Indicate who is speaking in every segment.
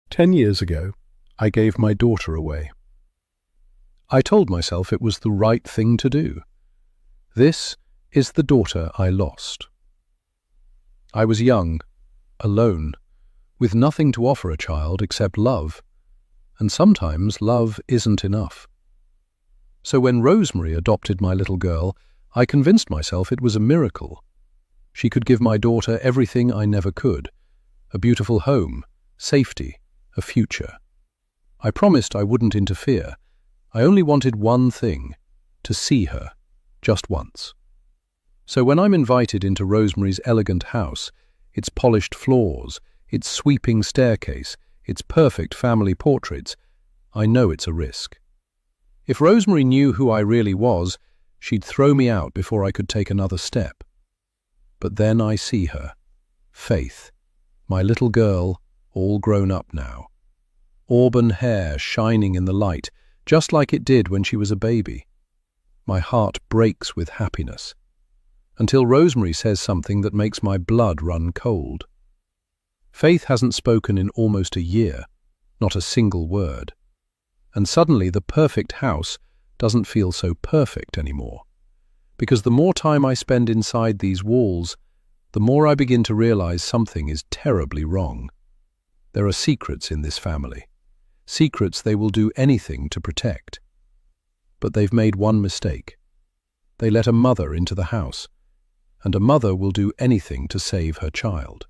Speaker 1: 10 years ago, I gave my daughter away. I told myself it was the right thing to do. This is the daughter I lost. I was young, alone, with nothing to offer a child except love, and sometimes love isn't enough. So when Rosemary adopted my little girl, I convinced myself it was a miracle. She could give my daughter everything I never could: a beautiful home, safety, a future. I promised I wouldn't interfere. I only wanted one thing: to see her, just once. So when I'm invited into Rosemary's elegant house, its polished floors, its sweeping staircase, its perfect family portraits, I know it's a risk. If Rosemary knew who I really was, she'd throw me out before I could take another step. But then I see her, Faith, my little girl, all grown up now. Auburn hair shining in the light, just like it did when she was a baby. My heart breaks with happiness, until Rosemary says something that makes my blood run cold. Faith hasn't spoken in almost a year, not a single word. And suddenly the perfect house doesn't feel so perfect anymore. Because the more time I spend inside these walls, the more I begin to realize something is terribly wrong. There are secrets in this family. Secrets they will do anything to protect. But they've made one mistake. They let a mother into the house, and a mother will do anything to save her child.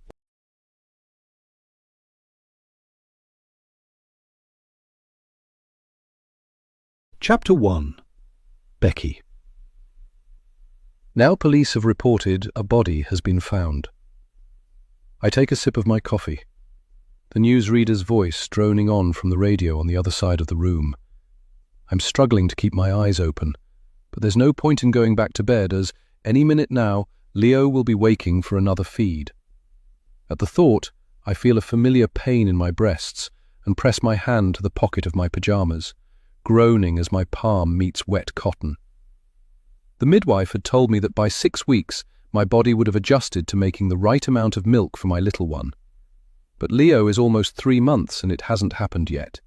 Speaker 1: Chapter 1. Becky. Now police have reported a body has been found. I take a sip of my coffee. The newsreader's voice droning on from the radio on the other side of the room. I'm struggling to keep my eyes open, but there's no point in going back to bed, as any minute now Leo will be waking for another feed. At the thought, I feel a familiar pain in my breasts and press my hand to the pocket of my pajamas, groaning as my palm meets wet cotton. The midwife had told me that by 6 weeks my body would have adjusted to making the right amount of milk for my little one. But Leo is almost 3 months and it hasn't happened yet.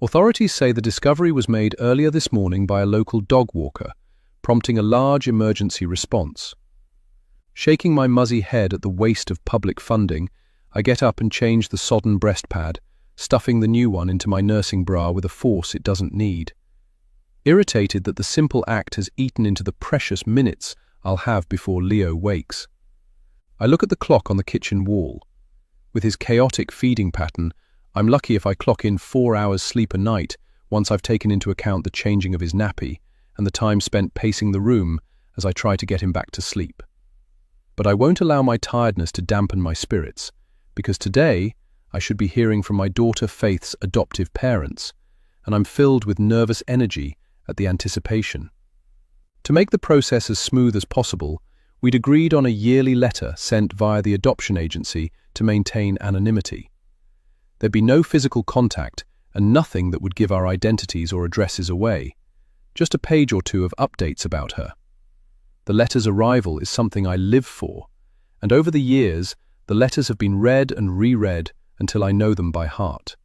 Speaker 1: Authorities say the discovery was made earlier this morning by a local dog walker, prompting a large emergency response. Shaking my muzzy head at the waste of public funding, I get up and change the sodden breast pad, stuffing the new one into my nursing bra with a force it doesn't need. Irritated that the simple act has eaten into the precious minutes I'll have before Leo wakes. I look at the clock on the kitchen wall. With his chaotic feeding pattern, I'm lucky if I clock in 4 hours sleep a night once I've taken into account the changing of his nappy and the time spent pacing the room as I try to get him back to sleep. But I won't allow my tiredness to dampen my spirits, because today I should be hearing from my daughter Faith's adoptive parents, and I'm filled with nervous energy at the anticipation. To make the process as smooth as possible, we'd agreed on a yearly letter sent via the adoption agency to maintain anonymity. There'd be no physical contact and nothing that would give our identities or addresses away, just a page or two of updates about her. The letter's arrival is something I live for, and over the years, the letters have been read and reread until I know them by heart.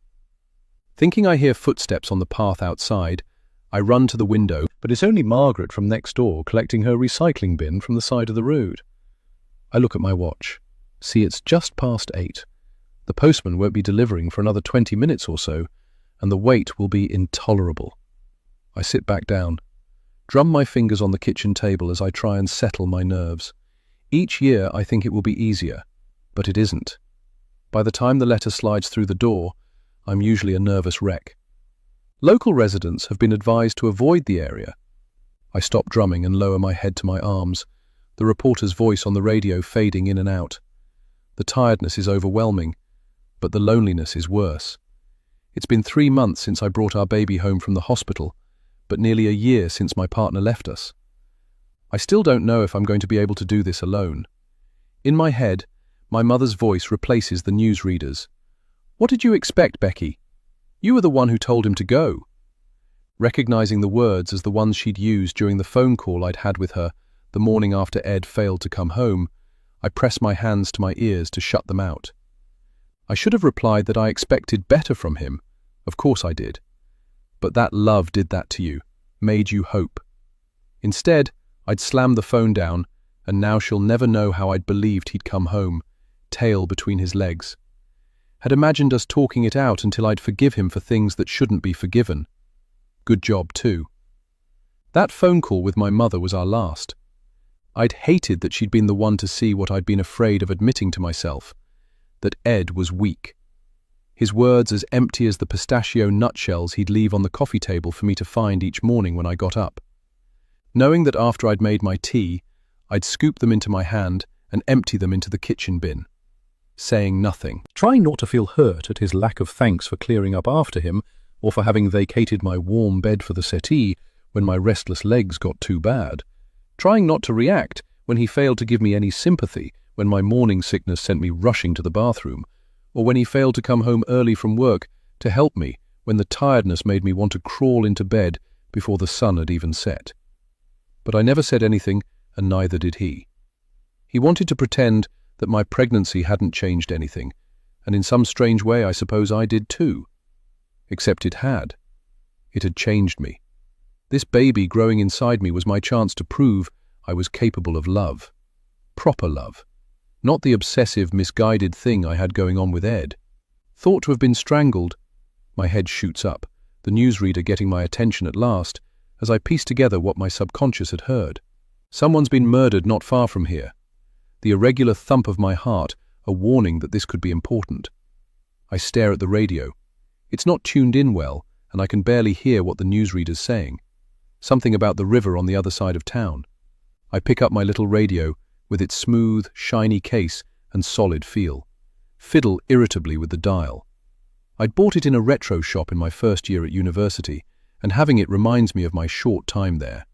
Speaker 1: Thinking I hear footsteps on the path outside, I run to the window, but it's only Margaret from next door collecting her recycling bin from the side of the road. I look at my watch. See, it's just past 8. The postman won't be delivering for another 20 minutes or so, and the wait will be intolerable. I sit back down, drum my fingers on the kitchen table as I try and settle my nerves. Each year I think it will be easier, but it isn't. By the time the letter slides through the door, I'm usually a nervous wreck. Local residents have been advised to avoid the area. I stop drumming and lower my head to my arms, the reporter's voice on the radio fading in and out. The tiredness is overwhelming, but the loneliness is worse. It's been 3 months since I brought our baby home from the hospital, but nearly a year since my partner left us. I still don't know if I'm going to be able to do this alone. In my head, my mother's voice replaces the newsreader's. "What did you expect, Becky? You were the one who told him to go." Recognizing the words as the ones she'd used during the phone call I'd had with her the morning after Ed failed to come home, I press my hands to my ears to shut them out. I should have replied that I expected better from him. Of course I did. But that love did that to you, made you hope. Instead, I'd slammed the phone down, and now she'll never know how I'd believed he'd come home, tail between his legs. Had imagined us talking it out until I'd forgive him for things that shouldn't be forgiven. Good job, too. That phone call with my mother was our last. I'd hated that she'd been the one to see what I'd been afraid of admitting to myself, that Ed was weak. His words as empty as the pistachio nutshells he'd leave on the coffee table for me to find each morning when I got up. Knowing that after I'd made my tea, I'd scoop them into my hand and empty them into the kitchen bin. Saying nothing. Trying not to feel hurt at his lack of thanks for clearing up after him, or for having vacated my warm bed for the settee when my restless legs got too bad. Trying not to react when he failed to give me any sympathy when my morning sickness sent me rushing to the bathroom, or when he failed to come home early from work to help me when the tiredness made me want to crawl into bed before the sun had even set. But I never said anything, and neither did he. He wanted to pretend that my pregnancy hadn't changed anything, and in some strange way I suppose I did too. Except it had. It had changed me. This baby growing inside me was my chance to prove I was capable of love. Proper love. Not the obsessive, misguided thing I had going on with Ed. Thought to have been strangled. My head shoots up, the newsreader getting my attention at last, as I piece together what my subconscious had heard. Someone's been murdered not far from here. The irregular thump of my heart, a warning that this could be important. I stare at the radio. It's not tuned in well, and I can barely hear what the newsreader's saying. Something about the river on the other side of town. I pick up my little radio, with its smooth, shiny case and solid feel. Fiddle irritably with the dial. I'd bought it in a retro shop in my first year at university, and having it reminds me of my short time there,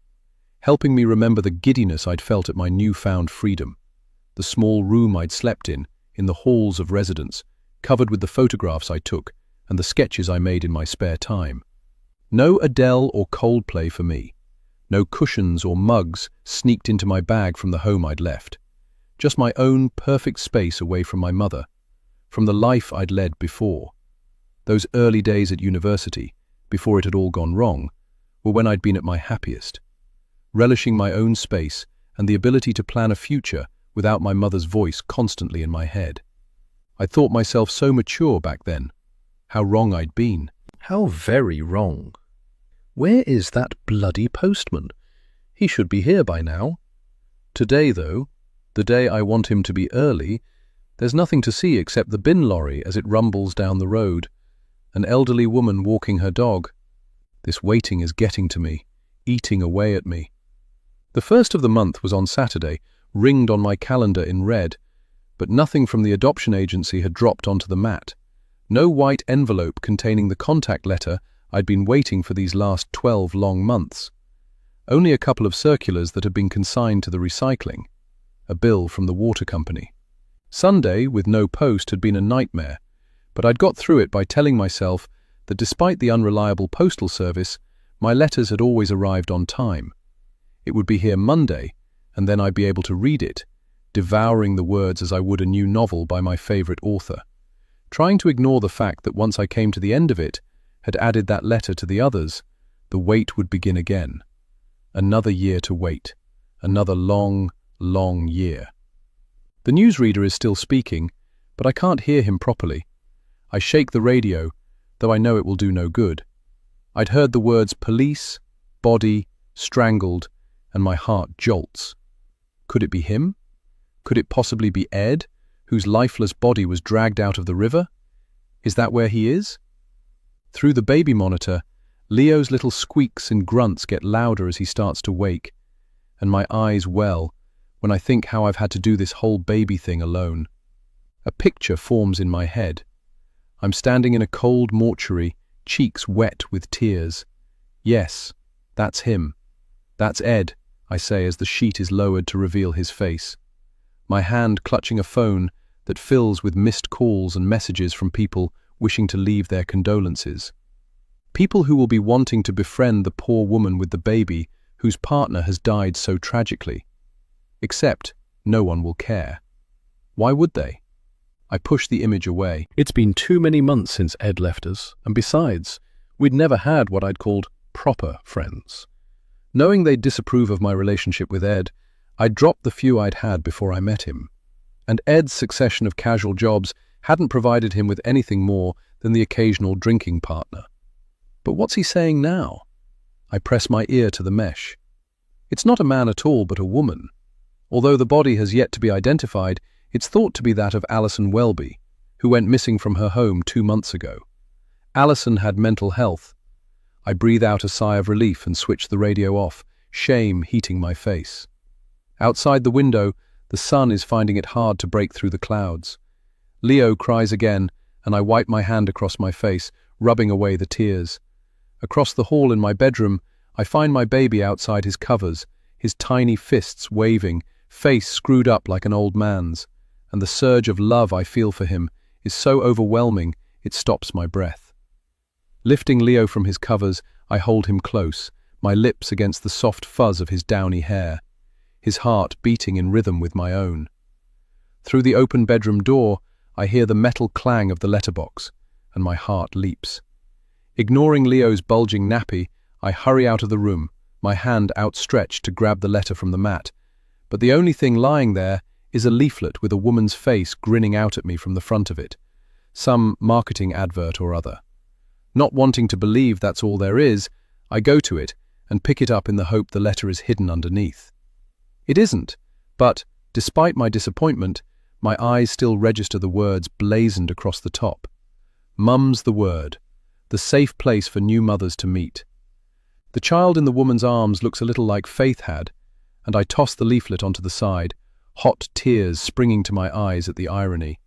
Speaker 1: helping me remember the giddiness I'd felt at my newfound freedom. The small room I'd slept in the halls of residence, covered with the photographs I took and the sketches I made in my spare time. No Adele or Coldplay for me. No cushions or mugs sneaked into my bag from the home I'd left. Just my own perfect space away from my mother, from the life I'd led before. Those early days at university, before it had all gone wrong, were when I'd been at my happiest. Relishing my own space and the ability to plan a future without my mother's voice constantly in my head. I thought myself so mature back then. How wrong I'd been. How very wrong. Where is that bloody postman? He should be here by now. Today, though, the day I want him to be early, there's nothing to see except the bin lorry as it rumbles down the road. An elderly woman walking her dog. This waiting is getting to me, eating away at me. The first of the month was on Saturday, ringed on my calendar in red, but nothing from the adoption agency had dropped onto the mat. No white envelope containing the contact letter I'd been waiting for these last 12 long months. Only a couple of circulars that had been consigned to the recycling. A bill from the water company. Sunday, with no post, had been a nightmare, but I'd got through it by telling myself that despite the unreliable postal service, my letters had always arrived on time. It would be here Monday, and then I'd be able to read it, devouring the words as I would a new novel by my favorite author. Trying to ignore the fact that once I came to the end of it, had added that letter to the others, the wait would begin again. Another year to wait. Another long, long year. The newsreader is still speaking, but I can't hear him properly. I shake the radio, though I know it will do no good. I'd heard the words police, body, strangled, and my heart jolts. Could it be him? Could it possibly be Ed, whose lifeless body was dragged out of the river? Is that where he is? Through the baby monitor, Leo's little squeaks and grunts get louder as he starts to wake, and my eyes well when I think how I've had to do this whole baby thing alone. A picture forms in my head. I'm standing in a cold mortuary, cheeks wet with tears. Yes, that's him. That's Ed, I say as the sheet is lowered to reveal his face. My hand clutching a phone that fills with missed calls and messages from people wishing to leave their condolences. People who will be wanting to befriend the poor woman with the baby whose partner has died so tragically. Except no one will care. Why would they? I push the image away. It's been too many months since Ed left us, and besides, we'd never had what I'd called proper friends. Knowing they'd disapprove of my relationship with Ed, I dropped the few I'd had before I met him. And Ed's succession of casual jobs hadn't provided him with anything more than the occasional drinking partner. But what's he saying now? I press my ear to the mesh. It's not a man at all, but a woman. Although the body has yet to be identified, it's thought to be that of Alison Welby, who went missing from her home 2 months ago. Alison had mental health. I breathe out a sigh of relief and switch the radio off, shame heating my face. Outside the window, the sun is finding it hard to break through the clouds. Leo cries again, and I wipe my hand across my face, rubbing away the tears. Across the hall in my bedroom, I find my baby outside his covers, his tiny fists waving, face screwed up like an old man's, and the surge of love I feel for him is so overwhelming it stops my breath. Lifting Leo from his covers, I hold him close, my lips against the soft fuzz of his downy hair, his heart beating in rhythm with my own. Through the open bedroom door, I hear the metal clang of the letterbox, and my heart leaps. Ignoring Leo's bulging nappy, I hurry out of the room, my hand outstretched to grab the letter from the mat, but the only thing lying there is a leaflet with a woman's face grinning out at me from the front of it, some marketing advert or other. Not wanting to believe that's all there is, I go to it and pick it up in the hope the letter is hidden underneath. It isn't, but, despite my disappointment, my eyes still register the words blazoned across the top. Mum's the word, the safe place for new mothers to meet. The child in the woman's arms looks a little like Faith had, and I toss the leaflet onto the side, hot tears springing to my eyes at the irony.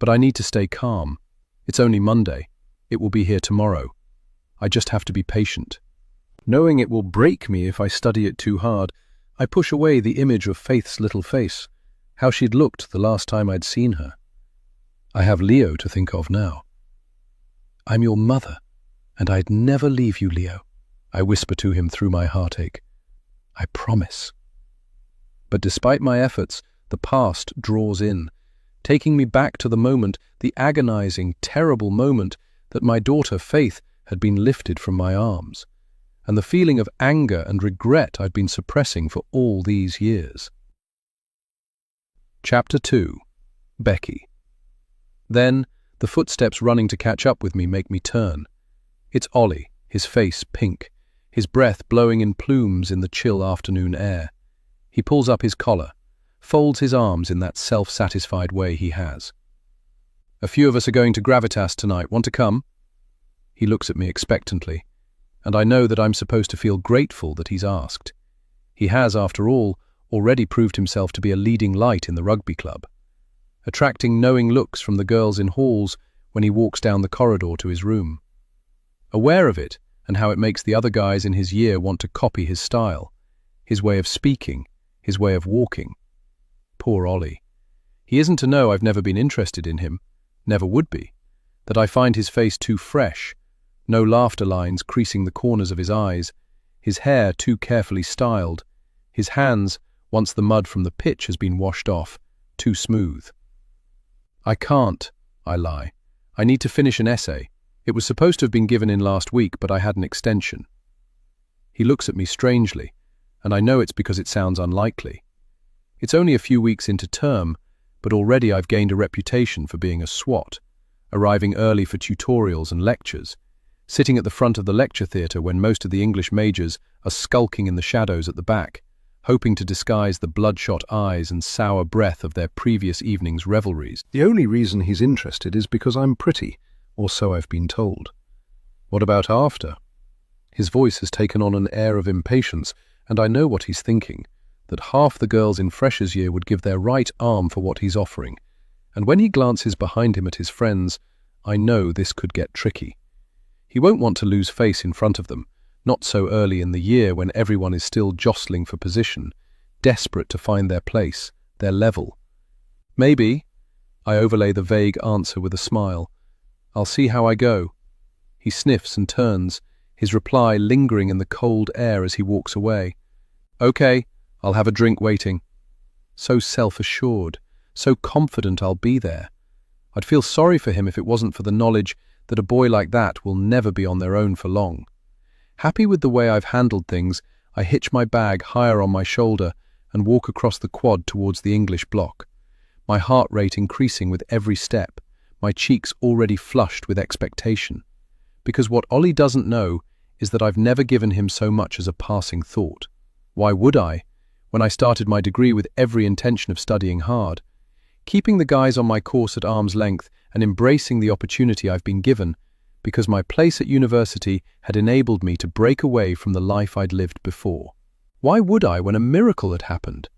Speaker 1: But I need to stay calm. It's only Monday. It will be here tomorrow. I just have to be patient. Knowing it will break me if I study it too hard, I push away the image of Faith's little face, how she'd looked the last time I'd seen her. I have Leo to think of now. I'm your mother, and I'd never leave you, Leo, I whisper to him through my heartache. I promise. But despite my efforts, the past draws in, taking me back to the moment, the agonizing, terrible moment that my daughter Faith had been lifted from my arms, and the feeling of anger and regret I'd been suppressing for all these years. Chapter 2. Becky. Then, the footsteps running to catch up with me make me turn. It's Ollie, his face pink, his breath blowing in plumes in the chill afternoon air. He pulls up his collar, folds his arms in that self-satisfied way he has. A few of us are going to Gravitas tonight. Want to come? He looks at me expectantly, and I know that I'm supposed to feel grateful that he's asked. He has, after all, already proved himself to be a leading light in the rugby club, attracting knowing looks from the girls in halls when he walks down the corridor to his room. Aware of it and how it makes the other guys in his year want to copy his style, his way of speaking, his way of walking. Poor Ollie. He isn't to know I've never been interested in him, never would be, that I find his face too fresh, no laughter lines creasing the corners of his eyes, his hair too carefully styled, his hands, once the mud from the pitch has been washed off, too smooth. I can't, I lie. I need to finish an essay. It was supposed to have been given in last week, but I had an extension. He looks at me strangely, and I know it's because it sounds unlikely. It's only a few weeks into term, but already I've gained a reputation for being a swot, arriving early for tutorials and lectures, sitting at the front of the lecture theatre when most of the English majors are skulking in the shadows at the back, hoping to disguise the bloodshot eyes and sour breath of their previous evening's revelries. The only reason he's interested is because I'm pretty, or so I've been told. What about after? His voice has taken on an air of impatience, and I know what he's thinking, that half the girls in freshers' year would give their right arm for what he's offering, and when he glances behind him at his friends, I know this could get tricky. He won't want to lose face in front of them, not so early in the year when everyone is still jostling for position, desperate to find their place, their level. Maybe, I overlay the vague answer with a smile. I'll see how I go. He sniffs and turns, his reply lingering in the cold air as he walks away. Okay, I'll have a drink waiting. So self-assured, so confident I'll be there. I'd feel sorry for him if it wasn't for the knowledge that a boy like that will never be on their own for long. Happy with the way I've handled things, I hitch my bag higher on my shoulder and walk across the quad towards the English block, my heart rate increasing with every step, my cheeks already flushed with expectation. Because what Ollie doesn't know is that I've never given him so much as a passing thought. Why would I, when I started my degree with every intention of studying hard? Keeping the guys on my course at arm's length and embracing the opportunity I've been given, because my place at university had enabled me to break away from the life I'd lived before. Why would I when a miracle had happened?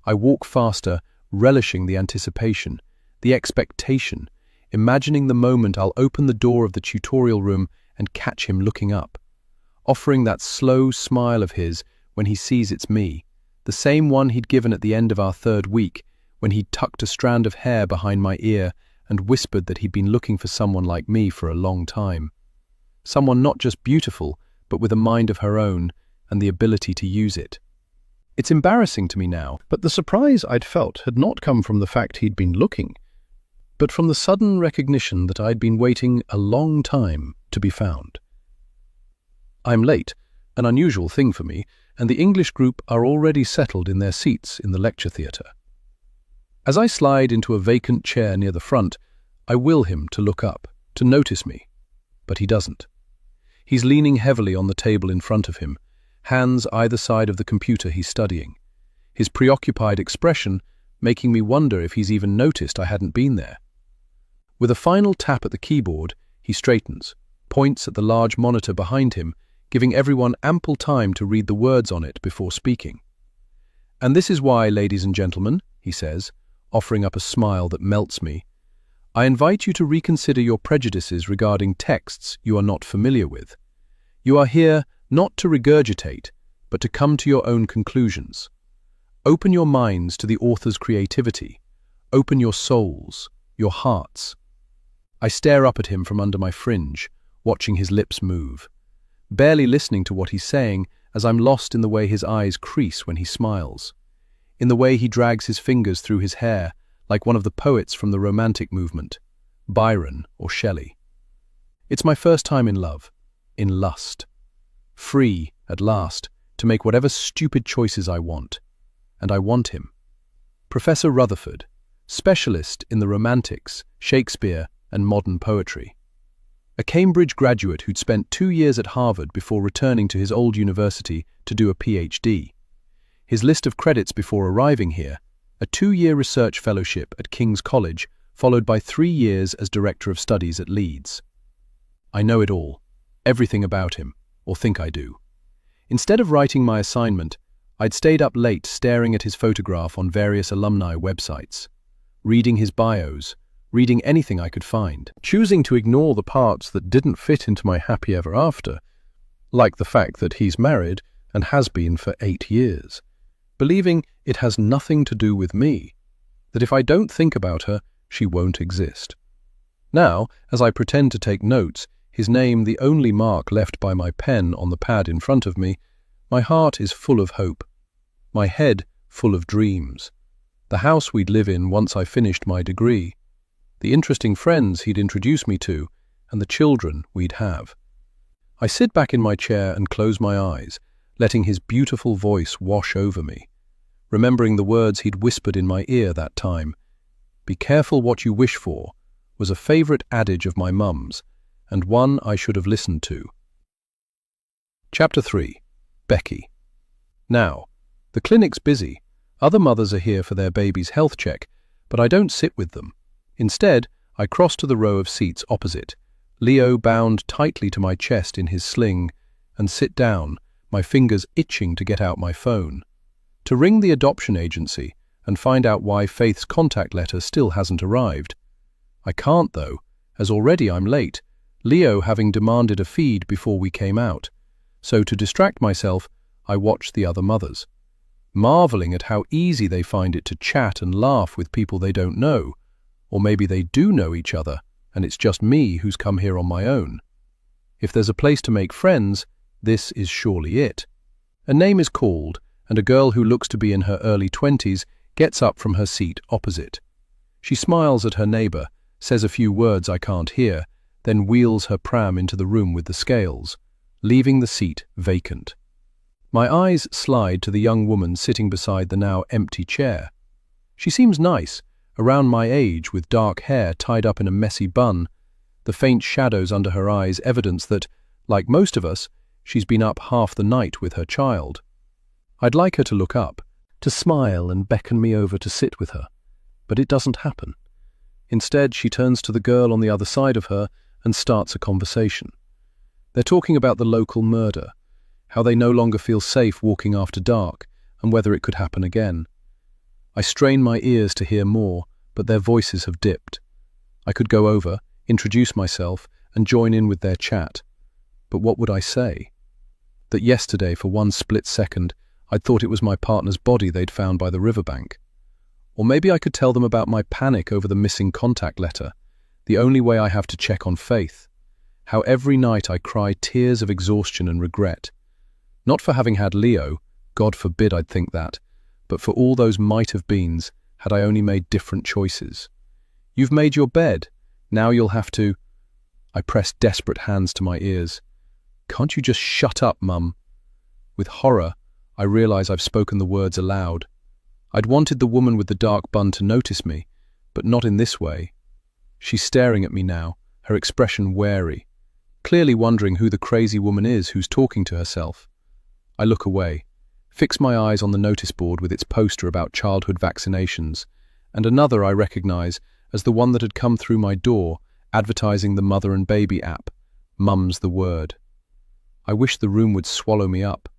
Speaker 1: I walk faster, relishing the anticipation, the expectation, imagining the moment I'll open the door of the tutorial room and catch him looking up, offering that slow smile of his when he sees it's me, the same one he'd given at the end of our third week, when he'd tucked a strand of hair behind my ear and whispered that he'd been looking for someone like me for a long time. Someone not just beautiful, but with a mind of her own and the ability to use it. It's embarrassing to me now, but the surprise I'd felt had not come from the fact he'd been looking, but from the sudden recognition that I'd been waiting a long time to be found. I'm late, an unusual thing for me, and the English group are already settled in their seats in the lecture theatre. As I slide into a vacant chair near the front, I will him to look up, to notice me, but he doesn't. He's leaning heavily on the table in front of him, hands either side of the computer he's studying, his preoccupied expression making me wonder if he's even noticed I hadn't been there. With a final tap at the keyboard, he straightens, points at the large monitor behind him, giving everyone ample time to read the words on it before speaking. "And this is why, ladies and gentlemen," he says, offering up a smile that melts me, "I invite you to reconsider your prejudices regarding texts you are not familiar with. You are here not to regurgitate, but to come to your own conclusions. Open your minds to the author's creativity. Open your souls, your hearts." I stare up at him from under my fringe, watching his lips move, barely listening to what he's saying as I'm lost in the way his eyes crease when he smiles, in the way he drags his fingers through his hair like one of the poets from the Romantic movement, Byron or Shelley. It's my first time in love, in lust. Free, at last, to make whatever stupid choices I want. And I want him. Professor Rutherford, specialist in the Romantics, Shakespeare, and modern poetry. A Cambridge graduate who'd spent 2 years at Harvard before returning to his old university to do a PhD. His list of credits before arriving here: a 2-year research fellowship at King's College, followed by 3 years as Director of Studies at Leeds. I know it all, everything about him, or think I do. Instead of writing my assignment, I'd stayed up late staring at his photograph on various alumni websites, reading his bios, reading anything I could find, choosing to ignore the parts that didn't fit into my happy ever after, like the fact that he's married and has been for 8 years, believing it has nothing to do with me, that if I don't think about her, she won't exist. Now, as I pretend to take notes, his name the only mark left by my pen on the pad in front of me, my heart is full of hope, my head full of dreams, the house we'd live in once I finished my degree, the interesting friends he'd introduce me to, and the children we'd have. I sit back in my chair and close my eyes, letting his beautiful voice wash over me, remembering the words he'd whispered in my ear that time. "Be careful what you wish for" was a favourite adage of my mum's, and one I should have listened to. Chapter 3. Becky. Now, the clinic's busy. Other mothers are here for their baby's health check, but I don't sit with them. Instead, I cross to the row of seats opposite, Leo bound tightly to my chest in his sling, and sit down, my fingers itching to get out my phone, to ring the adoption agency and find out why Faith's contact letter still hasn't arrived. I can't, though, as already I'm late, Leo having demanded a feed before we came out, so to distract myself, I watch the other mothers, marveling at how easy they find it to chat and laugh with people they don't know, or maybe they do know each other, and it's just me who's come here on my own. If there's a place to make friends, this is surely it. A name is called, and a girl who looks to be in her early 20s gets up from her seat opposite. She smiles at her neighbour, says a few words I can't hear, then wheels her pram into the room with the scales, leaving the seat vacant. My eyes slide to the young woman sitting beside the now empty chair. She seems nice, around my age, with dark hair tied up in a messy bun, the faint shadows under her eyes evidence that, like most of us, she's been up half the night with her child. I'd like her to look up, to smile and beckon me over to sit with her, but it doesn't happen. Instead, she turns to the girl on the other side of her and starts a conversation. They're talking about the local murder, how they no longer feel safe walking after dark, and whether it could happen again. I strain my ears to hear more, but their voices have dipped. I could go over, introduce myself, and join in with their chat. But what would I say? That yesterday, for one split second, I'd thought it was my partner's body they'd found by the riverbank. Or maybe I could tell them about my panic over the missing contact letter, the only way I have to check on Faith. How every night I cry tears of exhaustion and regret. Not for having had Leo, God forbid I'd think that, but for all those might-have-beens had I only made different choices. You've made your bed, now you'll have to... I press desperate hands to my ears. Can't you just shut up, Mum? With horror, I realize I've spoken the words aloud. I'd wanted the woman with the dark bun to notice me, but not in this way. She's staring at me now, her expression wary, clearly wondering who the crazy woman is who's talking to herself. I look away, fix my eyes on the notice board with its poster about childhood vaccinations, and another I recognize as the one that had come through my door, advertising the mother and baby app, Mum's the Word. I wish the room would swallow me up.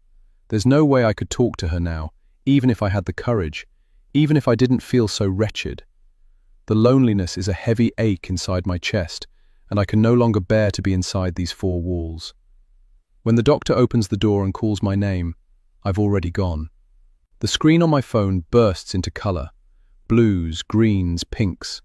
Speaker 1: There's no way I could talk to her now, even if I had the courage, even if I didn't feel so wretched. The loneliness is a heavy ache inside my chest, and I can no longer bear to be inside these four walls. When the doctor opens the door and calls my name, I've already gone. The screen on my phone bursts into colour, blues, greens, pinks.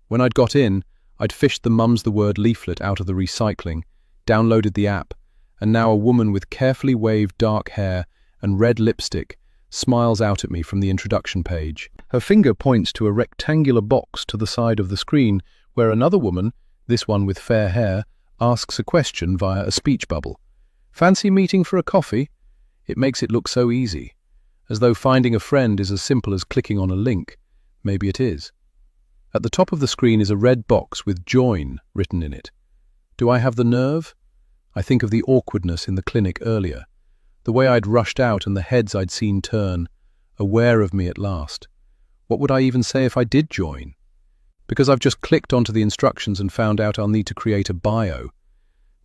Speaker 1: When I'd got in, I'd fished the Mum's the Word leaflet out of the recycling, downloaded the app, and now a woman with carefully waved dark hair and red lipstick smiles out at me from the introduction page. Her finger points to a rectangular box to the side of the screen where another woman, this one with fair hair, asks a question via a speech bubble. Fancy meeting for a coffee? It makes it look so easy, as though finding a friend is as simple as clicking on a link. Maybe it is. At the top of the screen is a red box with join written in it. Do I have the nerve? I think of the awkwardness in the clinic earlier, the way I'd rushed out and the heads I'd seen turn, aware of me at last. What would I even say if I did join? Because I've just clicked onto the instructions and found out I'll need to create a bio.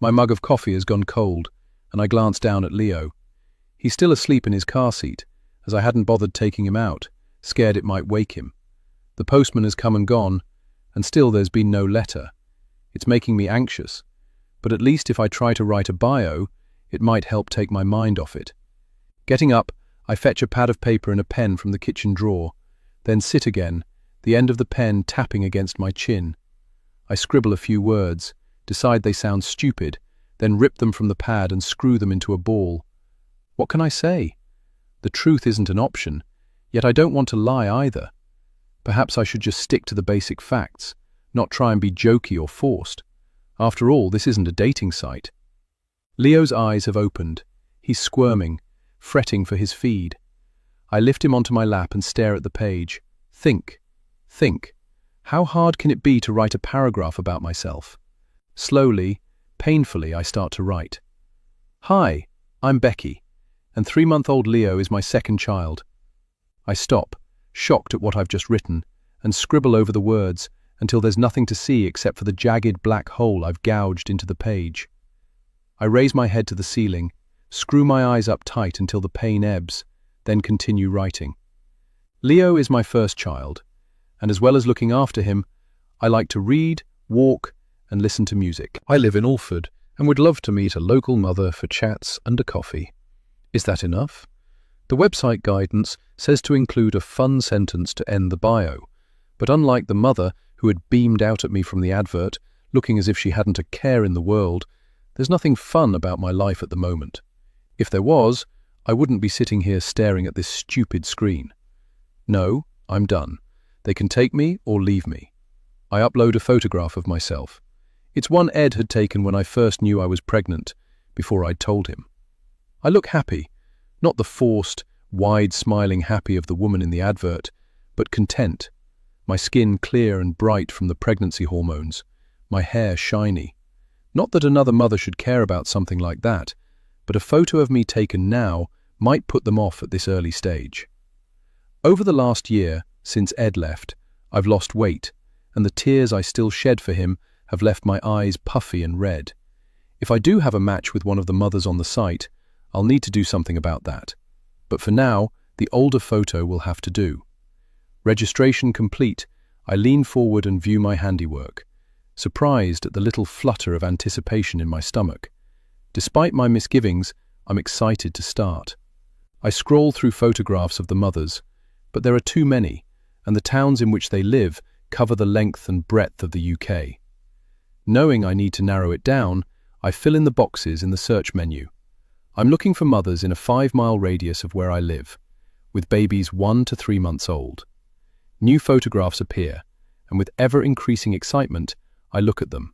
Speaker 1: My mug of coffee has gone cold, and I glance down at Leo. He's still asleep in his car seat, as I hadn't bothered taking him out, scared it might wake him. The postman has come and gone, and still there's been no letter. It's making me anxious, but at least if I try to write a bio, it might help take my mind off it. Getting up, I fetch a pad of paper and a pen from the kitchen drawer, then sit again, the end of the pen tapping against my chin. I scribble a few words, decide they sound stupid, then rip them from the pad and screw them into a ball. What can I say? The truth isn't an option, yet I don't want to lie either. Perhaps I should just stick to the basic facts, not try and be jokey or forced. After all, this isn't a dating site. Leo's eyes have opened. He's squirming, fretting for his feed. I lift him onto my lap and stare at the page. Think. How hard can it be to write a paragraph about myself? Slowly, painfully, I start to write. Hi, I'm Becky, and 3-month-old Leo is my second child. I stop, shocked at what I've just written, and scribble over the words until there's nothing to see except for the jagged black hole I've gouged into the page. I raise my head to the ceiling, screw my eyes up tight until the pain ebbs, then continue writing. Leo is my first child, and as well as looking after him, I like to read, walk, and listen to music. I live in Alford and would love to meet a local mother for chats and a coffee. Is that enough? The website guidance says to include a fun sentence to end the bio, but unlike the mother who had beamed out at me from the advert, looking as if she hadn't a care in the world, there's nothing fun about my life at the moment. If there was, I wouldn't be sitting here staring at this stupid screen. No, I'm done. They can take me or leave me. I upload a photograph of myself. It's one Ed had taken when I first knew I was pregnant, before I'd told him. I look happy, not the forced, wide-smiling happy of the woman in the advert, but content, my skin clear and bright from the pregnancy hormones, my hair shiny. Not that another mother should care about something like that, but a photo of me taken now might put them off at this early stage. Over the last year, since Ed left, I've lost weight, and the tears I still shed for him have left my eyes puffy and red. If I do have a match with one of the mothers on the site, I'll need to do something about that. But for now, the older photo will have to do. Registration complete, I lean forward and view my handiwork, surprised at the little flutter of anticipation in my stomach. Despite my misgivings, I'm excited to start. I scroll through photographs of the mothers, but there are too many, and the towns in which they live cover the length and breadth of the UK. Knowing I need to narrow it down, I fill in the boxes in the search menu. I'm looking for mothers in a 5-mile radius of where I live, with babies 1 to 3 months old. New photographs appear, and with ever-increasing excitement, I look at them,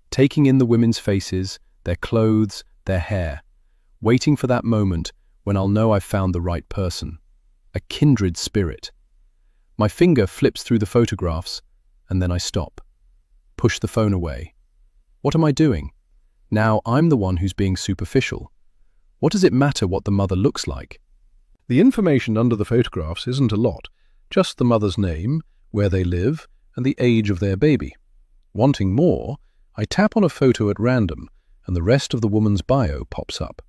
Speaker 1: taking in the women's faces, their clothes, their hair, waiting for that moment when I'll know I've found the right person, a kindred spirit. My finger flips through the photographs, and then I stop, push the phone away. What am I doing? Now I'm the one who's being superficial. What does it matter what the mother looks like?
Speaker 2: The information under the photographs isn't a lot, just the mother's name, where they live, and the age of their baby. Wanting more, I tap on a photo at random, and the rest of the woman's bio pops up.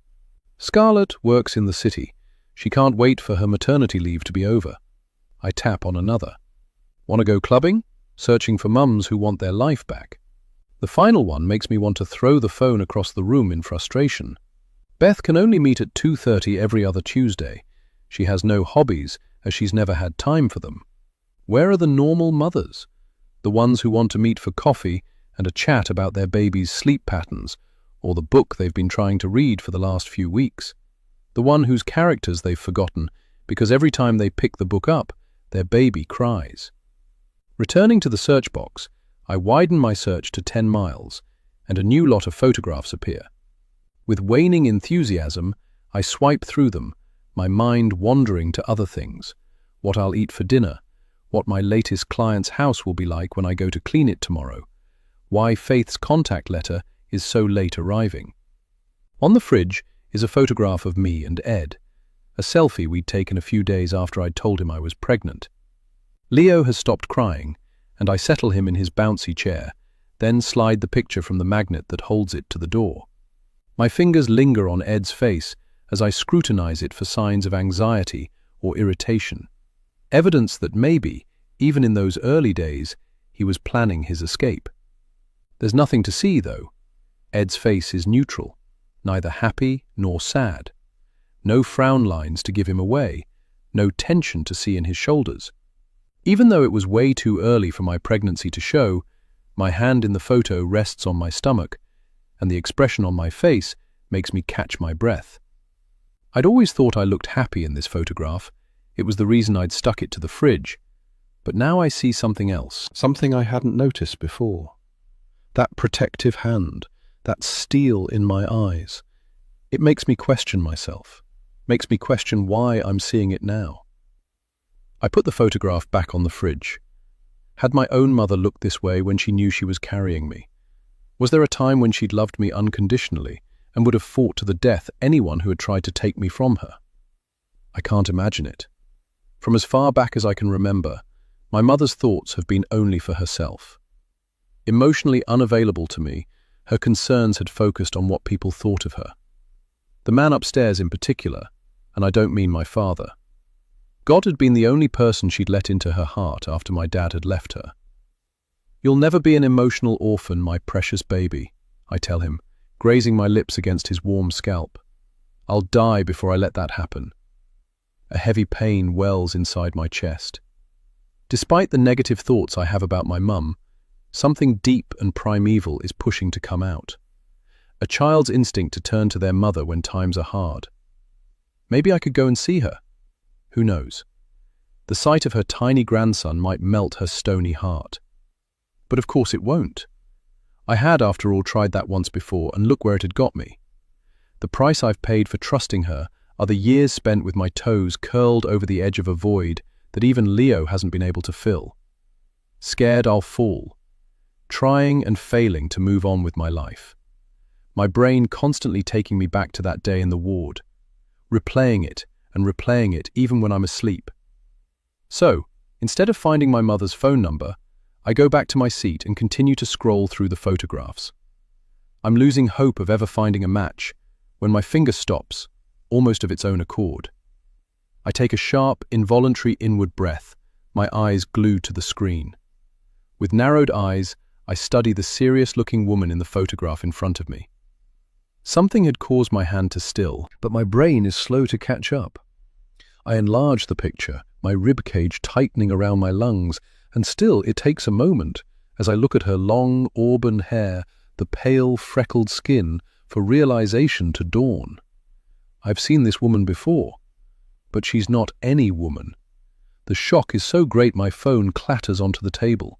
Speaker 2: Scarlett works in the city. She can't wait for her maternity leave to be over. I tap on another. Want to go clubbing? Searching for mums who want their life back. The final one makes me want to throw the phone across the room in frustration. Beth can only meet at 2:30 every other Tuesday. She has no hobbies, as she's never had time for them. Where are the normal mothers? The ones who want to meet for coffee and a chat about their baby's sleep patterns, or the book they've been trying to read for the last few weeks. The one whose characters they've forgotten, because every time they pick the book up, their baby cries. Returning to the search box, I widen my search to 10 miles, and a new lot of photographs appear. With waning enthusiasm, I swipe through them, my mind wandering to other things, what I'll eat for dinner, what my latest client's house will be like when I go to clean it tomorrow, why Faith's contact letter is so late arriving. On the fridge is a photograph of me and Ed, a selfie we'd taken a few days after I'd told him I was pregnant. Leo has stopped crying, and I settle him in his bouncy chair, then slide the picture from the magnet that holds it to the door. My fingers linger on Ed's face as I scrutinize it for signs of anxiety or irritation, evidence that maybe, even in those early days, he was planning his escape. There's nothing to see, though. Ed's face is neutral, neither happy nor sad. No frown lines to give him away, no tension to see in his shoulders. Even though it was way too early for my pregnancy to show, my hand in the photo rests on my stomach, and the expression on my face makes me catch my breath. I'd always thought I looked happy in this photograph. It was the reason I'd stuck it to the fridge. But now I see something else, something I hadn't noticed before. That protective hand, that steel in my eyes. It makes me question myself, makes me question why I'm seeing it now. I put the photograph back on the fridge. Had my own mother looked this way when she knew she was carrying me? Was there a time when she'd loved me unconditionally and would have fought to the death anyone who had tried to take me from her? I can't imagine it. From as far back as I can remember, my mother's thoughts have been only for herself. Emotionally unavailable to me, her concerns had focused on what people thought of her. The man upstairs in particular, and I don't mean my father. God had been the only person she'd let into her heart after my dad had left her. "You'll never be an emotional orphan, my precious baby," I tell him, grazing my lips against his warm scalp. "I'll die before I let that happen." A heavy pain wells inside my chest. Despite the negative thoughts I have about my mum, something deep and primeval is pushing to come out. A child's instinct to turn to their mother when times are hard. Maybe I could go and see her. Who knows? The sight of her tiny grandson might melt her stony heart.
Speaker 1: But of course it won't. I had, after all, tried that once before, and look where it had got me. The price I've paid for trusting her are the years spent with my toes curled over the edge of a void that even Leo hasn't been able to fill. Scared I'll fall, trying and failing to move on with my life. My brain constantly taking me back to that day in the ward, replaying it and replaying it even when I'm asleep. So, instead of finding my mother's phone number, I go back to my seat and continue to scroll through the photographs. I'm losing hope of ever finding a match when my finger stops, almost of its own accord. I take a sharp, involuntary inward breath, my eyes glued to the screen. With narrowed eyes, I study the serious-looking woman in the photograph in front of me. Something had caused my hand to still, but my brain is slow to catch up. I enlarge the picture, my rib cage tightening around my lungs, and still it takes a moment, as I look at her long, auburn hair, the pale, freckled skin, for realization to dawn. I've seen this woman before, but she's not any woman. The shock is so great my phone clatters onto the table.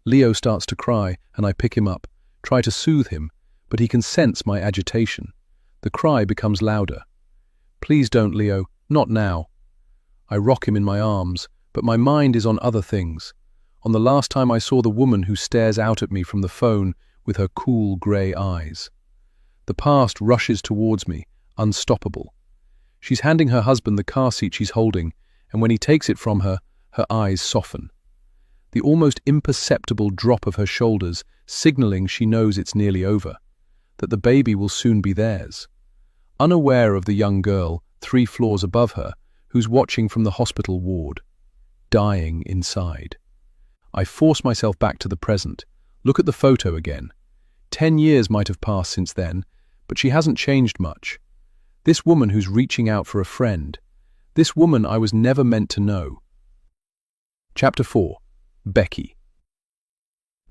Speaker 1: Leo starts to cry, and I pick him up, try to soothe him, but he can sense my agitation. The cry becomes louder. "Please don't, Leo, not now." I rock him in my arms, but my mind is on other things. On the last time I saw the woman who stares out at me from the phone with her cool grey eyes. The past rushes towards me, unstoppable. She's handing her husband the car seat she's holding, and when he takes it from her, her eyes soften. The almost imperceptible drop of her shoulders, signaling she knows it's nearly over, that the baby will soon be theirs. Unaware of the young girl, 3 floors above her, who's watching from the hospital ward, dying inside. I force myself back to the present, look at the photo again. 10 years might have passed since then, but she hasn't changed much. This woman who's reaching out for a friend. This woman I was never meant to know. Chapter 4. Becky.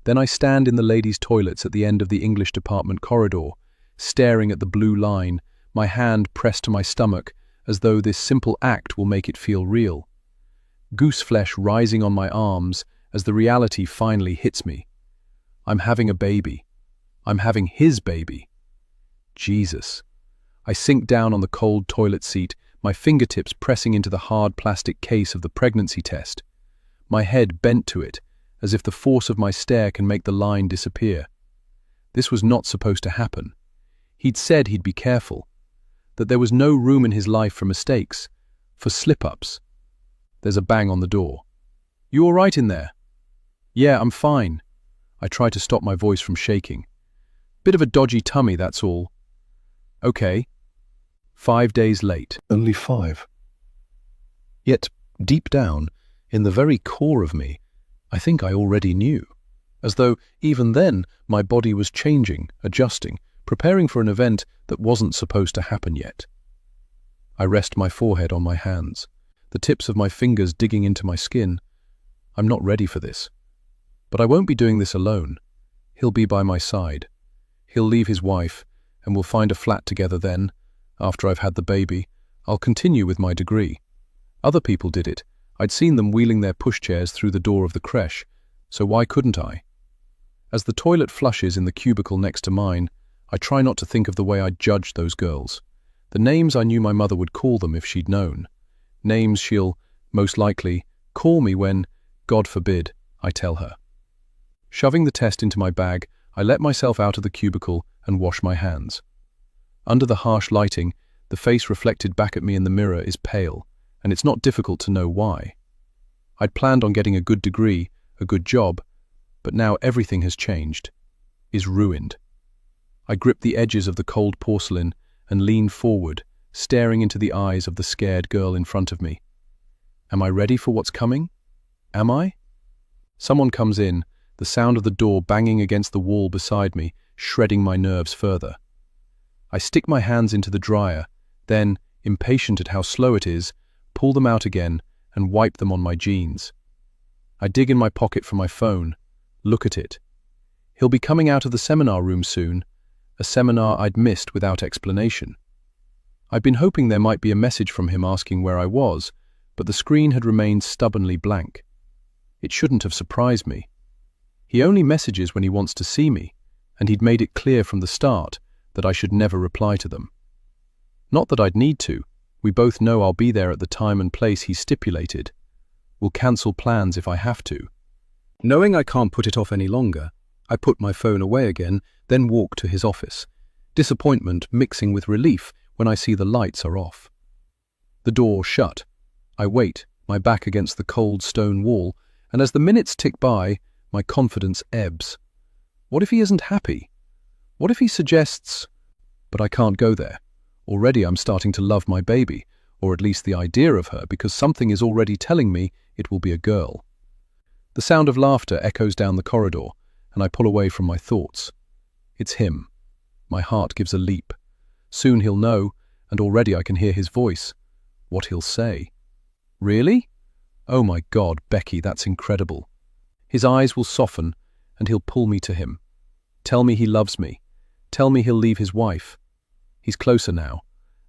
Speaker 1: Then I stand in the ladies' toilets at the end of the English department corridor, staring at the blue line, my hand pressed to my stomach, as though this simple act will make it feel real. Gooseflesh rising on my arms as the reality finally hits me. I'm having a baby. I'm having his baby. Jesus. I sink down on the cold toilet seat, my fingertips pressing into the hard plastic case of the pregnancy test. My head bent to it, as if the force of my stare can make the line disappear. This was not supposed to happen. He'd said he'd be careful, that there was no room in his life for mistakes, for slip-ups. There's a bang on the door. "You all right in there?" "Yeah, I'm fine." I try to stop my voice from shaking. "Bit of a dodgy tummy, that's all." "Okay." 5 days late. Only 5. Yet, deep down, in the very core of me, I think I already knew. As though, even then, my body was changing, adjusting, preparing for an event that wasn't supposed to happen yet. I rest my forehead on my hands, the tips of my fingers digging into my skin. I'm not ready for this. But I won't be doing this alone. He'll be by my side. He'll leave his wife, and we'll find a flat together then. After I've had the baby, I'll continue with my degree. Other people did it. I'd seen them wheeling their pushchairs through the door of the creche, so why couldn't I? As the toilet flushes in the cubicle next to mine, I try not to think of the way I'd judged those girls. The names I knew my mother would call them if she'd known. Names she'll, most likely, call me when, God forbid, I tell her. Shoving the test into my bag, I let myself out of the cubicle and wash my hands. Under the harsh lighting, the face reflected back at me in the mirror is pale, and it's not difficult to know why. I'd planned on getting a good degree, a good job, but now everything has changed, is ruined. I grip the edges of the cold porcelain and lean forward, staring into the eyes of the scared girl in front of me. Am I ready for what's coming? Am I? Someone comes in, the sound of the door banging against the wall beside me, shredding my nerves further. I stick my hands into the dryer, then, impatient at how slow it is, pull them out again and wipe them on my jeans. I dig in my pocket for my phone, look at it. He'll be coming out of the seminar room soon, a seminar I'd missed without explanation. I'd been hoping there might be a message from him asking where I was, but the screen had remained stubbornly blank. It shouldn't have surprised me. He only messages when he wants to see me, and he'd made it clear from the start that I should never reply to them. Not that I'd need to. We both know I'll be there at the time and place he's stipulated. We'll cancel plans if I have to. Knowing I can't put it off any longer, I put my phone away again, then walk to his office. Disappointment mixing with relief when I see the lights are off. The door shut. I wait, my back against the cold stone wall, and as the minutes tick by, my confidence ebbs. What if he isn't happy? What if he suggests... But I can't go there. Already I'm starting to love my baby, or at least the idea of her, because something is already telling me it will be a girl. The sound of laughter echoes down the corridor, and I pull away from my thoughts. It's him. My heart gives a leap. Soon he'll know, and already I can hear his voice. What he'll say. Really? Oh my God, Becky, that's incredible. His eyes will soften, and he'll pull me to him. Tell me he loves me. Tell me he'll leave his wife. He's closer now.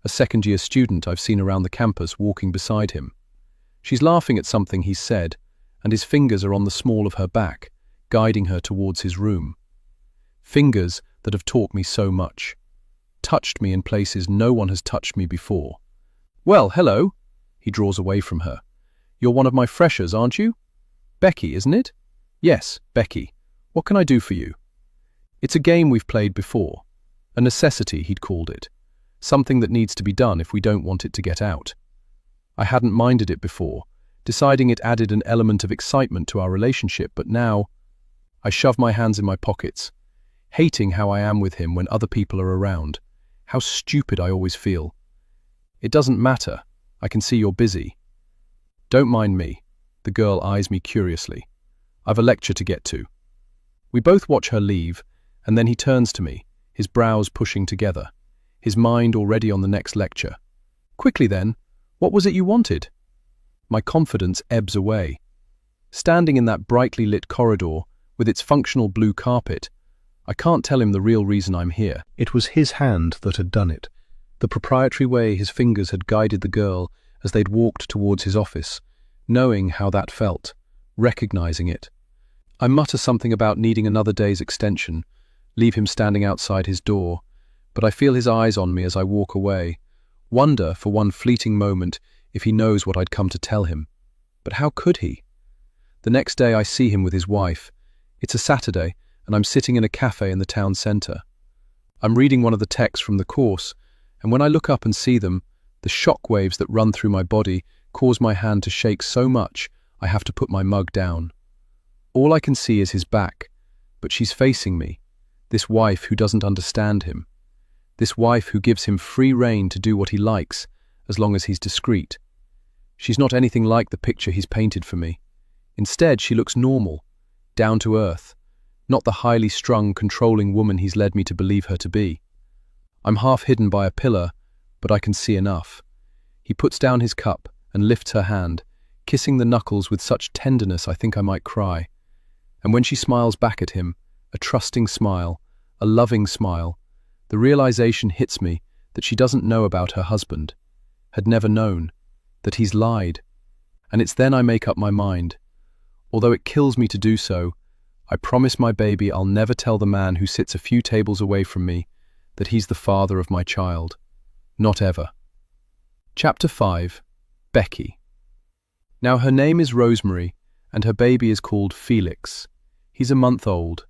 Speaker 1: A second-year student I've seen around the campus walking beside him. She's laughing at something he's said, and his fingers are on the small of her back, guiding her towards his room. Fingers that have taught me so much. Touched me in places no one has touched me before. Well, hello. He draws away from her. You're one of my freshers, aren't you? Becky, isn't it? Yes, Becky. What can I do for you? It's a game we've played before. A necessity, he'd called it. Something that needs to be done if we don't want it to get out. I hadn't minded it before, deciding it added an element of excitement to our relationship, but now I shove my hands in my pockets, hating how I am with him when other people are around, how stupid I always feel. It doesn't matter. I can see you're busy. Don't mind me. The girl eyes me curiously. I've a lecture to get to. We both watch her leave, and then he turns to me, his brows pushing together, his mind already on the next lecture. Quickly then, what was it you wanted? My confidence ebbs away. Standing in that brightly lit corridor, with its functional blue carpet, I can't tell him the real reason I'm here. It was his hand that had done it, the proprietary way his fingers had guided the girl as they'd walked towards his office, knowing how that felt, recognizing it. I mutter something about needing another day's extension, leave him standing outside his door, but I feel his eyes on me as I walk away, wonder for one fleeting moment if he knows what I'd come to tell him. But how could he? The next day I see him with his wife. It's a Saturday, and I'm sitting in a cafe in the town centre. I'm reading one of the texts from the course, and when I look up and see them, the shock waves that run through my body cause my hand to shake so much I have to put my mug down. All I can see is his back, but she's facing me, this wife who doesn't understand him, this wife who gives him free rein to do what he likes, as long as he's discreet. She's not anything like the picture he's painted for me. Instead, she looks normal, down to earth, not the highly strung, controlling woman he's led me to believe her to be. I'm half hidden by a pillar, but I can see enough. He puts down his cup and lifts her hand, kissing the knuckles with such tenderness I think I might cry. And when she smiles back at him, a trusting smile, a loving smile, the realization hits me that she doesn't know about her husband, had never known, that he's lied. And it's then I make up my mind. Although it kills me to do so, I promise my baby I'll never tell the man who sits a few tables away from me that he's the father of my child. Not ever. Chapter 5. Becky. Now her name is Rosemary, and her baby is called Felix. He's a month old.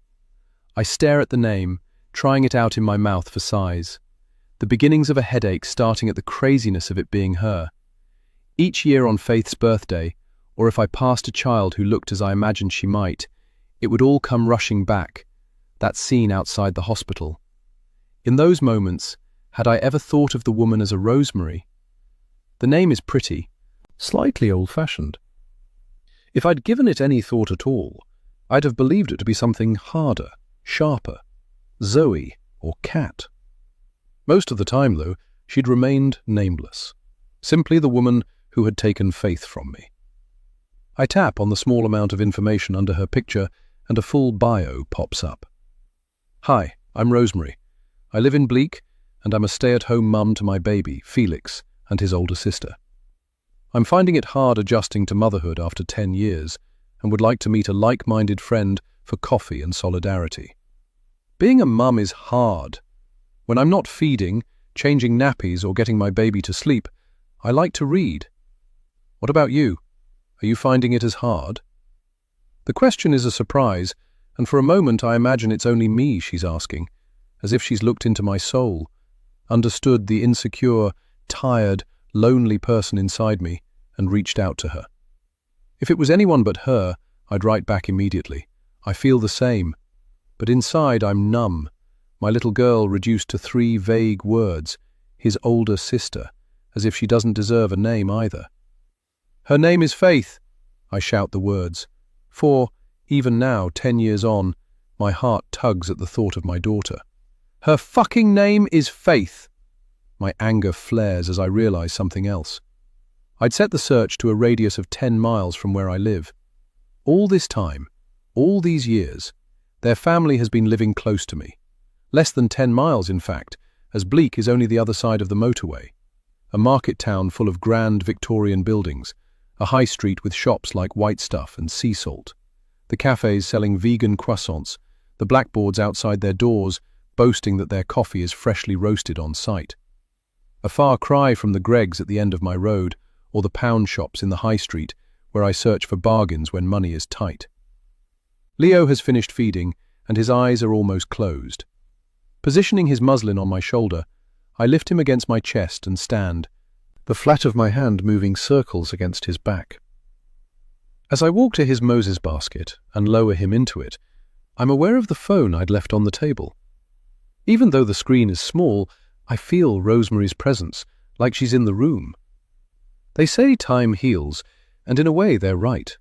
Speaker 1: I stare at the name, trying it out in my mouth for size. The beginnings of a headache starting at the craziness of it being her. Each year on Faith's birthday, or if I passed a child who looked as I imagined she might, it would all come rushing back, that scene outside the hospital. In those moments, had I ever thought of the woman as a Rosemary? The name is pretty, slightly old-fashioned. If I'd given it any thought at all, I'd have believed it to be something harder, sharper, Zoe or Cat. Most of the time, though, she'd remained nameless, simply the woman who had taken Faith from me. I tap on the small amount of information under her picture, and a full bio pops up. Hi, I'm Rosemary. I live in Bleak, and I'm a stay-at-home mum to my baby, Felix, and his older sister. I'm finding it hard adjusting to motherhood after 10 years, and would like to meet a like-minded friend for coffee and solidarity. Being a mum is hard. When I'm not feeding, changing nappies, or getting my baby to sleep, I like to read. What about you? Are you finding it as hard? The question is a surprise, and for a moment I imagine it's only me she's asking, as if she's looked into my soul, understood the insecure, tired, lonely person inside me, and reached out to her. If it was anyone but her, I'd write back immediately. I feel the same. But inside I'm numb, my little girl reduced to 3 vague words, his older sister, as if she doesn't deserve a name either. Her name is Faith, I shout the words, for, even now, 10 years on, my heart tugs at the thought of my daughter. Her fucking name is Faith! My anger flares as I realize something else. I'd set the search to a radius of 10 miles from where I live. All this time, all these years, their family has been living close to me. Less than 10 miles, in fact, as Bleak is only the other side of the motorway. A market town full of grand Victorian buildings, a high street with shops like White Stuff and Sea Salt, the cafes selling vegan croissants, the blackboards outside their doors boasting that their coffee is freshly roasted on site. A far cry from the Greggs at the end of my road, or the pound shops in the high street where I search for bargains when money is tight. Leo has finished feeding, and his eyes are almost closed. Positioning his muslin on my shoulder, I lift him against my chest and stand, the flat of my hand moving circles against his back. As I walk to his Moses basket and lower him into it, I'm aware of the phone I'd left on the table. Even though the screen is small, I feel Rosemary's presence, like she's in the room. They say time heals, and in a way they're right.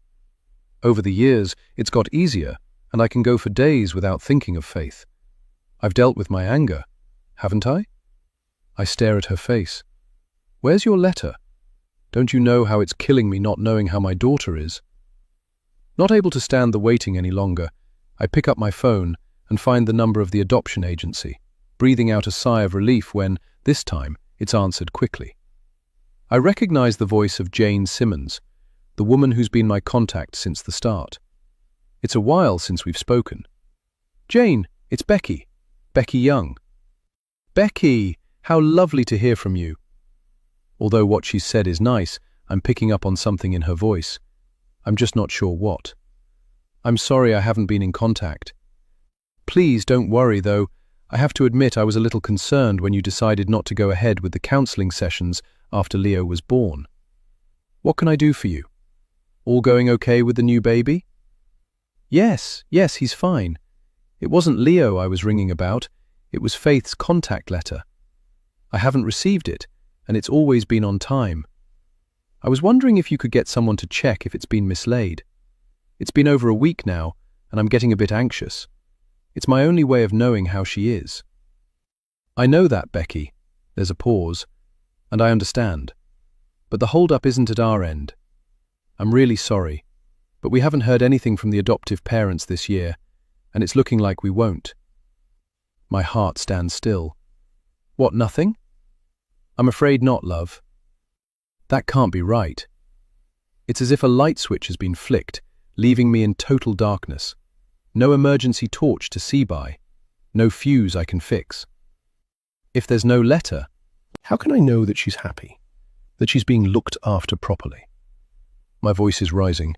Speaker 1: Over the years, it's got easier, and I can go for days without thinking of Faith. I've dealt with my anger, haven't I? I stare at her face. Where's your letter? Don't you know how it's killing me not knowing how my daughter is? Not able to stand the waiting any longer, I pick up my phone and find the number of the adoption agency, breathing out a sigh of relief when, this time, it's answered quickly. I recognize the voice of Jane Simmons, the woman who's been my contact since the start. It's a while since we've spoken. Jane, it's Becky. Becky Young. Becky, how lovely to hear from you. Although what she's said is nice, I'm picking up on something in her voice. I'm just not sure what. I'm sorry I haven't been in contact. Please don't worry, though. I have to admit I was a little concerned when you decided not to go ahead with the counseling sessions after Leo was born. What can I do for you? All going okay with the new baby? Yes, he's fine. It wasn't Leo I was ringing about. It was Faith's contact letter. I haven't received it, and it's always been on time. I was wondering if you could get someone to check if it's been mislaid. It's been over a week now, and I'm getting a bit anxious. It's my only way of knowing how she is. I know that, Becky. There's a pause, and I understand. But the hold-up isn't at our end. I'm really sorry, but we haven't heard anything from the adoptive parents this year, and it's looking like we won't. My heart stands still. What, nothing? I'm afraid not, love. That can't be right. It's as if a light switch has been flicked, leaving me in total darkness. No emergency torch to see by. No fuse I can fix. If there's no letter, how can I know that she's happy? That she's being looked after properly? My voice is rising,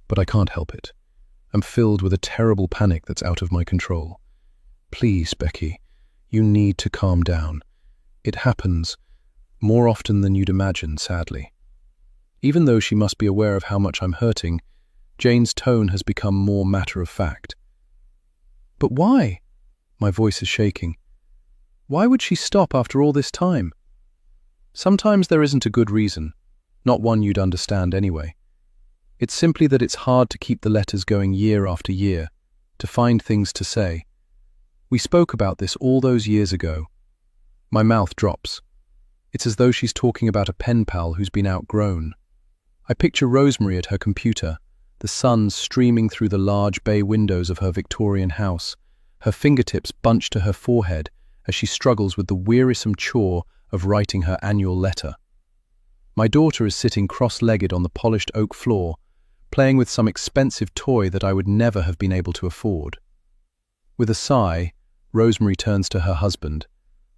Speaker 1: but I can't help it. I'm filled with a terrible panic that's out of my control. Please, Becky, you need to calm down. It happens more often than you'd imagine, sadly. Even though she must be aware of how much I'm hurting, Jane's tone has become more matter-of-fact. But why? My voice is shaking. Why would she stop after all this time? Sometimes there isn't a good reason, not one you'd understand anyway. It's simply that it's hard to keep the letters going year after year, to find things to say. We spoke about this all those years ago. My mouth drops. It's as though she's talking about a pen pal who's been outgrown. I picture Rosemary at her computer, the sun streaming through the large bay windows of her Victorian house, her fingertips bunched to her forehead as she struggles with the wearisome chore of writing her annual letter. My daughter is sitting cross-legged on the polished oak floor, playing with some expensive toy that I would never have been able to afford. With a sigh, Rosemary turns to her husband,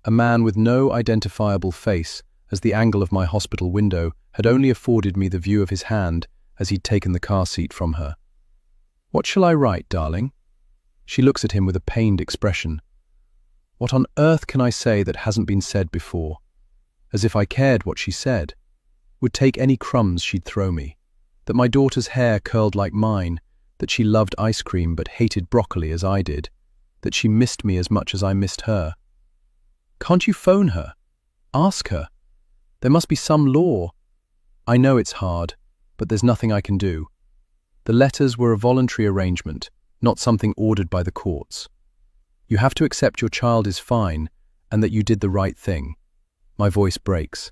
Speaker 1: a man with no identifiable face, as the angle of my hospital window had only afforded me the view of his hand as he'd taken the car seat from her. "What shall I write, darling?" She looks at him with a pained expression. What on earth can I say that hasn't been said before? As if I cared what she said. Would take any crumbs she'd throw me. That my daughter's hair curled like mine, that she loved ice cream but hated broccoli as I did, that she missed me as much as I missed her. Can't you phone her? Ask her. There must be some law. I know it's hard, but there's nothing I can do. The letters were a voluntary arrangement, not something ordered by the courts. You have to accept your child is fine and that you did the right thing. My voice breaks.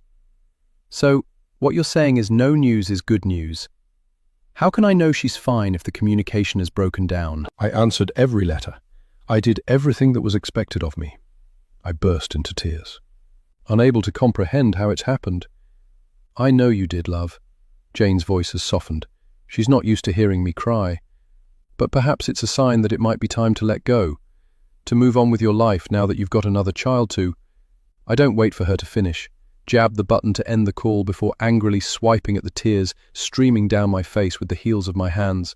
Speaker 1: So, what you're saying is no news is good news. How can I know she's fine if the communication has broken down?
Speaker 2: I answered every letter. I did everything that was expected of me. I burst into tears, unable to comprehend how it's happened.
Speaker 1: I know you did, love. Jane's voice has softened. She's not used to hearing me cry. But perhaps it's a sign that it might be time to let go, to move on with your life now that you've got another child to. I don't wait for her to finish, jab the button to end the call before angrily swiping at the tears streaming down my face with the heels of my hands.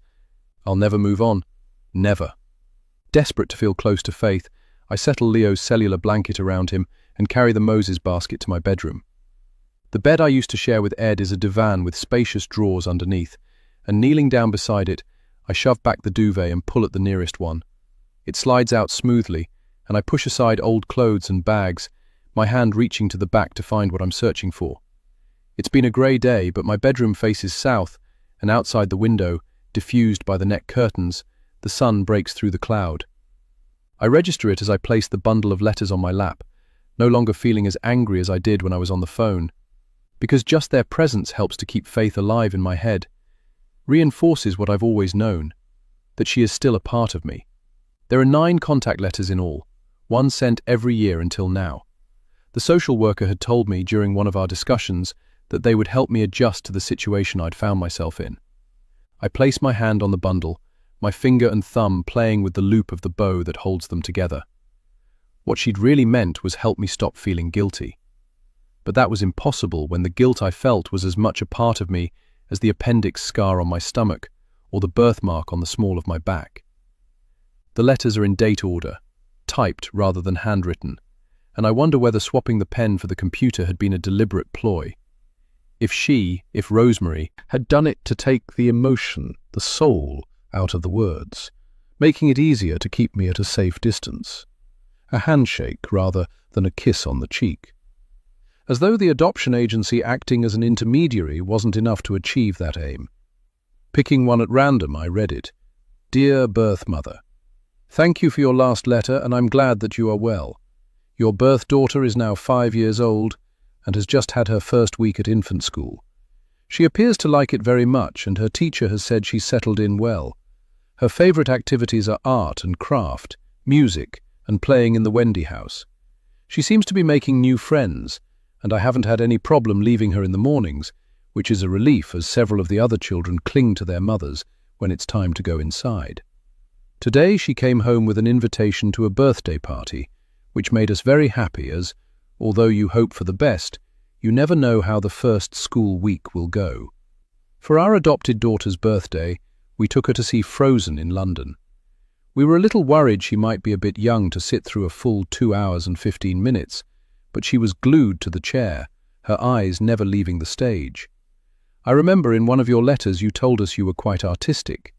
Speaker 1: I'll never move on. Never. Desperate to feel close to Faith, I settle Leo's cellular blanket around him and carry the Moses basket to my bedroom. The bed I used to share with Ed is a divan with spacious drawers underneath, and kneeling down beside it, I shove back the duvet and pull at the nearest one. It slides out smoothly, and I push aside old clothes and bags, my hand reaching to the back to find what I'm searching for. It's been a grey day, but my bedroom faces south, and outside the window, diffused by the net curtains, the sun breaks through the cloud. I register it as I place the bundle of letters on my lap, no longer feeling as angry as I did when I was on the phone, because just their presence helps to keep Faith alive in my head, reinforces what I've always known, that she is still a part of me. There are 9 contact letters in all, 1 sent every year until now. The social worker had told me during one of our discussions that they would help me adjust to the situation I'd found myself in. I place my hand on the bundle, my finger and thumb playing with the loop of the bow that holds them together. What she'd really meant was help me stop feeling guilty. But that was impossible when the guilt I felt was as much a part of me as the appendix scar on my stomach or the birthmark on the small of my back. The letters are in date order, typed rather than handwritten, and I wonder whether swapping the pen for the computer had been a deliberate ploy. If Rosemary,
Speaker 2: had done it to take the emotion, the soul, out of the words, making it easier to keep me at a safe distance. A handshake rather than a kiss on the cheek. As though the adoption agency acting as an intermediary wasn't enough to achieve that aim. Picking one at random, I read it. Dear birth mother, thank you for your last letter, and I'm glad that you are well. Your birth daughter is now 5 years old and has just had her first week at infant school. She appears to like it very much, and her teacher has said she's settled in well. Her favourite activities are art and craft, music, and playing in the Wendy house. She seems to be making new friends, and I haven't had any problem leaving her in the mornings, which is a relief as several of the other children cling to their mothers when it's time to go inside. Today she came home with an invitation to a birthday party, which made us very happy as, although you hope for the best, you never know how the first school week will go. For our adopted daughter's birthday, we took her to see Frozen in London. We were a little worried she might be a bit young to sit through a full 2 hours and 15 minutes, but she was glued to the chair, her eyes never leaving the stage. I remember in one of your letters you told us you were quite artistic.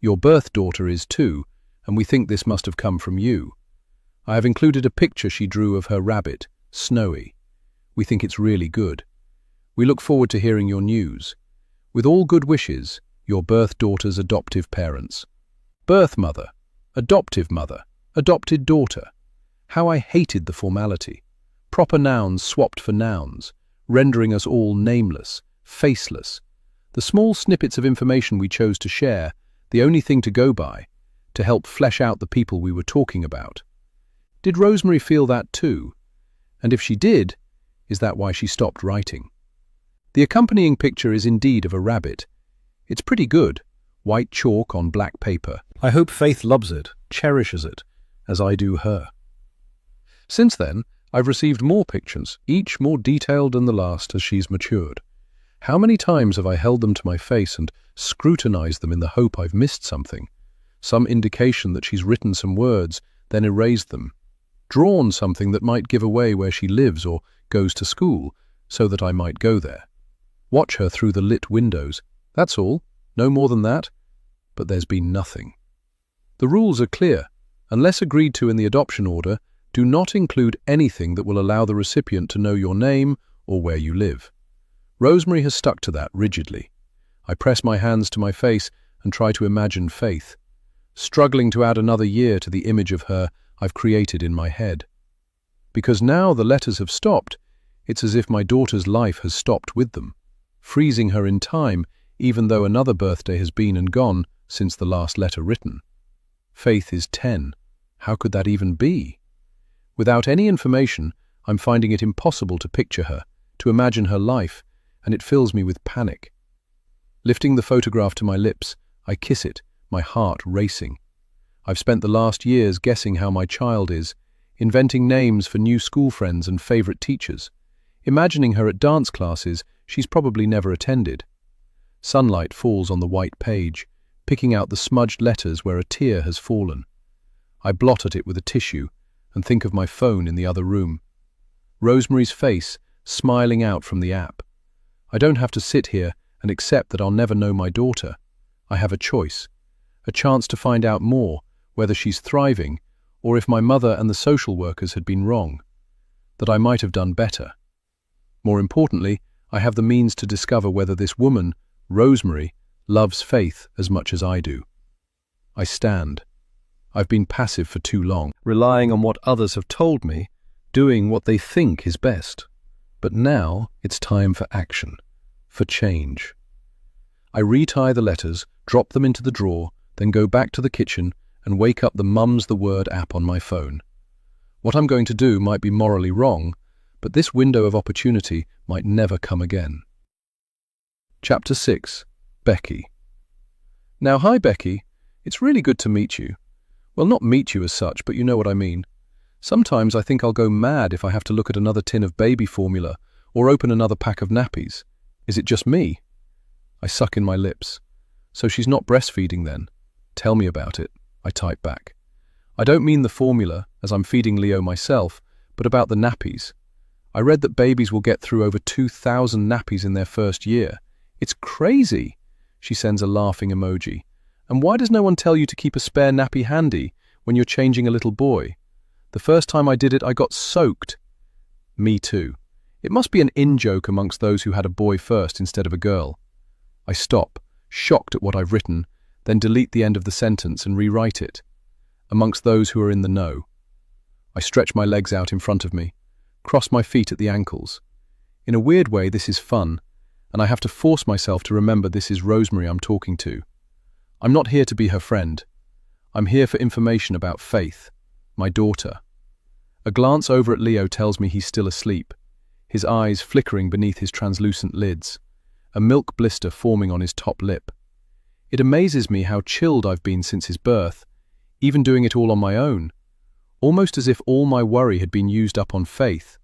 Speaker 2: Your birth daughter is too, and we think this must have come from you. I have included a picture she drew of her rabbit, Snowy. We think it's really good. We look forward to hearing your news. With all good wishes, your birth daughter's adoptive parents. Birth mother, adopted daughter. How I hated the formality. Proper nouns swapped for nouns, rendering us all nameless, faceless. The small snippets of information we chose to share, the only thing to go by, to help flesh out the people we were talking about. Did Rosemary feel that too? And if she did, is that why she stopped writing? The accompanying picture is indeed of a rabbit. It's pretty good, white chalk on black paper. I hope Faith loves it, cherishes it, as I do her. Since then, I've received more pictures, each more detailed than the last as she's matured. How many times have I held them to my face and scrutinized them in the hope I've missed something? Some indication that she's written some words, then erased them. Drawn something that might give away where she lives or goes to school, so that I might go there. Watch her through the lit windows. That's all, no more than that. But there's been nothing. The rules are clear. Unless agreed to in the adoption order, do not include anything that will allow the recipient to know your name or where you live. Rosemary has stuck to that rigidly. I press my hands to my face and try to imagine Faith, struggling to add another year to the image of her I've created in my head. Because now the letters have stopped, it's as if my daughter's life has stopped with them, freezing her in time, even though another birthday has been and gone since the last letter written. Faith is 10. How could that even be? Without any information, I'm finding it impossible to picture her, to imagine her life, and it fills me with panic. Lifting the photograph to my lips, I kiss it, my heart racing. I've spent the last years guessing how my child is, inventing names for new school friends and favorite teachers, imagining her at dance classes she's probably never attended. Sunlight falls on the white page, picking out the smudged letters where a tear has fallen. I blot at it with a tissue and think of my phone in the other room. Rosemary's face smiling out from the app. I don't have to sit here and accept that I'll never know my daughter. I have a choice, a chance to find out more, whether she's thriving or if my mother and the social workers had been wrong, that I might have done better. More importantly, I have the means to discover whether this woman, Rosemary, loves Faith as much as I do. I stand. I've been passive for too long, relying on what others have told me, doing what they think is best. But now it's time for action, for change. I retie the letters, drop them into the drawer, then go back to the kitchen and wake up the Mum's the Word app on my phone. What I'm going to do might be morally wrong, but this window of opportunity might never come again. Chapter 6. Becky. Now, hi Becky. It's really good to meet you. Well, not meet you as such, but you know what I mean. Sometimes I think I'll go mad if I have to look at another tin of baby formula or open another pack of nappies. Is it just me? I suck in my lips. So she's not breastfeeding then? Tell me about it. I type back. I don't mean the formula, as I'm feeding Leo myself, but about the nappies. I read that babies will get through over 2,000 nappies in their first year. It's crazy. She sends a laughing emoji. And why does no one tell you to keep a spare nappy handy when you're changing a little boy? The first time I did it, I got soaked. Me too. It must be an in-joke amongst those who had a boy first instead of a girl. I stop, shocked at what I've written, then delete the end of the sentence and rewrite it. Amongst those who are in the know. I stretch my legs out in front of me, cross my feet at the ankles. In a weird way, this is fun, and I have to force myself to remember this is Rosemary I'm talking to. I'm not here to be her friend. I'm here for information about Faith, my daughter. A glance over at Leo tells me he's still asleep, his eyes flickering beneath his translucent lids, a milk blister forming on his top lip. It amazes me how chilled I've been since his birth, even doing it all on my own, almost as if all my worry had been used up on Faith.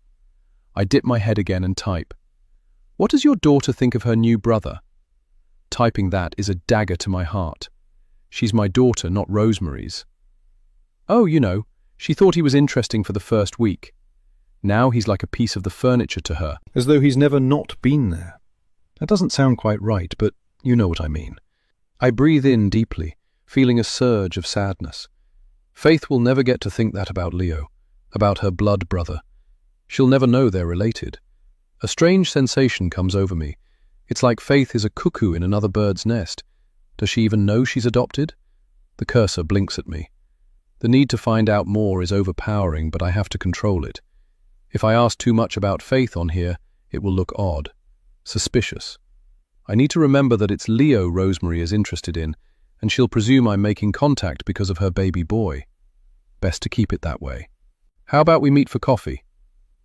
Speaker 2: I dip my head again and type. What does your daughter think of her new brother? Typing that is a dagger to my heart. She's my daughter, not Rosemary's. Oh, you know, she thought he was interesting for the first week. Now he's like a piece of the furniture to her, as though he's never not been there. That doesn't sound quite right, but you know what I mean. I breathe in deeply, feeling a surge of sadness. Faith will never get to think that about Leo, about her blood brother. She'll never know they're related. A strange sensation comes over me. It's like Faith is a cuckoo in another bird's nest. Does she even know she's adopted? The cursor blinks at me. The need to find out more is overpowering, but I have to control it. If I ask too much about Faith on here, it will look odd, suspicious. I need to remember that it's Leo Rosemary is interested in, and she'll presume I'm making contact because of her baby boy. Best to keep it that way. How about we meet for coffee?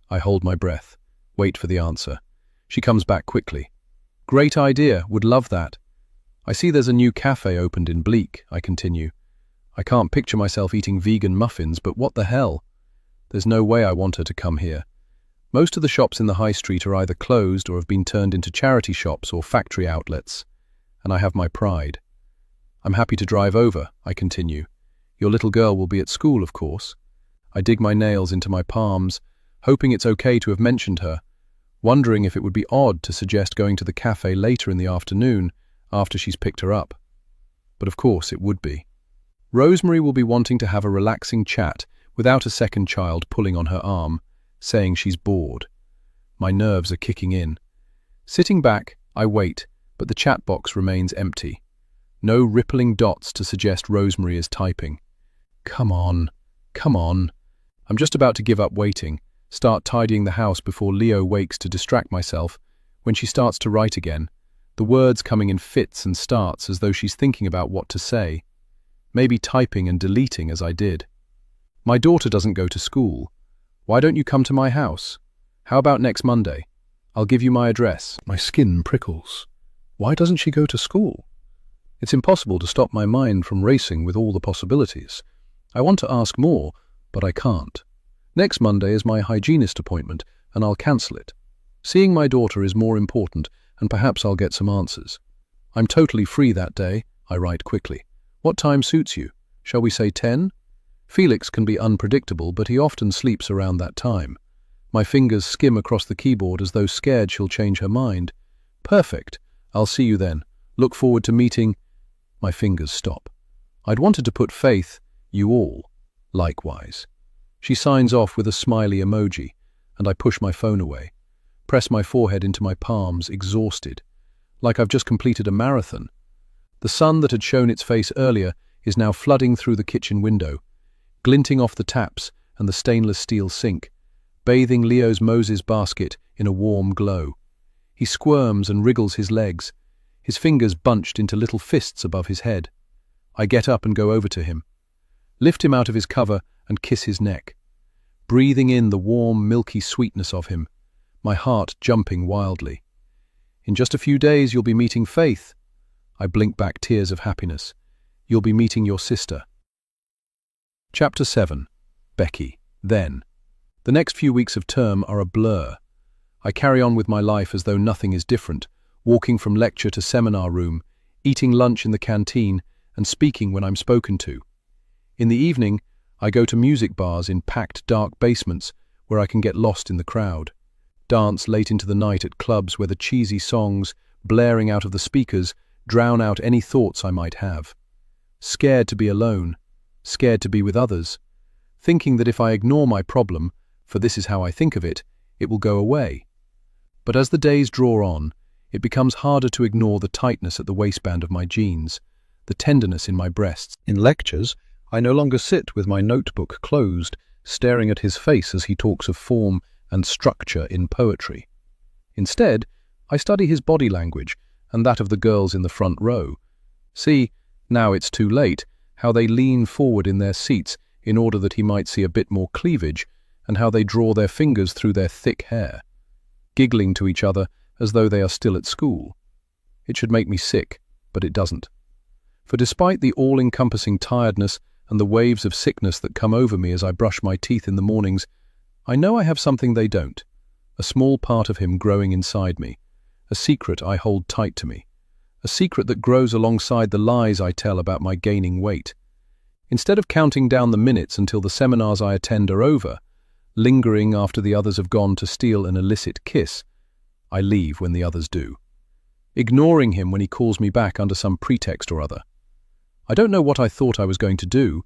Speaker 2: I hold my breath, wait for the answer. She comes back quickly. Great idea, would love that.
Speaker 1: I see there's a new cafe opened in Bleak, I continue. I can't picture myself eating vegan muffins, but what the hell? There's no way I want her to come here. Most of the shops in the high street are either closed or have been turned into charity shops or factory outlets, and I have my pride. I'm happy to drive over, I continue. Your little girl will be at school, of course. I dig my nails into my palms, hoping it's okay to have mentioned her, wondering if it would be odd to suggest going to the cafe later in the afternoon after she's picked her up. But of course it would be. Rosemary will be wanting to have a relaxing chat without a second child pulling on her arm, saying she's bored. My nerves are kicking in. Sitting back, I wait, but the chat box remains empty. No rippling dots to suggest Rosemary is typing. Come on, come on. I'm just about to give up waiting, start tidying the house before Leo wakes to distract myself, when she starts to write again, the words coming in fits and starts as though she's thinking about what to say, maybe typing and deleting as I did. My daughter doesn't go to school. Why don't you come to my house? How about next Monday? I'll give you my address.
Speaker 2: My skin prickles. Why doesn't she go to school? It's impossible to stop my mind from racing with all the possibilities. I want to ask more, but I can't. Next Monday is my hygienist appointment, and I'll cancel it. Seeing my daughter is more important, and perhaps I'll get some answers. I'm totally free that day, I write quickly. What time suits you? Shall we say 10? Felix can be unpredictable, but he often sleeps around that time. My fingers skim across the keyboard as though scared she'll change her mind. Perfect. I'll see you then. Look forward to meeting. My fingers stop. I'd wanted to put Faith, you all, likewise. She signs off with a smiley emoji, and I push my phone away, press my forehead into my palms, exhausted, like I've just completed a marathon. The sun that had shown its face earlier is now flooding through the kitchen window, glinting off the taps and the stainless steel sink, bathing Leo's Moses basket in a warm glow. He squirms and wriggles his legs, his fingers bunched into little fists above his head. I get up and go over to him, lift him out of his cover and kiss his neck, breathing in the warm, milky sweetness of him, my heart jumping wildly. In just a few days you'll be meeting Faith. I blink back tears of happiness. You'll be meeting your sister. Chapter 7. Becky. Then. The next few weeks of term are a blur. I carry on with my life as though nothing is different, walking from lecture to seminar room, eating lunch in the canteen, and speaking when I'm spoken to. In the evening, I go to music bars in packed, dark basements where I can get lost in the crowd, dance late into the night at clubs where the cheesy songs, blaring out of the speakers, drown out any thoughts I might have. Scared to be alone, scared to be with others, thinking that if I ignore my problem, for this is how I think of it, it will go away. But as the days draw on, it becomes harder to ignore the tightness at the waistband of my jeans, the tenderness in my breasts. In lectures, I no longer sit with my notebook closed, staring at his face as he talks of form and structure in poetry. Instead, I study his body language and that of the girls in the front row. See, now it's too late, how they lean forward in their seats in order that he might see a bit more cleavage, and how they draw their fingers through their thick hair, giggling to each other as though they are still at school. It should make me sick, but it doesn't. For despite the all-encompassing tiredness and the waves of sickness that come over me as I brush my teeth in the mornings, I know I have something they don't, a small part of him growing inside me, a secret I hold tight to me, a secret that grows alongside the lies I tell about my gaining weight. Instead of counting down the minutes until the seminars I attend are over, lingering after the others have gone to steal an illicit kiss, I leave when the others do, ignoring him when he calls me back under some pretext or other. I don't know what I thought I was going to do,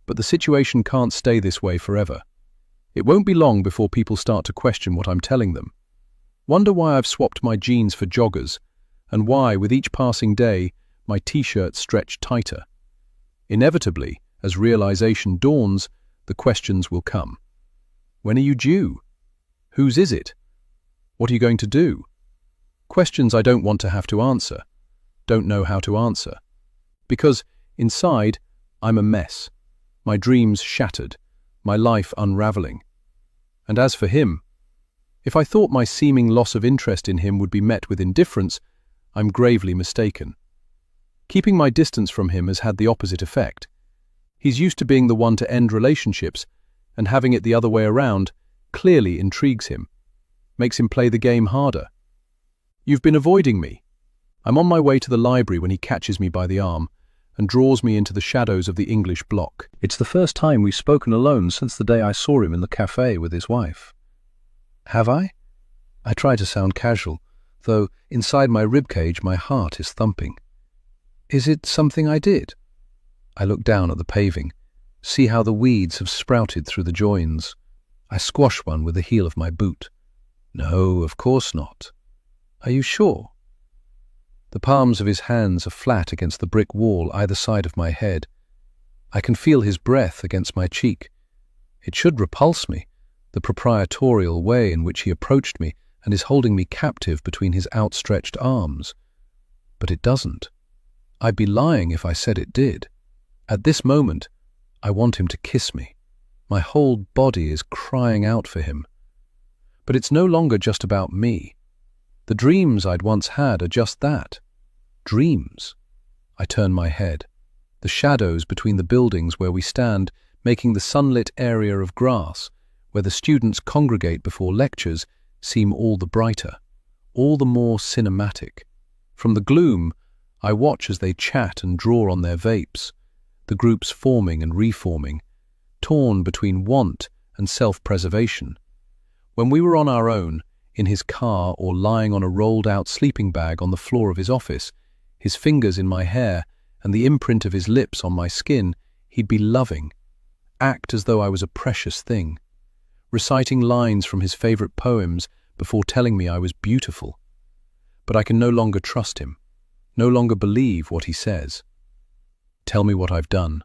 Speaker 2: but the situation can't stay this way forever. It won't be long before people start to question what I'm telling them. Wonder why I've swapped my jeans for joggers, and why, with each passing day, my t-shirts stretch tighter. Inevitably, as realization dawns, the questions will come. When are you due? Whose is it? What are you going to do? Questions I don't want to have to answer, don't know how to answer. Because, inside, I'm a mess, my dreams shattered, my life unraveling. And as for him, if I thought my seeming loss of interest in him would be met with indifference, I'm gravely mistaken. Keeping my distance from him has had the opposite effect. He's used to being the one to end relationships, and having it the other way around clearly intrigues him, makes him play the game harder. You've been avoiding me. I'm on my way to the library when he catches me by the arm and draws me into the shadows of the English block. It's the first time we've spoken alone since the day I saw him in the cafe with his wife. Have I? I try to sound casual, though inside my ribcage my heart is thumping. Is it something I did? I look down at the paving, see how the weeds have sprouted through the joins. I squash one with the heel of my boot. No, of course not. Are you sure? The palms of his hands are flat against the brick wall either side of my head. I can feel his breath against my cheek. It should repulse me, the proprietorial way in which he approached me and is holding me captive between his outstretched arms. But it doesn't. I'd be lying if I said it did. At this moment, I want him to kiss me. My whole body is crying out for him. But it's no longer just about me. The dreams I'd once had are just that. Dreams. I turn my head. The shadows between the buildings where we stand, making the sunlit area of grass, where the students congregate before lectures, seem all the brighter, all the more cinematic. From the gloom, I watch as they chat and draw on their vapes, the groups forming and reforming, torn between want and self-preservation. When we were on our own, in his car or lying on a rolled-out sleeping bag on the floor of his office, his fingers in my hair and the imprint of his lips on my skin, he'd be loving, act as though I was a precious thing, reciting lines from his favorite poems before telling me I was beautiful. But I can no longer trust him, no longer believe what he says. Tell me what I've done.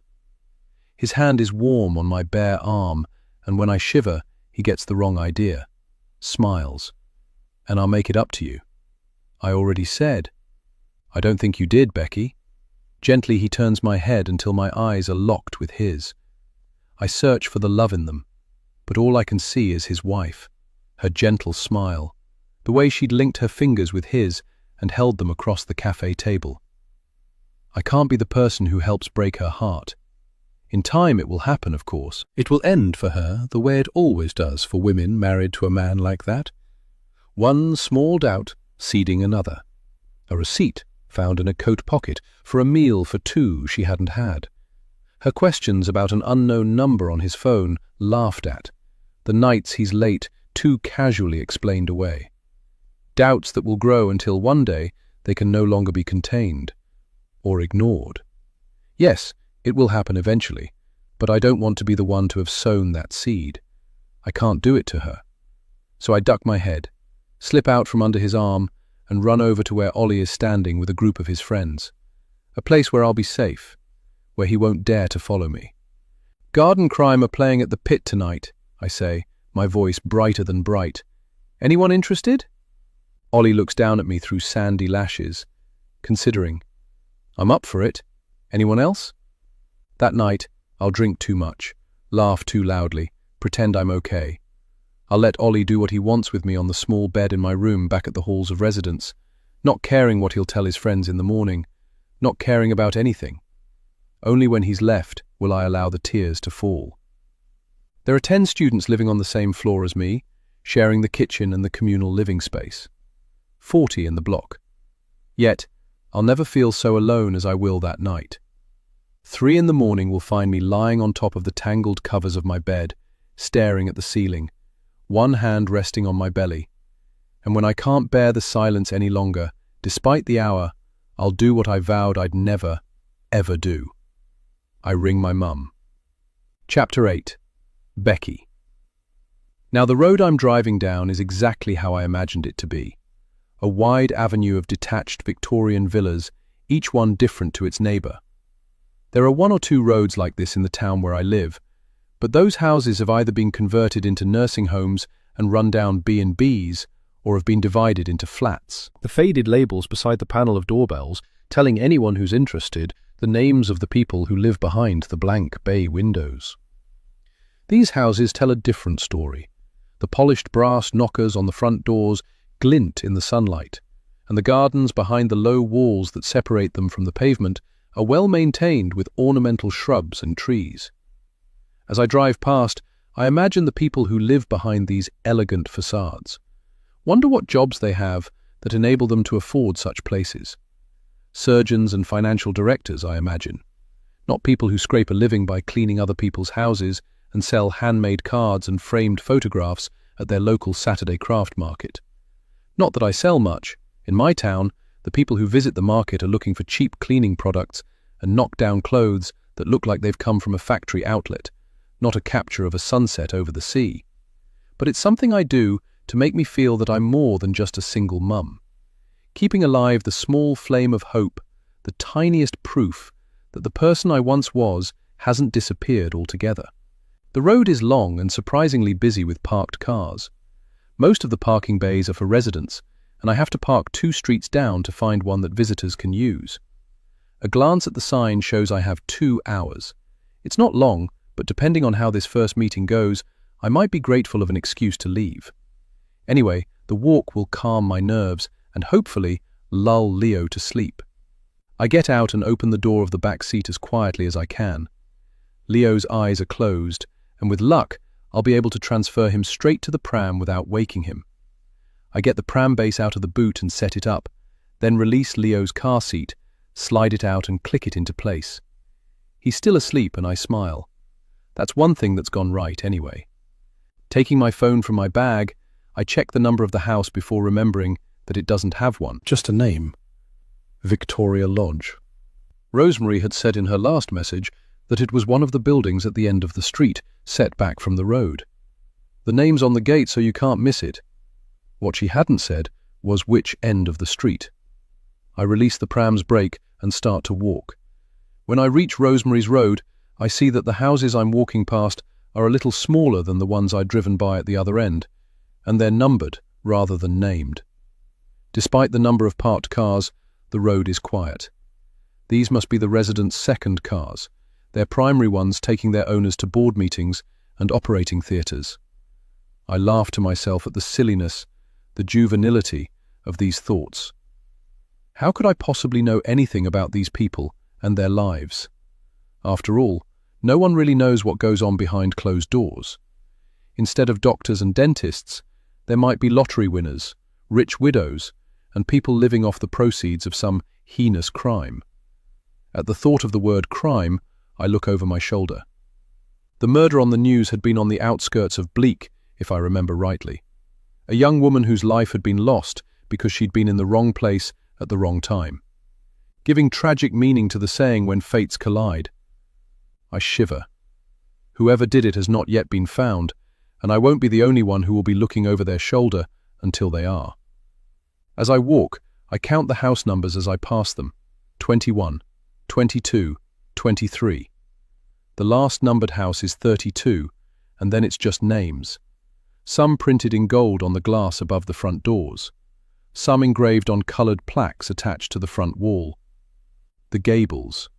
Speaker 2: His hand is warm on my bare arm, and when I shiver, he gets the wrong idea, smiles. And I'll make it up to you. I already said. I don't think you did, Becky. Gently he turns my head until my eyes are locked with his. I search for the love in them, but all I can see is his wife, her gentle smile, the way she'd linked her fingers with his and held them across the cafe table. I can't be the person who helps break her heart. In time it will happen, of course. It will end for her the way it always does for women married to a man like that. One small doubt seeding another. A receipt found in a coat pocket for a meal for two she hadn't had. Her questions about an unknown number on his phone laughed at. The nights he's late too casually explained away. Doubts that will grow until one day they can no longer be contained or ignored. Yes, it will happen eventually, but I don't want to be the one to have sown that seed. I can't do it to her. So I duck my head, slip out from under his arm, and run over to where Ollie is standing with a group of his friends. A place where I'll be safe, where he won't dare to follow me. Garden Crime are playing at the Pit tonight, I say, my voice brighter than bright. Anyone interested? Ollie looks down at me through sandy lashes, considering. I'm up for it. Anyone else? That night, I'll drink too much, laugh too loudly, pretend I'm okay. I'll let Ollie do what he wants with me on the small bed in my room back at the halls of residence, not caring what he'll tell his friends in the morning, not caring about anything. Only when he's left will I allow the tears to fall. There are 10 students living on the same floor as me, sharing the kitchen and the communal living space. 40 in the block. Yet, I'll never feel so alone as I will that night. 3 in the morning will find me lying on top of the tangled covers of my bed, staring at the ceiling, one hand resting on my belly. And when I can't bear the silence any longer, despite the hour, I'll do what I vowed I'd never, ever do. I ring my mum. Chapter 8. Becky. Now the road I'm driving down is exactly how I imagined it to be. A wide avenue of detached Victorian villas, each one different to its neighbour. There are 1 or 2 roads like this in the town where I live, but those houses have either been converted into nursing homes and run-down B&Bs, or have been divided into flats. The faded labels beside the panel of doorbells telling anyone who's interested the names of the people who live behind the blank bay windows. These houses tell a different story. The polished brass knockers on the front doors glint in the sunlight, and the gardens behind the low walls that separate them from the pavement are well maintained with ornamental shrubs and trees. As I drive past, I imagine the people who live behind these elegant facades. Wonder what jobs they have that enable them to afford such places. Surgeons and financial directors, I imagine. Not people who scrape a living by cleaning other people's houses and sell handmade cards and framed photographs at their local Saturday craft market. Not that I sell much. In my town, the people who visit the market are looking for cheap cleaning products and knock-down clothes that look like they've come from a factory outlet, not a capture of a sunset over the sea. But it's something I do to make me feel that I'm more than just a single mum. Keeping alive the small flame of hope, the tiniest proof that the person I once was hasn't disappeared altogether. The road is long and surprisingly busy with parked cars. Most of the parking bays are for residents, and I have to park 2 streets down to find one that visitors can use. A glance at the sign shows I have 2 hours. It's not long, but depending on how this first meeting goes, I might be grateful of an excuse to leave. Anyway, the walk will calm my nerves and hopefully lull Leo to sleep. I get out and open the door of the back seat as quietly as I can. Leo's eyes are closed, and with luck, I'll be able to transfer him straight to the pram without waking him. I get the pram base out of the boot and set it up, then release Leo's car seat, slide it out and click it into place. He's still asleep and I smile. That's one thing that's gone right anyway. Taking my phone from my bag, I check the number of the house before remembering that it doesn't have one. Just a name. Victoria Lodge. Rosemary had said in her last message that it was one of the buildings at the end of the street, set back from the road. The name's on the gate so you can't miss it. What she hadn't said was which end of the street. I release the pram's brake and start to walk. When I reach Rosemary's Road, I see that the houses I'm walking past are a little smaller than the ones I'd driven by at the other end, and they're numbered rather than named. Despite the number of parked cars, the road is quiet. These must be the residents' second cars, their primary ones taking their owners to board meetings and operating theatres. I laugh to myself at the silliness, the juvenility of these thoughts. How could I possibly know anything about these people and their lives? After all, no one really knows what goes on behind closed doors. Instead of doctors and dentists, there might be lottery winners, rich widows, and people living off the proceeds of some heinous crime. At the thought of the word crime, I look over my shoulder. The murder on the news had been on the outskirts of Bleak, if I remember rightly. A young woman whose life had been lost because she'd been in the wrong place at the wrong time. Giving tragic meaning to the saying when fates collide. I shiver. Whoever did it has not yet been found, and I won't be the only one who will be looking over their shoulder until they are. As I walk, I count the house numbers as I pass them. 21, 22, 23. The last numbered house is 32, and then it's just names. Some printed in gold on the glass above the front doors. Some engraved on coloured plaques attached to the front wall. The Gables,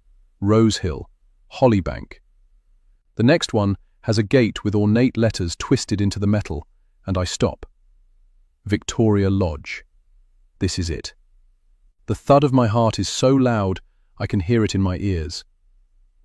Speaker 2: Rosehill, Hollybank. The next one has a gate with ornate letters twisted into the metal, and I stop. Victoria Lodge. This is it. The thud of my heart is so loud I can hear it in my ears.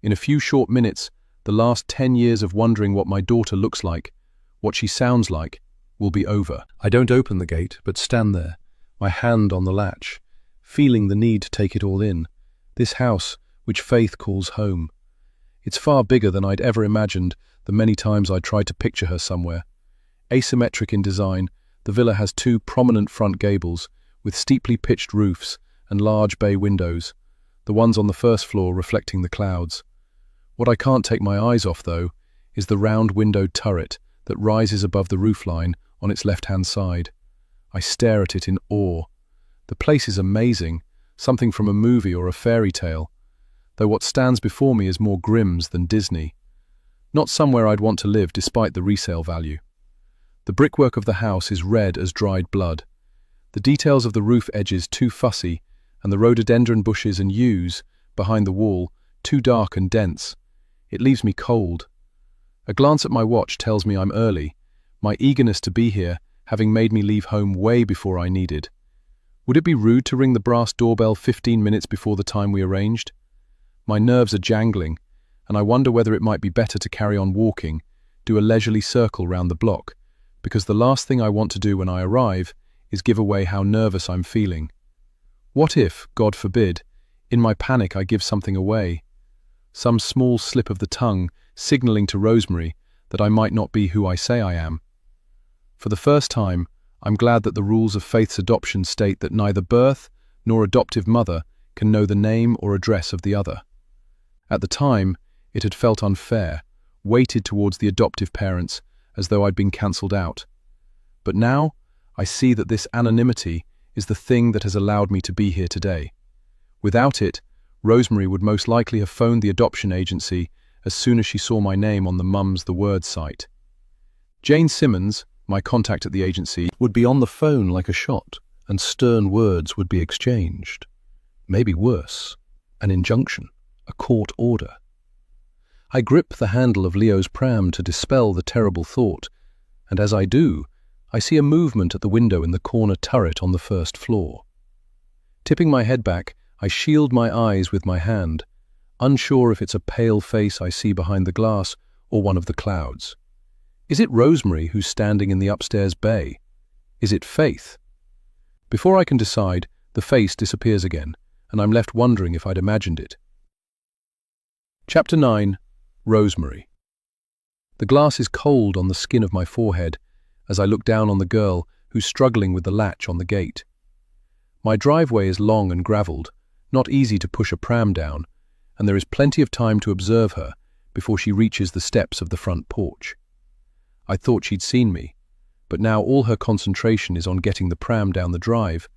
Speaker 2: In a few short minutes, the last 10 years of wondering what my daughter looks like, what she sounds like, will be over. I don't open the gate, but stand there, my hand on the latch, feeling the need to take it all in. This house, which Faith calls home. It's far bigger than I'd ever imagined the many times I'd tried to picture her somewhere. Asymmetric in design, the villa has 2 prominent front gables, with steeply pitched roofs and large bay windows, the ones on the first floor reflecting the clouds. What I can't take my eyes off, though, is the round windowed turret that rises above the roofline on its left-hand side. I stare at it in awe. The place is amazing, something from a movie or a fairy tale, though what stands before me is more Grimm's than Disney. Not somewhere I'd want to live despite the resale value. The brickwork of the house is red as dried blood. The details of the roof edges too fussy, and the rhododendron bushes and yews behind the wall too dark and dense. It leaves me cold. A glance at my watch tells me I'm early, my eagerness to be here having made me leave home way before I needed. Would it be rude to ring the brass doorbell 15 minutes before the time we arranged? My nerves are jangling, and I wonder whether it might be better to carry on walking, do a leisurely circle round the block, because the last thing I want to do when I arrive is give away how nervous I'm feeling. What if, God forbid, in my panic I give something away? Some small slip of the tongue signalling to Rosemary that I might not be who I say I am. For the first time, I'm glad that the rules of Faith's adoption state that neither birth nor adoptive mother can know the name or address of the other. At the time, it had felt unfair, weighted towards the adoptive parents as though I'd been cancelled out. But now, I see that this anonymity is the thing that has allowed me to be here today. Without it, Rosemary would most likely have phoned the adoption agency as soon as she saw my name on the Mums the Word site. Jane Simmons, my contact at the agency, would be on the phone like a shot, and stern words would be exchanged. Maybe worse, an injunction, a court order. I grip the handle of Leo's pram to dispel the terrible thought, and as I do, I see a movement at the window in the corner turret on the first floor. Tipping my head back, I shield my eyes with my hand, unsure if it's a pale face I see behind the glass or one of the clouds. Is it Rosemary who's standing in the upstairs bay? Is it Faith? Before I can decide, the face disappears again, and I'm left wondering if I'd imagined it. Chapter 9. Rosemary. The glass is cold on the skin of my forehead as I look down on the girl who's struggling with the latch on the gate. My driveway is long and gravelled, not easy to push a pram down, and there is plenty of time to observe her before she reaches the steps of the front porch. I thought she'd seen me, but now all her concentration is on getting the pram down the drive,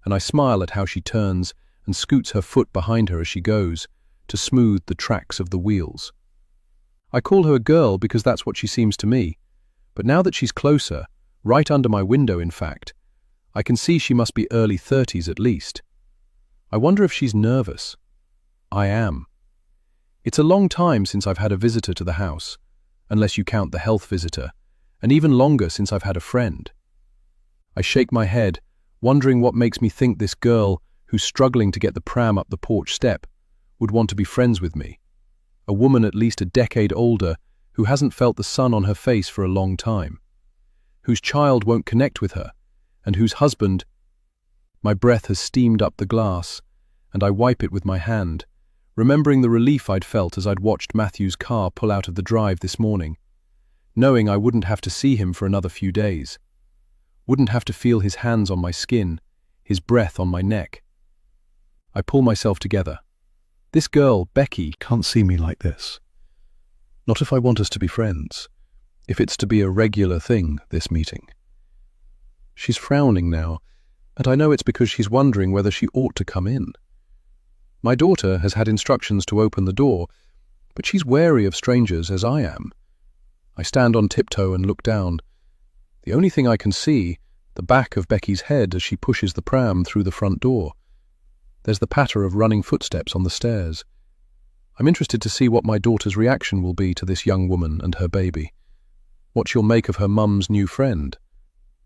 Speaker 2: and I smile at how she turns and scoots her foot behind her as she goes, to smooth the tracks of the wheels. I call her a girl because that's what she seems to me, but now that she's closer, right under my window in fact, I can see she must be early 30s at least. I wonder if she's nervous. I am. It's a long time since I've had a visitor to the house, unless you count the health visitor, and even longer since I've had a friend. I shake my head, wondering what makes me think this girl, who's struggling to get the pram up the porch step, would want to be friends with me. A woman at least a decade older who hasn't felt the sun on her face for a long time, whose child won't connect with her, and whose husband... My breath has steamed up the glass, and I wipe it with my hand, remembering the relief I'd felt as I'd watched Matthew's car pull out of the drive this morning, knowing I wouldn't have to see him for another few days, wouldn't have to feel his hands on my skin, his breath on my neck. I pull myself together. This girl, Becky, can't see me like this. Not if I want us to be friends, if it's to be a regular thing, this meeting. She's frowning now, and I know it's because she's wondering whether she ought to come in. My daughter has had instructions to open the door, but she's wary of strangers as I am. I stand on tiptoe and look down. The only thing I can see, the back of Becky's head as she pushes the pram through the front door. There's the patter of running footsteps on the stairs. I'm interested to see what my daughter's reaction will be to this young woman and her baby. What she'll make of her mum's new friend.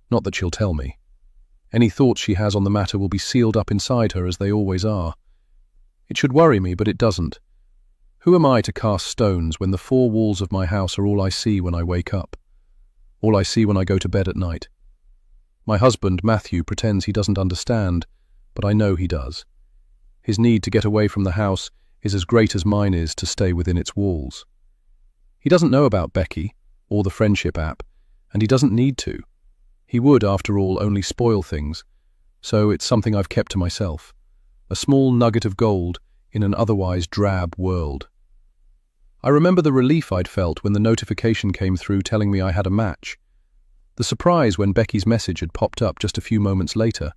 Speaker 2: Not that she'll tell me. Any thoughts she has on the matter will be sealed up inside her as they always are. It should worry me, but it doesn't. Who am I to cast stones when the four walls of my house are all I see when I wake up? All I see when I go to bed at night. My husband, Matthew, pretends he doesn't understand, but I know he does. His need to get away from the house is as great as mine is to stay within its walls. He doesn't know about Becky, or the friendship app, and he doesn't need to. He would, after all, only spoil things, so it's something I've kept to myself. A small nugget of gold in an otherwise drab world. I remember the relief I'd felt when the notification came through telling me I had a match. The surprise when Becky's message had popped up just a few moments later.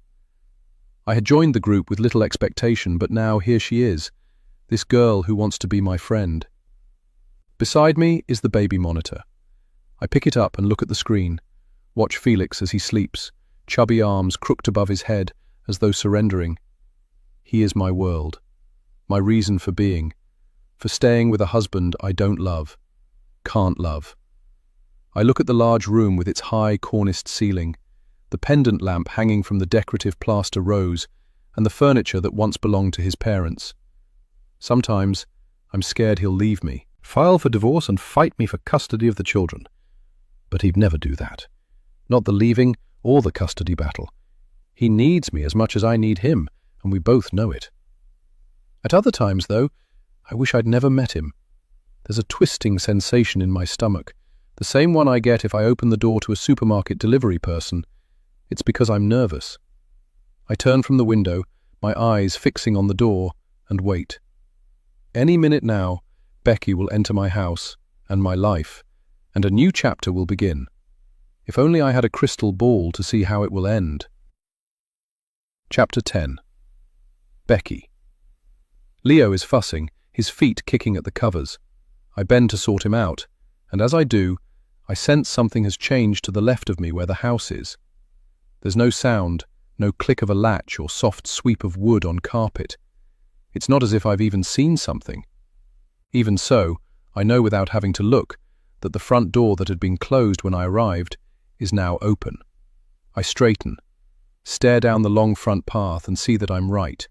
Speaker 2: I had joined the group with little expectation, but now here she is, this girl who wants to be my friend. Beside me is the baby monitor. I pick it up and look at the screen, watch Felix as he sleeps, chubby arms crooked above his head as though surrendering. He is my world, my reason for being, for staying with a husband I don't love, can't love. I look at the large room with its high corniced ceiling, the pendant lamp hanging from the decorative plaster rose, and the furniture that once belonged to his parents. Sometimes I'm scared he'll leave me, file for divorce and fight me for custody of the children. But he'd never do that. Not the leaving or the custody battle. He needs me as much as I need him, and we both know it. At other times, though, I wish I'd never met him. There's a twisting sensation in my stomach, the same one I get if I open the door to a supermarket delivery person. It's because I'm nervous. I turn from the window, my eyes fixing on the door, and wait. Any minute now, Becky will enter my house and my life, and a new chapter will begin. If only I had a crystal ball to see how it will end. Chapter 10. Becky. Leo is fussing, his feet kicking at the covers. I bend to sort him out, and as I do, I sense something has changed to the left of me where the house is. There's no sound, no click of a latch or soft sweep of wood on carpet. It's not as if I've even seen something. Even so, I know without having to look that the front door that had been closed when I arrived is now open. I straighten, stare down the long front path and see that I'm right.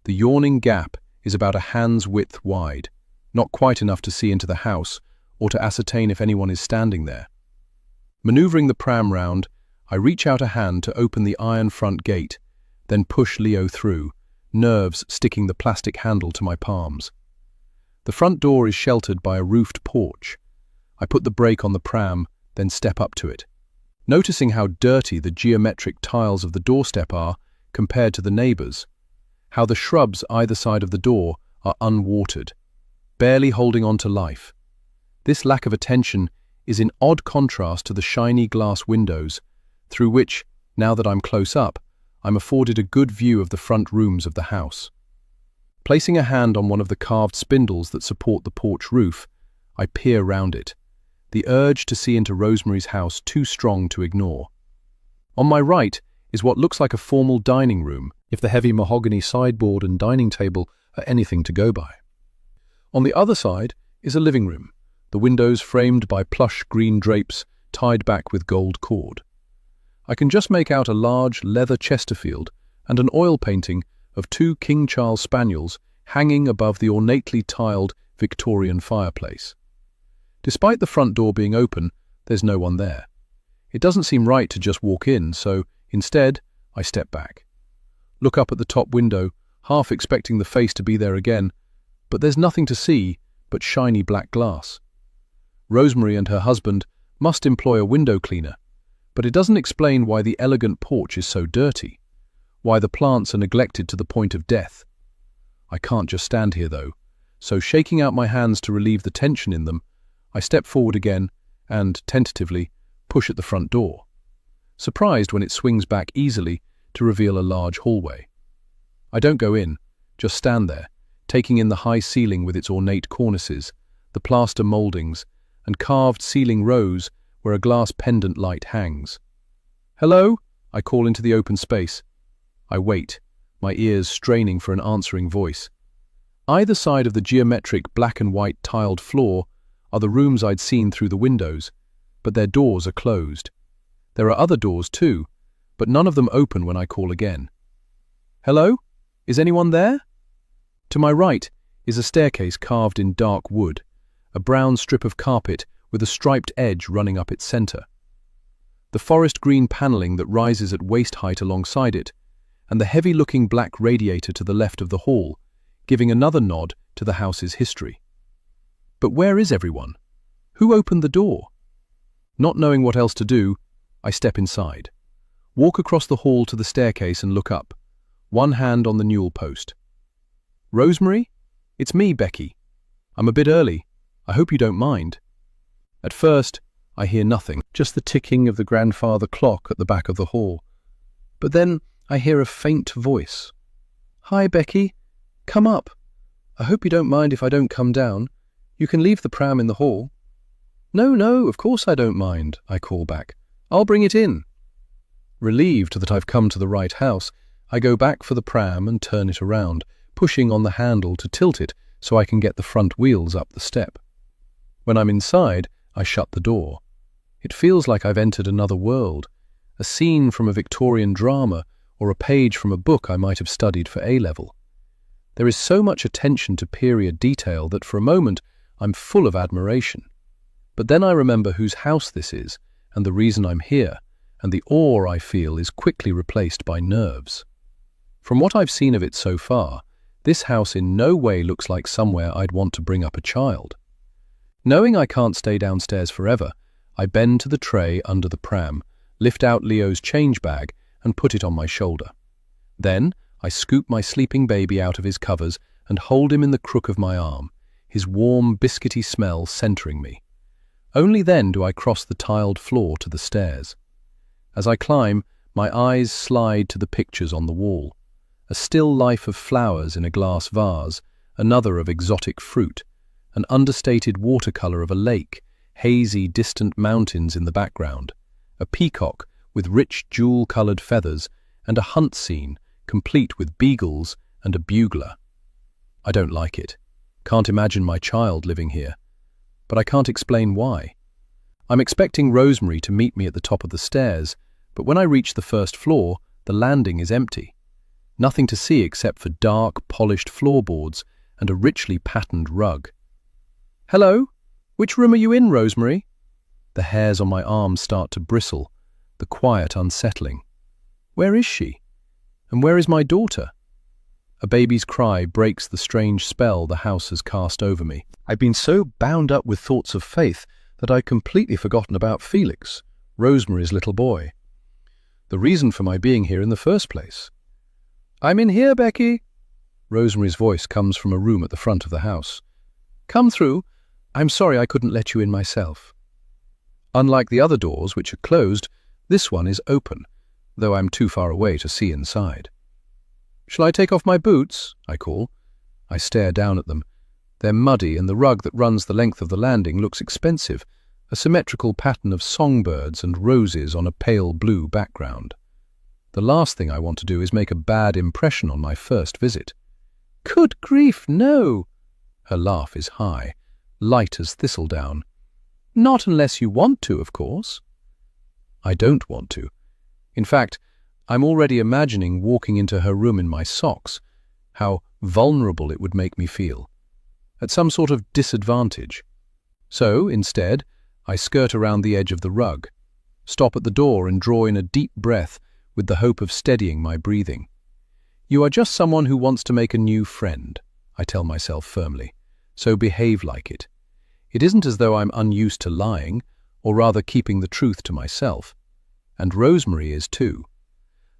Speaker 2: The yawning gap is about a hand's width wide, not quite enough to see into the house or to ascertain if anyone is standing there. Maneuvering the pram round, I reach out a hand to open the iron front gate, then push Leo through, nerves sticking the plastic handle to my palms. The front door is sheltered by a roofed porch. I put the brake on the pram, then step up to it. Noticing how dirty the geometric tiles of the doorstep are compared to the neighbours, how the shrubs either side of the door are unwatered, barely holding on to life. This lack of attention is in odd contrast to the shiny glass windows, through which, now that I'm close up, I'm afforded a good view of the front rooms of the house. Placing a hand on one of the carved spindles that support the porch roof, I peer round it, the urge to see into Rosemary's house too strong to ignore. On my right is what looks like a formal dining room, if the heavy mahogany sideboard and dining table are anything to go by. On the other side is a living room, the windows framed by plush green drapes tied back with gold cord. I can just make out a large leather Chesterfield and an oil painting of two King Charles spaniels hanging above the ornately tiled Victorian fireplace. Despite the front door being open, there's no one there. It doesn't seem right to just walk in, so instead, I step back. Look up at the top window, half expecting the face to be there again, but there's nothing to see but shiny black glass. Rosemary and her husband must employ a window cleaner, but it doesn't explain why the elegant porch is so dirty, why the plants are neglected to the point of death. I can't just stand here, though, so shaking out my hands to relieve the tension in them, I step forward again and, tentatively, push at the front door, surprised when it swings back easily to reveal a large hallway. I don't go in, just stand there, taking in the high ceiling with its ornate cornices, the plaster mouldings, and carved ceiling rows where a glass pendant light hangs. "Hello?" I call into the open space. I wait, my ears straining for an answering voice. Either side of the geometric black and white tiled floor are the rooms I'd seen through the windows, but their doors are closed. There are other doors too, but none of them open when I call again. "Hello? Is anyone there?" To my right is a staircase carved in dark wood, a brown strip of carpet with a striped edge running up its center. The forest green paneling that rises at waist height alongside it, and the heavy-looking black radiator to the left of the hall, giving another nod to the house's history. But where is everyone? Who opened the door? Not knowing what else to do, I step inside, walk across the hall to the staircase and look up, one hand on the newel post. "Rosemary? It's me, Becky. I'm a bit early. I hope you don't mind." At first, I hear nothing, just the ticking of the grandfather clock at the back of the hall. But then I hear a faint voice. "Hi, Becky. Come up. I hope you don't mind if I don't come down. You can leave the pram in the hall." No, of course I don't mind," I call back. "I'll bring it in." Relieved that I've come to the right house, I go back for the pram and turn it around, pushing on the handle to tilt it so I can get the front wheels up the step. When I'm inside, I shut the door. It feels like I've entered another world,
Speaker 1: a scene from a Victorian drama or a page from a book I might have studied for A-level. There is so much attention to period detail that for a moment I'm full of admiration. But then I remember whose house this is and the reason I'm here, and the awe I feel is quickly replaced by nerves. From what I've seen of it so far, this house in no way looks like somewhere I'd want to bring up a child. Knowing I can't stay downstairs forever, I bend to the tray under the pram, lift out Leo's change bag and put it on my shoulder. Then I scoop my sleeping baby out of his covers and hold him in the crook of my arm, his warm, biscuity smell centering me. Only then do I cross the tiled floor to the stairs. As I climb, my eyes slide to the pictures on the wall. A still life of flowers in a glass vase, another of exotic fruit, an understated watercolor of a lake, hazy, distant mountains in the background, a peacock with rich jewel-colored feathers, and a hunt scene, complete with beagles and a bugler. I don't like it. Can't imagine my child living here. But I can't explain why. I'm expecting Rosemary to meet me at the top of the stairs, but when I reach the first floor, the landing is empty. Nothing to see except for dark, polished floorboards and a richly patterned rug. "Hello? Which room are you in, Rosemary?" The hairs on my arms start to bristle, the quiet unsettling. Where is she? And where is my daughter? A baby's cry breaks the strange spell the house has cast over me. I've been so bound up with thoughts of faith that I'd completely forgotten about Felix, Rosemary's little boy. The reason for my being here in the first place. "I'm in here, Becky." Rosemary's voice comes from a room at the front of the house. "Come through. I'm sorry I couldn't let you in myself." Unlike the other doors, which are closed, this one is open, though I'm too far away to see inside. "Shall I take off my boots?" I call. I stare down at them. They're muddy, and the rug that runs the length of the landing looks expensive, a symmetrical pattern of songbirds and roses on a pale blue background. The last thing I want to do is make a bad impression on my first visit. "Good grief, no!" Her laugh is high, light as thistledown. "Not unless you want to, of course." I don't want to. In fact, I'm already imagining walking into her room in my socks, how vulnerable it would make me feel, at some sort of disadvantage. So, instead, I skirt around the edge of the rug, stop at the door and draw in a deep breath with the hope of steadying my breathing. "You are just someone who wants to make a new friend," I tell myself firmly, "so behave like it. It isn't as though I'm unused to lying, or rather keeping the truth to myself. And Rosemary is too."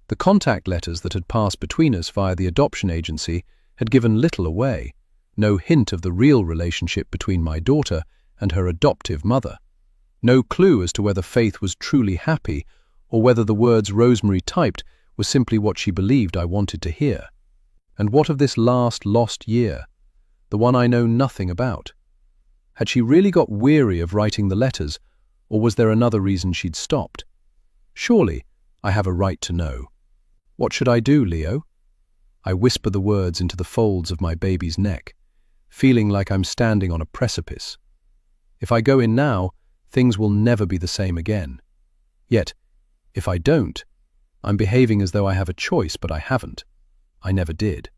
Speaker 1: The contact letters that had passed between us via the adoption agency had given little away, no hint of the real relationship between my daughter and her adoptive mother, no clue as to whether Faith was truly happy or whether the words Rosemary typed were simply what she believed I wanted to hear. And what of this last lost year, the one I know nothing about? Had she really got weary of writing the letters, or was there another reason she'd stopped? Surely I have a right to know. "What should I do, Leo?" I whisper the words into the folds of my baby's neck, feeling like I'm standing on a precipice. If I go in now, things will never be the same again. Yet, if I don't, I'm behaving as though I have a choice, but I haven't. I never did.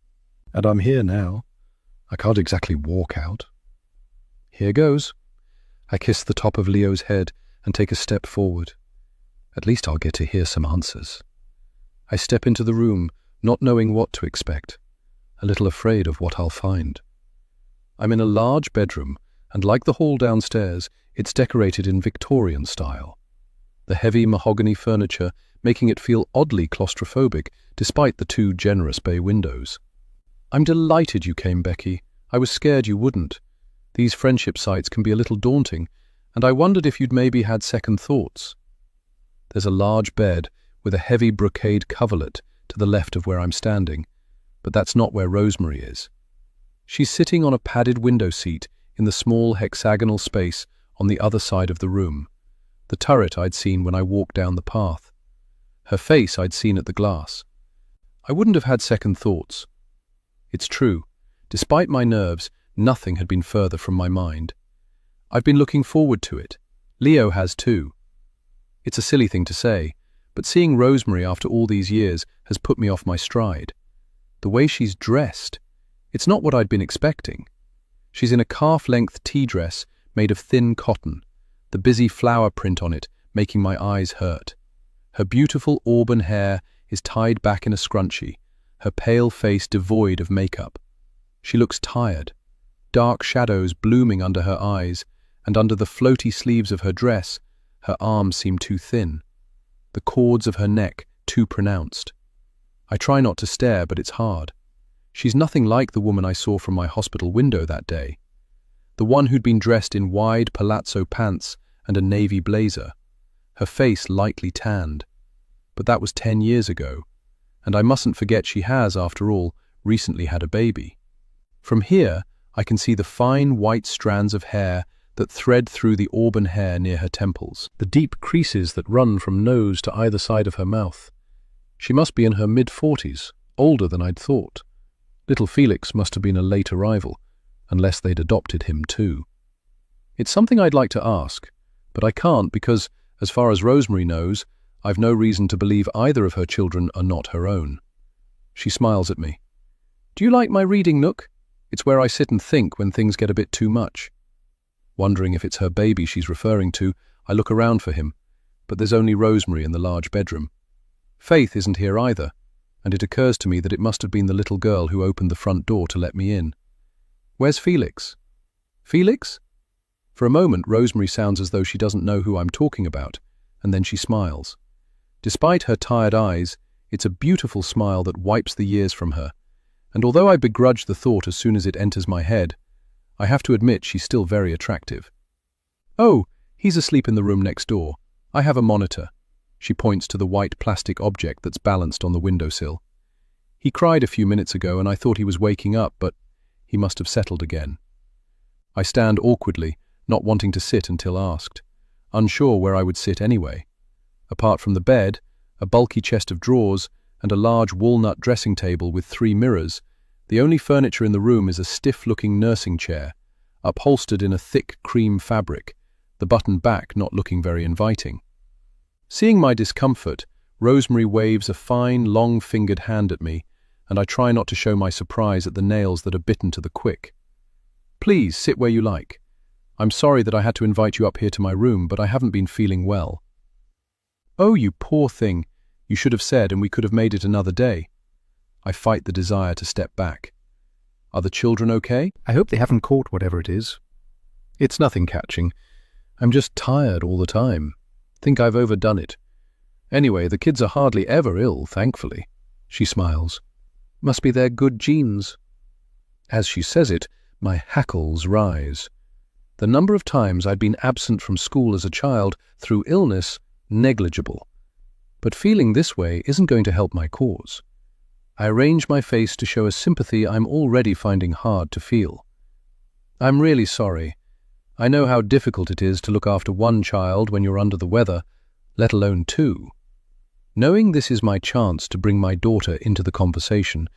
Speaker 1: And I'm here now. I can't exactly walk out. Here goes. I kiss the top of Leo's head and take a step forward. At least I'll get to hear some answers. I step into the room, not knowing what to expect, a little afraid of what I'll find. I'm in a large bedroom, and like the hall downstairs, it's decorated in Victorian style. The heavy mahogany furniture making it feel oddly claustrophobic despite the two generous bay windows. "I'm delighted you came, Becky. I was scared you wouldn't. These friendship sites can be a little daunting, and I wondered if you'd maybe had second thoughts." There's a large bed with a heavy brocade coverlet to the left of where I'm standing, but that's not where Rosemary is. She's sitting on a padded window seat in the small hexagonal space on the other side of the room, the turret I'd seen when I walked down the path. Her face I'd seen at the glass. I wouldn't have had second thoughts. It's true, despite my nerves, nothing had been further from my mind. I've been looking forward to it. Leo has too. It's a silly thing to say, But seeing Rosemary after all these years has put me off my stride. The way she's dressed, it's not what I'd been expecting. She's in a calf-length tea dress made of thin cotton, the busy flower print on it making my eyes hurt. Her beautiful auburn hair is tied back in a scrunchie, her pale face devoid of makeup. She looks tired, dark shadows blooming under her eyes, and under the floaty sleeves of her dress, her arms seem too thin, the cords of her neck too pronounced. I try not to stare, but it's hard. She's nothing like the woman I saw from my hospital window that day. The one who'd been dressed in wide palazzo pants and a navy blazer, her face lightly tanned. But that was 10 years ago, and I mustn't forget she has, after all, recently had a baby. From here, I can see the fine white strands of hair that thread through the auburn hair near her temples, the deep creases that run from nose to either side of her mouth. She must be in her mid-40s, older than I'd thought. Little Felix must have been a late arrival, unless they'd adopted him too. It's something I'd like to ask, but I can't because, as far as Rosemary knows, I've no reason to believe either of her children are not her own. She smiles at me. "Do you like my reading nook? It's where I sit and think when things get a bit too much." Wondering if it's her baby she's referring to, I look around for him, but there's only Rosemary in the large bedroom. Faith isn't here either, and it occurs to me that it must have been the little girl who opened the front door to let me in. "Where's Felix?" "Felix?" For a moment, Rosemary sounds as though she doesn't know who I'm talking about, and then she smiles. Despite her tired eyes, it's a beautiful smile that wipes the years from her, and although I begrudge the thought as soon as it enters my head, I have to admit she's still very attractive. "Oh, he's asleep in the room next door. I have a monitor." She points to the white plastic object that's balanced on the windowsill. "He cried a few minutes ago and I thought he was waking up, but he must have settled again." I stand awkwardly, not wanting to sit until asked, unsure where I would sit anyway. Apart from the bed, a bulky chest of drawers, and a large walnut dressing table with 3 mirrors, the only furniture in the room is a stiff-looking nursing chair, upholstered in a thick cream fabric, the buttoned back not looking very inviting. Seeing my discomfort, Rosemary waves a fine, long-fingered hand at me, and I try not to show my surprise at the nails that are bitten to the quick. "Please, sit where you like. I'm sorry that I had to invite you up here to my room, but I haven't been feeling well." "Oh, you poor thing. You should have said, and we could have made it another day." I fight the desire to step back. "Are the children okay?"
Speaker 2: I hope they haven't caught whatever it is.
Speaker 1: "It's nothing catching. I'm just tired all the time. Think I've overdone it. Anyway, the kids are hardly ever ill, thankfully." She smiles. "Must be their good genes." As she says it, my hackles rise. The number of times I'd been absent from school as a child through illness, negligible. But feeling this way isn't going to help my cause. I arrange my face to show a sympathy I'm already finding hard to feel. "I'm really sorry. I know how difficult it is to look after one child when you're under the weather, let alone 2. Knowing this is my chance to bring my daughter into the conversation,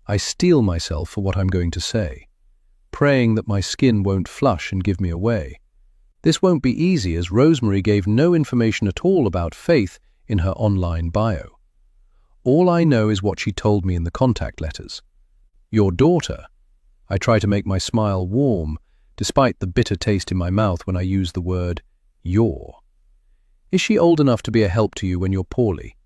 Speaker 1: I steel myself for what I'm going to say, praying that my skin won't flush and give me away. This won't be easy, as Rosemary gave no information at all about Faith in her online bio. All I know is what she told me in the contact letters. "Your daughter." I try to make my smile warm, despite the bitter taste in my mouth when I use the word your. "Is she old enough to be a help to you when you're poorly?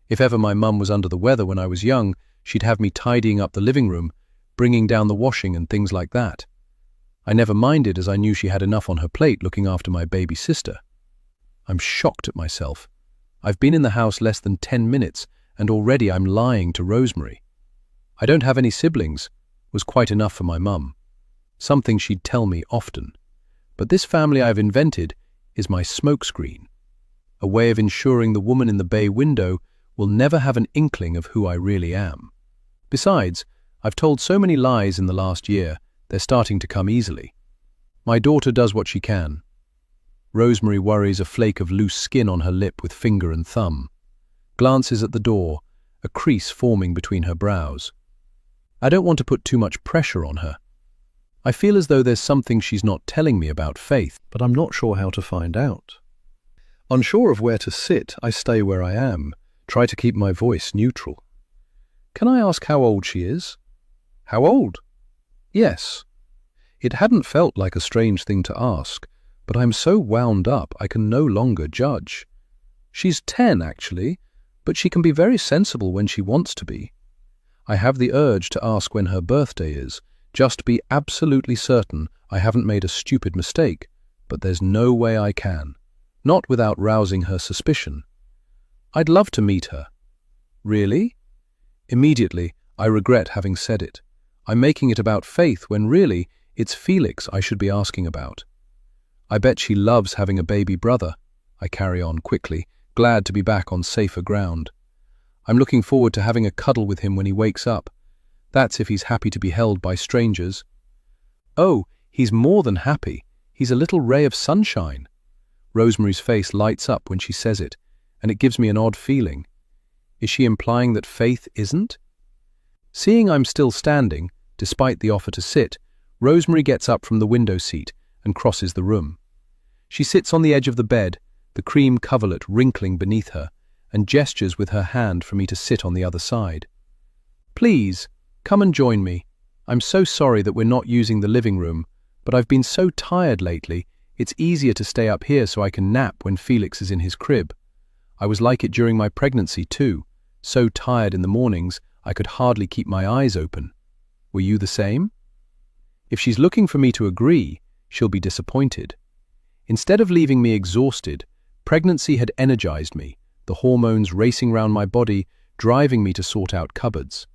Speaker 1: If ever my mum was under the weather when I was young, she'd have me tidying up the living room, bringing down the washing and things like that. I never minded, as I knew she had enough on her plate looking after my baby sister." I'm shocked at myself. I've been in the house less than 10 minutes, and already I'm lying to Rosemary. "I don't have any siblings," was quite enough for my mum. Something she'd tell me often. But this family I've invented is my smokescreen, a way of ensuring the woman in the bay window will never have an inkling of who I really am. Besides, I've told so many lies in the last year, they're starting to come easily. My daughter does what she can. Rosemary worries a flake of loose skin on her lip with finger and thumb. Glances at the door, a crease forming between her brows. I don't want to put too much pressure on her. I feel as though there's something she's not telling me about Faith, but I'm not sure how to find out. Unsure of where to sit, I stay where I am,
Speaker 2: Try to keep my voice neutral. Can I ask how old she is? How old? Yes. It hadn't felt like a strange thing to ask, but I'm so wound up I can no longer judge. She's 10, actually, but she can be very sensible when she wants to be. I have the urge to ask when her birthday is, just to be absolutely certain I haven't made a stupid mistake, but there's no way I can. Not without rousing her suspicion. I'd love to meet her. Really? Immediately, I regret having said it. I'm making it about Faith when really, it's Felix I should be asking about. I bet she loves having a baby brother. I carry on quickly, glad to be back on safer ground. I'm looking forward to having a cuddle with him when he wakes up. That's if he's happy to be held by strangers. Oh, he's more than happy. He's a little ray of sunshine. Rosemary's face lights up when she says it, and it gives me an odd feeling. Is she implying that Faith isn't? Seeing I'm still standing, despite the offer to sit, Rosemary gets up from the window seat and crosses the room. She sits on the edge of the bed, the cream coverlet wrinkling beneath her, and gestures with her hand for me to sit on the other side. Please, come and join me. I'm so sorry that we're not using the living room, but I've been so tired lately, it's easier to stay up here so I can nap when Felix is in his crib. I was like it during my pregnancy too, so tired in the mornings I could hardly keep my eyes open. Were you the same? If she's looking for me to agree, she'll be disappointed. Instead of leaving me exhausted, pregnancy had energized me, the hormones racing round my body, driving me to sort out cupboards,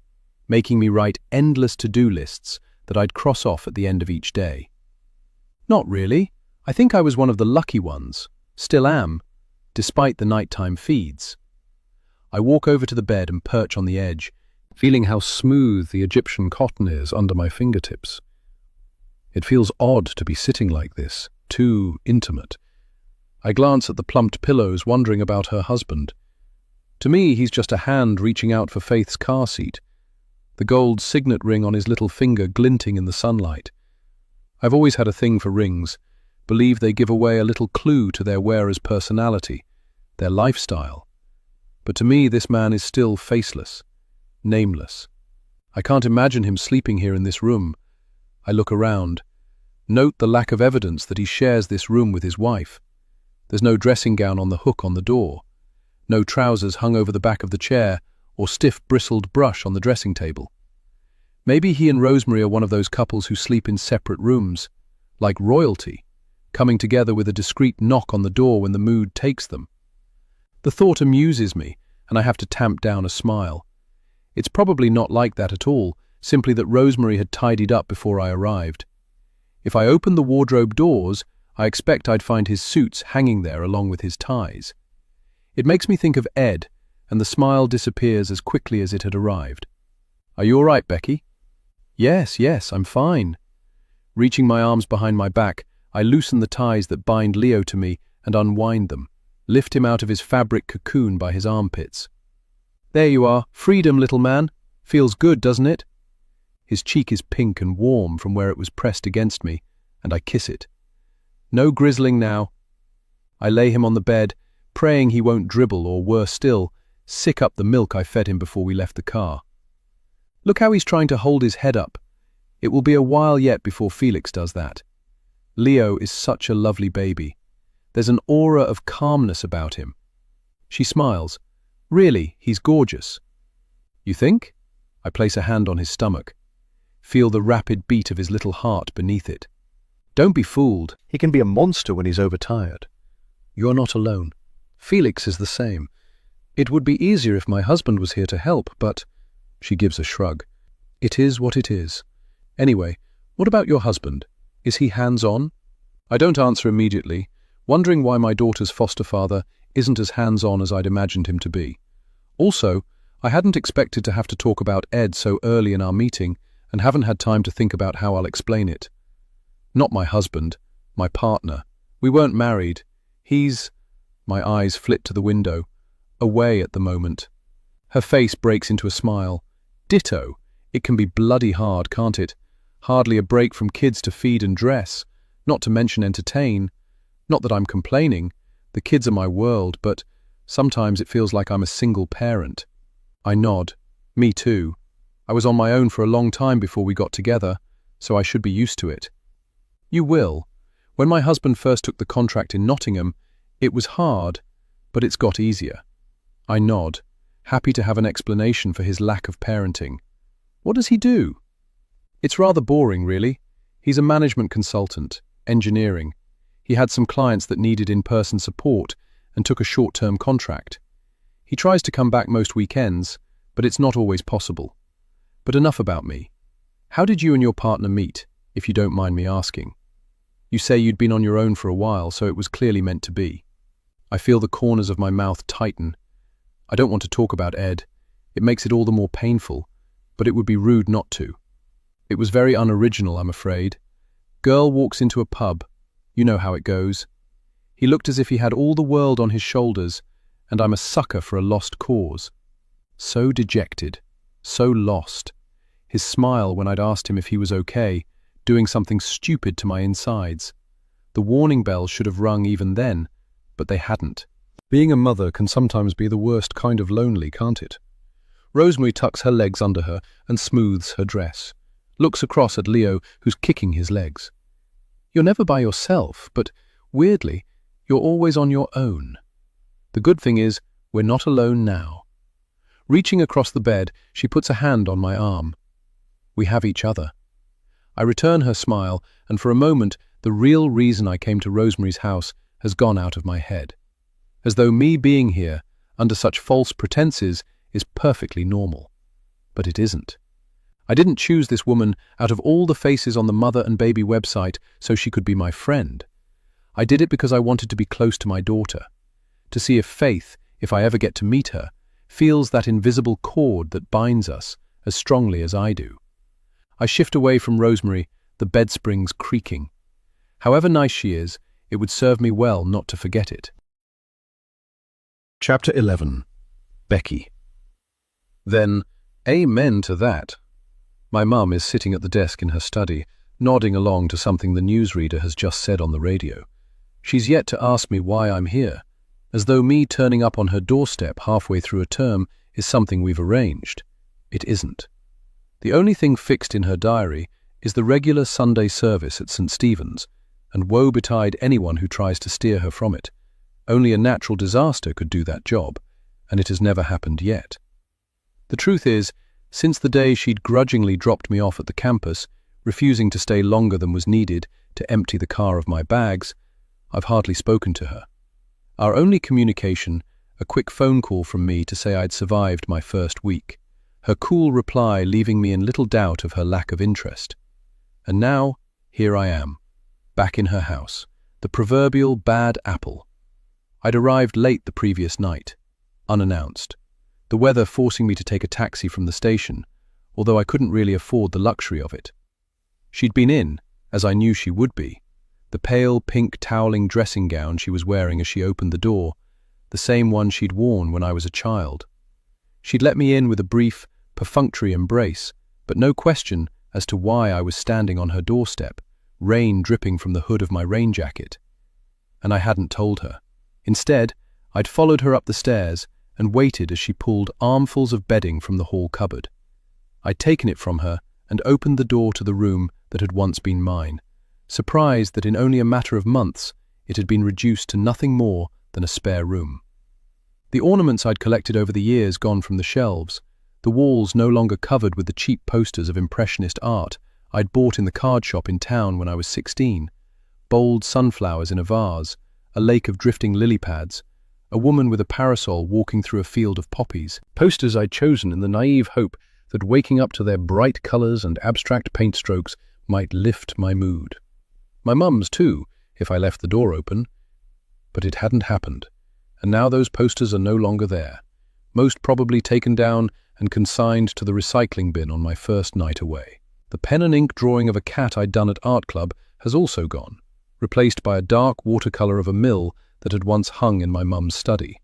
Speaker 2: making me write endless to-do lists that I'd cross off at the end of each day. Not really. I think I was one of the lucky ones. Still am, despite the nighttime feeds. I walk over to the bed and perch on the edge, feeling how smooth the Egyptian cotton is under my fingertips. It feels odd to be sitting like this, too intimate. I glance at the plumped pillows, wondering about her husband. To me, he's just a hand reaching out for Faith's car seat, the gold signet ring on his little finger glinting in the sunlight. I've always had a thing for rings, believe they give away a little clue to their wearer's personality, their lifestyle. But to me, this man is still faceless, nameless. I can't imagine him sleeping here in this room. I look around. Note the lack of evidence that he shares this room with his wife. There's no dressing gown on the hook on the door, no trousers hung over the back of the chair, or stiff bristled brush on the dressing table. Maybe he and Rosemary are one of those couples who sleep in separate rooms, like royalty, coming together with a discreet knock on the door when the mood takes them. The thought amuses me, and I have to tamp down a smile. It's probably not like that at all, simply that Rosemary had tidied up before I arrived. If I opened the wardrobe doors, I expect I'd find his suits hanging there along with his ties. It makes me think of Ed, and the smile disappears as quickly as it had arrived. Are you all right, Becky? Yes, I'm fine. Reaching my arms behind my back, I loosen the ties that bind Leo to me and unwind them, lift him out of his fabric cocoon by his armpits. There you are, freedom, little man. Feels good, doesn't it? His cheek is pink and warm from where it was pressed against me, and I kiss it. No grizzling now. I lay him on the bed, praying he won't dribble or, worse still, sick up the milk I fed him before we left the car. Look how he's trying to hold his head up. It will be a while yet before Felix does that. Leo is such a lovely baby. There's an aura of calmness about him. She smiles. Really, he's gorgeous. You think? I place a hand on his stomach. Feel the rapid beat of his little heart beneath it. Don't be fooled. He can be a monster when he's overtired. You're not alone. Felix is the same. It would be easier if my husband was here to help, but... She gives a shrug. It is what it is. Anyway, what about your husband? Is he hands-on? I don't answer immediately, wondering why my daughter's foster father isn't as hands-on as I'd imagined him to be. Also, I hadn't expected to have to talk about Ed so early in our meeting and haven't had time to think about how I'll explain it. Not my husband, my partner. We weren't married. He's... My eyes flit to the window. Away at the moment. Her face breaks into a smile. Ditto. It can be bloody hard, can't it? Hardly a break from kids to feed and dress, not to mention entertain. Not that I'm complaining. The kids are my world, but
Speaker 1: Sometimes it feels like I'm a single parent. I nod. Me too. I was on my own for a long time before we got together, so I should be used to it. You will. When my husband first took the contract in Nottingham, it was hard, but it's got easier. I nod, happy to have an explanation for his lack of parenting. What does he do? It's rather boring, really. He's a management consultant, engineering. He had some clients that needed in-person support and took a short-term contract. He tries to come back most weekends, but it's not always possible. But enough about me. How did you and your partner meet, if you don't mind me asking? You say you'd been on your own for a while, so it was clearly meant to be. I feel the corners of my mouth tighten. I don't want to talk about Ed. It makes it all the more painful, but it would be rude not to. It was very unoriginal, I'm afraid. Girl walks into a pub. You know how it goes. He looked as if he had all the world on his shoulders, and I'm a sucker for a lost cause. So dejected, so lost. His smile when I'd asked him if he was okay, doing something stupid to my insides. The warning bells should have rung even then, but they hadn't. Being a mother can sometimes be the worst kind of lonely, can't it? Rosemary tucks her legs under her and smooths her dress. Looks across at Leo, who's kicking his legs. You're never by yourself, but, weirdly, you're always on your own. The good thing is, we're not alone now. Reaching across the bed, she puts a hand on my arm. We have each other. I return her smile, and for a moment, the real reason I came to Rosemary's house has gone out of my head. As though me being here, under such false pretenses, is perfectly normal. But it isn't. I didn't choose this woman out of all the faces on the mother and baby website so she could be my friend. I did it because I wanted to be close to my daughter, to see if Faith, if I ever get to meet her, feels that invisible cord that binds us as strongly as I do. I shift away from Rosemary, the bed springs creaking. However nice she is, it would serve me well not to forget it.
Speaker 2: Chapter 11. Becky. Then, amen to that. My mum is sitting at the desk in her study, nodding along to something the newsreader has just said on the radio. She's yet to ask me why I'm here, as though me turning up on her doorstep halfway through a term is something we've arranged. It isn't. The only thing fixed in her diary is the regular Sunday service at St. Stephen's, and woe betide anyone who tries to steer her from it. Only a natural disaster could do that job, and it has never happened yet. The truth is, since the day she'd grudgingly dropped me off at the campus, refusing to stay longer than was needed to empty the car of my bags, I've hardly spoken to her. Our only communication, a quick phone call from me to say I'd survived my first week, her cool reply leaving me in little doubt of her lack of interest. And now, here I am, back in her house, the proverbial bad apple. I'd arrived late the previous night, unannounced, the weather forcing me to take a taxi from the station, although I couldn't really afford the luxury of it. She'd been in, as I knew she would be, the pale pink toweling dressing gown she was wearing as she opened the door, the same one she'd worn when I was a child. She'd let me in with a brief, perfunctory embrace, but no question as to why I was standing on her doorstep, rain dripping from the hood of my rain jacket. And I hadn't told her. Instead, I'd followed her up the stairs and waited as she pulled armfuls of bedding from the hall cupboard. I'd taken it from her and opened the door to the room that had once been mine, surprised that in only a matter of months it had been reduced to nothing more than a spare room. The ornaments I'd collected over the years gone from the shelves, the walls no longer covered with the cheap posters of impressionist art I'd bought in the card shop in town when I was 16, bold sunflowers in a vase, a lake of drifting lily pads, a woman with a parasol walking through a field of poppies, posters I'd chosen in the naive hope that waking up to their bright colours and abstract paint strokes might lift my mood. My mum's too, if I left the door open. But it hadn't happened, and now those posters are no longer there, most probably taken down and consigned to the recycling bin on my first night away. The pen and ink drawing of a cat I'd done at art club has also gone, replaced by a dark watercolour of a mill that had once hung in my mum's study.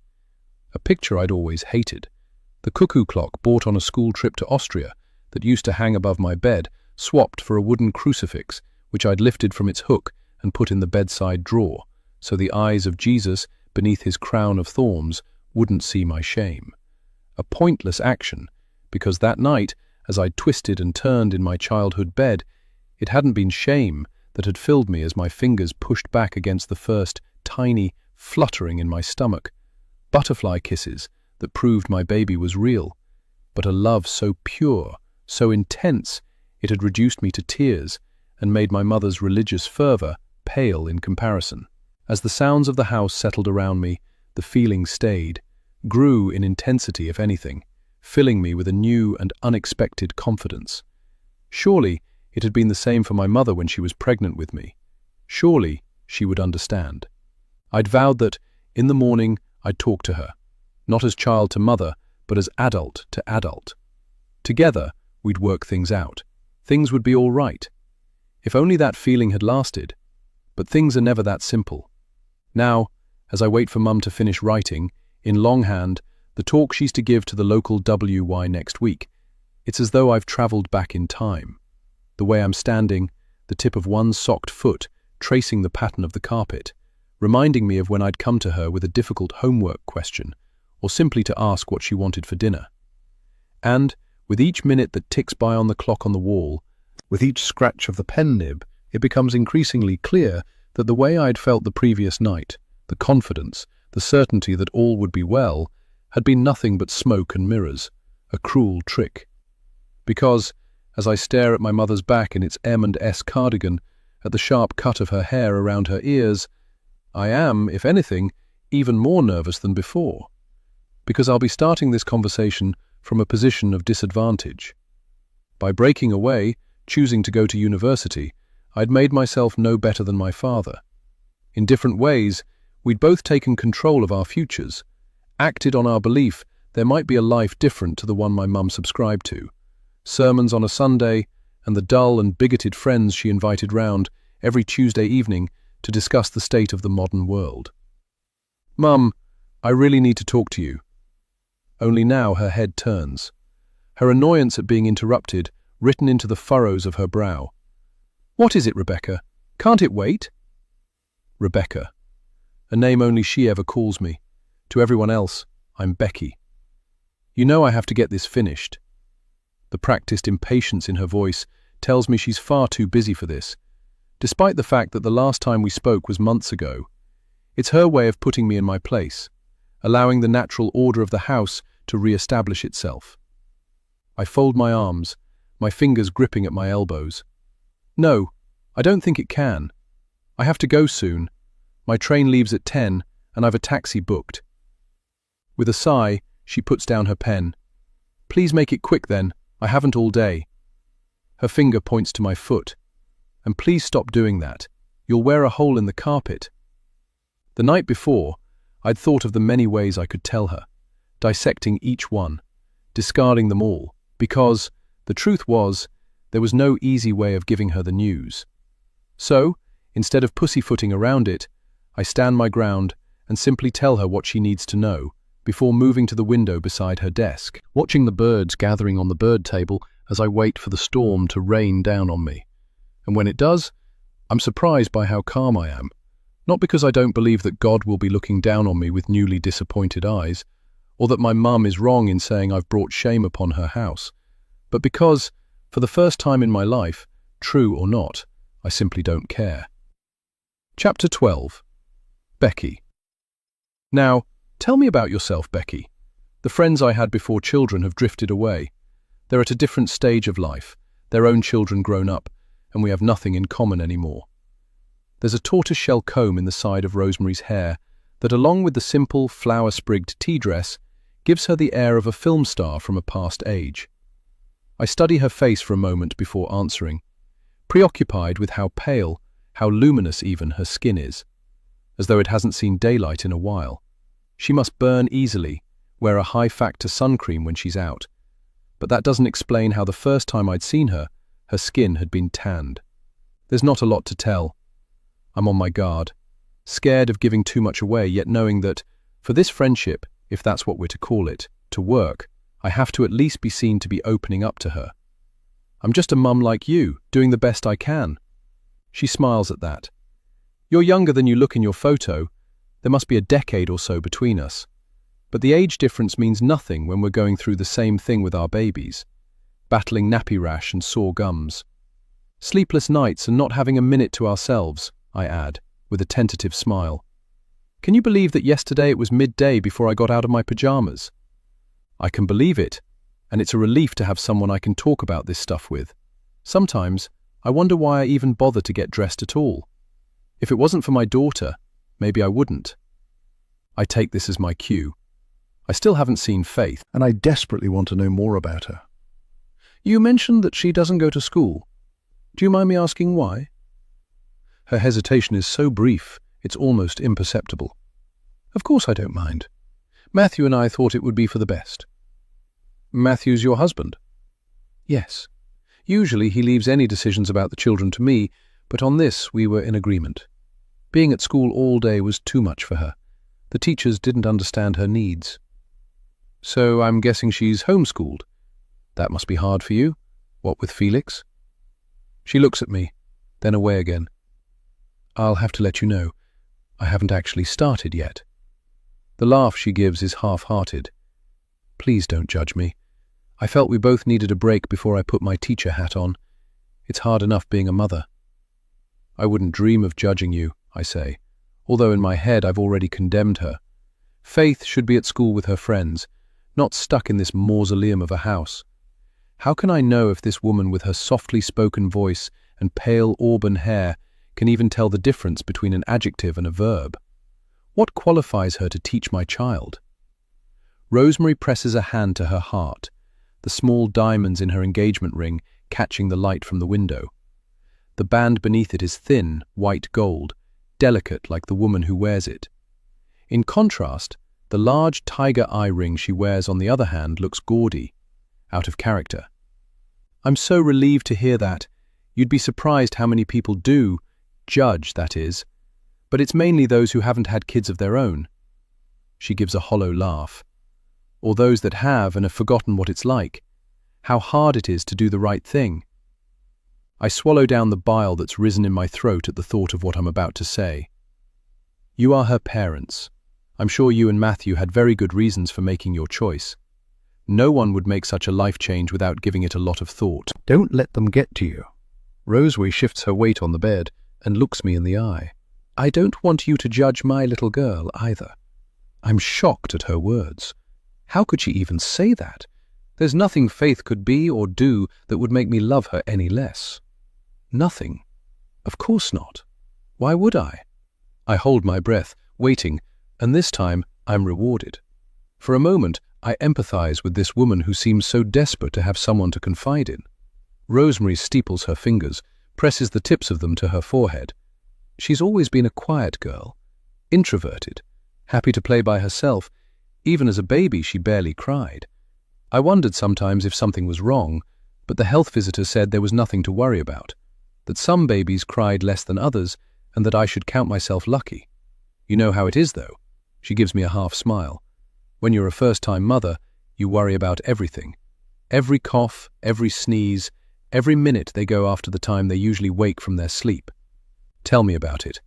Speaker 2: A picture I'd always hated, the cuckoo clock bought on a school trip to Austria that used to hang above my bed, swapped for a wooden crucifix which I'd lifted from its hook and put in the bedside drawer, so the eyes of Jesus, beneath his crown of thorns, wouldn't see my shame. A pointless action, because that night, as I twisted and turned in my childhood bed, it hadn't been shame that had filled me as my fingers pushed back against the first tiny fluttering in my stomach. Butterfly kisses that proved my baby was real, but a love so pure, so intense, it had reduced me to tears and made my mother's religious fervor pale in comparison. As the sounds of the house settled around me, the feeling stayed, grew in intensity if anything, filling me with a new and unexpected confidence. Surely it had been the same for my mother when she was pregnant with me. Surely she would understand. I'd vowed that, in the morning, I'd talk to her, not as child to mother, but as adult to adult. Together, we'd work things out. Things would be all right. If only that feeling had lasted. But things are never that simple. Now, as I wait for Mum to finish writing, in longhand, the talk she's to give to the local WY next week, it's as though I've travelled back in time. The way I'm standing, the tip of one socked foot tracing the pattern of the carpet, reminding me of when I'd come to her with a difficult homework question, or simply to ask what she wanted for dinner. And, with each minute that ticks by on the clock on the wall, with each scratch of the pen nib, it becomes increasingly clear that the way I'd felt the previous night, the confidence, the certainty that all would be well, had been nothing but smoke and mirrors, a cruel trick. Because, as I stare at my mother's back in its M&S cardigan, at the sharp cut of her hair around her ears, I am, if anything, even more nervous than before. Because I'll be starting this conversation from a position of disadvantage. By breaking away, choosing to go to university, I'd made myself no better than my father. In different ways, we'd both taken control of our futures, acted on our belief there might be a life different to the one my mum subscribed to. Sermons on a Sunday, and the dull and bigoted friends she invited round every Tuesday evening to discuss the state of the modern world. "Mum, I really need to talk to you." Only now her head turns, her annoyance at being interrupted written into the furrows of her brow. "What is it, Rebecca? Can't it wait?" Rebecca. A name only she ever calls me. To everyone else, I'm Becky. "You know I have to get this finished." The practiced impatience in her voice tells me she's far too busy for this, despite the fact that the last time we spoke was months ago. It's her way of putting me in my place, allowing the natural order of the house to re-establish itself. I fold my arms, my fingers gripping at my elbows. "No, I don't think it can. I have to go soon. My train leaves at 10, and I've a taxi booked." With a sigh, she puts down her pen. "Please make it quick then. I haven't all day." Her finger points to my foot. "And please stop doing that. You'll wear a hole in the carpet." The night before, I'd thought of the many ways I could tell her, dissecting each one, discarding them all, because, the truth was, there was no easy way of giving her the news. So, instead of pussyfooting around it, I stand my ground and simply tell her what she needs to know, before moving to the window beside her desk, watching the birds gathering on the bird table as I wait for the storm to rain down on me. And when it does, I'm surprised by how calm I am. Not because I don't believe that God will be looking down on me with newly disappointed eyes, or that my mum is wrong in saying I've brought shame upon her house, but because, for the first time in my life, true or not, I simply don't care. Chapter 12. Becky. "Now, tell me about yourself, Becky. The friends I had before children have drifted away. They're at a different stage of life, their own children grown up, and we have nothing in common anymore." There's a tortoiseshell comb in the side of Rosemary's hair that, along with the simple, flower-sprigged tea dress, gives her the air of a film star from a past age. I study her face for a moment before answering, preoccupied with how pale, how luminous even, her skin is, as though it hasn't seen daylight in a while. She must burn easily, wear a high-factor sun cream when she's out. But that doesn't explain how the first time I'd seen her, her skin had been tanned. There's not a lot to tell. I'm on my guard, scared of giving too much away, yet knowing that, for this friendship, if that's what we're to call it, to work, I have to at least be seen to be opening up to her. "I'm just a mum like you, doing the best I can." She smiles at that. "You're younger than you look in your photo. There must be a decade or so between us."
Speaker 1: But the age difference means nothing when we're going through the same thing with our babies, battling nappy rash and sore gums. Sleepless nights and not having a minute to ourselves, I add, with a tentative smile. Can you believe that yesterday it was midday before I got out of my pajamas? I can believe it, and it's a relief to have someone I can talk about this stuff with. Sometimes, I wonder why I even bother to get dressed at all. If it wasn't for my daughter, maybe I wouldn't. I take this as my cue. I still haven't seen Faith,
Speaker 2: and I desperately want to know more about her.
Speaker 1: You mentioned that she doesn't go to school. Do you mind me asking why? Her hesitation is so brief, it's almost imperceptible. Of course I don't mind. Matthew and I thought it would be for the best. Matthew's your husband? Yes. Usually he leaves any decisions about the children to me, but on this we were in agreement. Being at school all day was too much for her. The teachers didn't understand her needs. So I'm guessing she's homeschooled. That must be hard for you. What with Felix? She looks at me, then away again. I'll have to let you know, I haven't actually started yet. The laugh she gives is half-hearted. Please don't judge me. I felt we both needed a break before I put my teacher hat on. It's hard enough being a mother. I wouldn't dream of judging you, I say, although in my head I've already condemned her. Faith should be at school with her friends, not stuck in this mausoleum of a house. How can I know if this woman with her softly spoken voice and pale auburn hair can even tell the difference between an adjective and a verb? What qualifies her to teach my child? Rosemary presses a hand to her heart, the small diamonds in her engagement ring catching the light from the window. The band beneath it is thin, white gold, delicate like the woman who wears it. In contrast, the large tiger eye ring she wears on the other hand looks gaudy, out of character. I'm so relieved to hear that. You'd be surprised how many people do, judge, that is, but it's mainly those who haven't had kids of their own. She gives a hollow laugh. Or those that have and have forgotten what it's like, how hard it is to do the right thing. I swallow down the bile that's risen in my throat at the thought of what I'm about to say. You are her parents. I'm sure you and Matthew had very good reasons for making your choice. No one would make such a life change without giving it a lot of thought.
Speaker 2: Don't let them get to you. Rosemary shifts her weight on the bed and looks me in the eye.
Speaker 1: I don't want you to judge my little girl either. I'm shocked at her words. How could she even say that? There's nothing Faith could be or do that would make me love her any less. Nothing. Of course not. Why would I? I hold my breath, waiting, and this time I'm rewarded. For a moment, I empathize with this woman who seems so desperate to have someone to confide in. Rosemary steeples her fingers, presses the tips of them to her forehead. She's always been a quiet girl, introverted, happy to play by herself. Even as a baby, she barely cried. I wondered sometimes if something was wrong, but the health visitor said there was nothing to worry about, that some babies cried less than others, and that I should count myself lucky. You know how it is, though. She gives me a half smile. When you're a first-time mother, you worry about everything. Every cough, every sneeze, every minute they go after the time they usually wake from their sleep. Tell me about it.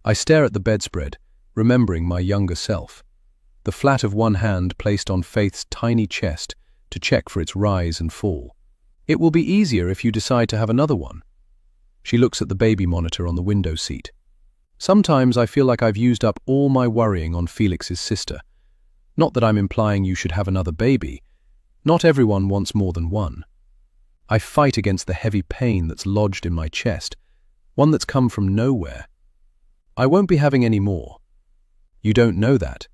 Speaker 1: I stare at the bedspread, remembering my younger self. The flat of one hand placed on Faith's tiny chest to check for its rise and fall. It will be easier if you decide to have another one. She looks at the baby monitor on the window seat. Sometimes I feel like I've used up all my worrying on Felix's sister. Not that I'm implying you should have another baby. Not everyone wants more than one. I fight against the heavy pain that's lodged in my chest, one that's come from nowhere. I won't be having any more. You don't know that.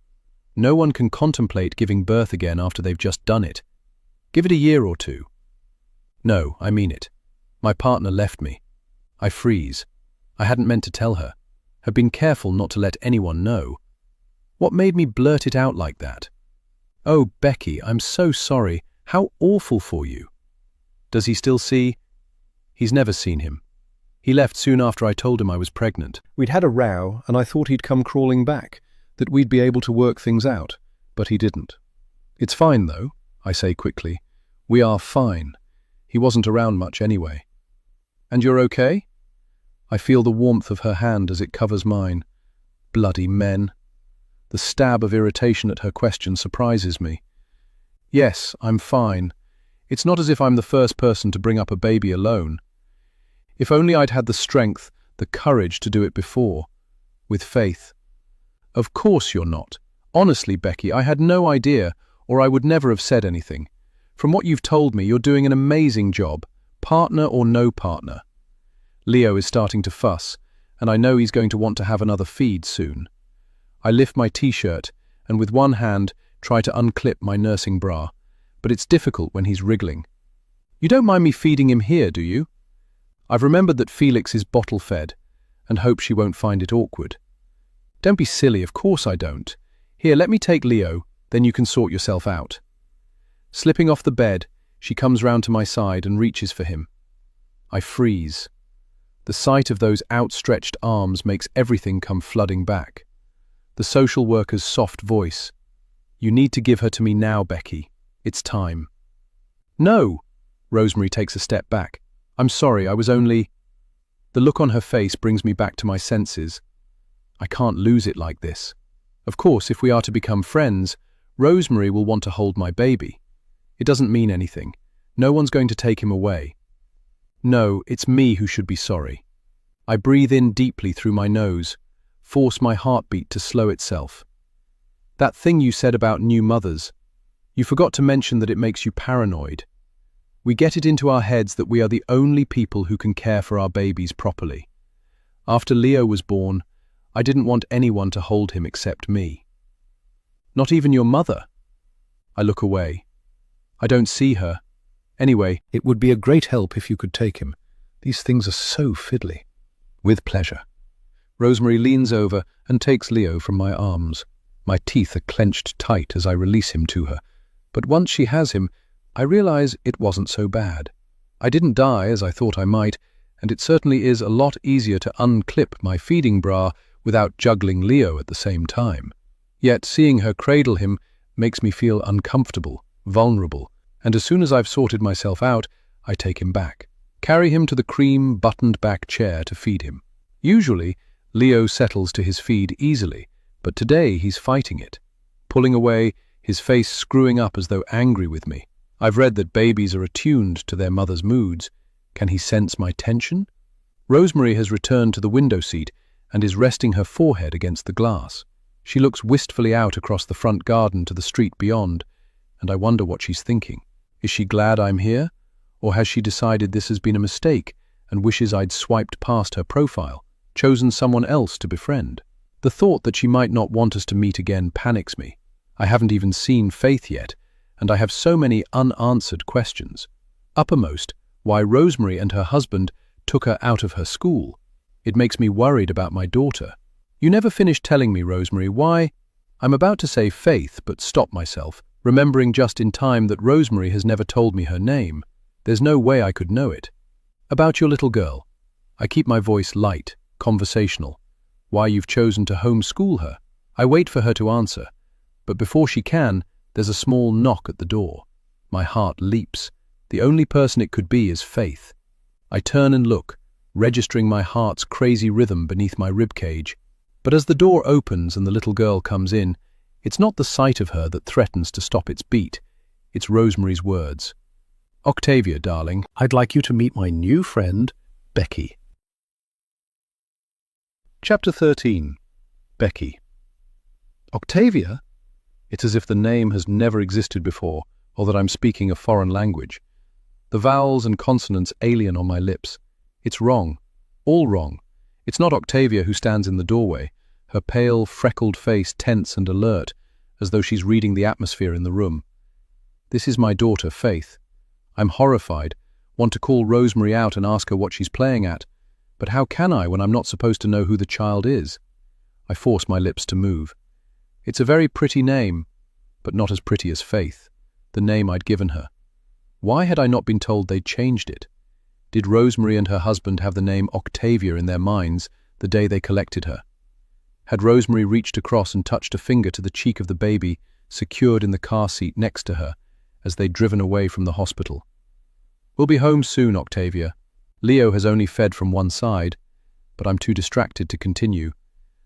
Speaker 1: No one can contemplate giving birth again after they've just done it. Give it a year or two. No, I mean it. My partner left me. I freeze. I hadn't meant to tell her. Have been careful not to let anyone know. What made me blurt it out like that? Oh, Becky, I'm so sorry. How awful for you. Does he still see? He's never seen him. He left soon after I told him I was pregnant.
Speaker 2: We'd had a row, and I thought he'd come crawling back, that we'd be able to work things out, but he didn't.
Speaker 1: It's fine, though, I say quickly. We are fine. He wasn't around much anyway. And you're okay? I feel the warmth of her hand as it covers mine. Bloody men.
Speaker 2: The stab of irritation at her question surprises me. Yes, I'm fine. It's not as if I'm the first person to bring up a baby alone. If only I'd had the strength, the courage to do it before. With Faith. Of course you're not. Honestly, Becky, I had no idea, or I would never have said anything. From what you've told me, you're doing an amazing job, partner or no partner. Leo is starting to fuss, and I know he's going to want to have another feed soon. I lift my t-shirt, and with one hand try to unclip my nursing bra, but it's difficult when he's wriggling. You don't mind me feeding him here, do you? I've remembered that Felix is bottle-fed, and hope she won't find it awkward. Don't be silly, of course I don't. Here, let me take Leo, then you can sort yourself out. Slipping off the bed, she comes round to my side and reaches for him. I freeze. The sight of those outstretched arms makes everything come flooding back. The social worker's soft voice. You need to give her to me now, Becky. It's time. No! Rosemary takes a step back. I'm sorry, I was only... The look on her face brings me back to my senses. I can't lose it like this. Of course, if we are to become friends, Rosemary will want to hold my baby. It doesn't mean anything. No one's going to take him away. No, it's me who should be sorry. I breathe in deeply through my nose, force my heartbeat to slow itself. That thing you said about new mothers, you forgot to mention that it makes you paranoid. We get it into our heads that we are the only people who can care for our babies properly. After Leo was born, I didn't want anyone to hold him except me. Not even your mother. I look away. I don't see her. Anyway, it would be a great help if you could take him. These things are so fiddly. With pleasure. Rosemary leans over and takes Leo from my arms. My teeth are clenched tight as I release him to her. But once she has him, I realize it wasn't so bad. I didn't die as I thought I might, and it certainly is a lot easier to unclip my feeding bra without juggling Leo at the same time. Yet seeing her cradle him makes me feel uncomfortable, vulnerable, and as soon as I've sorted myself out, I take him back. Carry him to the cream, buttoned-back chair to feed him. Usually, Leo settles to his feed easily, but today he's fighting it. Pulling away, his face screwing up as though angry with me. I've read that babies are attuned to their mother's moods. Can he sense my tension? Rosemary has returned to the window seat and is resting her forehead against the glass. She looks wistfully out across the front garden to the street beyond, and I wonder what she's thinking. Is she glad I'm here? Or has she decided this has been a mistake and wishes I'd swiped past her profile, chosen someone else to befriend? The thought that she might not want us to meet again panics me. I haven't even seen Faith yet, and I have so many unanswered questions. Uppermost, why Rosemary and her husband took her out of her school. It makes me worried about my daughter. You never finished telling me, Rosemary, why... I'm about to say Faith, but stop myself, remembering just in time that Rosemary has never told me her name. There's no way I could know it. About your little girl. I keep my voice light, conversational. Why you've chosen to homeschool her. I wait for her to answer, but before she can, there's a small knock at the door. My heart leaps. The only person it could be is Faith. I turn and look, registering my heart's crazy rhythm beneath my ribcage. But as the door opens and the little girl comes in, it's not the sight of her that threatens to stop its beat. It's Rosemary's words. Octavia, darling, I'd like you to meet my new friend, Becky. Chapter 13. Becky. Octavia? It's as if the name has never existed before, or that I'm speaking a foreign language. The vowels and consonants alien on my lips. It's wrong. All wrong. It's not Octavia who stands in the doorway, her pale, freckled face tense and alert, as though she's reading the atmosphere in the room. This is my daughter, Faith. I'm horrified, want to call Rosemary out and ask her what she's playing at, but how can I when I'm not supposed to know who the child is? I force my lips to move. It's a very pretty name, but not as pretty as Faith, the name I'd given her. Why had I not been told they'd changed it? Did Rosemary and her husband have the name Octavia in their minds the day they collected her? Had Rosemary reached across and touched a finger to the cheek of the baby secured in the car seat next to her as they'd driven away from the hospital? We'll be home soon, Octavia. Leo has only fed from one side, but I'm too distracted to continue.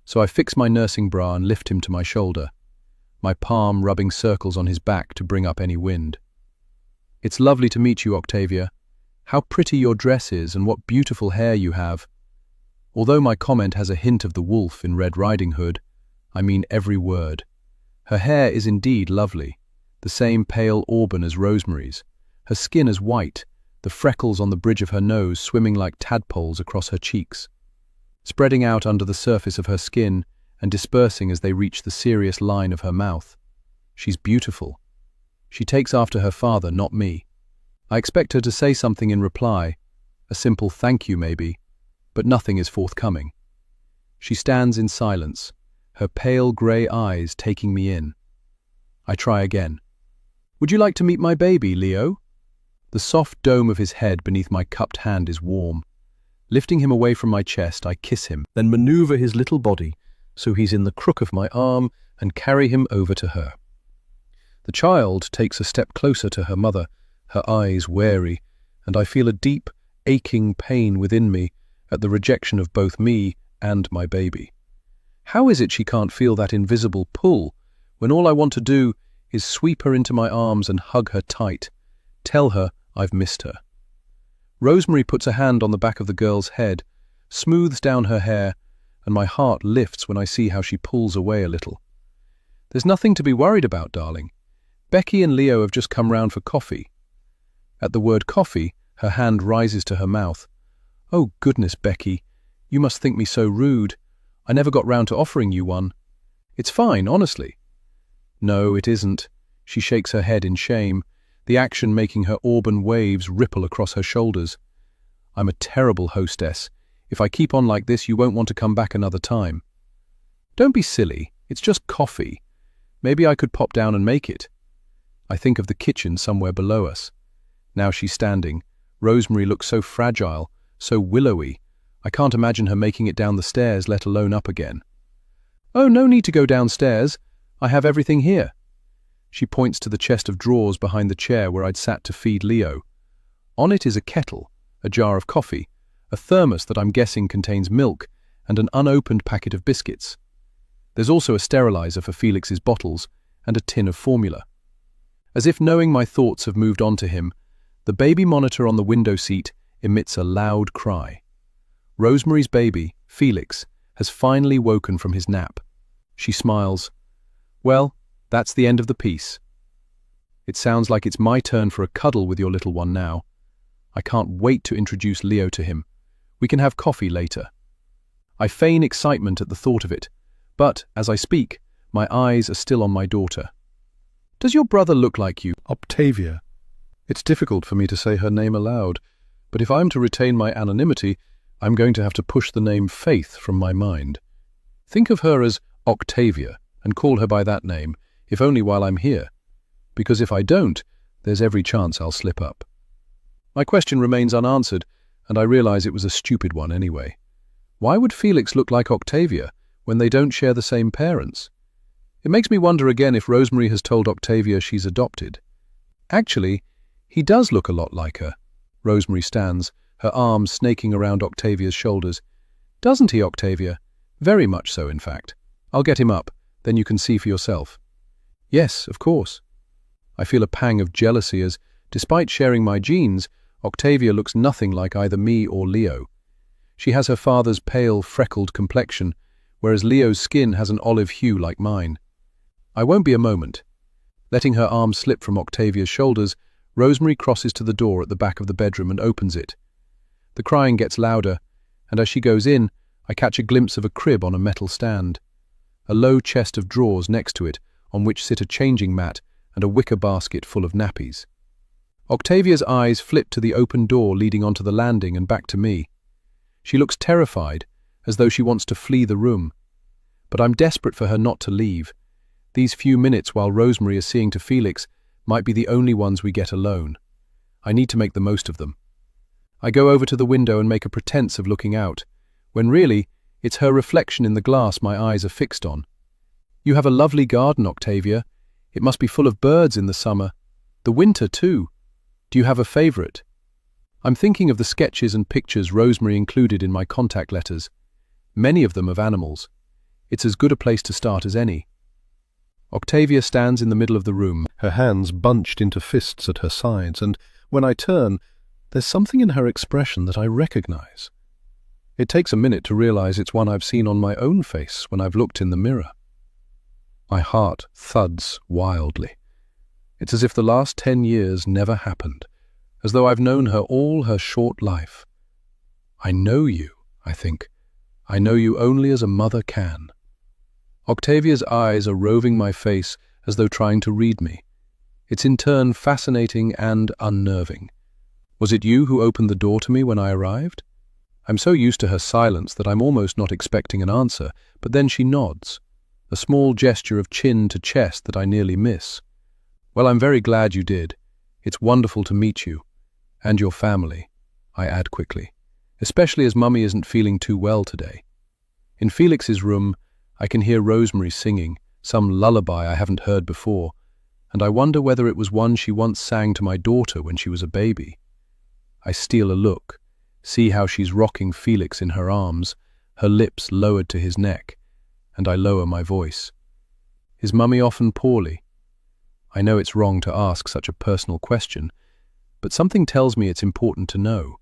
Speaker 1: so I fix my nursing bra and lift him to my shoulder, my palm rubbing circles on his back to bring up any wind. "It's lovely to meet you, Octavia. How pretty your dress is and what beautiful hair you have." Although my comment has a hint of the wolf in Red Riding Hood, I mean every word. Her hair is indeed lovely, the same pale auburn as Rosemary's. Her skin is white, the freckles on the bridge of her nose swimming like tadpoles across her cheeks, spreading out under the surface of her skin and dispersing as they reach the serious line of her mouth. She's beautiful. She takes after her father, not me. I expect her to say something in reply, a simple thank you maybe, but nothing is forthcoming. She stands in silence, her pale grey eyes taking me in. I try again. "Would you like to meet my baby, Leo?" The soft dome of his head beneath my cupped hand is warm. Lifting him away from my chest, I kiss him, then maneuver his little body so he's in the crook of my arm and carry him over to her. The child takes a step closer to her mother, her eyes wary, and I feel a deep, aching pain within me at the rejection of both me and my baby. How is it she can't feel that invisible pull when all I want to do is sweep her into my arms and hug her tight, tell her I've missed her? Rosemary puts a hand on the back of the girl's head, smooths down her hair, and my heart lifts when I see how she pulls away a little. "There's nothing to be worried about, darling. Becky and Leo have just come round for coffee." At the word coffee, her hand rises to her mouth. "Oh goodness, Becky, you must think me so rude. I never got round to offering you one. It's fine, honestly." "No, it isn't." She shakes her head in shame, the action making her auburn waves ripple across her shoulders. "I'm a terrible hostess. If I keep on like this, you won't want to come back another time." "Don't be silly. It's just coffee. Maybe I could pop down and make it." I think of the kitchen somewhere below us. Now she's standing. Rosemary looks so fragile, so willowy. I can't imagine her making it down the stairs, let alone up again. "Oh, no need to go downstairs. I have everything here." She points to the chest of drawers behind the chair where I'd sat to feed Leo. On it is a kettle, a jar of coffee, a thermos that I'm guessing contains milk, and an unopened packet of biscuits. There's also a sterilizer for Felix's bottles and a tin of formula. As if knowing my thoughts have moved on to him, the baby monitor on the window seat emits a loud cry. Rosemary's baby, Felix, has finally woken from his nap. She smiles. "Well, that's the end of the piece. It sounds like it's my turn for a cuddle with your little one now. I can't wait to introduce Leo to him. We can have coffee later." I feign excitement at the thought of it, but, as I speak, my eyes are still on my daughter. "Does your brother look like you?"
Speaker 2: Octavia. It's difficult for me to say her name aloud, but if I'm to retain my anonymity, I'm going to have to push the name Faith from my mind. Think of her as Octavia and call her by that name, if only while I'm here, because if I don't, there's every chance I'll slip up. My question remains unanswered, and I realize it was a stupid one anyway. Why would Felix look like Octavia when they don't share the same parents? It makes me wonder again if Rosemary has told Octavia she's adopted. Actually, he does look a lot like her. Rosemary stands, her arms snaking around Octavia's shoulders. "Doesn't he, Octavia? Very much so, in fact. I'll get him up, then you can see for yourself." "Yes, of course." I feel a pang of jealousy as, despite sharing my genes, Octavia looks nothing like either me or Leo. She has her father's pale, freckled complexion, whereas Leo's skin has an olive hue like mine. I won't be a moment. Letting her arm slip from Octavia's shoulders, Rosemary crosses to the door at the back of the bedroom and opens it. The crying gets louder, and as she goes in, I catch a glimpse of a crib on a metal stand. A low chest of drawers next to it, on which sit a changing mat and a wicker basket full of nappies. Octavia's eyes flip to the open door leading onto the landing and back to me. She looks terrified, as though she wants to flee the room. But I'm desperate for her not to leave. These few minutes while Rosemary is seeing to Felix might be the only ones we get alone. I need to make the most of them. I go over to the window and make a pretense of looking out, when really, it's her reflection in the glass my eyes are fixed on. "You have a lovely garden, Octavia. It must be full of birds in the summer. The winter, too. Do you have a favourite?" I'm thinking of the sketches and pictures Rosemary included in my contact letters, many of them of animals.
Speaker 1: It's as good a place to start as any. Octavia stands in the middle of the room,
Speaker 2: her hands bunched into fists at her sides, and when I turn, there's something in her expression that I recognize. It takes a minute to realize it's one I've seen on my own face when I've looked in the mirror. My heart thuds wildly. It's as if the last 10 years never happened, as though I've known her all her short life. I know you, I think. I know you only as a mother can. Octavia's eyes are roving my face as though trying to read me. It's in turn fascinating and unnerving. Was it you who opened the door to me when I arrived? I'm so used to her silence that I'm almost not expecting an answer, but then she nods, a small gesture of chin to chest that I nearly miss. Well, I'm very glad you did. It's wonderful to meet you. And your family, I add quickly, especially as Mummy isn't feeling too well today. In Felix's room, I can hear Rosemary singing, some lullaby I haven't heard before, and I wonder whether it was one she once sang to my daughter when she was a baby. I steal a look, see how she's rocking Felix in her arms, her lips lowered to his neck, and I lower my voice. Is Mummy often poorly? I know it's wrong to ask such a personal question, but something tells me it's important to know.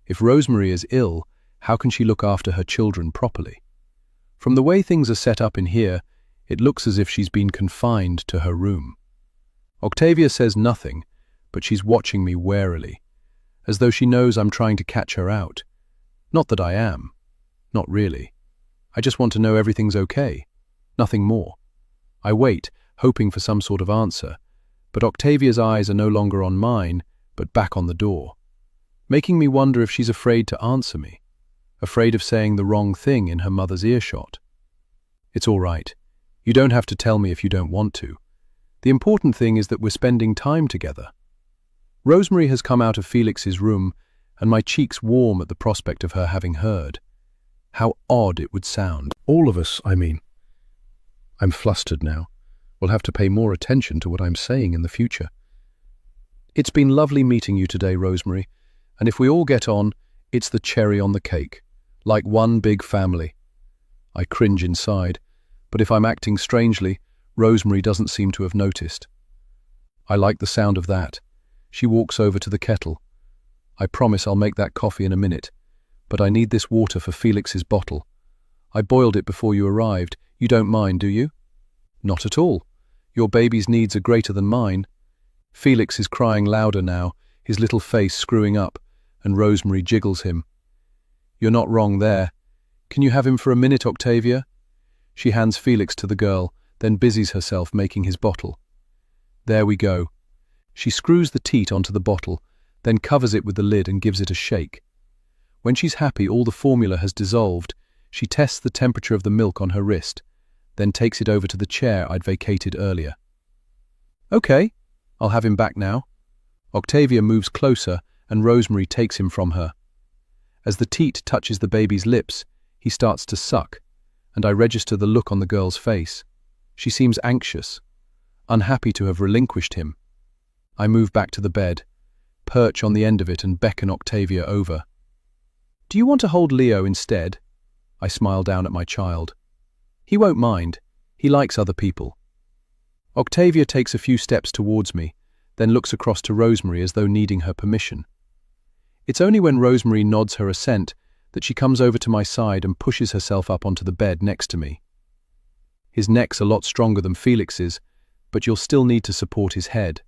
Speaker 2: If Rosemary is ill, how can she look after her children properly? From the way things are set up in here, it looks as if she's been confined to her room. Octavia says nothing, but she's watching me warily, as though she knows I'm trying to catch her out. Not that I am. Not really. I just want to know everything's okay. Nothing more. I wait, hoping for some sort of answer, but Octavia's eyes are no longer on mine, but back on the door, making me wonder if she's afraid to answer me, afraid of saying the wrong thing in her mother's earshot. It's all right. You don't have to tell me if you don't want to. The important thing is that we're spending time together. Rosemary has come out of Felix's room, and my cheeks warm at the prospect of her having heard. How odd it would sound. All of us, I mean. I'm flustered now. We'll have to pay more attention to what I'm saying in the future.
Speaker 1: It's been lovely meeting you today, Rosemary, and if we all get on, it's the cherry on the cake, like one big family. I cringe inside, but if I'm acting strangely, Rosemary doesn't seem to have noticed. I like the sound of that. She walks over to the kettle. I promise I'll make that coffee in a minute, but I need this water for Felix's bottle. I boiled it before you arrived. You don't mind, do you? Not at all. Your baby's needs are greater than mine. Felix is crying louder now, his little face screwing up, and Rosemary jiggles him. You're not wrong there. Can you have him for a minute, Octavia? She hands Felix to the girl, then busies herself making his bottle. There we go. She screws the teat onto the bottle, then covers it with the lid and gives it a shake. When she's happy all the formula has dissolved, she tests the temperature of the milk on her wrist, then takes it over to the chair I'd vacated earlier. Okay, I'll have him back now. Octavia moves closer and Rosemary takes him from her. As the teat touches the baby's lips, he starts to suck, and I register the look on the girl's face. She seems anxious, unhappy to have relinquished him. I move back to the bed, perch on the end of it and beckon Octavia over. Do you want to hold Leo instead? I smile down at my child. He won't mind. He likes other people. Octavia takes a few steps towards me, then looks across to Rosemary as though needing her permission. It's only when Rosemary nods her assent that she comes over to my side and pushes herself up onto the bed next to me. His neck's a lot stronger than Felix's, but you'll still need to support his head.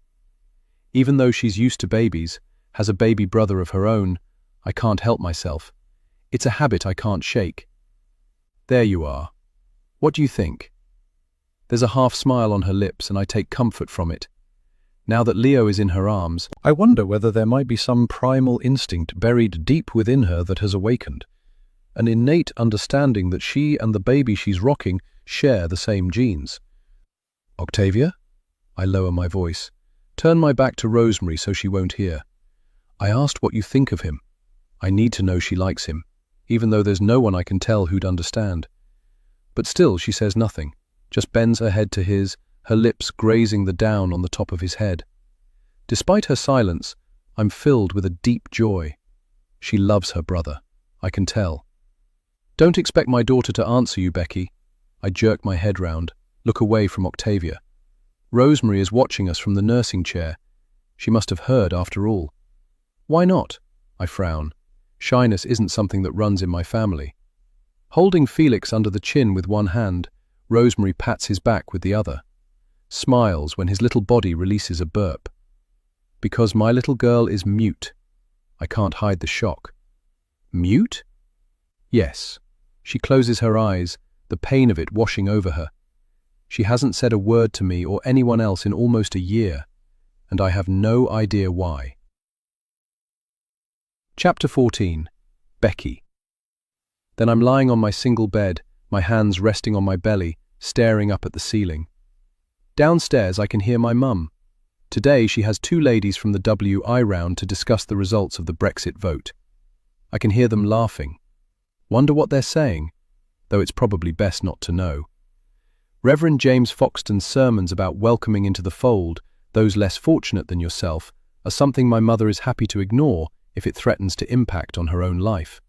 Speaker 1: Even though she's used to babies, has a baby brother of her own, I can't help myself. It's a habit I can't shake. There you are. What do you think? There's a half smile on her lips and I take comfort from it. Now that Leo is in her arms,
Speaker 2: I wonder whether there might be some primal instinct buried deep within her that has awakened. An innate understanding that she and the baby she's rocking share the same genes. Octavia? I lower my voice. Turn my back to Rosemary so she won't hear. I asked what you think of him. I need to know she likes him, even though there's no one I can tell who'd understand. But still she says nothing, just bends her head to his, her lips grazing the down on the top of his head. Despite her silence, I'm filled with a deep joy. She loves her brother, I can tell. Don't expect my daughter to answer you, Becky.
Speaker 1: I jerk my head round, look away from Octavia. Rosemary is watching us from the nursing chair. She must have heard after all. Why not? I frown. Shyness isn't something that runs in my family. Holding Felix under the chin with one hand, Rosemary pats his back with the other. Smiles when his little body releases a burp. Because my little girl is mute. I can't hide the shock. Mute? Yes. She closes her eyes, the pain of it washing over her. She hasn't said a word to me or anyone else in almost a year, and I have no idea why. Chapter 14. Becky. Then I'm lying on my single bed, my hands resting on my belly, staring up at the ceiling. Downstairs I can hear my mum. Today she has 2 ladies from the WI round to discuss the results of the Brexit vote. I can hear them laughing. Wonder what they're saying, though it's probably best not to know. Reverend James Foxton's sermons about welcoming into the fold those less fortunate than yourself are something my mother is happy to ignore if it threatens to impact on her own life.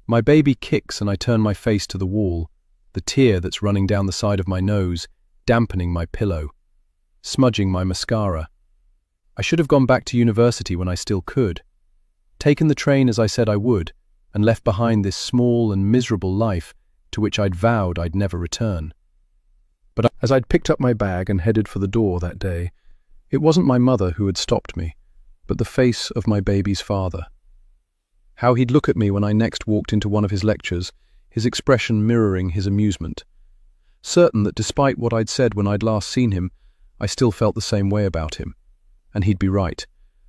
Speaker 1: My baby kicks and I turn my face to the wall, the tear that's running down the side of my nose, dampening my pillow, smudging my mascara. I should have gone back to university when I still could, taken the train as I said I would, and left behind this small and miserable life to which I'd vowed I'd never return. But as I'd picked up my bag and headed for the door that day, it wasn't my mother who had stopped me, but the face of my baby's father. How he'd look at me when I next walked into one of his lectures, his expression mirroring his amusement. Certain that despite what I'd said when I'd last seen him, I still felt the same way about him. And he'd be right.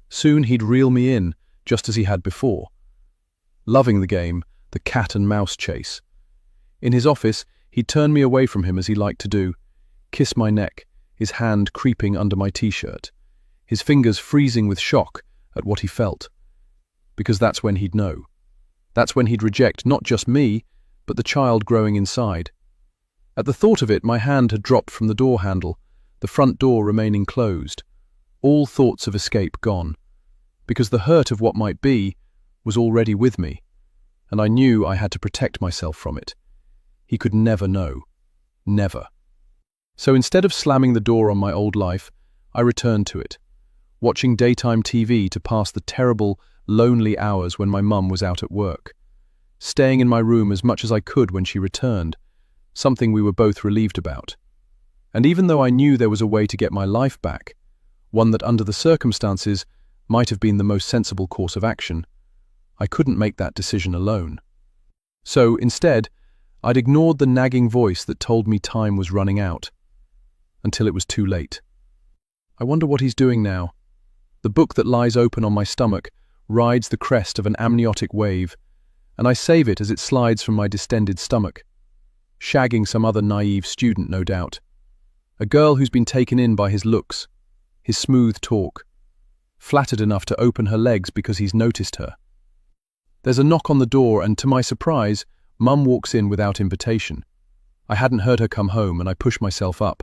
Speaker 1: Soon he'd reel me in, just as he had before. Loving the game, the cat and mouse chase. In his office, he'd turn me away from him as he liked to do, kiss my neck, his hand creeping under my t-shirt, his fingers freezing with shock at what he felt. Because that's when he'd know. That's when he'd reject not just me, but the child growing inside. At the thought of it, my hand had dropped from the door handle, the front door remaining closed, all thoughts of escape gone, because the hurt of what might be was already with me, and I knew I had to protect myself from it. He could never know. Never. So instead of slamming the door on my old life, I returned to it, watching daytime TV to pass the terrible, lonely hours when my mum was out at work, staying in my room as much as I could when she returned, something we were both relieved about. And even though I knew there was a way to get my life back, one that under the circumstances might have been the most sensible course of action, I couldn't make that decision alone. So, instead, I'd ignored the nagging voice that told me time was running out, until it was too late. I wonder what he's doing now. The book that lies open on my stomach rides the crest of an amniotic wave, and I save it as it slides from my distended stomach, shagging some other naive student, no doubt. A girl who's been taken in by his looks, his smooth talk, flattered enough to open her legs because he's noticed her. There's a knock on the door and, to my surprise, Mum walks in without invitation. I hadn't heard her come home and I push myself up,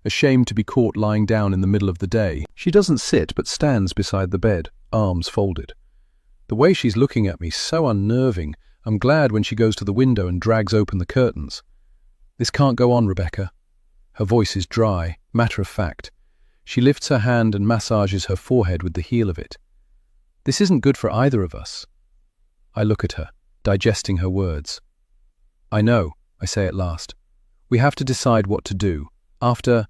Speaker 1: ashamed to be caught lying down in the middle of the day. She doesn't sit but stands beside the bed, arms folded. The way she's looking at me, so unnerving, I'm glad when she goes to the window and drags open the curtains. This can't go on, Rebecca. Her voice is dry, matter of fact. She lifts her hand and massages her forehead with the heel of it. This isn't good for either of us. I look at her, digesting her words. I know, I say at last. We have to decide what to do. After...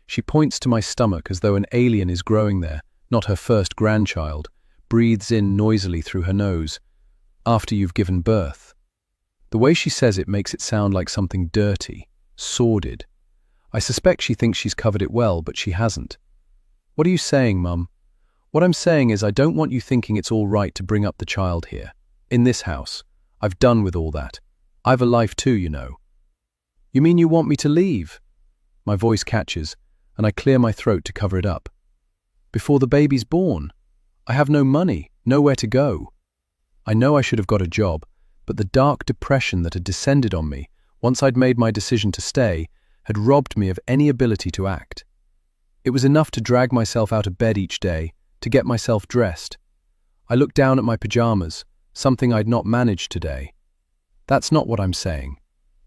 Speaker 1: She points to my stomach as though an alien is growing there, not her first grandchild, breathes in noisily through her nose. After you've given birth. The way she says it makes it sound like something dirty, sordid. I suspect she thinks she's covered it well, but she hasn't. What are you saying, Mum? What I'm saying is I don't want you thinking it's all right to bring up the child here. In this house. I've done with all that. I've a life too, you know. You mean you want me to leave? My voice catches, and I clear my throat to cover it up. Before the baby's born. I have no money, nowhere to go. I know I should have got a job, but the dark depression that had descended on me, once I'd made my decision to stay, had robbed me of any ability to act. It was enough to drag myself out of bed each day, to get myself dressed. I looked down at my pajamas, something I'd not managed today. That's not what I'm saying.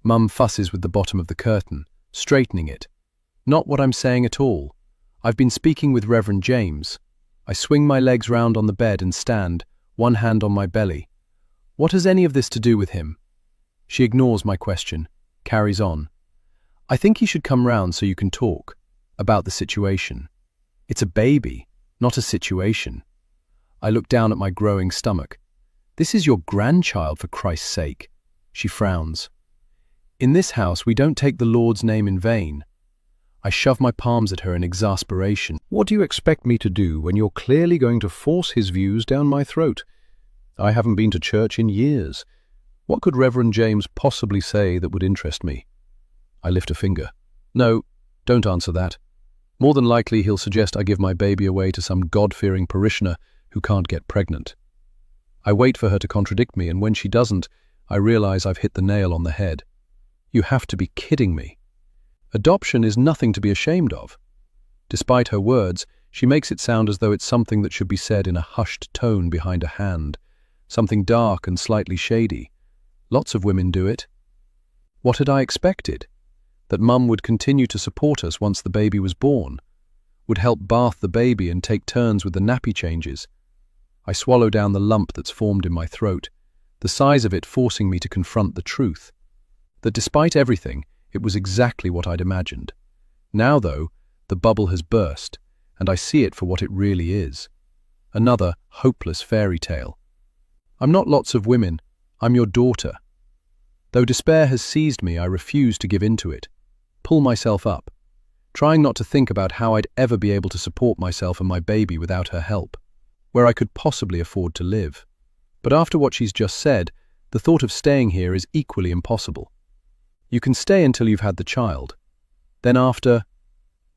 Speaker 1: Mum fusses with the bottom of the curtain, straightening it. Not what I'm saying at all. I've been speaking with Reverend James. I swing my legs round on the bed and stand, one hand on my belly. What has any of this to do with him? She ignores my question, carries on. I think he should come round so you can talk about the situation. It's a baby, not a situation. I look down at my growing stomach. This is your grandchild, for Christ's sake. She frowns. In this house, we don't take the Lord's name in vain. I shove my palms at her in exasperation.
Speaker 2: What do you expect me to do when you're clearly going to force his views down my throat? I haven't been to church in years. What could Reverend James possibly say that would interest me? I lift a finger. No, don't answer that. More than likely he'll suggest I give my baby away to some God-fearing parishioner who can't get pregnant. I wait for her to contradict me, and when she doesn't, I realize I've hit the nail on the head. You have to be kidding me. Adoption is nothing to be ashamed of. Despite her words, she makes it sound as though it's something that should be said in a hushed tone behind a hand, something dark and slightly shady. Lots of women do it. What had I expected? That Mum would continue to support us once the baby was born, would help bath the baby and take turns with the nappy changes. I swallow down the lump that's formed in my throat, the size of it forcing me to confront the truth. That despite everything, it was exactly what I'd imagined. Now, though, the bubble has burst, and I see it for what it really is. Another hopeless fairy tale. I'm not lots of women, I'm your daughter. Though despair has seized me, I refuse to give in to it. Pull myself up, trying not to think about how I'd ever be able to support myself and my baby without her help, where I could possibly afford to live. But after what she's just said, the thought of staying here is equally impossible. You can stay until you've had the child. Then after...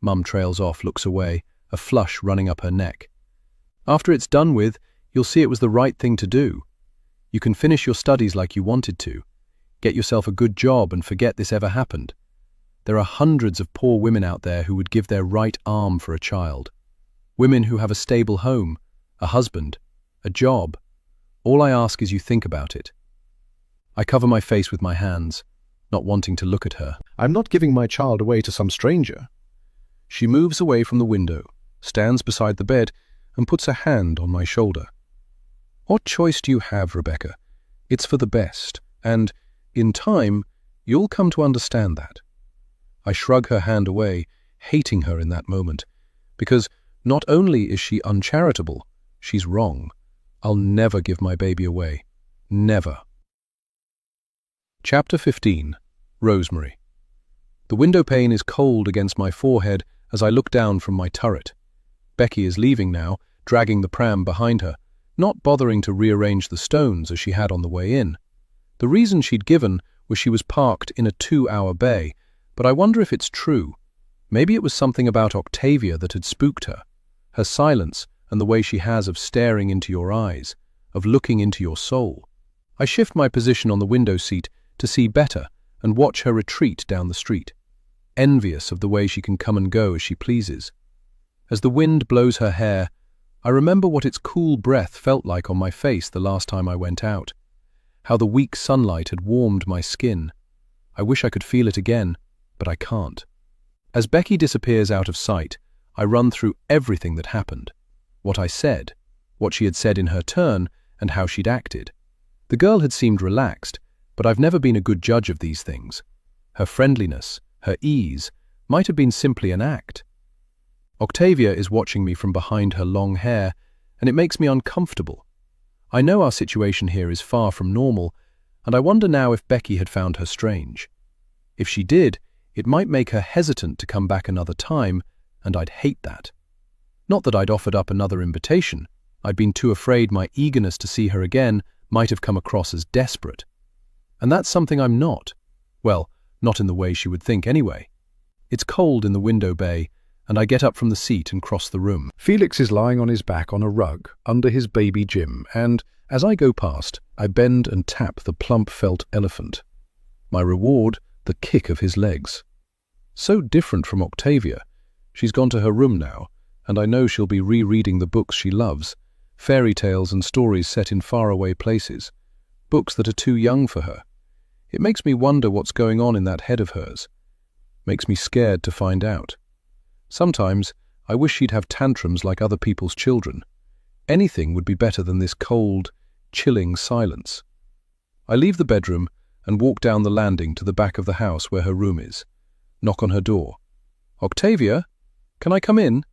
Speaker 2: Mum trails off, looks away, a flush running up her neck. After it's done with, you'll see it was the right thing to do. You can finish your studies like you wanted to, get yourself a good job and forget this ever happened. There are hundreds of poor women out there who would give their right arm for a child. Women who have a stable home, a husband, a job. All I ask is you think about it. I cover my face with my hands, not wanting to look at her. I'm not giving my child away to some stranger.
Speaker 1: She moves away from the window, stands beside the bed, and puts a hand on my shoulder. What choice do you have, Rebecca? It's for the best, and, in time, you'll come to understand that. I shrug her hand away, hating her in that moment, because not only is she uncharitable, she's wrong. I'll never give my baby away. Never. Chapter 15. Rosemary. The window pane is cold against my forehead as I look down from my turret. Becky is leaving now, dragging the pram behind her, not bothering to rearrange the stones as she had on the way in. The reason she'd given was she was parked in a 2-hour bay, but I wonder if it's true. Maybe it was something about Octavia that had spooked her. Her silence and the way she has of staring into your eyes, of looking into your soul. I shift my position on the window seat to see better and watch her retreat down the street, envious of the way she can come and go as she pleases. As the wind blows her hair, I remember what its cool breath felt like on my face the last time I went out, how the weak sunlight had warmed my skin. I wish I could feel it again, but I can't. As Becky disappears out of sight, I run through everything that happened, what I said, what she had said in her turn, and how she'd acted. The girl had seemed relaxed, but I've never been a good judge of these things. Her friendliness, her ease, might have been simply an act. Octavia is watching me from behind her long hair, and it makes me uncomfortable. I know our situation here is far from normal, and I wonder now if Becky had found her strange. If she did, it might make her hesitant to come back another time, and I'd hate that. Not that I'd offered up another invitation. I'd been too afraid my eagerness to see her again might have come across as desperate. And that's something I'm not. Well, not in the way she would think anyway. It's cold in the window bay, and I get up from the seat and cross the room.
Speaker 2: Felix is lying on his back on a rug under his baby Jim, and as I go past, I bend and tap the plump felt elephant. My reward, the kick of his legs. So different from Octavia. She's gone to her room now, and I know she'll be rereading the books she loves, fairy tales and stories set in faraway places, books that are too young for her.
Speaker 1: It makes me wonder what's going on in that head of hers. Makes me scared to find out. Sometimes I wish she'd have tantrums like other people's children. Anything would be better than this cold, chilling silence. I leave the bedroom and walk down the landing to the back of the house where her room is. Knock on her door. "Octavia, can I come in?"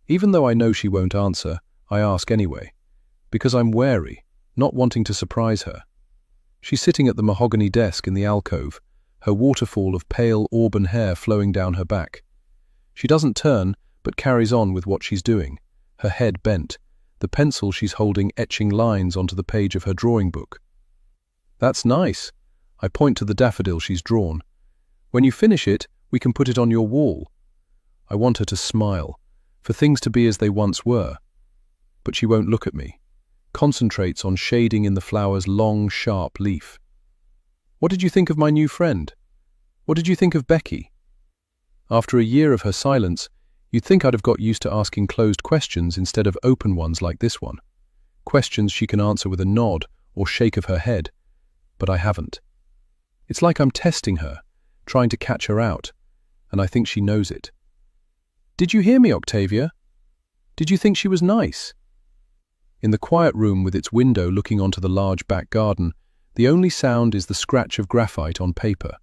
Speaker 1: Even though I know she won't answer, I ask anyway, because I'm wary, not wanting to surprise her. She's sitting at the mahogany desk in the alcove, her waterfall of pale auburn hair flowing down her back. She doesn't turn, but carries on with what she's doing, her head bent, the pencil she's holding etching lines onto the page of her drawing book. "That's nice." I point to the daffodil she's drawn. "When you finish it, we can put it on your wall." I want her to smile, for things to be as they once were. But she won't look at me, concentrates on shading in the flower's long, sharp leaf. "What did you think of my new friend? What did you think of Becky?" After a year of her silence, you'd think I'd have got used to asking closed questions instead of open ones like this one. Questions she can answer with a nod or shake of her head. But I haven't. It's like I'm testing her, trying to catch her out, and I think she knows it. "Did you hear me, Octavia? Did you think she was nice?" In the quiet room with its window looking onto the large back garden, the only sound is the scratch of graphite on paper.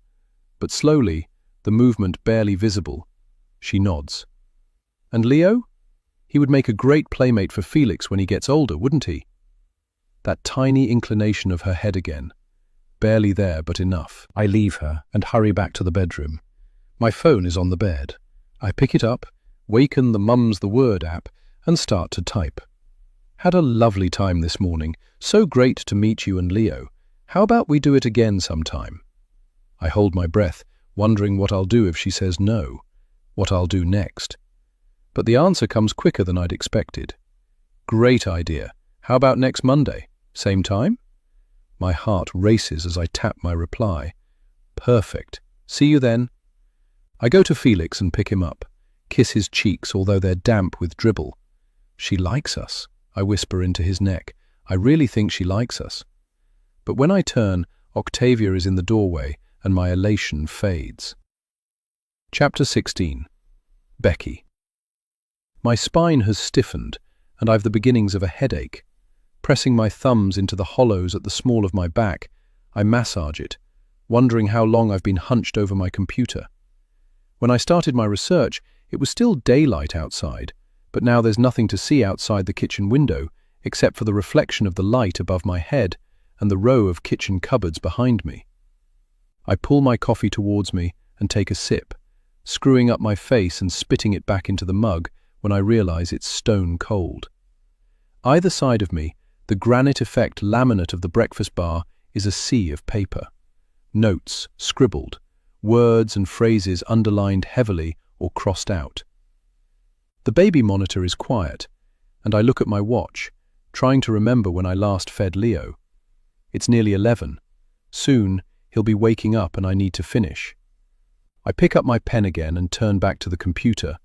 Speaker 1: But slowly, the movement barely visible, she nods. "And Leo? He would make a great playmate for Felix when he gets older, wouldn't he?" That tiny inclination of her head again. Barely there, but enough. I leave her and hurry back to the bedroom. My phone is on the bed. I pick it up, waken the Mum's the Word app, and start to type. "Had a lovely time this morning. So great to meet you and Leo. How about we do it again sometime?" I hold my breath, wondering what I'll do if she says no, what I'll do next. But the answer comes quicker than I'd expected. "Great idea. How about next Monday? Same time?" My heart races as I tap my reply. "Perfect. See you then." I go to Felix and pick him up, kiss his cheeks although they're damp with dribble. "She likes us," I whisper into his neck. "I really think she likes us." But when I turn, Octavia is in the doorway and my elation fades. Chapter 16. Becky. My spine has stiffened and I've the beginnings of a headache. Pressing my thumbs into the hollows at the small of my back, I massage it, wondering how long I've been hunched over my computer. When I started my research, it was still daylight outside, but now there's nothing to see outside the kitchen window except for the reflection of the light above my head and the row of kitchen cupboards behind me. I pull my coffee towards me and take a sip, screwing up my face and spitting it back into the mug when I realize it's stone cold. Either side of me, the granite effect laminate of the breakfast bar is a sea of paper. Notes scribbled, words and phrases underlined heavily or crossed out. The baby monitor is quiet, and I look at my watch, trying to remember when I last fed Leo. It's nearly 11. Soon, he'll be waking up and I need to finish. I pick up my pen again and turn back to the computer,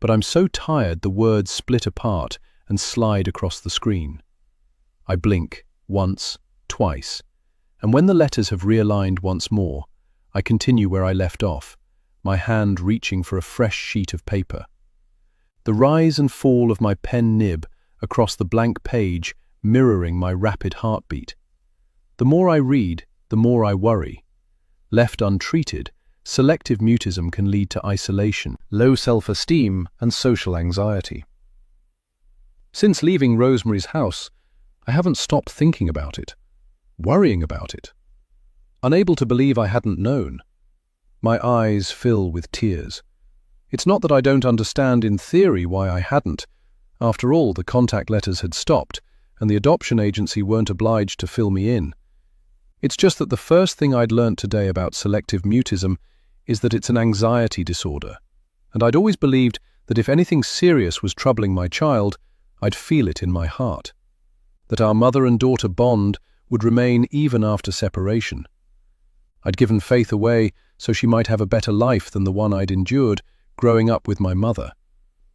Speaker 1: but I'm so tired the words split apart and slide across the screen. I blink, once, twice, and when the letters have realigned once more, I continue where I left off, my hand reaching for a fresh sheet of paper. The rise and fall of my pen nib across the blank page mirroring my rapid heartbeat. The more I read, the more I worry. Left untreated, selective mutism can lead to isolation, low self-esteem, and social anxiety. Since leaving Rosemary's house, I haven't stopped thinking about it, worrying about it. Unable to believe I hadn't known. My eyes fill with tears. It's not that I don't understand in theory why I hadn't. After all, the contact letters had stopped, and the adoption agency weren't obliged to fill me in. It's just that the first thing I'd learnt today about selective mutism is that it's an anxiety disorder, and I'd always believed that if anything serious was troubling my child, I'd feel it in my heart. That our mother and daughter bond would remain even after separation. I'd given Faith away so she might have a better life than the one I'd endured growing up with my mother.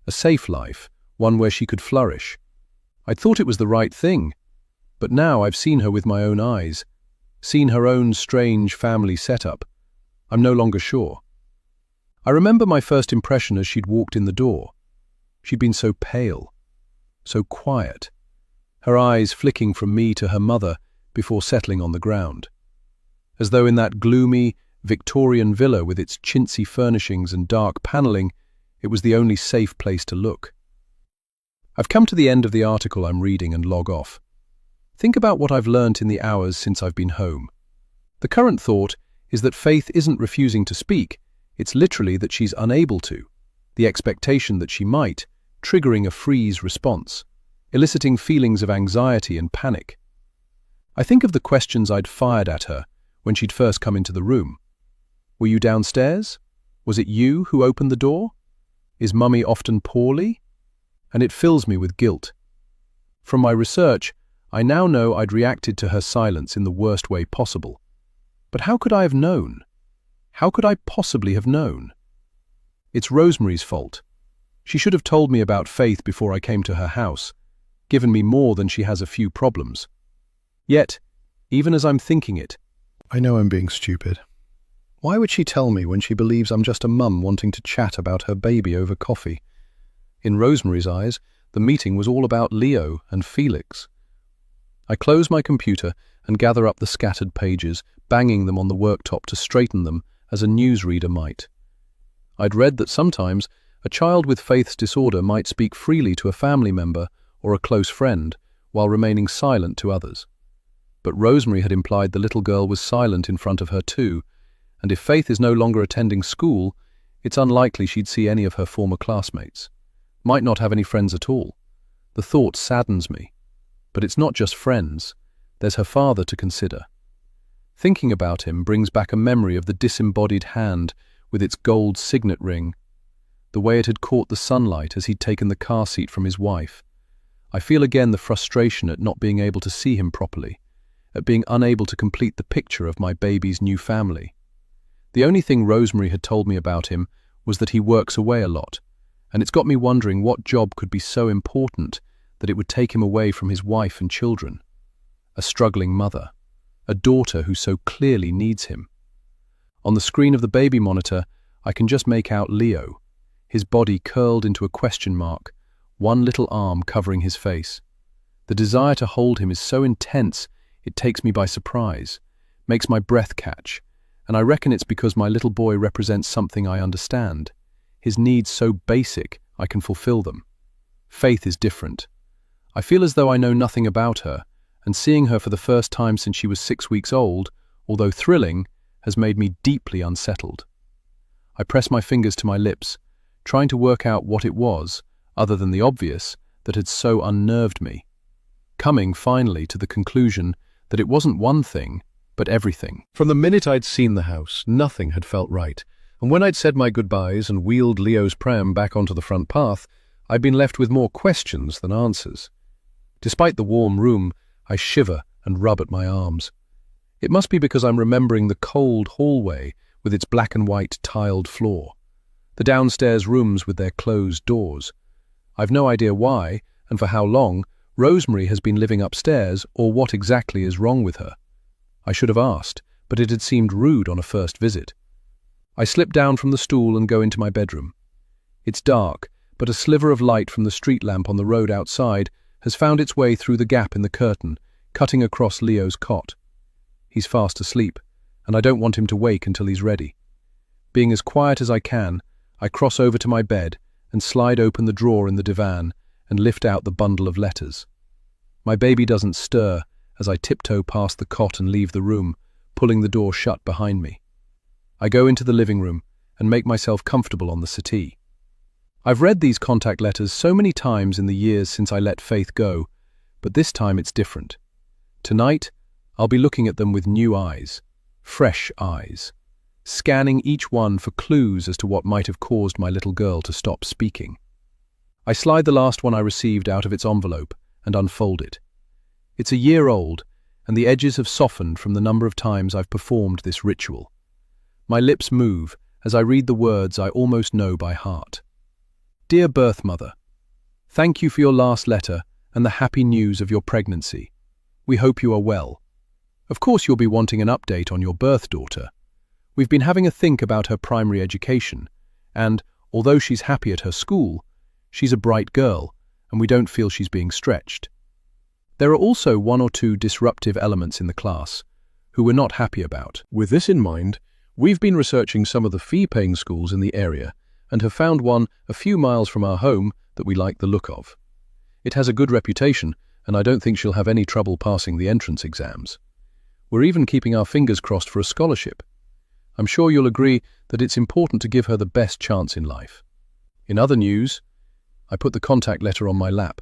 Speaker 1: A safe life, one where she could flourish. I'd thought it was the right thing, but now I've seen her with my own eyes. seen her own strange family setup? I'm no longer sure. I remember my first impression as she'd walked in the door. She'd been so pale, so quiet, her eyes flicking from me to her mother before settling on the ground. As though in that gloomy, Victorian villa with its chintzy furnishings and dark panelling, it was the only safe place to look. I've come to the end of the article I'm reading and log off. Think about what I've learnt in the hours since I've been home. The current thought is that Faith isn't refusing to speak, it's literally that she's unable to, the expectation that she might, triggering a freeze response, eliciting feelings of anxiety and panic. I think of the questions I'd fired at her when she'd first come into the room. Were you downstairs? Was it you who opened the door? Is Mummy often poorly? And it fills me with guilt. From my research, I now know I'd reacted to her silence in the worst way possible. But how could I have known? How could I possibly have known? It's Rosemary's fault. She should have told me about Faith before I came to her house, given me more than she has a few problems. Yet, even as I'm thinking it,
Speaker 2: I know I'm being stupid. Why would she tell me when she believes I'm just a mum wanting to chat about her baby over coffee? In Rosemary's eyes, the meeting was all about Leo and Felix. I close my computer and gather up the scattered pages, banging them on the worktop to straighten them as a newsreader might. I'd read that sometimes a child with Faith's disorder might speak freely to a family member or a close friend while remaining silent to others. But Rosemary had implied the little girl was silent in front of her too, and if Faith is no longer attending school, it's unlikely she'd see any of her former classmates. Might not have any friends at all. The thought saddens me. But it's not just friends. There's her father to consider. Thinking about him brings back a memory of the disembodied hand with its gold signet ring, the way it had caught the sunlight as he'd taken the car seat from his wife. I feel again the frustration at not being able to see him properly, at being unable to complete the picture of my baby's new family. The only thing Rosemary had told me about him was that he works away a lot, and it's got me wondering what job could be so important that it would take him away from his wife and children. A struggling mother, a daughter who so clearly needs him. On the screen of the baby monitor, I can just make out Leo, his body curled into a question mark, one little arm covering his face. The desire to hold him is so intense it takes me by surprise, makes my breath catch, and I reckon it's because my little boy represents something I understand. His needs so basic I can fulfill them. Faith is different. I feel as though I know nothing about her, and seeing her for the first time since she was 6 weeks old, although thrilling, has made me deeply unsettled. I press my fingers to my lips, trying to work out what it was, other than the obvious, that had so unnerved me, coming finally to the conclusion that it wasn't one thing, but everything. From the minute I'd seen the house, nothing had felt right, and when I'd said my goodbyes and wheeled Leo's pram back onto the front path, I'd been left with more questions than answers. Despite the warm room, I shiver and rub at my arms. It must be because I'm remembering the cold hallway with its black and white tiled floor, the downstairs rooms with their closed doors. I've no idea why, and for how long, Rosemary has been living upstairs or what exactly is wrong with her. I should have asked, but it had seemed rude on a first visit. I slip down from the stool and go into my bedroom. It's dark, but a sliver of light from the street lamp on the road outside has found its way through the gap in the curtain, cutting across Leo's cot. He's fast asleep, and I don't want him to wake until he's ready. Being as quiet as I can, I cross over to my bed and slide open the drawer in the divan and lift out the bundle of letters. My baby doesn't stir as I tiptoe past the cot and leave the room, pulling the door shut behind me. I go into the living room and make myself comfortable on the settee. I've read these contact letters so many times in the years since I let Faith go, but this time it's different. Tonight, I'll be looking at them with new eyes, fresh eyes, scanning each one for clues as to what might have caused my little girl to stop speaking. I slide the last one I received out of its envelope and unfold it. It's a year old, and the edges have softened from the number of times I've performed this ritual. My lips move as I read the words I almost know by heart. Dear birth mother, thank you for your last letter and the happy news of your pregnancy. We hope you are well.
Speaker 1: Of course you'll be wanting an update on your birth daughter. We've been having a think about her primary education, and, although she's happy at her school, she's a bright girl, and we don't feel she's being stretched. There are also one or two disruptive elements in the class, who we're not happy about.
Speaker 2: With this in mind, we've been researching some of the fee-paying schools in the area and have found one a few miles from our home that we like the look of. It has a good reputation, and I don't think she'll have any trouble passing the entrance exams. We're even keeping our fingers crossed for a scholarship. I'm sure you'll agree that it's important to give her the best chance in life. In other news, I put the contact letter on my lap.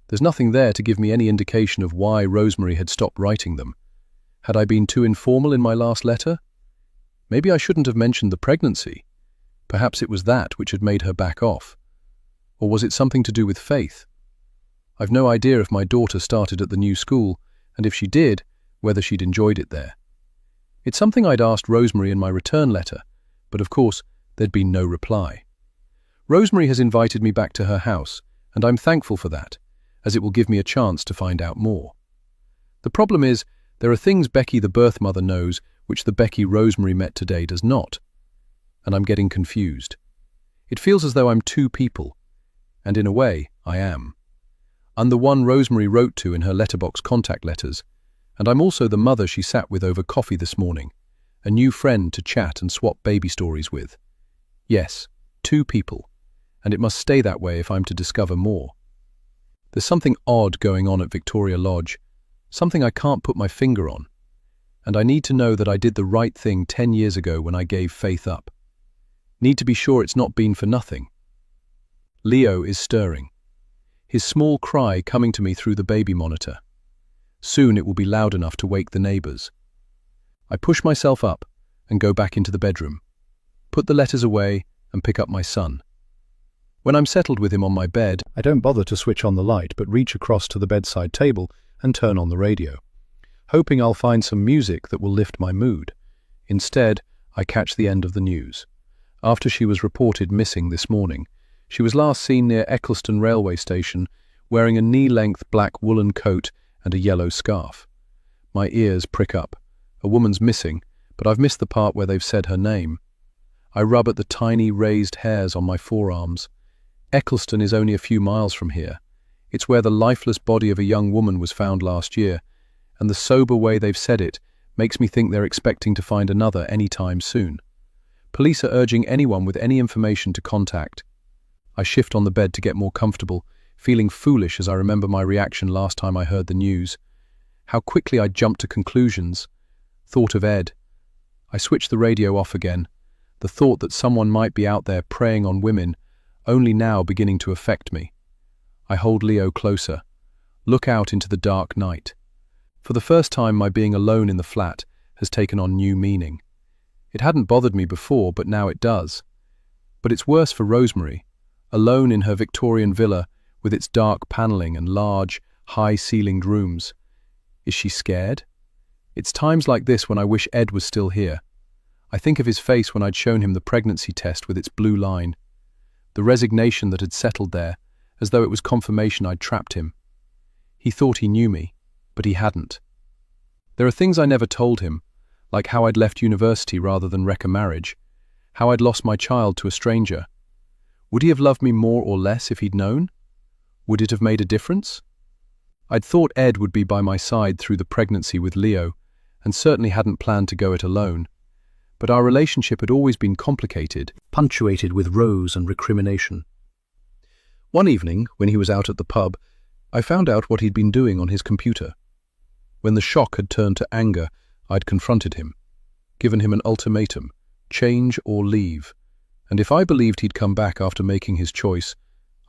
Speaker 2: There's nothing there to give me any indication of why Rosemary had stopped writing them. Had I been too informal in my last letter? Maybe I shouldn't have mentioned the pregnancy. Perhaps it was that which had made her back off. Or was it something to do with faith? I've no idea if my daughter started at the new school, and if she did, whether she'd enjoyed it there. It's something I'd asked Rosemary in my return letter, but of course there'd been no reply. Rosemary has invited me back to her house, and I'm thankful for that, as it will give me a chance to find out more. The problem is, there are things Becky the birth mother knows which the Becky Rosemary met today does not, and I'm getting confused. It feels as though I'm two people, and in a way, I am. I'm the one Rosemary wrote to in her letterbox contact letters, and I'm also the mother she sat with over coffee this morning, a new friend to chat and swap baby stories with. Yes, two people, and it must stay that way if I'm to discover more. There's something odd going on at Victoria Lodge, something I can't put my finger on, and I need to know that I did the right thing 10 years ago when I gave Faith up. Need to be sure it's not been for nothing. Leo is stirring, his small cry coming to me through the baby monitor. Soon it will be loud enough to wake the neighbors. I push myself up and go back into the bedroom, put the letters away and pick up my son. When I'm settled with him on my bed, I don't bother to switch on the light but reach across to the bedside table and turn on the radio, hoping I'll find some music that will lift my mood. Instead, I catch the end of the news. After she was reported missing this morning, she was last seen near Eccleston railway station wearing a knee-length black woolen coat and a yellow scarf. My ears prick up. A woman's missing, but I've missed the part where they've said her name. I rub at the tiny raised hairs on my forearms. Eccleston is only a few miles from here. It's where the lifeless body of a young woman was found last year, and the sober way they've said it makes me think they're expecting to find another any time soon. Police are urging anyone with any information to contact. I shift on the bed to get more comfortable, feeling foolish as I remember my reaction last time I heard the news. How quickly I jumped to conclusions. Thought of Ed. I switch the radio off again. The thought that someone might be out there preying on women, only now beginning to affect me. I hold Leo closer, look out into the dark night. For the first time, my being alone in the flat has taken on new meaning. It hadn't bothered me before, but now it does. But it's worse for Rosemary, alone in her Victorian villa with its dark panelling and large, high-ceilinged rooms. Is she scared? It's times like this when I wish Ed was still here. I think of his face when I'd shown him the pregnancy test with its blue line. The resignation that had settled there, as though it was confirmation I'd trapped him. He thought he knew me, but he hadn't. There are things I never told him, like how I'd left university rather than wreck a marriage, how I'd lost my child to a stranger. Would he have loved me more or less if he'd known? Would it have made a difference? I'd thought Ed would be by my side through the pregnancy with Leo, and certainly hadn't planned to go it alone. But our relationship had always been complicated, punctuated with rows and recrimination. One evening, when he was out at the pub, I found out what he'd been doing on his computer. When the shock had turned to anger, I'd confronted him, given him an ultimatum, change or leave, and if I believed he'd come back after making his choice,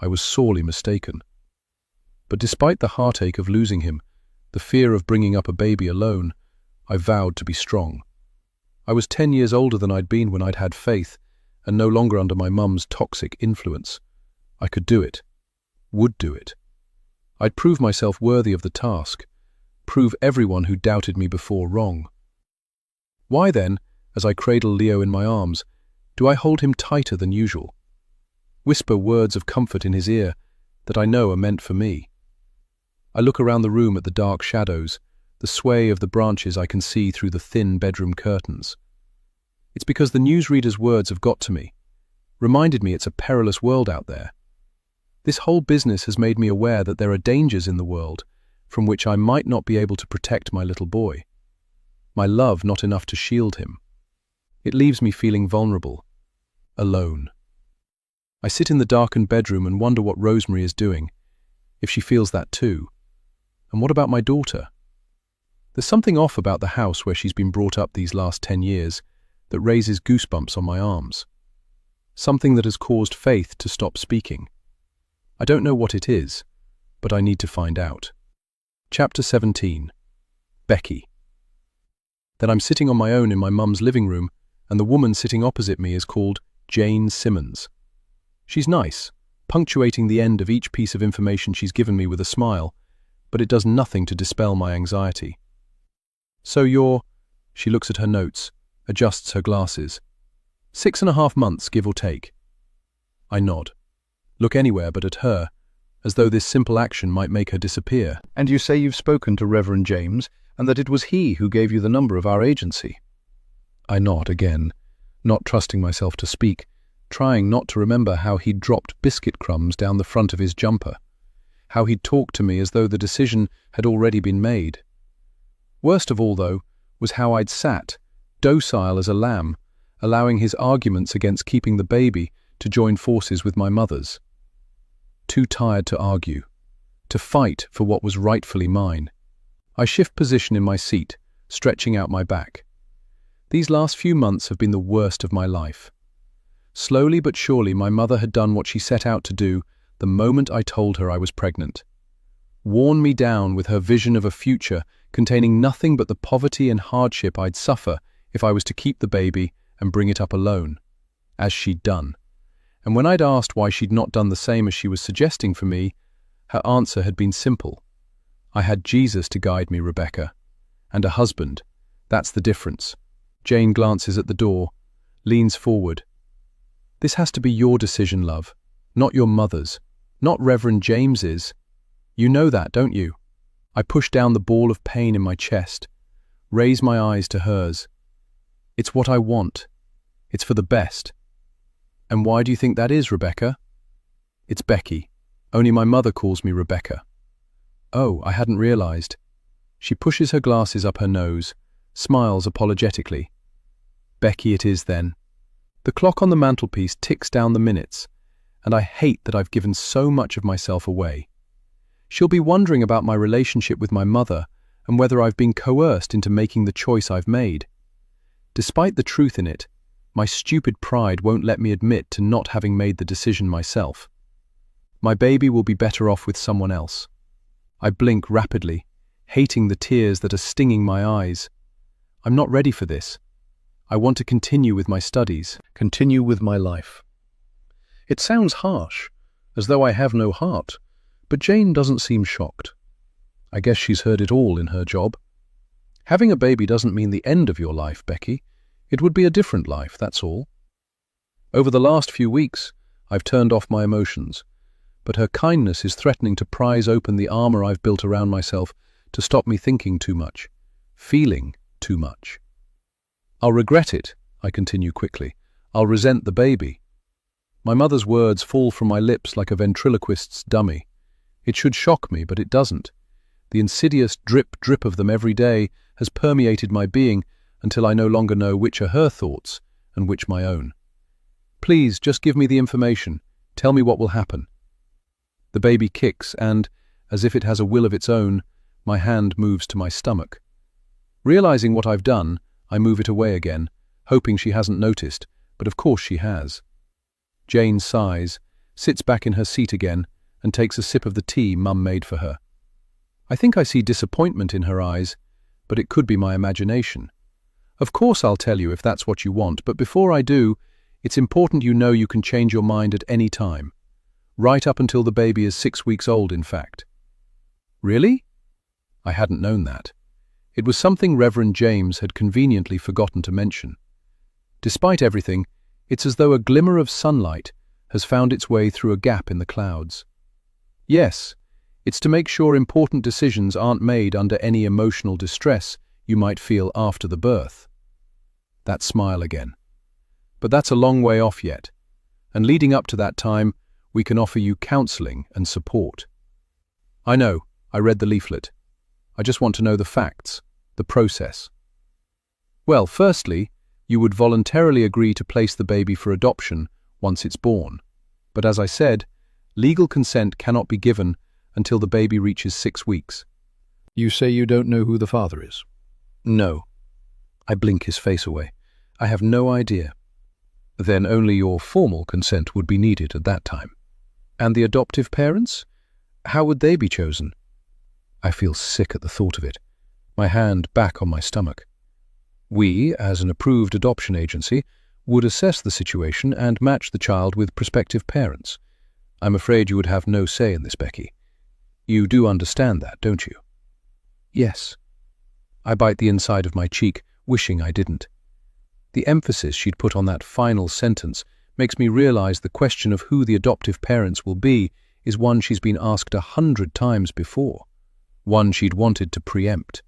Speaker 2: I was sorely mistaken. But despite the heartache of losing him, the fear of bringing up a baby alone, I vowed to be strong. I was 10 years older than I'd been when I'd had Faith, and no longer under my mum's toxic influence. I could do it, would do it. I'd prove myself worthy of the task, prove everyone who doubted me before wrong. Why then, as I cradle Leo in my arms, do I hold him tighter than usual? Whisper words of comfort in his ear that I know are meant for me. I look around the room at the dark shadows, the
Speaker 1: the sway of the branches I can see through the thin bedroom curtains. It's because the newsreader's words have got to me, reminded me it's a perilous world out there. This whole business has made me aware that there are dangers in the world from which I might not be able to protect my little boy. My love not enough to shield him. It leaves me feeling vulnerable, alone. I sit in the darkened bedroom and wonder what Rosemary is doing, if she feels that too. And what about my daughter? There's something off about the house where she's been brought up these last 10 years that raises goosebumps on my arms. Something that has caused Faith to stop speaking. I don't know what it is, but I need to find out. Chapter 17. Becky. Then I'm sitting on my own in my mum's living room, and the woman sitting opposite me is called Jane Simmons. She's nice, punctuating the end of each piece of information she's given me with a smile, but it does nothing to dispel my anxiety. So you're, she looks at her notes, adjusts her glasses. 6.5 months, give or take. I nod. Look anywhere but at her, as though this simple action might make her disappear.
Speaker 2: And you say you've spoken to Reverend James, and that it was he who gave you the number of our agency.
Speaker 1: I nod again, not trusting myself to speak, trying not to remember how he'd dropped biscuit crumbs down the front of his jumper, how he'd talked to me as though the decision had already been made. Worst of all, though, was how I'd sat, docile as a lamb, allowing his arguments against keeping the baby to join forces with my mother's. Too tired to argue, to fight for what was rightfully mine. I shift position in my seat, stretching out my back. These last few months have been the worst of my life. Slowly but surely my mother had done what she set out to do the moment I told her I was pregnant. Worn me down with her vision of a future containing nothing but the poverty and hardship I'd suffer if I was to keep the baby and bring it up alone, as she'd done. And when I'd asked why she'd not done the same as she was suggesting for me, her answer had been simple. I had Jesus to guide me, Rebecca. And a husband. That's the difference. Jane glances at the door, leans forward. This has to be your decision, love, not your mother's, not Reverend James's. You know that, don't you? I push down the ball of pain in my chest, raise my eyes to hers. It's what I want. It's for the best. And why do you think that is, Rebecca? It's Becky. Only my mother calls me Rebecca. Oh, I hadn't realized. She pushes her glasses up her nose, smiles apologetically. Becky it is then. The clock on the mantelpiece ticks down the minutes, and I hate that I've given so much of myself away. She'll be wondering about my relationship with my mother and whether I've been coerced into making the choice I've made. Despite the truth in it, my stupid pride won't let me admit to not having made the decision myself. My baby will be better off with someone else. I blink rapidly, hating the tears that are stinging my eyes. I'm not ready for this. I want to continue with my studies,
Speaker 2: Continue with my life. It sounds harsh, as though I have no heart, but Jane doesn't seem shocked. I guess she's heard it all in her job. Having a baby doesn't mean the end of your life, Becky. It would be a different life, that's all. Over the last few weeks, I've turned off my emotions, but her kindness is threatening to prise open the armor I've built around myself to stop me thinking too much, feeling too much. I'll regret it, I continue quickly. I'll resent the baby. My mother's words fall from my lips like a ventriloquist's dummy. It should shock me, but it doesn't. The insidious drip of them every day has permeated my being until I no longer know which are her thoughts and which my own. Please, just give me the information. Tell me what will happen. The baby kicks and, as if it has a will of its own, my hand moves to my stomach. Realizing what I've done, I move it away again, hoping she hasn't noticed, but of course she has. Jane sighs, sits back in her seat again, and takes a sip of the tea Mum made for her. I think I see disappointment in her eyes, but it could be my imagination. Of course I'll tell you if that's what you want, but before I do, it's important you know you can change your mind at any time. Right up until the baby is 6 weeks old, in fact. Really? I hadn't known that. It was something Reverend James had conveniently forgotten to mention. Despite everything, it's as though a glimmer of sunlight has found its way through a gap in the clouds. Yes,
Speaker 1: It's to make sure important decisions aren't made under any emotional distress you might feel after the birth. That smile again. But that's a long way off yet, and leading up to that time, we can offer you counseling and support. I know, I read the leaflet. I just want to know the facts, the process. Well, firstly, you would voluntarily agree to place the baby for adoption once it's born. But as I said, legal consent cannot be given until the baby reaches 6 weeks.
Speaker 2: You say you don't know who the father is?
Speaker 1: No. I blink his face away. I have no idea. Then only your formal consent would be needed at that time. And the adoptive parents? How would they be chosen? I feel sick at the thought of it, my hand back on my stomach. We, as an approved adoption agency, would assess the situation and match the child with prospective parents. I'm afraid you would have no say in this, Becky. You do understand that, don't you? Yes. I bite the inside of my cheek, wishing I didn't. The emphasis she'd put on that final sentence makes me realize the question of who the adoptive parents will be is one she's been asked 100 times before, one she'd wanted to preempt.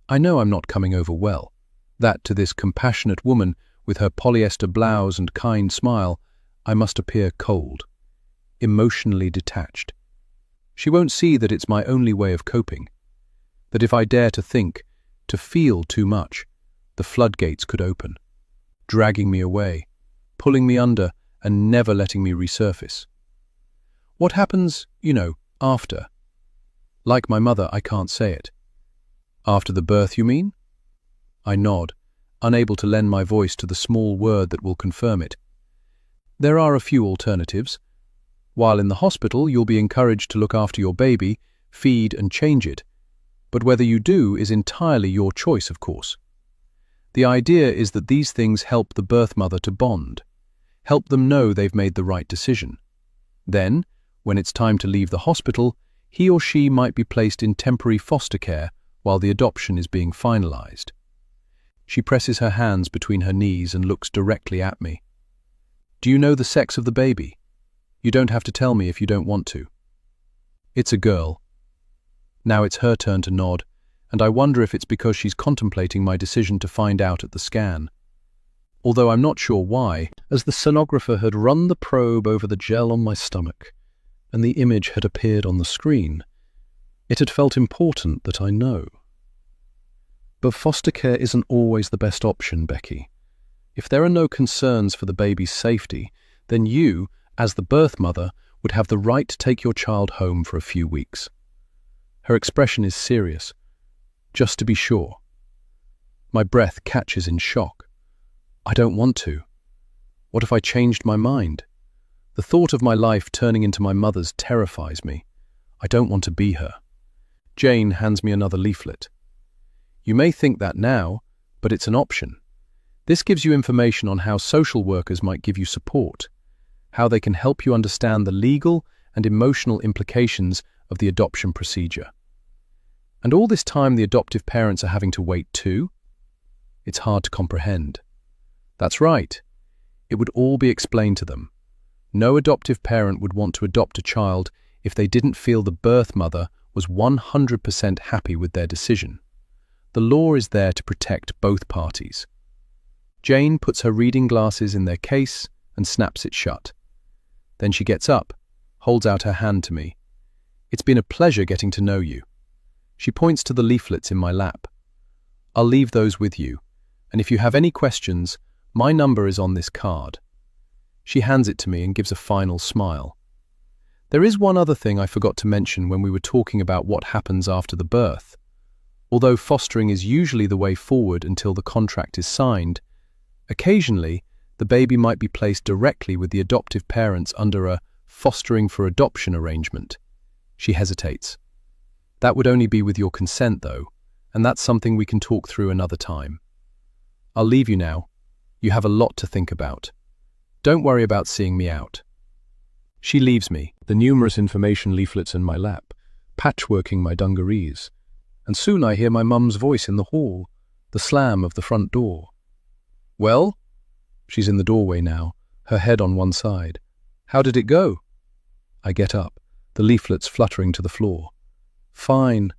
Speaker 1: I know I'm not coming over well. That to this compassionate woman with her polyester blouse and kind smile, I must appear cold, emotionally detached. She won't see that it's my only way of coping, that if I dare to think, to feel too much, the floodgates could open, dragging me away, pulling me under and never letting me resurface. What happens, after? Like my mother, I can't say it. After the birth, you mean? I nod, unable to lend my voice to the small word that will confirm it. There are a few alternatives. While in the hospital, you'll be encouraged to look after your baby, feed and change it. But whether you do is entirely your choice, of course. The idea is that these things help the birth mother to bond, help them know they've made the right decision. Then, when it's time to leave the hospital, he or she might be placed in temporary foster care while the adoption is being finalized. She presses her hands between her knees and looks directly at me. Do you know the sex of the baby? You don't have to tell me if you don't want to. It's a girl. Now it's her turn to nod, and I wonder if it's because she's contemplating my decision to find out at the scan. Although I'm not sure why, as the sonographer had run the probe over the gel on my stomach, and the image had appeared on the screen, it had felt important that I know. But foster care isn't always the best option, Becky. If there are no concerns for the baby's safety, then you, as the birth mother, would have the right to take your child home for a few weeks. Her expression is serious, just to be sure. My breath catches in shock. I don't want to. What if I changed my mind? The thought of my life turning into my mother's terrifies me. I don't want to be her. Jane hands me another leaflet. You may think that now, but it's an option. This gives you information on how social workers might give you support, how they can help you understand the legal and emotional implications of the adoption procedure. And all this time the adoptive parents are having to wait too? It's hard to comprehend. That's right. It would all be explained to them. No adoptive parent would want to adopt a child if they didn't feel the birth mother was 100% happy with their decision. The law is there to protect both parties. Jane puts her reading glasses in their case and snaps it shut. Then she gets up, holds out her hand to me. It's been a pleasure getting to know you. She points to the leaflets in my lap. I'll leave those with you, and if you have any questions, my number is on this card. She hands it to me and gives a final smile. There is one other thing I forgot to mention when we were talking about what happens after the birth. Although fostering is usually the way forward until the contract is signed, occasionally the baby might be placed directly with the adoptive parents under a fostering for adoption arrangement. She hesitates. That would only be with your consent, though, and that's something we can talk through another time. I'll leave you now. You have a lot to think about. Don't worry about seeing me out. She leaves me, the numerous information leaflets in my lap, patchworking my dungarees. And soon I hear my mum's voice in the hall, the slam of the front door. Well? She's in the doorway now, her head on one side. How did it go? I get up, the leaflets fluttering to the floor. "Fine,"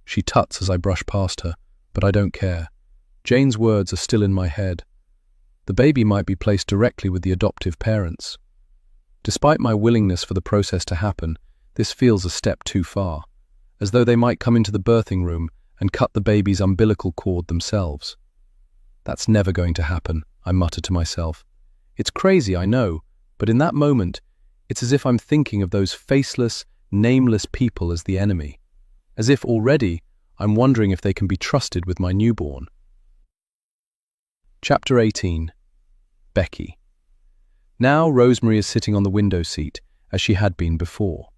Speaker 1: she tuts as I brush past her, but I don't care. Jane's words are still in my head. The baby might be placed directly with the adoptive parents. Despite my willingness for the process to happen, this feels a step too far, as though they might come into the birthing room and cut the baby's umbilical cord themselves. That's never going to happen, I mutter to myself. It's crazy, I know, but in that moment, it's as if I'm thinking of those faceless, nameless people as the enemy. As if already, I'm wondering if they can be trusted with my newborn. Chapter 18. Becky. Now Rosemary is sitting on the window seat, as she had been before.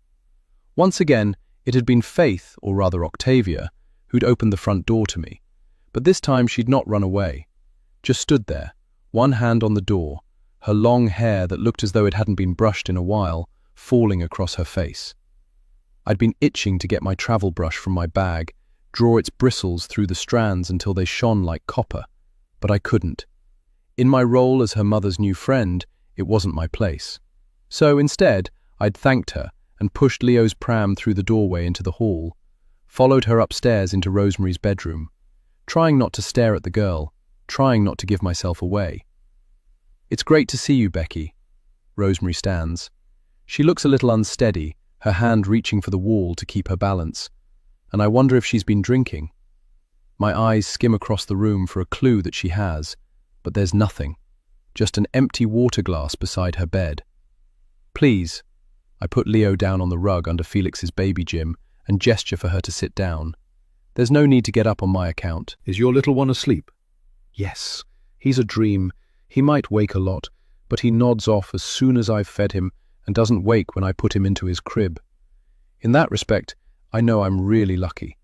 Speaker 1: Once again, it had been Faith, or rather Octavia, who'd opened the front door to me. But this time she'd not run away. Just stood there, one hand on the door, her long hair that looked as though it hadn't been brushed in a while, falling across her face. I'd been itching to get my travel brush from my bag, draw its bristles through the strands until they shone like copper, but I couldn't. In my role as her mother's new friend, it wasn't my place. So instead, I'd thanked her and pushed Leo's pram through the doorway into the hall, followed her upstairs into Rosemary's bedroom, trying not to stare at the girl, trying not to give myself away. "It's great to see you, Becky." Rosemary stands. She looks a little unsteady, her hand reaching for the wall to keep her balance, and I wonder if she's been drinking. My eyes skim across the room for a clue that she has, but there's nothing, just an empty water glass beside her bed. "Please." I put Leo down on the rug under Felix's baby gym and gesture for her to sit down. "There's no need to get up on my account."
Speaker 2: "Is your little one asleep?"
Speaker 1: "Yes, he's a dream. He might wake a lot, but he nods off as soon as I've fed him and doesn't wake when I put him into his crib. In that respect, I know I'm really lucky."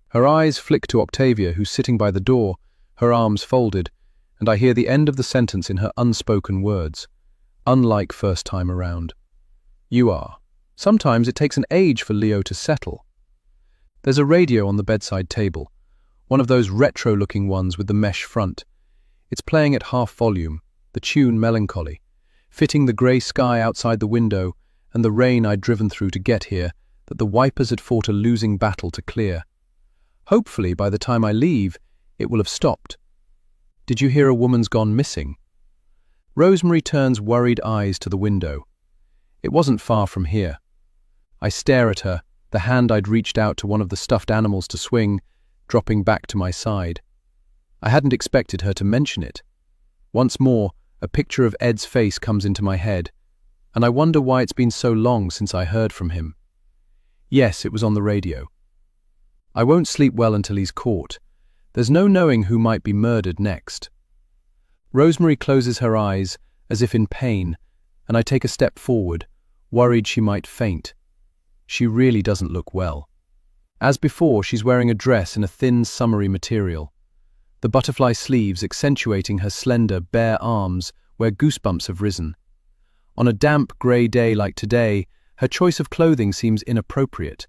Speaker 1: Her eyes flick to Octavia, who's sitting by the door, her arms folded, and I hear the end of the sentence in her unspoken words. "Unlike first time around. You are. Sometimes it takes an age for Leo to settle." There's a radio on the bedside table, one of those retro-looking ones with the mesh front. It's playing at half volume, the tune melancholy, fitting the grey sky outside the window and the rain I'd driven through to get here that the wipers had fought a losing battle to clear. Hopefully, by the time I leave, it will have stopped. "Did you hear a woman's gone missing?" Rosemary turns worried eyes to the window. It wasn't far from here. I stare at her, the hand I'd reached out to one of the stuffed animals to swing, dropping back to my side. I hadn't expected her to mention it. Once more, a picture of Ed's face comes into my head, and I wonder why it's been so long since I heard from him. Yes, it was on the radio. I won't sleep well until he's caught. There's no knowing who might be murdered next. Rosemary closes her eyes, as if in pain, and I take a step forward, worried she might faint. She really doesn't look well. As before, she's wearing a dress in a thin, summery material, the butterfly sleeves accentuating her slender, bare arms where goosebumps have risen. On a damp, grey day like today, her choice of clothing seems inappropriate.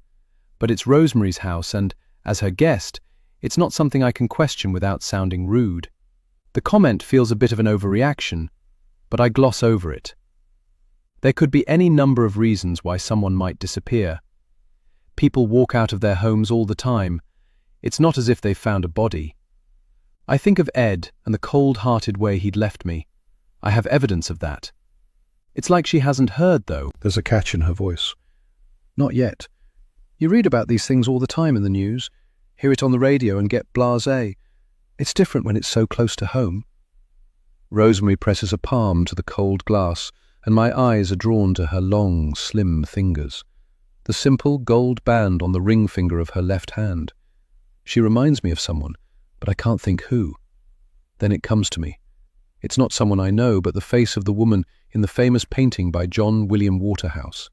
Speaker 1: But it's Rosemary's house and, as her guest, it's not something I can question without sounding rude. The comment feels a bit of an overreaction, but I gloss over it. There could be any number of reasons why someone might disappear. People walk out of their homes all the time. It's not as if they've found a body. I think of Ed and the cold-hearted way he'd left me. I have evidence of that. It's like she hasn't heard, though.
Speaker 2: There's a catch in her voice.
Speaker 1: Not yet. You read about these things all the time in the news, hear it on the radio and get blasé. It's different when it's so close to home. Rosemary presses a palm to the cold glass, and my eyes are drawn to her long, slim fingers. The simple gold band on the ring finger of her left hand. She reminds me of someone, but I can't think who. Then it comes to me. It's not someone I know, but the face of the woman in the famous painting by John William Waterhouse.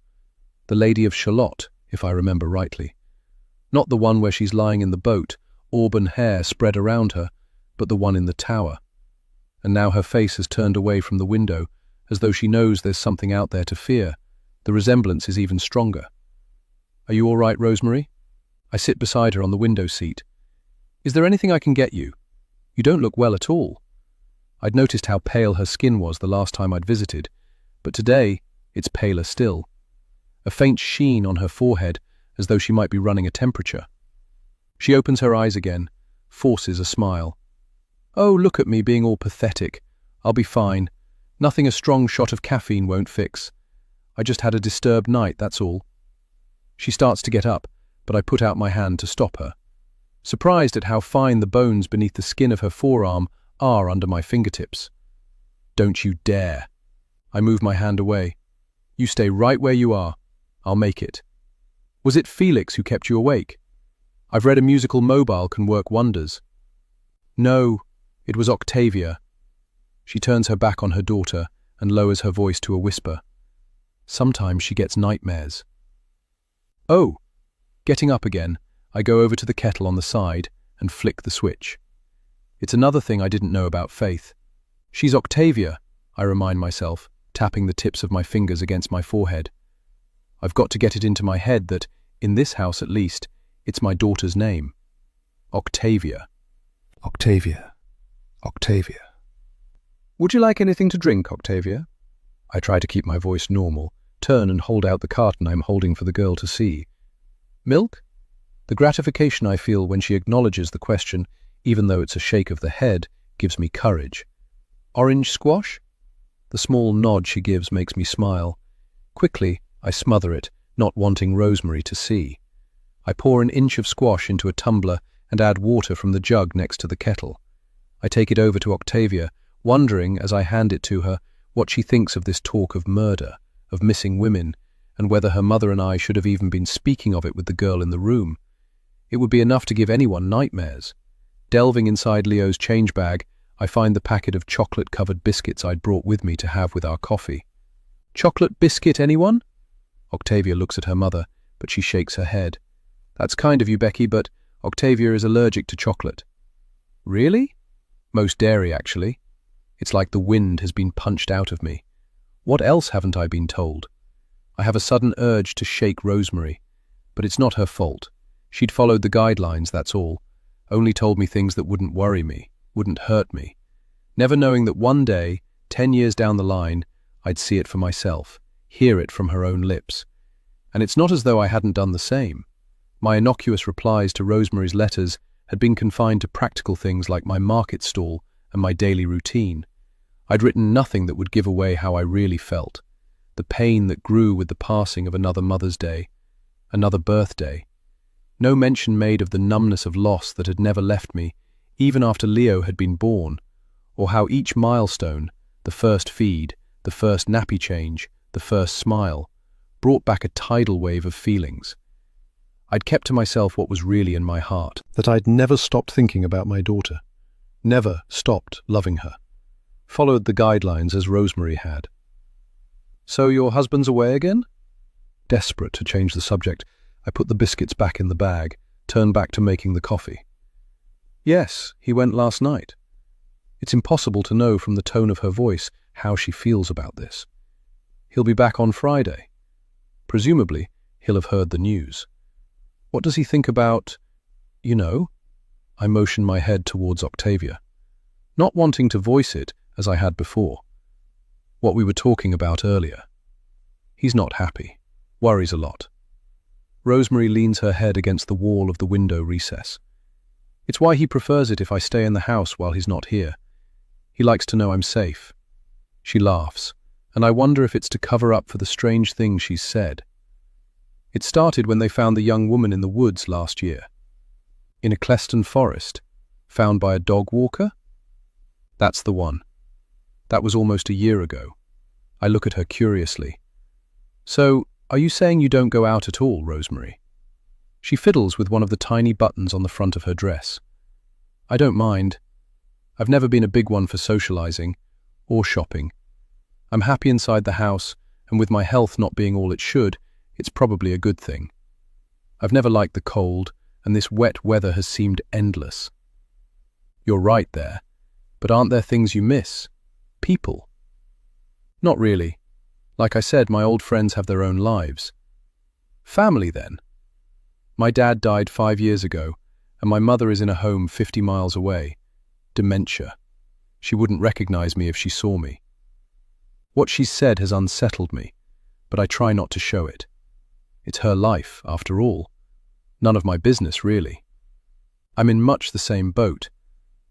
Speaker 1: The Lady of Shalott, if I remember rightly. Not the one where she's lying in the boat, auburn hair spread around her, but the one in the tower. And now her face has turned away from the window, as though she knows there's something out there to fear. The resemblance is even stronger. Are you all right, Rosemary? I sit beside her on the window seat. Is there anything I can get you? You don't look well at all. I'd noticed how pale her skin was the last time I'd visited, but today it's paler still. a faint sheen on her forehead as though she might be running a temperature. She opens her eyes again, forces a smile. "Oh, look at me being all pathetic. I'll be fine. Nothing a strong shot of caffeine won't fix. I just had a disturbed night, that's all." She starts to get up, but I put out my hand to stop her. Surprised at how fine the bones beneath the skin of her forearm are under my fingertips. "Don't you dare." I move my hand away. "You stay right where you are. I'll make it." "Was it Felix who kept you awake? I've read a musical mobile can work wonders." "No, it was Octavia." She turns her back on her daughter and lowers her voice to a whisper. "Sometimes she gets nightmares." "Oh." Getting up again, I go over to the kettle on the side and flick the switch. It's another thing I didn't know about Faith. "She's Octavia," I remind myself, tapping the tips of my fingers against my forehead. I've got to get it into my head that, in this house at least, it's my daughter's name. Octavia.
Speaker 2: Octavia. Octavia.
Speaker 1: "Would you like anything to drink, Octavia?" I try to keep my voice normal, turn and hold out the carton I'm holding for the girl to see. "Milk?" The gratification I feel when she acknowledges the question, even though it's a shake of the head, gives me courage. "Orange squash?" The small nod she gives makes me smile. Quickly, I smother it, not wanting Rosemary to see. I pour an inch of squash into a tumbler and add water from the jug next to the kettle. I take it over to Octavia, wondering, as I hand it to her, what she thinks of this talk of murder, of missing women, and whether her mother and I should have even been speaking of it with the girl in the room. It would be enough to give anyone nightmares. Delving inside Leo's change bag, I find the packet of chocolate-covered biscuits I'd brought with me to have with our coffee. "Chocolate biscuit, anyone?" Octavia looks at her mother, but she shakes her head. "That's kind of you, Becky, but Octavia is allergic to chocolate." "Really?" "Most dairy, actually. It's like the wind has been punched out of me. What else haven't I been told?" I have a sudden urge to shake Rosemary, but it's not her fault. She'd followed the guidelines, that's all. Only told me things that wouldn't worry me, wouldn't hurt me. Never knowing that one day, 10 years down the line, I'd see it for myself, hear it from her own lips. And it's not as though I hadn't done the same. My innocuous replies to Rosemary's letters had been confined to practical things like my market stall and my daily routine. I'd written nothing that would give away how I really felt. The pain that grew with the passing of another Mother's Day, another birthday. No mention made of the numbness of loss that had never left me, even after Leo had been born, or how each milestone, the first feed, the first nappy change, the first smile, brought back a tidal wave of feelings. I'd kept to myself what was really in my heart.
Speaker 2: That I'd never stopped thinking about my daughter. Never stopped loving her. Followed the guidelines as Rosemary had.
Speaker 1: "So your husband's away again?"
Speaker 2: Desperate to change the subject, I put the biscuits back in the bag, turned back to making the coffee.
Speaker 1: "Yes, he went last night." It's impossible to know from the tone of her voice how she feels about this. "He'll be back on Friday." Presumably, he'll have heard the news. "What does he think about, you know?" I motion my head towards Octavia, not wanting to voice it as I had before. What we were talking about earlier. He's not happy, worries a lot. Rosemary leans her head against the wall of the window recess. It's why he prefers it if I stay in the house while he's not here. He likes to know I'm safe. She laughs, and I wonder if it's to cover up for the strange things she's said. It started when they found the young woman in the woods last year. In a Cleston forest, found by a dog walker? That's the one. That was almost a year ago. I look at her curiously. "So, are you saying you don't go out at all, Rosemary?" She fiddles with one of the tiny buttons on the front of her dress. "I don't mind. I've never been a big one for socializing or shopping. I'm happy inside the house, and with my health not being all it should, it's probably a good thing. I've never liked the cold, and this wet weather has seemed endless." "You're right there. But aren't there things you miss? People?" "Not really. Like I said, my old friends have their own lives." "Family, then?" "My dad died 5 years ago, and my mother is in a home 50 miles away. Dementia. She wouldn't recognize me if she saw me. What she's said has unsettled me, but I try not to show it. It's her life, after all. None of my business, really. I'm in much the same boat.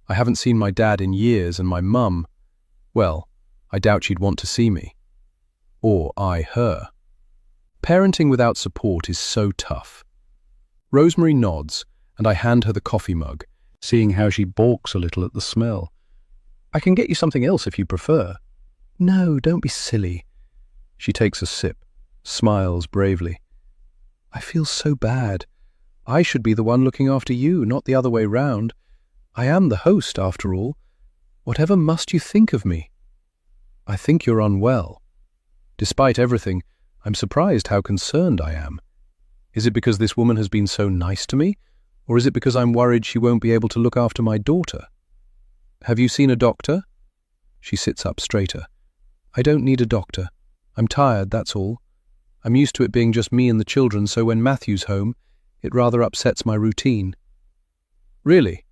Speaker 1: I haven't seen my dad in years, and my mum, well, I doubt she'd want to see me. Or I her. Parenting without support is so tough. Rosemary nods, and I hand her the coffee mug, seeing how she balks a little at the smell. I can get you something else if you prefer. No, don't be silly. She takes a sip, smiles bravely. I feel so bad. I should be the one looking after you, not the other way round. I am the host, after all. Whatever must you think of me? I think you're unwell. Despite everything, I'm surprised how concerned I am. Is it because this woman has been so nice to me, or is it because I'm worried she won't be able to look after my daughter? Have you seen a doctor? She sits up straighter. I don't need a doctor. I'm tired, that's all. I'm used to it being just me and the children, so when Matthew's home, it rather upsets my routine. Really?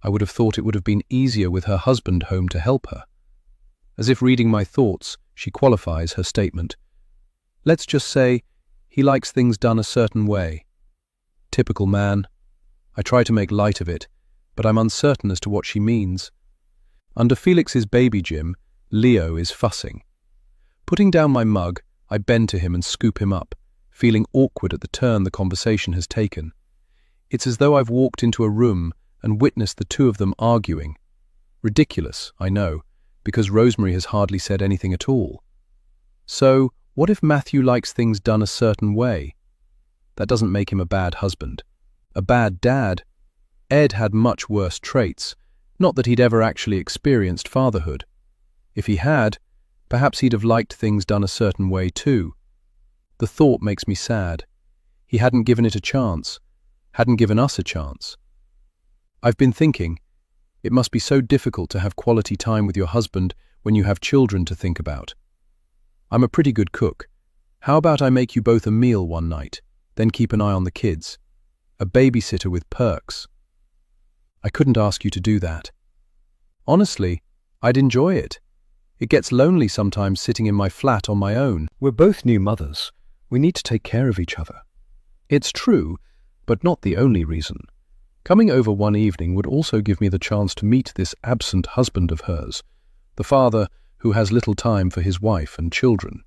Speaker 1: I would have thought it would have been easier with her husband home to help her. As if reading my thoughts, she qualifies her statement. Let's just say, he likes things done a certain way. Typical man. I try to make light of it, but I'm uncertain as to what she means. Under Felix's baby gym, Leo is fussing. Putting down my mug, I bend to him and scoop him up, feeling awkward at the turn the conversation has taken. It's as though I've walked into a room and witnessed the two of them arguing. Ridiculous, I know, because Rosemary has hardly said anything at all. So, what if Matthew likes things done a certain way? That doesn't make him a bad husband. A bad dad? Ed had much worse traits, not that he'd ever actually experienced fatherhood. If he had, perhaps he'd have liked things done a certain way too. The thought makes me sad. He hadn't given it a chance, hadn't given us a chance. I've been thinking, it must be so difficult to have quality time with your husband when you have children to think about. I'm a pretty good cook. How about I make you both a meal one night, then keep an eye on the kids? A babysitter with perks. I couldn't ask you to do that. Honestly, I'd enjoy it. It gets lonely sometimes sitting in my flat on my own. We're both new mothers. We need to take care of each other. It's true, but not the only reason. Coming over one evening would also give me the chance to meet this absent husband of hers, the father who has little time for his wife and children.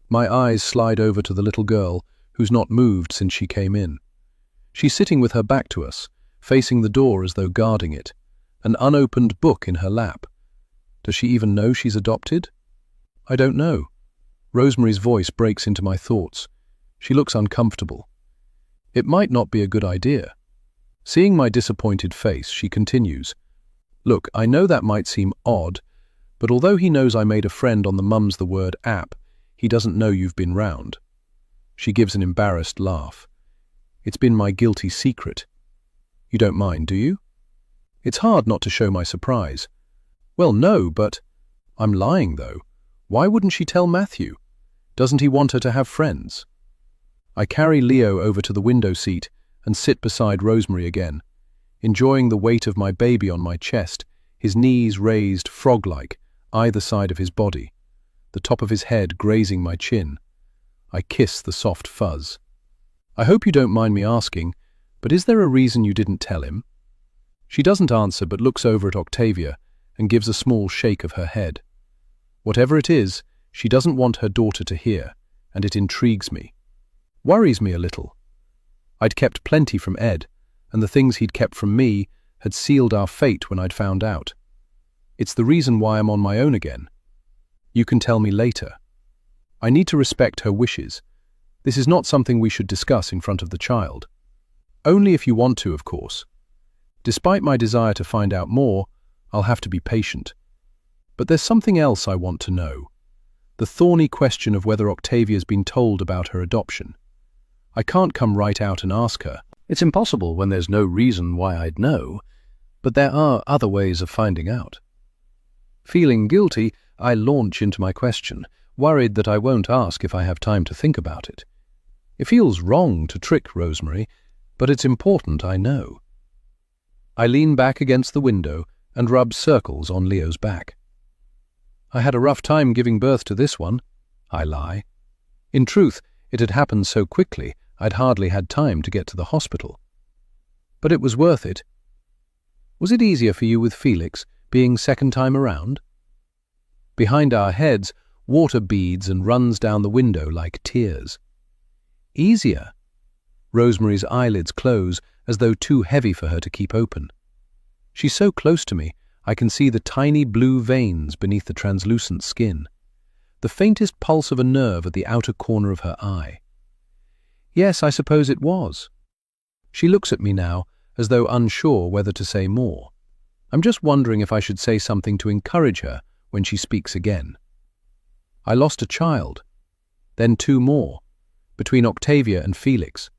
Speaker 1: My eyes slide over to the little girl, who's not moved since she came in. She's sitting with her back to us, facing the door as though guarding it, an unopened book in her lap. Does she even know she's adopted? I don't know. Rosemary's voice breaks into my thoughts. She looks uncomfortable. It might not be a good idea. Seeing my disappointed face, she continues. Look, I know that might seem odd, but although he knows I made a friend on the Mum's the Word app, he doesn't know you've been round. She gives an embarrassed laugh. It's been my guilty secret. You don't mind, do you? It's hard not to show my surprise. Well, no, but... I'm lying, though. Why wouldn't she tell Matthew? Doesn't he want her to have friends? I carry Leo over to the window seat and sit beside Rosemary again, enjoying the weight of my baby on my chest, his knees raised frog-like, either side of his body, the top of his head grazing my chin. I kiss the soft fuzz. I hope you don't mind me asking, but is there a reason you didn't tell him? She doesn't answer but looks over at Octavia and gives a small shake of her head. Whatever it is, she doesn't want her daughter to hear, and it intrigues me. Worries me a little. I'd kept plenty from Ed, and the things he'd kept from me had sealed our fate when I'd found out. It's the reason why I'm on my own again. You can tell me later. I need to respect her wishes. This is not something we should discuss in front of the child. Only if you want to, of course. Despite my desire to find out more, I'll have to be patient. But there's something else I want to know. The thorny question of whether Octavia's been told about her adoption. I can't come right out and ask her. It's impossible when there's no reason why I'd know, but there are other ways of finding out. Feeling guilty, I launch into my question, worried that I won't ask if I have time to think about it. It feels wrong to trick Rosemary, but it's important I know. I lean back against the window and rub circles on Leo's back. I had a rough time giving birth to this one, I lie. In truth,
Speaker 2: It had happened so quickly, I'd hardly had time to get to the hospital. But it was worth it. Was it easier for you with Felix, being second time around? Behind our heads, water beads and runs down the window like tears. Easier? Rosemary's eyelids close as though too heavy for her to keep open. She's so close to me, I can see the tiny blue veins beneath the translucent skin, the faintest pulse of a nerve at the outer corner of her eye. Yes, I suppose it was. She looks at me now, as though unsure whether to say more. I'm just wondering if I should say something to encourage her when she speaks again. I lost a child, then two more, between Octavia and Felix.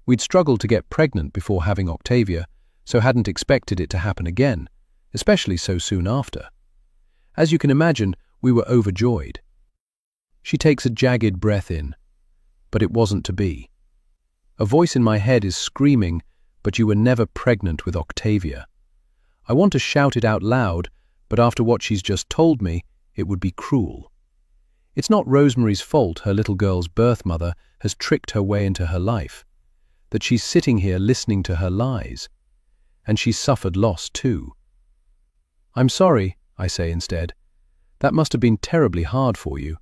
Speaker 2: We'd struggled to get pregnant before having Octavia, so hadn't expected it to happen again, especially so soon after. As you can imagine, we were overjoyed. She takes a jagged breath in, but it wasn't to be. A voice in my head is screaming, "But you were never pregnant with Octavia." I want to shout it out loud, but after what she's just told me, it would be cruel. It's not Rosemary's fault her little girl's birth mother has tricked her way into her life, that she's sitting here listening to her lies. And she's suffered loss too. "I'm sorry," I say instead. "That must have been terribly hard for you."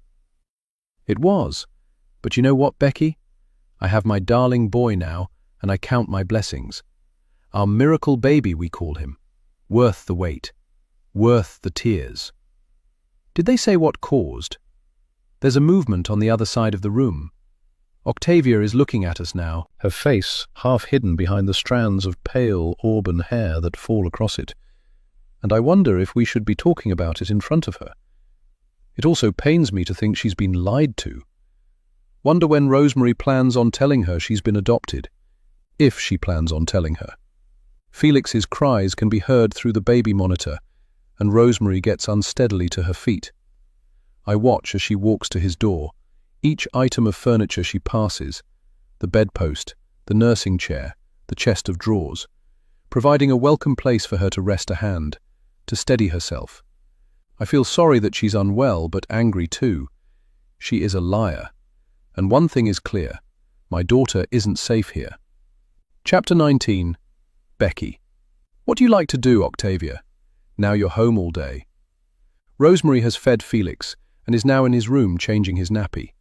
Speaker 2: It was. But you know what, Becky? I have my darling boy now, and I count my blessings. Our miracle baby, we call him. Worth the wait. Worth the tears. Did they say what caused? There's a movement on the other side of the room. Octavia is looking at us now, her face half hidden behind the strands of pale auburn hair that fall across it. And I wonder if we should be talking about it in front of her. It also pains me to think she's been lied to. Wonder when Rosemary plans on telling her she's been adopted, if she plans on telling her. Felix's cries can be heard through the baby monitor, and Rosemary gets unsteadily to her feet. I watch as she walks to his door, each item of furniture she passes, the bedpost, the nursing chair, the chest of drawers, providing a welcome place for her to rest a hand, to steady herself. I feel sorry that she's unwell, but angry too. She is a liar. And one thing is clear, my daughter isn't safe here. Chapter 19. Becky. What do you like to do, Octavia? Now you're home all day. Rosemary has fed Felix and is now in his room changing his nappy.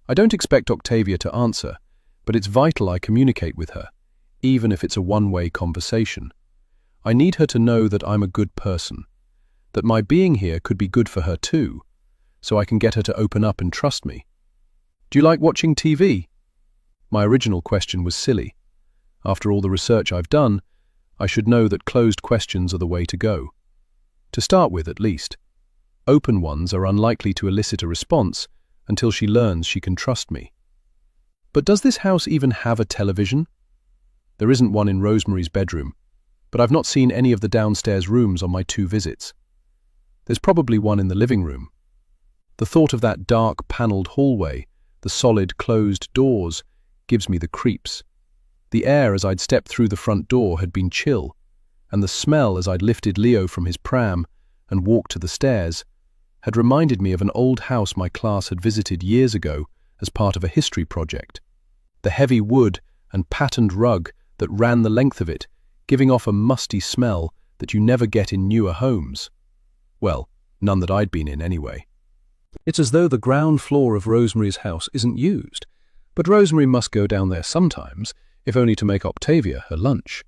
Speaker 2: I don't expect Octavia to answer, but it's vital I communicate with her, even if it's a one-way conversation. I need her to know that I'm a good person, that my being here could be good for her too, so I can get her to open up and trust me. Do you like watching TV? My original question was silly. After all the research I've done, I should know that closed questions are the way to go. To start with, at least. Open ones are unlikely to elicit a response until she learns she can trust me. But does this house even have a television? There isn't one in Rosemary's bedroom, but I've not seen any of the downstairs rooms on my 2 visits. There's probably one in the living room. The thought of that dark panelled hallway, the solid closed doors, gives me the creeps. The air as I'd stepped through the front door had been chill, and the smell as I'd lifted Leo from his pram and walked to the stairs had reminded me of an old house my class had visited years ago as part of a history project. The heavy wood and patterned rug that ran the length of it, giving off a musty smell that you never get in newer homes. Well, none that I'd been in anyway. It's as though the ground floor of Rosemary's house isn't used, but Rosemary must go down there sometimes, if only to make Octavia her lunch.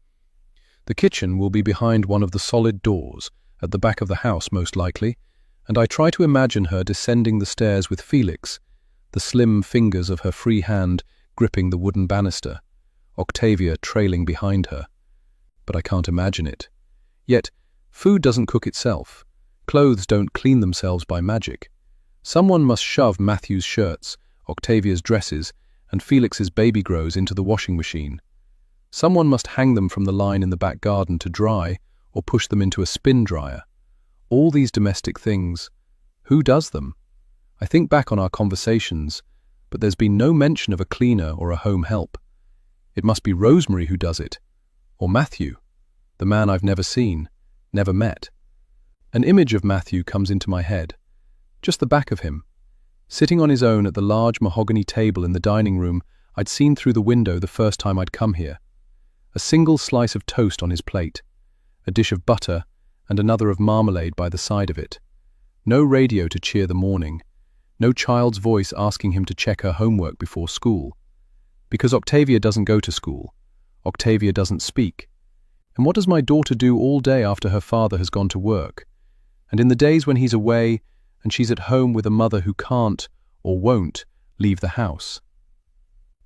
Speaker 2: The kitchen will be behind one of the solid doors, at the back of the house most likely, and I try to imagine her descending the stairs with Felix, the slim fingers of her free hand gripping the wooden banister, Octavia trailing behind her. But I can't imagine it. Yet, food doesn't cook itself. Clothes don't clean themselves by magic. Someone must shove Matthew's shirts, Octavia's dresses, and Felix's baby grows into the washing machine. Someone must hang them from the line in the back garden to dry, or push them into a spin dryer. All these domestic things. Who does them? I think back on our conversations, but there's been no mention of a cleaner or a home help. It must be Rosemary who does it. Or Matthew, the man I've never seen, never met. An image of Matthew comes into my head. Just the back of him.
Speaker 1: Sitting on his own at the large mahogany table in the dining room I'd seen through the window the first time I'd come here. A single slice of toast on his plate, a dish of butter, and another of marmalade by the side of it. No radio to cheer the morning. No child's voice asking him to check her homework before school. Because Octavia doesn't go to school. Octavia doesn't speak. And what does my daughter do all day after her father has gone to work? And in the days when he's away and she's at home with a mother who can't, or won't, leave the house?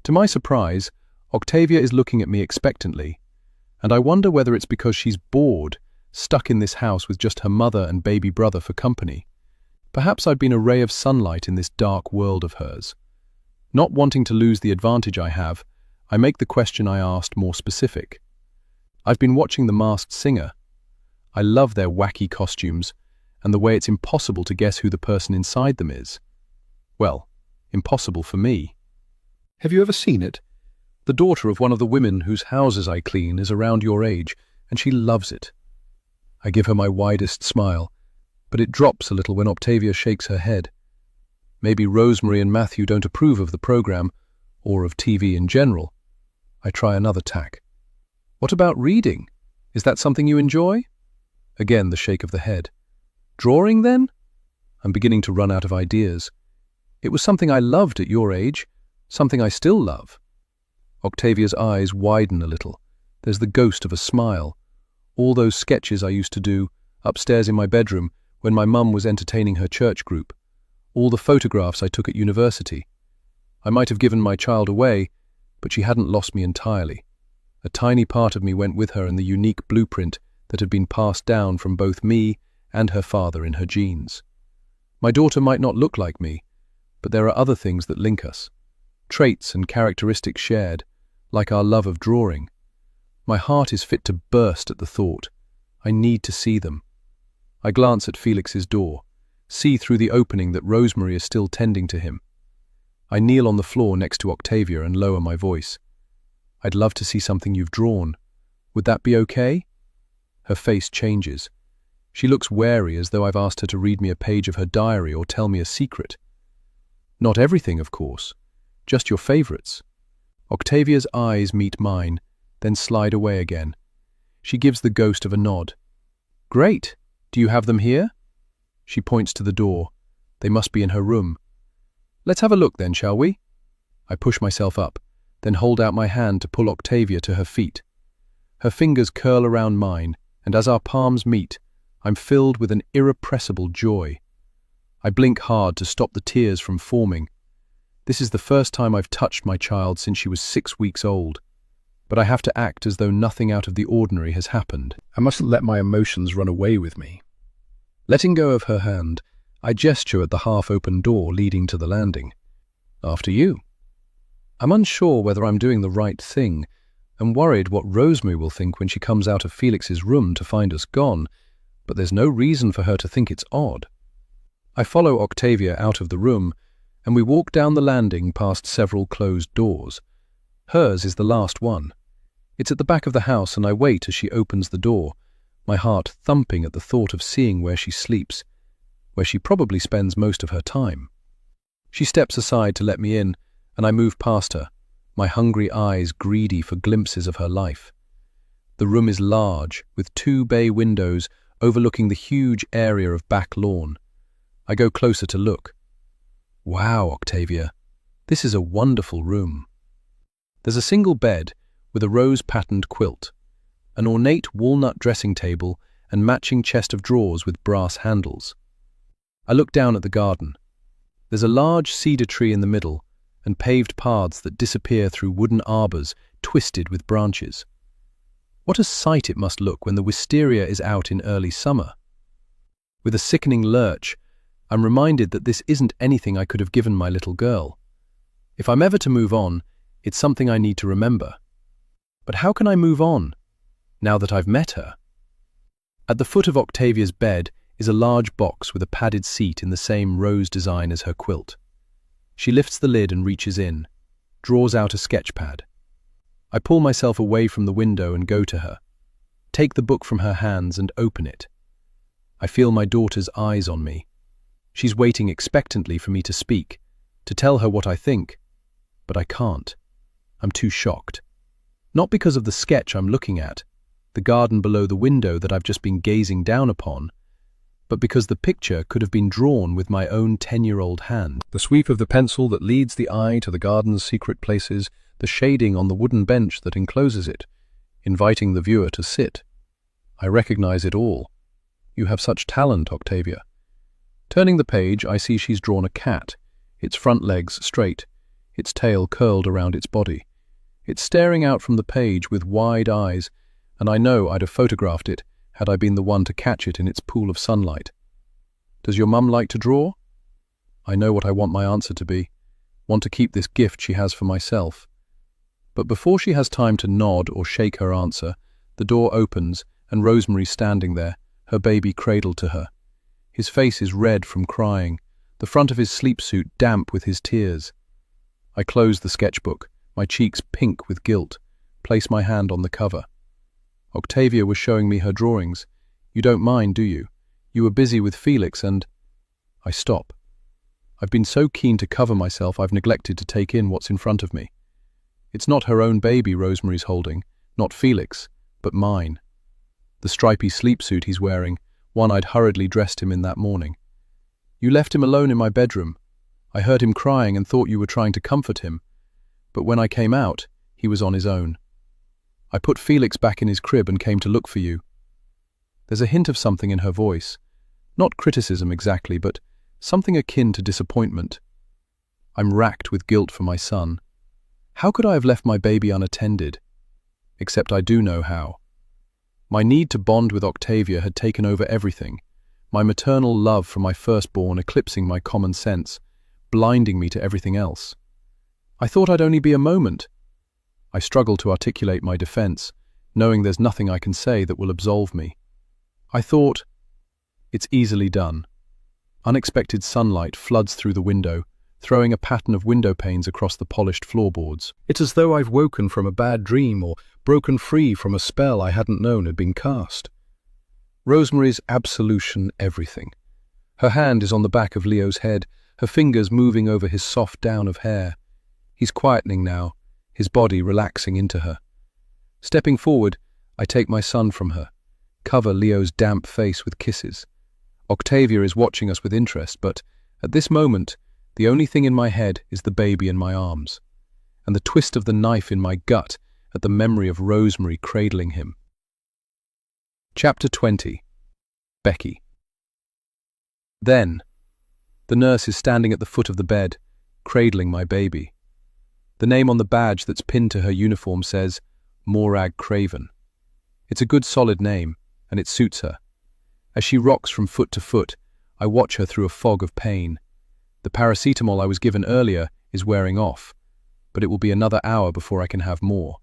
Speaker 1: To my surprise, Octavia is looking at me expectantly, and I wonder whether it's because she's bored, stuck in this house with just her mother and baby brother for company. Perhaps I'd been a ray of sunlight in this dark world of hers. Not wanting to lose the advantage I have, I make the question I asked more specific. I've been watching The Masked Singer. I love their wacky costumes, and the way it's impossible to guess who the person inside them is. Well, impossible for me.
Speaker 2: Have you ever seen it?
Speaker 1: The daughter of one of the women whose houses I clean is around your age, and she loves it. I give her my widest smile, but it drops a little when Octavia shakes her head. Maybe Rosemary and Matthew don't approve of the program, or of TV in general. I try another tack. What about reading? Is that something you enjoy? Again, the shake of the head. Drawing, then? I'm beginning to run out of ideas. It was something I loved at your age, something I still love. Octavia's eyes widen a little. There's the ghost of a smile. All those sketches I used to do, upstairs in my bedroom, when my mum was entertaining her church group. All the photographs I took at university. I might have given my child away, but she hadn't lost me entirely. A tiny part of me went with her in the unique blueprint that had been passed down from both me and her father in her genes. My daughter might not look like me, but there are other things that link us. Traits and characteristics shared, like our love of drawing. My heart is fit to burst at the thought. I need to see them. I glance at Felix's door, see through the opening that Rosemary is still tending to him. I kneel on the floor next to Octavia and lower my voice. I'd love to see something you've drawn. Would that be okay? Her face changes. She looks wary, as though I've asked her to read me a page of her diary or tell me a secret. Not everything, of course. Just your favorites. Octavia's eyes meet mine, then slide away again. She gives the ghost of a nod. Great. Do you have them here? She points to the door. They must be in her room. Let's have a look then, shall we? I push myself up, then hold out my hand to pull Octavia to her feet. Her fingers curl around mine, and as our palms meet, I'm filled with an irrepressible joy. I blink hard to stop the tears from forming. This is the first time I've touched my child since she was 6 weeks old, but I have to act as though nothing out of the ordinary has happened.
Speaker 2: I mustn't let my emotions run away with me.
Speaker 1: Letting go of her hand, I gesture at the half-open door leading to the landing. After you. I'm unsure whether I'm doing the right thing, and worried what Rosemary will think when she comes out of Felix's room to find us gone, but there's no reason for her to think it's odd. I follow Octavia out of the room, and we walk down the landing past several closed doors. Hers is the last one. It's at the back of the house, and I wait as she opens the door, my heart thumping at the thought of seeing where she sleeps, where she probably spends most of her time. She steps aside to let me in, and I move past her, my hungry eyes greedy for glimpses of her life. The room is large, with 2 bay windows overlooking the huge area of back lawn. I go closer to look. Wow, Octavia, this is a wonderful room. There's a single bed with a rose-patterned quilt, an ornate walnut dressing table and matching chest of drawers with brass handles. I look down at the garden. There's a large cedar tree in the middle and paved paths that disappear through wooden arbors twisted with branches. What a sight it must look when the wisteria is out in early summer. With a sickening lurch, I'm reminded that this isn't anything I could have given my little girl. If I'm ever to move on, it's something I need to remember. But how can I move on, now that I've met her? At the foot of Octavia's bed is a large box with a padded seat in the same rose design as her quilt. She lifts the lid and reaches in, draws out a sketch pad. I pull myself away from the window and go to her, take the book from her hands and open it. I feel my daughter's eyes on me. She's waiting expectantly for me to speak, to tell her what I think, but I can't. I'm too shocked. Not because of the sketch I'm looking at, the garden below the window that I've just been gazing down upon, but because the picture could have been drawn with my own 10-year-old hand. The sweep of the pencil that leads the eye to the garden's secret places, the shading on the wooden bench that encloses it, inviting the viewer to sit. I recognize it all. You have such talent, Octavia. Turning the page, I see she's drawn a cat, its front legs straight, its tail curled around its body. It's staring out from the page with wide eyes, and I know I'd have photographed it had I been the one to catch it in its pool of sunlight. Does your mum like to draw? I know what I want my answer to be. Want to keep this gift she has for myself. But before she has time to nod or shake her answer, the door opens and Rosemary's standing there, her baby cradled to her. His face is red from crying, the front of his sleep suit damp with his tears. I close the sketchbook, my cheeks pink with guilt, place my hand on the cover. Octavia was showing me her drawings. You don't mind, do you? You were busy with Felix and... I stop. I've been so keen to cover myself I've neglected to take in what's in front of me. It's not her own baby Rosemary's holding, not Felix, but mine. The stripy sleep suit he's wearing, one I'd hurriedly dressed him in that morning. You left him alone in my bedroom. I heard him crying and thought you were trying to comfort him. But when I came out, he was on his own. I put Felix back in his crib and came to look for you. There's a hint of something in her voice. Not criticism exactly, but something akin to disappointment. I'm racked with guilt for my son. How could I have left my baby unattended? Except I do know how. My need to bond with Octavia had taken over everything, my maternal love for my firstborn eclipsing my common sense, blinding me to everything else. I thought I'd only be a moment. I struggle to articulate my defense, knowing there's nothing I can say that will absolve me. I thought, it's easily done. Unexpected sunlight floods through the window, throwing a pattern of window panes across the polished floorboards. It's as though I've woken from a bad dream or broken free from a spell I hadn't known had been cast. Rosemary's absolution everything. Her hand is on the back of Leo's head, her fingers moving over his soft down of hair. He's quietening now, his body relaxing into her. Stepping forward, I take my son from her, cover Leo's damp face with kisses. Octavia is watching us with interest, but at this moment, the only thing in my head is the baby in my arms, and the twist of the knife in my gut at the memory of Rosemary cradling him. Chapter 20. Becky. Then, the nurse is standing at the foot of the bed, cradling my baby. The name on the badge that's pinned to her uniform says, Morag Craven. It's a good solid name, and it suits her. As she rocks from foot to foot, I watch her through a fog of pain. The paracetamol I was given earlier is wearing off, but it will be another hour before I can have more.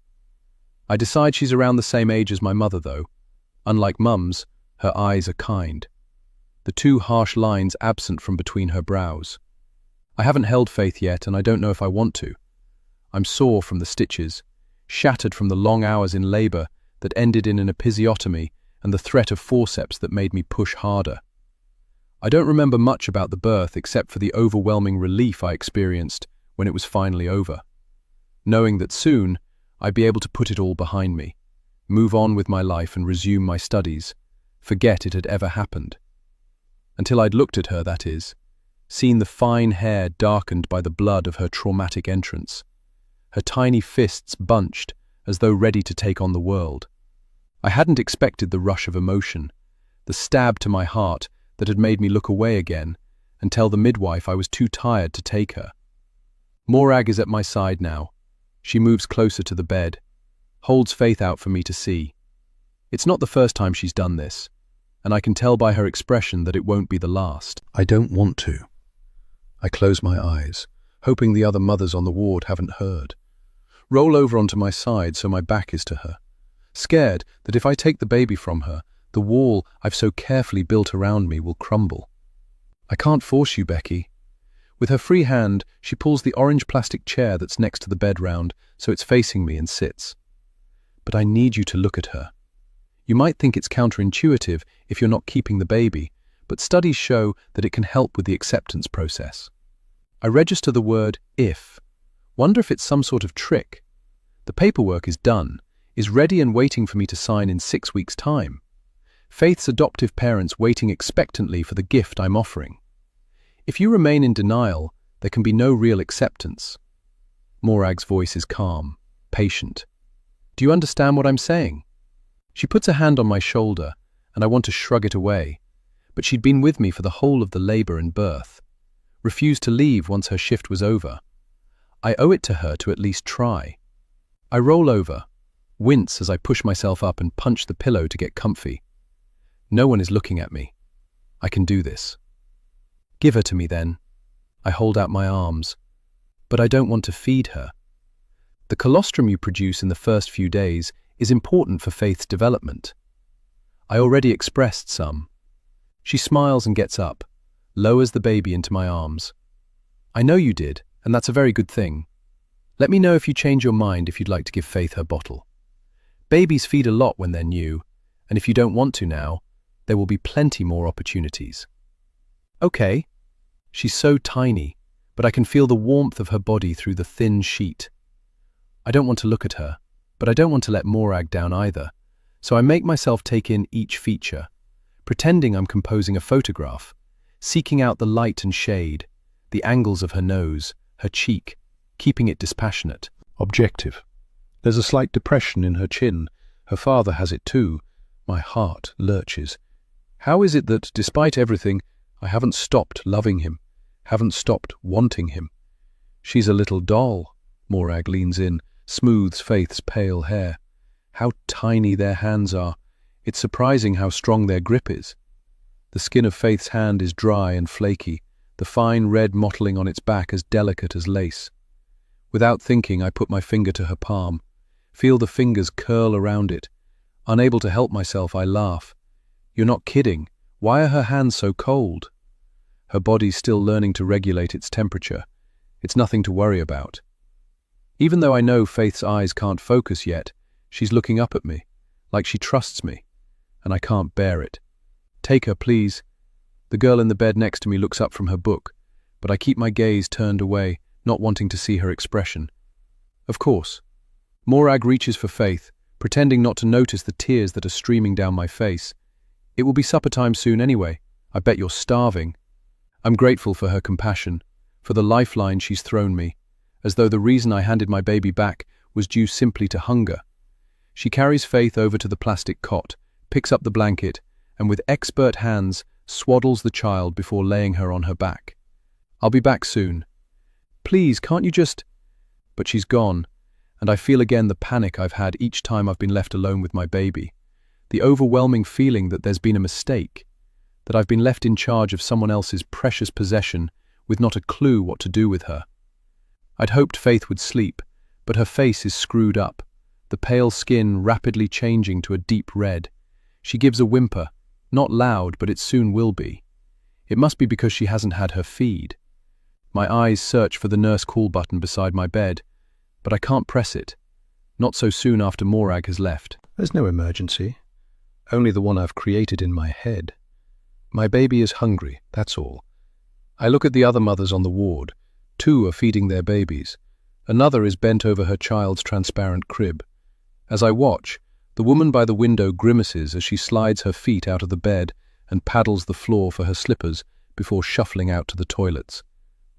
Speaker 1: I decide she's around the same age as my mother, though. Unlike Mum's, her eyes are kind. The two harsh lines absent from between her brows. I haven't held Faith yet, and I don't know if I want to. I'm sore from the stitches, shattered from the long hours in labor that ended in an episiotomy and the threat of forceps that made me push harder. I don't remember much about the birth except for the overwhelming relief I experienced when it was finally over, knowing that soon I'd be able to put it all behind me, move on with my life and resume my studies, forget it had ever happened. Until I'd looked at her, that is, seen the fine hair darkened by the blood of her traumatic entrance, her tiny fists bunched as though ready to take on the world. I hadn't expected the rush of emotion, the stab to my heart that had made me look away again and tell the midwife I was too tired to take her. Morag is at my side now. She moves closer to the bed, holds Faith out for me to see. It's not the first time she's done this, and I can tell by her expression that it won't be the last. I don't want to. I close my eyes, hoping the other mothers on the ward haven't heard. Roll over onto my side so my back is to her, scared that if I take the baby from her, the wall I've so carefully built around me will crumble. I can't force you, Becky. With her free hand, she pulls the orange plastic chair that's next to the bed round so it's facing me and sits. But I need you to look at her. You might think it's counterintuitive if you're not keeping the baby, but studies show that it can help with the acceptance process. I register the word if. Wonder if it's some sort of trick. The paperwork is done, is ready and waiting for me to sign in 6 weeks' time. Faith's adoptive parents waiting expectantly for the gift I'm offering. If you remain in denial, there can be no real acceptance. Morag's voice is calm, patient. Do you understand what I'm saying? She puts a hand on my shoulder, and I want to shrug it away, but she'd been with me for the whole of the labor and birth. Refused to leave once her shift was over. I owe it to her to at least try. I roll over, wince as I push myself up and punch the pillow to get comfy. No one is looking at me. I can do this. Give her to me then. I hold out my arms. But I don't want to feed her. The colostrum you produce in the first few days is important for Faith's development. I already expressed some. She smiles and gets up, lowers the baby into my arms. I know you did, and that's a very good thing. Let me know if you change your mind if you'd like to give Faith her bottle. Babies feed a lot when they're new, and if you don't want to now, there will be plenty more opportunities. Okay. She's so tiny, but I can feel the warmth of her body through the thin sheet. I don't want to look at her, but I don't want to let Morag down either, so I make myself take in each feature, pretending I'm composing a photograph, seeking out the light and shade, the angles of her nose, her cheek, keeping it dispassionate.
Speaker 2: Objective. There's a slight depression in her chin. Her father has it too. My heart lurches. How is it that, despite everything, I haven't stopped loving him, haven't stopped wanting him? She's a little doll. Morag leans in, smooths Faith's pale hair. How tiny their hands are. It's surprising how strong their grip is. The skin of Faith's hand is dry and flaky, the fine red mottling on its back as delicate as lace. Without thinking, I put my finger to her palm, feel the fingers curl around it. Unable to help myself, I laugh. You're not kidding. Why are her hands so cold? Her body's still learning to regulate its temperature. It's nothing to worry about. Even though I know Faith's eyes can't focus yet, she's looking up at me, like she trusts me, and I can't bear it. Take her, please. The girl in the bed next to me looks up from her book, but I keep my gaze turned away, not wanting to see her expression. Of course. Morag reaches for Faith, pretending not to notice the tears that are streaming down my face. It will be supper time soon anyway. I bet you're starving. I'm grateful for her compassion, for the lifeline she's thrown me, as though the reason I handed my baby back was due simply to hunger. She carries Faith over to the plastic cot, picks up the blanket, and with expert hands swaddles the child before laying her on her back. I'll be back soon. Please, can't you just... But she's gone, and I feel again the panic I've had each time I've been left alone with my baby. The overwhelming feeling that there's been a mistake, that I've been left in charge of someone else's precious possession with not a clue what to do with her. I'd hoped Faith would sleep, but her face is screwed up, the pale skin rapidly changing to a deep red. She gives a whimper, not loud, but it soon will be. It must be because she hasn't had her feed. My eyes search for the nurse call button beside my bed, but I can't press it. Not so soon after Morag has left. There's no emergency. Only the one I've created in my head. My baby is hungry, that's all. I look at the other mothers on the ward. 2 are feeding their babies. Another is bent over her child's transparent crib. As I watch, the woman by the window grimaces as she slides her feet out of the bed and paddles the floor for her slippers before shuffling out to the toilets.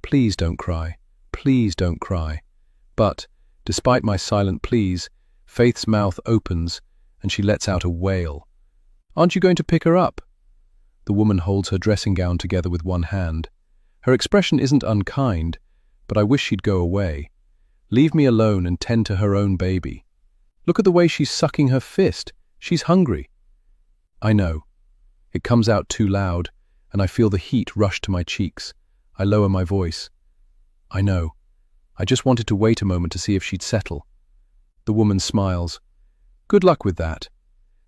Speaker 2: Please don't cry. Please don't cry. But, despite my silent pleas, Faith's mouth opens and she lets out a wail. Aren't you going to pick her up? The woman holds her dressing gown together with one hand. Her expression isn't unkind, but I wish she'd go away. Leave me alone and tend to her own baby. Look at the way she's sucking her fist. She's hungry. I know. It comes out too loud, and I feel the heat rush to my cheeks. I lower my voice. I know. I just wanted to wait a moment to see if she'd settle. The woman smiles. Good luck with that.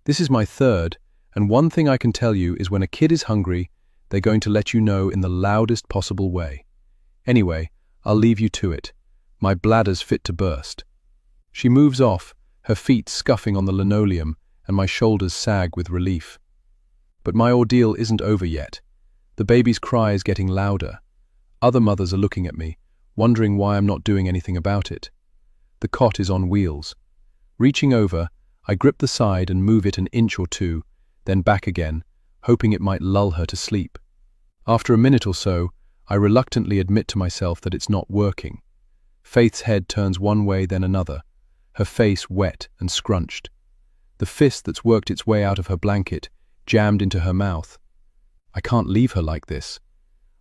Speaker 2: This is my 3rd, and one thing I can tell you is when a kid is hungry, they're going to let you know in the loudest possible way. Anyway, I'll leave you to it. My bladder's fit to burst. She moves off, her feet scuffing on the linoleum, and my shoulders sag with relief. But my ordeal isn't over yet.
Speaker 1: The baby's cry is getting louder. Other mothers are looking at me, wondering why I'm not doing anything about it. The cot is on wheels. Reaching over, I grip the side and move it an inch or two, then back again, hoping it might lull her to sleep. After a minute or so, I reluctantly admit to myself that it's not working. Faith's head turns one way then another, her face wet and scrunched. The fist that's worked its way out of her blanket jammed into her mouth. I can't leave her like this.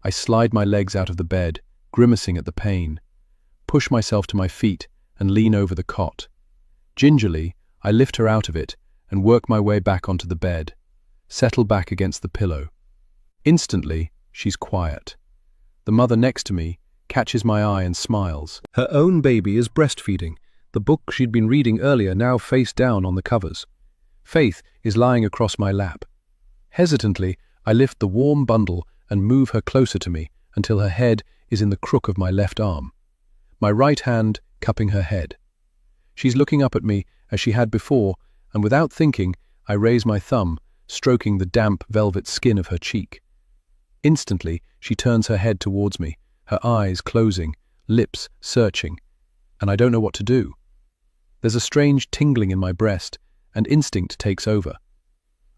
Speaker 1: I slide my legs out of the bed, grimacing at the pain, push myself to my feet and lean over the cot. Gingerly, I lift her out of it and work my way back onto the bed, settle back against the pillow. Instantly, she's quiet. The mother next to me catches my eye and smiles.
Speaker 2: Her own baby is breastfeeding, the book she'd been reading earlier now face down on the covers. Faith is lying across my lap. Hesitantly, I lift the warm bundle and move her closer to me until her head is in the crook of my left arm, my right hand cupping her head. She's looking up at me as she had before, and without thinking, I raise my thumb, stroking the damp velvet skin of her cheek. Instantly, she turns her head towards me, her eyes closing, lips searching, and I don't know what to do. There's a strange tingling in my breast, and instinct takes over.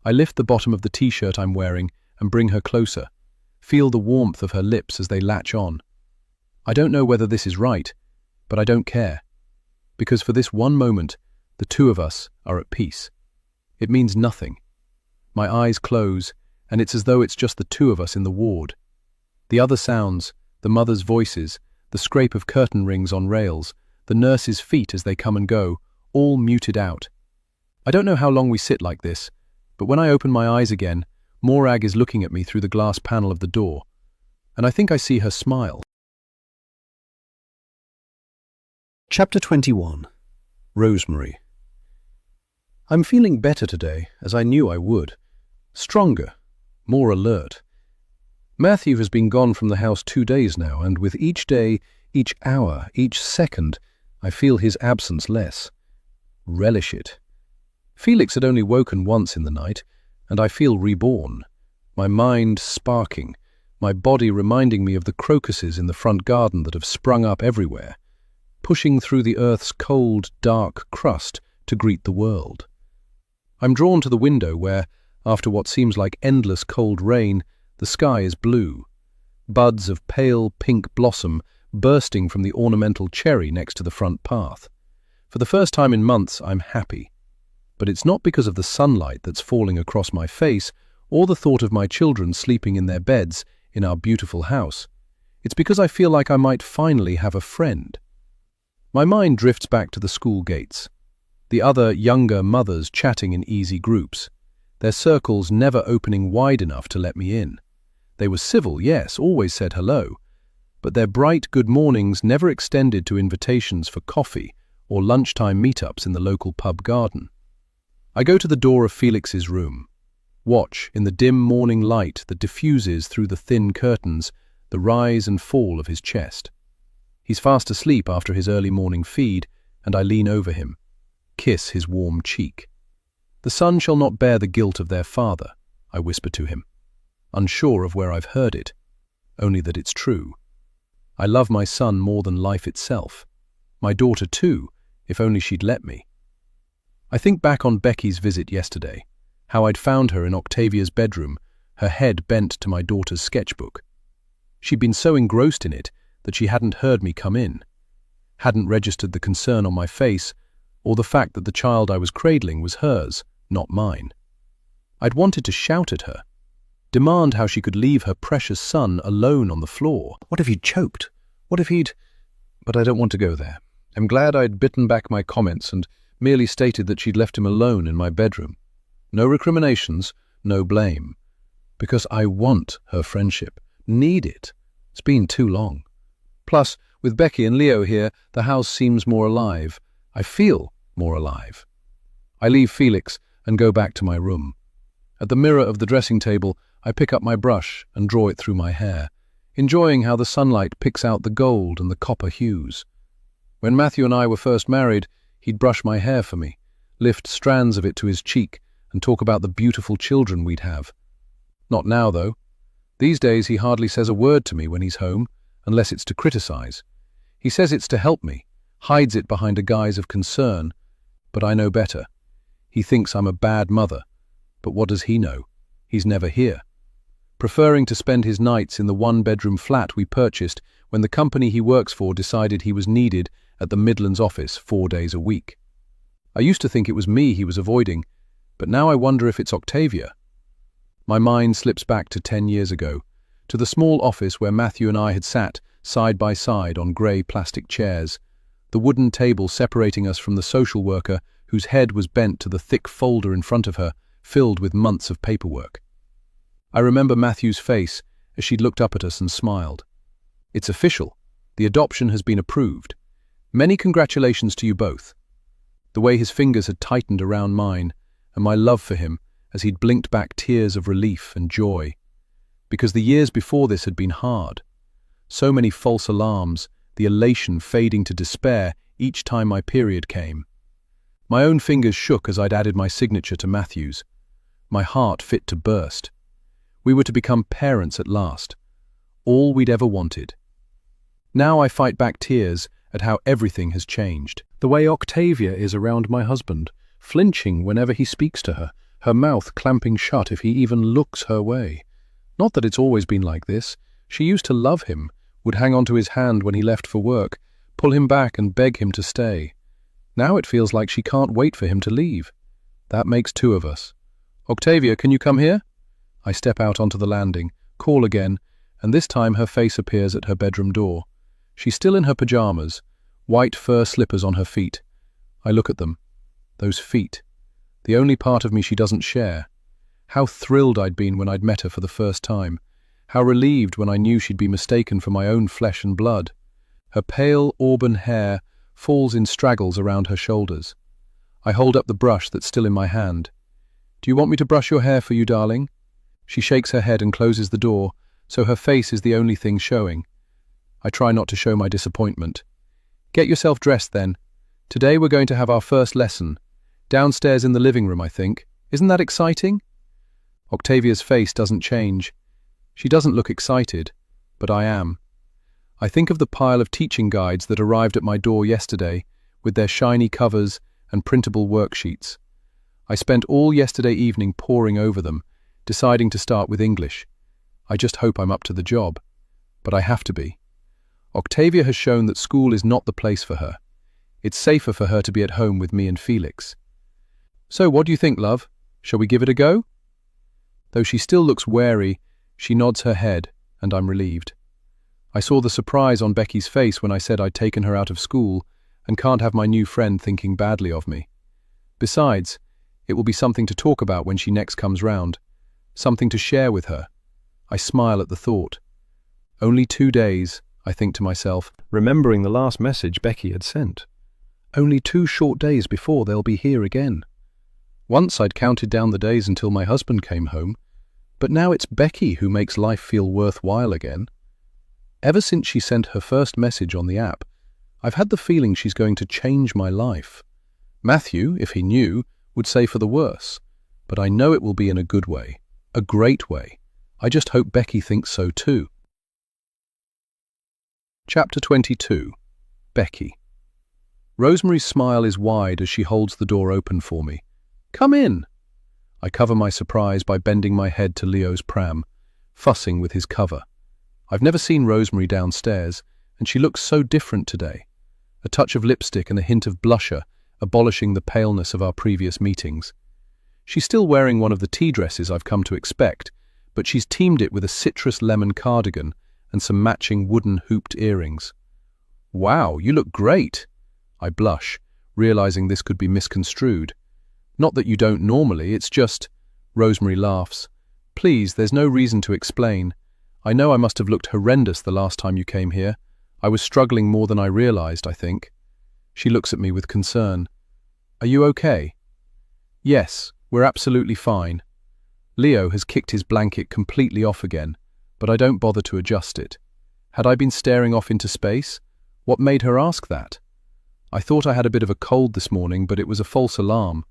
Speaker 2: I lift the bottom of the t-shirt I'm wearing and bring her closer, feel the warmth of her lips as they latch on. I don't know whether this is right, but I don't care, because for this one moment, the two of us are at peace. It means nothing. My eyes close, and it's as though it's just the two of us in the ward. The other sounds, the mother's voices, the scrape of curtain rings on rails, the nurses' feet as they come and go, all muted out. I don't know how long we sit like this, but when I open my eyes again, Morag is looking at me through the glass panel of the door, and I think I see her smile. Chapter 21. Rosemary. I'm feeling better today, as I knew I would. Stronger, more alert. Matthew has been gone from the house 2 days now, and with each day, each hour, each second, I feel his absence less. Relish it. Felix had only woken once in the night, and I feel reborn, my mind sparking, my body reminding me of the crocuses in the front garden that have sprung up everywhere, pushing through the earth's cold, dark crust to greet the world. I'm drawn to the window where, after what seems like endless cold rain, the sky is blue, buds of pale pink blossom bursting from the ornamental cherry next to the front path. For the first time in months, I'm happy. But it's not because of the sunlight that's falling across my face or the thought of my children sleeping in their beds in our beautiful house. It's because I feel like I might finally have a friend. My mind drifts back to the school gates. The other younger mothers chatting in easy groups, their circles never opening wide enough to let me in. They were civil, yes, always said hello, but their bright good mornings never extended to invitations for coffee or lunchtime meetups in the local pub garden. I go to the door of Felix's room, watch in the dim morning light that diffuses through the thin curtains the rise and fall of his chest. He's fast asleep after his early morning feed, and I lean over him, kiss his warm cheek. The son shall not bear the guilt of their father, I whisper to him, unsure of where I've heard it, only that it's true. I love my son more than life itself. My daughter too, if only she'd let me. I think back on Becky's visit yesterday, how I'd found her in Octavia's bedroom, her head bent to my daughter's sketchbook. She'd been so engrossed in it that she hadn't heard me come in, hadn't registered the concern on my face, or the fact that the child I was cradling was hers, not mine. I'd wanted to shout at her, demand how she could leave her precious son alone on the floor. What if he'd choked? What if he'd... But I don't want to go there. I'm glad I'd bitten back my comments and merely stated that she'd left him alone in my bedroom. No recriminations, no blame. Because I want her friendship, need it. It's been too long. Plus, with Becky and Leo here, the house seems more alive. I feel more alive. I leave Felix and go back to my room. At the mirror of the dressing table, I pick up my brush and draw it through my hair, enjoying how the sunlight picks out the gold and the copper hues. When Matthew and I were first married, he'd brush my hair for me, lift strands of it to his cheek, and talk about the beautiful children we'd have. Not now, though. These days he hardly says a word to me when he's home, unless it's to criticize. He says it's to help me, hides it behind a guise of concern, but I know better. He thinks I'm a bad mother, but what does he know? He's never here. Preferring to spend his nights in the one-bedroom flat we purchased when the company he works for decided he was needed at the Midlands office 4 days a week. I used to think it was me he was avoiding, but now I wonder if it's Octavia. My mind slips back to 10 years ago, to the small office where Matthew and I had sat side by side on grey plastic chairs, the wooden table separating us from the social worker whose head was bent to the thick folder in front of her, filled with months of paperwork. I remember Matthew's face as she'd looked up at us and smiled. It's official. The adoption has been approved. Many congratulations to you both. The way his fingers had tightened around mine, and my love for him as he'd blinked back tears of relief and joy. Because the years before this had been hard. So many false alarms, the elation fading to despair each time my period came. My own fingers shook as I'd added my signature to Matthew's. My heart fit to burst. We were to become parents at last. All we'd ever wanted. Now I fight back tears at how everything has changed. The way Octavia is around my husband, flinching whenever he speaks to her, her mouth clamping shut if he even looks her way. Not that it's always been like this. She used to love him, would hang on to his hand when he left for work, pull him back and beg him to stay. Now it feels like she can't wait for him to leave. That makes 2 of us. Octavia, can you come here? I step out onto the landing, call again, and this time her face appears at her bedroom door. She's still in her pajamas, white fur slippers on her feet. I look at them. Those feet. The only part of me she doesn't share. How thrilled I'd been when I'd met her for the first time. How relieved when I knew she'd be mistaken for my own flesh and blood. Her pale auburn hair falls in straggles around her shoulders. I hold up the brush that's still in my hand. Do you want me to brush your hair for you, darling? She shakes her head and closes the door, so her face is the only thing showing. I try not to show my disappointment. Get yourself dressed then. Today we're going to have our first lesson. Downstairs in the living room, I think. Isn't that exciting? Octavia's face doesn't change. She doesn't look excited, but I am. I think of the pile of teaching guides that arrived at my door yesterday, with their shiny covers and printable worksheets. I spent all yesterday evening poring over them, deciding to start with English. I just hope I'm up to the job. But I have to be. Octavia has shown that school is not the place for her. It's safer for her to be at home with me and Felix. So what do you think, love? Shall we give it a go? Though she still looks wary, she nods her head, and I'm relieved. I saw the surprise on Becky's face when I said I'd taken her out of school and can't have my new friend thinking badly of me. Besides, it will be something to talk about when she next comes round. Something to share with her. I smile at the thought. Only 2 days, I think to myself, remembering the last message Becky had sent. Only 2 short days before they'll be here again. Once I'd counted down the days until my husband came home, but now it's Becky who makes life feel worthwhile again. Ever since she sent her first message on the app, I've had the feeling she's going to change my life. Matthew, if he knew, would say for the worse, but I know it will be in a good way, a great way. I just hope Becky thinks so too. Chapter 22. Becky. Rosemary's smile is wide as she holds the door open for me. Come in. I cover my surprise by bending my head to Leo's pram, fussing with his cover. I've never seen Rosemary downstairs, and she looks so different today. A touch of lipstick and a hint of blusher, abolishing the paleness of our previous meetings. She's still wearing one of the tea dresses I've come to expect, but she's teamed it with a citrus lemon cardigan and some matching wooden hooped earrings. Wow, you look great! I blush, realizing this could be misconstrued. Not that you don't normally, it's just... Rosemary laughs. Please, there's no reason to explain. I know I must have looked horrendous the last time you came here. I was struggling more than I realized, I think. She looks at me with concern. Are you okay? Yes, we're absolutely fine. Leo has kicked his blanket completely off again, but I don't bother to adjust it. Had I been staring off into space? What made her ask that? I thought I had a bit of a cold this morning, but it was a false alarm.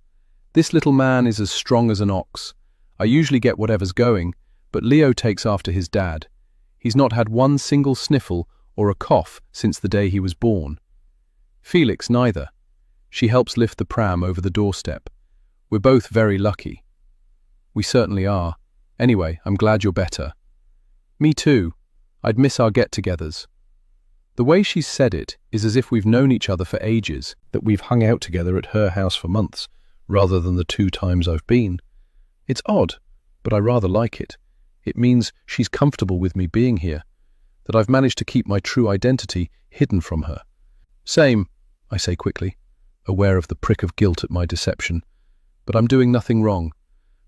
Speaker 2: This little man is as strong as an ox. I usually get whatever's going,
Speaker 1: But Leo takes after his dad. He's not had one single sniffle or a cough since the day he was born. Felix neither. She helps lift the pram over the doorstep. We're both very lucky. We certainly are. Anyway, I'm glad you're better. Me too. I'd miss our get-togethers. The way she's said it is as if we've known each other for ages,
Speaker 2: that we've hung out together at her house for months, rather than the 2 times I've been. It's odd, but I rather like it. It means she's comfortable with me being here, that I've managed to keep my true identity hidden from her. Same, I say quickly, aware of the prick of guilt at my deception. But I'm doing nothing wrong.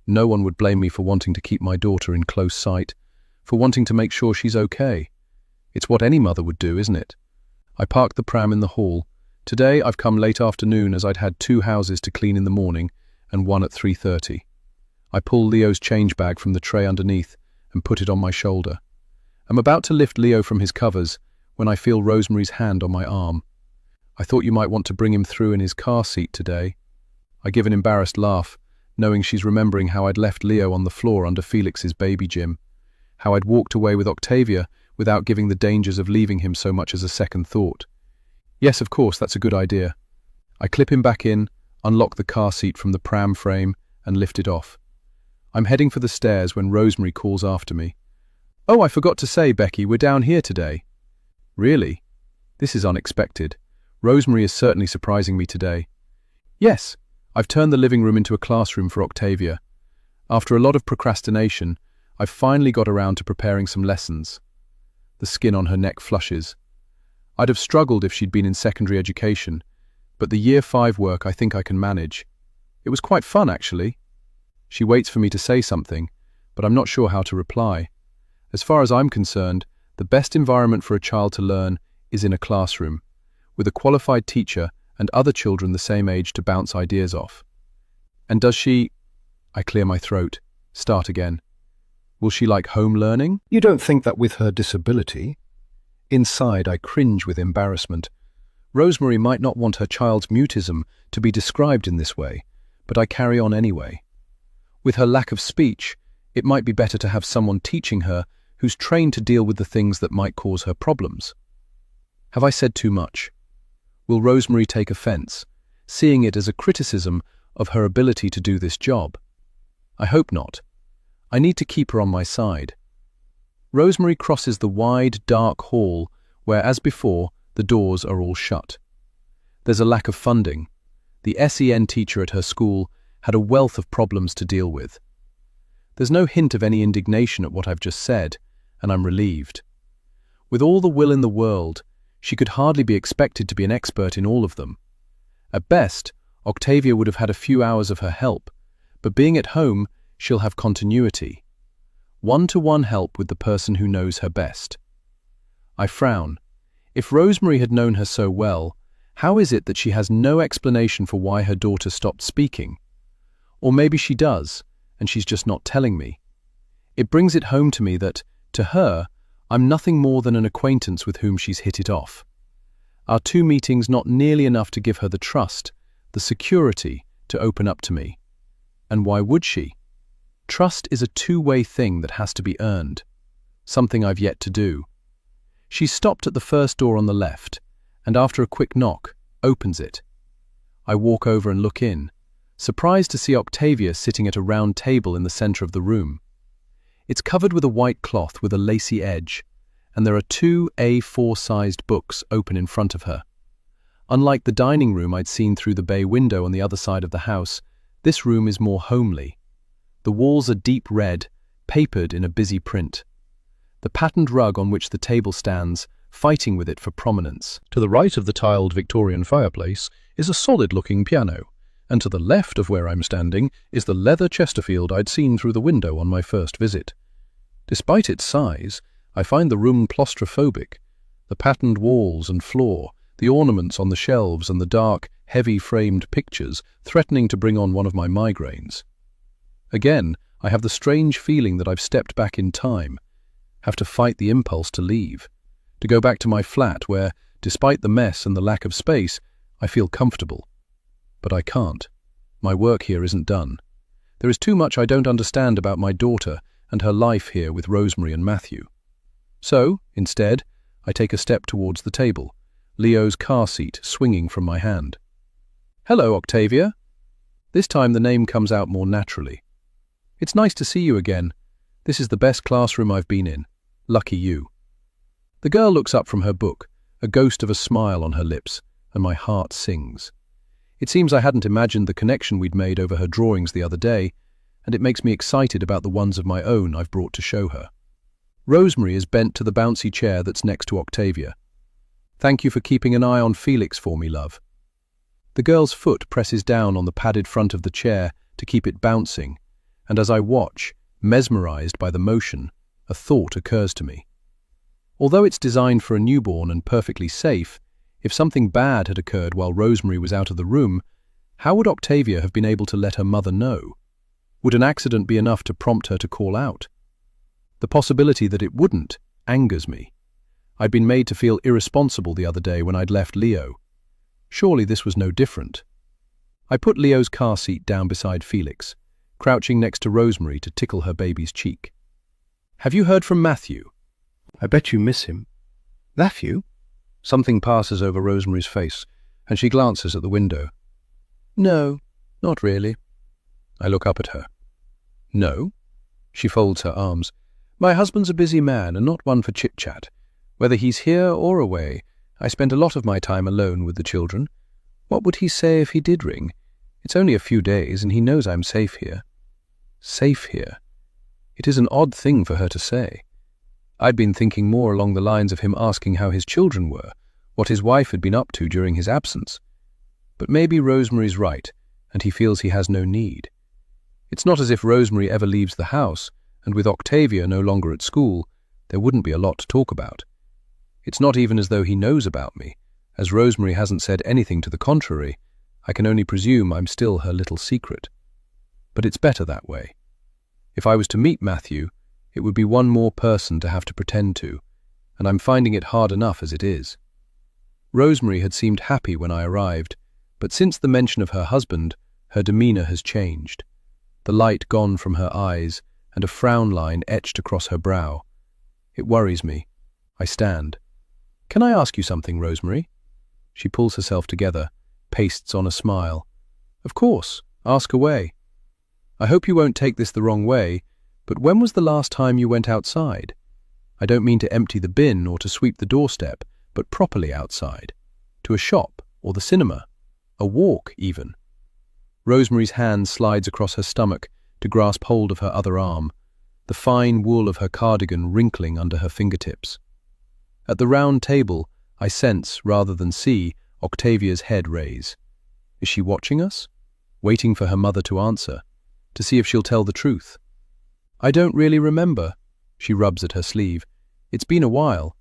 Speaker 2: No one would blame me for wanting to keep my daughter in close sight, for wanting to make sure she's okay. It's what any mother would do, isn't it? I parked the pram in the hall. Today I've come late afternoon as I'd had 2 houses to clean in the morning and 1 at 3:30. I pull Leo's change bag from the tray underneath and put it on my shoulder. I'm about to lift Leo from his covers when I feel Rosemary's hand on my arm. I thought you might want to bring him through in his car seat today. I give an embarrassed laugh, knowing she's remembering how I'd left Leo on the floor under Felix's baby gym, how I'd walked away with Octavia without giving the dangers of leaving him so much as a second thought. Yes, of course, that's a good idea. I clip him back in, unlock the car seat from the pram frame, and lift it off. I'm heading for the stairs when Rosemary calls after me. Oh, I forgot to say, Becky, we're down here today. Really? This is unexpected. Rosemary is certainly surprising me today. Yes, I've turned the living room into a classroom for Octavia. After a lot of procrastination, I've finally got around to preparing some lessons. The skin on her neck flushes. I'd have struggled if she'd been in secondary education, but the Year 5 work I think I can manage. It was quite fun, actually. She waits for me to say something, but I'm not sure how to reply. As far as I'm concerned, the best environment for a child to learn is in a classroom, with a qualified teacher and other children the same age to bounce ideas off. And does she... I clear my throat, start again. Will she like home learning? You don't think that with her disability? Inside, I cringe with embarrassment. Rosemary might not want her child's mutism to be described in this way, but I carry on anyway. With her lack of speech, it might be better to have someone teaching her who's trained to deal with the things that might cause her problems. Have I said too much? Will Rosemary take offense, seeing it as a criticism of her ability to do this job? I hope not. I need to keep her on my side. Rosemary crosses the wide, dark hall where, as before, the doors are all shut. There's a lack of funding. The SEN teacher at her school had a wealth of problems to deal with. There's no hint of any indignation at what I've just said, and I'm relieved. With all the will in the world, she could hardly be expected to be an expert in all of them. At best, Octavia would have had a few hours of her help, but being at home, she'll have continuity. One-to-one help with the person who knows her best. I frown. If Rosemary had known her so well, how is it that she has no explanation for why her daughter stopped speaking? Or maybe she does, and she's just not telling me. It brings it home to me that, to her, I'm nothing more than an acquaintance with whom she's hit it off. Our 2 meetings not nearly enough to give her the trust, the security, to open up to me. And why would she? Trust is a 2-way thing that has to be earned, something I've yet to do. She stopped at the first door on the left, and after a quick knock, opens it. I walk over and look in, surprised to see Octavia sitting at a round table in the center of the room. It's covered with a white cloth with a lacy edge, and there are 2 A4-sized books open in front of her. Unlike the dining room I'd seen through the bay window on the other side of the house, this room is more homely. The walls are deep red, papered in a busy print. The patterned rug on which the table stands, fighting with it for prominence.
Speaker 1: To the right of the tiled Victorian fireplace is a solid-looking piano, and to the left of where I'm standing is the leather Chesterfield I'd seen through the window on my first visit. Despite its size, I find the room claustrophobic. The patterned walls and floor, the ornaments on the shelves and the dark, heavy-framed pictures threatening to bring on one of my migraines. Again, I have the strange feeling that I've stepped back in time, have to fight the impulse to leave, to go back to my flat where, despite the mess and the lack of space, I feel comfortable. But I can't. My work here isn't done. There is too much I don't understand about my daughter, and her life here with Rosemary and Matthew. So, instead, I take a step towards the table, Leo's car seat swinging from my hand. "Hello, Octavia." This time the name comes out more naturally. "It's nice to see you again. This is the best classroom I've been in. Lucky you." The girl looks up from her book, a ghost of a smile on her lips, and my heart sings. It seems I hadn't imagined the connection we'd made over her drawings the other day, and it makes me excited about the ones of my own I've brought to show her. Rosemary is bent to the bouncy chair that's next to Octavia. "Thank you for keeping an eye on Felix for me, love." The girl's foot presses down on the padded front of the chair to keep it bouncing, and as I watch, mesmerized by the motion, a thought occurs to me. Although it's designed for a newborn and perfectly safe, if something bad had occurred while Rosemary was out of the room, how would Octavia have been able to let her mother know? Would an accident be enough to prompt her to call out? The possibility that it wouldn't angers me. I'd been made to feel irresponsible the other day when I'd left Leo. Surely this was no different. I put Leo's car seat down beside Felix, crouching next to Rosemary to tickle her baby's cheek. "Have you heard from Matthew?"
Speaker 2: I bet you miss him. Matthew?
Speaker 1: Something passes over Rosemary's face, and she glances at the window. "No, not really." I look up at her. "No?" She folds her arms. "My husband's a busy man and not one for chit-chat. Whether he's here or away, I spend a lot of my time alone with the children. What would he say if he did ring? It's only a few days, and he knows I'm safe here." Safe here. It is an odd thing for her to say. I'd been thinking more along the lines of him asking how his children were, what his wife had been up to during his absence. But maybe Rosemary's right, and he feels he has no need. It's not as if Rosemary ever leaves the house, and with Octavia no longer at school, there wouldn't be a lot to talk about. It's not even as though he knows about me. As Rosemary hasn't said anything to the contrary, I can only presume I'm still her little secret. But it's better that way. If I was to meet Matthew, it would be one more person to have to pretend to, and I'm finding it hard enough as it is. Rosemary had seemed happy when I arrived, but since the mention of her husband, her demeanor has changed. The light gone from her eyes, and a frown line etched across her brow. It worries me. I stand. "Can I ask you something, Rosemary?" She pulls herself together, pastes on a smile. "Of course, ask away. I hope you won't take this the wrong way, but when was the last time you went outside? I don't mean to empty the bin or to sweep the doorstep, but properly outside. To a shop or the cinema. A walk, even." Rosemary's hand slides across her stomach to grasp hold of her other arm, the fine wool of her cardigan wrinkling under her fingertips. At the round table, I sense, rather than see, Octavia's head raise. Is she watching us? Waiting for her mother to answer, to see if she'll tell the truth. "I don't really remember," she rubs at her sleeve. "It's been a while."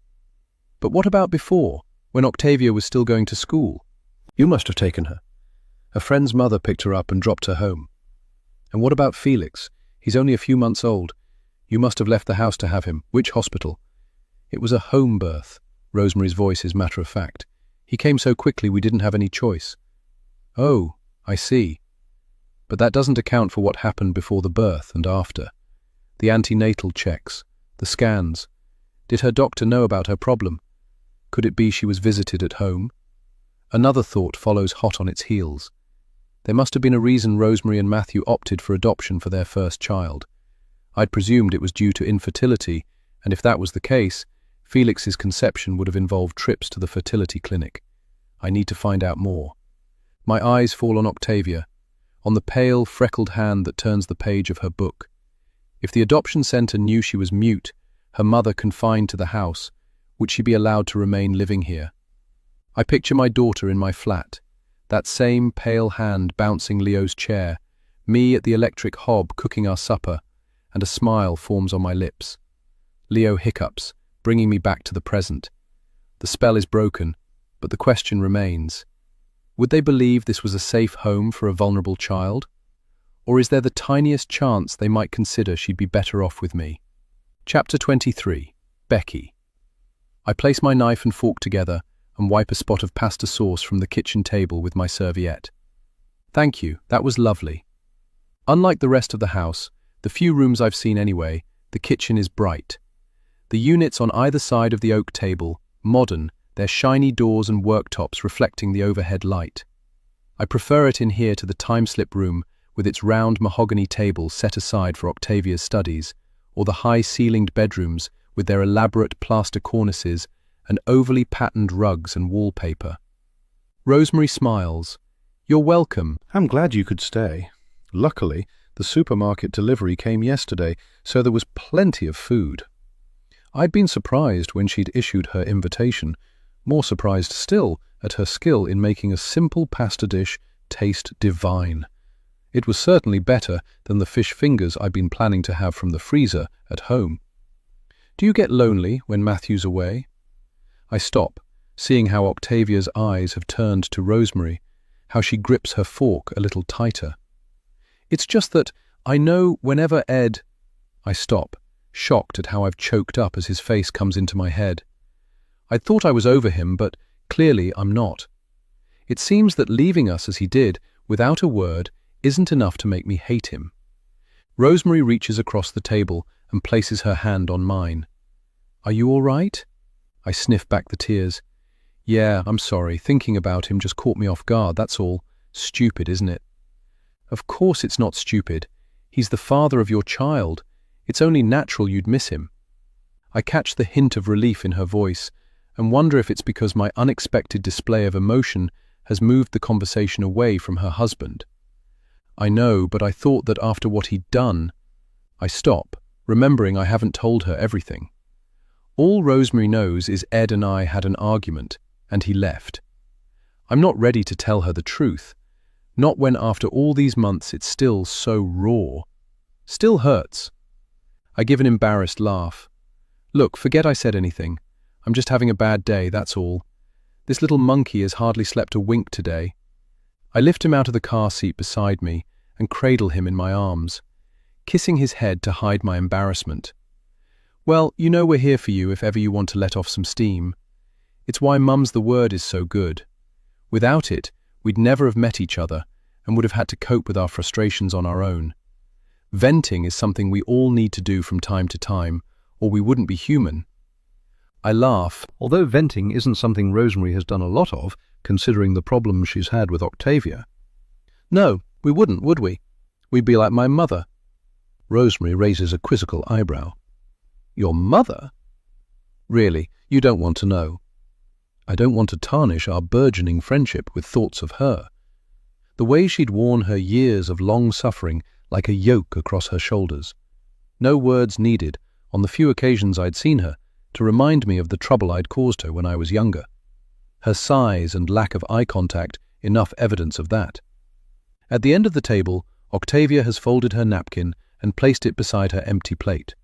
Speaker 1: "But what about before, when Octavia was still going to school?"
Speaker 2: You must have taken her.
Speaker 1: A friend's mother picked her up and dropped her home. "And what about Felix? He's only a few months old. You must have left the house to have him. Which hospital?" "It was a home birth." Rosemary's voice is matter of fact. "He came so quickly we didn't have any choice." "Oh, I see. But that doesn't account for what happened before the birth and after. The antenatal checks, the scans. Did her doctor know about her problem? Could it be she was visited at home?" Another thought follows hot on its heels. There must have been a reason Rosemary and Matthew opted for adoption for their first child. I'd presumed it was due to infertility, and if that was the case, Felix's conception would have involved trips to the fertility clinic. I need to find out more. My eyes fall on Octavia, on the pale, freckled hand that turns the page of her book. If the adoption centre knew she was mute, her mother confined to the house, would she be allowed to remain living here? I picture my daughter in my flat, that same pale hand bouncing Leo's chair, me at the electric hob cooking our supper, and a smile forms on my lips. Leo hiccups, bringing me back to the present. The spell is broken, but the question remains. Would they believe this was a safe home for a vulnerable child? Or is there the tiniest chance they might consider she'd be better off with me? Chapter 23. Becky. I place my knife and fork together and wipe a spot of pasta sauce from the kitchen table with my serviette. "Thank you, that was lovely." Unlike the rest of the house, the few rooms I've seen anyway, The kitchen is bright. The units on either side of the oak table, modern, their shiny doors and worktops reflecting the overhead light. I prefer it in here to the time-slip room with its round mahogany table set aside for Octavia's studies, or the high-ceilinged bedrooms with their elaborate plaster cornices and overly patterned rugs and wallpaper. Rosemary smiles. "You're welcome."
Speaker 2: I'm glad you could stay. Luckily, the supermarket delivery came yesterday, so there was plenty of food. I'd been surprised when she'd issued her invitation, more surprised still at her skill in making a simple pasta dish taste divine. It was certainly better than the fish fingers I'd been planning to have from the freezer at home. "Do you get lonely when Matthew's away?" I stop, seeing how Octavia's eyes have turned to Rosemary, how she grips her fork a little tighter. "It's just that I know whenever Ed—" I stop, shocked at how I've choked up as his face comes into my head. I'd thought I was over him, but clearly I'm not. It seems that leaving us as he did, without a word, isn't enough to make me hate him. Rosemary reaches across the table and places her hand on mine. "Are you all right?" I sniff back the tears. "Yeah, I'm sorry. Thinking about him just caught me off guard, that's all. Stupid, isn't it?" "Of course it's not stupid. He's the father of your child. It's only natural you'd miss him." I catch the hint of relief in her voice and wonder if it's because my unexpected display of emotion has moved the conversation away from her husband. I know, but I thought that after what he'd done— I stop, remembering I haven't told her everything. All Rosemary knows is Ed and I had an argument, and he left. I'm not ready to tell her the truth, not when after all these months it's still so raw. Still hurts. I give an embarrassed laugh. "Look, forget I said anything. I'm just having a bad day, that's all. This little monkey has hardly slept a wink today." I lift him out of the car seat beside me and cradle him in my arms, kissing his head to hide my embarrassment. "Well, you know we're here for you if ever you want to let off some steam. It's why Mum's the word is so good. Without it, we'd never have met each other and would have had to cope with our frustrations on our own. Venting is something we all need to do from time to time, or we wouldn't be human." I laugh. Although venting isn't something Rosemary has done a lot of, considering the problems she's had with Octavia. "No, we wouldn't, would we? We'd be like my mother." Rosemary raises a quizzical eyebrow. "Your mother?" "Really, you don't want to know." I don't want to tarnish our burgeoning friendship with thoughts of her. The way she'd worn her years of long suffering like a yoke across her shoulders. No words needed, on the few occasions I'd seen her, to remind me of the trouble I'd caused her when I was younger. Her size and lack of eye contact, enough evidence of that. At the end of the table, Octavia has folded her napkin and placed it beside her empty plate.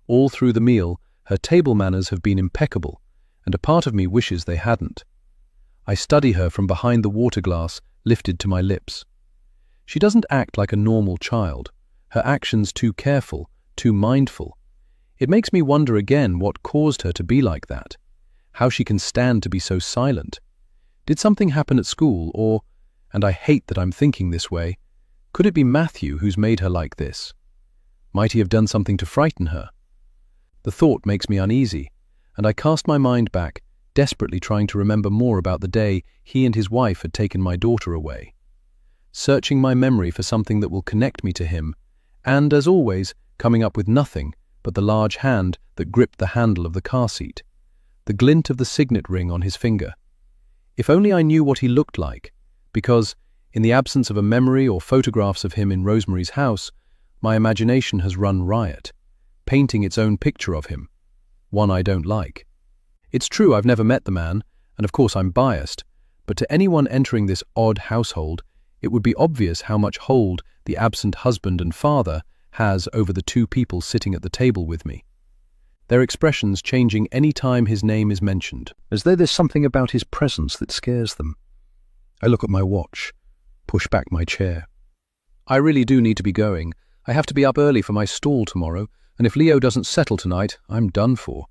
Speaker 2: All through the meal, her table manners have been impeccable, and a part of me wishes they hadn't. I study her from behind the water glass lifted to my lips. She doesn't act like a normal child, her actions too careful, too mindful. It makes me wonder again what caused her to be like that, how she can stand to be so silent. Did something happen at school, or, and I hate that I'm thinking this way, could it be Matthew who's made her like this? Might he have done something to frighten her? The thought makes me uneasy, and I cast my mind back, desperately trying to remember more about the day he and his wife had taken my daughter away. Searching my memory for something that will connect me to him, and, as always, coming up with nothing but the large hand that gripped the handle of the car seat, the glint of the signet ring on his finger. If only I knew what he looked like, because, in the absence of a memory or photographs of him in Rosemary's house, my imagination has run riot, painting its own picture of him, one I don't like. It's true I've never met the man, and of course I'm biased, but to anyone entering this odd household, it would be obvious how much hold the absent husband and father has over the two people sitting at the table with me. Their expressions changing any time his name is mentioned, as though there's something about his presence that scares them. I look at my watch, push back my chair. I really do need to be going. I have to be up early for my stall tomorrow, and if Leo doesn't settle tonight, I'm done for.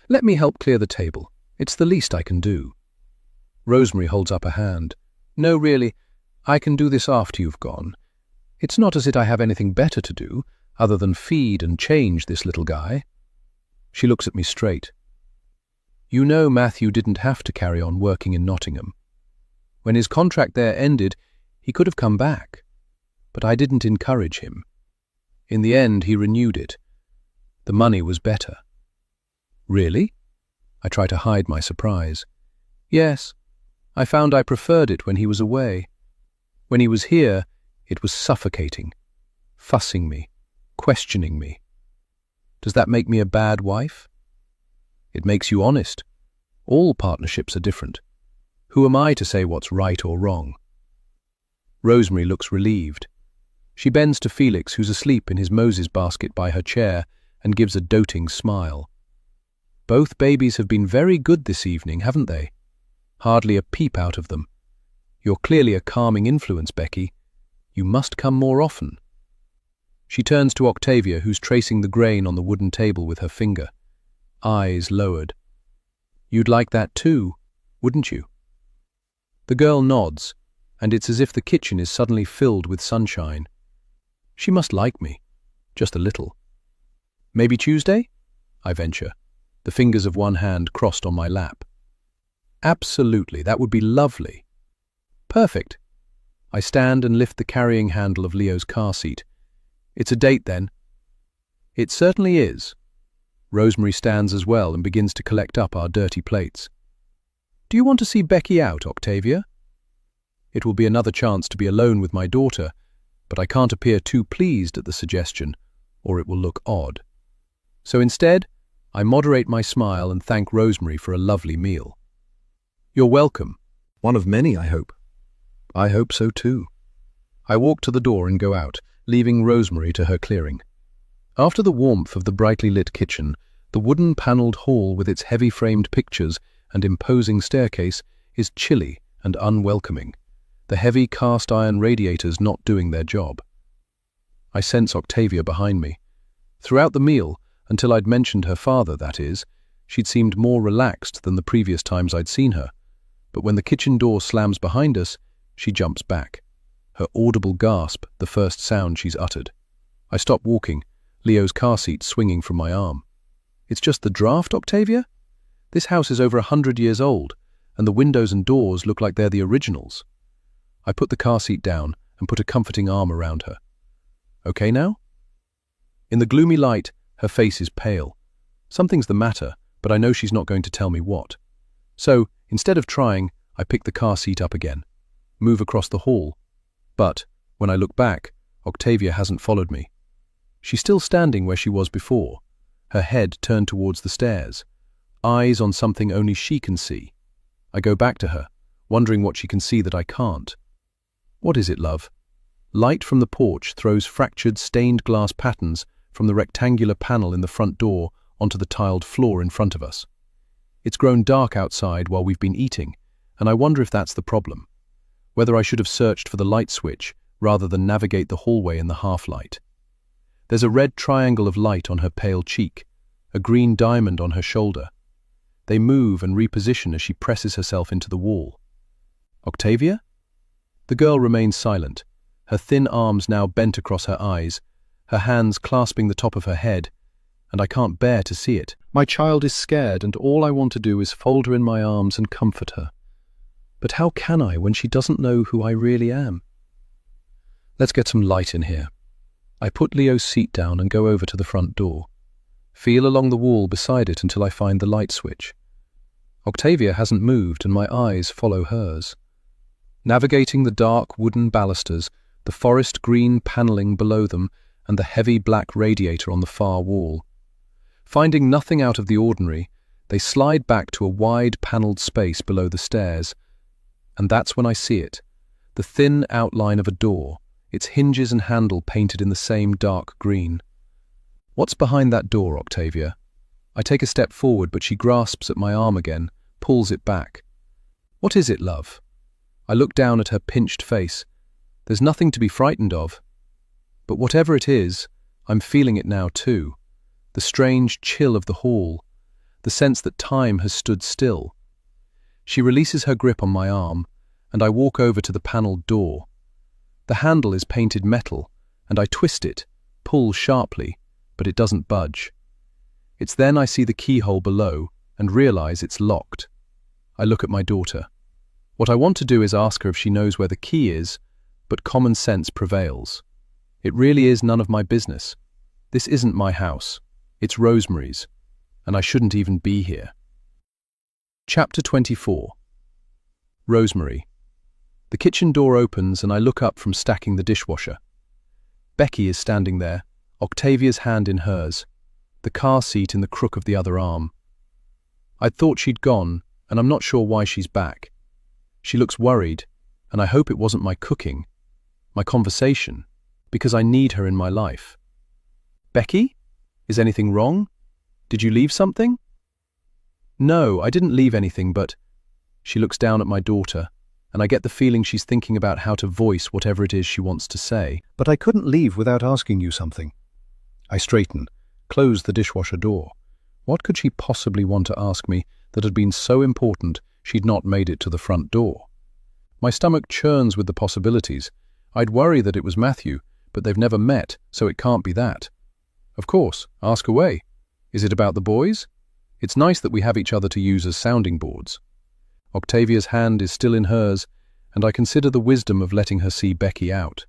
Speaker 2: Let me help clear the table. It's the least I can do. Rosemary holds up a hand. No, really, I can do this after you've gone. It's not as if I have anything better to do.
Speaker 1: other than feed and change this little guy. She looks at me straight. You know Matthew didn't have to carry on working in Nottingham. When his contract there ended, he could have come back, but I didn't encourage him. In the end, he renewed it. The money was better. Really? I try to hide my surprise. Yes, I found I preferred it when he was away. When he was here, it was suffocating, fussing me, questioning me. Does that make me a bad wife? It makes you honest. All partnerships are different. Who am I to say what's right or wrong? Rosemary looks relieved. She bends to Felix, who's asleep in his Moses basket by her chair, and gives a doting smile. Both babies have been very good this evening, haven't they? Hardly a peep out of them. You're clearly a calming influence, Becky. You must come more often. She turns to Octavia, who's tracing the grain on the wooden table with her finger. Eyes lowered. You'd like that too, wouldn't you? The girl nods, and it's as if the kitchen is suddenly filled with sunshine. She must like me, just a little. Maybe Tuesday? I venture, the fingers of one hand crossed on my lap. Absolutely, that would be lovely. Perfect. I stand and lift the carrying handle of Leo's car seat. It's a date then. It certainly is. Rosemary stands as well and begins to collect up our dirty plates. Do you want to see Becky out, Octavia? It will be another chance to be alone with my daughter, but I can't appear too pleased at the suggestion, or it will look odd. So instead, I moderate my smile and thank Rosemary for a lovely meal. You're welcome. One of many, I hope. I hope so too. I walk to the door and go out, leaving Rosemary to her clearing. After the warmth of the brightly lit kitchen, the wooden-panelled hall with its heavy-framed pictures and imposing staircase is chilly and unwelcoming, the heavy cast-iron radiators not doing their job. I sense Octavia behind me. Throughout the meal, until I'd mentioned her father, that is, she'd seemed more relaxed than the previous times I'd seen her, but when the kitchen door slams behind us, she jumps back. Her audible gasp, the first sound she's uttered. I stop walking, Leo's car seat swinging from my arm. It's just the draft, Octavia? This house is over 100 years old, and the windows and doors look like they're the originals. I put the car seat down and put a comforting arm around her. Okay now? In the gloomy light, her face is pale. Something's the matter, but I know she's not going to tell me what. So, instead of trying, I pick the car seat up again, move across the hall. But, when I look back, Octavia hasn't followed me. She's still standing where she was before, her head turned towards the stairs, eyes on something only she can see. I go back to her, wondering what she can see that I can't. What is it, love? Light from the porch throws fractured stained glass patterns from the rectangular panel in the front door onto the tiled floor in front of us. It's grown dark outside while we've been eating, and I wonder if that's the problem. Whether I should have searched for the light switch rather than navigate the hallway in the half-light. There's a red triangle of light on her pale cheek, a green diamond on her shoulder. They move and reposition as she presses herself into the wall. Octavia? The girl remains silent, her thin arms now bent across her eyes, her hands clasping the top of her head, and I can't bear to see it. My child is scared, and all I want to do is fold her in my arms and comfort her. But how can I when she doesn't know who I really am? Let's get some light in here. I put Leo's seat down and go over to the front door. Feel along the wall beside it until I find the light switch. Octavia hasn't moved and my eyes follow hers. Navigating the dark wooden balusters, the forest green panelling below them, and the heavy black radiator on the far wall. Finding nothing out of the ordinary, they slide back to a wide panelled space below the stairs. And that's when I see it, the thin outline of a door, its hinges and handle painted in the same dark green. What's behind that door, Octavia? I take a step forward, but she grasps at my arm again, pulls it back. What is it, love? I look down at her pinched face. There's nothing to be frightened of. But whatever it is, I'm feeling it now too. The strange chill of the hall, the sense that time has stood still. She releases her grip on my arm, and I walk over to the panelled door. The handle is painted metal, and I twist it, pull sharply, but it doesn't budge. It's then I see the keyhole below and realize it's locked. I look at my daughter. What I want to do is ask her if she knows where the key is, but common sense prevails. It really is none of my business. This isn't my house. It's Rosemary's, and I shouldn't even be here. Chapter 24. Rosemary. The kitchen door opens and I look up from stacking the dishwasher. Becky is standing there, Octavia's hand in hers, the car seat in the crook of the other arm. I'd thought she'd gone, and I'm not sure why she's back. She looks worried, and I hope it wasn't my cooking, my conversation, because I need her in my life. Becky? Is anything wrong? Did you leave something? No, I didn't leave anything, but... She looks down at my daughter, and I get the feeling she's thinking about how to voice whatever it is she wants to say.
Speaker 2: But I couldn't leave without asking you something. I straighten, close the dishwasher door. What could she possibly want to ask me that had been so important she'd not made it to the front door? My stomach churns with the possibilities. I'd worry that it was Matthew, but they've never met, so it can't be that. Of course, ask away. Is it about the boys? It's nice that we have each other to use as sounding boards. Octavia's hand is still in hers, and I consider the wisdom of letting her see Becky out.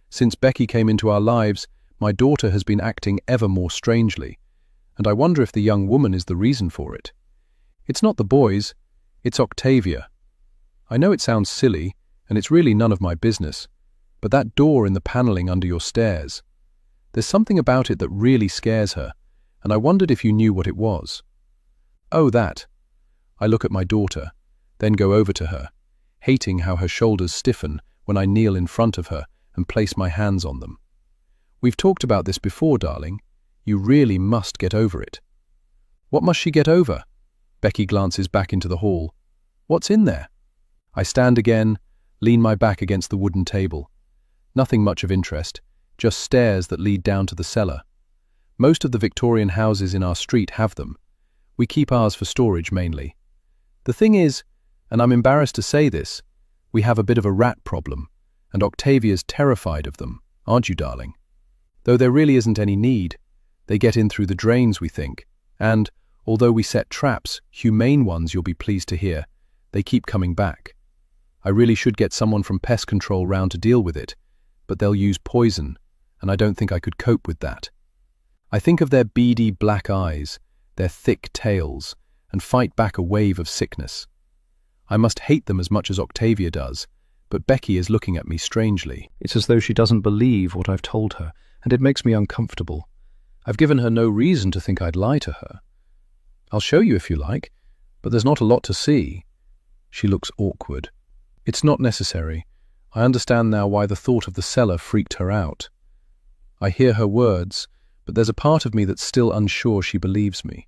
Speaker 2: Since Becky came into our lives, my daughter has been acting ever more strangely, and I wonder if the young woman is the reason for it. It's not the boys, it's Octavia. I know it sounds silly, and it's really none of my business, but that door in the paneling under your stairs, there's something about it that really scares her, and I wondered if you knew what it was. Oh, that. I look at my daughter, then go over to her, hating how her shoulders stiffen when I kneel in front of her and place my hands on them. We've talked about this before, darling. You really must get over it. What must she get over? Becky glances back into the hall. What's in there? I stand again, lean my back against the wooden table. Nothing much of interest, just stairs that lead down to the cellar. Most of the Victorian houses in our street have them. We keep ours for storage mainly. The thing is, and I'm embarrassed to say this, we have a bit of a rat problem, and Octavia's terrified of them, aren't you, darling? Though there really isn't any need. They get in through the drains, we think, and, although we set traps, humane ones you'll be pleased to hear, they keep coming back. I really should get someone from pest control round to deal with it, but they'll use poison, and I don't think I could cope with that. I think of their beady black eyes, their thick tails, and fight back a wave of sickness. I must hate them as much as Octavia does, but Becky is looking at me strangely. It's as though she doesn't believe what I've told her, and it makes me uncomfortable. I've given her no reason to think I'd lie to her. I'll show you if you like, but there's not a lot to see. She looks awkward. It's not necessary. I understand now why the thought of the cellar freaked her out. I hear her words, but there's a part of me that's still unsure she believes me.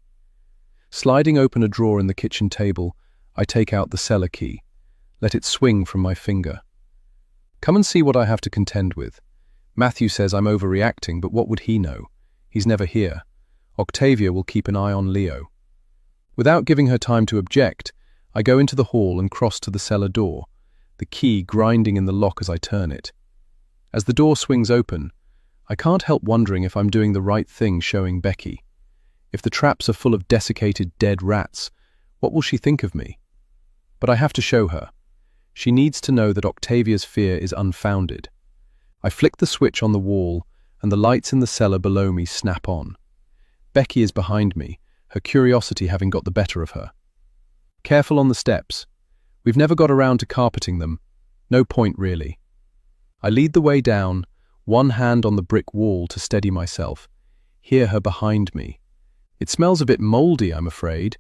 Speaker 2: Sliding open a drawer in the kitchen table, I take out the cellar key, let it swing from my finger. Come and see what I have to contend with. Matthew says I'm overreacting, but what would he know? He's never here. Octavia will keep an eye on Leo. Without giving her time to object, I go into the hall and cross to the cellar door, the key grinding in the lock as I turn it. As the door swings open, I can't help wondering if I'm doing the right thing showing Becky. If the traps are full of desiccated dead rats, what will she think of me? But I have to show her. She needs to know that Octavia's fear is unfounded. I flick the switch on the wall, and the lights in the cellar below me snap on. Becky is behind me, her curiosity having got the better of her. Careful on the steps. We've never got around to carpeting them. No point, really. I lead the way down, one hand on the brick wall to steady myself, hear her behind me. It smells a bit mouldy, I'm afraid.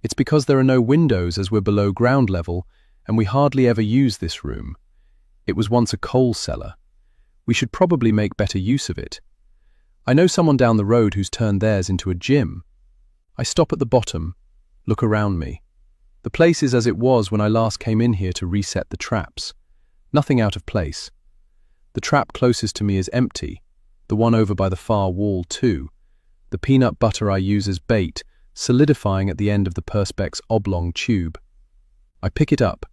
Speaker 2: It's because there are no windows as we're below ground level, and we hardly ever use this room. It was once a coal cellar. We should probably make better use of it. I know someone down the road who's turned theirs into a gym. I stop at the bottom, look around me. The place is as it was when I last came in here to reset the traps. Nothing out of place. The trap closest to me is empty, the one over by the far wall too. The peanut butter I use as bait, solidifying at the end of the perspex oblong tube. I pick it up,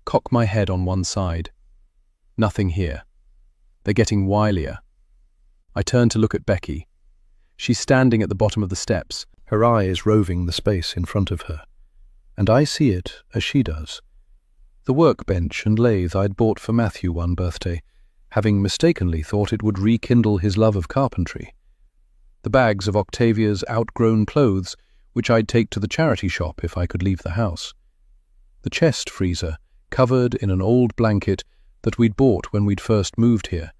Speaker 2: cock my head on one side. Nothing here. They're getting wilier.
Speaker 1: I turn to look at Becky. She's standing at the bottom of the steps, her eyes roving the space in front of her. And I see it as she does. The workbench and lathe I'd bought for Matthew one birthday, having mistakenly thought it would rekindle his love of carpentry. The bags of Octavia's outgrown clothes, which I'd take to the charity shop if I could leave the house. The chest freezer, covered in an old blanket that we'd bought when we'd first moved here,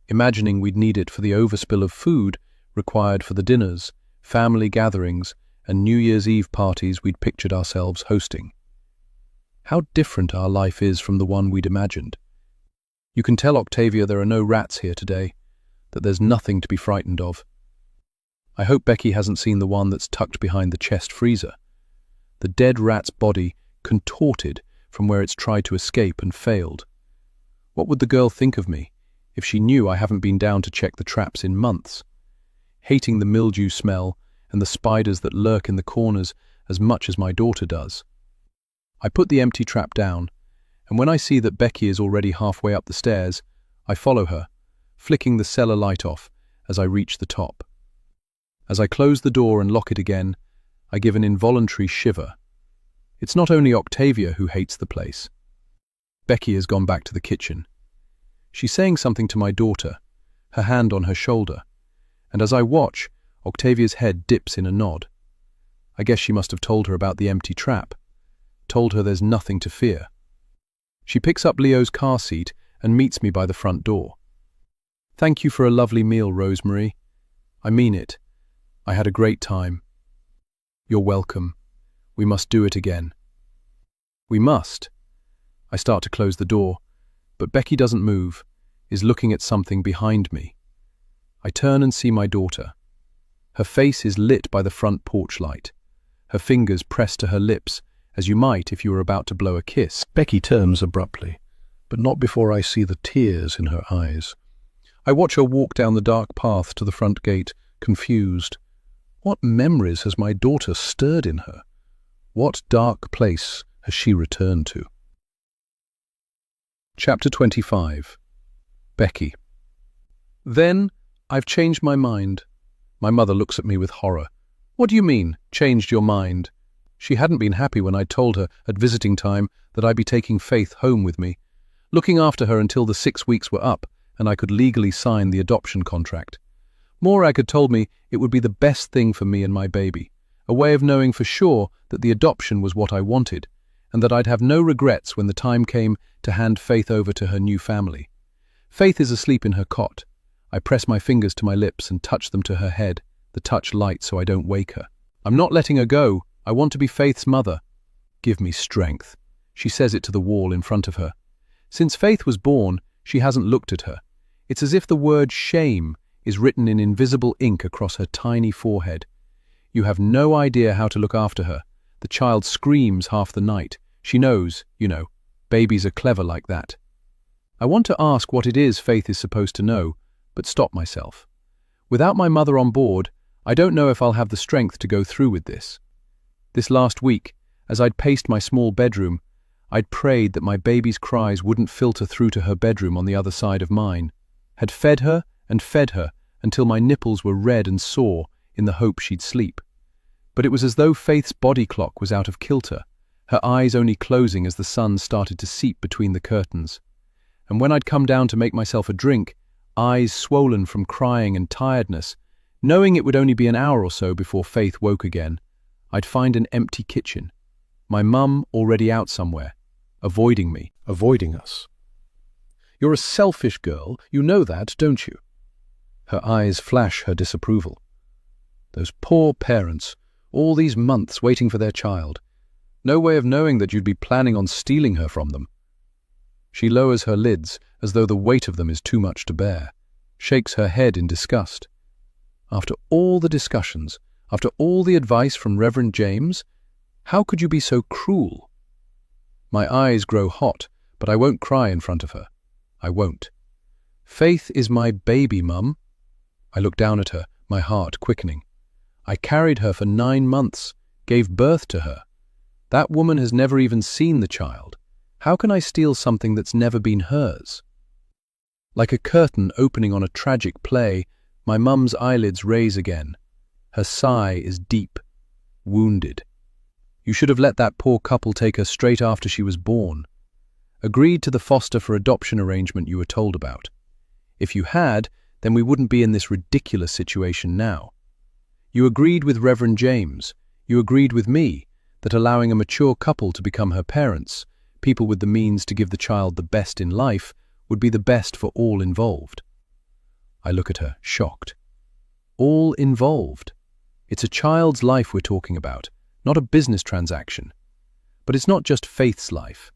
Speaker 1: imagining we'd need it for the overspill of food required for the dinners, family gatherings, and New Year's Eve parties we'd pictured ourselves hosting. How different our life is from the one we'd imagined. You can tell Octavia there are no rats here today, that there's nothing to be frightened of. I hope Becky hasn't seen the one that's tucked behind the chest freezer. The dead rat's body contorted from where it's tried to escape and failed. What would the girl think of me if she knew I haven't been down to check the traps in months? Hating the mildew smell and the spiders that lurk in the corners as much as my daughter does. I put the empty trap down, and when I see that Becky is already halfway up the stairs, I follow her, flicking the cellar light off as I reach the top. As I close the door and lock it again, I give an involuntary shiver. It's not only Octavia who hates the place. Becky has gone back to the kitchen. She's saying something to my daughter, her hand on her shoulder, and as I watch, Octavia's head dips in a nod. I guess she must have told her about the empty trap, told her there's nothing to fear. She picks up Leo's car seat and meets me by the front door. Thank you for a lovely meal, Rosemary. I mean it. I had a great time. You're welcome. We must do it again. We must. I start to close the door, but Becky doesn't move, is looking at something behind me. I turn and see my daughter. Her face is lit by the front porch light, her fingers pressed to her lips, as you might if you were about to blow a kiss.
Speaker 2: Becky turns abruptly, but not before I see the tears in her eyes. I watch her walk down the dark path to the front gate, confused. What memories has my daughter stirred in her? What dark place has she returned to? Chapter 25. Becky. Then, I've changed my mind. My mother looks at me with horror. What do you mean, changed your mind? She hadn't been happy when I told her at visiting time that I'd be taking Faith home with me, looking after her until the 6 weeks were up and I could legally sign the adoption contract. Morag had told me it would be the best thing for me and my baby, a way of knowing for sure that the adoption was what I wanted, and that I'd have no regrets when the time came to hand Faith over to her new family. Faith is asleep in her cot. I press my fingers to my lips and touch them to her head, the touch light so I don't wake her. I'm not letting her go. I want to be Faith's mother. Give me strength. She says it to the wall in front of her. Since Faith was born, she hasn't looked at her. It's as if the word shame is written in invisible ink across her tiny forehead. You have no idea how to look after her. The child screams half the night. She knows, babies are clever like that. I want to ask what it is Faith is supposed to know, but stop myself. Without my mother on board, I don't know if I'll have the strength to go through with this. This last week, as I'd paced my small bedroom, I'd prayed that my baby's cries wouldn't filter through to her bedroom on the other side of mine. Had fed her until my nipples were red and sore in the hope she'd sleep. But it was as though Faith's body clock was out of kilter, her eyes only closing as the sun started to seep between the curtains. And when I'd come down to make myself a drink, eyes swollen from crying and tiredness, knowing it would only be an hour or so before Faith woke again, I'd find an empty kitchen, my mum already out somewhere, avoiding me. Avoiding us. You're a selfish girl, you know that, don't you? Her eyes flash her disapproval. Those poor parents, all these months waiting for their child. No way of knowing that you'd be planning on stealing her from them. She lowers her lids as though the weight of them is too much to bear, shakes her head in disgust. After all the discussions, after all the advice from Reverend James, how could you be so cruel? My eyes grow hot, but I won't cry in front of her. I won't. Faith is my baby, Mum. I look down at her, my heart quickening. I carried her for 9 months, gave birth to her. That woman has never even seen the child. How can I steal something that's never been hers? Like a curtain opening on a tragic play,
Speaker 1: My mum's eyelids raise again. Her sigh is deep, wounded. You should have let that poor couple take her straight after she was born. Agreed to the foster for adoption arrangement you were told about. If you had, then we wouldn't be in this ridiculous situation now. You agreed with Reverend James. You agreed with me that allowing a mature couple to become her parents, people with the means to give the child the best in life, would be the best for all involved. I look at her, shocked. All involved. It's a child's life we're talking about, not a business transaction. But it's not just Faith's life.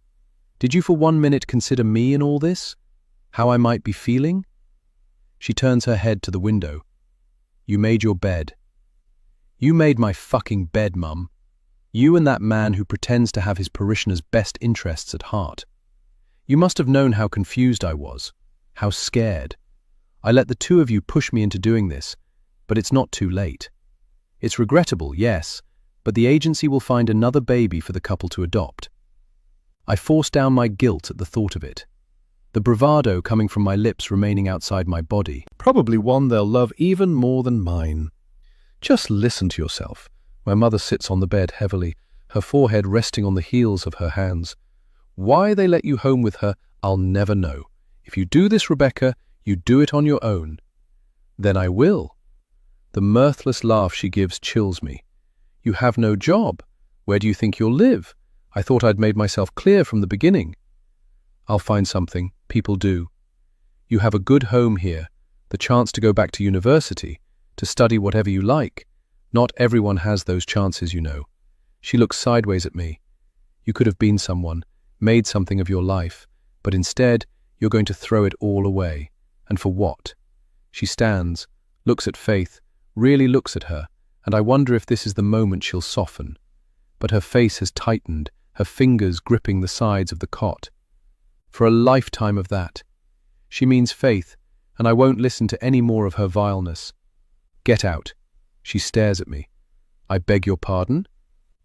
Speaker 1: Did you for 1 minute consider me in all this? How I might be feeling? She turns her head to the window. You made your bed. You made my fucking bed, Mum. You and that man who pretends to have his parishioners' best interests at heart. You must have known how confused I was, how scared. I let the two of you push me into doing this, but it's not too late. It's regrettable, yes, but the agency will find another baby for the couple to adopt. I force down my guilt at the thought of it, the bravado coming from my lips remaining outside my body.
Speaker 2: Probably one they'll love even more than mine. Just listen to yourself. My mother sits on the bed heavily, her forehead resting on the heels of her hands. Why they let you home with her, I'll never know. If you do this, Rebecca, you do it on your own. Then I will. The mirthless laugh she gives chills me. You have no job. Where do you think you'll live? I thought I'd made myself clear from the beginning. I'll find something. People do. You have a good home here, the chance to go back to university, to study whatever you like. Not everyone has those chances, you know. She looks sideways at me. You could have been someone, made something of your life, but instead you're going to throw it all away. And for what? She stands, looks at Faith, really looks at her, and I wonder if this is the moment she'll soften. But her face has tightened, her fingers gripping the sides of the cot. For a lifetime of that. She means Faith, and I won't listen to any more of her vileness. Get out. She stares at me. I beg your pardon?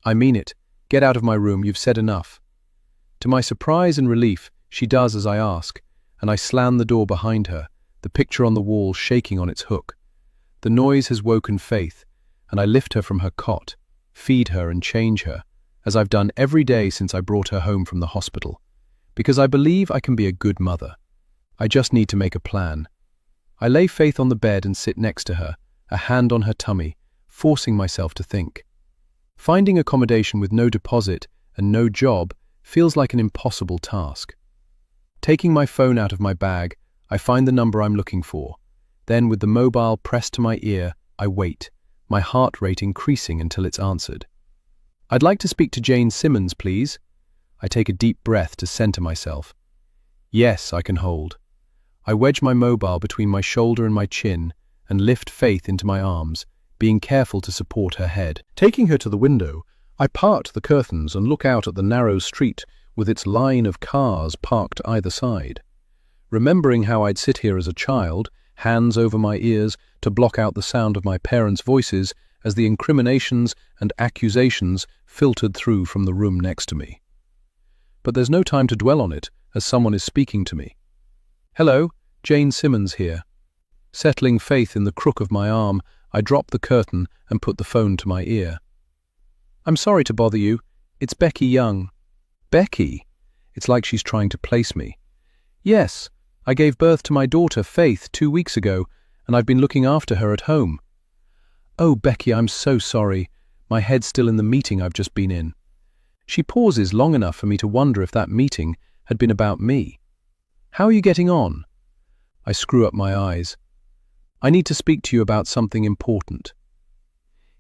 Speaker 2: I mean it. Get out of my room, you've said enough. To my surprise and relief, she does as I ask, and I slam the door behind her, the picture on the wall shaking on its hook. The noise has woken Faith, and I lift her from her cot, feed her and change her, as I've done every day since I brought her home from the hospital, because I believe I can be a good mother. I just need to make a plan. I lay Faith on the bed and sit next to her, a hand on her tummy, forcing myself to think. Finding accommodation with no deposit and no job feels like an impossible task. Taking my phone out of my bag, I find the number I'm looking for. Then, with the mobile pressed to my ear, I wait, my heart rate increasing until it's answered. I'd like to speak to Jane Simmons, please. I take a deep breath to center myself. Yes, I can hold. I wedge my mobile between my shoulder and my chin and lift Faith into my arms, being careful to support her head. Taking her to the window, I part the curtains and look out at the narrow street with its line of cars parked either side. Remembering how I'd sit here as a child, hands over my ears to block out the sound of my parents' voices as the incriminations and accusations filtered through from the room next to me. But there's no time to dwell on it as someone is speaking to me. Hello, Jane Simmons here. Settling Faith in the crook of my arm, I drop the curtain and put the phone to my ear. I'm sorry to bother you. It's Becky Young. Becky? It's like she's trying to place me. Yes, I gave birth to my daughter, Faith, 2 weeks ago, and I've been looking after her at home. Oh, Becky, I'm so sorry. My head's still in the meeting I've just been in. She pauses long enough for me to wonder if that meeting had been about me. How are you getting on? I screw up my eyes. I need to speak to you about something important.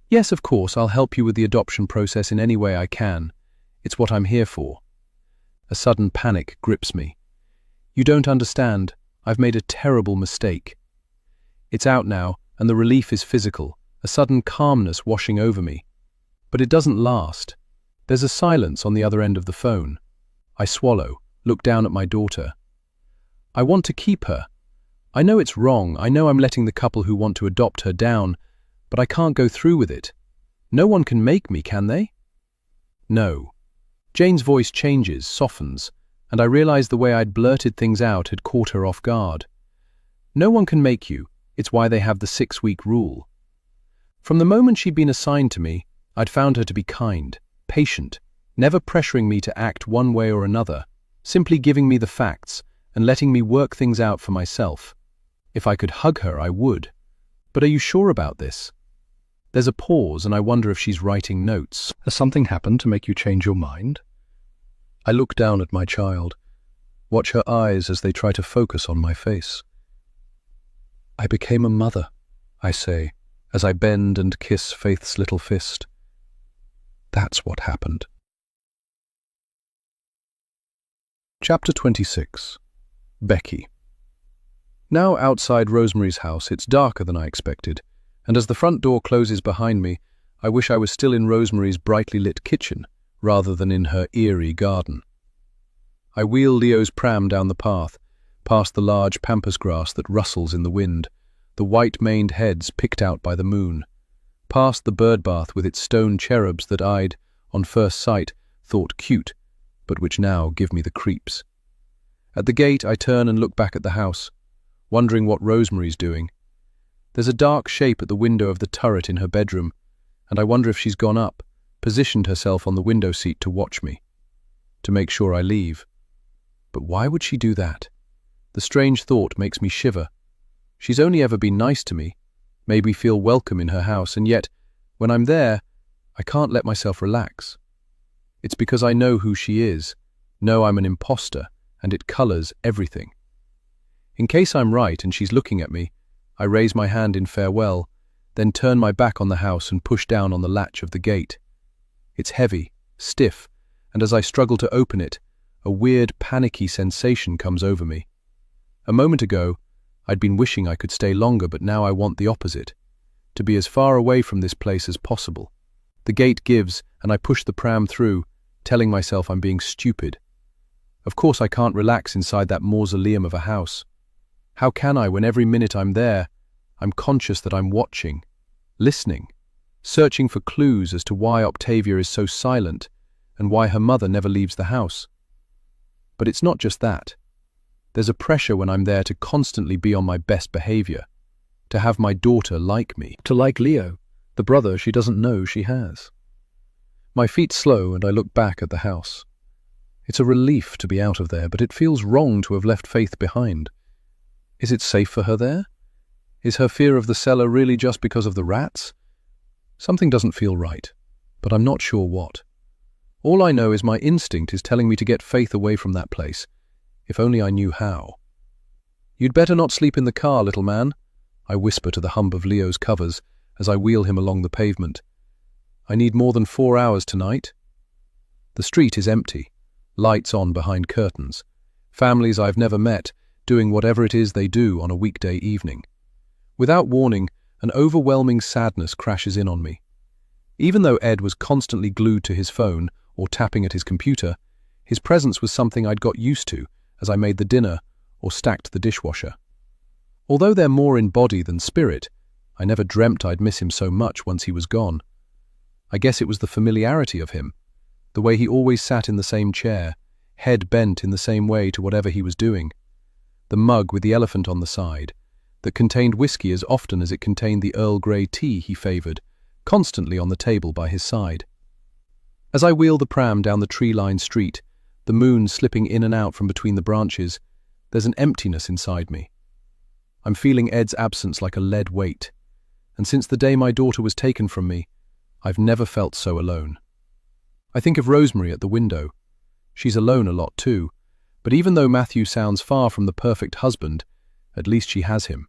Speaker 2: Yes, of course, I'll help you with the adoption process in any way I can. It's what I'm here for. A sudden panic grips me. You don't understand. I've made a terrible mistake. It's out now, and the relief is physical, a sudden calmness washing over me. But it doesn't last. There's a silence on the other end of the phone. I swallow, look down at my daughter. I want to keep her. I know it's wrong. I know I'm letting the couple who want to adopt her down, but I can't go through with it. No one can make me, can they? No. Jane's voice changes, softens, and I realize the way I'd blurted things out had caught her off guard. No one can make you.
Speaker 1: It's why they have the 6-week rule. From the moment she'd been assigned to me, I'd found her to be kind, patient, never pressuring me to act one way or another, simply giving me the facts and letting me work things out for myself. If I could hug her, I would. But are you sure about this? There's a pause, and I wonder if she's writing notes.
Speaker 2: Has something happened to make you change your mind? I look down at my child, watch her eyes as they try to focus on my face. I became a mother, I say, as I bend and kiss Faith's little fist. That's what happened. Chapter 26. Becky. Now outside Rosemary's house, it's darker than I expected, and as the front door closes behind me, I wish I was still in Rosemary's brightly lit kitchen, rather than in her eerie garden. I wheel Leo's pram down the path, past the large pampas grass that rustles in the wind, the white-maned heads picked out by the moon, past the bird bath with its stone cherubs that I'd, on first sight, thought cute, but which now give me the creeps. At the gate, I turn and look back at the house, wondering what Rosemary's doing. There's a dark shape at the window of the turret in her bedroom, and I wonder if she's gone up, positioned herself on the window seat to watch me, to make sure I leave. But why would she do that? The strange thought makes me shiver. She's only ever been nice to me, made me feel welcome in her house, and yet, when I'm there, I can't let myself relax. It's because I know who she is, know I'm an imposter, and it colors everything. In case I'm right and she's looking at me, I raise my hand in farewell, then turn my back on the house and push down on the latch of the gate. It's heavy, stiff, and as I struggle to open it, a weird, panicky sensation comes over me. A moment ago, I'd been wishing I could stay longer, but now I want the opposite, to be as far away from this place as possible. The gate gives, and I push the pram through, telling myself I'm being stupid. Of course I can't relax inside that mausoleum of a house. How can I when every minute I'm there, I'm conscious that I'm watching, listening, searching for clues as to why Octavia is so silent and why her mother never leaves the house? But it's not just that. There's a pressure when I'm there to constantly be on my best behavior, to have my daughter like me, to like Leo, the brother she doesn't know she has. My feet slow and I look back at the house. It's a relief to be out of there, but it feels wrong to have left Faith behind. Is it safe for her there? Is her fear of the cellar really just because of the rats? Something doesn't feel right, but I'm not sure what. All I know is my instinct is telling me to get Faith away from that place, if only I knew how. "You'd better not sleep in the car, little man," I whisper to the hum of Leo's covers as I wheel him along the pavement. "I need more than 4 hours tonight." The street is empty, lights on behind curtains, families I've never met doing whatever it is they do on a weekday evening. Without warning, an overwhelming sadness crashes in on me. Even though Ed was constantly glued to his phone or tapping at his computer, his presence was something I'd got used to as I made the dinner or stacked the dishwasher. Although they're more in body than spirit, I never dreamt I'd miss him so much once he was gone. I guess it was the familiarity of him, the way he always sat in the same chair, head bent in the same way to whatever he was doing, the mug with the elephant on the side, that contained whiskey as often as it contained the Earl Grey tea he favoured, constantly on the table by his side. As I wheel the pram down the tree-lined street, the moon slipping in and out from between the branches, there's an emptiness inside me. I'm feeling Ed's absence like a lead weight, and since the day my daughter was taken from me, I've never felt so alone. I think of Rosemary at the window. She's alone a lot too, but even though Matthew sounds far from the perfect husband, at least she has him.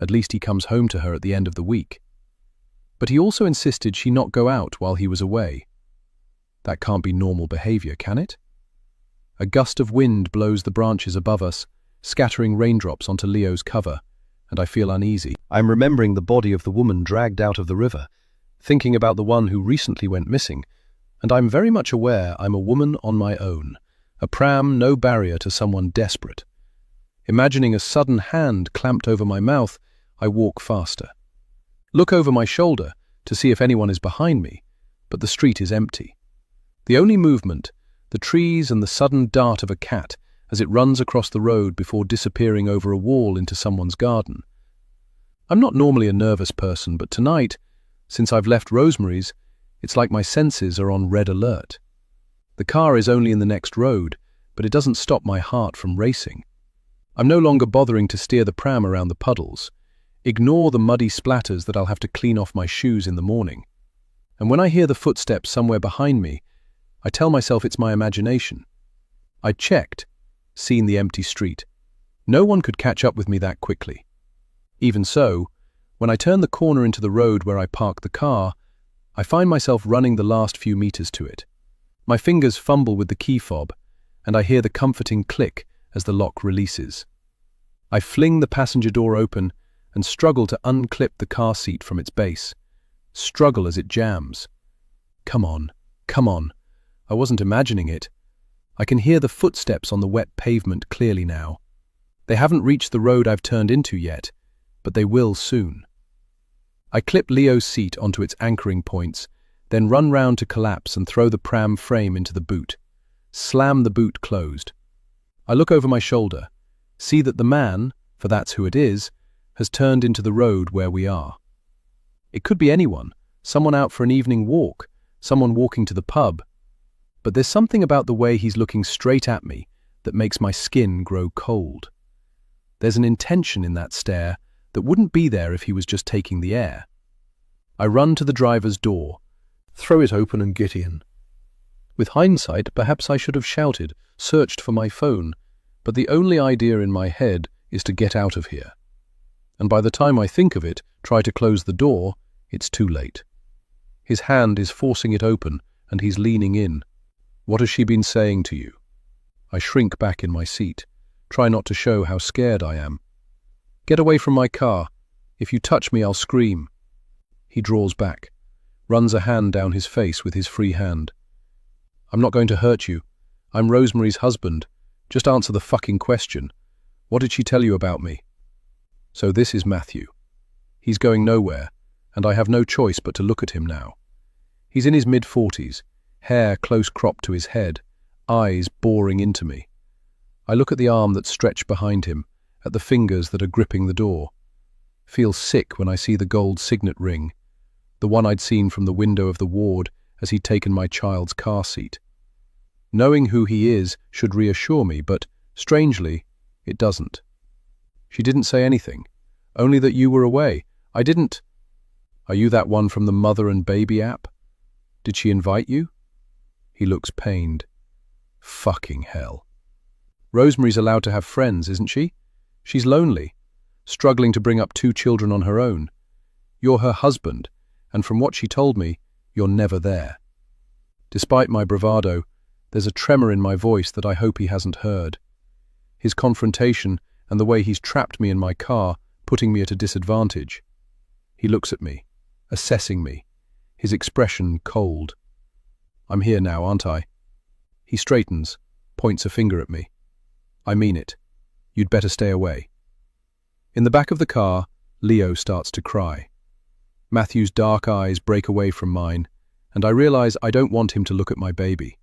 Speaker 2: At least he comes home to her at the end of the week. But he also insisted she not go out while he was away. That can't be normal behavior, can it? A gust of wind blows the branches above us, scattering raindrops onto Leo's cover, and I feel uneasy. I'm remembering the body of the woman dragged out of the river, thinking about the one who recently went missing, and I'm very much aware I'm a woman on my own, a pram no barrier to someone desperate. Imagining a sudden hand clamped over my mouth, I walk faster. Look over my shoulder to see if anyone is behind me, but the street is empty. The only movement, the trees and the sudden dart of a cat as it runs across the road before disappearing over a wall into someone's garden.
Speaker 1: I'm not normally a nervous person, but tonight, since I've left Rosemary's, it's like my senses are on red alert. The car is only in the next road, but it doesn't stop my heart from racing. I'm no longer bothering to steer the pram around the puddles. Ignore the muddy splatters that I'll have to clean off my shoes in the morning. And when I hear the footsteps somewhere behind me, I tell myself it's my imagination. I checked, seen the empty street. No one could catch up with me that quickly. Even so, when I turn the corner into the road where I parked the car, I find myself running the last few meters to it. My fingers fumble with the key fob, and I hear the comforting click as the lock releases. I fling the passenger door open and struggle to unclip the car seat from its base. Struggle as it jams. Come on, come on. I wasn't imagining it. I can hear the footsteps on the wet pavement clearly now. They haven't reached the road I've turned into yet, but they will soon. I clip Leo's seat onto its anchoring points, then run round to collapse and throw the pram frame into the boot. Slam the boot closed. I look over my shoulder, see that the man, for that's who it is, has turned into the road where we are. It could be anyone, someone out for an evening walk, someone walking to the pub. But there's something about the way he's looking straight at me that makes my skin grow cold. There's an intention in that stare that wouldn't be there if he was just taking the air. I run to the driver's door, throw it open and get in. With hindsight, perhaps I should have shouted, searched for my phone, but the only idea in my head is to get out of here. And by the time I think of it, try to close the door, it's too late. His hand is forcing it open, and he's leaning in. What has she been saying to you? I shrink back in my seat, try not to show how scared I am. Get away from my car. If you touch me, I'll scream. He draws back, runs a hand down his face with his free hand. I'm not going to hurt you. I'm Rosemary's husband. Just answer the fucking question. What did she tell you about me? So this is Matthew. He's going nowhere, and I have no choice but to look at him now. He's in his mid-40s, hair close cropped to his head, eyes boring into me. I look at the arm that's stretched behind him, at the fingers that are gripping the door. Feel sick when I see the gold signet ring, the one I'd seen from the window of the ward as he'd taken my child's car seat. Knowing who he is should reassure me, but, strangely, it doesn't. She didn't say anything, only that you were away. I didn't. Are you that one from the mother and baby app? Did she invite you? He looks pained. Fucking hell. Rosemary's allowed to have friends, isn't she? She's lonely, struggling to bring up 2 children on her own. You're her husband, and from what she told me, you're never there. Despite my bravado, there's a tremor in my voice that I hope he hasn't heard. His confrontation and the way he's trapped me in my car, putting me at a disadvantage. He looks at me, assessing me, his expression cold. I'm here now, aren't I? He straightens, points a finger at me. I mean it. You'd better stay away. In the back of the car, Leo starts to cry. Matthew's dark eyes break away from mine, and I realize I don't want him to look at my baby.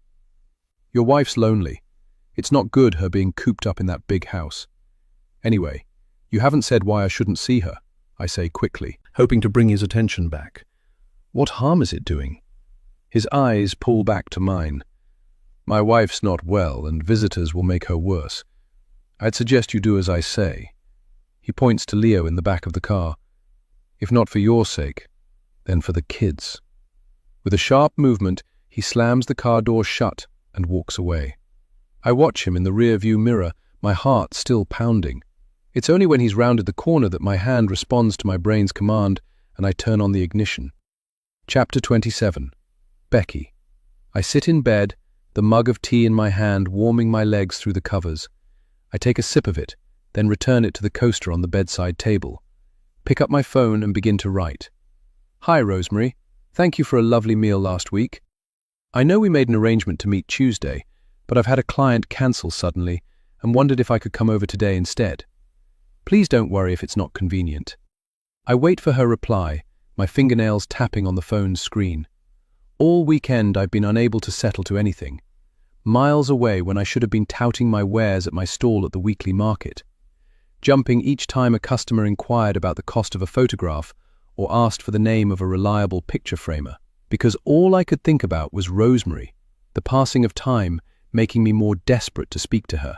Speaker 1: Your wife's lonely. It's not good her being cooped up in that big house. Anyway, you haven't said why I shouldn't see her, I say quickly, hoping to bring his attention back. What harm is it doing? His eyes pull back to mine. My wife's not well, and visitors will make her worse. I'd suggest you do as I say. He points to Leo in the back of the car. If not for your sake, then for the kids. With a sharp movement, he slams the car door shut and walks away. I watch him in the rear-view mirror, my heart still pounding. It's only when he's rounded the corner that my hand responds to my brain's command and I turn on the ignition. Chapter 27. Becky. I sit in bed, the mug of tea in my hand warming my legs through the covers. I take a sip of it, then return it to the coaster on the bedside table. Pick up my phone and begin to write. Hi, Rosemary. Thank you for a lovely meal last week. I know we made an arrangement to meet Tuesday, but I've had a client cancel suddenly and wondered if I could come over today instead. Please don't worry if it's not convenient. I wait for her reply, my fingernails tapping on the phone's screen. All weekend I've been unable to settle to anything. Miles away when I should have been touting my wares at my stall at the weekly market. jumping each time a customer inquired about the cost of a photograph or asked for the name of a reliable picture framer, because all I could think about was Rosemary, the passing of time making me more desperate to speak to her.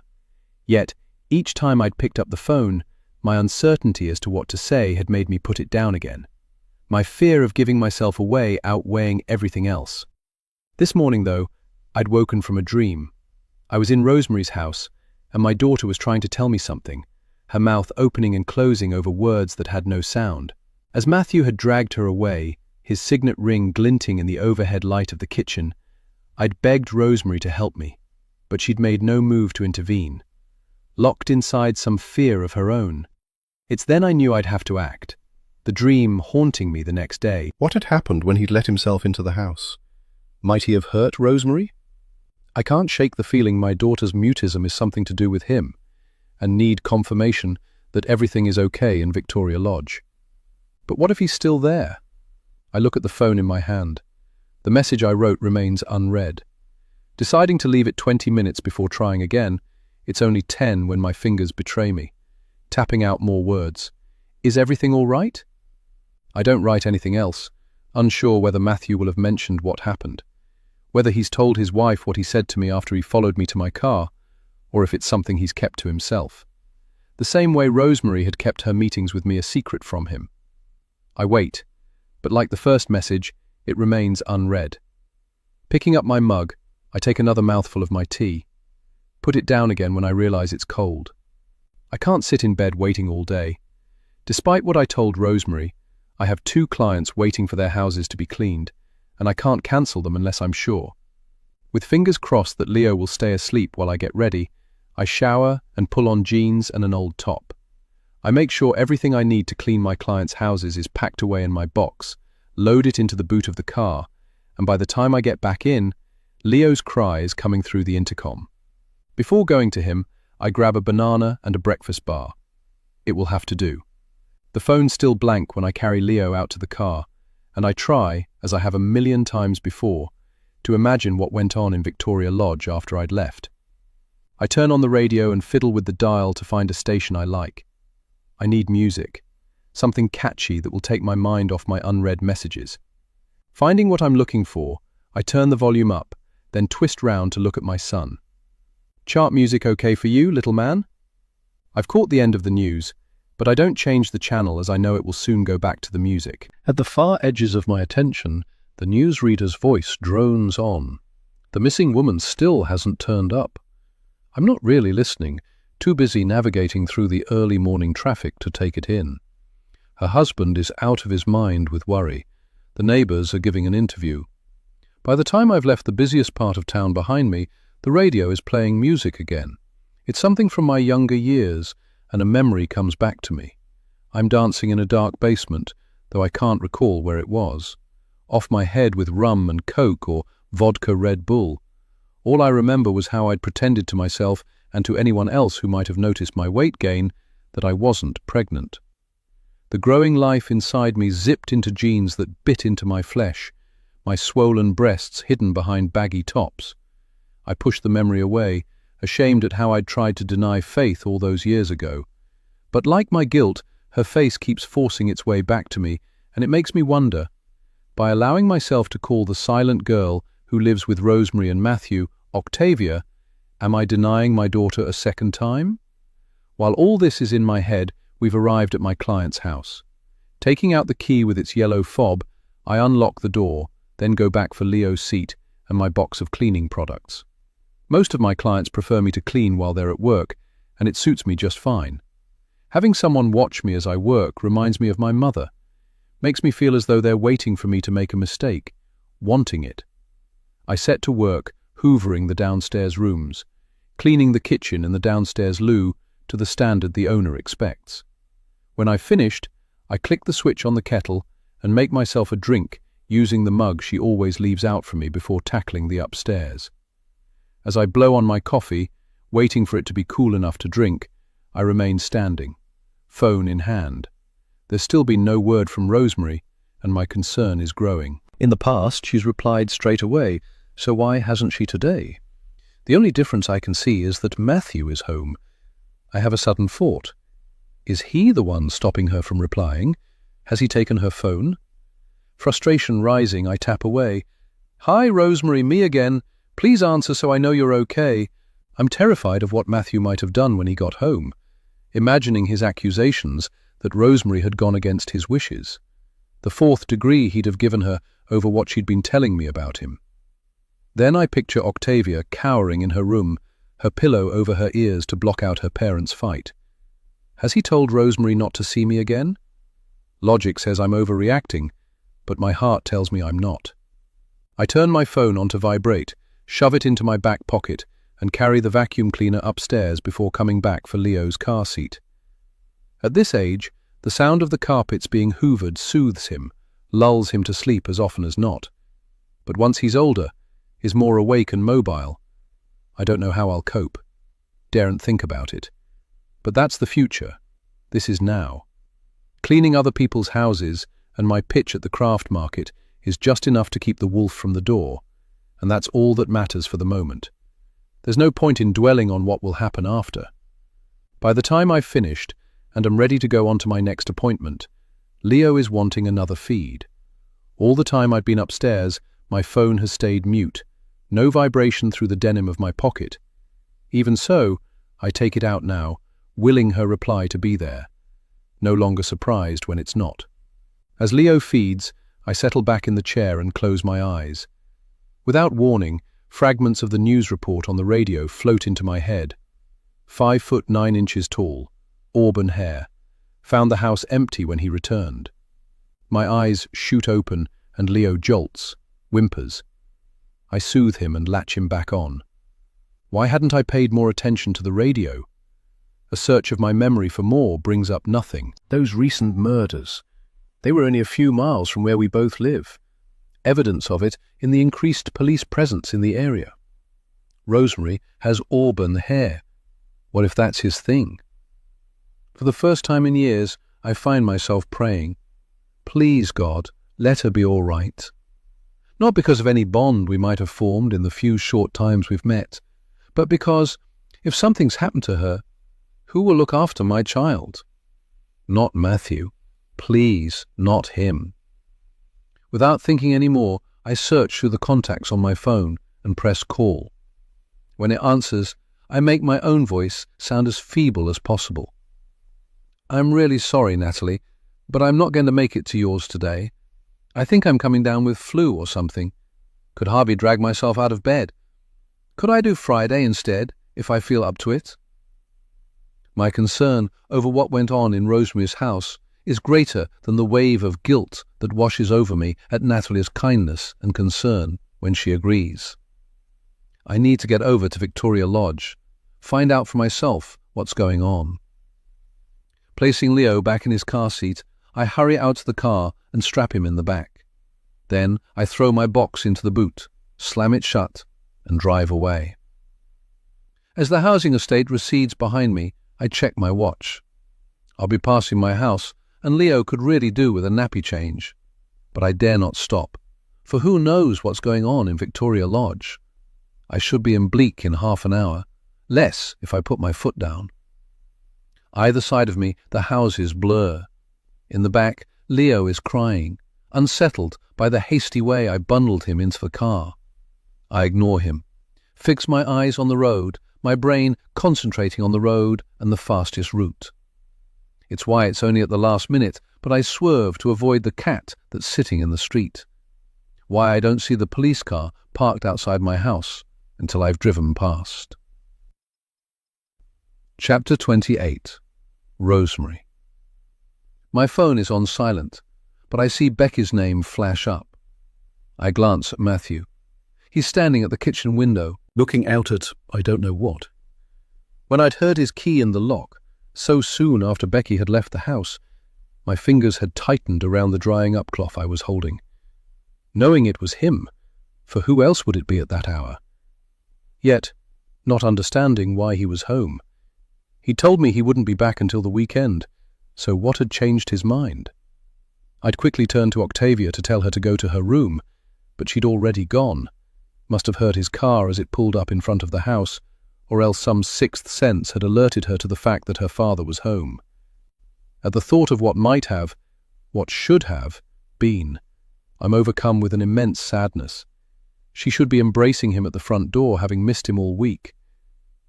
Speaker 1: Yet, each time I'd picked up the phone, my uncertainty as to what to say had made me put it down again, my fear of giving myself away outweighing everything else. This morning, though, I'd woken from a dream. I was in Rosemary's house, and my daughter was trying to tell me something, her mouth opening and closing over words that had no sound. As Matthew had dragged her away, his signet ring glinting in the overhead light of the kitchen, I'd begged Rosemary to help me, but she'd made no move to intervene, locked inside some fear of her own. It's then I knew I'd have to act, the dream haunting me the next day.
Speaker 2: What had happened when he'd let himself into the house? Might he have hurt Rosemary? I can't shake the feeling my daughter's mutism is something to do with him, and need confirmation that everything is okay in Victoria Lodge. But what if he's still there? I look at the phone in my hand. The message I wrote remains unread. Deciding to leave it 20 minutes before trying again, it's only 10 when my fingers betray me, tapping out more words. Is everything all right? I don't write anything else, unsure whether Matthew will have mentioned what happened, whether he's told his wife what he said to me after he followed me to my car, or if it's something he's kept to himself. The same way Rosemary had kept her meetings with me a secret from him. I wait, but like the first message, it remains unread. Picking up my mug, I take another mouthful of my tea, put it down again when I realize it's cold. I can't sit in bed waiting all day. Despite what I told Rosemary, I have 2 clients waiting for their houses to be cleaned, and I can't cancel them unless I'm sure. With fingers crossed that Leo will stay asleep while I get ready, I shower and pull on jeans and an old top. I make sure everything I need to clean my clients' houses is packed away in my box, load it into the boot of the car, and by the time I get back in, Leo's cry is coming through the intercom. Before going to him, I grab a banana and a breakfast bar. It will have to do. The phone's still blank when I carry Leo out to the car, and I try, as I have a million times before, to imagine what went on in Victoria Lodge after I'd left. I turn on the radio and fiddle with the dial to find a station I like. I need music, something catchy that will take my mind off my unread messages. Finding what I'm looking for, I turn the volume up, then twist round to look at my son. Chart music okay for you, little man? I've caught the end of the news, but I don't change the channel as I know it will soon go back to the music. At the far edges of my attention, the newsreader's voice drones on. The missing woman still hasn't turned up. I'm not really listening, too busy navigating through the early morning traffic to take it in. Her husband is out of his mind with worry. The neighbours are giving an interview. By the time I've left the busiest part of town behind me, the radio is playing music again. It's something from my younger years, and a memory comes back to me. I'm dancing in a dark basement, though I can't recall where it was. Off my head with rum and coke or vodka Red Bull. All I remember was how I'd pretended to myself and to anyone else who might have noticed my weight gain that I wasn't pregnant. The growing life inside me zipped into jeans that bit into my flesh, my swollen breasts hidden behind baggy tops. I pushed the memory away, ashamed at how I'd tried to deny Faith all those years ago. But like my guilt, her face keeps forcing its way back to me, and it makes me wonder, by allowing myself to call the silent girl who lives with Rosemary and Matthew Octavia, am I denying my daughter a second time? While all this is in my head, we've arrived at my client's house. Taking out the key with its yellow fob, I unlock the door, then go back for Leo's seat and my box of cleaning products. Most of my clients prefer me to clean while they're at work, and it suits me just fine. Having someone watch me as I work reminds me of my mother, makes me feel as though they're waiting for me to make a mistake, wanting it. I set to work, hoovering the downstairs rooms, cleaning the kitchen and the downstairs loo to the standard the owner expects. When I've finished, I click the switch on the kettle and make myself a drink using the mug she always leaves out for me before tackling the upstairs. As I blow on my coffee, waiting for it to be cool enough to drink, I remain standing, phone in hand. There's still been no word from Rosemary, and my concern is growing.
Speaker 1: In the past, she's replied straight away, so why hasn't she today? The only difference I can see is that Matthew is home. I have a sudden thought.
Speaker 2: Is he the one stopping her from replying? Has he taken her phone? Frustration rising, I tap away. "Hi, Rosemary, me again. Please answer so I know you're okay." I'm terrified of what Matthew might have done when he got home, imagining his accusations that Rosemary had gone against his wishes, the fourth degree he'd have given her over what she'd been telling me about him. Then I picture Octavia cowering in her room, her pillow over her ears to block out her parents' fight. Has he told Rosemary not to see me again? Logic says I'm overreacting, but my heart tells me I'm not. I turn my phone onto vibrate, shove it into my back pocket, and carry the vacuum cleaner upstairs before coming back for Leo's car seat. At this age, the sound of the carpets being hoovered soothes him, lulls him to sleep as often as not. But once he's older, is more awake and mobile, I don't know how I'll cope. Daren't think about it. But that's the future. This is now. Cleaning other people's houses and my pitch at the craft market is just enough to keep the wolf from the door, and that's all that matters for the moment. There's no point in dwelling on what will happen after. By the time I've finished and am ready to go on to my next appointment, Leo is wanting another feed. All the time I'd been upstairs, my phone has stayed mute, no vibration through the denim of my pocket. Even so, I take it out now, willing her reply to be there, no longer surprised when it's not. As Leo feeds, I settle back in the chair and close my eyes. Without warning, fragments of the news report on the radio float into my head. 5'9" tall, auburn hair, found the house empty when he returned. My eyes shoot open and Leo jolts, whimpers. I soothe him and latch him back on. Why hadn't I paid more attention to the radio? A search of my memory for more brings up nothing. Those recent murders. They were only a few miles from where we both live. Evidence of it in the increased police presence in the area. Rosemary has auburn hair. What if that's his thing? For the first time in years, I find myself praying, "Please, God, let her be all right." Not because of any bond we might have formed in the few short times we've met, but because, if something's happened to her, who will look after my child? Not Matthew. Please, not him. Without thinking any more, I search through the contacts on my phone and press call. When it answers, I make my own voice sound as feeble as possible. "I'm really sorry, Natalie, but I'm not going to make it to yours today. I think I'm coming down with flu or something. Could hardly drag myself out of bed. Could I do Friday instead, if I feel up to it?" My concern over what went on in Rosemary's house is greater than the wave of guilt that washes over me at Natalie's kindness and concern when she agrees. I need to get over to Victoria Lodge, find out for myself what's going on. Placing Leo back in his car seat, I hurry out to the car and strap him in the back. Then I throw my box into the boot, slam it shut, and drive away. As the housing estate recedes behind me, I check my watch. I'll be passing my house, and Leo could really do with a nappy change. But I dare not stop, for who knows what's going on in Victoria Lodge? I should be in Bleak in half an hour, less if I put my foot down. Either side of me, the houses blur. In the back, Leo is crying, unsettled by the hasty way I bundled him into the car. I ignore him, fix my eyes on the road, my brain concentrating on the road and the fastest route. It's why it's only at the last minute, but I swerve to avoid the cat that's sitting in the street. Why I don't see the police car parked outside my house until I've driven past. Chapter 28. Rosemary. My phone is on silent, but I see Becky's name flash up. I glance at Matthew. He's standing at the kitchen window, looking out at I don't know what. When I'd heard his key in the lock, so soon after Becky had left the house, my fingers had tightened around the drying-up cloth I was holding. Knowing it was him, for who else would it be at that hour? Yet, not understanding why he was home. He told me he wouldn't be back until the weekend, so what had changed his mind? I'd quickly turned to Octavia to tell her to go to her room, but she'd already gone. Must have heard his car as it pulled up in front of the house, or else some sixth sense had alerted her to the fact that her father was home.
Speaker 1: At the thought of what might have, what should have, been, I'm overcome with an immense sadness. She should be embracing him at the front door, having missed him all week.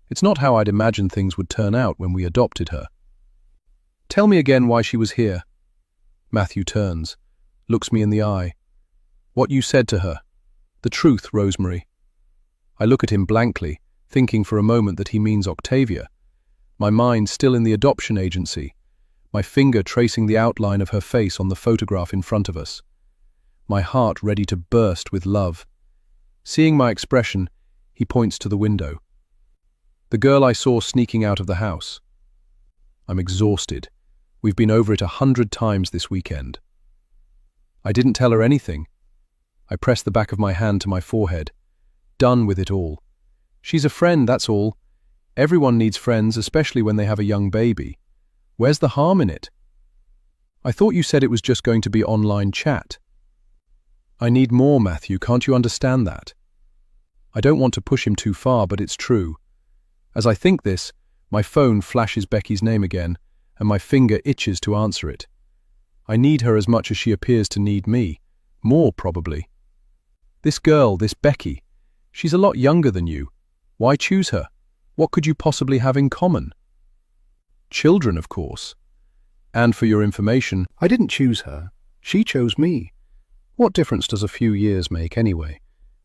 Speaker 1: It's not how I'd imagined things would turn out when we adopted her. Tell me again why she was here. Matthew turns, looks me in the eye. What you said to her. The truth, Rosemary. I look at him blankly, thinking for a moment that he means Octavia. My mind still in the adoption agency, my finger tracing the outline of her face on the photograph in front of us. My heart ready to burst with love. Seeing my expression, he points to the window. The girl I saw sneaking out of the house. I'm exhausted. We've been over it 100 times this weekend. I didn't tell her anything. I press the back of my hand to my forehead. Done with it all. She's a friend, that's all. Everyone needs friends, especially when they have a young baby. Where's the harm in it? I thought you said it was just going to be online chat. I need more, Matthew, can't you understand that? I don't want to push him too far, but it's true. As I think this, my phone flashes Becky's name again, and my finger itches to answer it. I need her as much as she appears to need me. More, probably. This girl, this Becky, she's a lot younger than you. Why choose her? What could you possibly have in common? Children, of course. And for your information, I didn't choose her. She chose me. What difference does a few years make anyway?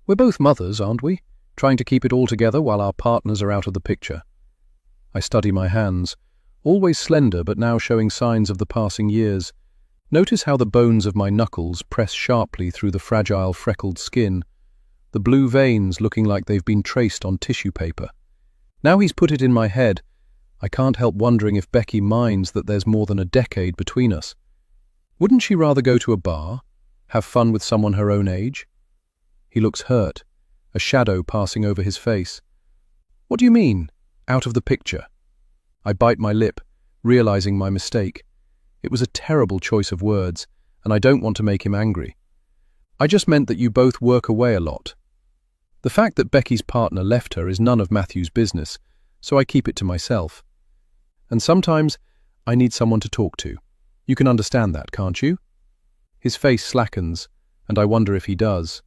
Speaker 1: We're both mothers, aren't we? Trying to keep it all together while our partners are out of the picture. I study my hands, always slender but now showing signs of the passing years. Notice how the bones of my knuckles press sharply through the fragile freckled skin, the blue veins looking like they've been traced on tissue paper. Now he's put it in my head, I can't help wondering if Becky minds that there's more than a decade between us. Wouldn't she rather go to a bar, have fun with someone her own age? He looks hurt, a shadow passing over his face. What do you mean, out of the picture? I bite my lip, realizing my mistake. It was a terrible choice of words, and I don't want to make him angry. I just meant that you both work away a lot. The fact that Becky's partner left her is none of Matthew's business, so I keep it to myself. And sometimes I need someone to talk to. You can understand that, can't you? His face slackens, and I wonder if he does.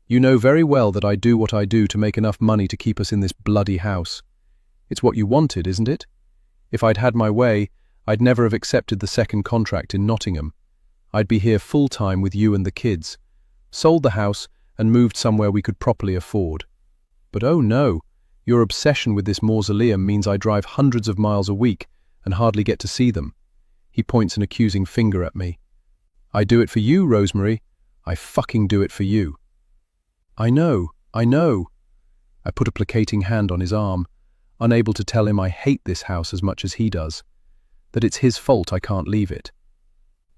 Speaker 1: You know very well that I do what I do to make enough money to keep us in this bloody house. It's what you wanted, isn't it? If I'd had my way, I'd never have accepted the second contract in Nottingham. I'd be here full-time with you and the kids, sold the house and moved somewhere we could properly afford. But oh no, your obsession with this mausoleum means I drive hundreds of miles a week and hardly get to see them. He points an accusing finger at me. I do it for you, Rosemary. I fucking do it for you. I know. I put a placating hand on his arm, unable to tell him I hate this house as much as he does, that it's his fault I can't leave it.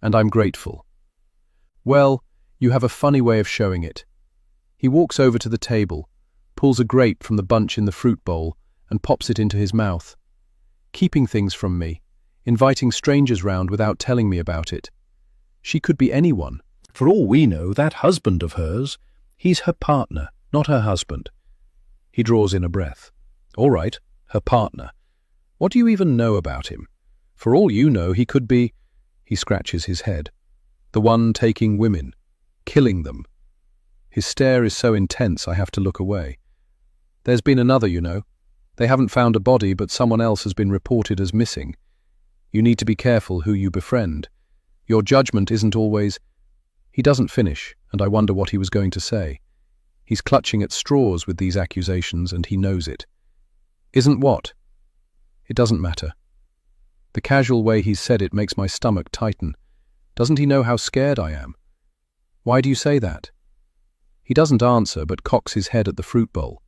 Speaker 1: And I'm grateful. Well, you have a funny way of showing it. He walks over to the table, pulls a grape from the bunch in the fruit bowl, and pops it into his mouth. Keeping things from me, inviting strangers round without telling me about it. She could be anyone. For all we know, that husband of hers, he's her partner, not her husband. He draws in a breath. All right, her partner. What do you even know about him? For all you know, he could be... He scratches his head. The one taking women, killing them. His stare is so intense I have to look away. There's been another, you know. They haven't found a body, but someone else has been reported as missing. You need to be careful who you befriend. Your judgment isn't always... He doesn't finish, and I wonder what he was going to say. He's clutching at straws with these accusations, and he knows it. Isn't what? It doesn't matter. The casual way he's said it makes my stomach tighten. Doesn't he know how scared I am? Why do you say that? He doesn't answer, but cocks his head at the fruit bowl.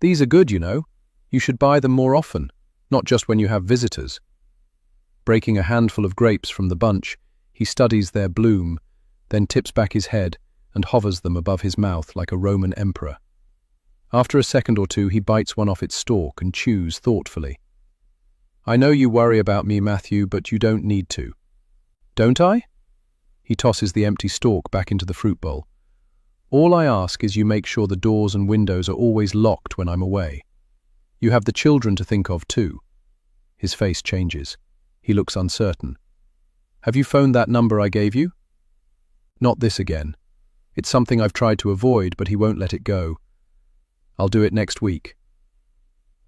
Speaker 1: These are good, you know. You should buy them more often, not just when you have visitors. Breaking a handful of grapes from the bunch, he studies their bloom, then tips back his head and hovers them above his mouth like a Roman emperor. After a second or two, he bites one off its stalk and chews thoughtfully. I know you worry about me, Matthew, but you don't need to. Don't I? He tosses the empty stalk back into the fruit bowl. All I ask is you make sure the doors and windows are always locked when I'm away. You have the children to think of too. His face changes. He looks uncertain. Have you phoned that number I gave you? Not this again. It's something I've tried to avoid, but he won't let it go. I'll do it next week.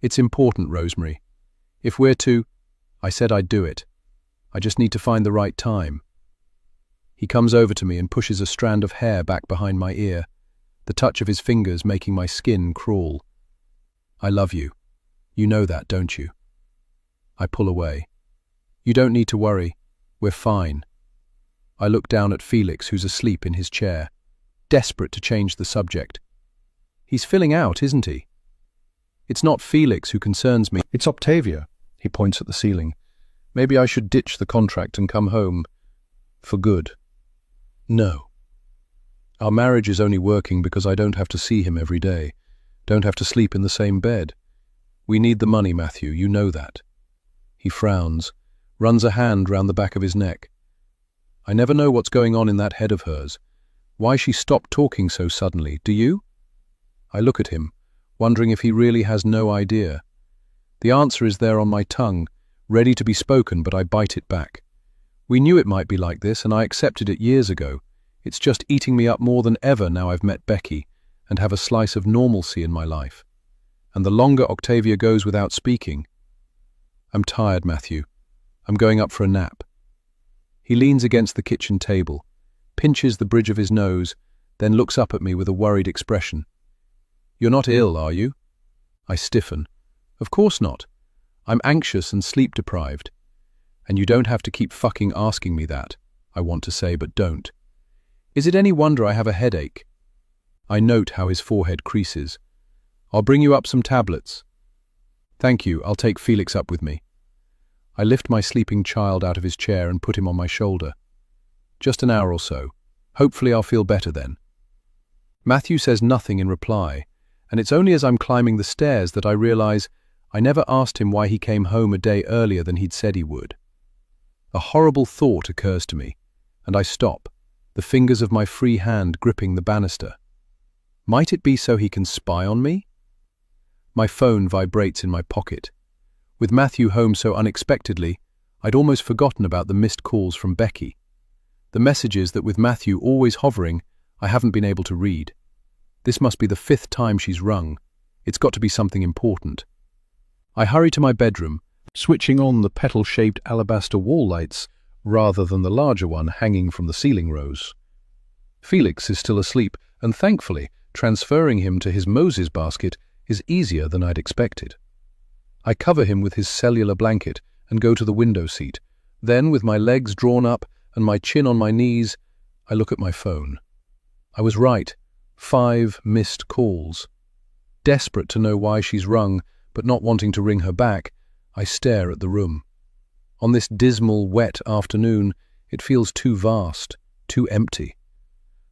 Speaker 1: It's important, Rosemary. If we're to... I said I'd do it. I just need to find the right time. He comes over to me and pushes a strand of hair back behind my ear, the touch of his fingers making my skin crawl. I love you. You know that, don't you? I pull away. You don't need to worry. We're fine. I look down at Felix, who's asleep in his chair, desperate to change the subject. He's filling out, isn't he? It's not Felix who concerns me.
Speaker 2: It's Octavia. He points at the ceiling.
Speaker 1: Maybe I should ditch the contract and come home. For good. No. Our marriage is only working because I don't have to see him every day, don't have to sleep in the same bed. We need the money, Matthew, you know that. He frowns, runs a hand round the back of his neck. I never know what's going on in that head of hers. Why she stopped talking so suddenly, do you? I look at him, wondering if he really has no idea. The answer is there on my tongue, ready to be spoken, but I bite it back. We knew it might be like this, and I accepted it years ago. It's just eating me up more than ever now I've met Becky and have a slice of normalcy in my life. And the longer Octavia goes without speaking... I'm tired, Matthew. I'm going up for a nap. He leans against the kitchen table, pinches the bridge of his nose, then looks up at me with a worried expression. You're not ill, are you? I stiffen. Of course not. I'm anxious and sleep-deprived. And you don't have to keep fucking asking me that, I want to say, but don't. Is it any wonder I have a headache? I note how his forehead creases. I'll bring you up some tablets. Thank you, I'll take Felix up with me. I lift my sleeping child out of his chair and put him on my shoulder. Just an hour or so. Hopefully I'll feel better then. Matthew says nothing in reply, and it's only as I'm climbing the stairs that I realize I never asked him why he came home a day earlier than he'd said he would. A horrible thought occurs to me, and I stop, the fingers of my free hand gripping the banister. Might it be so he can spy on me? My phone vibrates in my pocket. With Matthew home so unexpectedly, I'd almost forgotten about the missed calls from Becky. The messages that with Matthew always hovering, I haven't been able to read. This must be the 5th time she's rung. It's got to be something important. I hurry to my bedroom, switching on the petal-shaped alabaster wall lights rather than the larger one hanging from the ceiling rose. Felix is still asleep, and thankfully, transferring him to his Moses basket is easier than I'd expected. I cover him with his cellular blanket and go to the window seat. Then, with my legs drawn up and my chin on my knees, I look at my phone. I was right. 5 missed calls. Desperate to know why she's rung, but not wanting to ring her back, I stare at the room. On this dismal, wet afternoon, it feels too vast, too empty.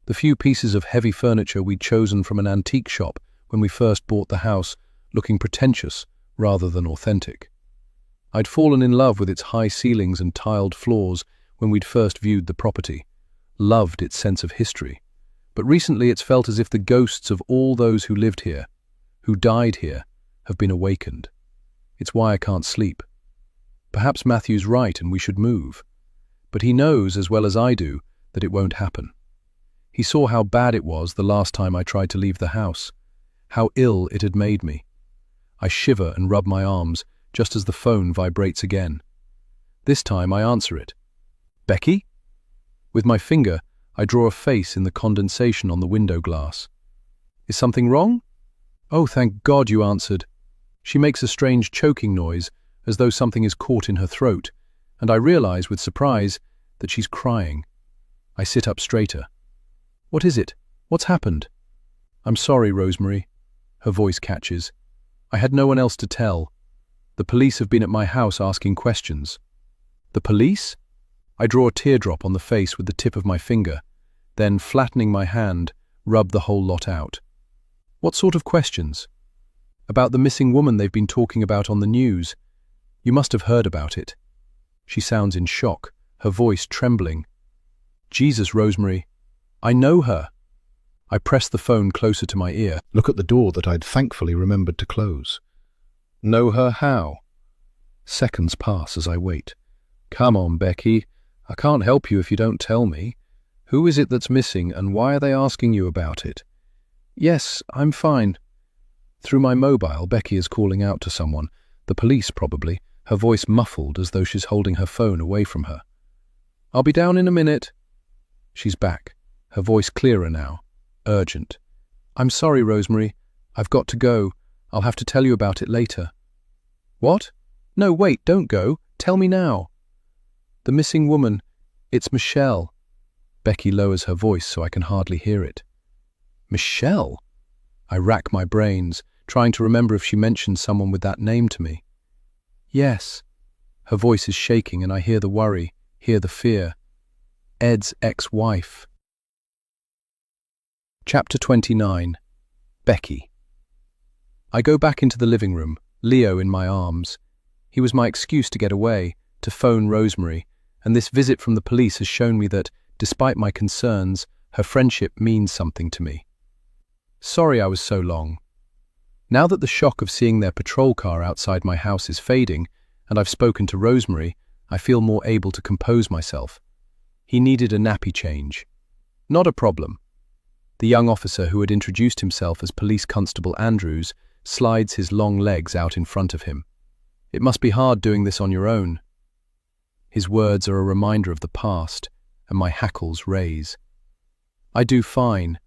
Speaker 1: The few pieces of heavy furniture we'd chosen from an antique shop when we first bought the house, looking pretentious rather than authentic. I'd fallen in love with its high ceilings and tiled floors when we'd first viewed the property, loved its sense of history. But recently it's felt as if the ghosts of all those who lived here, who died here, have been awakened. It's why I can't sleep. Perhaps Matthew's right and we should move. But he knows as well as I do that it won't happen. He saw how bad it was the last time I tried to leave the house, how ill it had made me. I shiver and rub my arms just as the phone vibrates again. This time I answer it. Becky? With my finger, I draw a face in the condensation on the window glass. Is something wrong? Oh, thank God you answered. She makes a strange choking noise, as though something is caught in her throat, and I realize with surprise that she's crying. I sit up straighter. What is it? What's happened? I'm sorry, Rosemary. Her voice catches. I had no one else to tell. The police have been at my house asking questions. The police? I draw a teardrop on the face with the tip of my finger, then, flattening my hand, rub the whole lot out. What sort of questions? About the missing woman they've been talking about on the news. You must have heard about it. She sounds in shock, her voice trembling. Jesus, Rosemary, I know her. I press the phone closer to my ear.
Speaker 2: Look at the door that I'd thankfully remembered to close.
Speaker 1: Know her how?
Speaker 2: Seconds pass as I wait.
Speaker 1: Come on, Becky. I can't help you if you don't tell me. Who is it that's missing, and why are they asking you about it? Yes, I'm fine. Through my mobile, Becky is calling out to someone, the police probably, her voice muffled as though she's holding her phone away from her. I'll be down in a minute. She's back, her voice clearer now, urgent. I'm sorry, Rosemary. I've got to go. I'll have to tell you about it later. What? No, wait, don't go. Tell me now. The missing woman. It's Michelle. Becky lowers her voice so I can hardly hear it. Michelle? I rack my brains, trying to remember if she mentioned someone with that name to me. Yes. Her voice is shaking and I hear the worry, hear the fear. Ed's ex-wife. Chapter 29. Becky. I go back into the living room, Leo in my arms. He was my excuse to get away, to phone Rosemary, and this visit from the police has shown me that, despite my concerns, her friendship means something to me. Sorry I was so long. Now that the shock of seeing their patrol car outside my house is fading, and I've spoken to Rosemary, I feel more able to compose myself. He needed a nappy change. Not a problem. The young officer who had introduced himself as Police Constable Andrews slides his long legs out in front of him. It must be hard doing this on your own. His words are a reminder of the past, and my hackles raise. I do fine.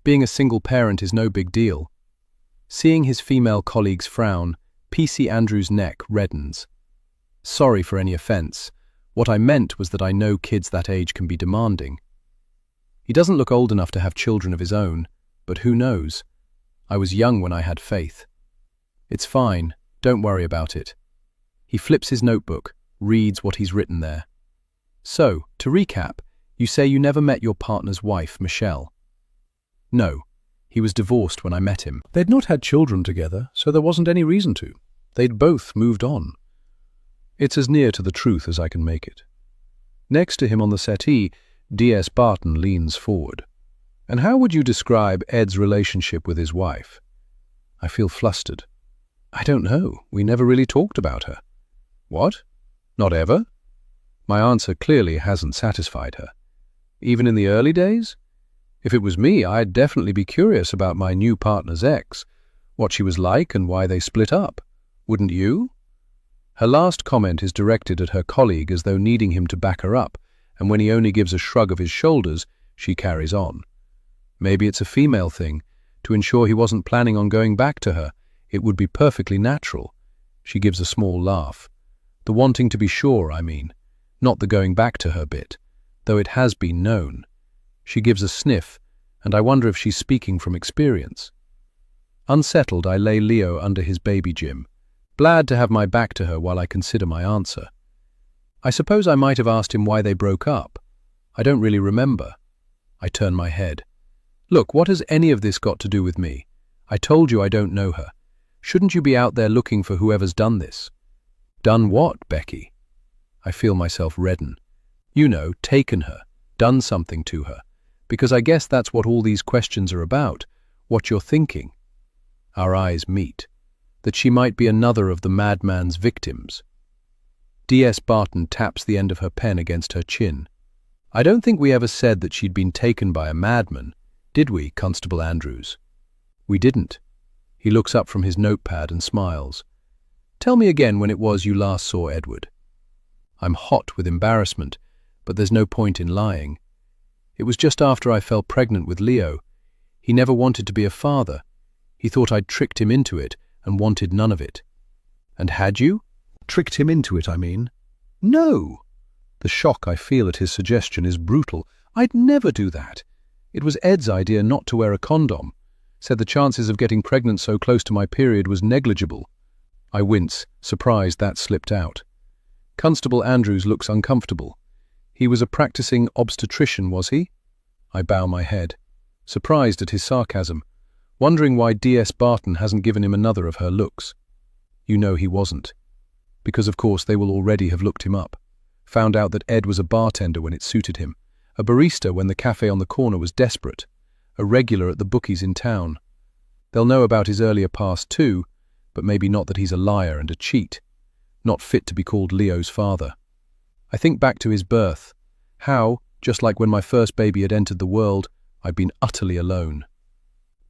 Speaker 1: Being a single parent is no big deal. Seeing his female colleagues frown, PC Andrews' neck reddens. Sorry for any offense. What I meant was that I know kids that age can be demanding. He doesn't look old enough to have children of his own, but who knows? I was young when I had faith. It's fine, don't worry about it. He flips his notebook, reads what he's written there. So, to recap, you say you never met your partner's wife, Michelle? No, he was divorced when I met him.
Speaker 2: They'd not had children together, so there wasn't any reason to. They'd both moved on. It's as near to the truth as I can make it. Next to him on the settee, D.S. Barton leans forward. And how would you describe Ed's relationship with his wife? I feel flustered. I don't know. We never really talked about her. What? Not ever? My answer clearly hasn't satisfied her. Even in the early days? If it was me, I'd definitely be curious about my new partner's ex, what she was like and why they split up. Wouldn't you? Her last comment is directed at her colleague as though needing him to back her up, and when he only gives a shrug of his shoulders, she carries on. Maybe it's a female thing. To ensure he wasn't planning on going back to her, it would be perfectly natural. She gives a small laugh. The wanting to be sure, I mean. Not the going back to her bit, though it has been known. She gives a sniff, and I wonder if she's speaking from experience. Unsettled, I lay Leo under his baby Jim, glad to have my back to her while I consider my answer. I suppose I might have asked him why they broke up. I don't really remember. I turn my head. Look, what has any of this got to do with me? I told you I don't know her. Shouldn't you be out there looking for whoever's done this? Done what, Becky? I feel myself redden. You know, taken her, done something to her. Because I guess that's what all these questions are about, what you're thinking. Our eyes meet. That she might be another of the madman's victims. D.S. Barton taps the end of her pen against her chin. I don't think we ever said that she'd been taken by a madman, did we, Constable Andrews? We didn't. He looks up from his notepad and smiles. Tell me again when it was you last saw Edward. I'm hot with embarrassment, but there's no point in lying. It was just after I fell pregnant with Leo. He never wanted to be a father. He thought I'd tricked him into it and wanted none of it. And had you? Tricked him into it, I mean. No! The shock I feel at his suggestion is brutal. I'd never do that. It was Ed's idea not to wear a condom. Said the chances of getting pregnant so close to my period was negligible. I wince, surprised that slipped out. Constable Andrews looks uncomfortable. He was a practicing obstetrician, was he? I bow my head, surprised at his sarcasm, wondering why D.S. Barton hasn't given him another of her looks. You know he wasn't. Because of course they will already have looked him up. Found out that Ed was a bartender when it suited him, a barista when the cafe on the corner was desperate, a regular at the bookies in town. They'll know about his earlier past too, but maybe not that he's a liar and a cheat, not fit to be called Leo's father.
Speaker 1: I think back to his birth, how, just like when my first baby had entered the world, I'd been utterly alone.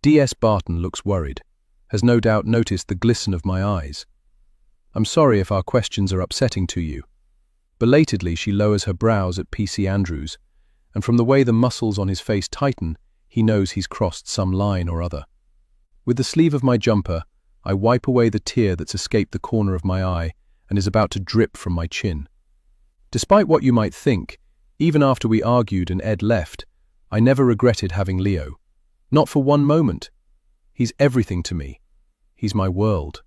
Speaker 1: D.S. Barton looks worried, has no doubt noticed the glisten of my eyes. I'm sorry if our questions are upsetting to you. Belatedly, she lowers her brows at P.C. Andrews, and from the way the muscles on his face tighten, he knows he's crossed some line or other. With the sleeve of my jumper, I wipe away the tear that's escaped the corner of my eye and is about to drip from my chin. Despite what you might think, even after we argued and Ed left, I never regretted having Leo. Not for one moment. He's everything to me. He's my world.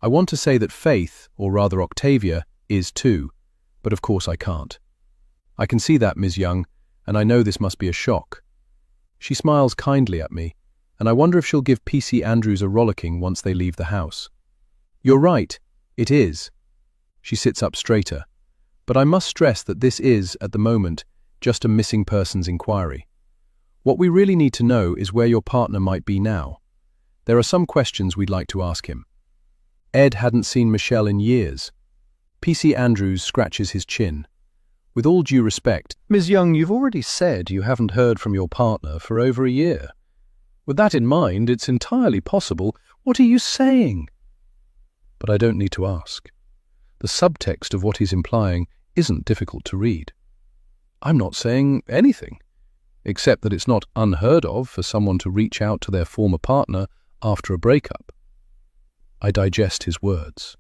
Speaker 1: I want to say that Faith, or rather Octavia, is too, but of course I can't. I can see that, Ms. Young, and I know this must be a shock. She smiles kindly at me, and I wonder if she'll give P.C. Andrews a rollicking once they leave the house. You're right, it is. She sits up straighter, but I must stress that this is, at the moment, just a missing persons inquiry. What we really need to know is where your partner might be now. There are some questions we'd like to ask him. Ed hadn't seen Michelle in years. P.C. Andrews scratches his chin. With all due respect, Ms. Young, you've already said you haven't heard from your partner for over a year. With that in mind, it's entirely possible. What are you saying? But I don't need to ask. The subtext of what he's implying isn't difficult to read. I'm not saying anything, except that it's not unheard of for someone to reach out to their former partner after a breakup. I digest his words.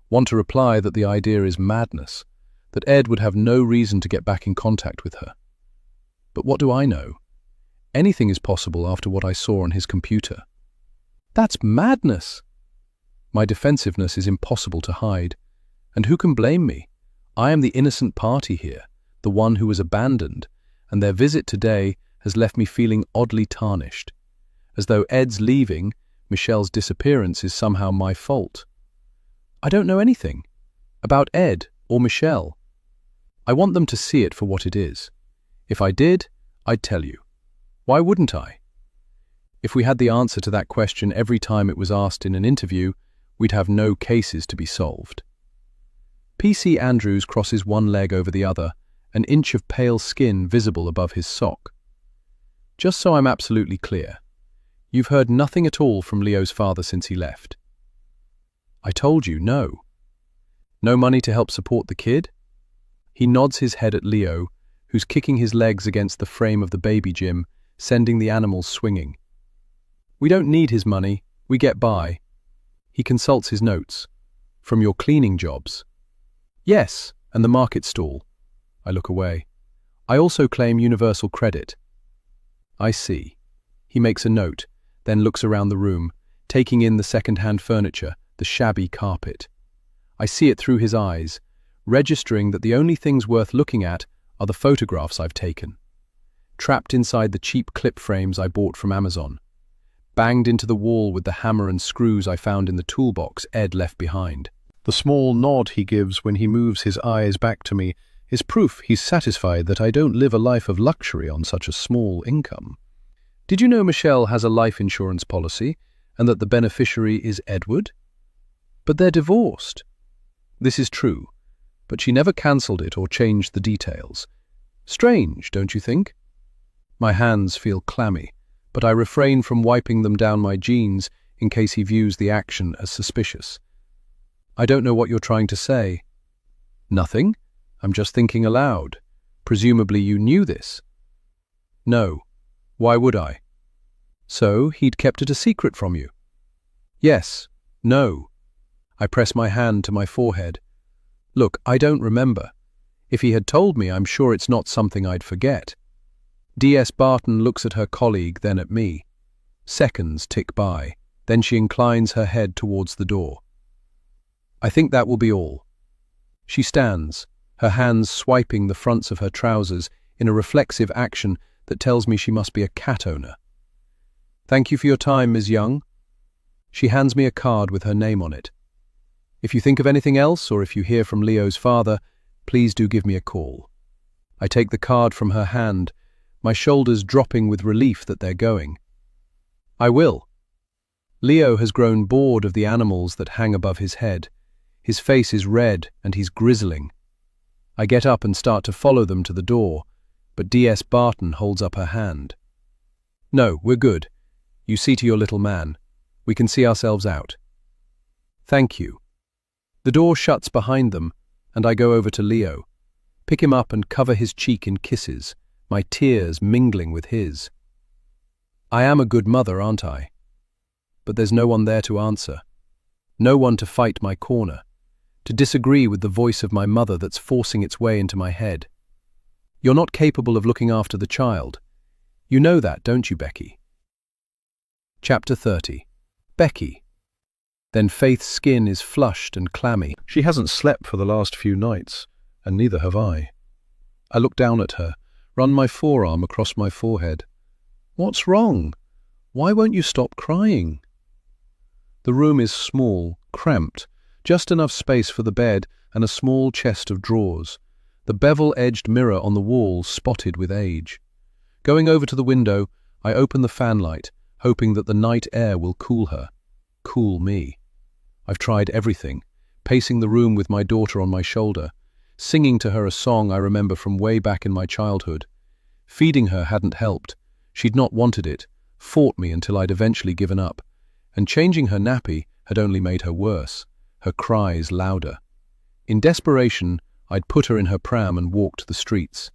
Speaker 1: Want to reply that the idea is madness, that Ed would have no reason to get back in contact with her. But what do I know? Anything is possible after what I saw on his computer. That's madness! My defensiveness is impossible to hide. And who can blame me? I am the innocent party here, the one who was abandoned, and their visit today has left me feeling oddly tarnished, as though Ed's leaving, Michelle's disappearance, is somehow my fault. I don't know anything about Ed or Michelle. I want them to see it for what it is. If I did, I'd tell you. Why wouldn't I? If we had the answer to that question every time it was asked in an interview, we'd have no cases to be solved. P.C. Andrews crosses one leg over the other, an inch of pale skin visible above his sock. Just so I'm absolutely clear, you've heard nothing at all from Leo's father since he left. I told you, no. No money to help support the kid? He nods his head at Leo, who's kicking his legs against the frame of the baby gym, sending the animals swinging. We don't need his money, we get by. He consults his notes. From your cleaning jobs. Yes, and the market stall. I look away. I also claim universal credit. I see. He makes a note, then looks around the room, taking in the second-hand furniture, the shabby carpet. I see it through his eyes, registering that the only things worth looking at are the photographs I've taken. Trapped inside the cheap clip frames I bought from Amazon. Banged into the wall with the hammer and screws I found in the toolbox Ed left behind. The small nod he gives when he moves his eyes back to me is proof he's satisfied that I don't live a life of luxury on such a small income. Did you know Michelle has a life insurance policy and that the beneficiary is Edward? But they're divorced. This is true, but she never cancelled it or changed the details. Strange, don't you think? My hands feel clammy, but I refrain from wiping them down my jeans in case he views the action as suspicious. I don't know what you're trying to say. Nothing. I'm just thinking aloud. Presumably you knew this. No. Why would I? So he'd kept it a secret from you? Yes. No. I press my hand to my forehead. Look, I don't remember. If he had told me, I'm sure it's not something I'd forget. D.S. Barton looks at her colleague, then at me. Seconds tick by. Then she inclines her head towards the door. I think that will be all. She stands, her hands swiping the fronts of her trousers in a reflexive action that tells me she must be a cat owner. Thank you for your time, Ms. Young. She hands me a card with her name on it. If you think of anything else, or if you hear from Leo's father, please do give me a call. I take the card from her hand, my shoulders dropping with relief that they're going. I will. Leo has grown bored of the animals that hang above his head. His face is red and he's grizzling. I get up and start to follow them to the door, but D.S. Barton holds up her hand. "No, we're good. You see to your little man. We can see ourselves out." "Thank you." The door shuts behind them, and I go over to Leo, pick him up and cover his cheek in kisses, my tears mingling with his. I am a good mother, aren't I? But there's no one there to answer. No one to fight my corner, to disagree with the voice of my mother that's forcing its way into my head. "You're not capable of looking after the child. You know that, don't you, Becky?" Chapter 30. Becky. Then Faith's skin is flushed and clammy.
Speaker 2: She hasn't slept for the last few nights, and neither have I. I look down at her, run my forearm across my forehead. "What's wrong? Why won't you stop crying?" The room is small, cramped, just enough space for the bed and a small chest of drawers, the bevel-edged mirror on the wall spotted with age. Going over to the window, I open the fanlight, hoping that the night air will cool her, cool me. I've tried everything, pacing the room with my daughter on my shoulder, singing to her a song I remember from way back in my childhood. Feeding her hadn't helped. She'd not wanted it, fought me until I'd eventually given up, and changing her nappy had only made her worse, her cries louder. In desperation, I'd put her in her pram and walked the streets.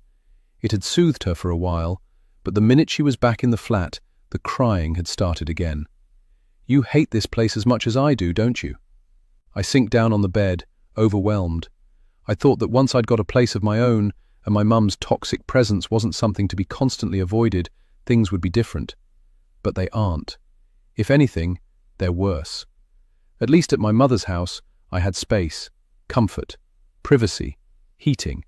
Speaker 2: It had soothed her for a while, but the minute she was back in the flat, the crying had started again. "You hate this place as much as I do, don't you?" I sink down on the bed, overwhelmed. I thought that once I'd got a place of my own, and my mum's toxic presence wasn't something to be constantly avoided, things would be different. But they aren't. If anything, they're worse. At least at my mother's house, I had space, comfort, privacy, heating.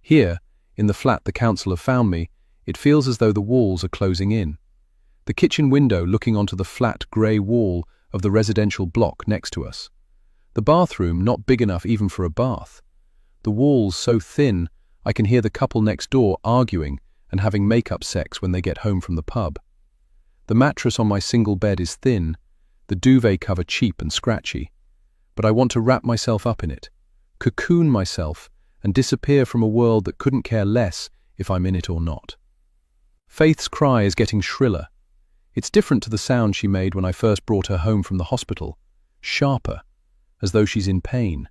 Speaker 2: Here, in the flat the council have found me, it feels as though the walls are closing in. The kitchen window looking onto the flat grey wall of the residential block next to us. The bathroom not big enough even for a bath. The walls so thin I can hear the couple next door arguing and having make-up sex when they get home from the pub. The mattress on my single bed is thin, the duvet cover cheap and scratchy, but I want to wrap myself up in it, cocoon myself, and disappear from a world that couldn't care less if I'm in it or not. Faith's cry is getting shriller. It's different to the sound she made when I first brought her home from the hospital, sharper, as though she's in pain.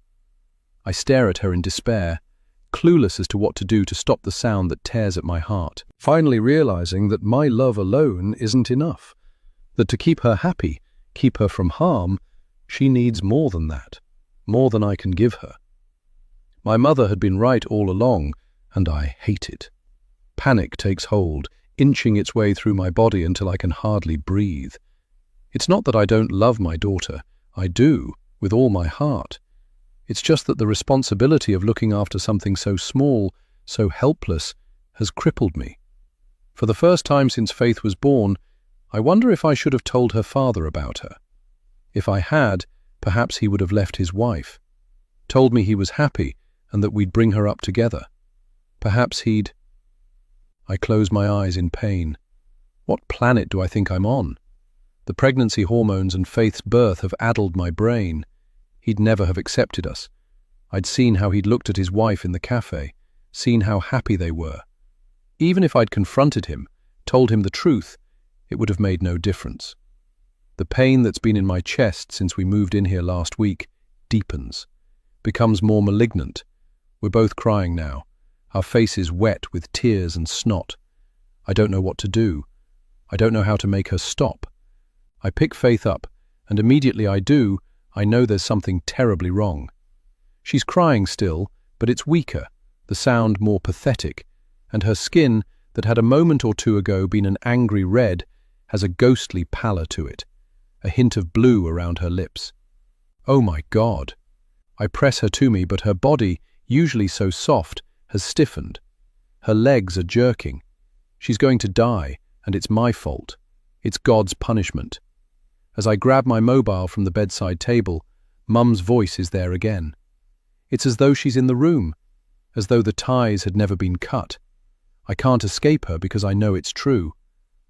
Speaker 2: I stare at her in despair, clueless as to what to do to stop the sound that tears at my heart. Finally realizing that my love alone isn't enough, that to keep her happy, keep her from harm, she needs more than that, more than I can give her. My mother had been right all along, and I hate it. Panic takes hold, inching its way through my body until I can hardly breathe. It's not that I don't love my daughter. I do, with all my heart. It's just that the responsibility of looking after something so small, so helpless, has crippled me. For the first time since Faith was born, I wonder if I should have told her father about her. If I had, perhaps he would have left his wife, told me he was happy and that we'd bring her up together. Perhaps he'd... I close my eyes in pain. What planet do I think I'm on? The pregnancy hormones and Faith's birth have addled my brain. He'd never have accepted us. I'd seen how he'd looked at his wife in the cafe, seen how happy they were. Even if I'd confronted him, told him the truth, it would have made no difference. The pain that's been in my chest since we moved in here last week deepens, becomes more malignant. We're both crying now, our faces wet with tears and snot. I don't know what to do. I don't know how to make her stop. I pick Faith up, and immediately I do, I know there's something terribly wrong. She's crying still, but it's weaker, the sound more pathetic, and her skin, that had a moment or two ago been an angry red, has a ghostly pallor to it, a hint of blue around her lips. Oh my God! I press her to me, but her body, usually so soft, has stiffened. Her legs are jerking. She's going to die, and it's my fault. It's God's punishment. As I grab my mobile from the bedside table, Mum's voice is there again. It's as though she's in the room, as though the ties had never been cut. I can't escape her because I know it's true.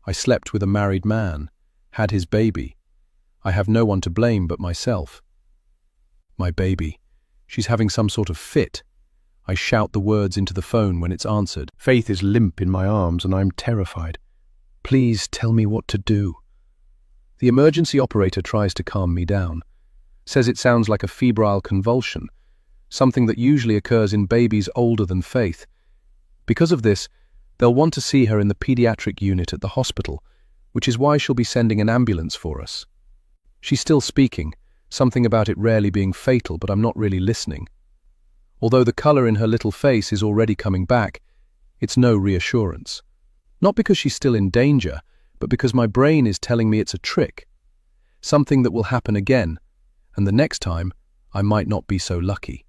Speaker 2: I slept with a married man, had his baby. I have no one to blame but myself. My baby. She's having some sort of fit. I shout the words into the phone when it's answered. Faith is limp in my arms and I'm terrified. Please tell me what to do. The emergency operator tries to calm me down, says it sounds like a febrile convulsion, something that usually occurs in babies older than Faith. Because of this, they'll want to see her in the pediatric unit at the hospital, which is why she'll be sending an ambulance for us. She's still speaking, something about it rarely being fatal, but I'm not really listening. Although the color in her little face is already coming back, it's no reassurance. Not because she's still in danger, but because my brain is telling me it's a trick, something that will happen again, and the next time I might not be so lucky.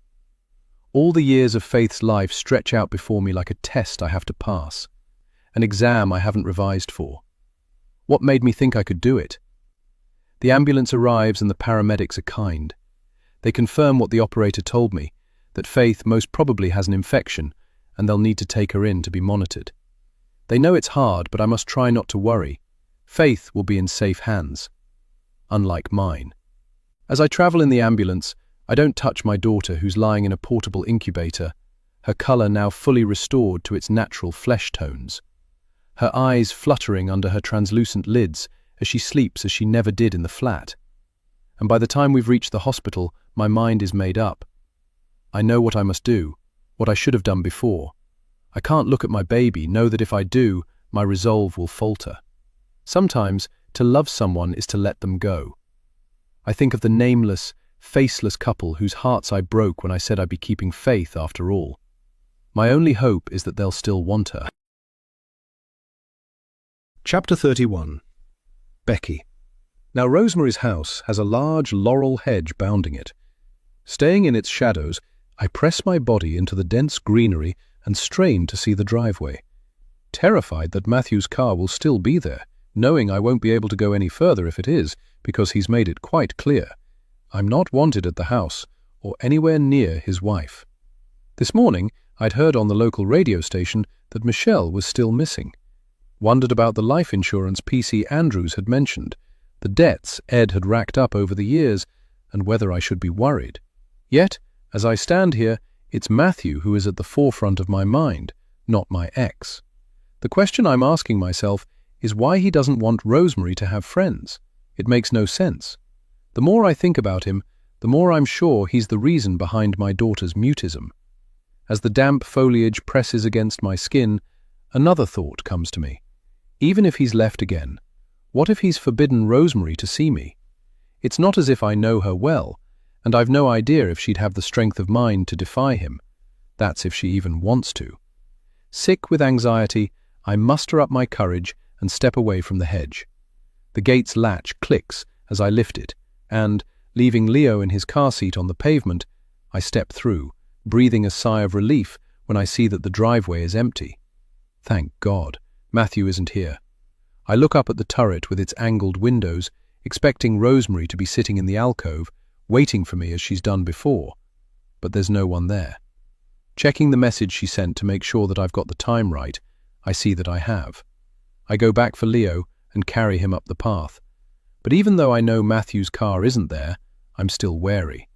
Speaker 2: All the years of Faith's life stretch out before me like a test I have to pass, an exam I haven't revised for. What made me think I could do it? The ambulance arrives and the paramedics are kind. They confirm what the operator told me, that Faith most probably has an infection and they'll need to take her in to be monitored. They know it's hard, but I must try not to worry. Faith will be in safe hands, unlike mine. As I travel in the ambulance, I don't touch my daughter who's lying in a portable incubator, her color now fully restored to its natural flesh tones. Her eyes fluttering under her translucent lids as she sleeps as she never did in the flat. And by the time we've reached the hospital, my mind is made up. I know what I must do, what I should have done before. I can't look at my baby, know that if I do, my resolve will falter. Sometimes, to love someone is to let them go. I think of the nameless, faceless couple whose hearts I broke when I said I'd be keeping Faith after all. My only hope is that they'll still want her. Chapter 31. Becky. Now Rosemary's house has a large laurel hedge bounding it. Staying in its shadows, I press my body into the dense greenery and strain to see the driveway. Terrified that Matthew's car will still be there, knowing I won't be able to go any further if it is, because he's made it quite clear. I'm not wanted at the house, or anywhere near his wife. This morning, I'd heard on the local radio station that Michelle was still missing. Wondered about the life insurance PC Andrews had mentioned, the debts Ed had racked up over the years, and whether I should be worried. Yet, as I stand here, it's Matthew who is at the forefront of my mind, not my ex. The question I'm asking myself is why he doesn't want Rosemary to have friends. It makes no sense. The more I think about him, the more I'm sure he's the reason behind my daughter's mutism. As the damp foliage presses against my skin, another thought comes to me. Even if he's left again, what if he's forbidden Rosemary to see me? It's not as if I know her well, and I've no idea if she'd have the strength of mind to defy him. That's if she even wants to. Sick with anxiety, I muster up my courage and step away from the hedge. The gate's latch clicks as I lift it, and, leaving Leo in his car seat on the pavement, I step through, breathing a sigh of relief when I see that the driveway is empty. Thank God, Matthew isn't here. I look up at the turret with its angled windows, expecting Rosemary to be sitting in the alcove, waiting for me as she's done before. But there's no one there. Checking the message she sent to make sure that I've got the time right, I see that I have. I go back for Leo and carry him up the path. But even though I know Matthew's car isn't there, I'm still wary.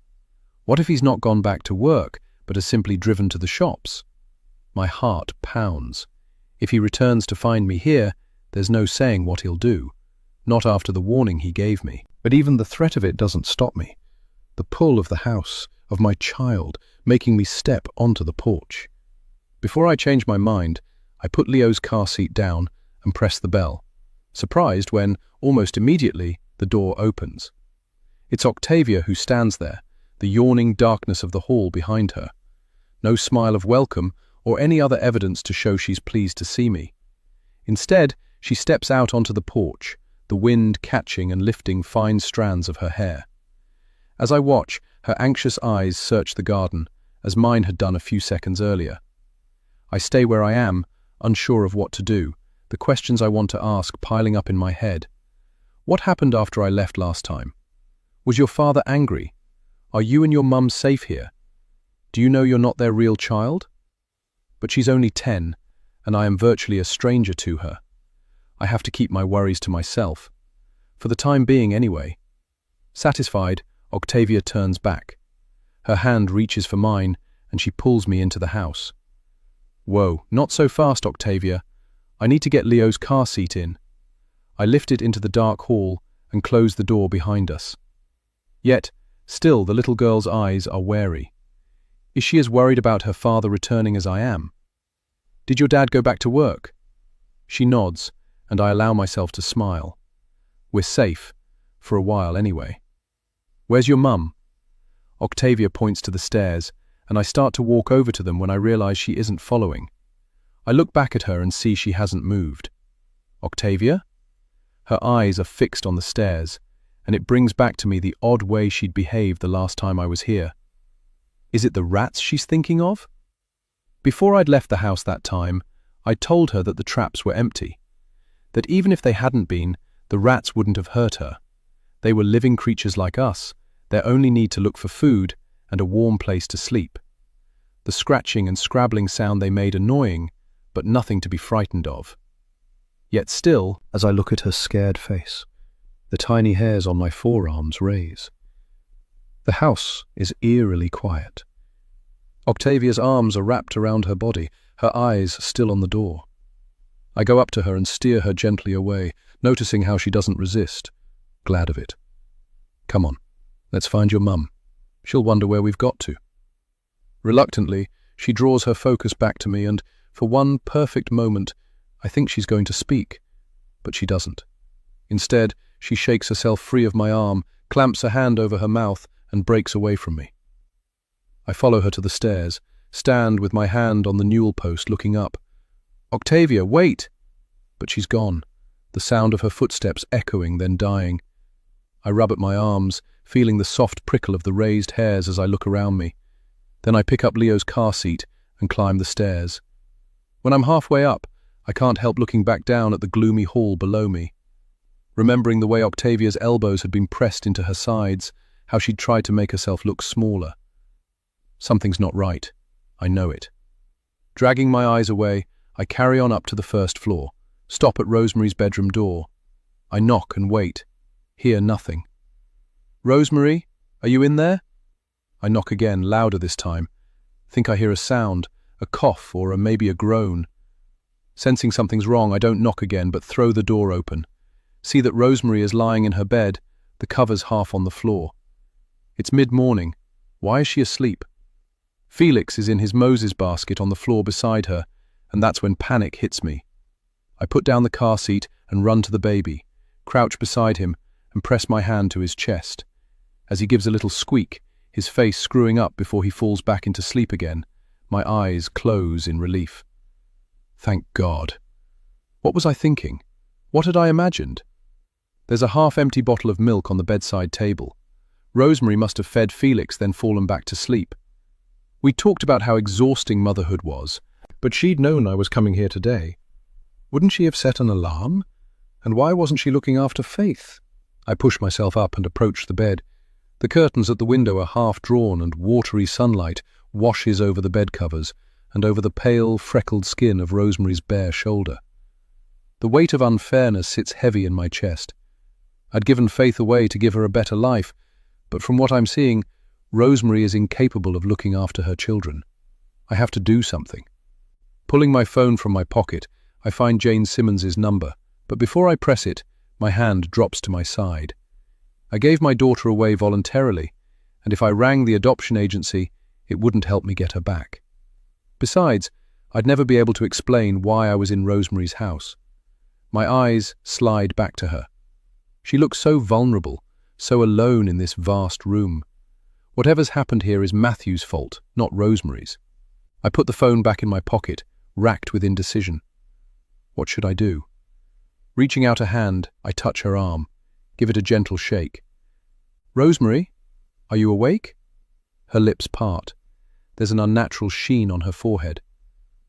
Speaker 2: What if he's not gone back to work, but has simply driven to the shops? My heart pounds. If he returns to find me here, there's no saying what he'll do. Not after the warning he gave me. But even the threat of it doesn't stop me. The pull of the house, of my child, making me step onto the porch. Before I change my mind, I put Leo's car seat down and press the bell, surprised when, almost immediately, the door opens. It's Octavia who stands there, the yawning darkness of the hall behind her. No smile of welcome or any other evidence to show she's pleased to see me. Instead, she steps out onto the porch, the wind catching and lifting fine strands of her hair. As I watch, her anxious eyes search the garden, as mine had done a few seconds earlier. I stay where I am, unsure of what to do, the questions I want to ask piling up in my head. What happened after I left last time? Was your father angry? Are you and your mum safe here? Do you know you're not their real child? But she's only 10, and I am virtually a stranger to her. I have to keep my worries to myself. For the time being, anyway. Satisfied, Octavia turns back. Her hand reaches for mine,
Speaker 1: and she pulls me into the house. Whoa, not so fast, Octavia. I need to get Leo's car seat in. I lift it into the dark hall and close the door behind us. Yet, still the little girl's eyes are wary. Is she as worried about her father returning as I am? Did your dad go back to work? She nods, and I allow myself to smile. We're safe, for a while anyway. Where's your mum? Octavia points to the stairs, and I start to walk over to them when I realize she isn't following. I look back at her and see she hasn't moved. Octavia? Her eyes are fixed on the stairs, and it brings back to me the odd way she'd behaved the last time I was here. Is it the rats she's thinking of? Before I'd left the house that time, I told her that the traps were empty, that even if they hadn't been, the rats wouldn't have hurt her. They were living creatures like us, their only need to look for food and a warm place to sleep. The scratching and scrabbling sound they made annoying, but nothing to be frightened of. Yet still, as I look at her scared face, the tiny hairs on my forearms raise. The house is eerily quiet. Octavia's arms are wrapped around her body, her eyes still on the door. I go up to her and steer her gently away, noticing how she doesn't resist. Glad of it. Come on, let's find your mum. She'll wonder where we've got to. Reluctantly, she draws her focus back to me, and for one perfect moment, I think she's going to speak, but she doesn't. Instead, she shakes herself free of my arm, clamps a hand over her mouth, and breaks away from me. I follow her to the stairs, stand with my hand on the newel post looking up. Octavia, wait! But she's gone, the sound of her footsteps echoing, then dying. I rub at my arms, feeling the soft prickle of the raised hairs as I look around me. Then I pick up Leo's car seat and climb the stairs. When I'm halfway up, I can't help looking back down at the gloomy hall below me. Remembering the way Octavia's elbows had been pressed into her sides, how she'd tried to make herself look smaller. Something's not right. I know it. Dragging my eyes away, I carry on up to the first floor, stop at Rosemary's bedroom door. I knock and wait. Hear nothing. Rosemary, are you in there? I knock again, louder this time. Think I hear a sound, a cough or maybe a groan. Sensing something's wrong, I don't knock again, but throw the door open. See that Rosemary is lying in her bed, the covers half on the floor. It's mid-morning. Why is she asleep? Felix is in his Moses basket on the floor beside her, and that's when panic hits me. I put down the car seat and run to the baby, crouch beside him, and press my hand to his chest. As he gives a little squeak, his face screwing up before he falls back into sleep again, my eyes close in relief. Thank God. What was I thinking? What had I imagined? There's a half-empty bottle of milk on the bedside table. Rosemary must have fed Felix, then fallen back to sleep. We talked about how exhausting motherhood was, but she'd known I was coming here today. Wouldn't she have set an alarm? And why wasn't she looking after Faith? I push myself up and approach the bed. The curtains at the window are half drawn, and watery sunlight washes over the bed covers and over the pale, freckled skin of Rosemary's bare shoulder. The weight of unfairness sits heavy in my chest. I'd given Faith away to give her a better life, but from what I'm seeing, Rosemary is incapable of looking after her children. I have to do something. Pulling my phone from my pocket, I find Jane Simmons's number, but before I press it, my hand drops to my side. I gave my daughter away voluntarily, and if I rang the adoption agency, it wouldn't help me get her back. Besides, I'd never be able to explain why I was in Rosemary's house. My eyes slide back to her. She looks so vulnerable, so alone in this vast room. Whatever's happened here is Matthew's fault, not Rosemary's. I put the phone back in my pocket, racked with indecision. What should I do? Reaching out a hand, I touch her arm, give it a gentle shake. Rosemary, are you awake? Her lips part. There's an unnatural sheen on her forehead.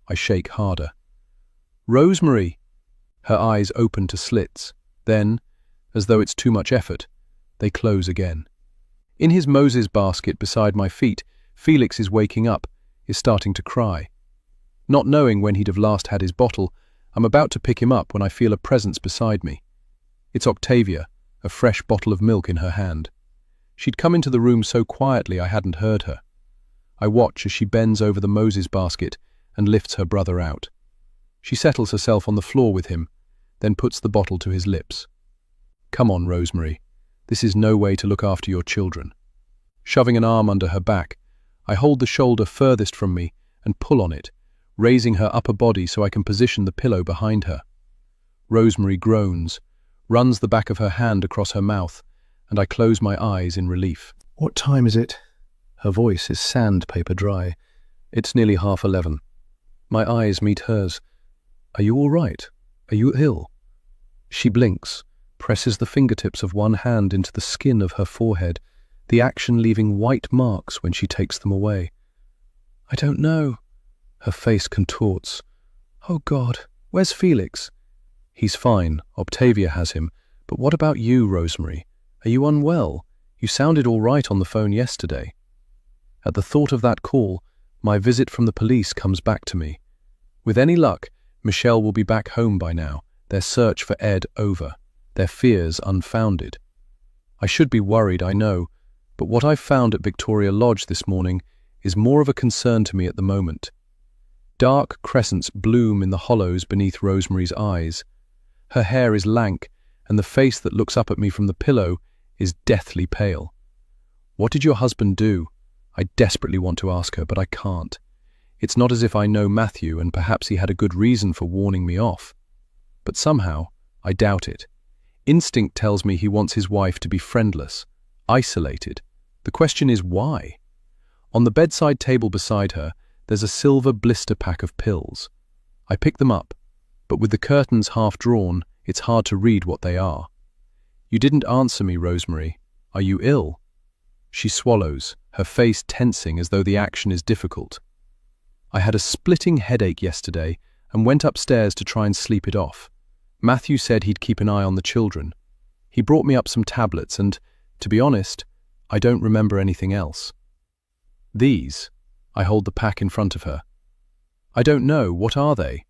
Speaker 1: I shake harder. Rosemary! Her eyes open to slits. Then, as though it's too much effort, they close again. In his Moses basket beside my feet, Felix is waking up, is starting to cry. Not knowing when he'd have last had his bottle, I'm about to pick him up when I feel a presence beside me. It's Octavia, a fresh bottle of milk in her hand. She'd come into the room so quietly I hadn't heard her. I watch as she bends over the Moses basket and lifts her brother out. She settles herself on the floor with him, then puts the bottle to his lips. "Come on, Rosemary. This is no way to look after your children." Shoving an arm under her back, I hold the shoulder furthest from me and pull on it, raising her upper body so I can position the pillow behind her. Rosemary groans, runs the back of her hand across her mouth, and I close my eyes in relief.
Speaker 2: "What time is it?" Her voice is sandpaper dry.
Speaker 1: It's nearly 11:30. My eyes meet hers. "Are you all right? Are you ill?" She blinks, presses the fingertips of one hand into the skin of her forehead, the action leaving white marks when she takes them away. "I don't know." Her face contorts. "Oh God, where's Felix?" "He's fine. Octavia has him. But what about you, Rosemary? Are you unwell? You sounded all right on the phone yesterday." At the thought of that call, my visit from the police comes back to me. With any luck, Michelle will be back home by now, their search for Ed over, their fears unfounded. I should be worried, I know, but what I've found at Victoria Lodge this morning is more of a concern to me at the moment. Dark crescents bloom in the hollows beneath Rosemary's eyes. Her hair is lank, and the face that looks up at me from the pillow is deathly pale. What did your husband do? I desperately want to ask her, but I can't. It's not as if I know Matthew, and perhaps he had a good reason for warning me off. But somehow, I doubt it. Instinct tells me he wants his wife to be friendless, isolated. The question is why? On the bedside table beside her, there's a silver blister pack of pills. I pick them up, but with the curtains half drawn, it's hard to read what they are. "You didn't answer me, Rosemary. Are you ill?" She swallows, her face tensing as though the action is difficult. "I had a splitting headache yesterday and went upstairs to try and sleep it off. Matthew said he'd keep an eye on the children. He brought me up some tablets and, to be honest, I don't remember anything else." "These?" I hold the pack in front of her. "I don't know. What are they?"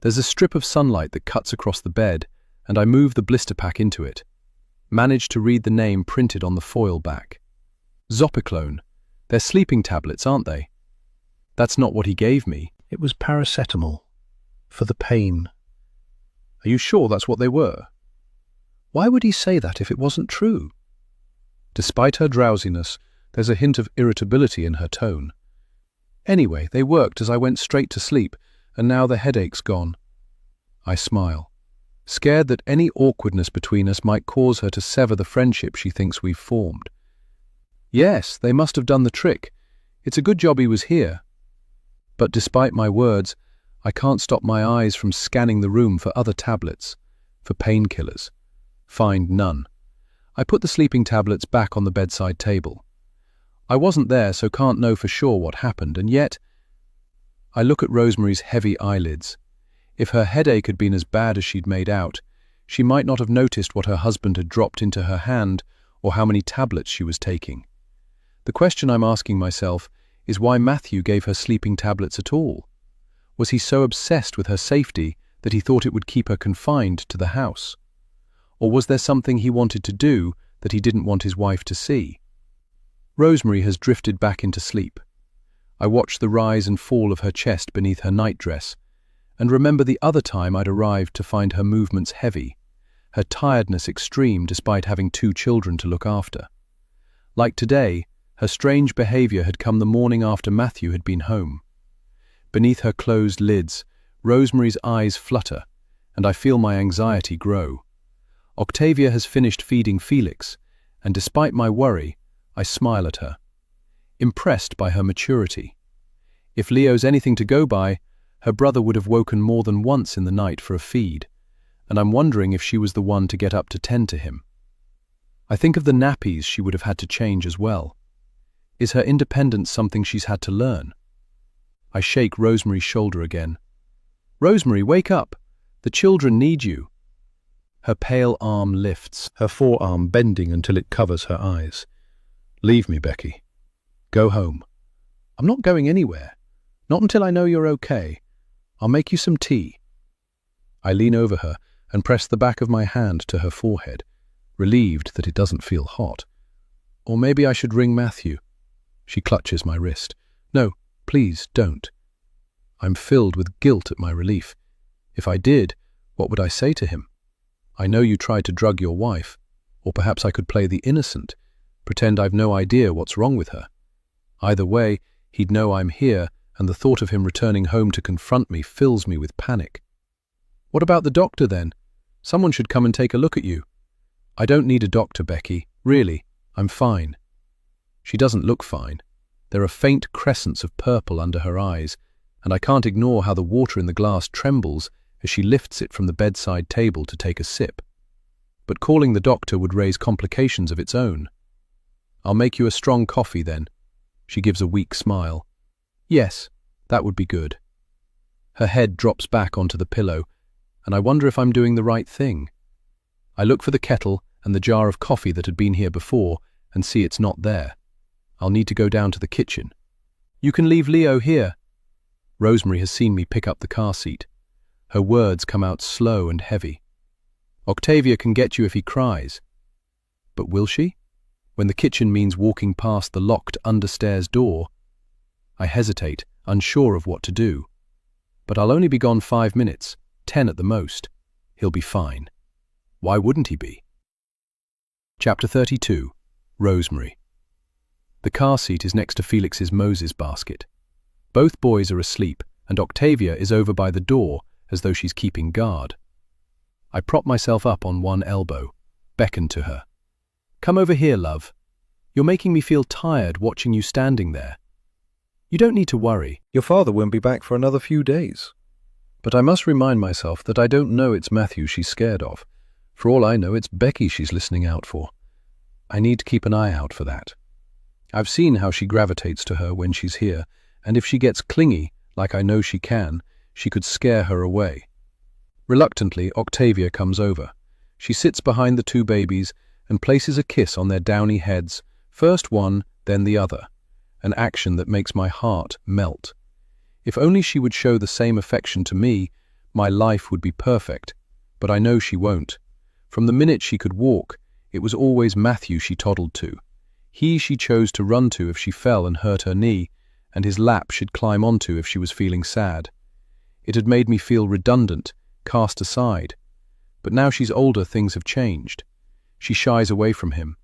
Speaker 1: There's a strip of sunlight that cuts across the bed, and I move the blister pack into it. Manage to read the name printed on the foil back. Zopiclone. They're sleeping tablets, aren't they? That's not what he gave me.
Speaker 2: "It was paracetamol. For the pain."
Speaker 1: Are you sure that's what they were? Why would he say that if it wasn't true? Despite her drowsiness, there's a hint of irritability in her tone. Anyway, they worked as I went straight to sleep, and now the headache's gone. I smile, scared that any awkwardness between us might cause her to sever the friendship she thinks we've formed. Yes, they must have done the trick. It's a good job he was here. But despite my words, I can't stop my eyes from scanning the room for other tablets, for painkillers. Find none. I put the sleeping tablets back on the bedside table. I wasn't there, so can't know for sure what happened, and yet I look at Rosemary's heavy eyelids. If her headache had been as bad as she'd made out, she might not have noticed what her husband had dropped into her hand or how many tablets she was taking. The question I'm asking myself is why Matthew gave her sleeping tablets at all. Was he so obsessed with her safety that he thought it would keep her confined to the house? Or was there something he wanted to do that he didn't want his wife to see? Rosemary has drifted back into sleep. I watch the rise and fall of her chest beneath her nightdress, and remember the other time I'd arrived to find her movements heavy, her tiredness extreme despite having 2 children to look after. Like today, her strange behavior had come the morning after Matthew had been home. Beneath her closed lids, Rosemary's eyes flutter, and I feel my anxiety grow. Octavia has finished feeding Felix, and despite my worry, I smile at her, impressed by her maturity. If Leo's anything to go by, her brother would have woken more than once in the night for a feed, and I'm wondering if she was the one to get up to tend to him. I think of the nappies she would have had to change as well. Is her independence something she's had to learn? I shake Rosemary's shoulder again. "Rosemary, wake up! The children need you." Her pale arm lifts, her forearm bending until it covers her eyes. "Leave me, Becky. Go home." "I'm not going anywhere. Not until I know you're okay. I'll make you some tea." I lean over her and press the back of my hand to her forehead, relieved that it doesn't feel hot. "Or maybe I should ring Matthew." She clutches my wrist.
Speaker 2: No, please don't. I'm filled with guilt at my relief. If I did, what would I say to him? I know you tried to drug your wife, or perhaps I could play the innocent, pretend I've no idea what's wrong with her. Either way, he'd know I'm here, and the thought of him returning home to confront me fills me with panic. What about the doctor then? Someone should come and take a look at you. I don't need a doctor, Becky. Really, I'm fine. She doesn't look fine. There are faint crescents of purple under her eyes, and I can't ignore how the water in the glass trembles as she lifts it from the bedside table to take a sip. But calling the doctor would raise complications of its own. I'll make you a strong coffee then. She gives a weak smile. Yes, that would be good. Her head drops back onto the pillow, and I wonder if I'm doing the right thing. I look for the kettle and the jar of coffee that had been here before and see it's not there. I'll need to go down to the kitchen. You can leave Leo here. Rosemary has seen me pick up the car seat. Her words come out slow and heavy. Octavia can get you if he cries. But will she? When the kitchen means walking past the locked understairs door, I hesitate, unsure of what to do. But I'll only be gone 5 minutes, 10 at the most. He'll be fine. Why wouldn't he be? Chapter 32. Rosemary. The car seat is next to Felix's Moses basket. Both boys are asleep, and Octavia is over by the door as though she's keeping guard. I prop myself up on one elbow, beckon to her. Come over here, love. You're making me feel tired watching you standing there. You don't need to worry.
Speaker 1: Your father won't be back for another few days.
Speaker 2: But I must remind myself that I don't know it's Matthew she's scared of. For all I know, it's Becky she's listening out for. I need to keep an eye out for that. I've seen how she gravitates to her when she's here, and if she gets clingy, like I know she can, she could scare her away. Reluctantly, Octavia comes over. She sits behind the two babies and places a kiss on their downy heads, first one, then the other, an action that makes my heart melt. If only she would show the same affection to me, my life would be perfect, but I know she won't. From the minute she could walk, it was always Matthew she toddled to. He she chose to run to if she fell and hurt her knee, and his lap she'd climb onto if she was feeling sad. It had made me feel redundant, cast aside. But now she's older, things have changed. She shies away from him.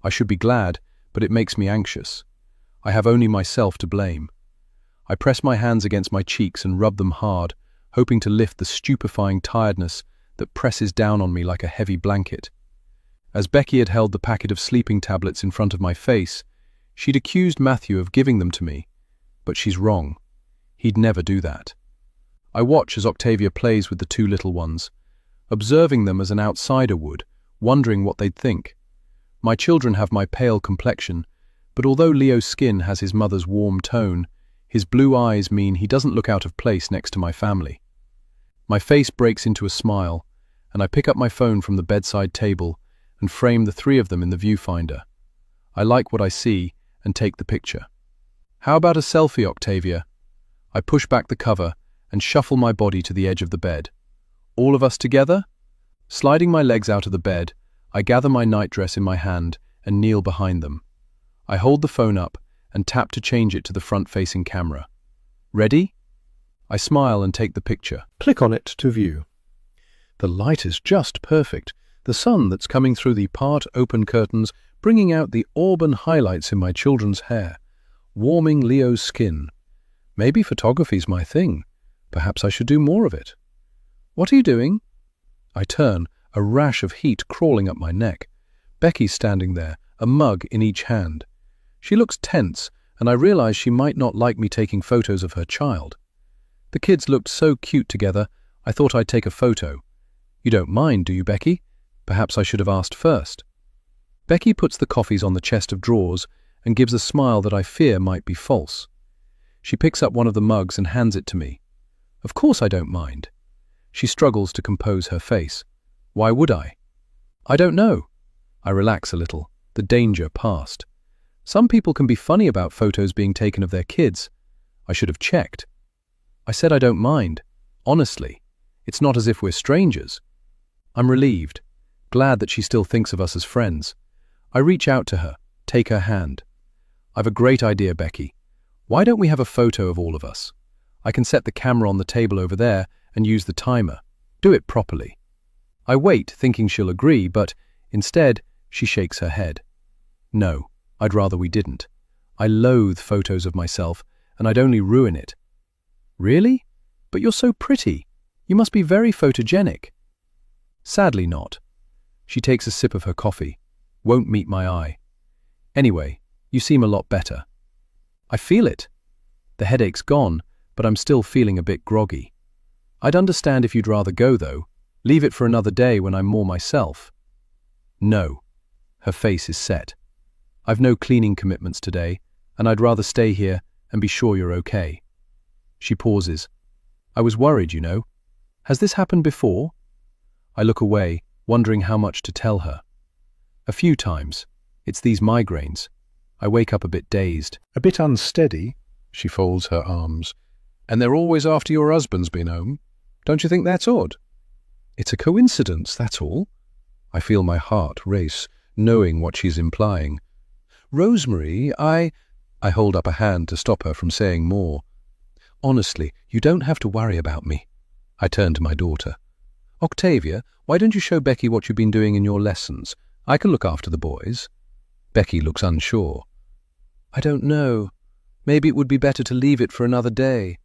Speaker 2: I should be glad, but it makes me anxious. I have only myself to blame. I press my hands against my cheeks and rub them hard, hoping to lift the stupefying tiredness that presses down on me like a heavy blanket. As Becky had held the packet of sleeping tablets in front of my face, she'd accused Matthew of giving them to me. But she's wrong. He'd never do that. I watch as Octavia plays with the two little ones, observing them as an outsider would, wondering what they'd think. My children have my pale complexion, but although Leo's skin has his mother's warm tone, his blue eyes mean he doesn't look out of place next to my family. My face breaks into a smile, and I pick up my phone from the bedside table and frame the three of them in the viewfinder. I like what I see and take the picture. How about a selfie, Octavia? I push back the cover and shuffle my body to the edge of the bed. All of us together? Sliding my legs out of the bed, I gather my nightdress in my hand and kneel behind them. I hold the phone up and tap to change it to the front-facing camera. Ready? I smile and take the picture.
Speaker 1: Click on it to view.
Speaker 2: The light is just perfect. The sun that's coming through the part-open curtains, bringing out the auburn highlights in my children's hair, warming Leo's skin. Maybe photography's my thing. Perhaps I should do more of it. What are you doing? I turn, a rash of heat crawling up my neck. Becky's standing there, a mug in each hand. She looks tense, and I realize she might not like me taking photos of her child. The kids looked so cute together, I thought I'd take a photo. You don't mind, do you, Becky? Perhaps I should have asked first. Becky puts the coffees on the chest of drawers and gives a smile that I fear might be false. She picks up one of the mugs and hands it to me. Of course I don't mind. She struggles to compose her face. Why would I? I don't know. I relax a little, the danger past. Some people can be funny about photos being taken of their kids. I should have checked. I said I don't mind. Honestly, it's not as if we're strangers. I'm relieved, glad that she still thinks of us as friends. I reach out to her, take her hand. I've a great idea, Becky.
Speaker 1: Why don't we have a photo of all of us? I can set the camera on the table over there and use the timer. Do it properly. I wait, thinking she'll agree, but instead, she shakes her head. No, I'd rather we didn't. I loathe photos of myself, and I'd only ruin it. Really? But you're so pretty. You must be very photogenic. Sadly not. She takes a sip of her coffee. Won't meet my eye. Anyway, you seem a lot better. I feel it. The headache's gone, but I'm still feeling a bit groggy. I'd understand if you'd rather go, though. Leave it for another day when I'm more myself. No. Her face is set. I've no cleaning commitments today, and I'd rather stay here and be sure you're okay. She pauses. I was worried, you know. Has this happened before? I look away, wondering how much to tell her. A few times. It's these migraines. I wake up a bit dazed.
Speaker 2: A bit unsteady, she folds her arms. And they're always after your husband's been home. Don't you think that's odd? It's a coincidence, that's all. I feel my heart race, knowing what she's implying. Rosemary, I hold up a hand to stop her from saying more. Honestly, you don't have to worry about me. I turn to my daughter. Octavia, why don't you show Becky what you've been doing in your lessons? I can look after the boys. Becky looks unsure. I don't know. Maybe it would be better to leave it for another day.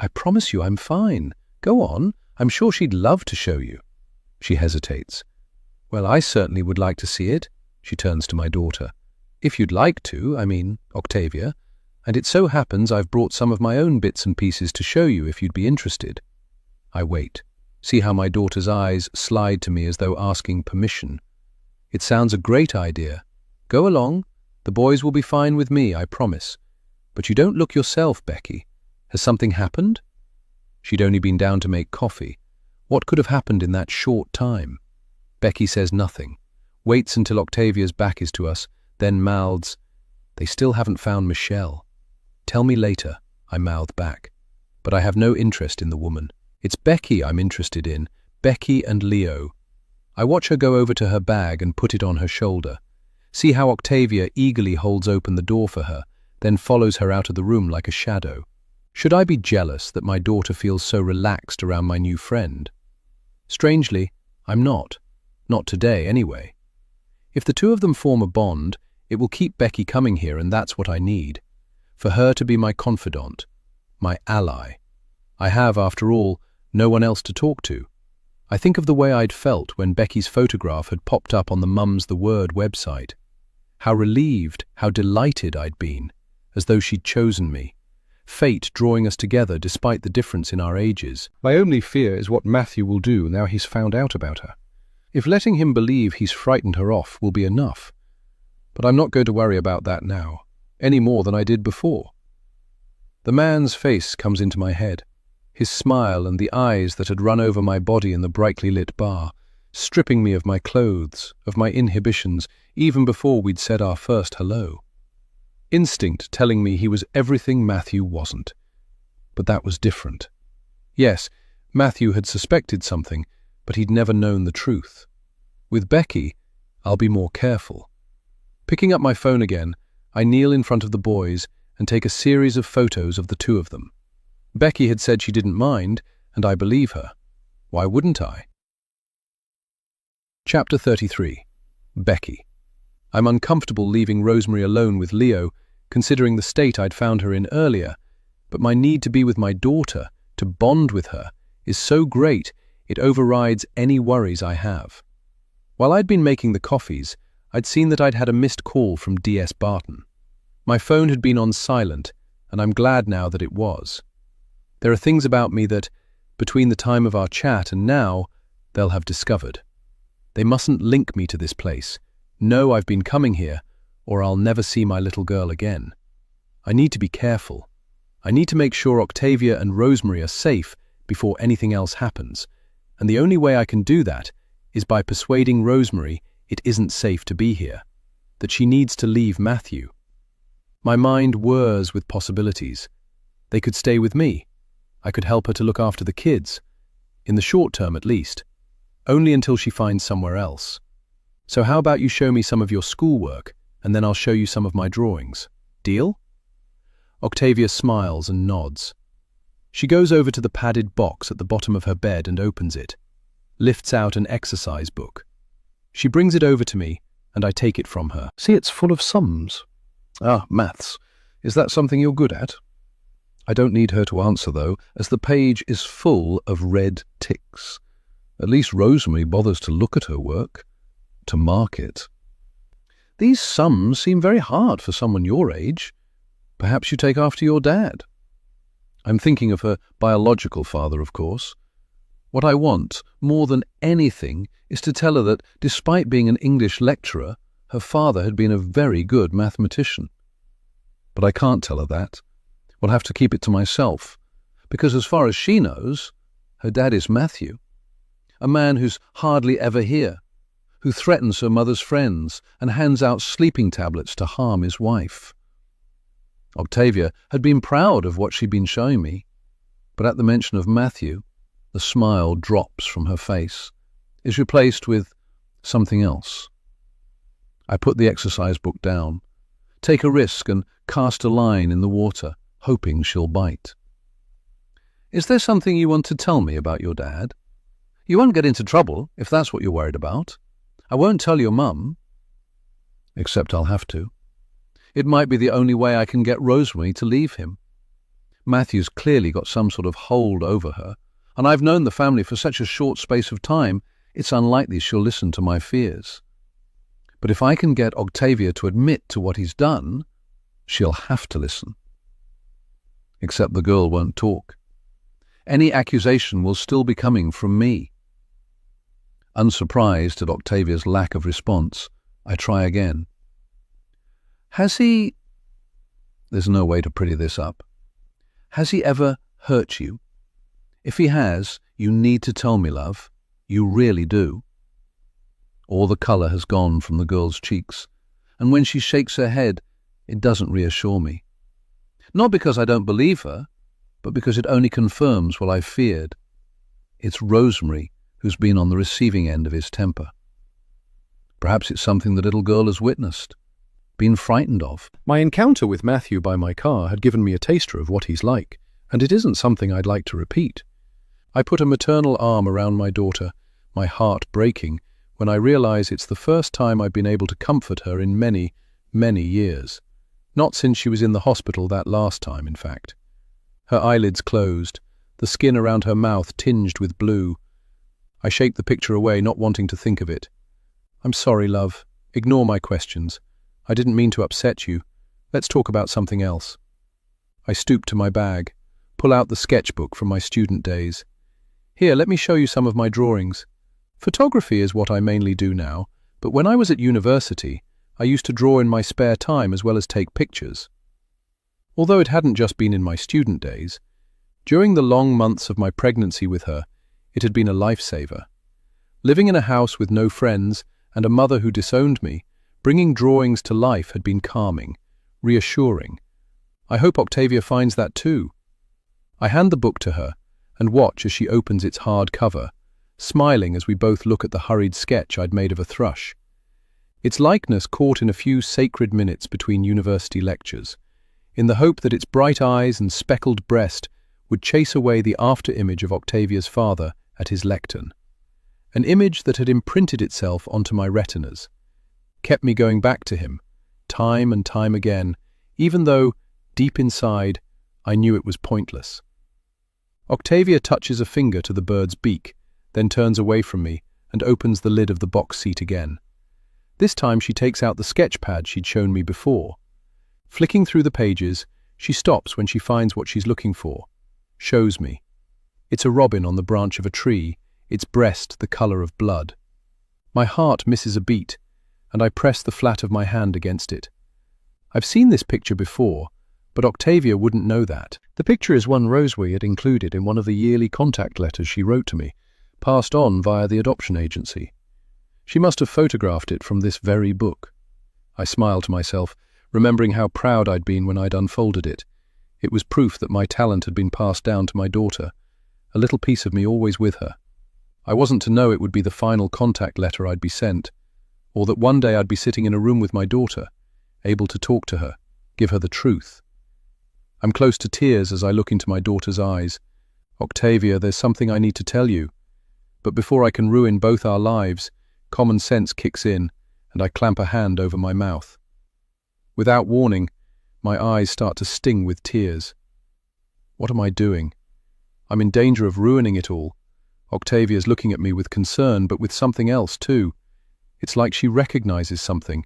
Speaker 2: I promise you I'm fine. Go on. I'm sure she'd love to show you. She hesitates. Well, I certainly would like to see it. She turns to my daughter. If you'd like to, Octavia. And it so happens I've brought some of my own bits and pieces to show you if you'd be interested. I wait. See how my daughter's eyes slide to me as though asking permission. It sounds a great idea. Go along. The boys will be fine with me, I promise. But you don't look yourself, Becky. Has something happened? She'd only been down to make coffee. What could have happened in that short time? Becky says nothing, waits until Octavia's back is to us, then mouths, They still haven't found Michelle. Tell me later, I mouth back. But I have no interest in the woman. It's Becky I'm interested in, Becky and Leo. I watch her go over to her bag and put it on her shoulder. See how Octavia eagerly holds open the door for her, then follows her out of the room like a shadow. Should I be jealous that my daughter feels so relaxed around my new friend? Strangely, I'm not. Not today, anyway. If the two of them form a bond, it will keep Becky coming here, and that's what I need. For her to be my confidant, my ally. I have, after all, no one else to talk to. I think of the way I'd felt when Becky's photograph had popped up on the Mum's the Word website. How relieved, how delighted I'd been, as though she'd chosen me. Fate drawing us together despite the difference in our ages. My only fear is what Matthew will do now he's found out about her. If letting him believe he's frightened her off will be enough. But I'm not going to worry about that now, any more than I did before. The man's face comes into my head, his smile and the eyes that had run over my body in the brightly lit bar, stripping me of my clothes, of my inhibitions, even before we'd said our first hello. Instinct telling me he was everything Matthew wasn't. But that was different. Yes, Matthew had suspected something, but he'd never known the truth. With Becky, I'll be more careful. Picking up my phone again, I kneel in front of the boys and take a series of photos of the two of them. Becky had said she didn't mind, and I believe her. Why wouldn't I? Chapter 33. Becky. I'm uncomfortable leaving Rosemary alone with Leo, considering the state I'd found her in earlier, but my need to be with my daughter, to bond with her, is so great it overrides any worries I have. While I'd been making the coffees, I'd seen that I'd had a missed call from D.S. Barton. My phone had been on silent, and I'm glad now that it was. There are things about me that, between the time of our chat and now, they'll have discovered. They mustn't link me to this place, know I've been coming here, or I'll never see my little girl again. I need to be careful. I need to make sure Octavia and Rosemary are safe before anything else happens, and the only way I can do that is by persuading Rosemary it isn't safe to be here, that she needs to leave Matthew. My mind whirs with possibilities. They could stay with me. I could help her to look after the kids, in the short term at least, only until she finds somewhere else. So how about you show me some of your schoolwork, and then I'll show you some of my drawings. Deal?
Speaker 1: Octavia smiles and nods. She goes over to the padded box at the bottom of her bed and opens it, lifts out an exercise book. She brings it over to me, and I take it from her.
Speaker 2: See, it's full of sums. Ah, maths. Is that something you're good at? I don't need her to answer, though, as the page is full of red ticks. At least Rosemary bothers to look at her work, to mark it. These sums seem very hard for someone your age. Perhaps you take after your dad. I'm thinking of her biological father, of course. What I want, more than anything, is to tell her that, despite being an English lecturer, her father had been a very good mathematician. But I can't tell her that. We'll have to keep it to myself, because as far as she knows, her dad is Matthew, a man who's hardly ever here, who threatens her mother's friends and hands out sleeping tablets to harm his wife. Octavia had been proud of what she'd been showing me, but at the mention of Matthew, the smile drops from her face, is replaced with something else. I put the exercise book down, take a risk and cast a line in the water, hoping she'll bite. Is there something you want to tell me about your dad? You won't get into trouble if that's what you're worried about. I won't tell your mum. Except I'll have to. It might be the only way I can get Rosemary to leave him. Matthew's clearly got some sort of hold over her, and I've known the family for such a short space of time, it's unlikely she'll listen to my fears. But if I can get Octavia to admit to what he's done, she'll have to listen. Except the girl won't talk. Any accusation will still be coming from me. Unsurprised at Octavia's lack of response, I try again. Has he... There's no way to pretty this up. Has he ever hurt you? If he has, you need to tell me, love. You really do. All the colour has gone from the girl's cheeks, and when she shakes her head, it doesn't reassure me. Not because I don't believe her, but because it only confirms what I've feared. It's Rosemary who's been on the receiving end of his temper. Perhaps it's something the little girl has witnessed, been frightened of.
Speaker 1: My encounter with Matthew by my car had given me a taster of what he's like, and it isn't something I'd like to repeat. I put a maternal arm around my daughter, my heart breaking, when I realize it's the first time I've been able to comfort her in many, many years. Not since she was in the hospital that last time, in fact. Her eyelids closed, the skin around her mouth tinged with blue. I shake the picture away, not wanting to think of it. I'm sorry, love. Ignore my questions. I didn't mean to upset you. Let's talk about something else. I stoop to my bag, pull out the sketchbook from my student days. Here, let me show you some of my drawings. Photography is what I mainly do now, but when I was at university, I used to draw in my spare time as well as take pictures. Although it hadn't just been in my student days, during the long months of my pregnancy with her, it had been a lifesaver. Living in a house with no friends and a mother who disowned me, bringing drawings to life had been calming, reassuring. I hope Octavia finds that too. I hand the book to her and watch as she opens its hard cover, smiling as we both look at the hurried sketch I'd made of a thrush. Its likeness caught in a few sacred minutes between university lectures, in the hope that its bright eyes and speckled breast would chase away the after-image of Octavia's father at his lectern. An image that had imprinted itself onto my retinas, kept me going back to him, time and time again, even though, deep inside, I knew it was pointless. Octavia touches a finger to the bird's beak, then turns away from me and opens the lid of the box seat again. This time she takes out the sketch pad she'd shown me before. Flicking through the pages, she stops when she finds what she's looking for, shows me. It's a robin on the branch of a tree, its breast the colour of blood. My heart misses a beat, and I press the flat of my hand against it. I've seen this picture before, but Octavia wouldn't know that. The picture is one Rosemary had included in one of the yearly contact letters she wrote to me, passed on via the adoption agency. She must have photographed it from this very book. I smiled to myself, remembering how proud I'd been when I'd unfolded it. It was proof that my talent had been passed down to my daughter, a little piece of me always with her. I wasn't to know it would be the final contact letter I'd be sent, or that one day I'd be sitting in a room with my daughter, able to talk to her, give her the truth. I'm close to tears as I look into my daughter's eyes. Octavia, there's something I need to tell you. But before I can ruin both our lives, common sense kicks in, and I clamp a hand over my mouth. Without warning, my eyes start to sting with tears. What am I doing? I'm in danger of ruining it all. Octavia's looking at me with concern, but with something else too. It's like she recognizes something,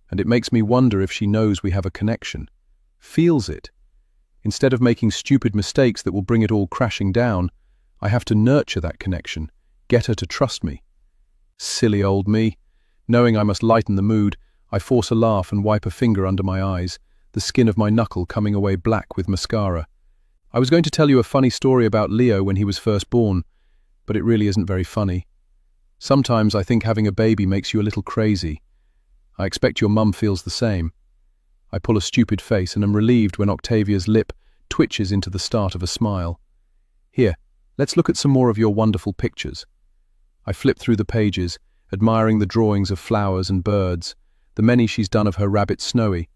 Speaker 1: and it makes me wonder if she knows we have a connection. Feels it. Instead of making stupid mistakes that will bring it all crashing down, I have to nurture that connection, get her to trust me. Silly old me. Knowing I must lighten the mood, I force a laugh and wipe a finger under my eyes, the skin of my knuckle coming away black with mascara. I was going to tell you a funny story about Leo when he was first born, but it really isn't very funny. Sometimes I think having a baby makes you a little crazy. I expect your mum feels the same. I pull a stupid face and am relieved when Octavia's lip twitches into the start of a smile. Here, let's look at some more of your wonderful pictures. I flip through the pages, admiring the drawings of flowers and birds, the many she's done of her rabbit Snowy,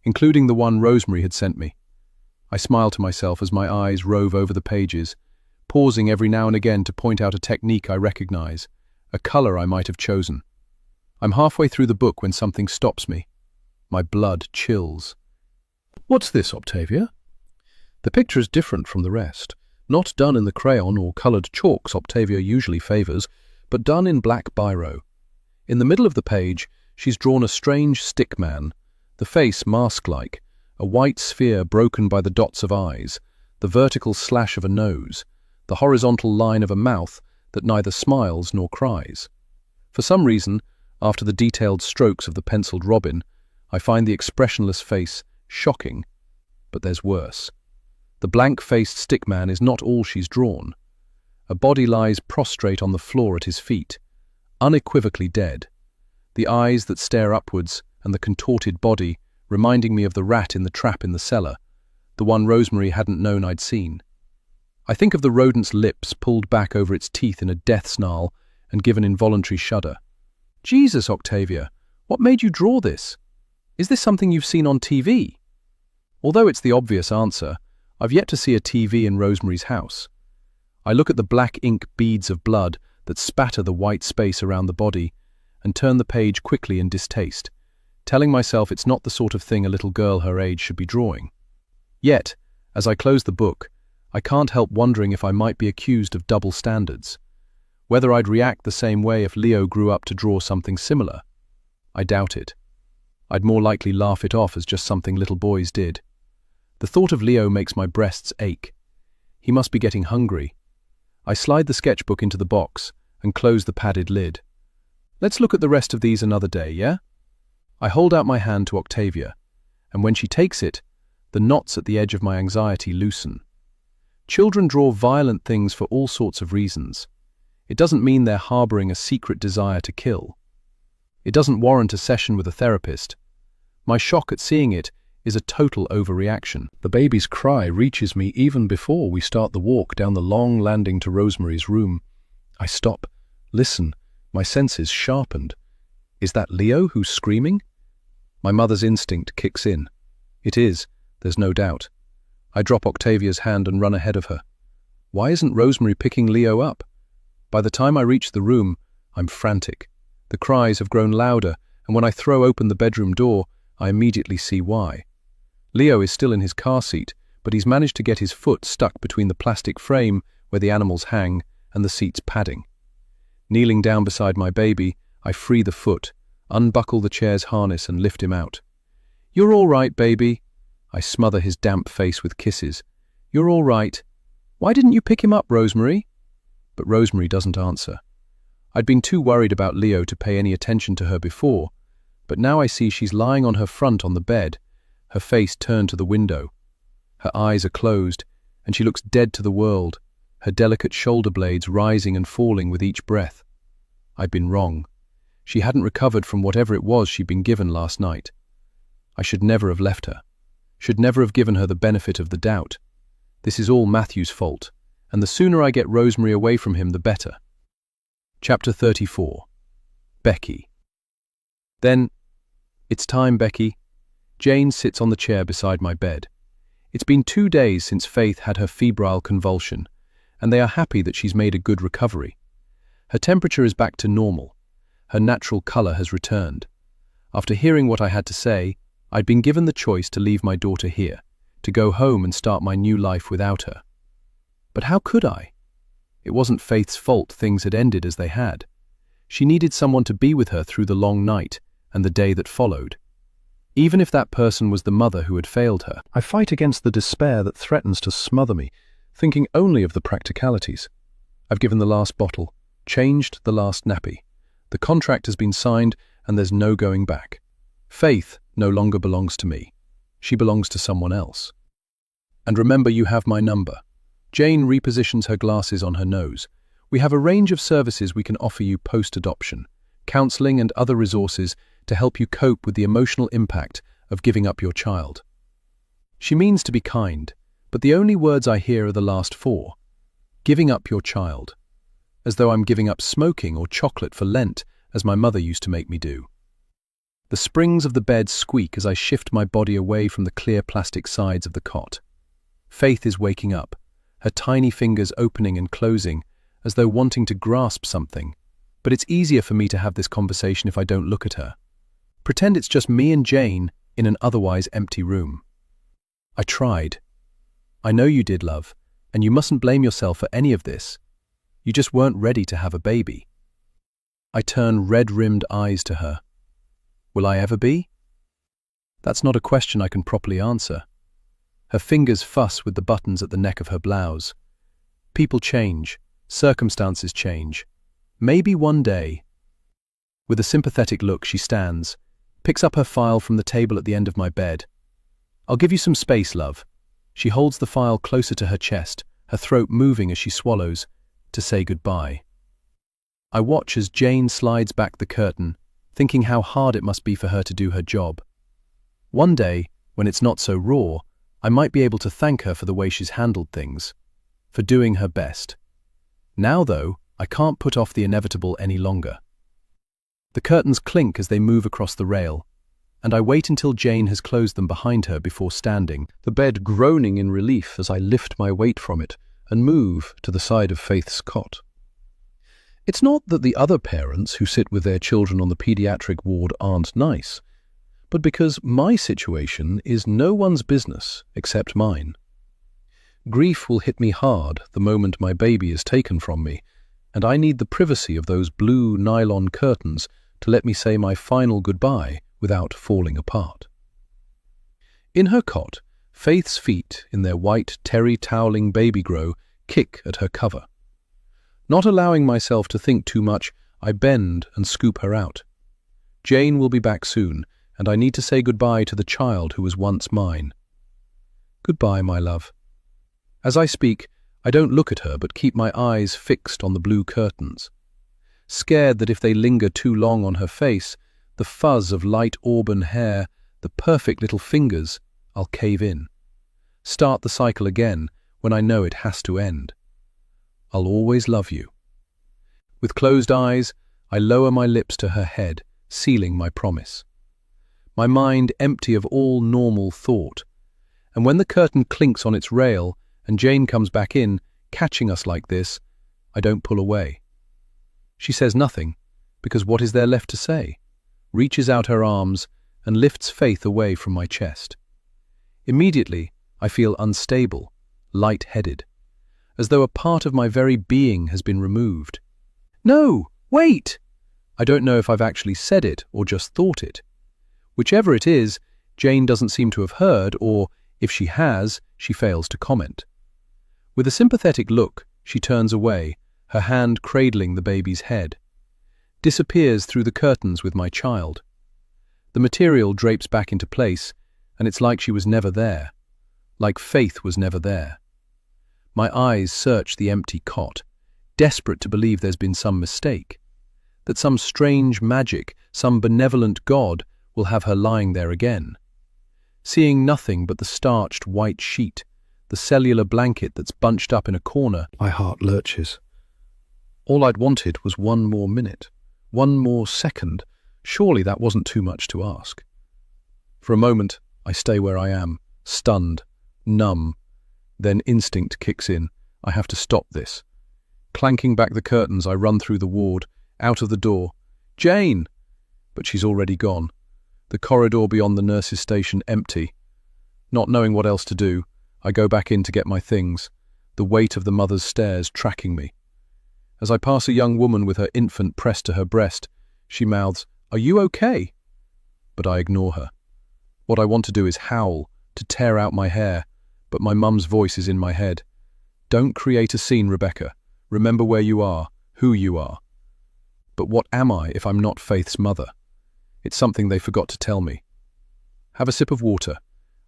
Speaker 1: including the one Rosemary had sent me. I smile to myself as my eyes rove over the pages, pausing every now and again to point out a technique I recognize, a color I might have chosen. I'm halfway through the book when something stops me. My blood chills.
Speaker 2: What's this, Octavia?
Speaker 1: The picture is different from the rest, not done in the crayon or colored chalks Octavia usually favors, but done in black biro. In the middle of the page, she's drawn a strange stick man, the face mask-like, a white sphere broken by the dots of eyes, the vertical slash of a nose, the horizontal line of a mouth that neither smiles nor cries. For some reason, after the detailed strokes of the penciled robin, I find the expressionless face shocking, but there's worse. The blank-faced stickman is not all she's drawn. A body lies prostrate on the floor at his feet, unequivocally dead. The eyes that stare upwards and the contorted body reminding me of the rat in the trap in the cellar, the one Rosemary hadn't known I'd seen. I think of the rodent's lips pulled back over its teeth in a death snarl and give an involuntary shudder. Jesus, Octavia, what made you draw this? Is this something you've seen on TV? Although it's the obvious answer, I've yet to see a TV in Rosemary's house. I look at the black ink beads of blood that spatter the white space around the body and turn the page quickly in distaste, telling myself it's not the sort of thing a little girl her age should be drawing. Yet, as I close the book, I can't help wondering if I might be accused of double standards, whether I'd react the same way if Leo grew up to draw something similar. I doubt it. I'd more likely laugh it off as just something little boys did. The thought of Leo makes my breasts ache. He must be getting hungry. I slide the sketchbook into the box and close the padded lid. Let's look at the rest of these another day, yeah? I hold out my hand to Octavia, and when she takes it, the knots at the edge of my anxiety loosen. Children draw violent things for all sorts of reasons. It doesn't mean they're harboring a secret desire to kill. It doesn't warrant a session with a therapist. My shock at seeing it is a total overreaction.
Speaker 2: The baby's cry reaches me even before we start the walk down the long landing to Rosemary's room. I stop, listen, my senses sharpened. Is that Leo who's screaming? My mother's instinct kicks in. It is, there's no doubt. I drop Octavia's hand and run ahead of her. Why isn't Rosemary picking Leo up? By the time I reach the room, I'm frantic. The cries have grown louder, and when I throw open the bedroom door, I immediately see why. Leo is still in his car seat, but he's managed to get his foot stuck between the plastic frame where the animals hang and the seat's padding. Kneeling down beside my baby, I free the foot, unbuckle the chair's harness and lift him out. "You're all right, baby." I smother his damp face with kisses. "You're all right. Why didn't you pick him up, Rosemary?" But Rosemary doesn't answer. I'd been too worried about Leo to pay any attention to her before, but now I see she's lying on her front on the bed, her face turned to the window. Her eyes are closed, and she looks dead to the world, her delicate shoulder blades rising and falling with each breath. I'd been wrong. She hadn't recovered from whatever it was she'd been given last night. I should never have left her. Should never have given her the benefit of the doubt. This is all Matthew's fault, and the sooner I get Rosemary away from him, the better. Chapter 34. Becky. Then, "It's time, Becky." Jane sits on the chair beside my bed.
Speaker 1: It's been 2 days since Faith had her febrile convulsion, and they are happy that she's made a good recovery. Her temperature is back to normal. Her natural color has returned. After hearing what I had to say, I'd been given the choice to leave my daughter here, to go home and start my new life without her. But how could I? It wasn't Faith's fault things had ended as they had. She needed someone to be with her through the long night and the day that followed. Even if that person was the mother who had failed her.
Speaker 2: I fight against the despair that threatens to smother me, thinking only of the practicalities. I've given the last bottle, changed the last nappy. The contract has been signed and there's no going back. Faith no longer belongs to me. She belongs to someone else. And remember, you have my number. Jane repositions her glasses on her nose. We have a range of services we can offer you post-adoption, counseling and other resources to help you cope with the emotional impact of giving up your child. She means to be kind, but the only words I hear are the last 4. Giving up your child. As though I'm giving up smoking or chocolate for Lent, as my mother used to make me do. The springs of the bed squeak as I shift my body away from the clear plastic sides of the cot. Faith is waking up, her tiny fingers opening and closing, as though wanting to grasp something. But it's easier for me to have this conversation if I don't look at her. Pretend it's just me and Jane in an otherwise empty room. I tried. I know you did, love, and you mustn't blame yourself for any of this. You just weren't ready to have a baby. I turn red-rimmed eyes to her. Will I ever be? That's not a question I can properly answer. Her fingers fuss with the buttons at the neck of her blouse. People change. Circumstances change. Maybe one day. With a sympathetic look, she stands, picks up her file from the table at the end of my bed. I'll give you some space, love. She holds the file closer to her chest, her throat moving as she swallows, to say goodbye. I watch as Jane slides back the curtain, thinking how hard it must be for her to do her job. One day, when it's not so raw, I might be able to thank her for the way she's handled things, for doing her best. Now, though, I can't put off the inevitable any longer. The curtains clink as they move across the rail, and I wait until Jane has closed them behind her before standing, the bed groaning in relief as I lift my weight from it and move to the side of Faith's cot. It's not that the other parents who sit with their children on the pediatric ward aren't nice, but because my situation is no one's business except mine. Grief will hit me hard the moment my baby is taken from me, and I need the privacy of those blue nylon curtains to let me say my final goodbye without falling apart. In her cot, Faith's feet, in their white terry toweling baby grow, kick at her cover. Not allowing myself to think too much, I bend and scoop her out. Jane will be back soon, and I need to say goodbye to the child who was once mine. Goodbye, my love. As I speak, I don't look at her but keep my eyes fixed on the blue curtains. Scared that if they linger too long on her face, the fuzz of light auburn hair, the perfect little fingers, I'll cave in. Start the cycle again when I know it has to end. I'll always love you. With closed eyes, I lower my lips to her head, sealing my promise. My mind empty of all normal thought, and when the curtain clinks on its rail and Jane comes back in, catching us like this, I don't pull away. She says nothing, because what is there left to say? Reaches out her arms and lifts Faith away from my chest. Immediately, I feel unstable, light-headed, as though a part of my very being has been removed. No, wait! I don't know if I've actually said it or just thought it. Whichever it is, Jane doesn't seem to have heard, or, if she has, she fails to comment. With a sympathetic look, she turns away, her hand cradling the baby's head. Disappears through the curtains with my child. The material drapes back into place, and it's like she was never there. Like Faith was never there. My eyes search the empty cot, desperate to believe there's been some mistake, that some strange magic, some benevolent god will have her lying there again. Seeing nothing but the starched white sheet, the cellular blanket that's bunched up in a corner, my heart lurches. All I'd wanted was one more minute, one more second. Surely that wasn't too much to ask. For a moment, I stay where I am, stunned,
Speaker 1: numb. Then instinct kicks in. I have to stop this. Clanking back the curtains, I run through the ward, out of the door. Jane! But she's already gone. The corridor beyond the nurse's station empty. Not knowing what else to do, I go back in to get my things, the weight of the mother's stares tracking me. As I pass a young woman with her infant pressed to her breast, she mouths, "Are you okay?" But I ignore her. What I want to do is howl, to tear out my hair, but my mum's voice is in my head. "Don't create a scene, Rebecca. Remember where you are, who you are." But what am I if I'm not Faith's mother? It's something they forgot to tell me. "Have a sip of water.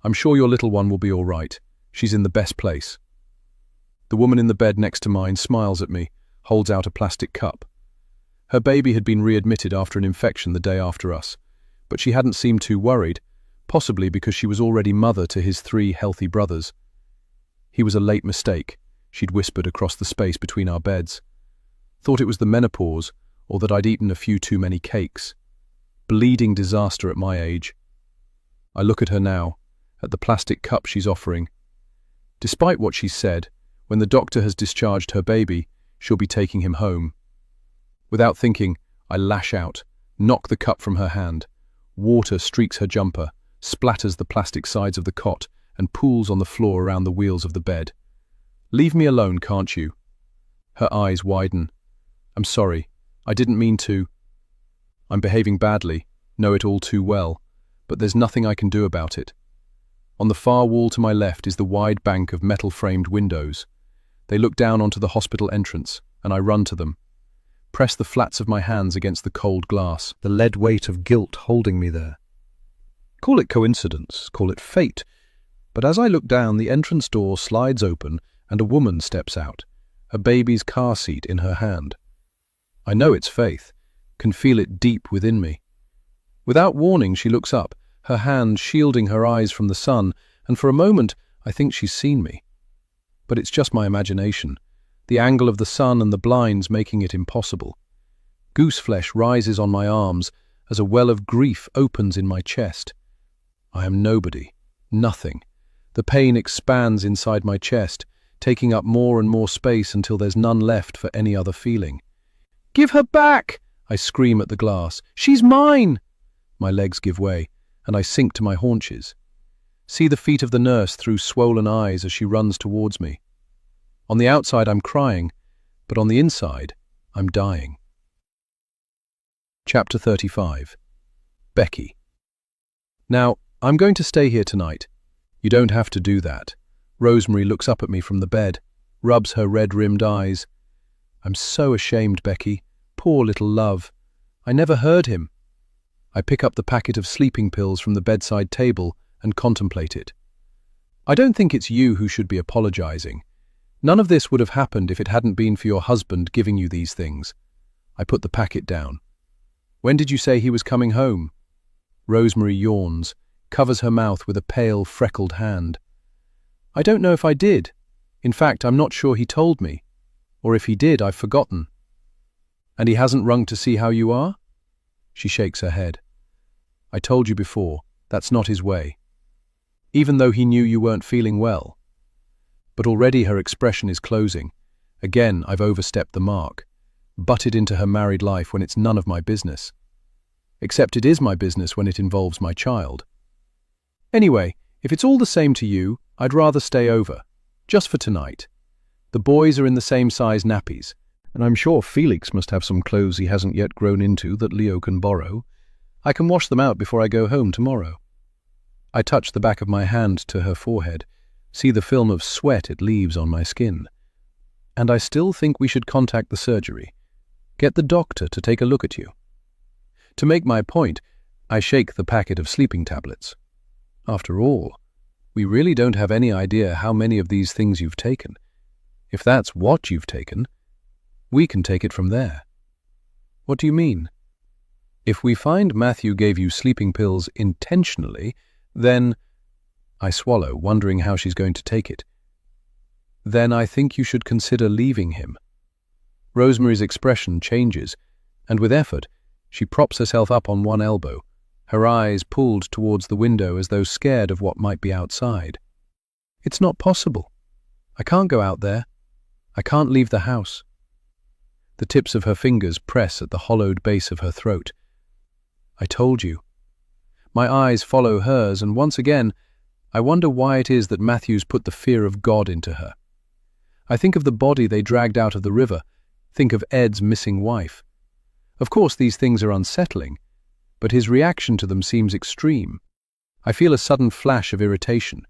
Speaker 1: I'm sure your little one will be all right. She's in the best place." The woman in the bed next to mine smiles at me, holds out a plastic cup. Her baby had been readmitted after an infection the day after us, but she hadn't seemed too worried, possibly because she was already mother to his 3 healthy brothers. "He was a late mistake," she'd whispered across the space between our beds. Thought it was the menopause, or that I'd eaten a few too many cakes. Bleeding disaster at my age. I look at her now, at the plastic cup she's offering. Despite what she's said, when the doctor has discharged her baby, she'll be taking him home. Without thinking, I lash out, knock the cup from her hand. Water streaks her jumper, splatters the plastic sides of the cot, and pools on the floor around the wheels of the bed. "Leave me alone, can't you?" Her eyes widen. "I'm sorry. I didn't mean to. I'm behaving badly, know it all too well, but there's nothing I can do about it." On the far wall to my left is the wide bank of metal-framed windows. They look down onto the hospital entrance, and I run to them. Press the flats of my hands against the cold glass, the lead weight of guilt holding me there. Call it coincidence, call it fate, but as I look down, the entrance door slides open and a woman steps out, a baby's car seat in her hand. I know it's Faith, can feel it deep within me. Without warning, she looks up, her hand shielding her eyes from the sun, and for a moment I think she's seen me. But it's just my imagination, the angle of the sun and the blinds making it impossible. Gooseflesh rises on my arms as a well of grief opens in my chest. I am nobody, nothing. The pain expands inside my chest, taking up more and more space until there's none left for any other feeling. "Give her back!" I scream at the glass. "She's mine!" My legs give way, and I sink to my haunches. See the feet of the nurse through swollen eyes as she runs towards me. On the outside I'm crying, but on the inside I'm dying. Chapter 35. Becky. Now, I'm going to stay here tonight. You don't have to do that. Rosemary looks up at me from the bed, rubs her red-rimmed eyes. I'm so ashamed, Becky. Poor little love. I never heard him. I pick up the packet of sleeping pills from the bedside table and contemplate it. I don't think it's you who should be apologizing. None of this would have happened if it hadn't been for your husband giving you these things. I put the packet down. When did you say he was coming home? Rosemary yawns, covers her mouth with a pale, freckled hand. I don't know if I did. In fact, I'm not sure he told me. Or if he did, I've forgotten. And he hasn't rung to see how you are? She shakes her head. I told you before, that's not his way. Even though he knew you weren't feeling well. But already her expression is closing. Again, I've overstepped the mark. Butted into her married life when it's none of my business. Except it is my business when it involves my child. Anyway, if it's all the same to you, I'd rather stay over. Just for tonight. The boys are in the same size nappies, and I'm sure Felix must have some clothes he hasn't yet grown into that Leo can borrow. I can wash them out before I go home tomorrow. I touch the back of my hand to her forehead, see the film of sweat it leaves on my skin. And I still think we should contact the surgery. Get the doctor to take a look at you. To make my point, I shake the packet of sleeping tablets. After all, we really don't have any idea how many of these things you've taken. If that's what you've taken, we can take it from there. What do you mean? If we find Matthew gave you sleeping pills intentionally, then... I swallow, wondering how she's going to take it. Then I think you should consider leaving him. Rosemary's expression changes, and with effort, she props herself up on one elbow, her eyes pulled towards the window as though scared of what might be outside. It's not possible. I can't go out there. I can't leave the house. The tips of her fingers press at the hollowed base of her throat. I told you. My eyes follow hers, and once again, I wonder why it is that Matthews put the fear of God into her. I think of the body they dragged out of the river, think of Ed's missing wife. Of course, these things are unsettling, but his reaction to them seems extreme. I feel a sudden flash of irritation.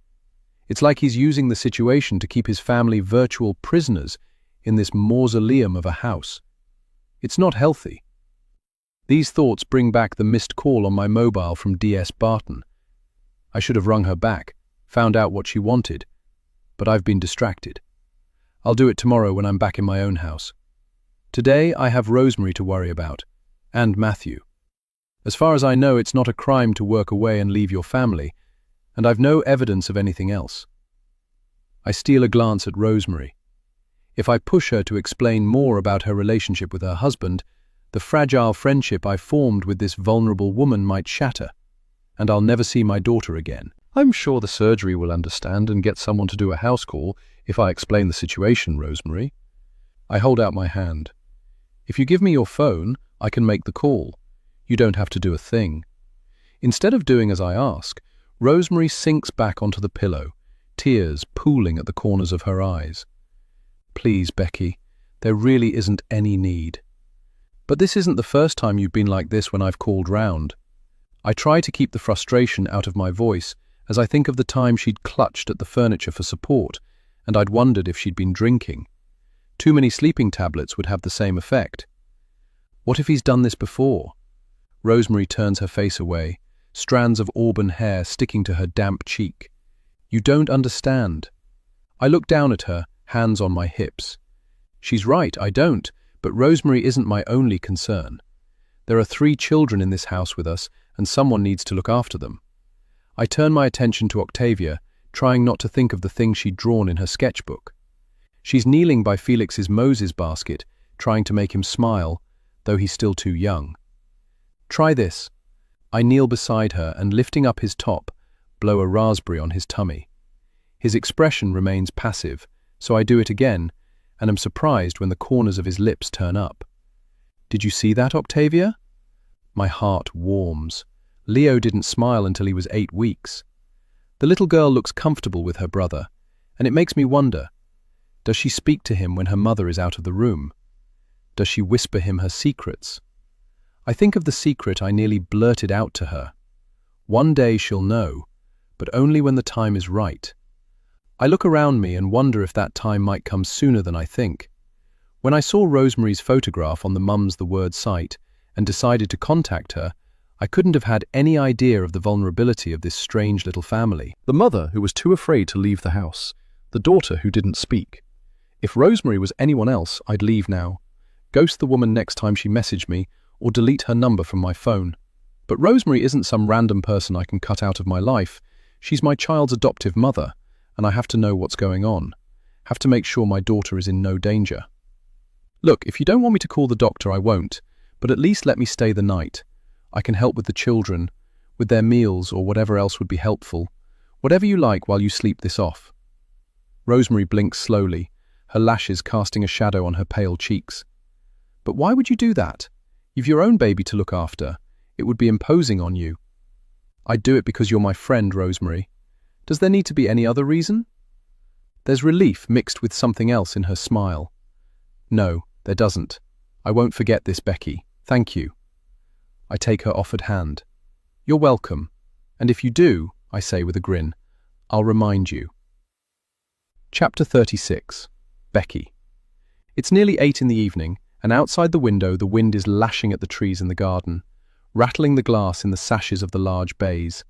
Speaker 1: It's like he's using the situation to keep his family virtual prisoners in this mausoleum of a house. It's not healthy. These thoughts bring back the missed call on my mobile from D.S. Barton. I should have rung her back, found out what she wanted, but I've been distracted. I'll do it tomorrow when I'm back in my own house. Today I have Rosemary to worry about, and Matthew. As far as I know, it's not a crime to work away and leave your family, and I've no evidence of anything else. I steal a glance at Rosemary. If I push her to explain more about her relationship with her husband, the fragile friendship I formed with this vulnerable woman might shatter, and I'll never see my daughter again. I'm sure the surgery will understand and get someone to do a house call if I explain the situation, Rosemary. I hold out my hand. If you give me your phone, I can make the call. You don't have to do a thing. Instead of doing as I ask, Rosemary sinks back onto the pillow, tears pooling at the corners of her eyes. Please, Becky, there really isn't any need. But this isn't the first time you've been like this when I've called round. I try to keep the frustration out of my voice as I think of the time she'd clutched at the furniture for support, and I'd wondered if she'd been drinking. Too many sleeping tablets would have the same effect. What if he's done this before? Rosemary turns her face away, strands of auburn hair sticking to her damp cheek. You don't understand. I look down at her, hands on my hips. She's right, I don't, but Rosemary isn't my only concern. There are 3 children in this house with us, and someone needs to look after them. I turn my attention to Octavia, trying not to think of the thing she'd drawn in her sketchbook. She's kneeling by Felix's Moses basket, trying to make him smile, though he's still too young. Try this. I kneel beside her and, lifting up his top, blow a raspberry on his tummy. His expression remains passive, so I do it again, and am surprised when the corners of his lips turn up. Did you see that, Octavia? My heart warms. Leo didn't smile until he was 8 weeks. The little girl looks comfortable with her brother, and it makes me wonder, does she speak to him when her mother is out of the room? Does she whisper him her secrets? I think of the secret I nearly blurted out to her. One day she'll know, but only when the time is right. I look around me and wonder if that time might come sooner than I think. When I saw Rosemary's photograph on the Mums the Word site and decided to contact her, I couldn't have had any idea of the vulnerability of this strange little family. The mother who was too afraid to leave the house, the daughter who didn't speak. If Rosemary was anyone else, I'd leave now, ghost the woman next time she messaged me, or delete her number from my phone. But Rosemary isn't some random person I can cut out of my life. She's my child's adoptive mother, and I have to know what's going on. Have to make sure my daughter is in no danger. Look, if you don't want me to call the doctor, I won't, but at least let me stay the night. I can help with the children, with their meals or whatever else would be helpful. Whatever you like while you sleep this off. Rosemary blinks slowly, her lashes casting a shadow on her pale cheeks. But why would you do that? You've your own baby to look after. It would be imposing on you. I'd do it because you're my friend, Rosemary. Does there need to be any other reason? There's relief mixed with something else in her smile. No, there doesn't. I won't forget this, Becky. Thank you. I take her offered hand. You're welcome. And if you do, I say with a grin, I'll remind you. Chapter 36. Becky. It's nearly 8 in the evening, and outside the window the wind is lashing at the trees in the garden, rattling the glass in the sashes of the large bays.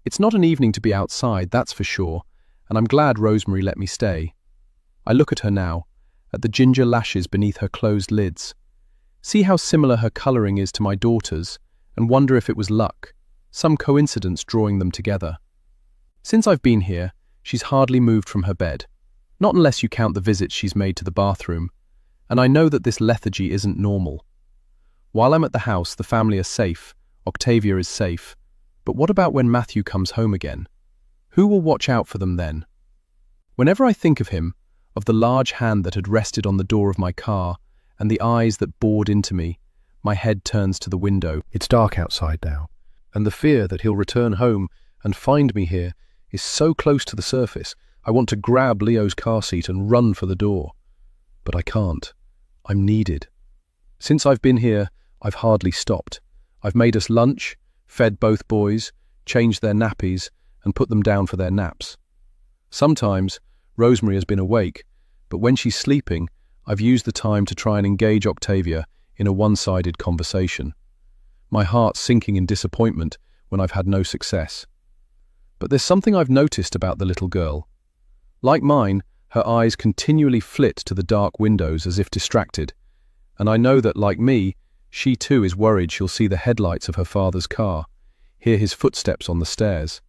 Speaker 1: It's not an evening to be outside, that's for sure, and I'm glad Rosemary let me stay. I look at her now, at the ginger lashes beneath her closed lids. See how similar her colouring is to my daughter's, and wonder if it was luck, some coincidence drawing them together. Since I've been here, she's hardly moved from her bed, not unless you count the visits she's made to the bathroom, and I know that this lethargy isn't normal. While I'm at the house, the family are safe, Octavia is safe, but what about when Matthew comes home again? Who will watch out for them then? Whenever I think of him, of the large hand that had rested on the door of my car and the eyes that bored into me, my head turns to the window.
Speaker 2: It's dark outside now, and the fear that he'll return home and find me here is so close to the surface. I want to grab Leo's car seat and run for the door. But I can't. I'm needed. Since I've been here, I've hardly stopped. I've made us lunch, fed both boys, changed their nappies, and put them down for their naps. Sometimes, Rosemary has been awake, but when she's sleeping, I've used the time to try and engage Octavia in a one-sided conversation. My heart sinking in disappointment when I've had no success. But there's something I've noticed about the little girl. Like mine, her eyes continually flit to the dark windows as if distracted, and I know that, like me, she too is worried she'll see the headlights of her father's car, hear his footsteps on the stairs.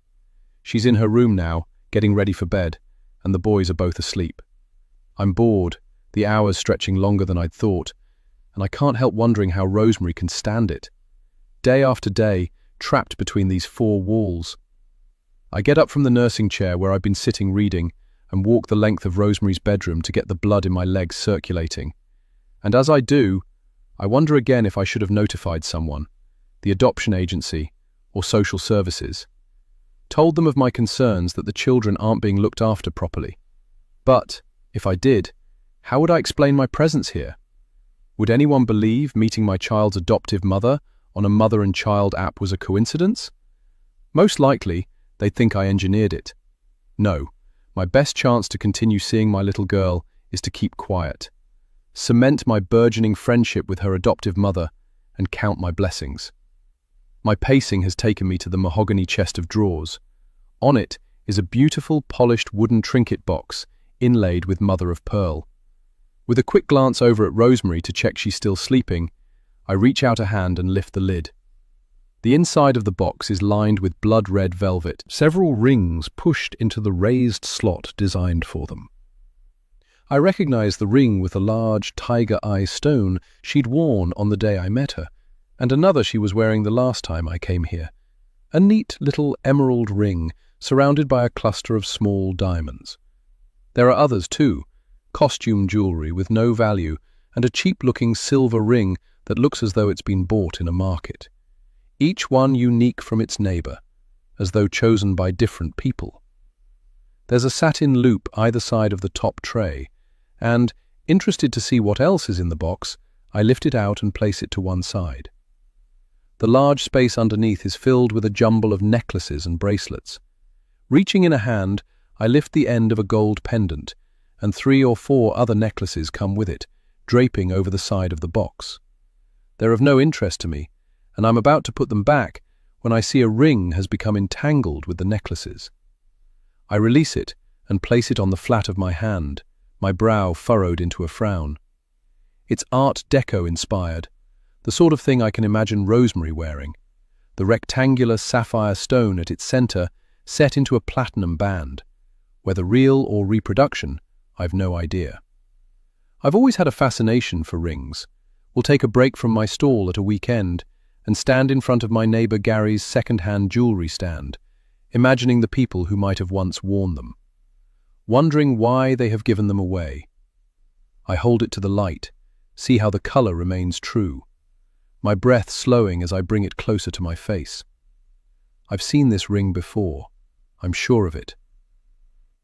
Speaker 2: She's in her room now, getting ready for bed, and the boys are both asleep. I'm bored, the hours stretching longer than I'd thought, and I can't help wondering how Rosemary can stand it. Day after day, trapped between these four walls. I get up from the nursing chair where I've been sitting reading and walk the length of Rosemary's bedroom to get the blood in my legs circulating. And as I do, I wonder again if I should have notified someone, the adoption agency or social services. Told them of my concerns that the children aren't being looked after properly. But, if I did, how would I explain my presence here? Would anyone believe meeting my child's adoptive mother on a mother and child app was a coincidence? Most likely, they'd think I engineered it. No, my best chance to continue seeing my little girl is to keep quiet, cement my burgeoning friendship with her adoptive mother, and count my blessings. My pacing has taken me to the mahogany chest of drawers. On it is a beautiful, polished wooden trinket box inlaid with mother of pearl. With a quick glance over at Rosemary to check she's still sleeping, I reach out a hand and lift the lid. The inside of the box is lined with blood-red velvet, several rings pushed into the raised slot designed for them. I recognize the ring with the large tiger-eye stone she'd worn on the day I met her, and another she was wearing the last time I came here. A neat little emerald ring surrounded by a cluster of small diamonds. There are others too, costume jewelry with no value and a cheap-looking silver ring that looks as though it's been bought in a market. Each one unique from its neighbor, as though chosen by different people. There's a satin loop either side of the top tray, and, interested to see what else is in the box, I lift it out and place it to one side. The large space underneath is filled with a jumble of necklaces and bracelets. Reaching in a hand, I lift the end of a gold pendant, and 3 or 4 other necklaces come with it, draping over the side of the box. They're of no interest to me, and I'm about to put them back when I see a ring has become entangled with the necklaces. I release it and place it on the flat of my hand, my brow furrowed into a frown. It's Art Deco inspired, the sort of thing I can imagine Rosemary wearing, the rectangular sapphire stone at its center set into a platinum band. Whether real or reproduction, I've no idea. I've always had a fascination for rings. Will take a break from my stall at a weekend and stand in front of my neighbor Gary's second-hand jewelry stand, imagining the people who might have once worn them, wondering why they have given them away. I hold it to the light, see how the color remains true, my breath slowing as I bring it closer to my face. I've seen this ring before, I'm sure of it.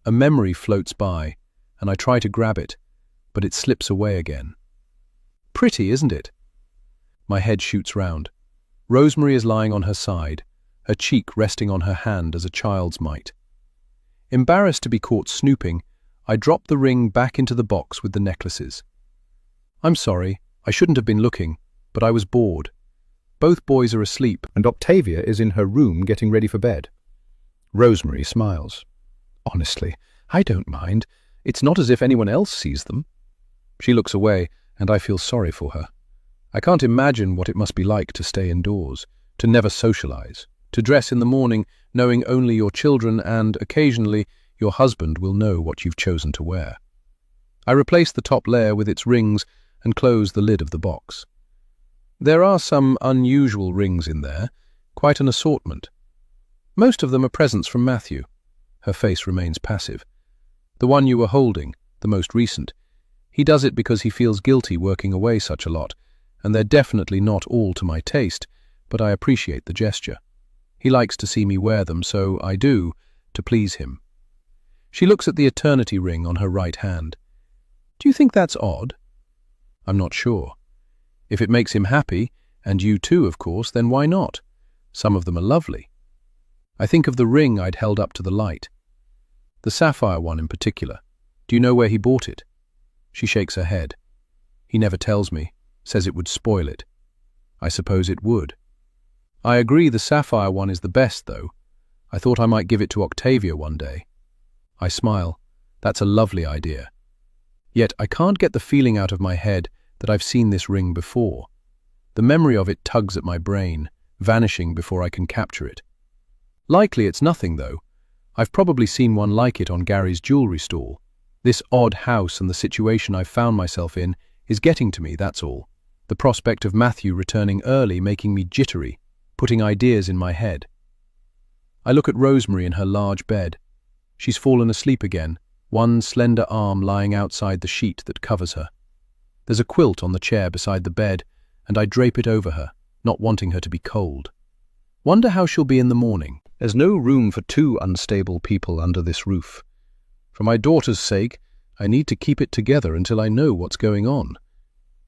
Speaker 2: A memory floats by, and I try to grab it, but it slips away again. Pretty, isn't it? My head shoots round. Rosemary is lying on her side, her cheek resting on her hand as a child's might. Embarrassed to be caught snooping, I drop the ring back into the box with the necklaces. I'm sorry, I shouldn't have been looking, but I was bored. Both boys are asleep, And Octavia is in her room getting ready for bed. Rosemary smiles. Honestly, I don't mind. It's not as if anyone else sees them. She looks away, and I feel sorry for her. I can't imagine what it must be like to stay indoors, to never socialize, to dress in the morning knowing only your children and, occasionally, your husband will know what you've chosen to wear. I replace the top layer with its rings and close the lid of the box. There are some unusual rings in there, quite an assortment. Most of them are presents from Matthew. Her face remains passive.
Speaker 1: The one you were holding, the most recent. He does it because he feels guilty working away such a lot, and they're definitely not all to my taste, but I appreciate the gesture. He likes to see me wear them, so I do, to please him. She looks at the eternity ring on her right hand. Do you think that's odd? I'm not sure. If it makes him happy, and you too, of course, then why not? Some of them are lovely. I think of the ring I'd held up to the light. The sapphire one in particular. Do you know where he bought it? She shakes her head. He never tells me, says it would spoil it. I suppose it would. I agree the sapphire one is the best, though. I thought I might give it to Octavia one day. I smile. That's a lovely idea. Yet I can't get the feeling out of my head that I've seen this ring before. The memory of it tugs at my brain, vanishing before I can capture it. Likely it's nothing, though. I've probably seen one like it on Gary's jewelry stall. This odd house and the situation I've found myself in is getting to me, that's all. The prospect of Matthew returning early making me jittery, putting ideas in my head. I look at Rosemary in her large bed. She's fallen asleep again, one slender arm lying outside the sheet that covers her. There's a quilt on the chair beside the bed, and I drape it over her, not wanting her to be cold. Wonder how she'll be in the morning. There's no room for two unstable people under this roof. For my daughter's sake, I need to keep it together until I know what's going on.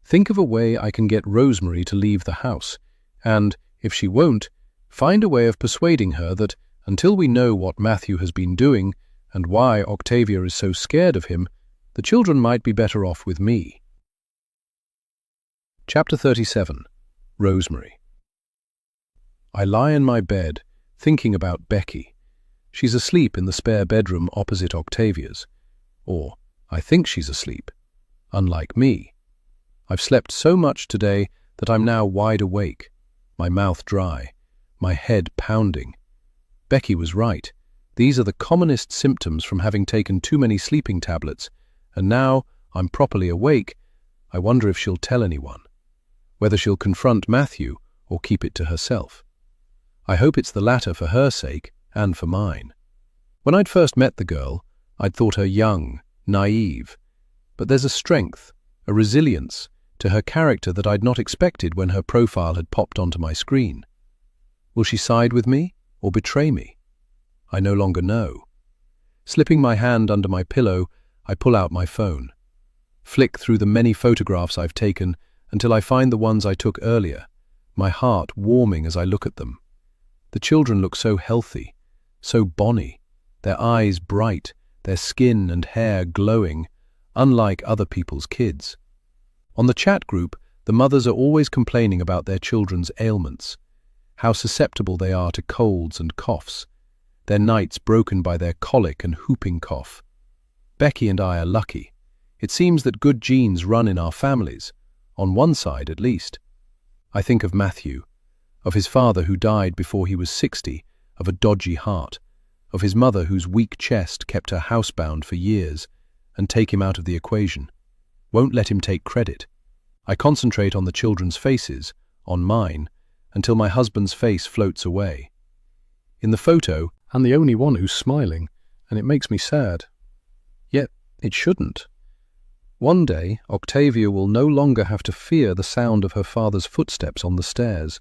Speaker 1: Think of a way I can get Rosemary to leave the house, and, if she won't, find a way of persuading her that, until we know what Matthew has been doing and why Octavia is so scared of him, the children might be better off with me. Chapter 37. Rosemary. I lie in my bed, thinking about Becky. She's asleep in the spare bedroom opposite Octavia's. Or, I think she's asleep. Unlike me. I've slept so much today that I'm now wide awake, my mouth dry, my head pounding. Becky was right. These are the commonest symptoms from having taken too many sleeping tablets, and now I'm properly awake. I wonder if she'll tell anyone. Whether she'll confront Matthew or keep it to herself. I hope it's the latter for her sake and for mine. When I'd first met the girl, I'd thought her young, naive, but there's a strength, a resilience to her character that I'd not expected when her profile had popped onto my screen. Will she side with me or betray me? I no longer know. Slipping my hand under my pillow, I pull out my phone. Flick through the many photographs I've taken until I find the ones I took earlier, my heart warming as I look at them. The children look so healthy, so bonny, their eyes bright, their skin and hair glowing, unlike other people's kids. On the chat group, the mothers are always complaining about their children's ailments, how susceptible they are to colds and coughs, their nights broken by their colic and whooping cough. Becky and I are lucky. It seems that good genes run in our families, on one side at least. I think of Matthew, of his father who died before he was 60, of a dodgy heart, of his mother whose weak chest kept her housebound for years, and take him out of the equation. Won't let him take credit. I concentrate on the children's faces, on mine, until my husband's face floats away. In the photo, I'm the only one who's smiling, and it makes me sad. Yet, it shouldn't. One day, Octavia will no longer have to fear the sound of her father's footsteps on the stairs.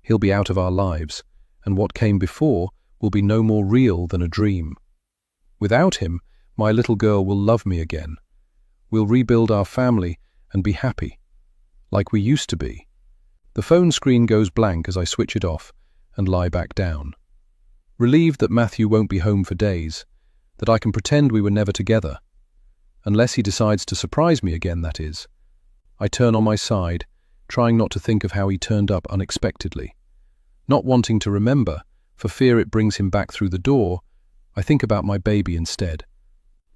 Speaker 1: He'll be out of our lives, and what came before will be no more real than a dream. Without him, my little girl will love me again. We'll rebuild our family and be happy, like we used to be. The phone screen goes blank as I switch it off and lie back down. Relieved that Matthew won't be home for days, that I can pretend we were never together. Unless he decides to surprise me again, that is. I turn on my side, trying not to think of how he turned up unexpectedly. Not wanting to remember, for fear it brings him back through the door, I think about my baby instead.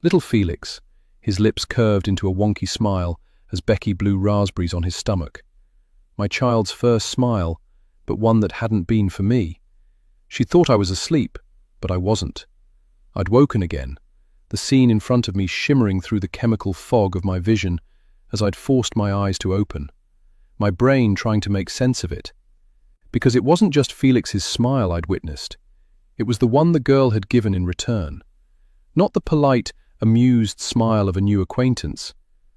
Speaker 1: Little Felix, his lips curved into a wonky smile as Becky blew raspberries on his stomach. My child's first smile, but one that hadn't been for me. She thought I was asleep, but I wasn't. I'd woken again, the scene in front of me shimmering through the chemical fog of my vision as I'd forced my eyes to open, my brain trying to make sense of it. Because it wasn't just Felix's smile I'd witnessed. It was the one the girl had given in return. Not the polite, amused smile of a new acquaintance,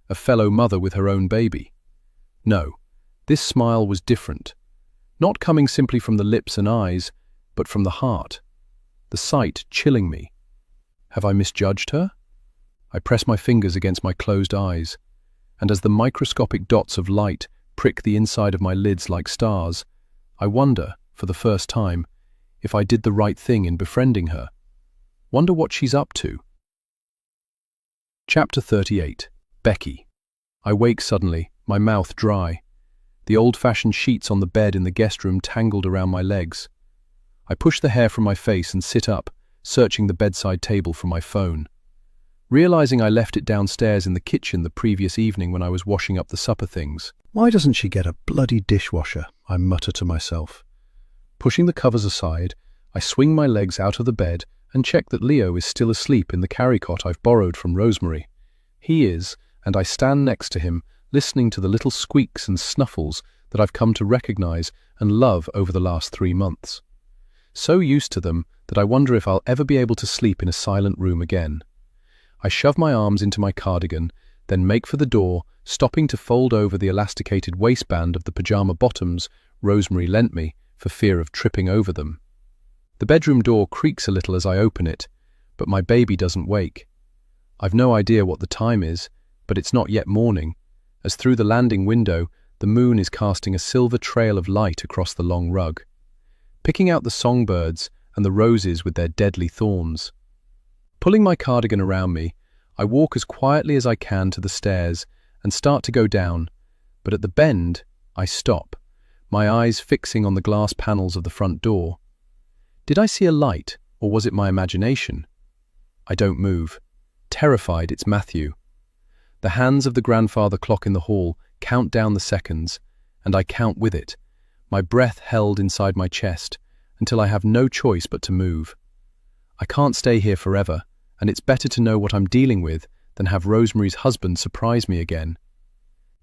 Speaker 1: a fellow mother with her own baby. No, this smile was different, not coming simply from the lips and eyes, but from the heart, the sight chilling me. Have I misjudged her? I press my fingers against my closed eyes, and as the microscopic dots of light prick the inside of my lids like stars, I wonder, for the first time, if I did the right thing in befriending her. Wonder what she's up to. Chapter 38. Becky. I wake suddenly, my mouth dry. The old-fashioned sheets on the bed in the guest room tangled around my legs. I push the hair from my face and sit up, searching the bedside table for my phone. Realizing I left it downstairs in the kitchen the previous evening when I was washing up the supper things.
Speaker 2: Why doesn't she get a bloody dishwasher? I mutter to myself. Pushing the covers aside, I swing my legs out of the bed and check that Leo is still asleep in the carry-cot I've borrowed from Rosemary. He is, and I stand next to him, listening to the little squeaks and snuffles that I've come to recognize and love over the last 3 months. So used to them that I wonder if I'll ever be able to sleep in a silent room again. I shove my arms into my cardigan, then make for the door, stopping to fold over the elasticated waistband of the pajama bottoms Rosemary lent me for fear of tripping over them. The bedroom door creaks a little as I open it, but my baby doesn't wake. I've no idea what the time is, but it's not yet morning, as through the landing window the moon is casting a silver trail of light across the long rug, picking out the songbirds and the roses with their deadly thorns. Pulling my cardigan around me, I walk as quietly as I can to the stairs and start to go down, but at the bend, I stop, my eyes fixing on the glass panels of the front door. Did I see a light, or was it my imagination? I don't move. Terrified, it's Matthew. The hands of the grandfather clock in the hall count down the seconds, and I count with it, my breath held inside my chest, until I have no choice but to move. I can't stay here forever, and it's better to know what I'm dealing with than have Rosemary's husband surprise me again.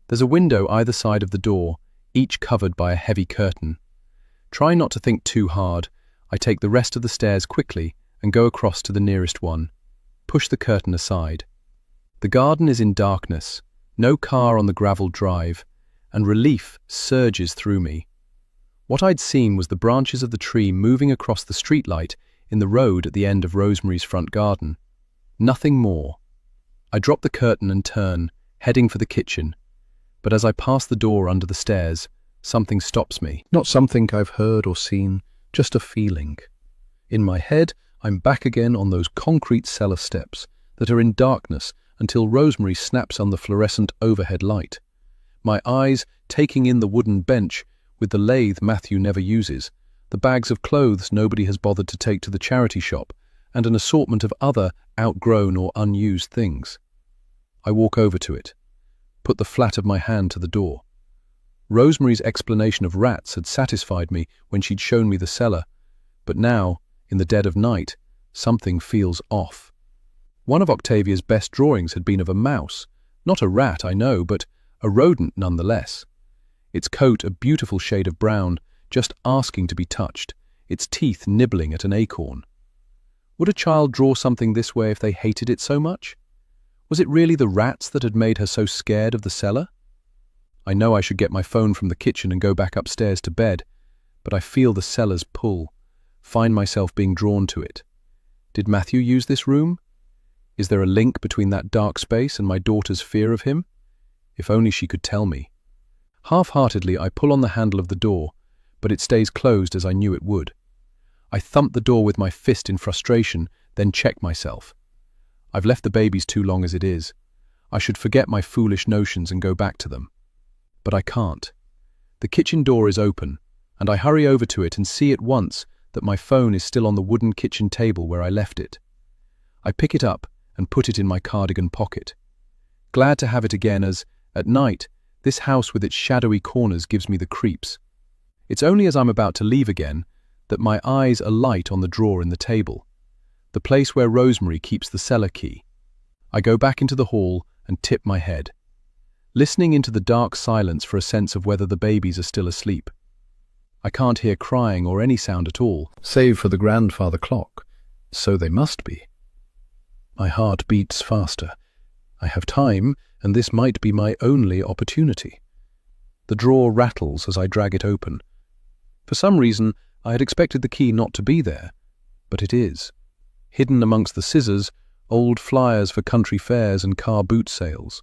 Speaker 2: There's a window either side of the door, each covered by a heavy curtain. Trying not to think too hard, I take the rest of the stairs quickly and go across to the nearest one. Push the curtain aside. The garden is in darkness, no car on the gravel drive, and relief surges through me. What I'd seen was the branches of the tree moving across the streetlight in the road at the end of Rosemary's front garden. Nothing more. I drop the curtain and turn, heading for the kitchen. But as I pass the door under the stairs, something stops me. Not something I've heard or seen, just a feeling. In my head, I'm back again on those concrete cellar steps that are in darkness until Rosemary snaps on the fluorescent overhead light. My eyes taking in the wooden bench with the lathe Matthew never uses, the bags of clothes nobody has bothered to take to the charity shop, and an assortment of other outgrown or unused things. I walk over to it, put the flat of my hand to the door. Rosemary's explanation of rats had satisfied me when she'd shown me the cellar, but now, in the dead of night, something feels off. One of Octavia's best drawings had been of a mouse, not a rat, I know, but a rodent nonetheless. Its coat a beautiful shade of brown, just asking to be touched, its teeth nibbling at an acorn. Would a child draw something this way if they hated it so much? Was it really the rats that had made her so scared of the cellar? I know I should get my phone from the kitchen and go back upstairs to bed, but I feel the cellar's pull, find myself being drawn to it. Did Matthew use this room? Is there a link between that dark space and my daughter's fear of him? If only she could tell me. Half-heartedly, I pull on the handle of the door, but it stays closed as I knew it would. I thump the door with my fist in frustration, then check myself. I've left the babies too long as it is. I should forget my foolish notions and go back to them. But I can't. The kitchen door is open, and I hurry over to it and see at once that my phone is still on the wooden kitchen table where I left it. I pick it up and put it in my cardigan pocket. Glad to have it again as, at night, this house with its shadowy corners gives me the creeps. It's only as I'm about to leave again that my eyes alight on the drawer in the table, the place where Rosemary keeps the cellar key. I go back into the hall and tip my head, listening into the dark silence for a sense of whether the babies are still asleep. I can't hear crying or any sound at all, save for the grandfather clock, so they must be. My heart beats faster. I have time, and this might be my only opportunity. The drawer rattles as I drag it open. For some reason, I had expected the key not to be there, but it is. Hidden amongst the scissors, old flyers for country fairs and car boot sales.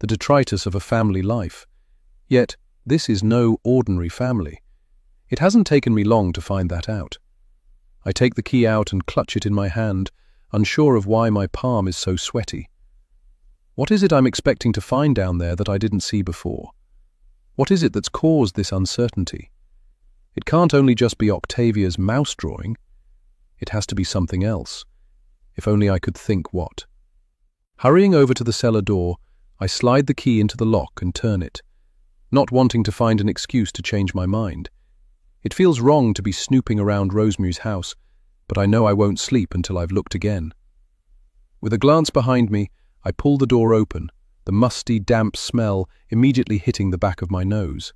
Speaker 2: The detritus of a family life. Yet, this is no ordinary family. It hasn't taken me long to find that out. I take the key out and clutch it in my hand, unsure of why my palm is so sweaty. What is it I'm expecting to find down there that I didn't see before? What is it that's caused this uncertainty? It can't only just be Octavia's mouse drawing. It has to be something else. If only I could think what. Hurrying over to the cellar door, I slide the key into the lock and turn it, not wanting to find an excuse to change my mind. It feels wrong to be snooping around Rosemary's house, but I know I won't sleep until I've looked again. With a glance behind me, I pull the door open, the musty, damp smell immediately hitting the back of my nose.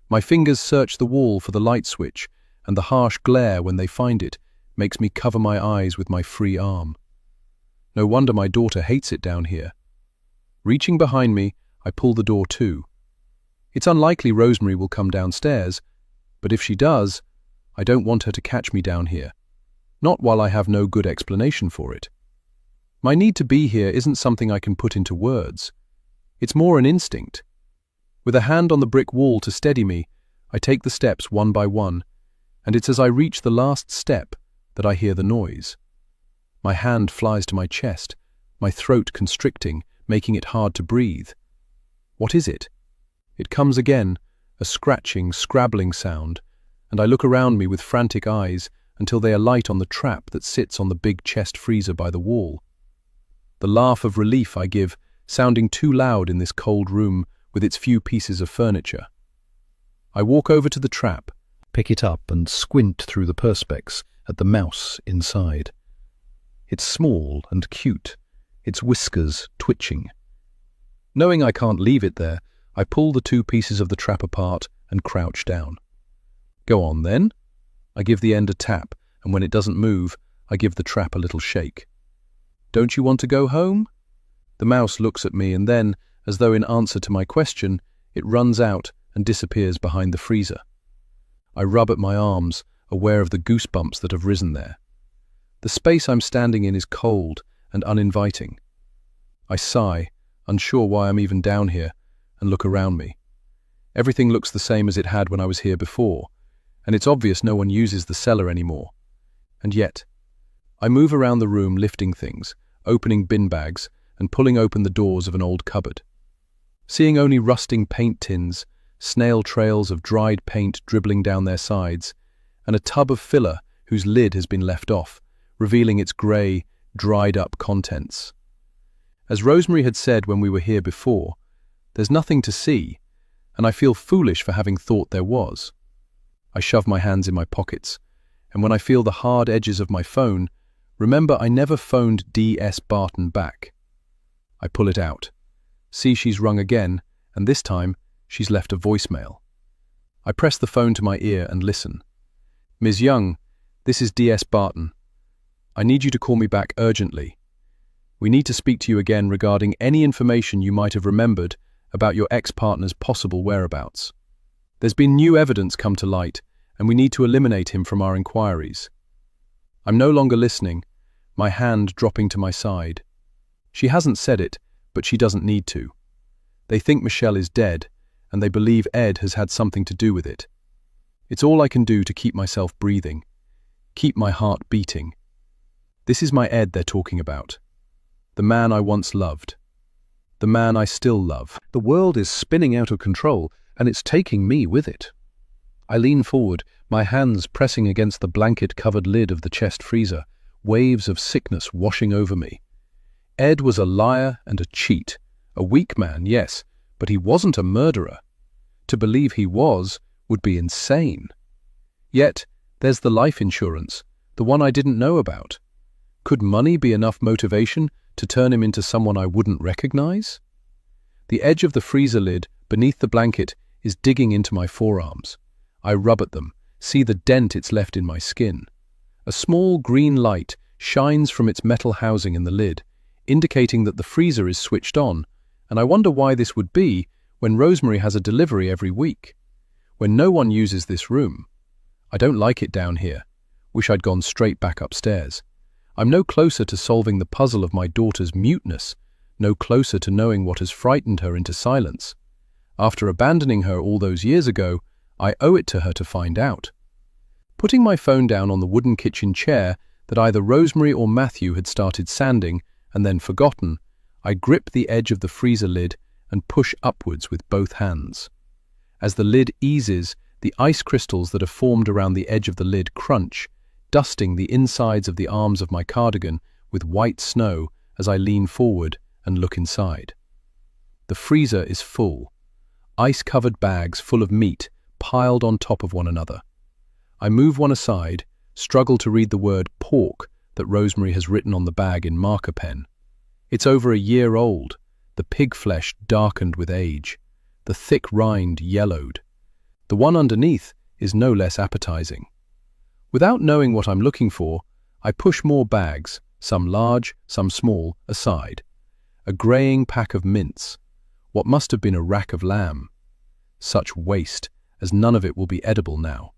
Speaker 2: My fingers search the wall for the light switch, and the harsh glare when they find it makes me cover my eyes with my free arm. No wonder my daughter hates it down here. Reaching behind me, I pull the door to. It's unlikely Rosemary will come downstairs, but if she does, I don't want her to catch me down here. Not while I have no good explanation for it. My need to be here isn't something I can put into words. It's more an instinct. With a hand on the brick wall to steady me, I take the steps one by one, and it's as I reach the last step that I hear the noise. My hand flies to my chest, my throat constricting, making it hard to breathe. What is it? It comes again, a scratching, scrabbling sound, and I look around me with frantic eyes until they alight on the trap that sits on the big chest freezer by the wall. The laugh of relief I give, sounding too loud in this cold room with its few pieces of furniture. I walk over to the trap, pick it up and squint through the perspex at the mouse inside. It's small and cute, its whiskers twitching. Knowing I can't leave it there, I pull the two pieces of the trap apart and crouch down. Go on then. I give the end a tap, and when it doesn't move, I give the trap a little shake. Don't you want to go home? The mouse looks at me and then, as though in answer to my question, it runs out and disappears behind the freezer. I rub at my arms, aware of the goosebumps that have risen there. The space I'm standing in is cold and uninviting. I sigh, unsure why I'm even down here, and look around me. Everything looks the same as it had when I was here before, and it's obvious no one uses the cellar anymore. And yet, I move around the room lifting things, opening bin bags, and pulling open the doors of an old cupboard. Seeing only rusting paint tins, snail trails of dried paint dribbling down their sides, and a tub of filler whose lid has been left off, revealing its grey, dried-up contents. As Rosemary had said when we were here before, there's nothing to see, and I feel foolish for having thought there was. I shove my hands in my pockets, and when I feel the hard edges of my phone, remember I never phoned D.S. Barton back. I pull it out, see she's rung again, and this time she's left a voicemail. I press the phone to my ear and listen. Ms. Young, this is D.S. Barton. I need you to call me back urgently. We need to speak to you again regarding any information you might have remembered about your ex-partner's possible whereabouts. There's been new evidence come to light, and we need to eliminate him from our inquiries. I'm no longer listening, my hand dropping to my side. She hasn't said it, but she doesn't need to. They think Michelle is dead, and they believe Ed has had something to do with it. It's all I can do to keep myself breathing, keep my heart beating. This is my Ed they're talking about. The man I once loved. The man I still love. The world is spinning out of control, and it's taking me with it. I lean forward, my hands pressing against the blanket-covered lid of the chest freezer, waves of sickness washing over me. Ed was a liar and a cheat, a weak man, yes, but he wasn't a murderer. To believe he was would be insane. Yet, there's the life insurance, the one I didn't know about. Could money be enough motivation to turn him into someone I wouldn't recognize? The edge of the freezer lid, beneath the blanket, is digging into my forearms. I rub at them, see the dent it's left in my skin. A small green light
Speaker 1: shines from its metal housing in the lid, indicating that the freezer is switched on, and I wonder why this would be when Rosemary has a delivery every week, when no one uses this room. I don't like it down here. Wish I'd gone straight back upstairs. I'm no closer to solving the puzzle of my daughter's muteness, no closer to knowing what has frightened her into silence. After abandoning her all those years ago, I owe it to her to find out. Putting my phone down on the wooden kitchen chair that either Rosemary or Matthew had started sanding and then forgotten, I grip the edge of the freezer lid and push upwards with both hands. As the lid eases, the ice crystals that are formed around the edge of the lid crunch, dusting the insides of the arms of my cardigan with white snow as I lean forward and look inside. The freezer is full. Ice-covered bags full of meat piled on top of one another. I move one aside, struggle to read the word pork that Rosemary has written on the bag in marker pen. It's over a year old, the pig flesh darkened with age, the thick rind yellowed. The one underneath is no less appetizing. Without knowing what I'm looking for, I push more bags, some large, some small, aside. A greying pack of mince, what must have been a rack of lamb. Such waste, as none of it will be edible now.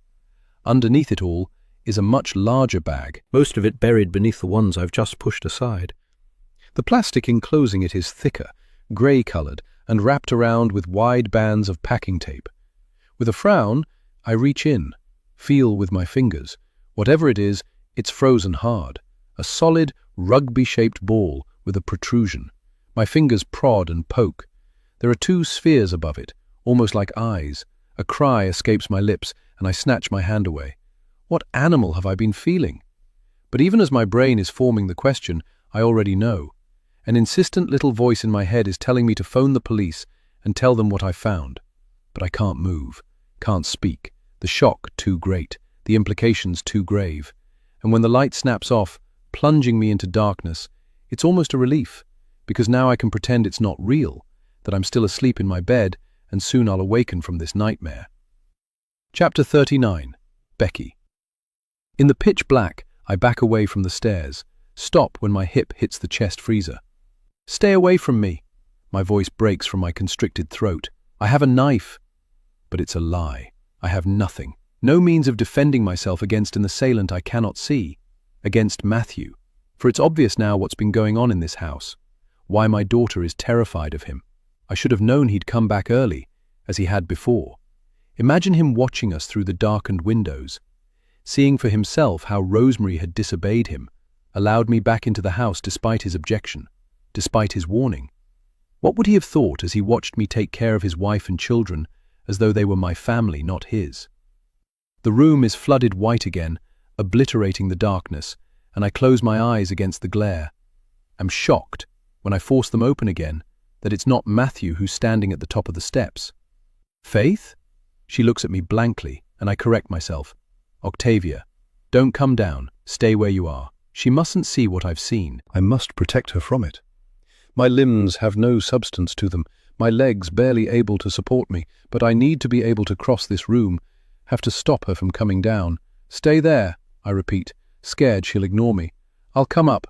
Speaker 1: Underneath it all is a much larger bag, most of it buried beneath the ones I've just pushed aside. The plastic enclosing it is thicker, grey-coloured, and wrapped around with wide bands of packing tape. With a frown, I reach in, feel with my fingers. Whatever it is, it's frozen hard. A solid, rugby-shaped ball with a protrusion. My fingers prod and poke. There are two spheres above it, almost like eyes. A cry escapes my lips, and I snatch my hand away. What animal have I been feeling? But even as my brain is forming the question, I already know. An insistent little voice in my head is telling me to phone the police and tell them what I found. But I can't move, can't speak. The shock too great, the implications too grave. And when the light snaps off, plunging me into darkness, it's almost a relief, because now I can pretend it's not real, that I'm still asleep in my bed, and soon I'll awaken from this nightmare. Chapter 39. Becky. In the pitch black, I back away from the stairs, stop when my hip hits the chest freezer. Stay away from me. My voice breaks from my constricted throat. I have a knife. But it's a lie. I have nothing. No means of defending myself against an assailant I cannot see. Against Matthew. For it's obvious now what's been going on in this house. Why my daughter is terrified of him. I should have known he'd come back early, as he had before. Imagine him watching us through the darkened windows, seeing for himself how Rosemary had disobeyed him, allowed me back into the house despite his objection, despite his warning. What would he have thought as he watched me take care of his wife and children as though they were my family, not his? The room is flooded white again, obliterating the darkness, and I close my eyes against the glare. I'm shocked, when I force them open again, that it's not Matthew who's standing at the top of the steps. Faith? She looks at me blankly, and I correct myself. Octavia, don't come down, stay where you are. She mustn't see what I've seen. I must protect her from it. My limbs have no substance to them, my legs barely able to support me, but I need to be able to cross this room, have to stop her from coming down. Stay there, I repeat, scared she'll ignore me. I'll come up.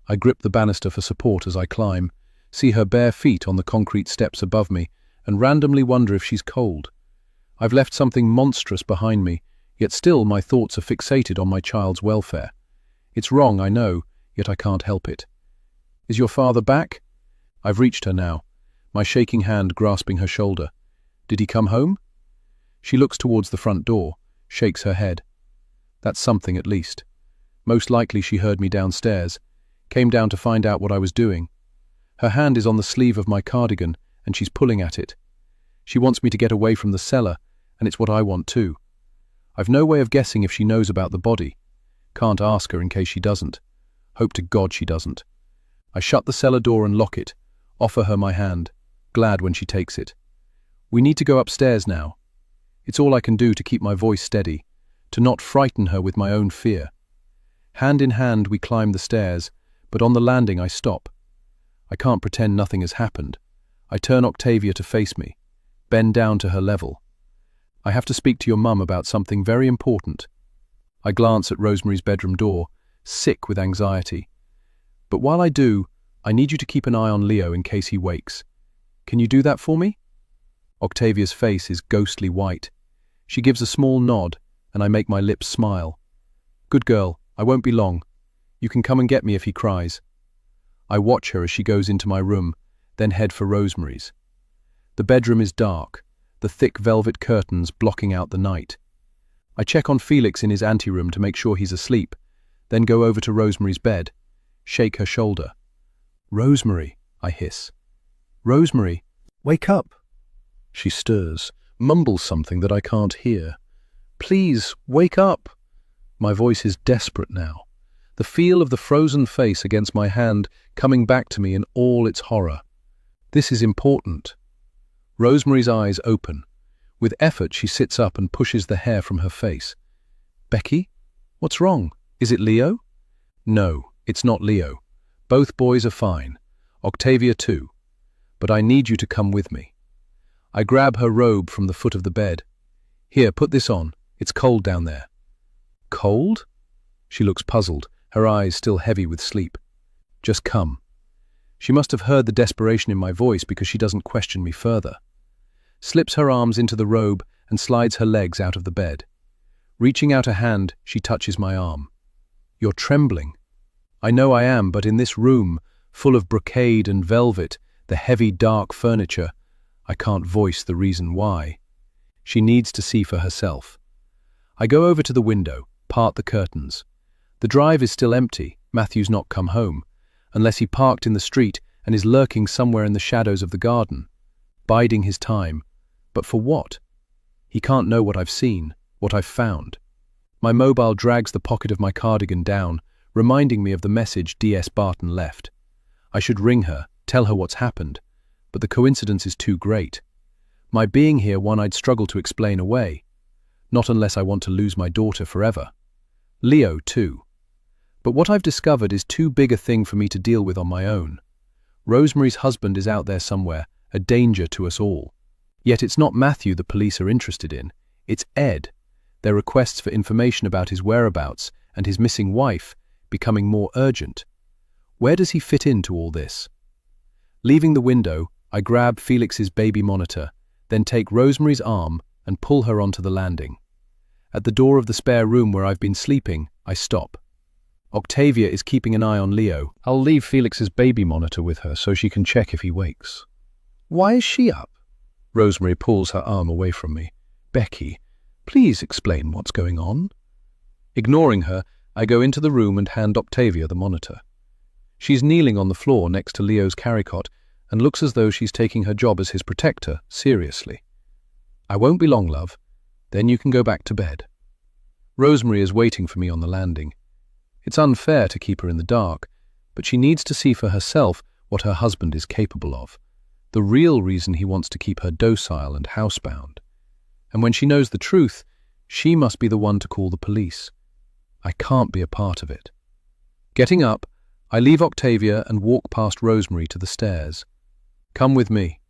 Speaker 1: I grip the banister for support as I climb, see her bare feet on the concrete steps above me, and randomly wonder if she's cold. I've left something monstrous behind me, yet still my thoughts are fixated on my child's welfare. It's wrong, I know, yet I can't help it. Is your father back? I've reached her now, my shaking hand grasping her shoulder. Did he come home? She looks towards the front door, shakes her head. That's something at least. Most likely she heard me downstairs, came down to find out what I was doing. Her hand is on the sleeve of my cardigan, and she's pulling at it. She wants me to get away from the cellar, and it's what I want too. I've no way of guessing if she knows about the body. Can't ask her in case she doesn't. Hope to God she doesn't. I shut the cellar door and lock it, offer her my hand, glad when she takes it. We need to go upstairs now. It's all I can do to keep my voice steady, to not frighten her with my own fear. Hand in hand we climb the stairs, but on the landing I stop. I can't pretend nothing has happened. I turn Octavia to face me, bend down to her level. I have to speak to your mum about something very important. I glance at Rosemary's bedroom door, sick with anxiety. But while I do, I need you to keep an eye on Leo in case he wakes. Can you do that for me? Octavia's face is ghostly white. She gives a small nod, and I make my lips smile. Good girl, I won't be long. You can come and get me if he cries. I watch her as she goes into my room, then head for Rosemary's. The bedroom is dark, the thick velvet curtains blocking out the night. I check on Felix in his anteroom to make sure he's asleep, then go over to Rosemary's bed, shake her shoulder. Rosemary, I hiss. Rosemary, wake up. She stirs, mumbles something that I can't hear. Please, wake up. My voice is desperate now, the feel of the frozen face against my hand coming back to me in all its horror. This is important. Rosemary's eyes open. With effort, she sits up and pushes the hair from her face. Becky? What's wrong? Is it Leo? No, it's not Leo. Both boys are fine. Octavia too. But I need you to come with me. I grab her robe from the foot of the bed. Here, put this on. It's cold down there. Cold? She looks puzzled, her eyes still heavy with sleep. Just come. She must have heard the desperation in my voice because she doesn't question me further. Slips her arms into the robe and slides her legs out of the bed. Reaching out a hand, she touches my arm. You're trembling. I know I am, but in this room, full of brocade and velvet, the heavy, dark furniture, I can't voice the reason why. She needs to see for herself. I go over to the window, part the curtains. The drive is still empty. Matthew's not come home, unless he parked in the street and is lurking somewhere in the shadows of the garden, biding his time. But for what? He can't know what I've seen, what I've found. My mobile drags the pocket of my cardigan down, reminding me of the message D.S. Barton left. I should ring her, tell her what's happened, but the coincidence is too great. My being here one I'd struggle to explain away. Not unless I want to lose my daughter forever. Leo, too. But what I've discovered is too big a thing for me to deal with on my own. Rosemary's husband is out there somewhere, a danger to us all. Yet it's not Matthew the police are interested in, it's Ed. Their requests for information about his whereabouts and his missing wife becoming more urgent. Where does he fit into all this? Leaving the window, I grab Felix's baby monitor, then take Rosemary's arm and pull her onto the landing. At the door of the spare room where I've been sleeping, I stop. Octavia is keeping an eye on Leo. I'll leave Felix's baby monitor with her so she can check if he wakes. Why is she up? Rosemary pulls her arm away from me. Becky, please explain what's going on. Ignoring her, I go into the room and hand Octavia the monitor. She's kneeling on the floor next to Leo's carry-cot and looks as though she's taking her job as his protector seriously. I won't be long, love. Then you can go back to bed. Rosemary is waiting for me on the landing. It's unfair to keep her in the dark, but she needs to see for herself what her husband is capable of, the real reason he wants to keep her docile and housebound. And when she knows the truth, she must be the one to call the police. I can't be a part of it. Getting up, I leave Octavia and walk past Rosemary to the stairs. Come with me.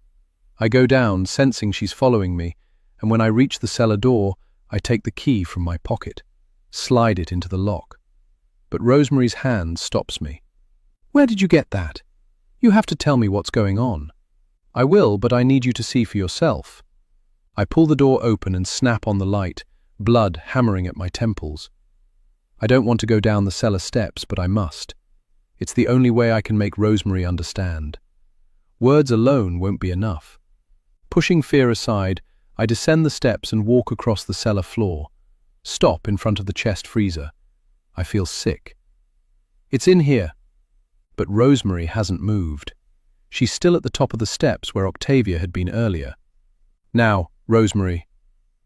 Speaker 1: I go down, sensing she's following me, and when I reach the cellar door, I take the key from my pocket, slide it into the lock. But Rosemary's hand stops me. Where did you get that? You have to tell me what's going on. I will, but I need you to see for yourself. I pull the door open and snap on the light, blood hammering at my temples. I don't want to go down the cellar steps, but I must. It's the only way I can make Rosemary understand. Words alone won't be enough. Pushing fear aside, I descend the steps and walk across the cellar floor. Stop in front of the chest freezer. I feel sick. It's in here. But Rosemary hasn't moved. She's still at the top of the steps where Octavia had been earlier. Now, Rosemary.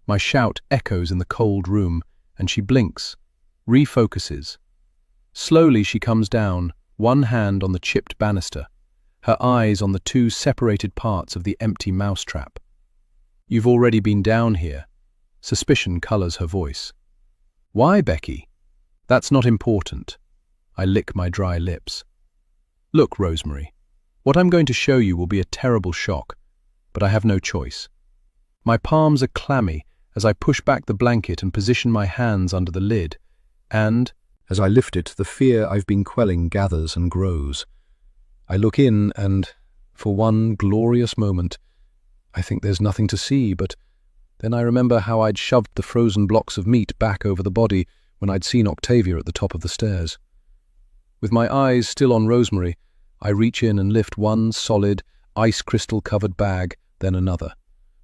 Speaker 1: My shout echoes in the cold room, and she blinks, refocuses. Slowly she comes down, one hand on the chipped banister, her eyes on the two separated parts of the empty mousetrap. You've already been down here. Suspicion colors her voice. Why, Becky? That's not important. I lick my dry lips. Look, Rosemary, what I'm going to show you will be a terrible shock, but I have no choice. My palms are clammy as I push back the blanket and position my hands under the lid, and,
Speaker 2: As I lift it, the fear I've been quelling gathers and grows. I look in and, for one glorious moment, I think there's nothing to see, but then I remember how I'd shoved the frozen blocks of meat back over the body when I'd seen Octavia at the top of the stairs. With my eyes still on Rosemary, I reach in and lift one solid, ice crystal-covered bag, then another.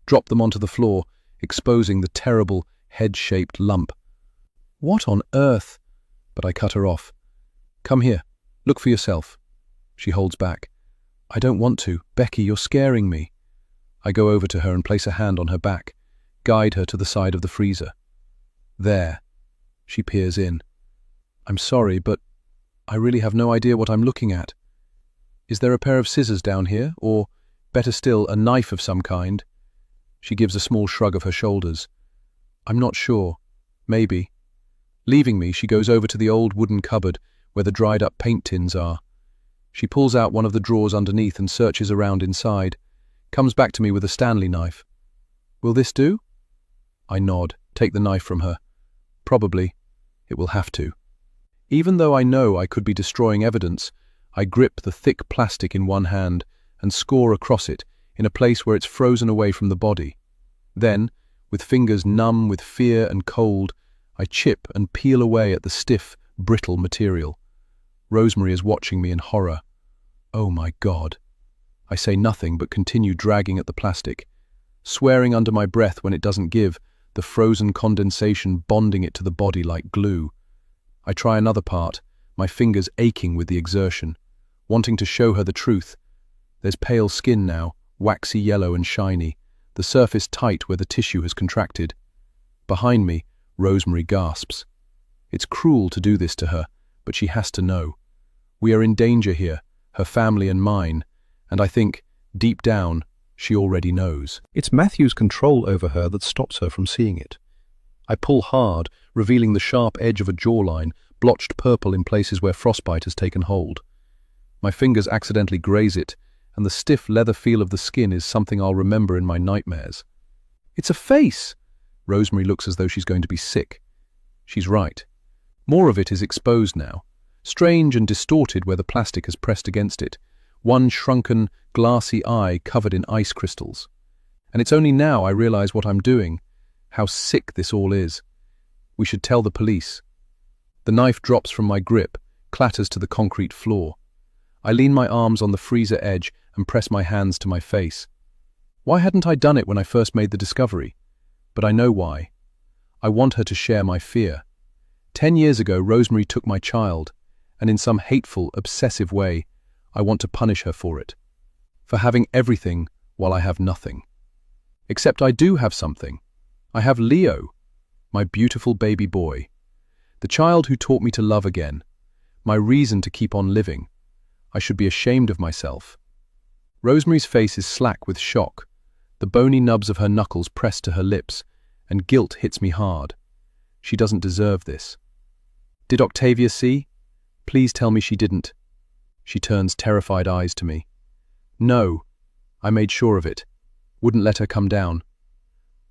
Speaker 2: Drop them onto the floor, exposing the terrible, head-shaped lump. What on earth? But I cut her off. Come here. Look for yourself. She holds back. I don't want to. Becky, you're scaring me. I go over to her and place a hand on her back, guide her to the side of the freezer. There. She peers in. I'm sorry, but I really have no idea what I'm looking at. Is there a pair of scissors down here, or, better still, a knife of some kind? She gives a small shrug of her shoulders. I'm not sure. Maybe. Leaving me, she goes over to the old wooden cupboard where the dried-up paint tins are. She pulls out one of the drawers underneath and searches around inside, comes back to me with a Stanley knife. Will this do? I nod, take the knife from her. Probably. It will have to. Even though I know I could be destroying evidence, I grip the thick plastic in one hand and score across it in a place where it's frozen away from the body. Then, with fingers numb with fear and cold, I chip and peel away at the stiff, brittle material. Rosemary is watching me in horror. Oh my God. I say nothing but continue dragging at the plastic, swearing under my breath when it doesn't give, the frozen condensation bonding it to the body like glue. I try another part, my fingers aching with the exertion, wanting to show her the truth. There's pale skin now, waxy yellow and shiny, the surface tight where the tissue has contracted. Behind me, Rosemary gasps. It's cruel to do this to her, but she has to know. We are in danger here, her family and mine, and I think, deep down, she already knows. It's Matthew's control over her that stops her from seeing it. I pull hard, revealing the sharp edge of a jawline, blotched purple in places where frostbite has taken hold. My fingers accidentally graze it, and the stiff leather feel of the skin is something I'll remember in my nightmares. It's a face! Rosemary looks as though she's going to be sick. She's right. More of it is exposed now, strange and distorted where the plastic has pressed against it, one shrunken, glassy eye covered in ice crystals. And it's only now I realize what I'm doing, how sick this all is. We should tell the police. The knife drops from my grip, clatters to the concrete floor. I lean my arms on the freezer edge and press my hands to my face. Why hadn't I done it when I first made the discovery? But I know why. I want her to share my fear. 10 years ago, Rosemary took my child, and in some hateful, obsessive way, I want to punish her for it. For having everything while I have nothing. Except I do have something. I have Leo, my beautiful baby boy. The child who taught me to love again. My reason to keep on living. I should be ashamed of myself. Rosemary's face is slack with shock, the bony nubs of her knuckles pressed to her lips, and guilt hits me hard. She doesn't deserve this. Did Octavia see? Please tell me she didn't. She turns terrified eyes to me. No, I made sure of it. Wouldn't let her come down.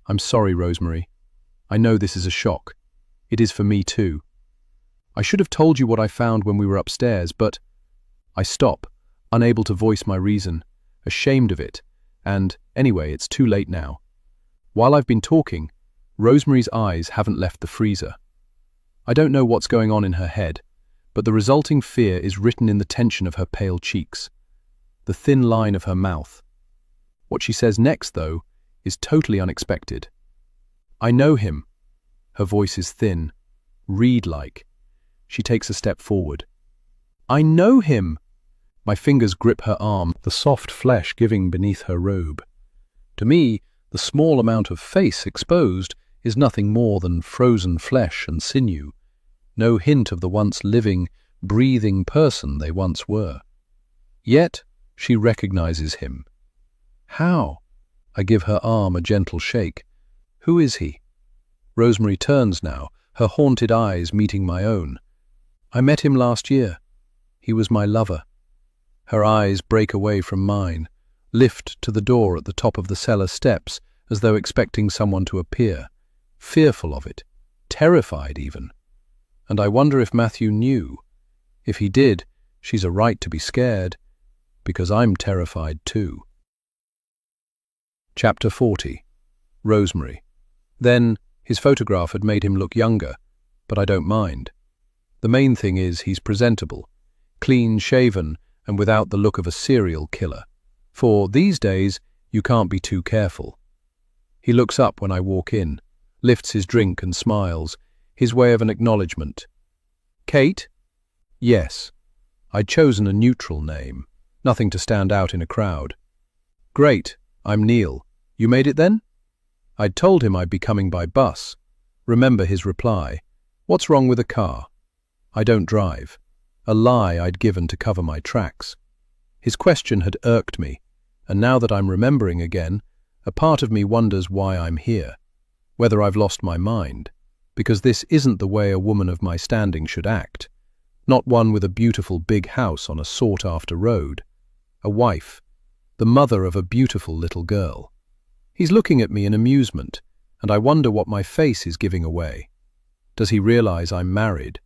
Speaker 2: I'm sorry, Rosemary. I know this is a shock. It is for me too. I should have told you what I found when we were upstairs, but I stop, unable to voice my reason, ashamed of it, and, anyway, it's too late now. While I've been talking, Rosemary's eyes haven't left the freezer. I don't know what's going on in her head, but the resulting fear is written in the tension of her pale cheeks, the thin line of her mouth. What she says next, though, is totally unexpected. I know him. Her voice is thin, reed-like. She takes a step forward. I know him! My fingers grip her arm, the soft flesh giving beneath her robe. To me, the small amount of face exposed is nothing more than frozen flesh and sinew, no hint of the once living, breathing person they once were. Yet she recognizes him. How? I give her arm a gentle shake. Who is he? Rosemary turns now, her haunted eyes meeting my own. I met him last year. He was my lover. Her eyes break away from mine, lift to the door at the top of the cellar steps as though expecting someone to appear, fearful of it, terrified even.
Speaker 1: And I wonder if Matthew knew. If he did, she's a right to be scared, because I'm terrified too. Chapter 40. Rosemary. Then, his photograph had made him look younger, but I don't mind. The main thing is he's presentable, clean-shaven and without the look of a serial killer. For, these days, you can't be too careful. He looks up when I walk in, lifts his drink and smiles, his way of an acknowledgement. Kate? Yes. I'd chosen a neutral name, nothing to stand out in a crowd. Great, I'm Neil. You made it then? I'd told him I'd be coming by bus. Remember his reply. What's wrong with a car? I don't drive. A lie I'd given to cover my tracks. His question had irked me, and now that I'm remembering again, a part of me wonders why I'm here, whether I've lost my mind, because this isn't the way a woman of my standing should act, not one with a beautiful big house on a sought-after road, a wife, the mother of a beautiful little girl. He's looking at me in amusement, and I wonder what my face is giving away. Does he realize I'm married?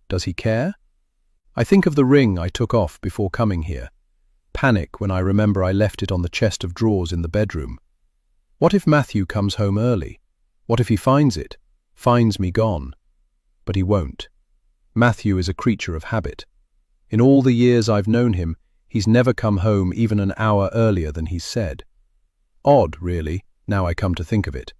Speaker 1: Does he care? I think of the ring I took off before coming here. Panic when I remember I left it on the chest of drawers in the bedroom. What if Matthew comes home early? What if he finds it? Finds me gone? But he won't. Matthew is a creature of habit. In all the years I've known him, he's never come home even an hour earlier than he's said. Odd, really, now I come to think of it.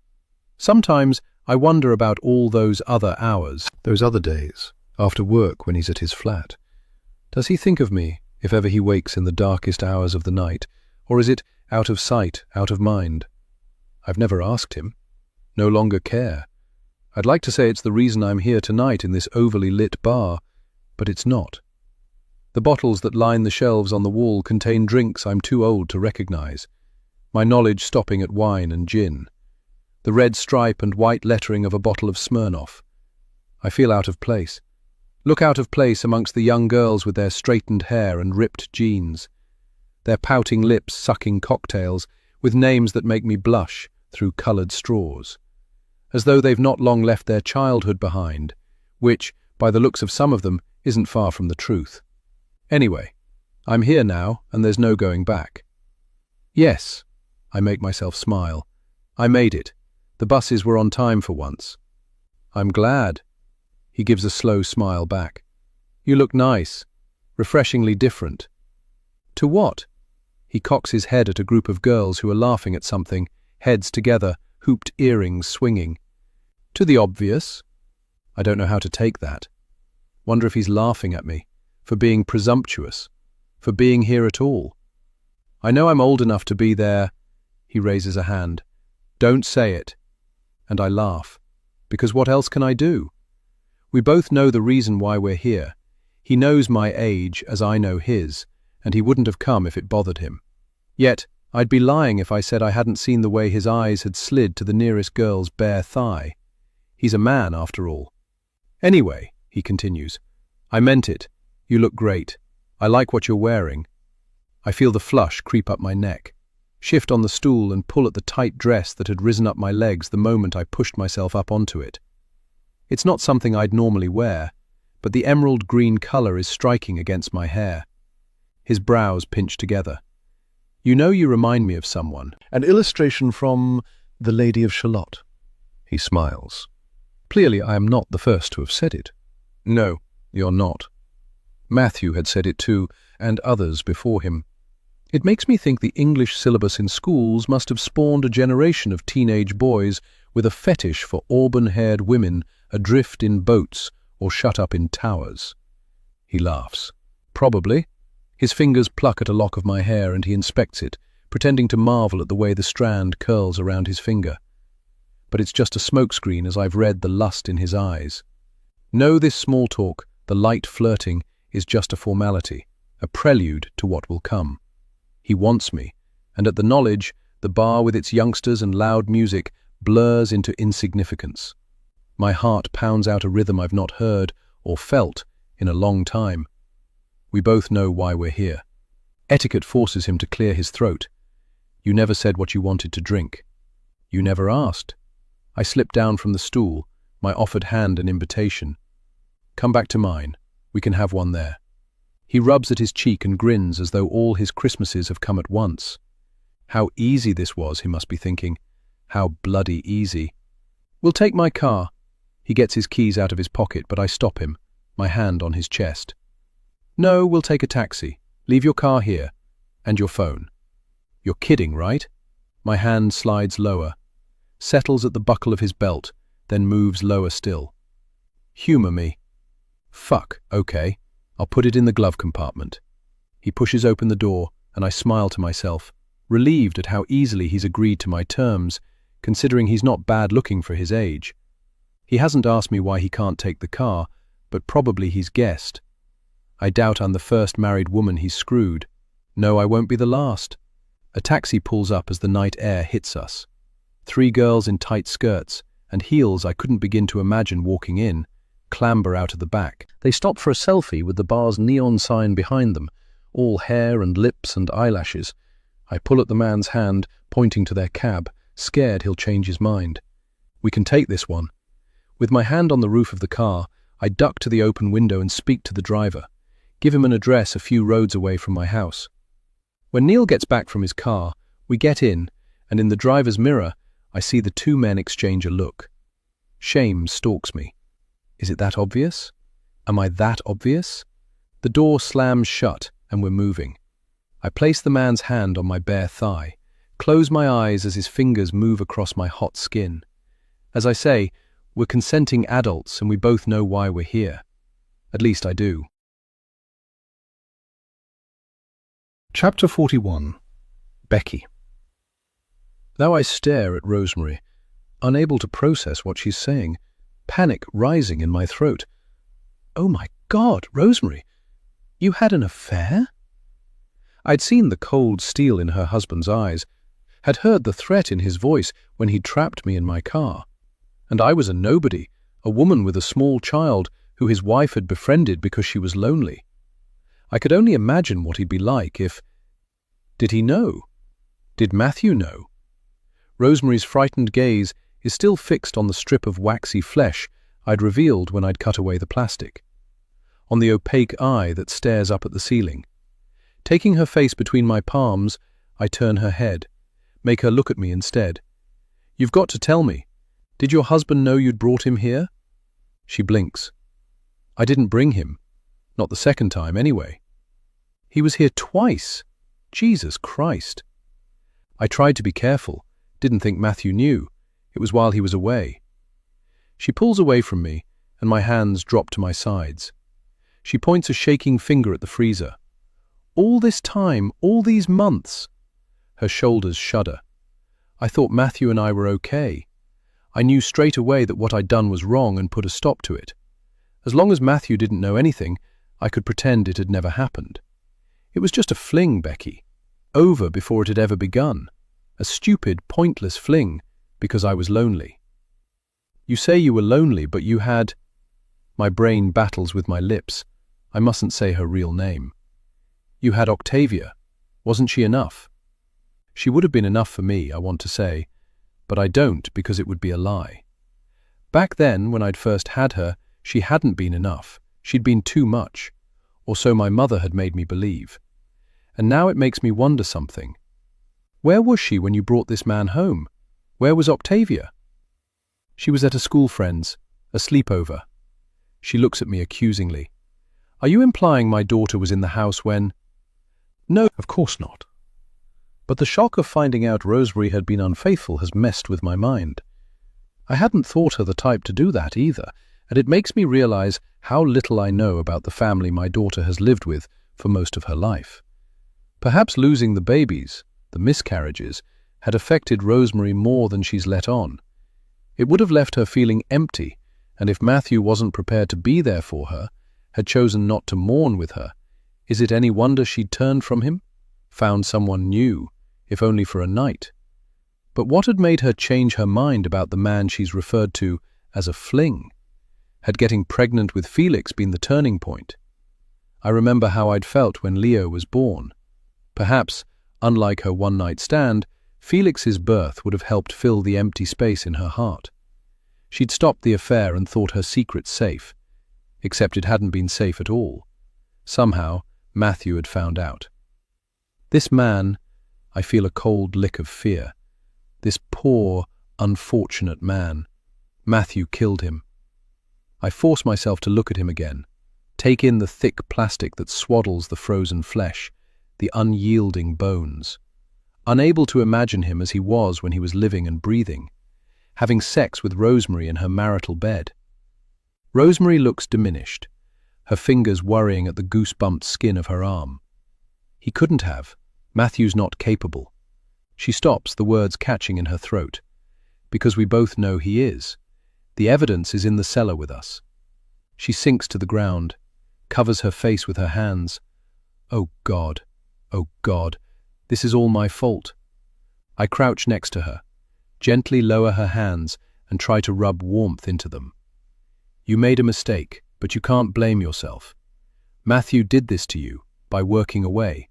Speaker 1: Sometimes I wonder about all those other hours, those other days, after work when he's at his flat. Does he think of me if ever he wakes in the darkest hours of the night, or is it out of sight, out of mind? I've never asked him. No longer care. I'd like to say it's the reason I'm here tonight in this overly lit bar, but it's not. The bottles that line the shelves on the wall contain drinks I'm too old to recognize, my knowledge stopping at wine and gin. The red stripe and white lettering of a bottle of Smirnoff. I feel out of place. Look out of place amongst the young girls with their straightened hair and ripped jeans, their pouting lips sucking cocktails with names that make me blush through coloured straws, as though they've not long left their childhood behind, which, by the looks of some of them, isn't far from the truth. Anyway, I'm here now, and there's no going back. Yes, I make myself smile. I made it. The buses were on time for once. I'm glad. He gives a slow smile back. You look nice. Refreshingly different. To what? He cocks his head at a group of girls who are laughing at something, heads together, hooped earrings swinging. To the obvious. I don't know how to take that. Wonder if he's laughing at me, for being presumptuous, for being here at all. I know I'm old enough to be there. He raises a hand. Don't say it. And I laugh, because what else can I do? We both know the reason why we're here. He knows my age as I know his, and he wouldn't have come if it bothered him. Yet, I'd be lying if I said I hadn't seen the way his eyes had slid to the nearest girl's bare thigh. He's a man, after all. Anyway, he continues, I meant it. You look great. I like what you're wearing. I feel the flush creep up my neck, shift on the stool and pull at the tight dress that had risen up my legs the moment I pushed myself up onto it. It's not something I'd normally wear, but the emerald green colour is striking against my hair. His brows pinch together. You know you remind me of someone.
Speaker 2: An illustration from The Lady of Shalott. He smiles. Clearly I am not the first to have said it.
Speaker 1: No, you're not. Matthew had said it too, and others before him. It makes me think the English syllabus in schools must have spawned a generation of teenage boys with a fetish for auburn-haired women adrift in boats or shut up in towers. He laughs. Probably. His fingers pluck at a lock of my hair and he inspects it, pretending to marvel at the way the strand curls around his finger. But it's just a smokescreen as I've read the lust in his eyes. Know this small talk, the light flirting, is just a formality, a prelude to what will come. He wants me, and at the knowledge, the bar with its youngsters and loud music blurs into insignificance. My heart pounds out a rhythm I've not heard or felt in a long time. We both know why we're here. Etiquette forces him to clear his throat. You never said what you wanted to drink. You never asked. I slipped down from the stool, my offered hand an invitation. Come back to mine. We can have one there. He rubs at his cheek and grins as though all his Christmases have come at once. How easy this was, he must be thinking. How bloody easy. We'll take my car. He gets his keys out of his pocket, but I stop him, my hand on his chest. No, we'll take a taxi. Leave your car here. And your phone. You're kidding, right? My hand slides lower, settles at the buckle of his belt, then moves lower still. Humor me. Fuck, okay. I'll put it in the glove compartment. He pushes open the door, and I smile to myself, relieved at how easily he's agreed to my terms, considering he's not bad looking for his age. He hasn't asked me why he can't take the car, but probably he's guessed. I doubt I'm the first married woman he's screwed. No, I won't be the last. A taxi pulls up as the night air hits us. 3 girls in tight skirts and heels I couldn't begin to imagine walking in, clamber out of the back. They stop for a selfie with the bar's neon sign behind them, all hair and lips and eyelashes. I pull at the man's hand, pointing to their cab, scared he'll change his mind. We can take this one. With my hand on the roof of the car, I duck to the open window and speak to the driver, give him an address a few roads away from my house. When Neil gets back from his car, we get in, and in the driver's mirror, I see the 2 men exchange a look. Shame stalks me. Is it that obvious? Am I that obvious? The door slams shut, and we're moving. I place the man's hand on my bare thigh, close my eyes as his fingers move across my hot skin. As I say, we're consenting adults, and we both know why we're here. At least I do.
Speaker 2: Chapter 41. Becky.
Speaker 1: Now I stare at Rosemary, unable to process what she's saying, panic rising in my throat. Oh my God, Rosemary, you had an affair? I'd seen the cold steel in her husband's eyes, had heard the threat in his voice when he'd trapped me in my car. And I was a nobody, a woman with a small child who his wife had befriended because she was lonely. I could only imagine what he'd be like if... Did he know? Did Matthew know? Rosemary's frightened gaze is still fixed on the strip of waxy flesh I'd revealed when I'd cut away the plastic, on the opaque eye that stares up at the ceiling. Taking her face between my palms, I turn her head, make her look at me instead. You've got to tell me, did your husband know you'd brought him here? She blinks. I didn't bring him. Not the second time, anyway. He was here twice. Jesus Christ. I tried to be careful, didn't think Matthew knew. It was while he was away. She pulls away from me, and my hands drop to my sides. She points a shaking finger at the freezer. All this time, all these months. Her shoulders shudder. I thought Matthew and I were okay. I knew straight away that what I'd done was wrong and put a stop to it. As long as Matthew didn't know anything, I could pretend it had never happened. It was just a fling, Becky. Over before it had ever begun. A stupid, pointless fling, because I was lonely. You say you were lonely, but you had... My brain battles with my lips. I mustn't say her real name. You had Octavia. Wasn't she enough? She would have been enough for me, I want to say, but I don't because it would be a lie. Back then, when I'd first had her, she hadn't been enough. She'd been too much. Or so my mother had made me believe. And now it makes me wonder something. Where was she when you brought this man home? Where was Octavia? She was at a school friend's, a sleepover. She looks at me accusingly. Are you implying my daughter was in the house when... No,
Speaker 2: of course not.
Speaker 1: But the shock of finding out Rosemary had been unfaithful has messed with my mind. I hadn't thought her the type to do that either, and it makes me realize how little I know about the family my daughter has lived with for most of her life. Perhaps losing the babies, the miscarriages, had affected Rosemary more than she's let on. It would have left her feeling empty, and if Matthew wasn't prepared to be there for her, had chosen not to mourn with her, is it any wonder she'd turned from him, found someone new, if only for a night? But what had made her change her mind about the man she's referred to as a fling? Had getting pregnant with Felix been the turning point? I remember how I'd felt when Leo was born. Perhaps, unlike her one-night stand, Felix's birth would have helped fill the empty space in her heart. She'd stopped the affair and thought her secret safe. except it hadn't been safe at all. Somehow, Matthew had found out. This man, I feel a cold lick of fear. This poor, unfortunate man. Matthew killed him. I force myself to look at him again, take in the thick plastic that swaddles the frozen flesh, the unyielding bones. Unable to imagine him as he was when he was living and breathing, having sex with Rosemary in her marital bed. Rosemary looks diminished, her fingers worrying at the goose-bumped skin of her arm. He couldn't have. Matthew's not capable. She stops, the words catching in her throat. Because we both know he is. The evidence is in the cellar with us. She sinks to the ground, covers her face with her hands. Oh God, this is all my fault. I crouch next to her, gently lower her hands and try to rub warmth into them. You made a mistake, but you can't blame yourself. Matthew did this to you by working away,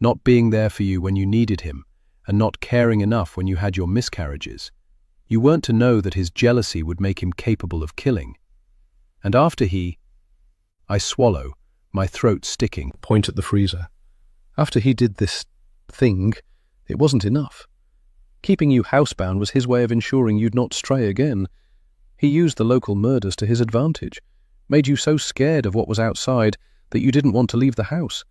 Speaker 1: not being there for you when you needed him, and not caring enough when you had your miscarriages. You weren't to know that his jealousy would make him capable of killing. And after I swallow, my throat sticking.
Speaker 2: Point at the freezer. After he did this thing, it wasn't enough. Keeping you housebound was his way of ensuring you'd not stray again. He used the local murders to his advantage, made you so scared of what was outside that you didn't want to leave the house.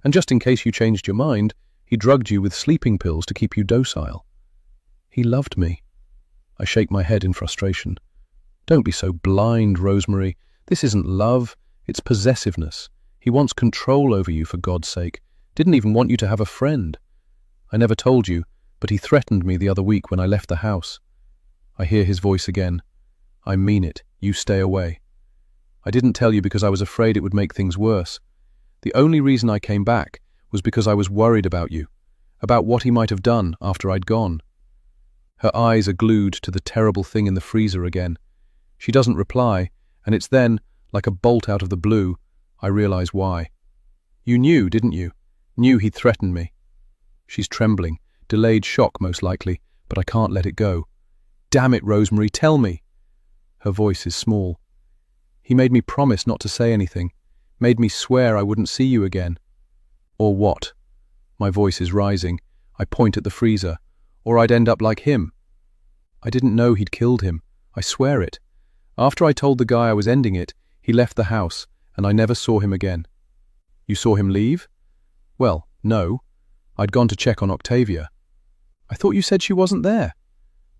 Speaker 2: And just in case you changed your mind, he drugged you with sleeping pills to keep you docile. He loved me. I shake my head in frustration. Don't be so blind, Rosemary. This isn't love, it's possessiveness. He wants control over you, for God's sake. Didn't even want you to have a friend. I never told you, but he threatened me the other week when I left the house. I hear his voice again. I mean it. You stay away. I didn't tell you because I was afraid it would make things worse. The only reason I came back was because I was worried about you, about what he might have done after I'd gone. Her eyes are glued to the terrible thing in the freezer again. She doesn't reply, and it's then, like a bolt out of the blue, I realize why. You knew, didn't you? Knew he'd threatened me. She's trembling, delayed shock most likely, but I can't let it go. Damn it, Rosemary, tell me. Her voice is small. He made me promise not to say anything, made me swear I wouldn't see you again. Or what? My voice is rising. I point at the freezer. Or I'd end up like him. I didn't know he'd killed him. I swear it. After I told the guy I was ending it, he left the house, and I never saw him again. You saw him leave? Well, no. I'd gone to check on Octavia. I thought you said she wasn't there.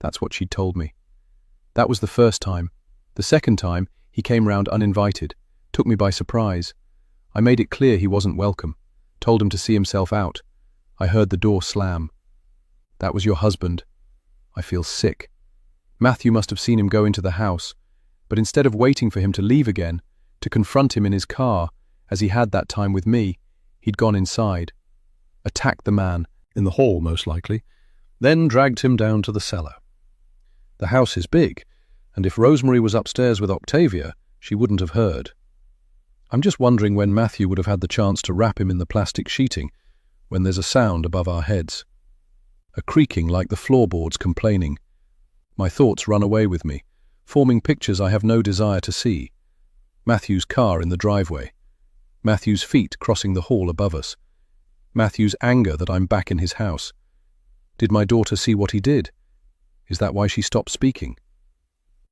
Speaker 2: That's what she'd told me. That was the first time. The second time, he came round uninvited, took me by surprise. I made it clear he wasn't welcome, told him to see himself out. I heard the door slam. That was your husband. I feel sick. Matthew must have seen him go into the house, but instead of waiting for him to leave again, to confront him in his car, as he had that time with me, he'd gone inside, attacked the man, in the hall most likely, then dragged him down to the cellar. The house is big, and if Rosemary was upstairs with Octavia, she wouldn't have heard. I'm just wondering when Matthew would have had the chance to wrap him in the plastic sheeting, when there's a sound above our heads. A creaking like the floorboards complaining. My thoughts run away with me, forming pictures I have no desire to see. Matthew's car in the driveway. Matthew's feet crossing the hall above us. Matthew's anger that I'm back in his house. Did my daughter see what he did? Is that why she stopped speaking?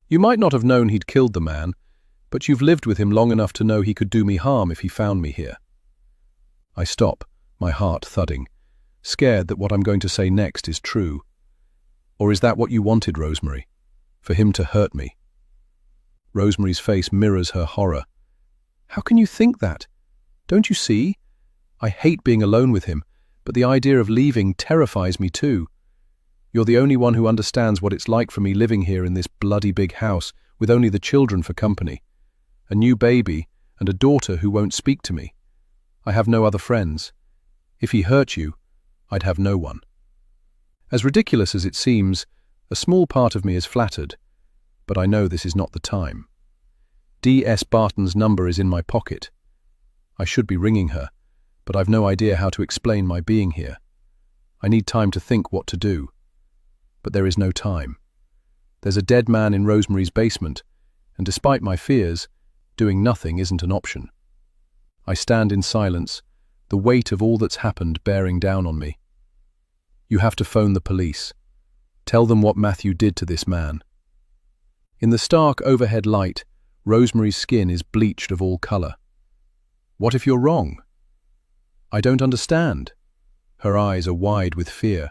Speaker 2: You might not have known he'd killed the man, but you've lived with him long enough to know he could do me harm if he found me here. I stop, my heart thudding, scared that what I'm going to say next is true. Or is that what you wanted, Rosemary? For him to hurt me? Rosemary's face mirrors her horror. How can you think that? Don't you see? I hate being alone with him, but the idea of leaving terrifies me too. You're the only one who understands what it's like for me living here in this bloody big house with only the children for company. A new baby and a daughter who won't speak to me. I have no other friends. If he hurt you, I'd have no one. As ridiculous as it seems, a small part of me is flattered, but I know this is not the time. D.S. Barton's number is in my pocket. I should be ringing her, but I've no idea how to explain my being here. I need time to think what to do. But there is no time. There's a dead man in Rosemary's basement, and despite my fears,
Speaker 1: Doing nothing isn't an option. I stand in silence, the weight of all that's happened bearing down on me. You have to phone the police. Tell them what Matthew did to this man. In the stark overhead light, Rosemary's skin is bleached of all color. What if you're wrong? I don't understand. Her eyes are wide with fear.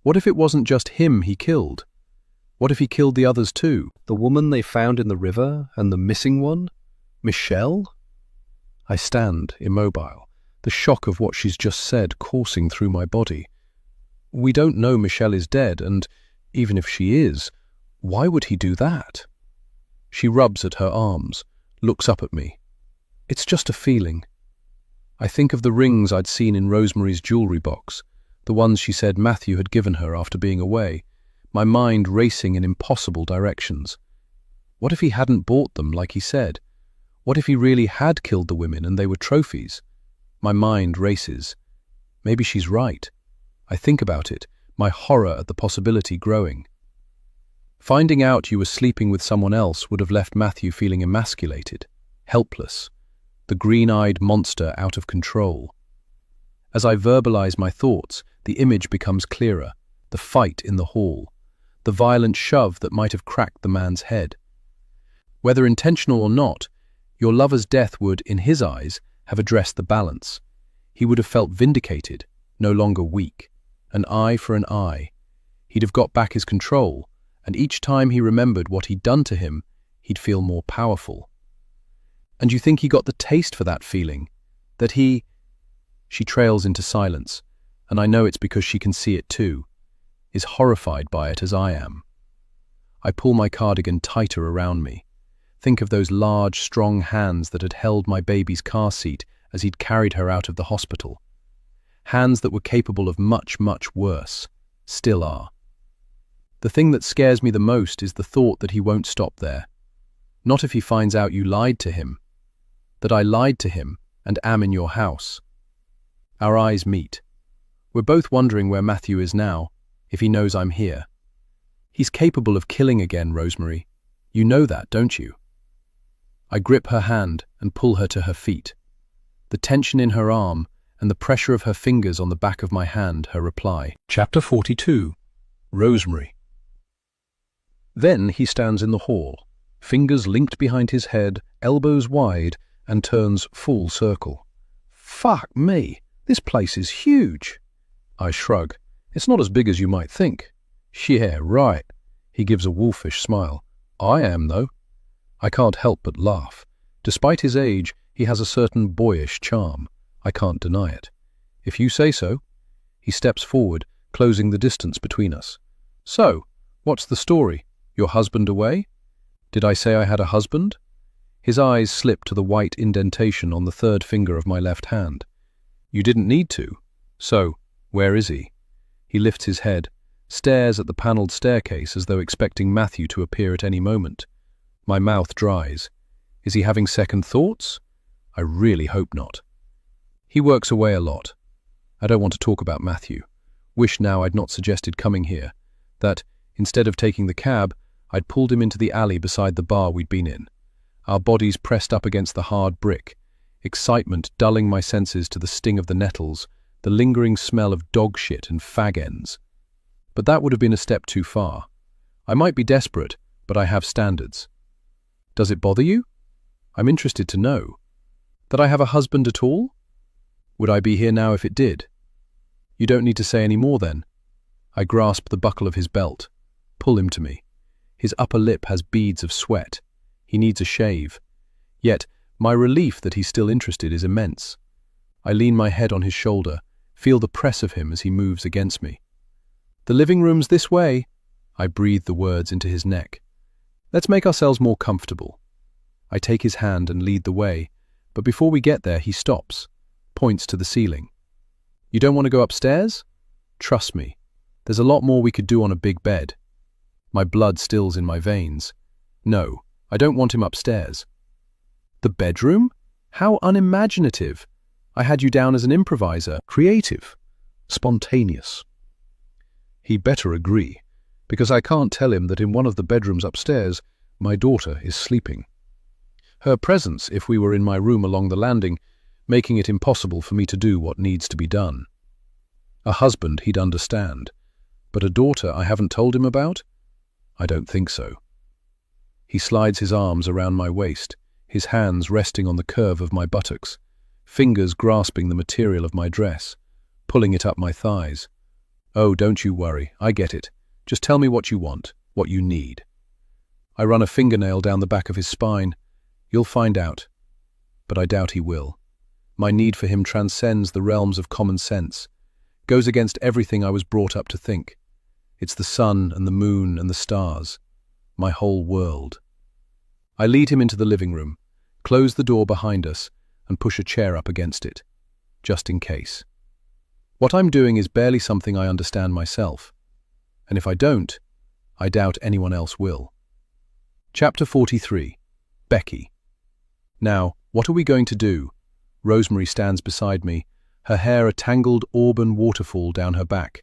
Speaker 1: What if it wasn't just him he killed? What if he killed the others too? The woman they found in the river and the missing one? Michelle? I stand, immobile, the shock of what she's just said coursing through my body. We don't know Michelle is dead, and even if she is, why would he do that? She rubs at her arms, looks up at me. It's just a feeling. I think of the rings I'd seen in Rosemary's jewelry box, the ones she said Matthew had given her after being away, my mind racing in impossible directions. What if he hadn't bought them like he said? What if he really had killed the women and they were trophies? My mind races. Maybe she's right. I think about it, my horror at the possibility growing. Finding out you were sleeping with someone else would have left Matthew feeling emasculated, helpless, the green-eyed monster out of control. As I verbalize my thoughts, the image becomes clearer, the fight in the hall, the violent shove that might have cracked the man's head. Whether intentional or not, your lover's death would, in his eyes, have addressed the balance. He would have felt vindicated, no longer weak. An eye for an eye. He'd have got back his control, and each time he remembered what he'd done to him, he'd feel more powerful. And you think he got the taste for that feeling? That he... She trails into silence, and I know it's because she can see it too, is horrified by it as I am. I pull my cardigan tighter around me. Think of those large, strong hands that had held my baby's car seat as he'd carried her out of the hospital. Hands that were capable of much, much worse. Still are. The thing that scares me the most is the thought that he won't stop there. Not if he finds out you lied to him. That I lied to him and am in your house. Our eyes meet. We're both wondering where Matthew is now, if he knows I'm here. He's capable of killing again, Rosemary. You know that, don't you? I grip her hand and pull her to her feet. The tension in her arm and the pressure of her fingers on the back of my hand, her reply. Chapter 42. Rosemary. Then he stands in the hall, fingers linked behind his head, elbows wide, and turns full circle. Fuck me, this place is huge. I shrug. It's not as big as you might think. Yeah, right. He gives a wolfish smile. I am, though. I can't help but laugh. Despite his age, he has a certain boyish charm. I can't deny it. If you say so. He steps forward, closing the distance between us. So, what's the story? Your husband away? Did I say I had a husband? His eyes slip to the white indentation on the third finger of my left hand. You didn't need to. So, where is he? He lifts his head, stares at the panelled staircase as though expecting Matthew to appear at any moment. My mouth dries. Is he having second thoughts? I really hope not. He works away a lot. I don't want to talk about Matthew. Wish now I'd not suggested coming here. That, instead of taking the cab, I'd pulled him into the alley beside the bar we'd been in. Our bodies pressed up against the hard brick, excitement dulling my senses to the sting of the nettles, the lingering smell of dog shit and fag ends. But that would have been a step too far. I might be desperate, but I have standards. Does it bother you? I'm interested to know. That I have a husband at all? Would I be here now if it did? You don't need to say any more then. I grasp the buckle of his belt, pull him to me. His upper lip has beads of sweat. He needs a shave. Yet, my relief that he's still interested is immense. I lean my head on his shoulder, feel the press of him as he moves against me. The living room's this way. I breathe the words into his neck. Let's make ourselves more comfortable. I take his hand and lead the way, but before we get there he stops, points to the ceiling. You don't want to go upstairs? Trust me, there's a lot more we could do on a big bed. My blood stills in my veins. No, I don't want him upstairs. The bedroom? How unimaginative. I had you down as an improviser. Creative. Spontaneous. He better agree, because I can't tell him that in one of the bedrooms upstairs, my daughter is sleeping.
Speaker 2: her presence if we were in my room along the landing, making it impossible for me to do what needs to be done. A husband he'd understand, but a daughter I haven't told him about? I don't think so. He slides his arms around my waist, his hands resting on the curve of my buttocks, fingers grasping the material of my dress, pulling it up my thighs. Oh, don't you worry, I get it. Just tell me what you want, what you need. I run a fingernail down the back of his spine. You'll find out. But I doubt he will. My need for him transcends the realms of common sense, goes against everything I was brought up to think. It's the sun and the moon and the stars, my whole world. I lead him into the living room, close the door behind us, and push a chair up against it, just in case. What I'm doing is barely something I understand myself, and if I don't, I doubt anyone else will. Chapter 43. Becky. Now, what are we going to do? Rosemary stands beside me, her hair a tangled auburn waterfall down her back.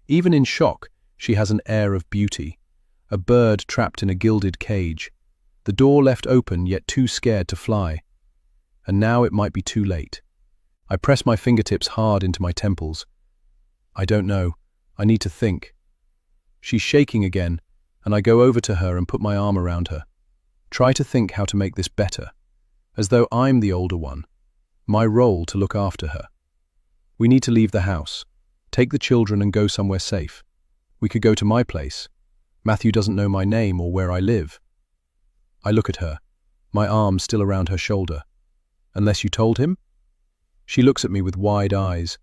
Speaker 2: Even in shock, she has an air of beauty, a bird trapped in a gilded cage, the door left open yet too scared to fly. And now it might be too late. I press my fingertips hard into my temples. I don't know. I need to think. She's shaking again, and I go over to her and put my arm around her. Try to think how to make this better, as though I'm the older one, my role to look after her. We need to leave the house, take the children and go somewhere safe. We could go to my place. Matthew doesn't know my name or where I live. I look at her, my arm still around her shoulder. Unless you told him? She looks at me with wide eyes.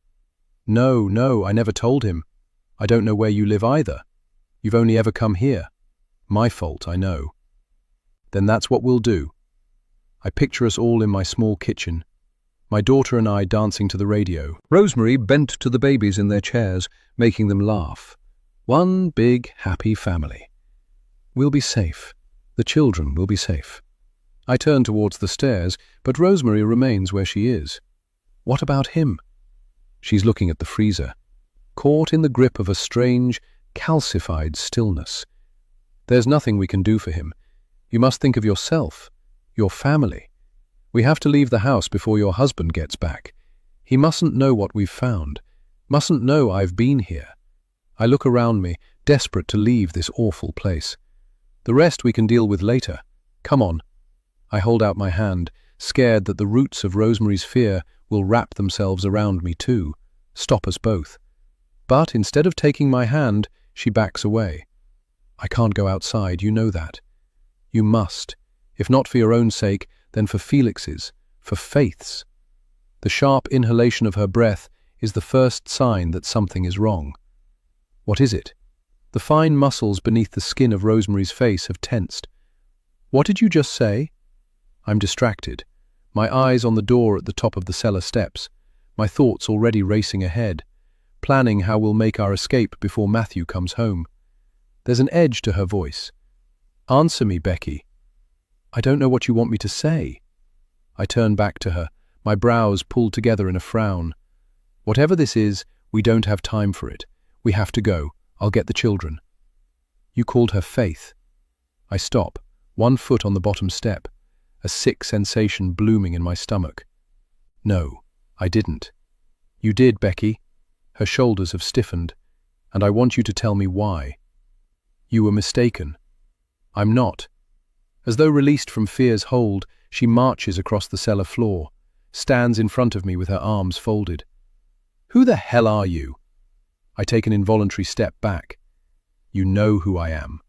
Speaker 2: No, I never told him. I don't know where you live either. You've only ever come here. My fault, I know. Then that's what we'll do. I picture us all in my small kitchen, my daughter and I dancing to the radio. Rosemary bent to the babies in their chairs, making them laugh. One big, happy family. We'll be safe. The children will be safe. I turn towards the stairs, but Rosemary remains where she is. What about him? She's looking at the freezer, caught in the grip of a strange, calcified stillness. There's nothing we can do for him. You must think of yourself, your family. We have to leave the house before your husband gets back. He mustn't know what we've found, mustn't know I've been here. I look around me, desperate to leave this awful place. The rest we can deal with later. Come on. I hold out my hand, scared that the roots of Rosemary's fear will wrap themselves around me too, stop us both. But instead of taking my hand, she backs away. I can't go outside, you know that. You must, if not for your own sake, then for Felix's, for Faith's. The sharp inhalation of her breath is the first sign that something is wrong. What is it? The fine muscles beneath the skin of Rosemary's face have tensed. What did you just say? I'm distracted, my eyes on the door at the top of the cellar steps, my thoughts already racing ahead, planning how we'll make our escape before Matthew comes home. There's an edge to her voice. Answer me, Becky. I don't know what you want me to say. I turn back to her, my brows pulled together in a frown. Whatever this is, we don't have time for it. We have to go. I'll get the children. You called her Faith. I stop, one foot on the bottom step, a sick sensation blooming in my stomach. No, I didn't. You did, Becky. Her shoulders have stiffened, and I want you to tell me why. You were mistaken. I'm not. As though released from fear's hold, she marches across the cellar floor, stands in front of me with her arms folded. Who the hell are you? I take an involuntary step back. You know who I am.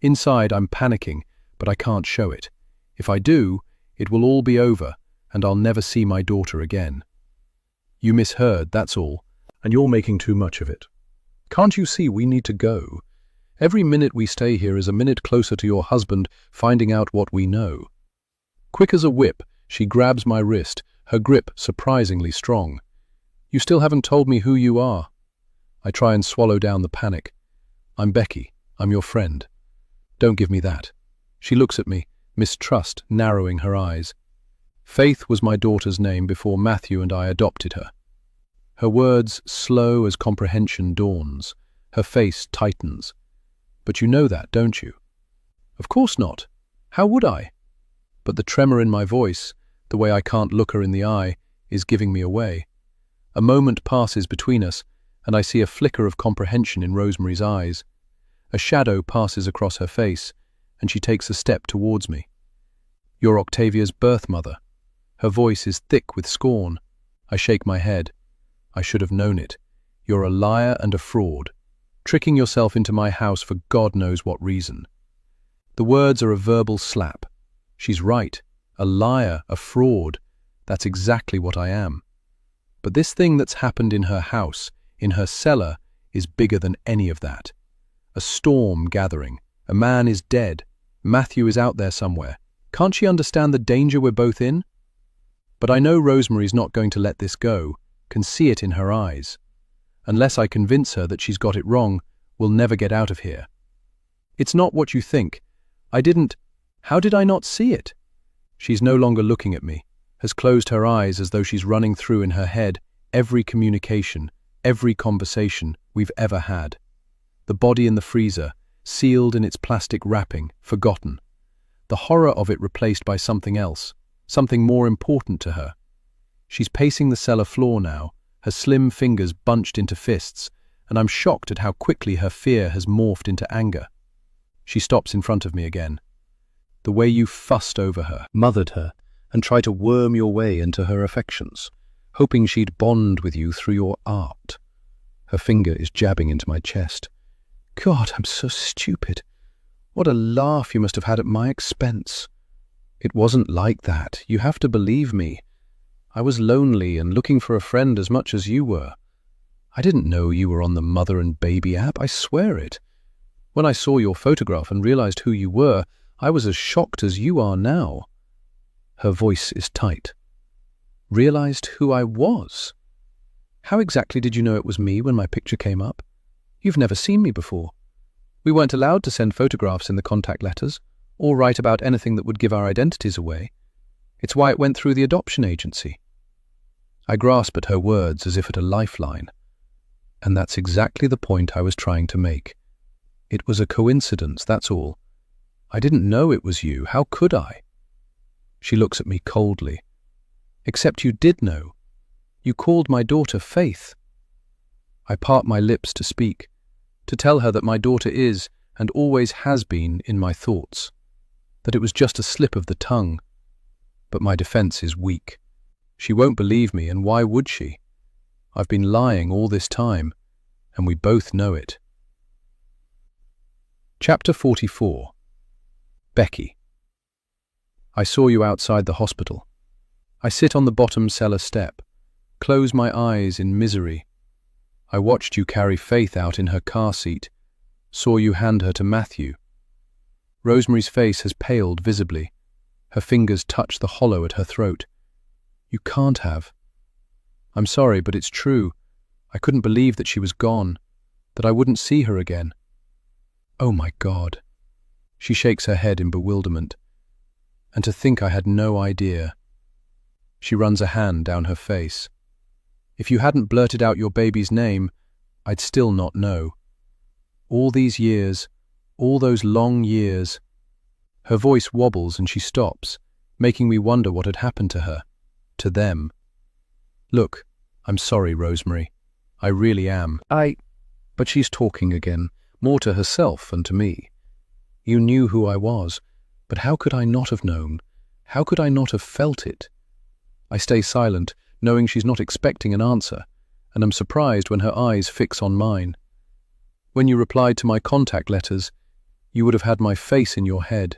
Speaker 2: Inside, I'm panicking, but I can't show it. If I do, it will all be over, and I'll never see my daughter again. You misheard, that's all, and you're making too much of it. Can't you see we need to go? Every minute we stay here is a minute closer to your husband finding out what we know. Quick as a whip, she grabs my wrist, her grip surprisingly strong. You still haven't told me who you are. I try and swallow down the panic. I'm Becky. I'm your friend. Don't give me that. She looks at me, mistrust narrowing her eyes. Faith was my daughter's name before Matthew and I adopted her. Her words slow as comprehension dawns. Her face tightens. But you know that, don't you? Of course not. How would I? But
Speaker 1: but the tremor in my voice, the way I can't look her in the eye, is giving me away. A moment passes between us, and I see a flicker of comprehension in Rosemary's eyes. A shadow passes across her face, and she takes a step towards me. "You're Octavia's birth mother." Her voice is thick with scorn. I shake my head. "I should have known it. You're a liar and a fraud, tricking yourself into my house for God knows what reason." The words are a verbal slap. She's right. A liar, a fraud. That's exactly what I am. But this thing that's happened in her house, in her cellar, is bigger than any of that. A storm gathering. A man is dead. Matthew is out there somewhere. Can't she understand the danger we're both in? But I know Rosemary's not going to let this go, can see it in her eyes. Unless I convince her that she's got it wrong, we'll never get out of here. "It's not what you think. How did I not see it?" She's no longer looking at me, has closed her eyes as though she's running through in her head every communication, every conversation we've ever had. The body in the freezer, sealed in its plastic wrapping, forgotten. The horror of it replaced by something else, something more important to her. She's pacing the cellar floor now, her slim fingers bunched into fists, and I'm shocked at how quickly her fear has morphed into anger. She stops in front of me again. "The way you fussed over her, mothered her, and tried to worm your way into her affections, hoping she'd bond with you through your art." Her finger is jabbing into my chest. "God, I'm so stupid. What a laugh you must have had at my expense." "It wasn't like that. You have to believe me. I was lonely and looking for a friend as much as you were. I didn't know you were on the mother and baby app, I swear it. When I saw your photograph and realized who you were, I was as shocked as you are now." Her voice is tight. "Realized who I was? How exactly did you know it was me when my picture came up? You've never seen me before. We weren't allowed to send photographs in the contact letters, or write about anything that would give our identities away. It's why it went through the adoption agency." I grasp at her words as if at a lifeline. And that's exactly the point I was trying to make. It was a coincidence, that's all. I didn't know it was you. How could I? She looks at me coldly. "Except you did know. You called my daughter Faith." I part my lips to speak, to tell her that my daughter is, and always has been, in my thoughts, that it was just a slip of the tongue. But my defense is weak. She won't believe me, and why would she? I've been lying all this time, and we both know it. Chapter 44. Becky. I saw you outside the hospital. I sit on the bottom cellar step, close my eyes in misery. I watched you carry Faith out in her car seat, saw you hand her to Matthew. Rosemary's face has paled visibly. Her fingers touch the hollow at her throat. "You can't have." "I'm sorry, but it's true. I couldn't believe that she was gone, that I wouldn't see her again." "Oh my God." She shakes her head in bewilderment. "And to think I had no idea." She runs a hand down her face. "If you hadn't blurted out your baby's name, I'd still not know. All these years, all those long years." Her voice wobbles and she stops, making me wonder what had happened to her, to them. "Look, I'm sorry, Rosemary. I really am. But she's talking again, more to herself than to me. "You knew who I was, but how could I not have known? How could I not have felt it?" I stay silent, knowing she's not expecting an answer, and am surprised when her eyes fix on mine. "When you replied to my contact letters, you would have had my face in your head.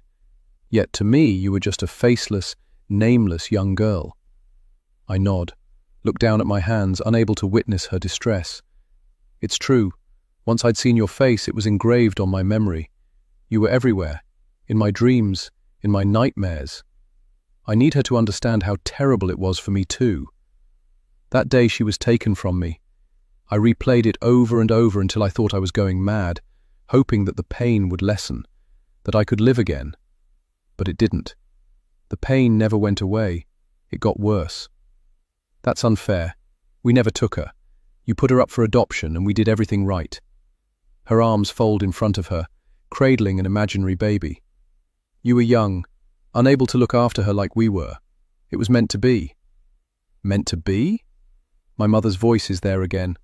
Speaker 1: Yet to me you were just a faceless, nameless young girl." I nod, look down at my hands, unable to witness her distress. "It's true. Once I'd seen your face, it was engraved on my memory. You were everywhere, in my dreams, in my nightmares. I need her to understand how terrible it was for me too. That day she was taken from me. I replayed it over and over until I thought I was going mad, hoping that the pain would lessen, that I could live again. But it didn't. The pain never went away. It got worse. That's unfair. We never took her. You put her up for adoption and we did everything right." Her arms fold in front of her, cradling an imaginary baby. "You were young. unable to look after her like we were. It was meant to be. Meant to be? My mother's voice is there again.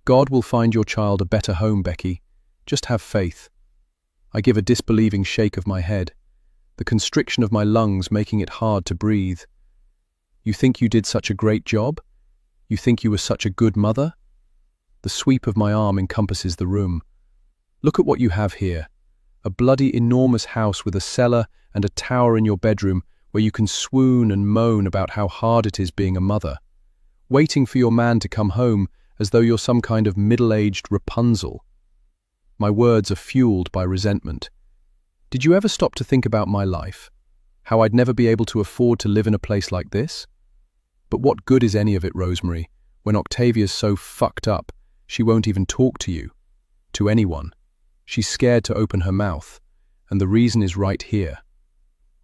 Speaker 1: God will find your child a better home, Becky. Just have faith. I give a disbelieving shake of my head, the constriction of my lungs making it hard to breathe. You think you did such a great job? You think you were such a good mother? The sweep of my arm encompasses the room. Look at what you have here. A bloody enormous house with a cellar and a tower in your bedroom where you can swoon and moan about how hard it is being a mother. Waiting for your man to come home as though you're some kind of middle-aged Rapunzel. My words are fueled by resentment. Did you ever stop to think about my life? How I'd never be able to afford to live in a place like this? But what good is any of it, Rosemary, when Octavia's so fucked up she won't even talk to you, to anyone. She's scared to open her mouth, and the reason is right here.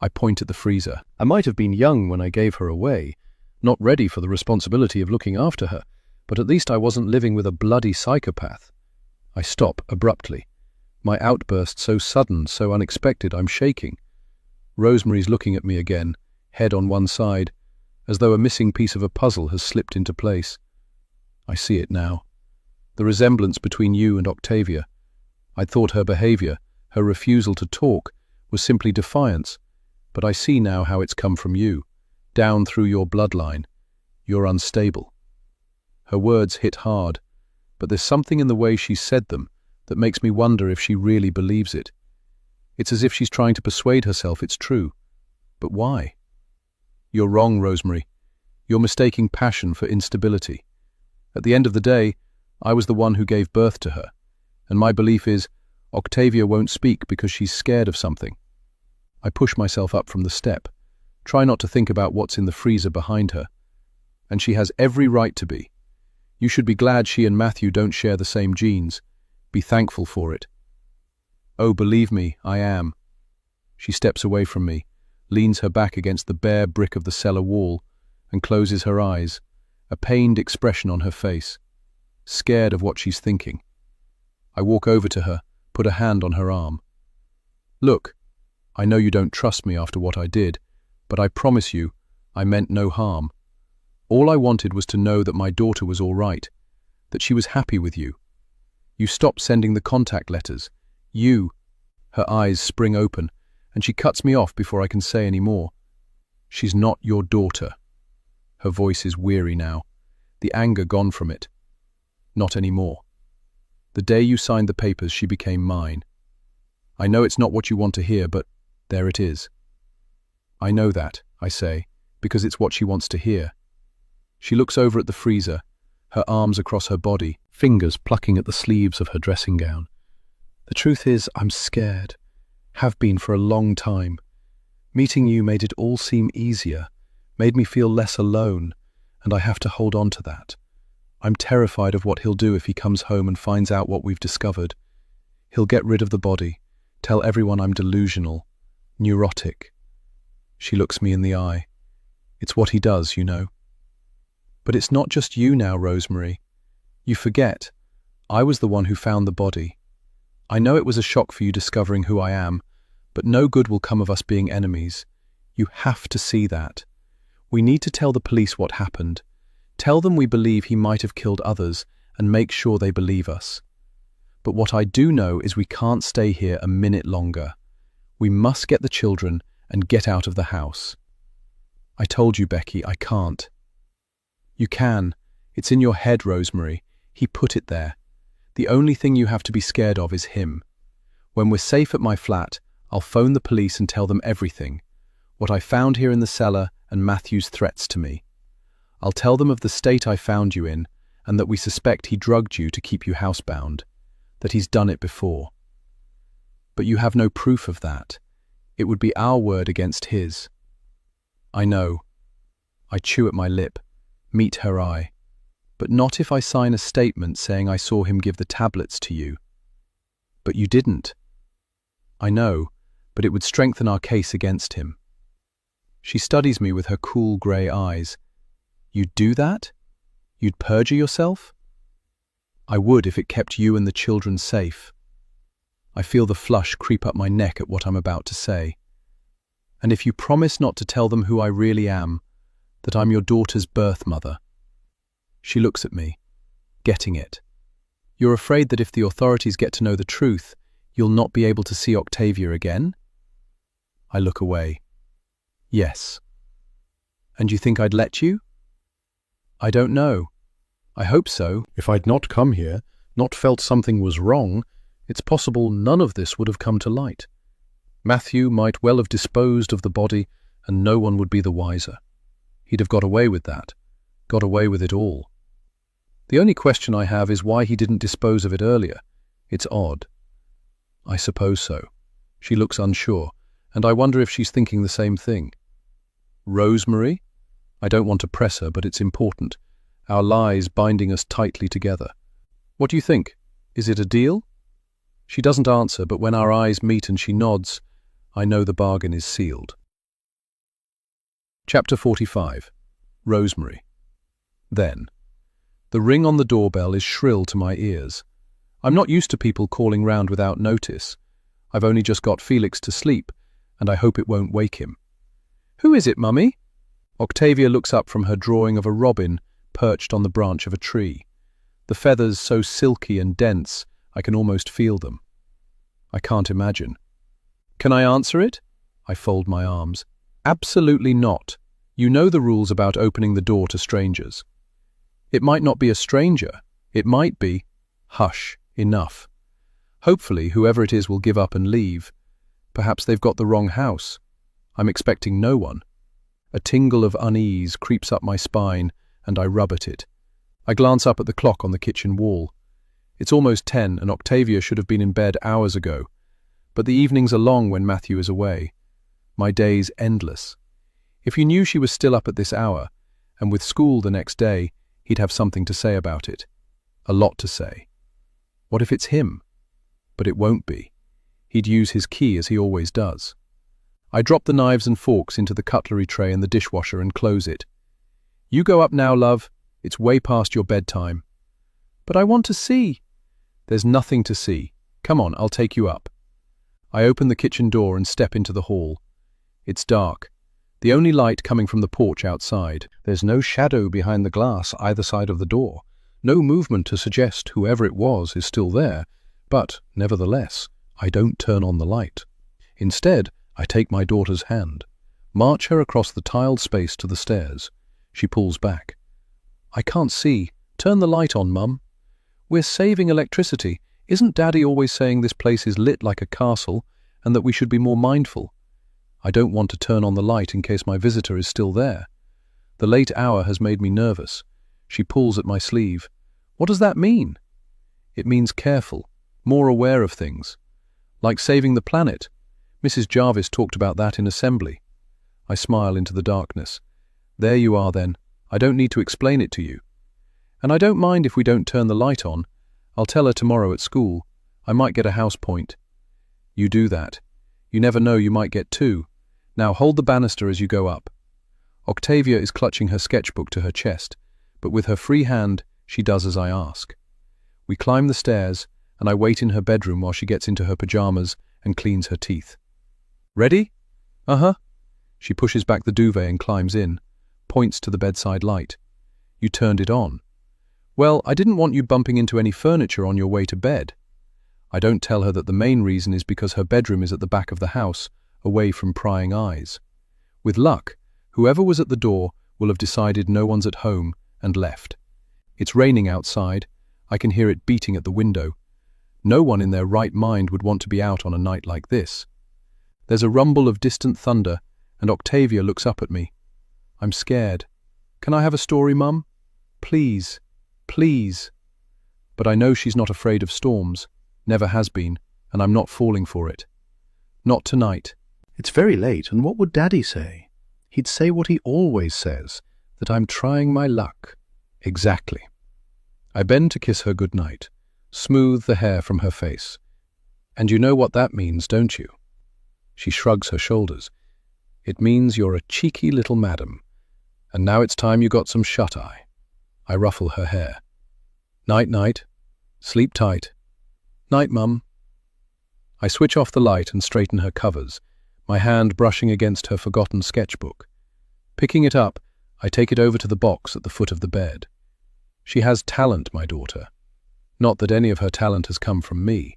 Speaker 1: I point at the freezer. I might have been young when I gave her away, not ready for the responsibility of looking after her, but at least I wasn't living with a bloody psychopath. I stop abruptly. My outburst so sudden, so unexpected, I'm shaking. Rosemary's looking at me again, head on one side, as though a missing piece of a puzzle has slipped into place. I see it now. The resemblance between you and Octavia. I'd thought her behavior, her refusal to talk, was simply defiance, but I see now how it's come from you, down through your bloodline. You're unstable. Her words hit hard, but there's something in the way she said them that makes me wonder if she really believes it. It's as if she's trying to persuade herself it's true. But why? You're wrong, Rosemary. You're mistaking passion for instability. At the end of the day, I was the one who gave birth to her, and my belief is Octavia won't speak because she's scared of something. I push myself up from the step, try not to think about what's in the freezer behind her. And she has every right to be. You should be glad she and Matthew don't share the same genes. Be thankful for it. Oh, believe me, I am. She steps away from me, leans her back against the bare brick of the cellar wall, and closes her eyes, a pained expression on her face, scared of what she's thinking. I walk over to her, put a hand on her arm. Look, I know you don't trust me after what I did, but I promise you, I meant no harm. All I wanted was to know that my daughter was all right, that she was happy with you. You stopped sending the contact letters. Her eyes spring open, and she cuts me off before I can say any more. She's not your daughter. Her voice is weary now, the anger gone from it. Not anymore. The day you signed the papers, she became mine. I know it's not what you want to hear, but there it is. I know that, I say, because it's what she wants to hear. She looks over at the freezer, her arms across her body, fingers plucking at the sleeves of her dressing gown. The truth is, I'm scared. Have been for a long time. Meeting you made it all seem easier, made me feel less alone, and I have to hold on to that. I'm terrified of what he'll do if he comes home and finds out what we've discovered. He'll get rid of the body, tell everyone I'm delusional, neurotic. She looks me in the eye. It's what he does, you know. But it's not just you now, Rosemary. You forget. I was the one who found the body. I know it was a shock for you discovering who I am, but no good will come of us being enemies. You have to see that. We need to tell the police what happened. Tell them we believe he might have killed others and make sure they believe us. But what I do know is we can't stay here a minute longer. We must get the children and get out of the house. I told you, Becky, I can't. You can. It's in your head, Rosemary. He put it there. The only thing you have to be scared of is him. When we're safe at my flat, I'll phone the police and tell them everything. What I found here in the cellar and Matthew's threats to me. I'll tell them of the state I found you in and that we suspect he drugged you to keep you housebound, that he's done it before. But you have no proof of that. It would be our word against his. I know. I chew at my lip, meet her eye. But not if I sign a statement saying I saw him give the tablets to you. But you didn't. I know, but it would strengthen our case against him. She studies me with her cool grey eyes. You'd do that? You'd perjure yourself? I would if it kept you and the children safe. I feel the flush creep up my neck at what I'm about to say. And if you promise not to tell them who I really am, that I'm your daughter's birth mother. She looks at me, getting it. You're afraid that if the authorities get to know the truth, you'll not be able to see Octavia again? I look away. Yes. And you think I'd let you? I don't know. I hope so.
Speaker 2: If I'd not come here, not felt something was wrong, it's possible none of this would have come to light. Matthew might well have disposed of the body, and no one would be the wiser. He'd have got away with that, got away with it all. The only question I have is why he didn't dispose of it earlier. It's odd. I suppose so. She looks unsure, and I wonder if she's thinking the same thing. Rosemary? I don't want to press her, but it's important. Our lies binding us tightly together. What do you think? Is it a deal? She doesn't answer, but when our eyes meet and she nods, I know the bargain is sealed. Chapter 45. Rosemary. Then. The ring on the doorbell is shrill to my ears. I'm not used to people calling round without notice. I've only just got Felix to sleep, and I hope it won't wake him. Who is it, Mummy? Octavia looks up from her drawing of a robin perched on the branch of a tree. The feathers so silky and dense, I can almost feel them. I can't imagine. Can I answer it? I fold my arms. Absolutely not. You know the rules about opening the door to strangers. It might not be a stranger. It might be... Hush, enough. Hopefully, whoever it is will give up and leave. Perhaps they've got the wrong house. I'm expecting no one. A tingle of unease creeps up my spine, and I rub at it. I glance up at the clock on the kitchen wall. It's almost 10, and Octavia should have been in bed hours ago. But the evenings are long when Matthew is away. My day's endless. If you knew she was still up at this hour, and with school the next day, he'd have something to say about it. A lot to say. What if it's him? But it won't be. He'd use his key as he always does. I drop the knives and forks into the cutlery tray in the dishwasher and close it. You go up now, love. It's way past your bedtime. But I want to see. There's nothing to see. Come on, I'll take you up. I open the kitchen door and step into the hall. It's dark. The only light coming from the porch outside. There's no shadow behind the glass either side of the door. No movement to suggest whoever it was is still there. But, nevertheless, I don't turn on the light. Instead, I take my daughter's hand, march her across the tiled space to the stairs. She pulls back. I can't see. Turn the light on, Mum. We're saving electricity. Isn't Daddy always saying this place is lit like a castle and that we should be more mindful? I don't want to turn on the light in case my visitor is still there. The late hour has made me nervous. She pulls at my sleeve. What does that mean? It means careful, more aware of things. Like saving the planet. Mrs. Jarvis talked about that in assembly. I smile into the darkness. There you are then. I don't need to explain it to you. And I don't mind if we don't turn the light on. I'll tell her tomorrow at school. I might get a house point. You do that. You never know, you might get two. Now hold the banister as you go up. Octavia is clutching her sketchbook to her chest, but with her free hand, she does as I ask. We climb the stairs, and I wait in her bedroom while she gets into her pajamas and cleans her teeth. Ready? Uh-huh. She pushes back the duvet and climbs in, points to the bedside light. You turned it on. Well, I didn't want you bumping into any furniture on your way to bed. I don't tell her that the main reason is because her bedroom is at the back of the house, away from prying eyes. With luck, whoever was at the door will have decided no one's at home and left. It's raining outside. I can hear it beating at the window. No one in their right mind would want to be out on a night like this. There's a rumble of distant thunder, and Octavia looks up at me. I'm scared. Can I have a story, Mum? Please, please. But I know she's not afraid of storms, never has been, and I'm not falling for it. Not tonight. It's very late, and what would Daddy say? He'd say what he always says, that I'm trying my luck. Exactly. I bend to kiss her goodnight, smooth the hair from her face. And you know what that means, don't you? She shrugs her shoulders. It means you're a cheeky little madam, and now it's time you got some shut-eye. I ruffle her hair. Night-night. Sleep tight. Night, Mum. I switch off the light and straighten her covers, my hand brushing against her forgotten sketchbook. Picking it up, I take it over to the box at the foot of the bed. She has talent, my daughter. Not that any of her talent has come from me.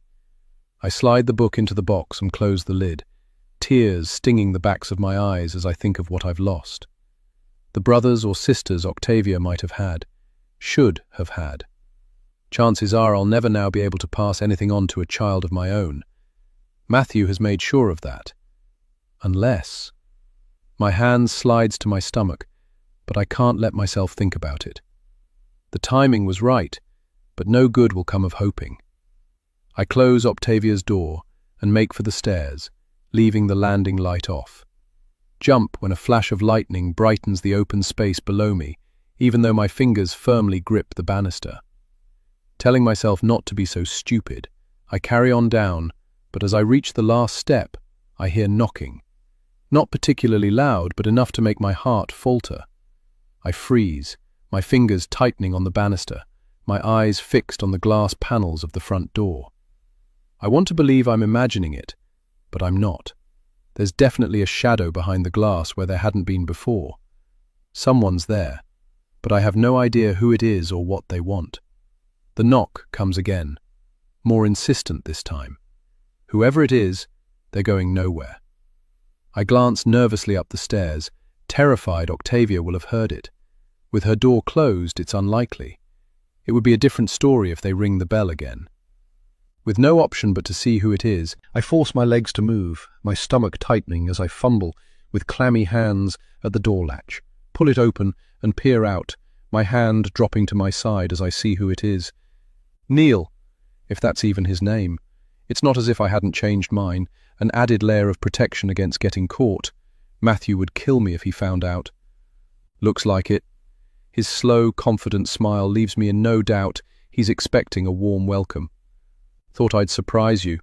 Speaker 2: I slide the book into the box and close the lid, tears stinging the backs of my eyes as I think of what I've lost. The brothers or sisters Octavia might have had, should have had. Chances are I'll never now be able to pass anything on to a child of my own. Matthew has made sure of that. Unless... My hand slides to my stomach, but I can't let myself think about it. The timing was right, but no good will come of hoping. I close Octavia's door and make for the stairs, leaving the landing light off. Jump when a flash of lightning brightens the open space below me, even though my fingers firmly grip the banister. Telling myself not to be so stupid, I carry on down, but as I reach the last step, I hear knocking. Not particularly loud, but enough to make my heart falter. I freeze, my fingers tightening on the banister, my eyes fixed on the glass panels of the front door. I want to believe I'm imagining it, but I'm not. There's definitely a shadow behind the glass where there hadn't been before. Someone's there, but I have no idea who it is or what they want. The knock comes again, more insistent this time. Whoever it is, they're going nowhere. I glance nervously up the stairs, terrified Octavia will have heard it. With her door closed, it's unlikely. It would be a different story if they ring the bell again. With no option but to see who it is, I force my legs to move, my stomach tightening as I fumble with clammy hands at the door latch, pull it open and peer out, my hand dropping to my side as I see who it is. Neil, if that's even his name. It's not as if I hadn't changed mine, an added layer of protection against getting caught. Matthew would kill me if he found out. Looks like it. His slow, confident smile leaves me in no doubt he's expecting a warm welcome. Thought I'd surprise you.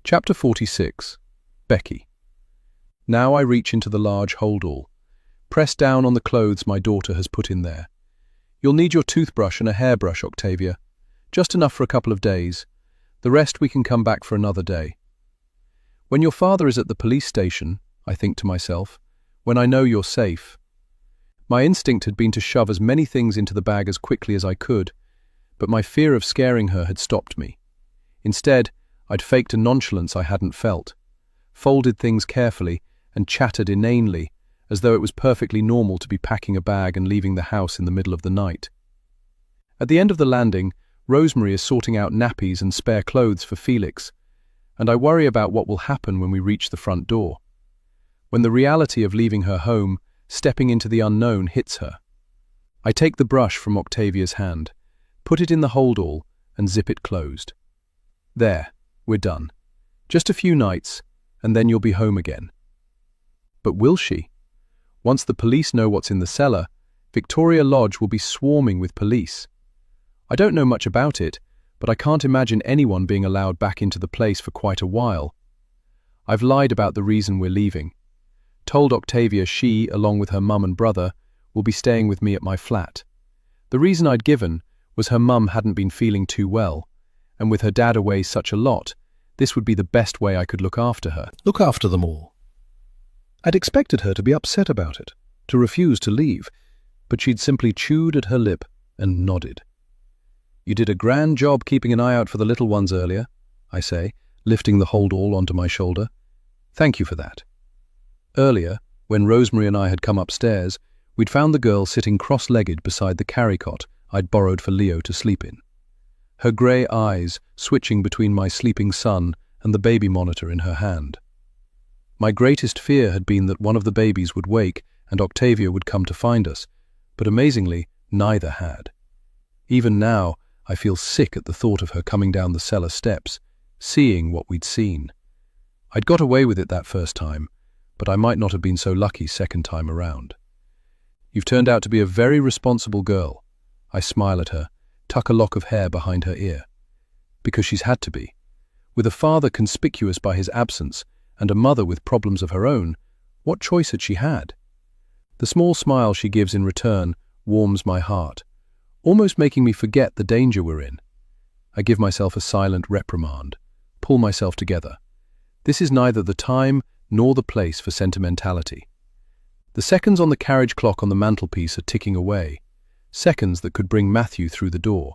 Speaker 2: Chapter 46. Becky. Now I reach into the large holdall. Press down on the clothes my daughter has put in there. You'll need your toothbrush and a hairbrush, Octavia. Just enough for a couple of days. The rest we can come back for another day. When your father is at the police station, I think to myself, when I know you're safe. My instinct had been to shove as many things into the bag as quickly as I could, but my fear of scaring her had stopped me. Instead, I'd faked a nonchalance I hadn't felt, folded things carefully and chattered inanely, as though it was perfectly normal to be packing a bag and leaving the house in the middle of the night. At the end of the landing, Rosemary is sorting out nappies and spare clothes for Felix, and I worry about what will happen when we reach the front door. When the reality of leaving her home, stepping into the unknown, hits her. I take the brush from Octavia's hand, put it in the holdall, and zip it closed. There, we're done. Just a few nights, and then you'll be home again. But will she? Once the police know what's in the cellar, Victoria Lodge will be swarming with police. I don't know much about it, but I can't imagine anyone being allowed back into the place for quite a while. I've lied about the reason we're leaving. Told Octavia she, along with her mum and brother, will be staying with me at my flat. The reason I'd given was her mum hadn't been feeling too well, and with her dad away such a lot, this would be the best way I could look after her. Look after them all. I'd expected her to be upset about it, to refuse to leave, but she'd simply chewed at her lip and nodded. You did a grand job keeping an eye out for the little ones earlier, I say, lifting the holdall onto my shoulder. Thank you for that. Earlier, when Rosemary and I had come upstairs, we'd found the girl sitting cross-legged beside the carry-cot I'd borrowed for Leo to sleep in. Her grey eyes switching between my sleeping son and the baby monitor in her hand. My greatest fear had been that one of the babies would wake and Octavia would come to find us, but amazingly, neither had. Even now, I feel sick at the thought of her coming down the cellar steps, seeing what we'd seen. I'd got away with it that first time, but I might not have been so lucky second time around. You've turned out to be a very responsible girl. I smile at her, tuck a lock of hair behind her ear. Because she's had to be. With a father conspicuous by his absence and a mother with problems of her own, what choice had she had? The small smile she gives in return warms my heart, almost making me forget the danger we're in. I give myself a silent reprimand, pull myself together. This is neither the time
Speaker 1: nor the place for sentimentality. The seconds on the carriage clock on the mantelpiece are ticking away, seconds that could bring Matthew through the door.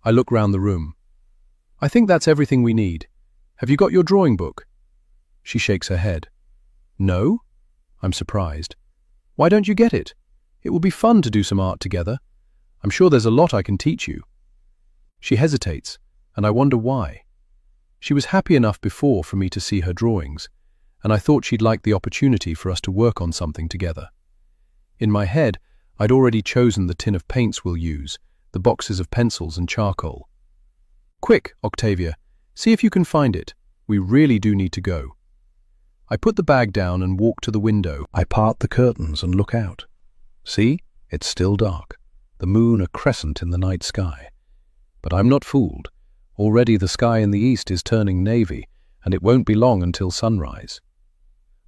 Speaker 1: I look round the room. I think that's everything we need. Have you got your drawing book? She shakes her head. No? I'm surprised. Why don't you get it? It will be fun to do some art together. I'm sure there's a lot I can teach you. She hesitates, and I wonder why. She was happy enough before for me to see her drawings, and I thought she'd like the opportunity for us to work on something together. In my head, I'd already chosen the tin of paints we'll use, the boxes of pencils and charcoal. Quick, Octavia, see if you can find it. We really do need to go. I put the bag down and walk to the window. I part the curtains and look out. See, it's still dark, the moon a crescent in the night sky. But I'm not fooled. Already the sky in the east is turning navy, and it won't be long until sunrise.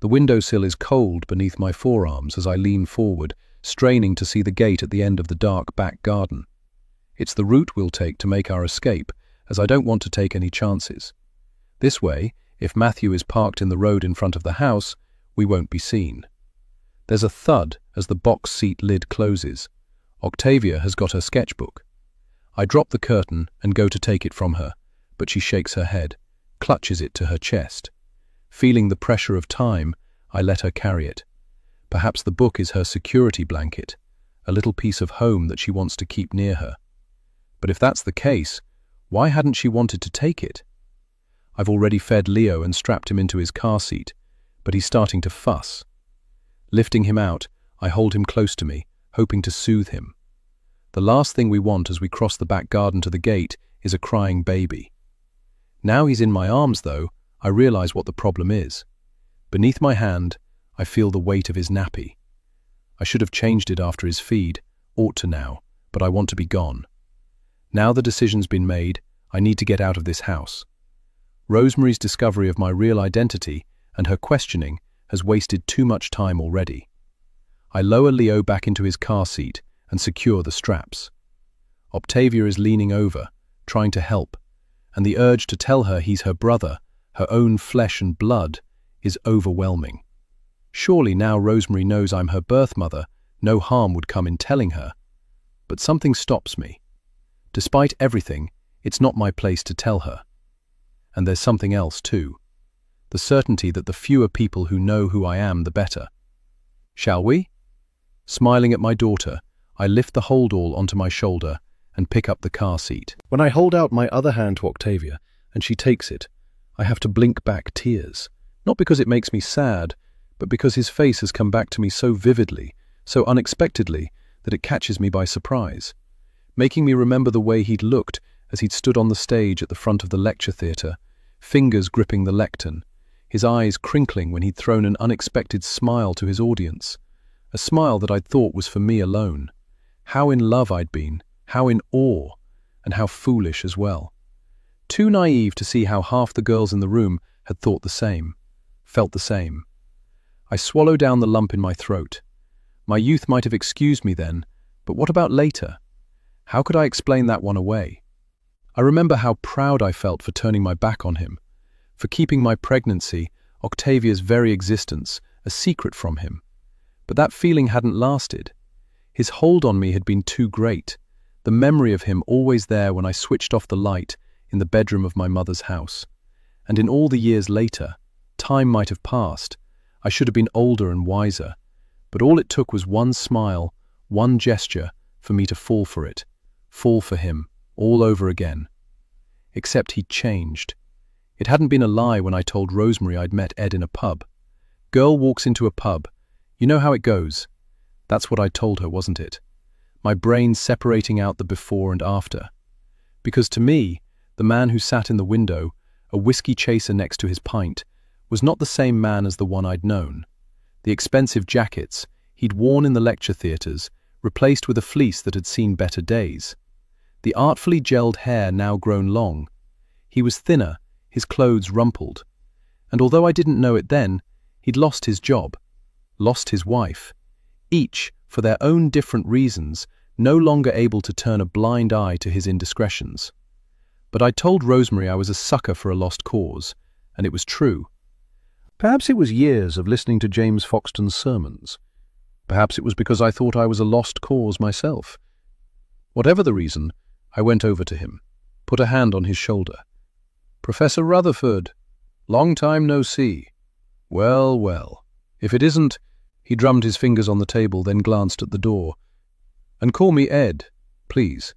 Speaker 1: The windowsill is cold beneath my forearms as I lean forward, straining to see the gate at the end of the dark back garden. It's the route we'll take to make our escape, as I don't want to take any chances. This way, if Matthew is parked in the road in front of the house, we won't be seen. There's a thud as the box seat lid closes. Octavia has got her sketchbook. I drop the curtain and go to take it from her, but she shakes her head, clutches it to her chest. Feeling the pressure of time, I let her carry it. Perhaps the book is her security blanket, a little piece of home that she wants to keep near her. But if that's the case, why hadn't she wanted to take it? I've already fed Leo and strapped him into his car seat, but he's starting to fuss. Lifting him out, I hold him close to me, hoping to soothe him. The last thing we want as we cross the back garden to the gate is a crying baby. Now he's in my arms, though, I realize what the problem is. Beneath my hand, I feel the weight of his nappy. I should have changed it after his feed, ought to now, but I want to be gone. Now the decision's been made, I need to get out of this house. Rosemary's discovery of my real identity and her questioning has wasted too much time already. I lower Leo back into his car seat and secure the straps. Octavia is leaning over, trying to help, and the urge to tell her he's her brother, her own flesh and blood, is overwhelming. Surely now Rosemary knows I'm her birth mother, no harm would come in telling her. But something stops me. Despite everything, it's not my place to tell her. And there's something else too. The certainty that the fewer people who know who I am, the better. Shall we? Smiling at my daughter, I lift the holdall onto my shoulder and pick up the car seat. When I hold out my other hand to Octavia and she takes it, I have to blink back tears. Not because it makes me sad, but because his face has come back to me so vividly, so unexpectedly, that it catches me by surprise, making me remember the way he'd looked as he'd stood on the stage at the front of the lecture theatre, fingers gripping the lectern, his eyes crinkling when he'd thrown an unexpected smile to his audience, a smile that I'd thought was for me alone. How in love I'd been, how in awe, and how foolish as well. Too naive to see how half the girls in the room had thought the same, felt the same. I swallow down the lump in my throat. My youth might have excused me then, but what about later? How could I explain that one away? I remember how proud I felt for turning my back on him, for keeping my pregnancy, Octavia's very existence, a secret from him. But that feeling hadn't lasted. His hold on me had been too great, the memory of him always there when I switched off the light in the bedroom of my mother's house. And in all the years later, time might have passed. I should have been older and wiser, but all it took was one smile, one gesture, for me to fall for it, fall for him, all over again. Except he'd changed. It hadn't been a lie when I told Rosemary I'd met Ed in a pub. Girl walks into a pub. You know how it goes. That's what I told her, wasn't it? My brain separating out the before and after. Because to me, the man who sat in the window, a whiskey chaser next to his pint, was not the same man as the one I'd known. The expensive jackets he'd worn in the lecture theatres, replaced with a fleece that had seen better days. The artfully gelled hair now grown long. He was thinner, his clothes rumpled. And although I didn't know it then, he'd lost his job, lost his wife. Each, for their own different reasons, no longer able to turn a blind eye to his indiscretions. But I told Rosemary I was a sucker for a lost cause, and it was true.
Speaker 2: Perhaps it was years of listening to James Foxton's sermons. Perhaps it was because I thought I was a lost cause myself. Whatever the reason, I went over to him, put a hand on his shoulder. "Professor Rutherford, long time no see. Well, well, if it isn't—" He drummed his fingers on the table, then glanced at the door. "And call me Ed, please."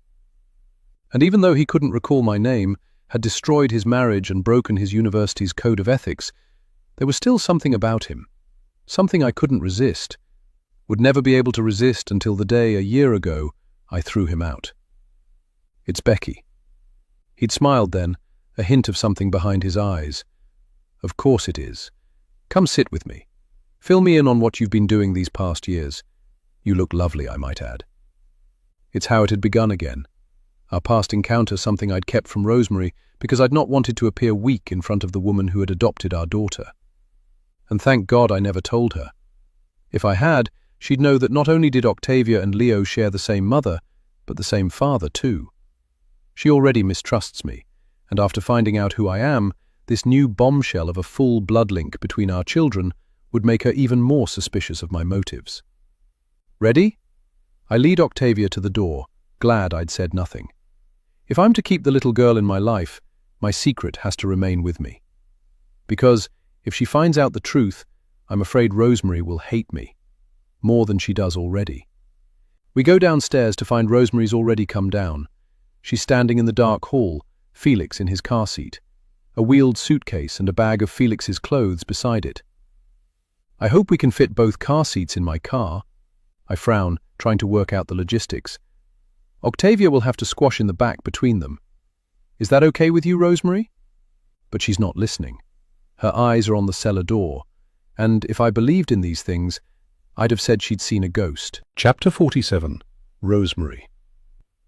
Speaker 2: And even though he couldn't recall my name, had destroyed his marriage and broken his university's code of ethics, there was still something about him, something I couldn't resist, would never be able to resist until the day a year ago I threw him out. "It's Becky." He'd smiled then, a hint of something behind his eyes. "Of course it is. Come sit with me. Fill me in on what you've been doing these past years. You look lovely, I might add." It's how it had begun again. Our past encounter, something I'd kept from Rosemary because I'd not wanted to appear weak in front of the woman who had adopted our daughter. And thank God I never told her. If I had, she'd know that not only did Octavia and Leo share the same mother, but the same father too. She already mistrusts me, and after finding out who I am, this new bombshell of a full blood link between our children would make her even more suspicious of my motives. "Ready?" I lead Octavia to the door, glad I'd said nothing. If I'm to keep the little girl in my life, my secret has to remain with me. Because if she finds out the truth, I'm afraid Rosemary will hate me, more than she does already. We go downstairs to find Rosemary's already come down. She's standing in the dark hall, Felix in his car seat, a wheeled suitcase and a bag of Felix's clothes beside it. "I hope we can fit both car seats in my car." I frown, trying to work out the logistics. "Octavia will have to squash in the back between them. Is that okay with you, Rosemary?" But she's not listening. Her eyes are on the cellar door, and if I believed in these things, I'd have said she'd seen a ghost. Chapter 47. Rosemary.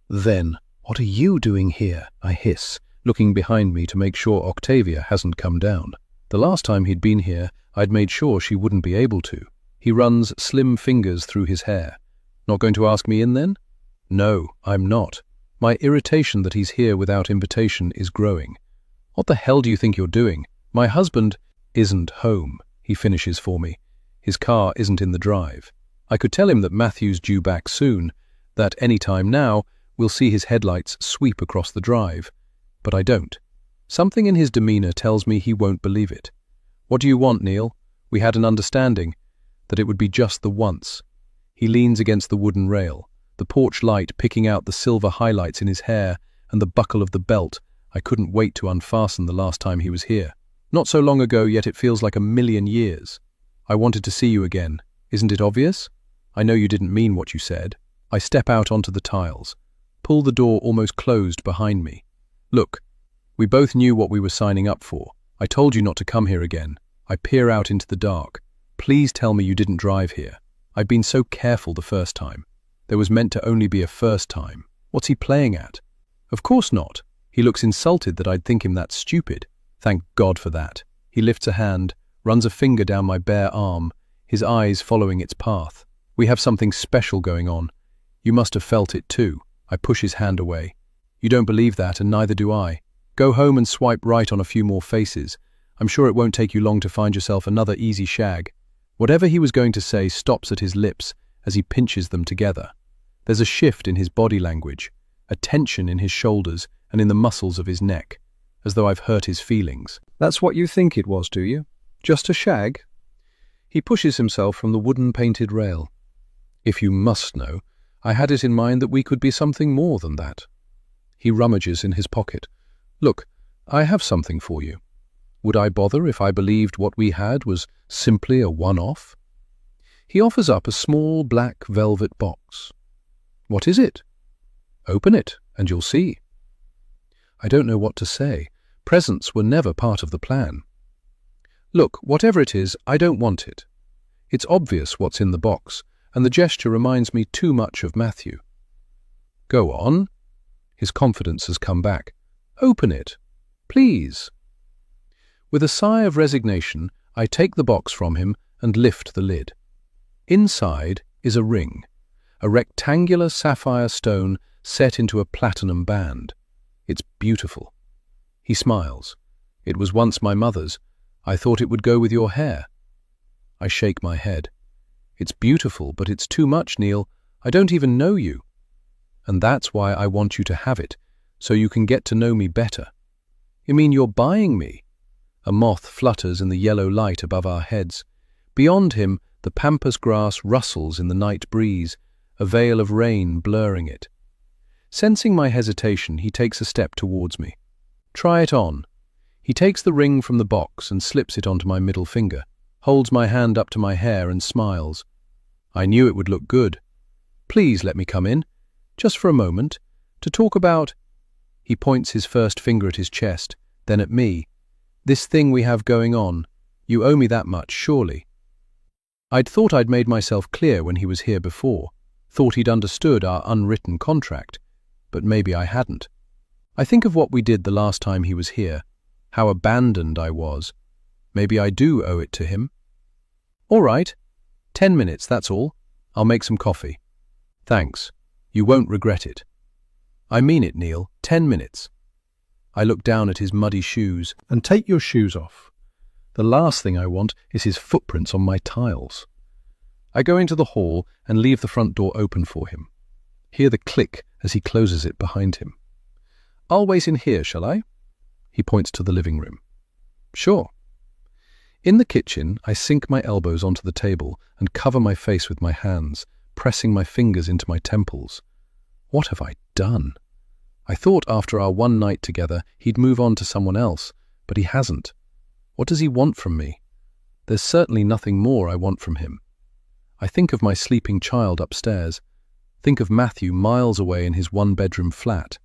Speaker 2: "Then, what are you doing here?" I hiss, looking behind me to make sure Octavia hasn't come down. The last time he'd been here, I'd made sure she wouldn't be able to. He runs slim fingers through his hair. "Not going to ask me in then?" "No, I'm not. My irritation that he's here without invitation is growing. What the hell do you think you're doing? My husband isn't home," he finishes for me. His car isn't in the drive. I could tell him that Matthew's due back soon, that any time now we'll see his headlights sweep across the drive. But I don't. Something in his demeanor tells me he won't believe it. "What do you want, Neil? We had an understanding that it would be just the once." He leans against the wooden rail, the porch light picking out the silver highlights in his hair and the buckle of the belt I couldn't wait to unfasten the last time he was here. Not so long ago, yet it feels like a million years. "I wanted to see you again. Isn't it obvious? I know you didn't mean what you said." I step out onto the tiles, pull the door almost closed behind me. "Look, we both knew what we were signing up for. I told you not to come here again." I peer out into the dark. "Please tell me you didn't drive here. I'd been so careful the first time. There was meant to only be a first time. What's he playing at?" "Of course not." He looks insulted that I'd think him that stupid. Thank God for that. He lifts a hand, runs a finger down my bare arm, his eyes following its path. "We have something special going on. You must have felt it too." I push his hand away. "You don't believe that, and neither do I. Go home and swipe right on a few more faces. I'm sure it won't take you long to find yourself another easy shag." Whatever he was going to say stops at his lips as he pinches them together. There's a shift in his body language, a tension in his shoulders and in the muscles of his neck, as though I've hurt his feelings. "That's what you think it was, do you? Just a shag?" He pushes himself from the wooden painted rail. "If you must know, I had it in mind that we could be something more than that." He rummages in his pocket. "Look, I have something for you. Would I bother if I believed what we had was simply a one-off?" He offers up a small black velvet box. "What is it?" "Open it, and you'll see." I don't know what to say. Presents were never part of the plan. "Look, whatever it is, I don't want it. It's obvious what's in the box, and the gesture reminds me too much of Matthew." "Go on." His confidence has come back. "Open it, please." With a sigh of resignation, I take the box from him and lift the lid. Inside is a ring, a rectangular sapphire stone set into a platinum band. It's beautiful. He smiles. "It was once my mother's.
Speaker 1: I thought it would go with your hair. I shake my head. It's beautiful, but it's too much, Neil. I don't even know you. And that's why I want you to have it, so you can get to know me better. You mean you're buying me? A moth flutters in the yellow light above our heads. Beyond him, the pampas grass rustles in the night breeze, a veil of rain blurring it. Sensing my hesitation, he takes a step towards me. Try it on. He takes the ring from the box and slips it onto my middle finger, holds my hand up to my hair and smiles. I knew it would look good. Please let me come in, just for a moment, to talk about... He points his first finger at his chest, then at me. This thing we have going on. You owe me that much, surely. I'd thought I'd made myself clear when he was here before, thought he'd understood our unwritten contract, but maybe I hadn't. I think of what we did the last time he was here, how abandoned I was. Maybe I do owe it to him. All right, 10 minutes, that's all. I'll make some coffee. Thanks. You won't regret it. I mean it, Neil, 10 minutes. I look down at his muddy shoes.
Speaker 2: And take your shoes off. The last thing I want is his footprints on my tiles. I go into the hall and leave the front door open for him. Hear the click as he closes it behind him. I'll wait in here, shall I? He points to the living room. Sure. In the kitchen, I sink my elbows onto the table and cover my face with my hands, pressing my fingers into my temples. What have I done? I thought after our one night together he'd move on to someone else, but he hasn't. What does he want from me? There's certainly nothing more I want from him. I think of my sleeping child upstairs. Think of Matthew miles away in his one-bedroom flat.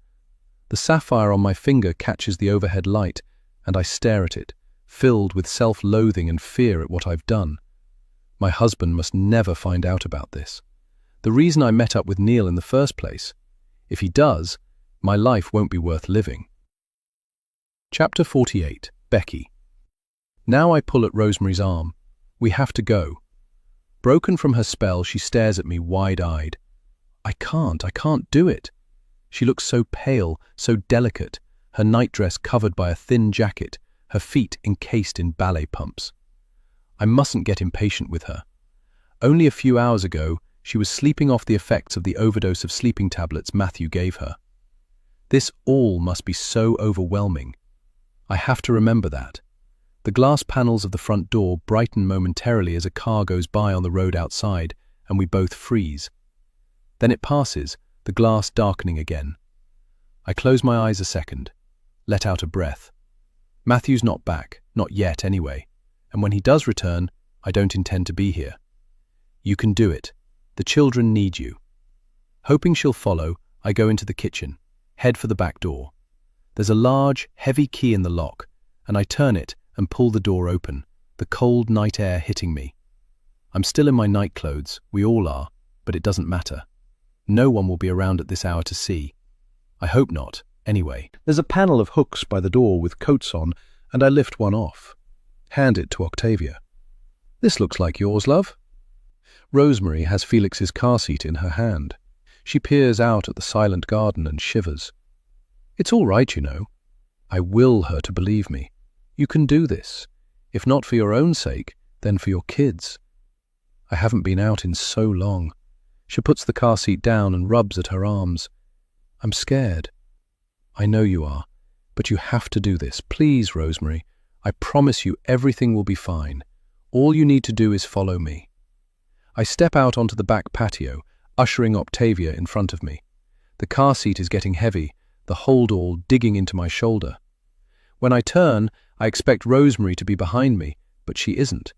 Speaker 2: The sapphire on my finger catches the overhead light, and I stare at it, filled with self-loathing and fear at what I've done. My husband must never find out about this. The reason I met up with Neil in the first place. If he does, my life won't be worth living. Chapter 48. Becky. Now I pull at Rosemary's arm. We have to go. Broken from her spell, she stares at me wide-eyed. I can't do it. She looks so pale, so delicate, her nightdress covered by a thin jacket, her feet encased in ballet pumps. I mustn't get impatient with her. Only a few hours ago, she was sleeping off the effects of the overdose of sleeping tablets Matthew gave her. This all must be so overwhelming. I have to remember that. The glass panels of the front door brighten momentarily as a car goes by on the road outside, and we both freeze. Then it passes, the glass darkening again. I close my eyes a second, let out a breath. Matthew's not back, not yet anyway, and when he does return, I don't intend to be here. You can do it. The children need you. Hoping she'll follow, I go into the kitchen, head for the back door. There's a large, heavy key in the lock, and I turn it and pull the door open, the cold night air hitting me. I'm still in my night clothes, we all are, but it doesn't matter. No one will be around at this hour to see. I hope not, anyway. There's a panel of hooks by the door with coats on, and I lift one off. Hand it to Octavia. This looks like yours, love. Rosemary has Felix's car seat in her hand. She peers out at the silent garden and shivers. It's all right, you know. I will her to believe me. You can do this. If not for your own sake, then for your kids. I haven't been out in so long. She puts the car seat down and rubs at her arms. I'm scared. I know you are, but you have to do this. Please, Rosemary. I promise you everything will be fine. All you need to do is follow me. I step out onto the back patio, ushering Octavia in front of me. The car seat is getting heavy, the holdall digging into my shoulder. When I turn, I expect Rosemary to be behind me, but she isn't.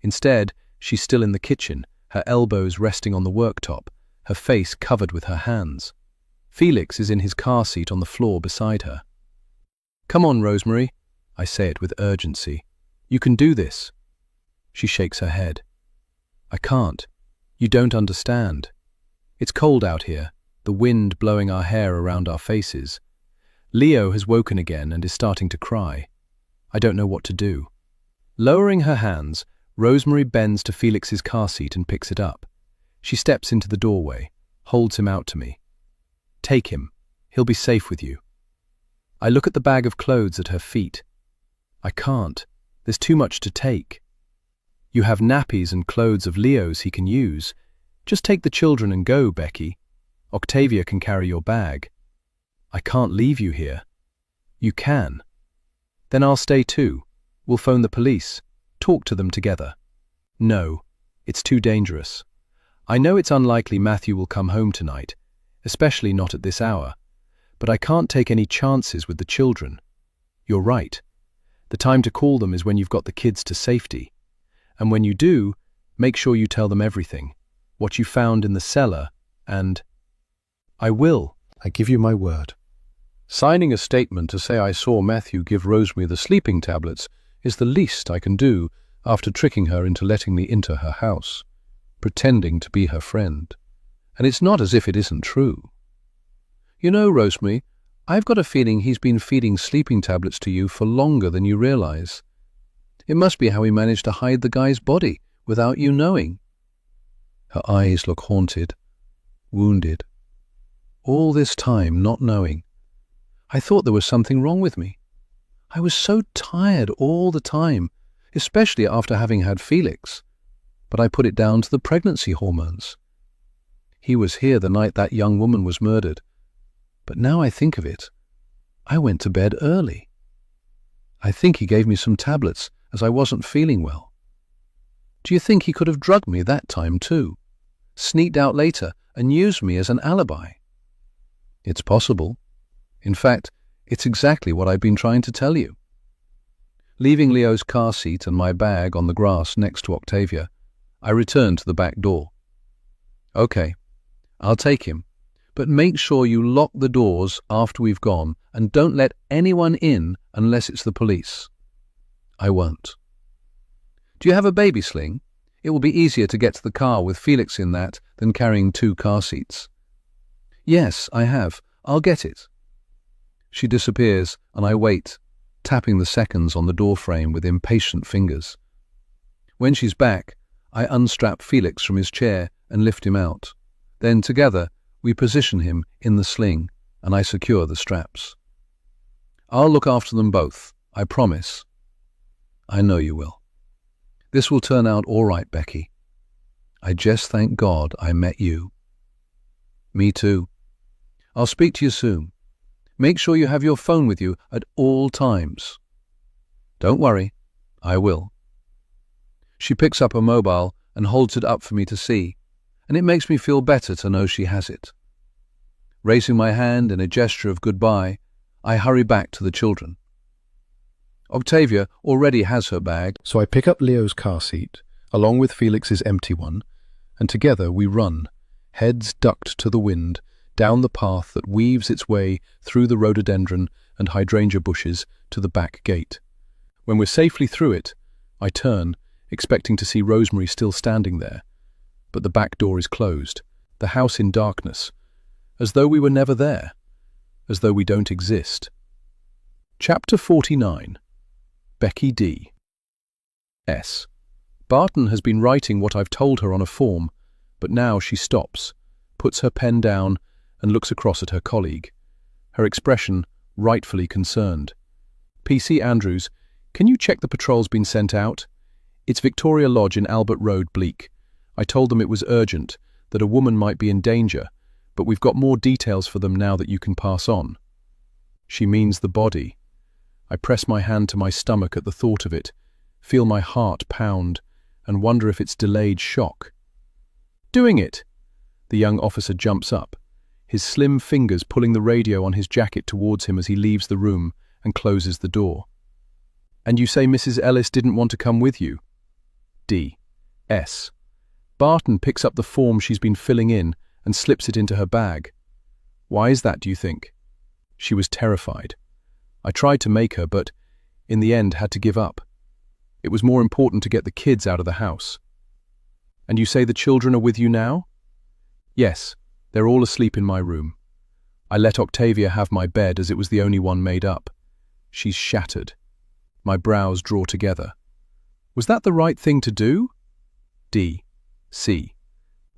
Speaker 2: Instead, she's still in the kitchen, her elbows resting on the worktop, her face covered with her hands. Felix is in his car seat on the floor beside her. Come on, Rosemary. I say it with urgency. You can do this. She shakes her head. I can't. You don't understand. It's cold out here, the wind blowing our hair around our faces. Leo has woken again and is starting to cry. I don't know what to do. Lowering her hands, Rosemary bends to Felix's car seat and picks it up. She steps into the doorway, holds him out to me. Take him. He'll be safe with you. I look at the bag of clothes at her feet. I can't.
Speaker 1: There's too much to take. You have nappies and clothes of Leo's he can use. Just take the children and go, Becky. Octavia can carry your bag. I can't leave you here. You can. Then I'll stay too. We'll phone the police. Talk to them together. No, it's too dangerous. I know it's unlikely Matthew will come home tonight, especially not at this hour, but I can't take any chances with the children. You're right. The time to call them is when you've got the kids to safety. And when you do, make sure you tell them everything, what you found in the cellar, and... I will.
Speaker 2: I give you my word. Signing a statement to say I saw Matthew give Rosemary the sleeping tablets is the least I can do after tricking her into letting me into her house, pretending to be her friend. And it's not as if it isn't true. You know, Rosemary, I've got a feeling he's been feeding sleeping tablets to you for longer than you realize. It must be how he managed to hide the guy's body without you knowing. Her eyes look haunted, wounded. All this time not knowing. I thought there was something wrong with me. I was so tired all the time, especially after having had Felix. But I put it down to the pregnancy hormones. He was here the night that young woman was murdered. But now I think of it, I went to bed early. I think he gave me some tablets as I wasn't feeling well. Do you think he could have drugged me that time too? Sneaked out later and used me as an alibi? It's possible. In fact, it's exactly what I've been trying to tell you. Leaving Leo's car seat and my bag on the grass next to Octavia, I returned to the back door. Okay, I'll take him, but make sure you lock the doors after we've gone and don't let anyone in unless it's the police. I won't. Do you have a baby sling? It will be easier to get to the car with Felix in that than carrying 2 car seats. Yes, I have. I'll get it. She disappears, and I wait, tapping the seconds on the doorframe with impatient fingers. When she's back, I unstrap Felix from his chair and lift him out. Then, together, we position him in the sling, and I secure the straps. I'll look after them both, I promise. I know you will. This will turn out all right, Becky. I just thank God I met you. Me too. I'll speak to you soon. Make sure you have your phone with you at all times. Don't worry, I will. She picks up her mobile and holds it up for me to see, and it makes me feel better to know she has it. Raising my hand in a gesture of goodbye, I hurry back to the children. Octavia already has her bag, so I pick up Leo's car seat, along with Felix's empty one, and together we run, heads ducked to the wind, down the path that weaves its way through the rhododendron and hydrangea bushes to the back gate. When we're safely through it, I turn, expecting to see Rosemary still standing there. But the back door is closed, the house in darkness, as though we were never there, as though we don't exist. Chapter 49. Becky D. S. Barton has been writing what I've told her on a form, but now she stops, puts her pen down, and looks across at her colleague, her expression rightfully concerned. PC Andrews, can you check the patrol's been sent out? It's Victoria Lodge in Albert Road, Bleak. I told them it was urgent, that a woman might be in danger, but we've got more details for them now that you can pass on. She means the body. I press my hand to my stomach at the thought of it, feel my heart pound, and wonder if it's delayed shock. Doing it! The young officer jumps up, his slim fingers pulling the radio on his jacket towards him as he leaves the room and closes the door. And you say Mrs. Ellis didn't want to come with you? D. S. Barton picks up the form she's been filling in and slips it into her bag. Why is that, do you think? She was terrified. I tried to make her, but in the end had to give up. It was more important to get the kids out of the house. And you say the children are with you now? Yes, they're all asleep in my room. I let Octavia have my bed as it was the only one made up. She's shattered. My brows draw together. Was that the right thing to do? D. C.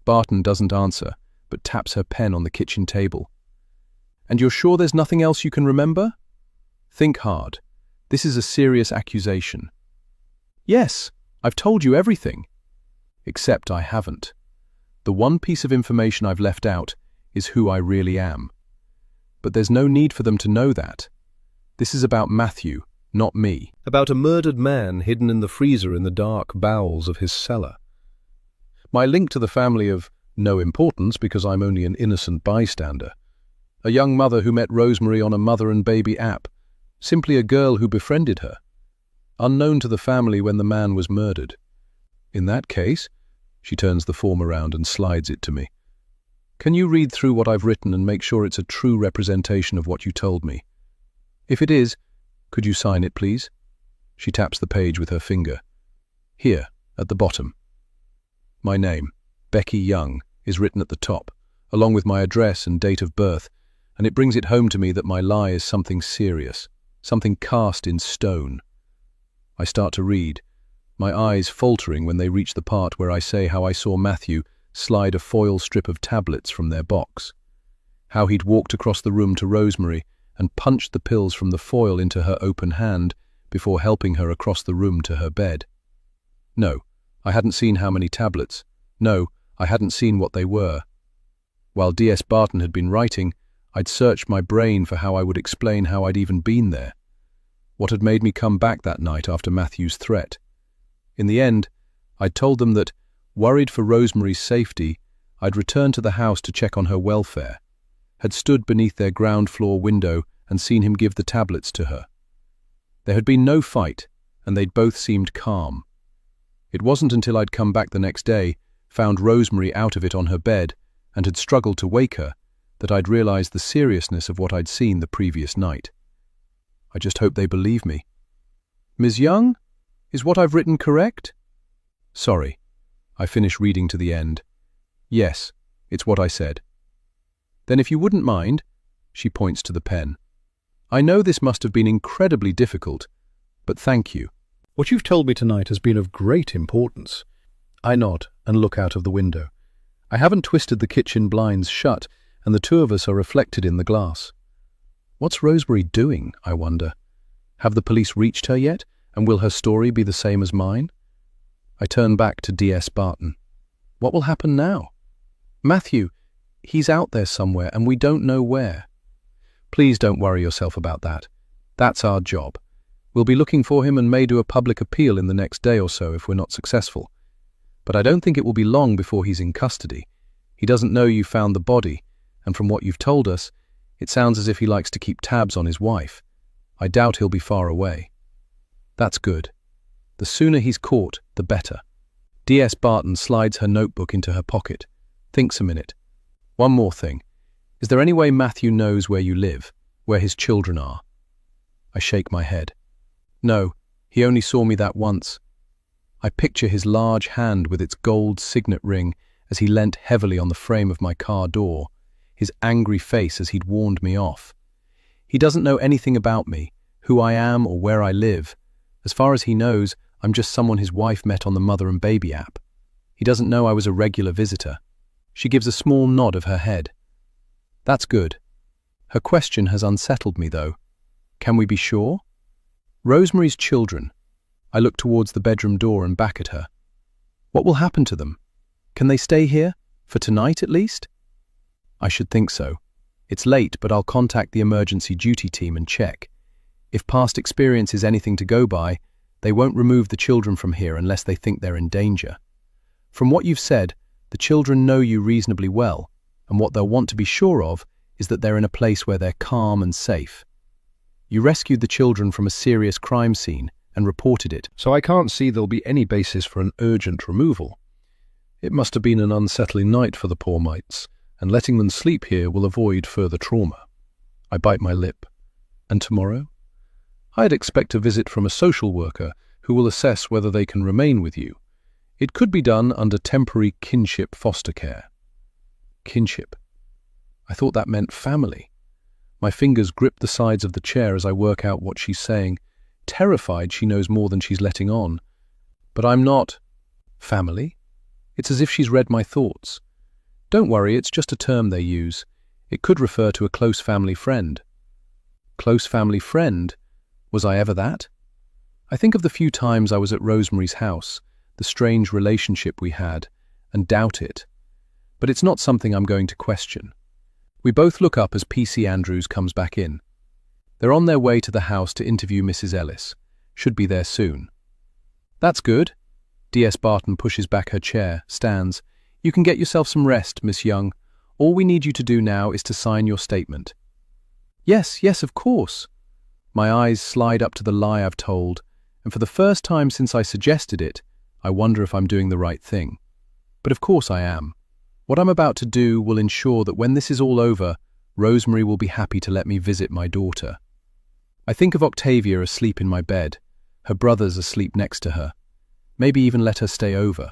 Speaker 2: Barton doesn't answer, but taps her pen on the kitchen table. And you're sure there's nothing else you can remember? Think hard. This is a serious accusation.
Speaker 1: Yes, I've told you everything. Except I haven't. The one piece of information I've left out is who I really am. But there's no need for them to know that. This is about Matthew, not me.
Speaker 2: About a murdered man hidden in the freezer in the dark bowels of his cellar. My link to the family of no importance because I'm only an innocent bystander. A young mother who met Rosemary on a mother and baby app. Simply a girl who befriended her. Unknown to the family when the man was murdered. In that case, she turns the form around and slides it to me. Can you read through what I've written and make sure it's a true representation of what you told me? If it is, could you sign it, please? She taps the page with her finger. Here, at the bottom. My name, Becky Young, is written at the top, along with my address and date of birth, and it brings it home to me that my lie is something serious, something cast in stone. I start to read, my eyes faltering when they reach the part where I say how I saw Matthew slide a foil strip of tablets from their box, how he'd walked across the room to Rosemary and punched the pills from the foil into her open hand before helping her across the room to her bed. No, I hadn't seen how many tablets. No, I hadn't seen what they were. While D.S. Barton had been writing, I'd searched my brain for how I would explain how I'd even been there. What had made me come back that night after Matthew's threat. In the end, I'd told them that, worried for Rosemary's safety, I'd returned to the house to check on her welfare, had stood beneath their ground-floor window and seen him give the tablets to her. There had been no fight, and they'd both seemed calm. It wasn't until I'd come back the next day, found Rosemary out of it on her bed, and had struggled to wake her, that I'd realized the seriousness of what I'd seen the previous night. I just hope they believe me. Ms. Young, is what I've written correct? Sorry. I finish reading to the end. Yes, it's what I said. Then if you wouldn't mind, she points to the pen. I know this must have been incredibly difficult, but thank you. What you've told me tonight has been of great importance. I nod and look out of the window. I haven't twisted the kitchen blinds shut, and the two of us are reflected in the glass. What's Rosemary doing, I wonder? Have the police reached her yet, and will her story be the same as mine? I turn back to D.S. Barton. What will happen now? Matthew, he's out there somewhere, and we don't know where. Please don't worry yourself about that. That's our job. We'll be looking for him and may do a public appeal in the next day or so if we're not successful. But I don't think it will be long before he's in custody. He doesn't know you found the body, and from what you've told us, it sounds as if he likes to keep tabs on his wife. I doubt he'll be far away. That's good. The sooner he's caught, the better. D.S. Barton slides her notebook into her pocket, thinks a minute. One more thing. Is there any way Matthew knows where you live, where his children are? I shake my head. No, he only saw me that once. I picture his large hand with its gold signet ring as he leant heavily on the frame of my car door, his angry face as he'd warned me off. He doesn't know anything about me, who I am or where I live. As far as he knows, I'm just someone his wife met on the mother and baby app. He doesn't know I was a regular visitor. She gives a small nod of her head. That's good. Her question has unsettled me, though. Can we be sure? Rosemary's children. I look towards the bedroom door and back at her. What will happen to them? Can they stay here? For tonight, at least? I should think so. It's late, but I'll contact the emergency duty team and check. If past experience is anything to go by, they won't remove the children from here unless they think they're in danger. From what you've said, the children know you reasonably well, and what they'll want to be sure of is that they're in a place where they're calm and safe. You rescued the children from a serious crime scene and reported it, so I can't see there'll be any basis for an urgent removal. It must have been an unsettling night for the poor mites, and letting them sleep here will avoid further trauma. I bite my lip. And tomorrow? I'd expect a visit from a social worker who will assess whether they can remain with you. It could be done under temporary kinship foster care. Kinship. I thought that meant family. My fingers grip the sides of the chair as I work out what she's saying, terrified she knows more than she's letting on. But I'm not. Family? It's as if she's read my thoughts. Don't worry, it's just a term they use. It could refer to a close family friend. Close family friend? Was I ever that?
Speaker 1: I think of the few times I was at Rosemary's house, the strange relationship we had, and doubt it. But it's not something I'm going to question. We both look up as PC Andrews comes back in. They're on their way to the house to interview Mrs. Ellis. Should be there soon. That's good. DS Barton pushes back her chair, stands. You can get yourself some rest, Miss Young. All we need you to do now is to sign your statement. Yes, of course. My eyes slide up to the lie I've told, and for the first time since I suggested it, I wonder if I'm doing the right thing. But of course I am. What I'm about to do will ensure that when this is all over, Rosemary will be happy to let me visit my daughter. I think of Octavia asleep in my bed, her brothers asleep next to her. Maybe even let her stay over.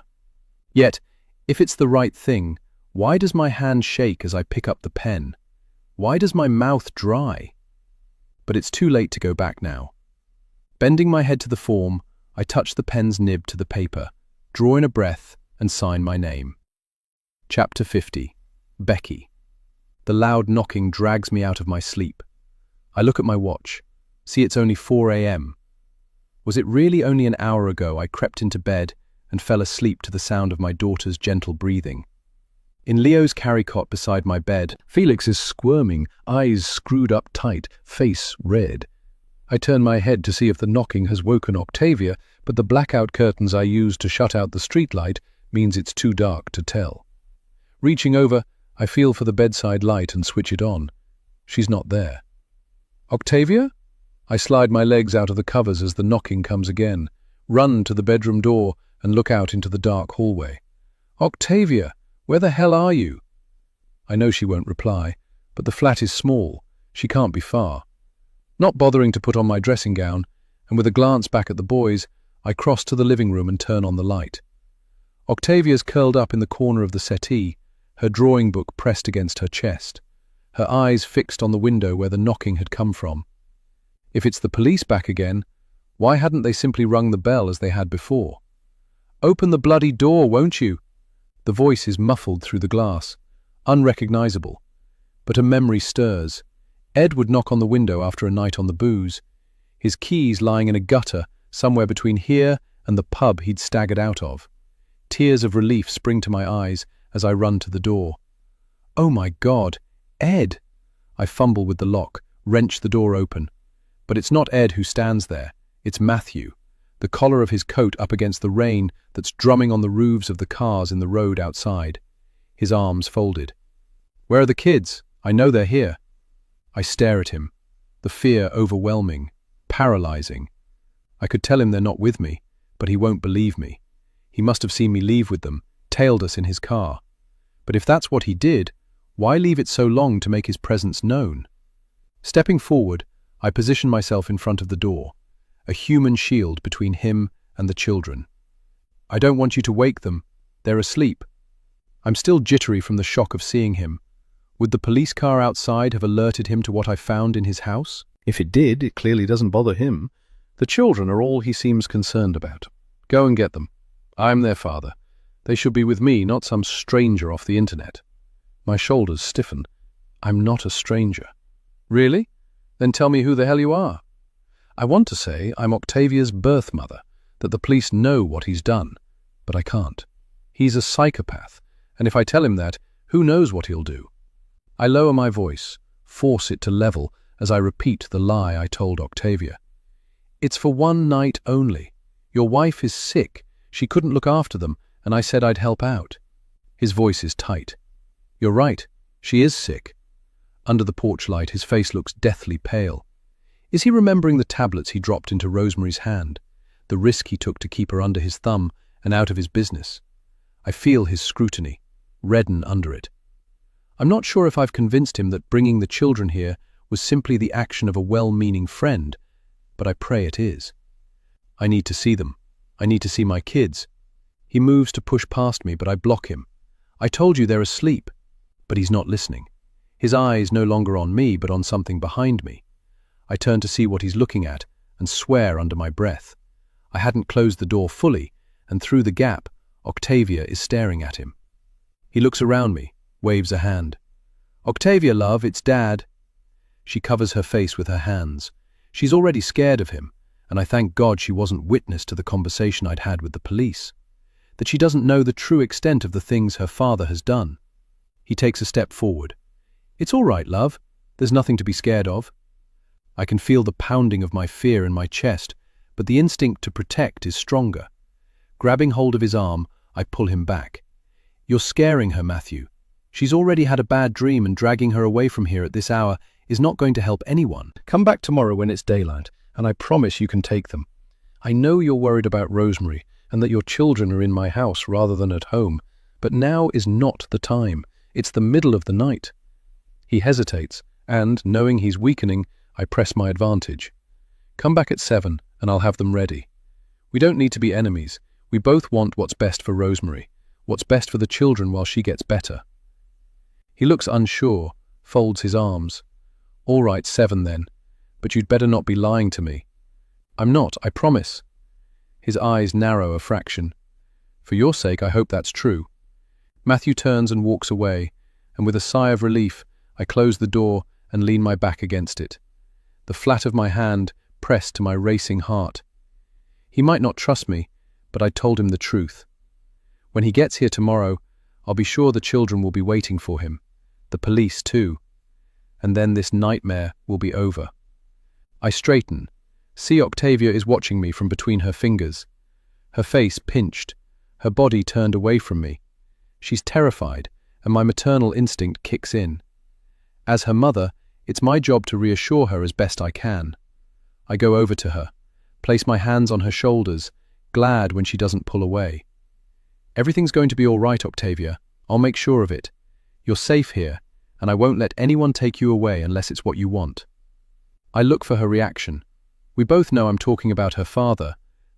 Speaker 1: Yet, if it's the right thing, why does my hand shake as I pick up the pen? Why does my mouth dry? But it's too late to go back now. Bending my head to the form, I touch the pen's nib to the paper, draw in a breath, and sign my name. Chapter 50. Becky. The loud knocking drags me out of my sleep. I look at my watch. See, it's only 4 a.m. Was it really only an hour ago I crept into bed and fell asleep to the sound of my daughter's gentle breathing? In Leo's carry-cot beside my bed, Felix is squirming, eyes screwed up tight, face red. I turn my head to see if the knocking has woken Octavia, but the blackout curtains I used to shut out the streetlight means it's too dark to tell. Reaching over, I feel for the bedside light and switch it on. She's not there. Octavia? I slide my legs out of the covers as the knocking comes again, run to the bedroom door and look out into the dark hallway. Octavia, where the hell are you? I know she won't reply, but the flat is small. She can't be far. Not bothering to put on my dressing gown, and with a glance back at the boys, I cross to the living room and turn on the light. Octavia's curled up in the corner of the settee, her drawing book pressed against her chest, her eyes fixed on the window where the knocking had come from. If it's the police back again, why hadn't they simply rung the bell as they had before? Open the bloody door, won't you? The voice is muffled through the glass, unrecognizable. But a memory stirs. Ed would knock on the window after a night on the booze, his keys lying in a gutter somewhere between here and the pub he'd staggered out of. Tears of relief spring to my eyes as I run to the door. Oh my God, Ed! I fumble with the lock, wrench the door open. But it's not Ed who stands there, it's Matthew, the collar of his coat up against the rain that's drumming on the roofs of the cars in the road outside, his arms folded. Where are the kids? I know they're here. I stare at him, the fear overwhelming, paralyzing. I could tell him they're not with me, but he won't believe me. He must have seen me leave with them, tailed us in his car. But if that's what he did, why leave it so long to make his presence known? Stepping forward, I position myself in front of the door, a human shield between him and the children. I don't want you to wake them. They're asleep. I'm still jittery from the shock of seeing him. Would the police car outside have alerted him to what I found in his house? If it did, it clearly doesn't bother him. The children are all he seems concerned about. Go and get them. I'm their father. They should be with me, not some stranger off the internet. My shoulders stiffen. I'm not a stranger. Really? Then tell me who the hell you are. I want to say I'm Octavia's birth mother, that the police know what he's done, but I can't. He's a psychopath, and if I tell him that, who knows what he'll do? I lower my voice, force it to level as I repeat the lie I told Octavia. It's for one night only. Your wife is sick. She couldn't look after them, and I said I'd help out. His voice is tight. You're right. She is sick. Under the porch light, his face looks deathly pale. Is he remembering the tablets he dropped into Rosemary's hand, the risk he took to keep her under his thumb and out of his business? I feel his scrutiny, redden under it. I'm not sure if I've convinced him that bringing the children here was simply the action of a well-meaning friend, but I pray it is. I need to see them. I need to see my kids. He moves to push past me, but I block him. I told you they're asleep. But he's not listening. His eyes no longer on me, but on something behind me. I turn to see what he's looking at and swear under my breath. I hadn't closed the door fully, and through the gap, Octavia is staring at him. He looks around me, waves a hand. Octavia, love, it's Dad. She covers her face with her hands. She's already scared of him, and I thank God she wasn't witness to the conversation I'd had with the police, that she doesn't know the true extent of the things her father has done. He takes a step forward. It's all right, love. There's nothing to be scared of. I can feel the pounding of my fear in my chest, but the instinct to protect is stronger. Grabbing hold of his arm, I pull him back. You're scaring her, Matthew. She's already had a bad dream, and dragging her away from here at this hour is not going to help anyone.
Speaker 2: Come back tomorrow when it's daylight, and I promise you can take them. I know you're worried about Rosemary and that your children are in my house rather than at home, but now is not the time. It's the middle of the night. He hesitates, and, knowing he's weakening, I press my advantage. Come back at 7, and I'll have them ready. We don't need to be enemies. We both want what's best for Rosemary, what's best for the children while she gets better. He looks unsure, folds his arms. All right, 7 then, but you'd better not be lying to me. I'm not, I promise. His eyes narrow a fraction. For your sake, I hope that's true. Matthew turns and walks away, and with a sigh of relief, I close the door and lean my back against it, the flat of my hand pressed to my racing heart. He might not trust me, but I told him the truth. When he gets here tomorrow, I'll be sure the children will be waiting for him, the police too, and then this nightmare will be over. I straighten. See, Octavia is watching me from between her fingers, her face pinched, her body turned away from me. She's terrified, and my maternal instinct kicks in. As her mother, it's my job to reassure her as best I can. I go over to her, place my hands on her shoulders, glad when she doesn't pull away. Everything's going to be all right, Octavia. I'll make sure of it. You're safe here, and I won't let anyone take you away unless it's what you want. I look for her reaction. We both know I'm talking about her father,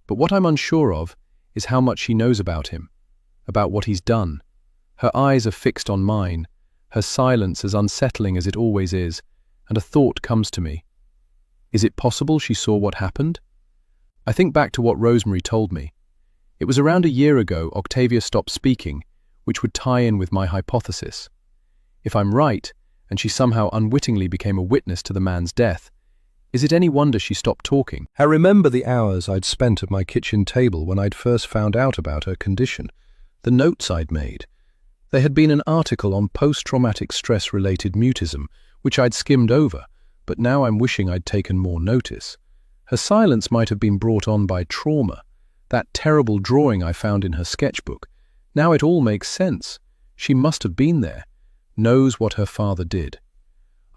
Speaker 2: but what I'm unsure of is how much she knows about him, about what he's done. Her eyes are fixed on mine, her silence as unsettling as it always is, and a thought comes to me. Is it possible she saw what happened? I think back to what Rosemary told me. It was around a year ago Octavia stopped speaking, which would tie in with my hypothesis. If I'm right, and she somehow unwittingly became a witness to the man's death, is it any wonder she stopped talking? I remember the hours I'd spent at my kitchen table when I'd first found out about her condition, the notes I'd made. There had been an article on post-traumatic stress-related mutism, which I'd skimmed over, but now I'm wishing I'd taken more notice. Her silence might have been brought on by trauma, that terrible drawing I found in her sketchbook. Now it all makes sense. She must have been there, knows what her father did.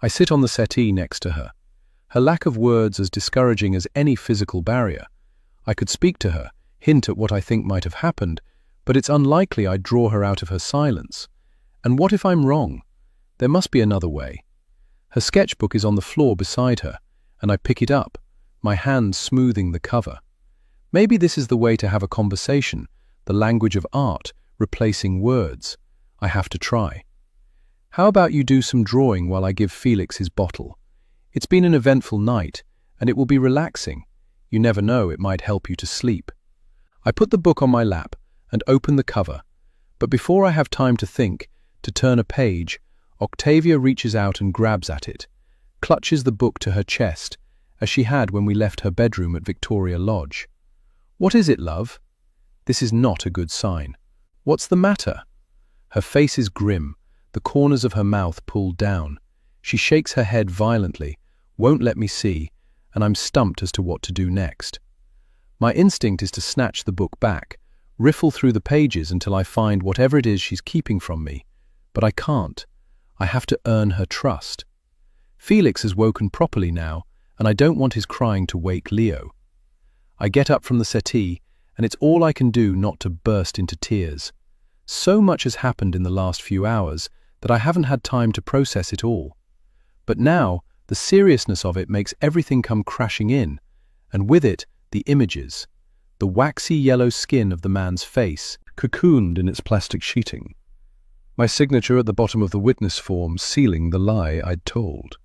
Speaker 2: I sit on the settee next to her, her lack of words as discouraging as any physical barrier. I could speak to her, hint at what I think might have happened, but it's unlikely I'd draw her out of her silence. And what if I'm wrong? There must be another way. Her sketchbook is on the floor beside her, and I pick it up, my hand smoothing the cover. Maybe this is the way to have a conversation, the language of art, replacing words. I have to try. How about you do some drawing while I give Felix his bottle? It's been an eventful night, and it will be relaxing. You never know, it might help you to sleep. I put the book on my lap and open the cover, but before I have time to think, to turn a page, Octavia reaches out and grabs at it, clutches the book to her chest, as she had when we left her bedroom at Victoria Lodge. What is it, love? This is not a good sign. What's the matter? Her face is grim, the corners of her mouth pulled down. She shakes her head violently, won't let me see, and I'm stumped as to what to do next. My instinct is to snatch the book back, riffle through the pages until I find whatever it is she's keeping from me, but I can't. I have to earn her trust. Felix has woken properly now, and I don't want his crying to wake Leo. I get up from the settee, and it's all I can do not to burst into tears. So much has happened in the last few hours that I haven't had time to process it all. But now, the seriousness of it makes everything come crashing in, and with it, the images, the waxy yellow skin of the man's face, cocooned in its plastic sheeting. My signature at the bottom of the witness form sealing the lie I'd told.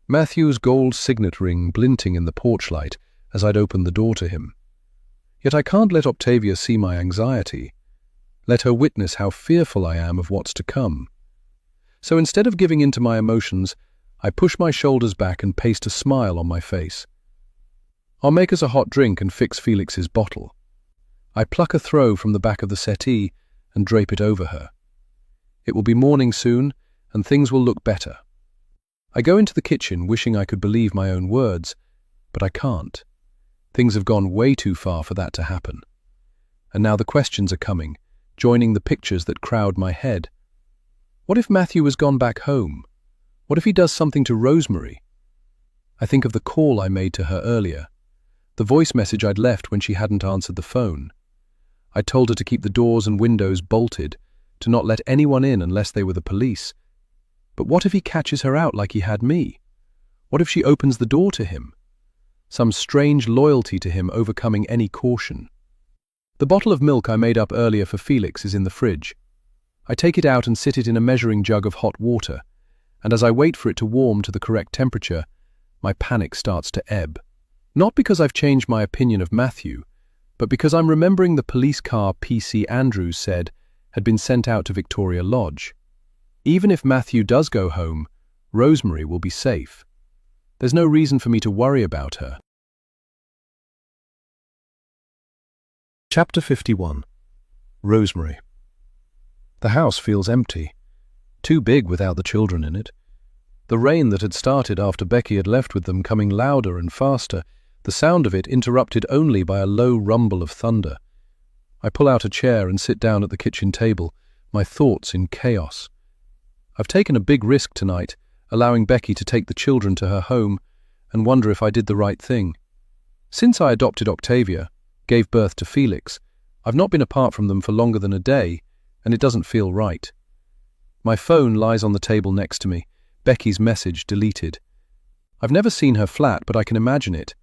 Speaker 2: Matthew's gold signet ring glinting in the porch light as I'd opened the door to him. Yet I can't let Octavia see my anxiety, let her witness how fearful I am of what's to come. So instead of giving in to my emotions, I push my shoulders back and paste a smile on my face. I'll make us a hot drink and fix Felix's bottle. I pluck a throw from the back of the settee and drape it over her. It will be morning soon, and things will look better. I go into the kitchen wishing I could believe my own words, but I can't. Things have gone way too far for that to happen. And now the questions are coming, joining the pictures that crowd my head. What if Matthew has gone back home? What if he does something to Rosemary? I think of the call I made to her earlier, the voice message I'd left when she hadn't answered the phone. I told her to keep the doors and windows bolted, to not let anyone in unless they were the police. But what if he catches her out like he had me? What if she opens the door to him? Some strange loyalty to him overcoming any caution. The bottle of milk I made up earlier for Felix is in the fridge. I take it out and sit it in a measuring jug of hot water, and as I wait for it to warm to the correct temperature, my panic starts to ebb. Not because I've changed my opinion of Matthew, but because I'm remembering the police car PC Andrews said had been sent out to Victoria Lodge. Even if Matthew does go home, Rosemary will be safe. There's no reason for me to worry about her. Chapter 51. Rosemary. The house feels empty, too big without the children in it. The rain that had started after Becky had left with them coming louder and faster, the sound of it interrupted only by a low rumble of thunder. I pull out a chair and sit down at the kitchen table, my thoughts in chaos. I've taken a big risk tonight, allowing Becky to take the children to her home, and wonder if I did the right thing. Since I adopted Octavia, gave birth to Felix, I've not been apart from them for longer than a day, and it doesn't feel right. My phone lies on the table next to me, Becky's message deleted. I've never seen her flat, but I can imagine it.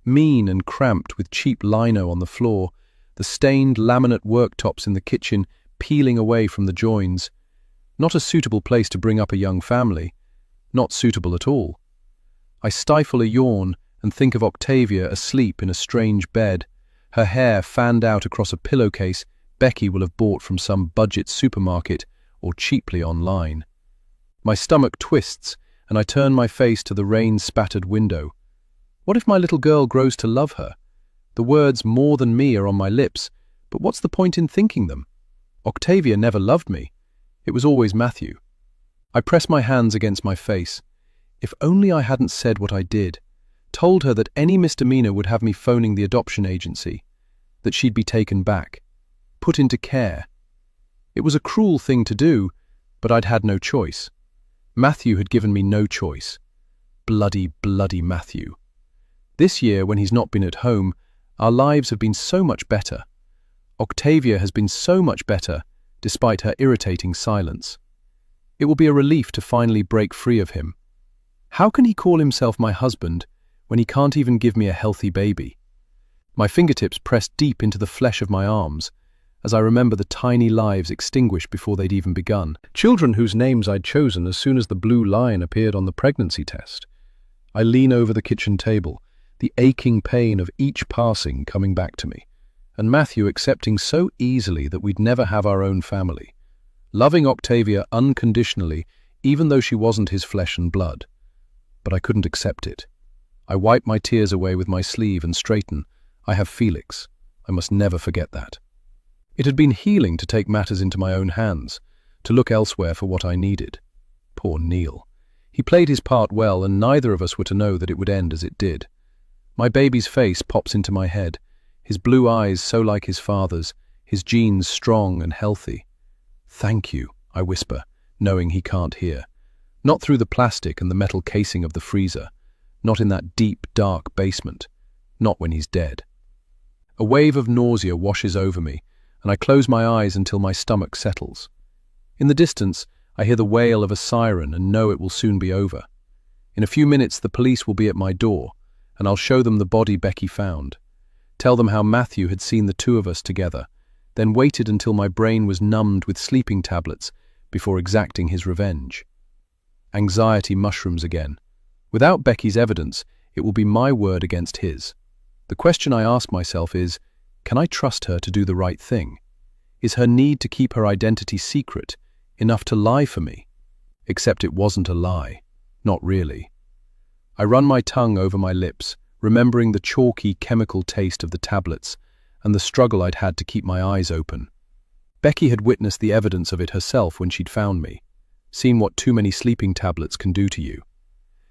Speaker 2: Mean and cramped with cheap lino on the floor, the stained laminate worktops in the kitchen peeling away from the joins. Not a suitable place to bring up a young family. Not suitable at all. I stifle a yawn and think of Octavia asleep in a strange bed, her hair fanned out across a pillowcase Becky will have bought from some budget supermarket or cheaply online. My stomach twists, and I turn my face to the rain-spattered window. What if my little girl grows to love her? The words "more than me" are on my lips, but what's the point in thinking them? Octavia never loved me. It was always Matthew. I press my hands against my face. If only I hadn't said what I did, told her that any misdemeanor would have me phoning the adoption agency, that she'd be taken back, put into care. It was a cruel thing to do, but I'd had no choice. Matthew had given me no choice. Bloody, bloody Matthew. This year, when he's not been at home, our lives have been so much better. Octavia has been so much better, despite her irritating silence. It will be a relief to finally break free of him. How can he call himself my husband when he can't even give me a healthy baby? My fingertips press deep into the flesh of my arms as I remember the tiny lives extinguished before they'd even begun. Children whose names I'd chosen as soon as the blue line appeared on the pregnancy test. I lean over the kitchen table, the aching pain of each passing coming back to me, and Matthew accepting so easily that we'd never have our own family. Loving Octavia unconditionally, even though she wasn't his flesh and blood. But I couldn't accept it. I wipe my tears away with my sleeve and straighten. I have Felix. I must never forget that. It had been healing to take matters into my own hands, to look elsewhere for what I needed. Poor Neil. He played his part well, and neither of us were to know that it would end as it did. My baby's face pops into my head, his blue eyes so like his father's, his genes strong and healthy. "Thank you," I whisper, knowing he can't hear. Not through the plastic and the metal casing of the freezer, not in that deep, dark basement, not when he's dead. A wave of nausea washes over me, and I close my eyes until my stomach settles. In the distance, I hear the wail of a siren and know it will soon be over. In a few minutes, the police will be at my door, and I'll show them the body Becky found. Tell them how Matthew had seen the two of us together, then waited until my brain was numbed with sleeping tablets before exacting his revenge. Anxiety mushrooms again. Without Becky's evidence, it will be my word against his. The question I ask myself is, can I trust her to do the right thing? Is her need to keep her identity secret enough to lie for me? Except it wasn't a lie. Not really. I run my tongue over my lips,
Speaker 1: remembering the chalky chemical taste of the tablets and the struggle I'd had to keep my eyes open. Becky had witnessed the evidence of it herself when she'd found me, seen what too many sleeping tablets can do to you.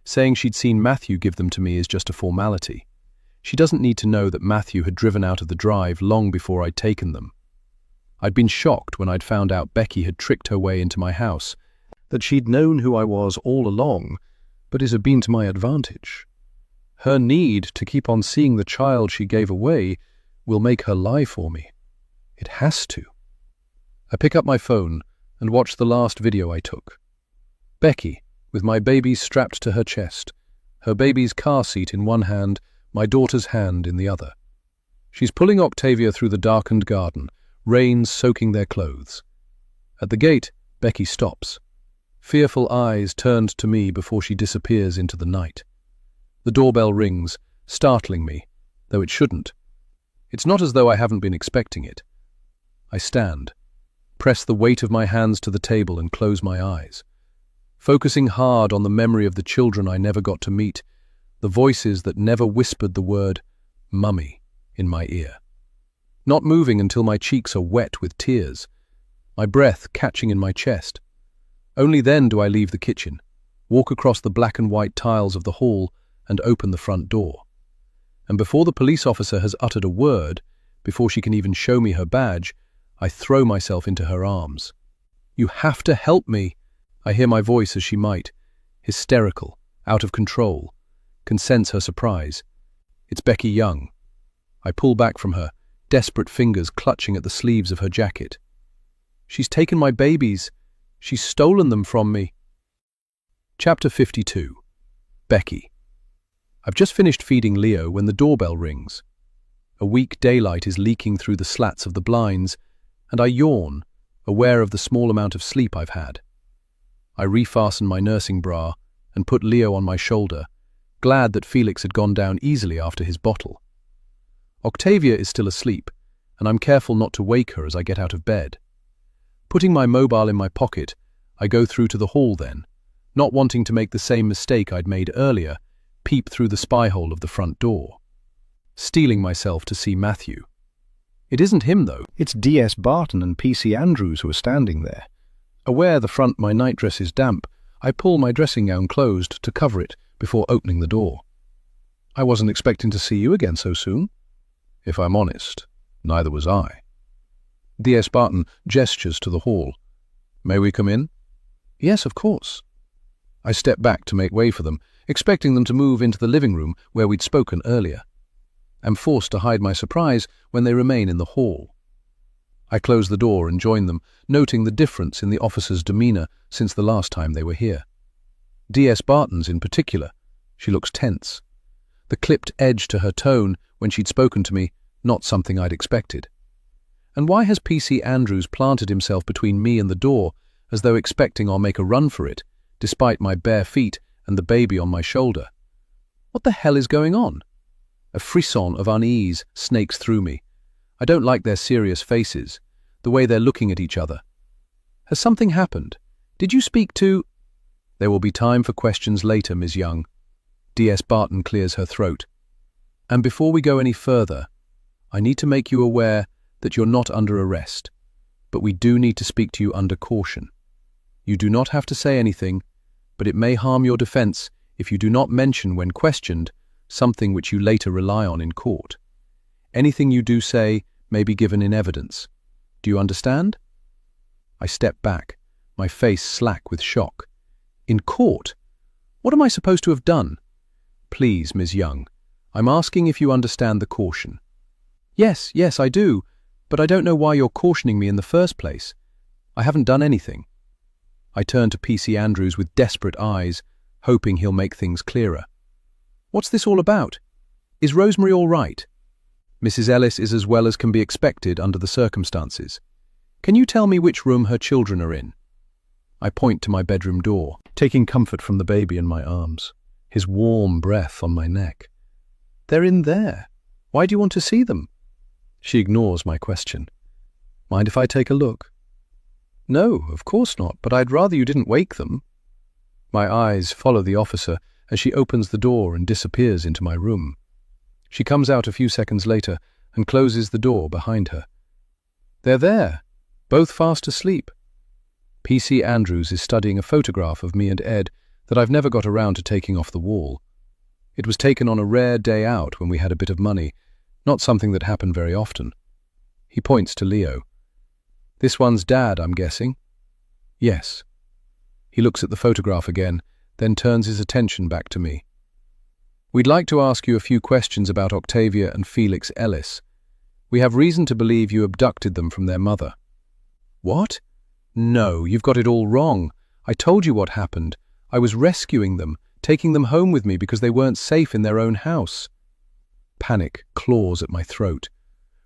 Speaker 1: Saying she'd seen Matthew give them to me is just a formality. She doesn't need to know that Matthew had driven out of the drive long before I'd taken them. I'd been shocked when I'd found out Becky had tricked her way into my house, that she'd known who I was all along, but it had been to my advantage. Her need to keep on seeing the child she gave away will make her lie for me. It has to. I pick up my phone and watch the last video I took. Becky, with my baby strapped to her chest, her baby's car seat in one hand, my daughter's hand in the other. She's pulling Octavia through the darkened garden, rain soaking their clothes. At the gate, Becky stops. Fearful eyes turned to me before she disappears into the night. The doorbell rings, startling me, though it shouldn't. It's not as though I haven't been expecting it. I stand, press the weight of my hands to the table and close my eyes, focusing hard on the memory of the children I never got to meet, the voices that never whispered the word "Mummy" in my ear. Not moving until my cheeks are wet with tears, my breath catching in my chest. Only then do I leave the kitchen, walk across the black and white tiles of the hall and open the front door. And before the police officer has uttered a word, before she can even show me her badge, I throw myself into her arms. "You have to help me!" I hear my voice as she might, hysterical, out of control, can sense her surprise. It's Becky Young. I pull back from her, desperate fingers clutching at the sleeves of her jacket. "She's taken my babies. She's stolen them from me." Chapter 52. Becky. I've just finished feeding Leo when the doorbell rings. A weak daylight is leaking through the slats of the blinds, and I yawn, aware of the small amount of sleep I've had. I refasten my nursing bra and put Leo on my shoulder, glad that Felix had gone down easily after his bottle. Octavia is still asleep, and I'm careful not to wake her as I get out of bed. Putting my mobile in my pocket, I go through to the hall then, not wanting to make the same mistake I'd made earlier, peep through the spy hole of the front door. Steeling myself to see Matthew. It isn't him, though. It's D.S. Barton and P.C. Andrews who are standing there. Aware the front my nightdress is damp, I pull my dressing gown closed to cover it before opening the door. "I wasn't expecting to see you again so soon." If I'm honest, neither was I. D.S. Barton gestures to the hall. "May we come in?" "Yes, of course." I step back to make way for them, expecting them to move into the living room where we'd spoken earlier. I'm forced to hide my surprise when they remain in the hall. I close the door and join them, noting the difference in the officer's demeanor since the last time they were here. D.S. Barton's in particular. She looks tense. The clipped edge to her tone when she'd spoken to me, not something I'd expected. And why has P.C. Andrews planted himself between me and the door, as though expecting I'll make a run for it, despite my bare feet and the baby on my shoulder? What the hell is going on? A frisson of unease snakes through me. I don't like their serious faces, the way they're looking at each other. Has something happened? Did you speak to— "There will be time for questions later, Ms. Young." D.S. Barton clears her throat. "And before we go any further, I need to make you aware that you're not under arrest, but we do need to speak to you under caution. You do not have to say anything, but it may harm your defense if you do not mention when questioned something which you later rely on in court. Anything you do say may be given in evidence. Do you understand?" I step back, my face slack with shock. In court? What am I supposed to have done? "Please, Ms. Young, I'm asking if you understand the caution." Yes, I do, but I don't know why you're cautioning me in the first place. I haven't done anything." I turn to P.C. Andrews with desperate eyes, hoping he'll make things clearer. "What's this all about? Is Rosemary all right?" "Mrs. Ellis is as well as can be expected under the circumstances. Can you tell me which room her children are in?" I point to my bedroom door, taking comfort from the baby in my arms, his warm breath on my neck. "They're in there. Why do you want to see them?" She ignores my question. "Mind if I take a look?" "No, of course not, but I'd rather you didn't wake them." My eyes follow the officer as she opens the door and disappears into my room. She comes out a few seconds later and closes the door behind her. They're there, both fast asleep. PC Andrews is studying a photograph of me and Ed that I've never got around to taking off the wall. It was taken on a rare day out when we had a bit of money, not something that happened very often. He points to Leo. This one's Dad, I'm guessing? Yes. He looks at the photograph again, then turns his attention back to me. We'd like to ask you a few questions about Octavia and Felix Ellis. We have reason to believe you abducted them from their mother. What? No, you've got it all wrong. I told you what happened. I was rescuing them, taking them home with me because they weren't safe in their own house. Panic claws at my throat.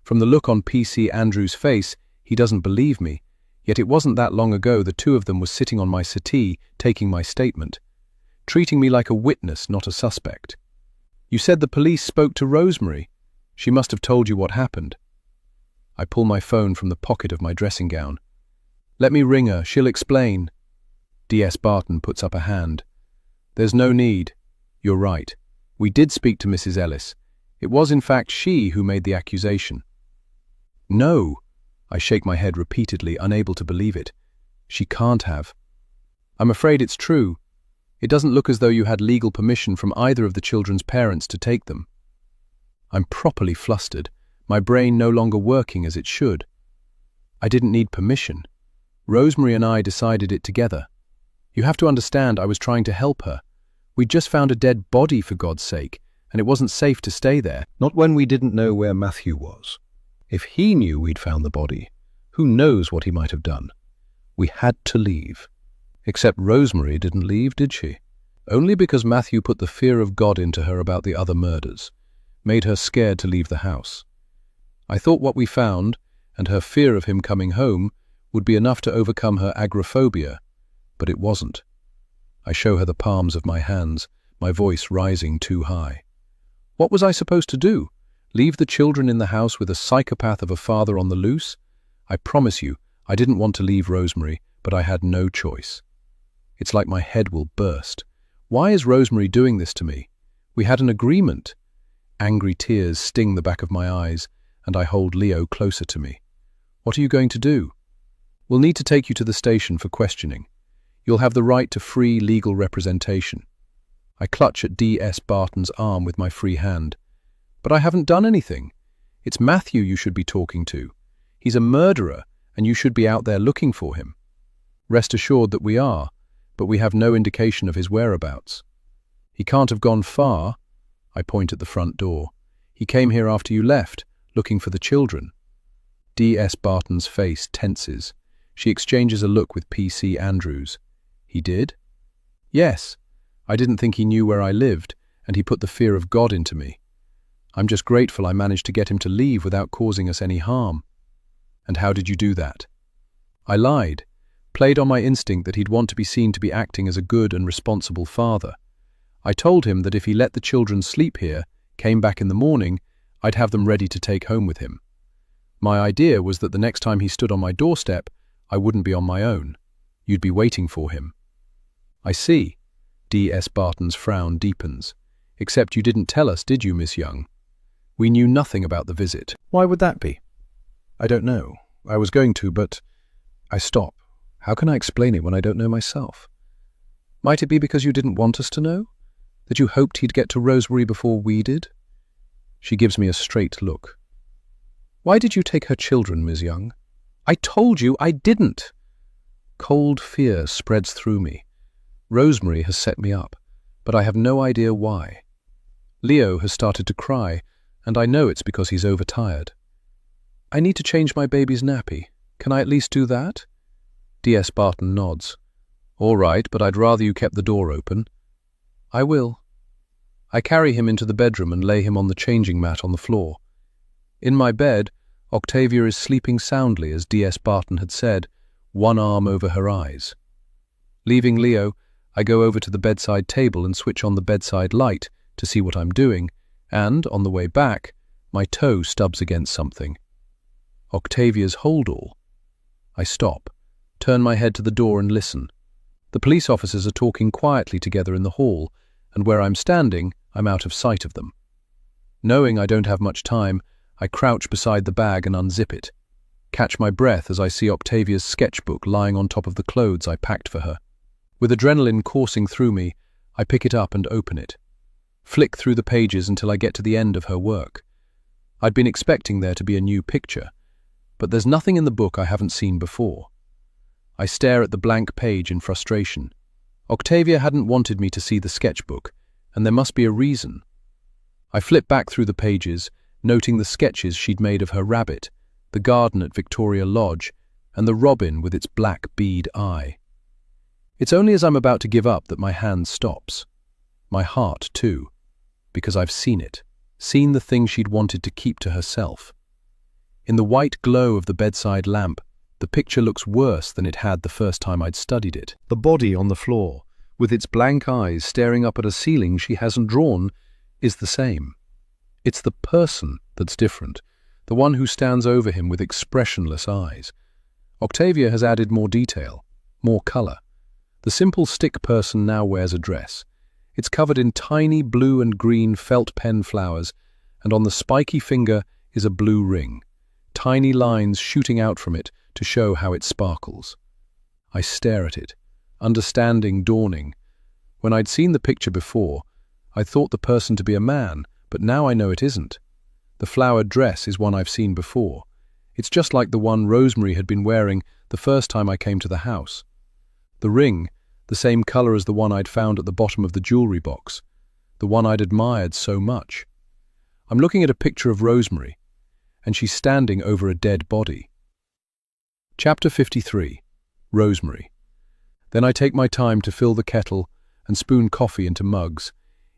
Speaker 1: From the look on PC Andrews' face, he doesn't believe me. Yet it wasn't that long ago the two of them were sitting on my settee, taking my statement, treating me like a witness, not a suspect. You said the police spoke to Rosemary. She must have told you what happened. I pull my phone from the pocket of my dressing gown. Let me ring her, she'll explain. D.S. Barton puts up a hand. There's no need. You're right. We did speak to Mrs. Ellis. It was in fact she who made the accusation. No. I shake my head repeatedly, unable to believe it. She can't have. I'm afraid it's true. It doesn't look as though you had legal permission from either of the children's parents to take them. I'm properly flustered, my brain no longer working as it should. I didn't need permission. Rosemary and I decided it together. You have to understand I was trying to help her. We'd just found a dead body, for God's sake, and it wasn't safe to stay there.
Speaker 2: Not when we didn't know where Matthew was. If he knew we'd found the body, who knows what he might have done. We had to leave. Except Rosemary didn't leave, did she? Only because Matthew put the fear of God into her about the other murders, made her scared to leave the house. I thought what we found, and her fear of him coming home, would be enough to overcome her agoraphobia, but it wasn't. I show her the palms of my hands, my voice rising too high. What was I supposed to do? Leave the children in the house with a psychopath of a father on the loose? I promise you, I didn't want to leave Rosemary, but I had no choice. It's like my head will burst. Why is Rosemary doing this to me? We had an agreement. Angry tears sting the back of my eyes, and I hold Leo closer to me. What are you going to do? We'll need to take you to the station for questioning. You'll have the right to free legal representation. I clutch at D.S. Barton's arm with my free hand. But I haven't done anything. It's Matthew you should be talking to. He's a murderer, and you should be out there looking for him. Rest assured that we are, but we have no indication of his whereabouts. He can't have gone far. I point at the front door. He came here after you left, looking for the children. D.S. Barton's face tenses. She exchanges a look with P.C. Andrews. He did? Yes. I didn't think he knew where I lived, and he put the fear of God into me. I'm just grateful I managed to get him to leave without causing us any harm. And how did you do that? I lied, played on my instinct that he'd want to be seen to be acting as a good and responsible father. I told him that if he let the children sleep here, came back in the morning, I'd have them ready to take home with him. My idea was that the next time he stood on my doorstep, I wouldn't be on my own. You'd be waiting for him. I see. D.S. Barton's frown deepens. Except you didn't tell us, did you, Miss Young? We knew nothing about the visit. Why would that be?
Speaker 1: I don't know. I was going to, but I stop. How can I explain it when I don't know myself? Might it be because you didn't want us to know? That you hoped he'd get to Rosemary before we did? She gives me a straight look. Why did you take her children, Miss Young? I told you I didn't. Cold fear spreads through me. Rosemary has set me up, but I have no idea why. Leo has started to cry, and I know it's because he's overtired. I need to change my baby's nappy. Can I at least do that? D.S. Barton nods. All right, but I'd rather you kept the door open. I will. I carry him into the bedroom and lay him on the changing mat on the floor. In my bed, Octavia is sleeping soundly, as D.S. Barton had said, one arm over her eyes. Leaving Leo, I go over to the bedside table and switch on the bedside light to see what I'm doing, and, on the way back, my toe stubs against something. Octavia's holdall. I stop, turn my head to the door and listen. The police officers are talking quietly together in the hall, and where I'm standing, I'm out of sight of them. Knowing I don't have much time, I crouch beside the bag and unzip it. Catch my breath as I see Octavia's sketchbook lying on top of the clothes I packed for her. With adrenaline coursing through me, I pick it up and open it. Flick through the pages until I get to the end of her work. I'd been expecting there to be a new picture, but there's nothing in the book I haven't seen before. I stare at the blank page in frustration. Octavia hadn't wanted me to see the sketchbook, and there must be a reason. I flip back through the pages, noting the sketches she'd made of her rabbit, the garden at Victoria Lodge, and the robin with its black bead eye. It's only as I'm about to give up that my hand stops. My heart, too, because I've seen it, seen the thing she'd wanted to keep to herself. In the white glow of the bedside lamp, the picture looks worse than it had the first time I'd studied it. The body on the floor, with its blank eyes staring up at a ceiling she hasn't drawn, is the same. It's the person that's different, the one who stands over him with expressionless eyes. Octavia has added more detail, more colour. The simple stick person now wears a dress. It's covered in tiny blue and green felt pen flowers, and on the spiky finger is a blue ring, tiny lines shooting out from it to show how it sparkles. I stare at it, understanding dawning. When I'd seen the picture before, I thought the person to be a man, but now I know it isn't. The flowered dress is one I've seen before. It's just like the one Rosemary had been wearing the first time I came to the house. The ring, the same colour as the one I'd found at the bottom of the jewellery box, the one I'd admired so much. I'm looking at a picture of Rosemary, and she's standing over a dead body. Chapter 53. Rosemary. Then I take my time to fill the kettle and spoon coffee into mugs,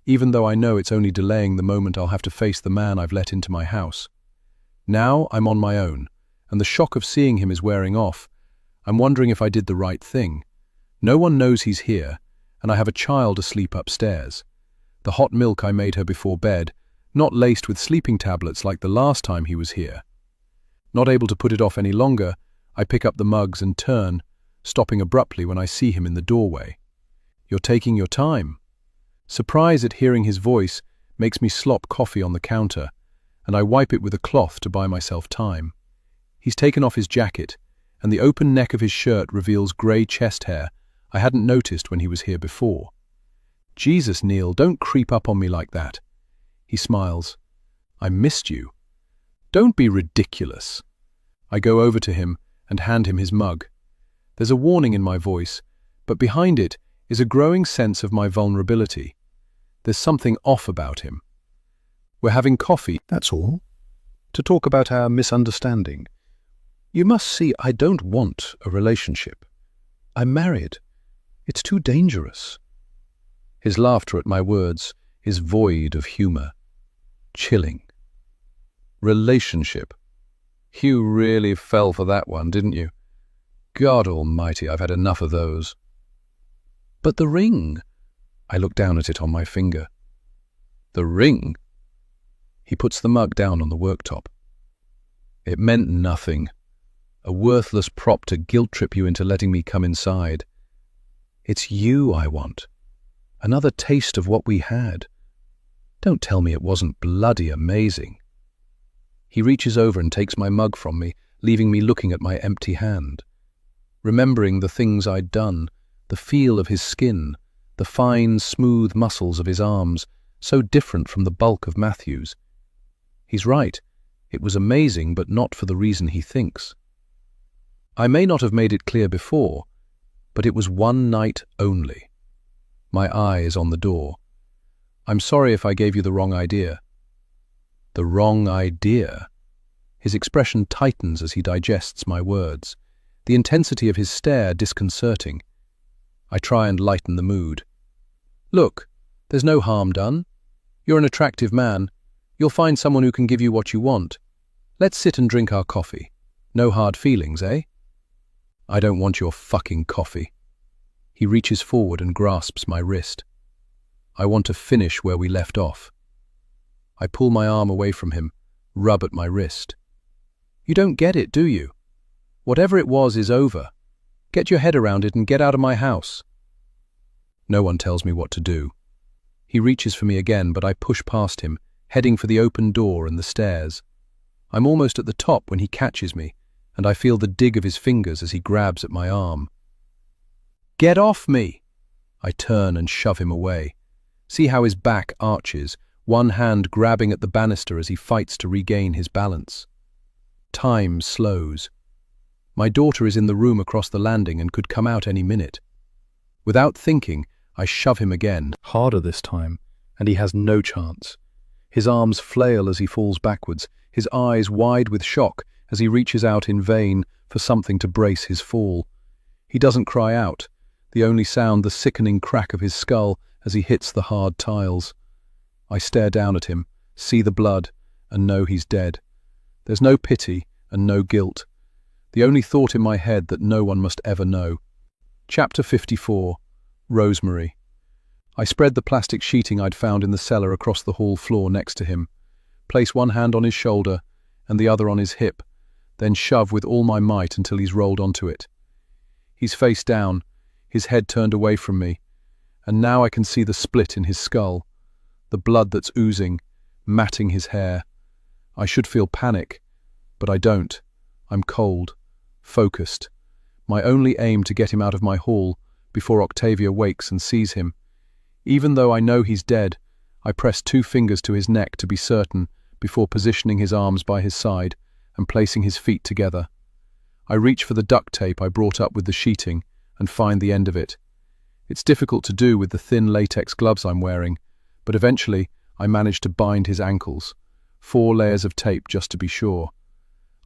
Speaker 1: even though I know it's only delaying the moment I'll have to face the man I've let into my house. Now I'm on my own, and the shock of seeing him is wearing off. I'm wondering if I did the right thing. No one knows he's here, and I have a child asleep upstairs. The hot milk I made her before bed, not laced with sleeping tablets like the last time he was here. Not able to put it off any longer, I pick up the mugs and turn, stopping abruptly when I see him in the doorway. "You're taking your time." Surprise at hearing his voice makes me slop coffee on the counter, and I wipe it with a cloth to buy myself time. He's taken off his jacket, and the open neck of his shirt reveals grey chest hair I hadn't noticed when he was here before. "Jesus, Neil, don't creep up on me like that." He smiles. "I missed you." "Don't be ridiculous." I go over to him and hand him his mug. There's a warning in my voice, but behind it is a growing sense of my vulnerability. There's something off about him. "We're having coffee, that's all, to talk about our misunderstanding. You must see I don't want a relationship. I'm married. It's too dangerous." His laughter at my words is void of humour. Chilling. Relationship. You really fell for that one, didn't you? God almighty, I've had enough of those. "But the ring." I look down at it on my finger. "The ring?" He puts the mug down on the worktop. "It meant nothing. A worthless prop to guilt-trip you into letting me come inside. It's you I want. Another taste of what we had. Don't tell me it wasn't bloody amazing." He reaches over and takes my mug from me, leaving me looking at my empty hand. Remembering the things I'd done, the feel of his skin, the fine, smooth muscles of his arms, so different from the bulk of Matthew's. He's right. It was amazing, but not for the reason he thinks. I may not have made it clear before, but it was one night only. My eye is on the door. "I'm sorry if I gave you the wrong idea." The wrong idea? His expression tightens as he digests my words, the intensity of his stare disconcerting. I try and lighten the mood. "Look, there's no harm done. You're an attractive man. You'll find someone who can give you what you want. Let's sit and drink our coffee. No hard feelings, eh?" "I don't want your fucking coffee." He reaches forward and grasps my wrist. "I want to finish where we left off." I pull my arm away from him, rub at my wrist. "You don't get it, do you? Whatever it was is over. Get your head around it and get out of my house." No one tells me what to do. He reaches for me again, but I push past him, heading for the open door and the stairs. I'm almost at the top when he catches me, and I feel the dig of his fingers as he grabs at my arm. "Get off me!" I turn and shove him away. See how his back arches, one hand grabbing at the banister as he fights to regain his balance. Time slows. My daughter is in the room across the landing and could come out any minute. Without thinking, I shove him again, harder this time, and he has no chance. His arms flail as he falls backwards, his eyes wide with shock as he reaches out in vain for something to brace his fall. He doesn't cry out, the only sound the sickening crack of his skull as he hits the hard tiles. I stare down at him, see the blood, and know he's dead. There's no pity and no guilt. The only thought in my head that no one must ever know. Chapter 54. Rosemary. I spread the plastic sheeting I'd found in the cellar across the hall floor next to him, place one hand on his shoulder and the other on his hip, then shove with all my might until he's rolled onto it. He's face down, his head turned away from me, and now I can see the split in his skull, the blood that's oozing, matting his hair. I should feel panic, but I don't. I'm cold, focused. My only aim to get him out of my hall before Octavia wakes and sees him. Even though I know he's dead, I press 2 fingers to his neck to be certain before positioning his arms by his side and placing his feet together. I reach for the duct tape I brought up with the sheeting and find the end of it. It's difficult to do with the thin latex gloves I'm wearing, but eventually I manage to bind his ankles. 4 layers of tape just to be sure.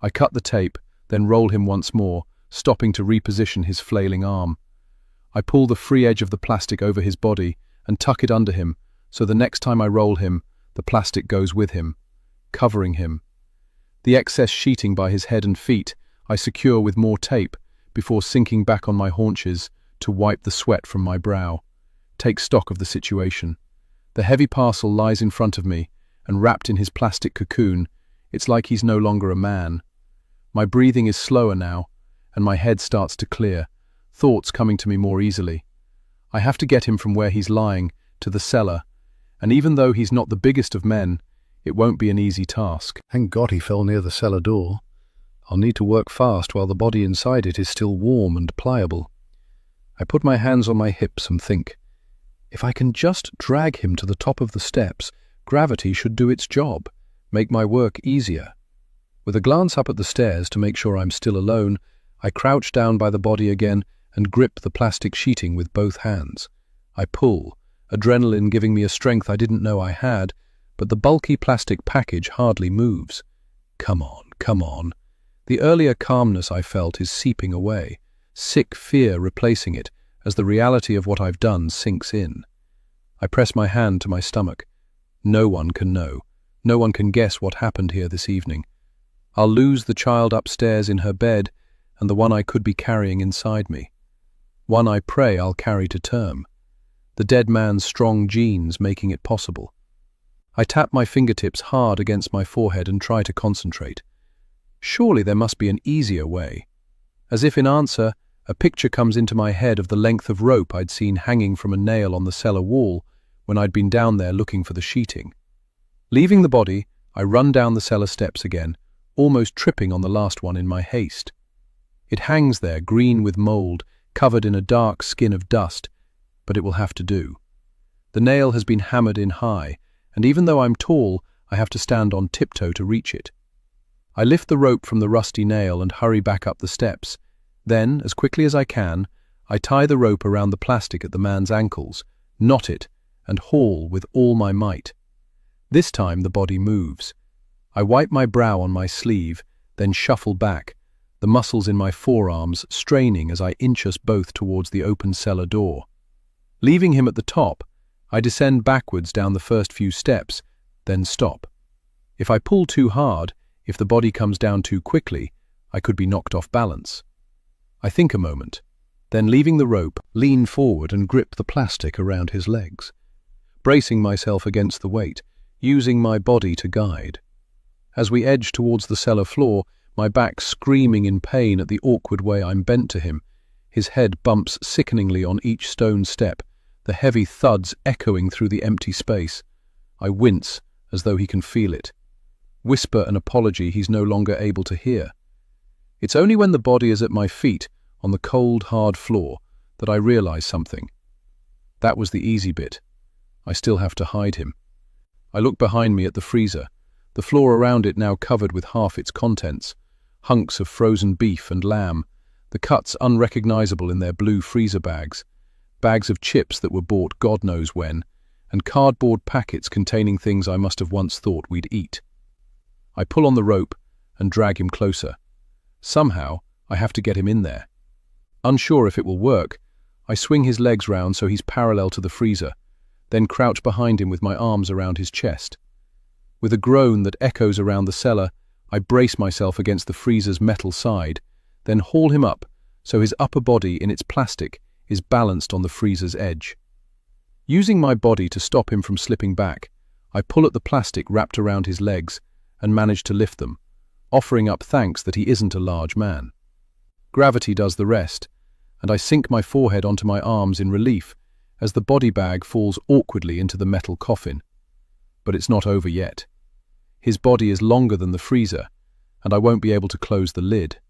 Speaker 1: I cut the tape, then roll him once more, stopping to reposition his flailing arm. I pull the free edge of the plastic over his body and tuck it under him, so the next time I roll him, the plastic goes with him, covering him. The excess sheeting by his head and feet I secure with more tape before sinking back on my haunches to wipe the sweat from my brow. Take stock of the situation. The heavy parcel lies in front of me, and wrapped in his plastic cocoon, it's like he's no longer a man. My breathing is slower now, and my head starts to clear, thoughts coming to me more easily. I have to get him from where he's lying to the cellar, and even though he's not the biggest of men, it won't be an easy task.
Speaker 2: Thank God he fell near the cellar door. I'll need to work fast while the body inside it is still warm and pliable. I put my hands on my hips and think, if I can just drag him to the top of the steps, gravity should do its job, make my work easier. With a glance up at the stairs to make sure I'm still alone, I crouch down by the body again and grip the plastic sheeting with both hands. I pull, adrenaline giving me a strength I didn't know I had, but the bulky plastic package hardly moves. Come on, come on. The earlier calmness I felt is seeping away, sick fear replacing it as the reality of what I've done sinks in. I press my hand to my stomach. No one can know. No one can guess what happened here this evening. I'll lose the child upstairs in her bed and the one I could be carrying inside me. One I pray I'll carry to term. The dead man's strong genes making it possible. I tap my fingertips hard against my forehead and try to concentrate. Surely there must be an easier way. As if in answer, a picture comes into my head of the length of rope I'd seen hanging from a nail on the cellar wall when I'd been down there looking for the sheeting. Leaving the body, I run down the cellar steps again, almost tripping on the last one in my haste. It hangs there, green with mold, covered in a dark skin of dust, but it will have to do. The nail has been hammered in high, and even though I'm tall, I have to stand on tiptoe to reach it. I lift the rope from the rusty nail and hurry back up the steps. Then, as quickly as I can, I tie the rope around the plastic at the man's ankles, knot it, and haul with all my might. This time the body moves. I wipe my brow on my sleeve, then shuffle back, the muscles in my forearms straining as I inch us both towards the open cellar door. Leaving him at the top, I descend backwards down the first few steps, then stop. If I pull too hard, if the body comes down too quickly, I could be knocked off balance. I think a moment, then leaving the rope, lean forward and grip the plastic around his legs, bracing myself against the weight, using my body to guide. As we edge towards the cellar floor, my back screaming in pain at the awkward way I'm bent to him, his head bumps sickeningly on each stone step, the heavy thuds echoing through the empty space. I wince
Speaker 1: as though he can feel it. Whisper an apology he's no longer able to hear. It's only when the body is at my feet, on the cold, hard floor, that I realize something. That was the easy bit. I still have to hide him. I look behind me at the freezer, the floor around it now covered with half its contents, hunks of frozen beef and lamb, the cuts unrecognizable in their blue freezer bags, bags of chips that were bought God knows when, and cardboard packets containing things I must have once thought we'd eat. I pull on the rope and drag him closer. Somehow, I have to get him in there. Unsure if it will work, I swing his legs round so he's parallel to the freezer, then crouch behind him with my arms around his chest. With a groan that echoes around the cellar, I brace myself against the freezer's metal side, then haul him up so his upper body in its plastic is balanced on the freezer's edge. Using my body to stop him from slipping back, I pull at the plastic wrapped around his legs and manage to lift them, offering up thanks that he isn't a large man. Gravity does the rest, and I sink my forehead onto my arms in relief as the body bag falls awkwardly into the metal coffin. But it's not over yet. His body is longer than the freezer, and I won't be able to close the lid.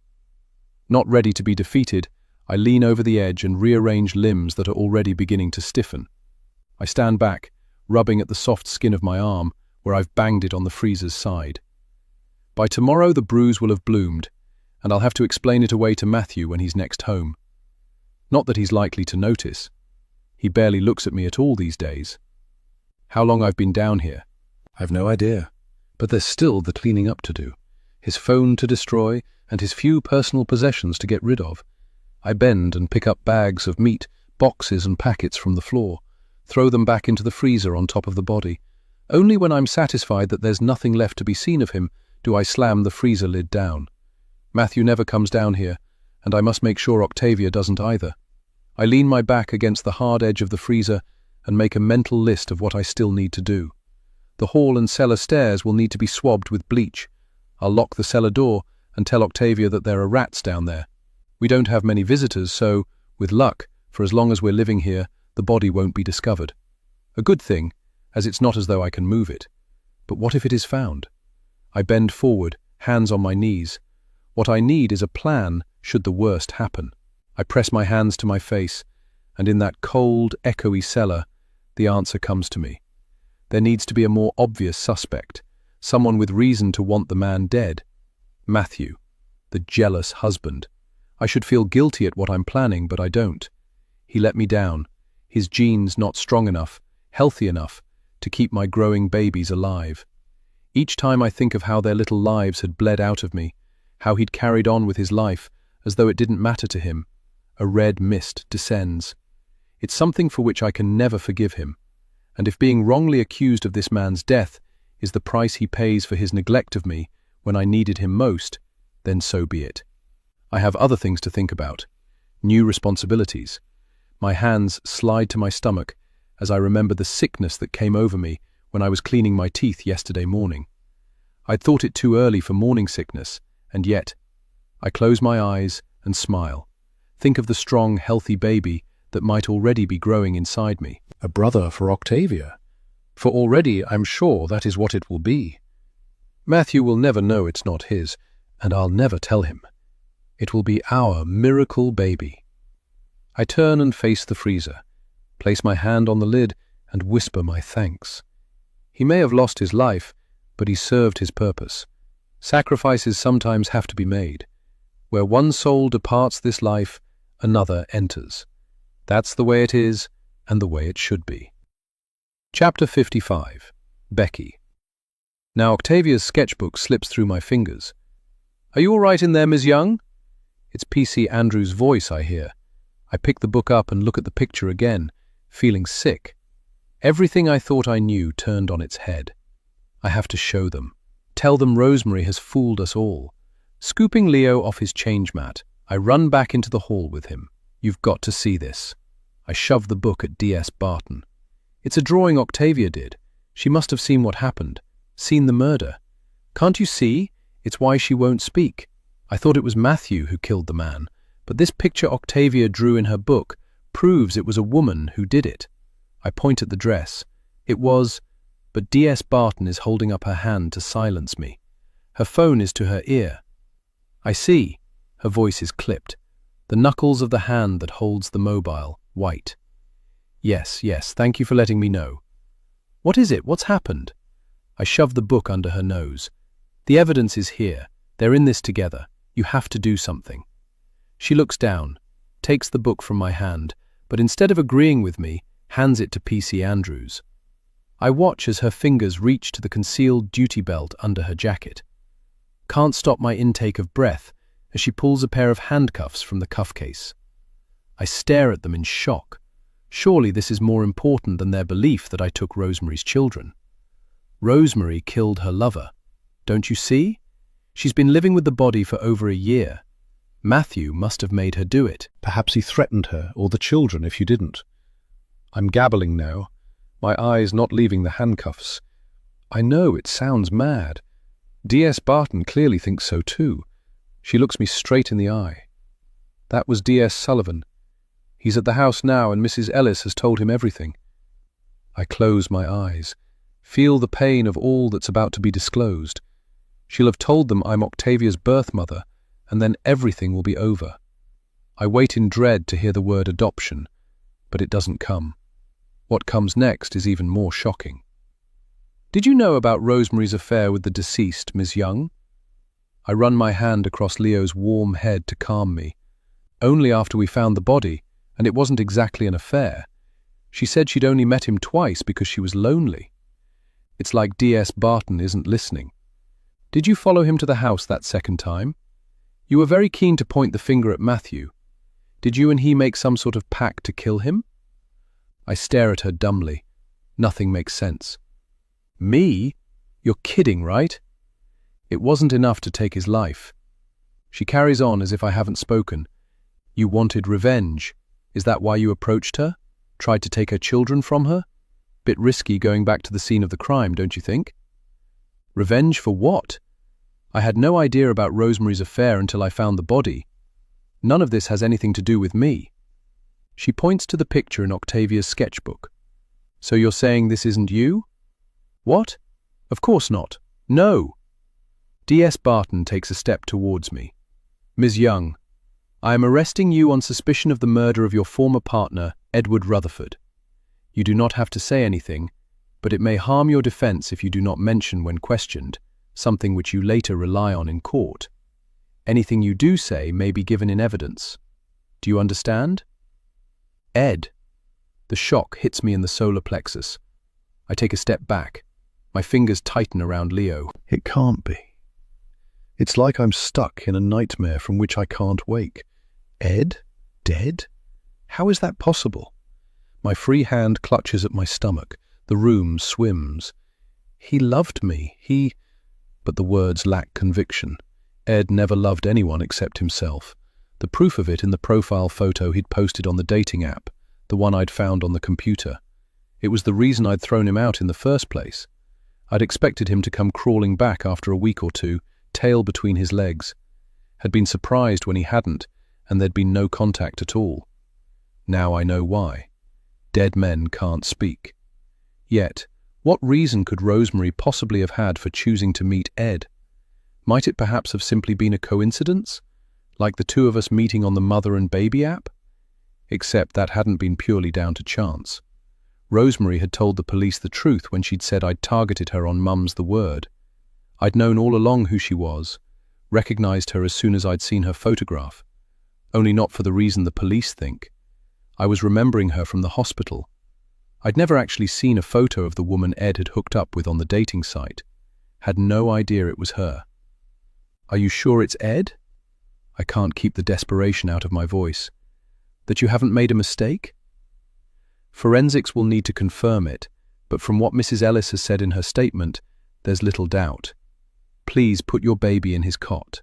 Speaker 1: Not ready to be defeated, I lean over the edge and rearrange limbs that are already beginning to stiffen. I stand back, rubbing at the soft skin of my arm where I've banged it on the freezer's side. By tomorrow the bruise will have bloomed, and I'll have to explain it away to Matthew when he's next home. Not that he's likely to notice. He barely looks at me at all these days. How long I've been down here,
Speaker 2: I've no idea, but there's still the cleaning up to do, his phone to destroy, and his few personal possessions to get rid of. I bend and pick up bags of meat, boxes and packets from the floor, throw them back into the freezer on top of the body. Only when I'm satisfied that there's nothing left to be seen of him do I slam the freezer lid down. Matthew never comes down here, and I must make sure Octavia doesn't either. I lean my back against the hard edge of the freezer and make a mental list of what I still need to do. The hall and cellar stairs will need to be swabbed with bleach. I'll lock the cellar door and tell Octavia that there are rats down there. We don't have many visitors, so, with luck, for as long as we're living here, the body won't be discovered. A good thing, as it's not as though I can move it. But what if it is found? I bend forward, hands on my knees. What I need is a plan should the worst happen. I press my hands to my face, and in that cold, echoey cellar, the answer comes to me. There needs to be a more obvious suspect, someone with reason to want the man dead. Matthew, the jealous husband. I should feel guilty at what I'm planning, but I don't. He let me down, his genes not strong enough, healthy enough, to keep my growing babies alive. Each time I think of how their little lives had bled out of me, how he'd carried on with his life as though it didn't matter to him, a red mist descends. It's something for which I can never forgive him, and if being wrongly accused of this man's death is the price he pays for his neglect of me when I needed him most, then so be it. I have other things to think about, new responsibilities. My hands slide to my stomach as I remember the sickness that came over me when I was cleaning my teeth yesterday morning. I'd thought it too early for morning sickness, and yet I close my eyes and smile. Think of the strong, healthy baby that might already be growing inside me. A brother for Octavia. For already I'm sure that is what it will be. Matthew will never know it's not his, and I'll never tell him. It will be our miracle baby. I turn and face the freezer, place my hand on the lid and whisper my thanks. He may have lost his life, but he served his purpose. Sacrifices sometimes have to be made. Where one soul departs this life, another enters. That's the way it is, and the way it should be. Chapter 55. Becky. Now Octavia's sketchbook slips through my fingers. "Are you all right in there, Ms. Young?" It's PC Andrew's voice I hear. I pick the book up and look at the picture again, feeling sick. Everything I thought I knew turned on its head. I have to show them. Tell them Rosemary has fooled us all. Scooping Leo off his change mat, I run back into the hall with him. "You've got to see this." I shove the book at D.S. Barton. "It's a drawing Octavia did. She must have seen what happened, seen the murder. Can't you see? It's why she won't speak. I thought it was Matthew who killed the man, but this picture Octavia drew in her book proves it was a woman who did it." I point at the dress. It was
Speaker 1: but DS Barton is holding up her hand to silence me. Her phone is to her ear. I see. Her voice is clipped. The knuckles of the hand that holds the mobile, white. Yes, thank you for letting me know. What is it? What's happened? I shove the book under her nose. The evidence is here. They're in this together. You have to do something. She looks down, takes the book from my hand, but instead of agreeing with me, hands it to PC Andrews. I watch as her fingers reach to the concealed duty belt under her jacket. Can't stop my intake of breath as she pulls a pair of handcuffs from the cuff case. I stare at them in shock. Surely this is more important than their belief that I took Rosemary's children. Rosemary killed her lover. Don't you see? She's been living with the body for over a year. Matthew must have made her do it.
Speaker 2: Perhaps he threatened her or the children if you didn't. I'm gabbling now, my eyes not leaving the handcuffs. I know it sounds mad. DS Barton clearly thinks so too. She looks me straight in the eye. That was DS Sullivan. He's at the house now and Mrs. Ellis has told him everything. I close my eyes, feel the pain of all that's about to be disclosed. She'll have told them I'm Octavia's birth mother, and then everything will be over. I wait in dread to hear the word adoption, but it doesn't come. What comes next is even more shocking. Did you know about Rosemary's affair with the deceased, Miss Young? I run my hand across Leo's warm head to calm me. Only after we found the body, and it wasn't exactly an affair. She said she'd only met him twice because she was lonely. It's like DS Barton isn't listening. Did you follow him to the house that second time? You were very keen to point the finger at Matthew. Did you and he make some sort of pact to kill him? I stare at her dumbly. Nothing makes sense. Me? You're kidding, right? It wasn't enough to take his life. She carries on as if I haven't spoken. You wanted revenge. Is that why you approached her? Tried to take her children from her? Bit risky going back to the scene of the crime, don't you think? Revenge for what? I had no idea about Rosemary's affair until I found the body. None of this has anything to do with me. She points to the picture in Octavia's sketchbook. So you're saying this isn't you? What? Of course not. No. DS Barton takes a step towards me. Ms. Young, I am arresting you on suspicion of the murder of your former partner, Edward Rutherford. You do not have to say anything, but it may harm your defense if you do not mention when questioned, something which you later rely on in court. Anything you do say may be given in evidence. Do you understand? Ed. The shock hits me in the solar plexus. I take a step back. My fingers tighten around Leo. It can't be. It's like I'm stuck in a nightmare from which I can't wake. Ed? Dead? How is that possible? My free hand clutches at my stomach. The room swims. He loved me. But the words lack conviction. Ed never loved anyone except himself. The proof of it in the profile photo he'd posted on the dating app, the one I'd found on the computer. It was the reason I'd thrown him out in the first place. I'd expected him to come crawling back after a week or two, tail between his legs. Had been surprised when he hadn't, and there'd been no contact at all. Now I know why. Dead men can't speak. Yet, what reason could Rosemary possibly have had for choosing to meet Ed? Might it perhaps have simply been a coincidence? Like the two of us meeting on the mother and baby app? Except that hadn't been purely down to chance. Rosemary had told the police the truth when she'd said I'd targeted her on Mum's the Word. I'd known all along who she was, recognized her as soon as I'd seen her photograph. Only not for the reason the police think. I was remembering her from the hospital. I'd never actually seen a photo of the woman Ed had hooked up with on the dating site. Had no idea it was her. Are you sure it's Ed? I can't keep the desperation out of my voice. That you haven't made a mistake? Forensics will need to confirm it, but from what Mrs. Ellis has said in her statement, there's little doubt. Please put your baby in his cot.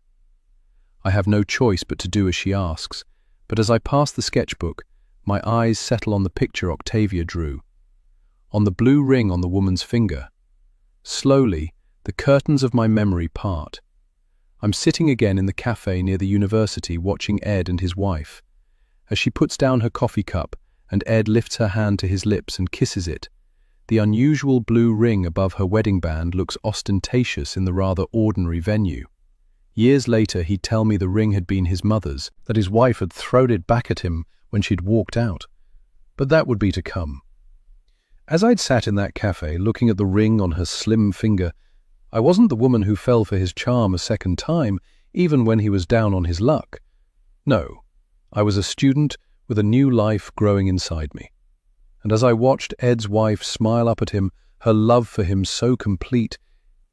Speaker 2: I have no choice but to do as she asks, but as I pass the sketchbook, my eyes settle on the picture Octavia drew. On the blue ring on the woman's finger. Slowly, the curtains of my memory part. I'm sitting again in the cafe near the university watching Ed and his wife. As she puts down her coffee cup and Ed lifts her hand to his lips and kisses it,
Speaker 1: The unusual blue ring above her wedding band looks ostentatious in the rather ordinary venue. Years later, he'd tell me the ring had been his mother's, that his wife had thrown it back at him when she'd walked out. But that would be to come. As I'd sat in that cafe, looking at the ring on her slim finger, I wasn't the woman who fell for his charm a second time, even when he was down on his luck. No, I was a student with a new life growing inside me. And as I watched Ed's wife smile up at him, her love for him so complete,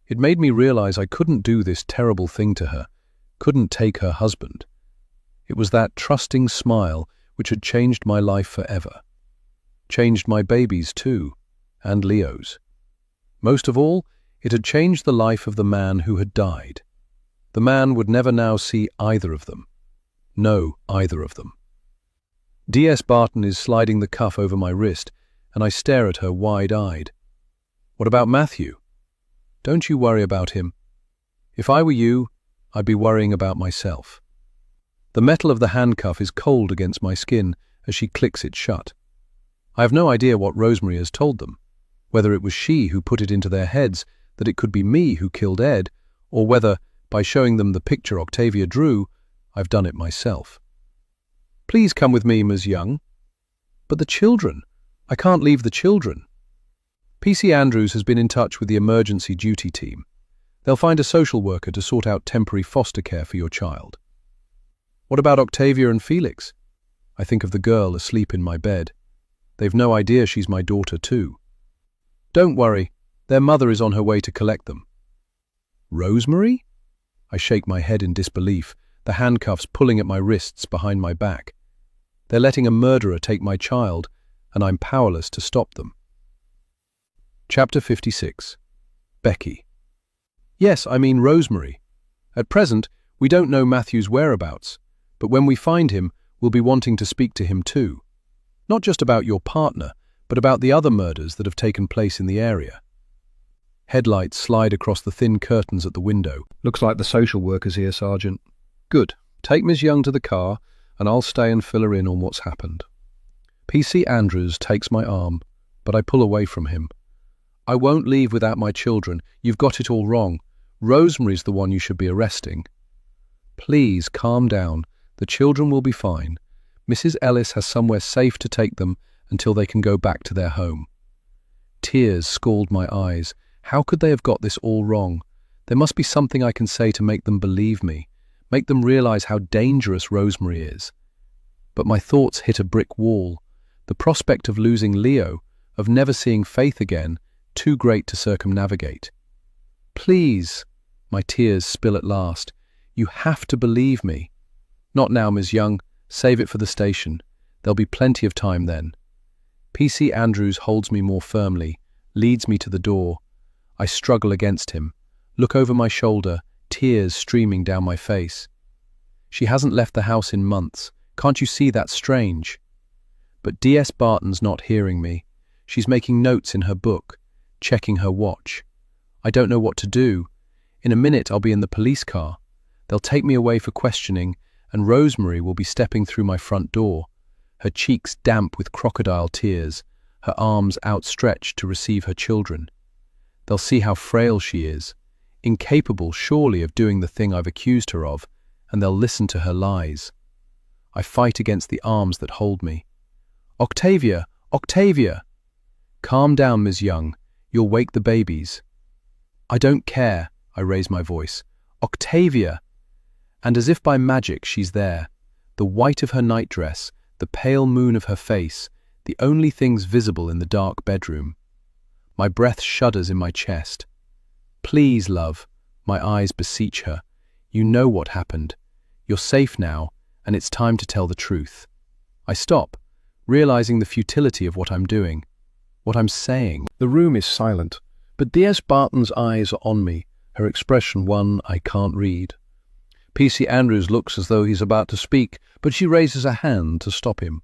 Speaker 1: it made me realize I couldn't do this terrible thing to her, couldn't take her husband. It was that trusting smile which had changed my life forever. Changed my babies too, and Leo's. Most of all, it had changed the life of the man who had died. The man would never now see either of them. Know either of them. D.S. Barton is sliding the cuff over my wrist, and I stare at her wide-eyed. What about Matthew? Don't you worry about him. If I were you, I'd be worrying about myself. The metal of the handcuff is cold against my skin as she clicks it shut. I have no idea what Rosemary has told them, whether it was she who put it into their heads that it could be me who killed Ed, or whether, by showing them the picture Octavia drew, I've done it myself. Please come with me, Ms. Young. But the children. I can't leave the children. P.C. Andrews has been in touch with the emergency duty team. They'll find a social worker to sort out temporary foster care for your child. What about Octavia and Felix? I think of the girl asleep in my bed. They've no idea she's my daughter too. Don't worry, their mother is on her way to collect them. Rosemary? I shake my head in disbelief, the handcuffs pulling at my wrists behind my back. They're letting a murderer take my child, and I'm powerless to stop them. Chapter 56. Becky. Yes, I mean Rosemary. At present, we don't know Matthew's whereabouts, but when we find him, we'll be wanting to speak to him too. Not just about your partner, but about the other murders that have taken place in the area. Headlights slide across the thin curtains at the window. Looks like the social worker's here, Sergeant. Good. Take Miss Young to the car, and I'll stay and fill her in on what's happened. P.C. Andrews takes my arm, but I pull away from him. I won't leave without my children. You've got it all wrong. Rosemary's the one you should be arresting. Please calm down. The children will be fine. Mrs. Ellis has somewhere safe to take them until they can go back to their home. Tears scald my eyes. How could they have got this all wrong? There must be something I can say to make them believe me, make them realize how dangerous Rosemary is. But my thoughts hit a brick wall. The prospect of losing Leo, of never seeing Faith again, too great to circumnavigate. Please, my tears spill at last. You have to believe me. Not now, Ms. Young. Save it for the station. There'll be plenty of time then. P.C. Andrews holds me more firmly, leads me to the door. I struggle against him, look over my shoulder, tears streaming down my face. She hasn't left the house in months. Can't you see that's strange? But D.S. Barton's not hearing me. She's making notes in her book, checking her watch. I don't know what to do. In a minute I'll be in the police car. They'll take me away for questioning, and Rosemary will be stepping through my front door, her cheeks damp with crocodile tears, her arms outstretched to receive her children. They'll see how frail she is, incapable surely of doing the thing I've accused her of, and they'll listen to her lies. I fight against the arms that hold me. Octavia! Octavia! Calm down, Ms. Young. You'll wake the babies. I don't care, I raise my voice. Octavia! And as if by magic she's there, the white of her nightdress, the pale moon of her face, the only things visible in the dark bedroom. My breath shudders in my chest. Please, love, my eyes beseech her. You know what happened. You're safe now, and it's time to tell the truth. I stop, realizing the futility of what I'm doing, what I'm saying. The room is silent, but D.S. Barton's eyes are on me, her expression one I can't read. P.C. Andrews looks as though he's about to speak, but she raises a hand to stop him.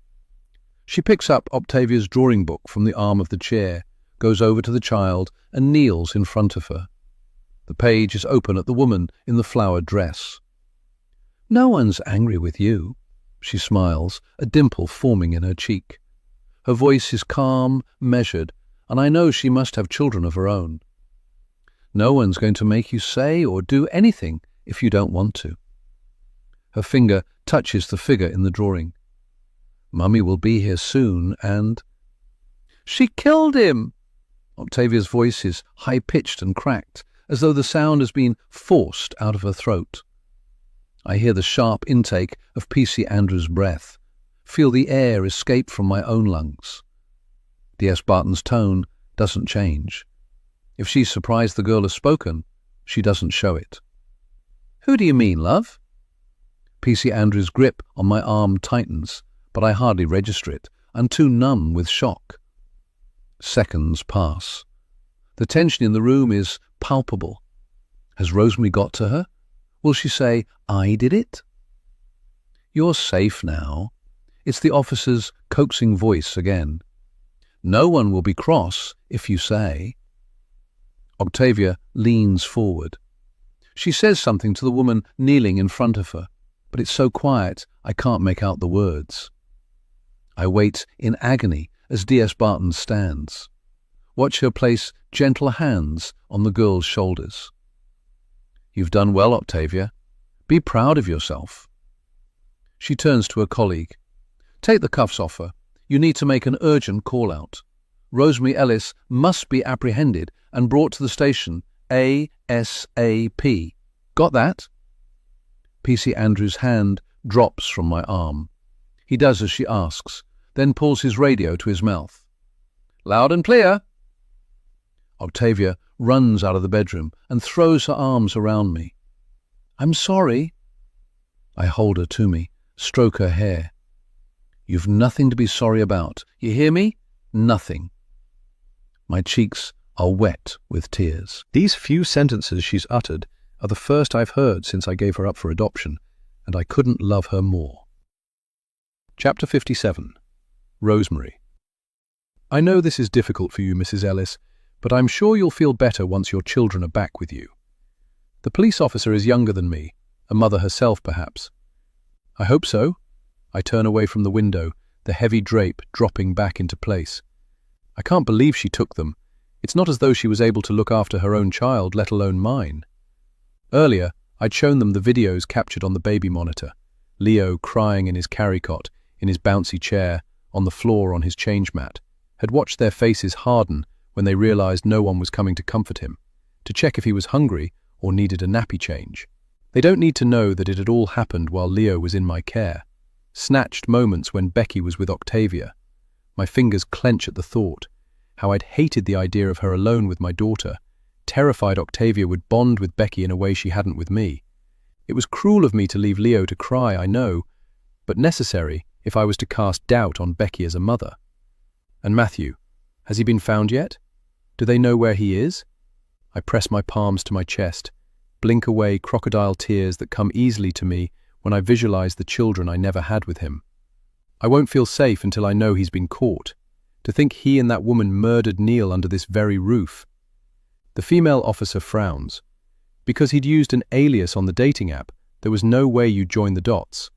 Speaker 1: She picks up Octavia's drawing book from the arm of the chair, goes over to the child, and kneels in front of her. The page is open at the woman in the flowered dress. No one's angry with you, she smiles, a dimple forming in her cheek. Her voice is calm, measured,
Speaker 2: and I know she must have children of her own. No one's going to make you say or do anything if you don't want to. Her finger touches the figure in the drawing. Mummy will be here soon, and... She killed him! Octavia's voice is high-pitched and cracked, as though the sound has been forced out of her throat. I hear the sharp intake of P.C. Andrews' breath, feel the air escape from my own lungs. D.S. Barton's tone doesn't change. If she's surprised the girl has spoken, she doesn't show it. Who do you mean, love? P.C. Andrews' grip on my arm tightens, but I hardly register it. I'm too numb with shock. Seconds pass. The tension in the room is palpable. Has Rosemary got to her? Will she say, I did it? You're safe now. It's the officer's coaxing voice again. No one will be cross if you say. Octavia leans forward. She says something to the woman kneeling in front of her, but it's so quiet I can't make out the words. I wait in agony as D.S. Barton stands. Watch her place gentle hands on the girl's shoulders. You've done well, Octavia. Be proud of yourself. She turns to her colleague. Take the cuffs off her. You need to make an urgent call-out. Rosemary Ellis must be apprehended and brought to the station ASAP. Got that? P.C. Andrews' hand drops from my arm. He does as she asks, then pulls his radio to his mouth. Loud and clear. Octavia runs out of the bedroom and throws her arms around me. I'm sorry. I hold her to me, stroke her hair. You've nothing to be sorry about. You hear me? Nothing. My cheeks are wet with tears. These few sentences she's uttered are the first I've heard since I gave her up for adoption, and I couldn't love her more. Chapter 57. Rosemary. I know this is difficult for you, Mrs. Ellis, but I'm sure you'll feel better once your children are back with you. The police officer is younger than me, a mother herself perhaps. I hope so. I turn away from the window, the heavy drape dropping back into place. I can't believe she took them. It's not as though she was able to look after her own child, let alone mine. Earlier, I'd shown them the videos captured on the baby monitor. Leo crying in his carry-cot, in his bouncy chair, on the floor on his change mat, had watched their faces harden when they realized no one was coming to comfort him, to check if he was hungry or needed a nappy change. They don't need to know that it had all happened while Leo was in my care. Snatched moments when Becky was with Octavia. My fingers clench at the thought, how I'd hated the idea of her alone with my daughter, terrified Octavia would bond with Becky in a way she hadn't with me. It was cruel of me to leave Leo to cry, I know, but necessary if I was to cast doubt on Becky as a mother. And Matthew, has he been found yet? Do they know where he is? I press my palms to my chest, blink away crocodile tears that come easily to me when I visualize the children I never had with him. I won't feel safe until I know he's been caught. To think he and that woman murdered Neil under this very roof. The female officer frowns. Because he'd used an alias on the dating app, there was no way you'd join the dots.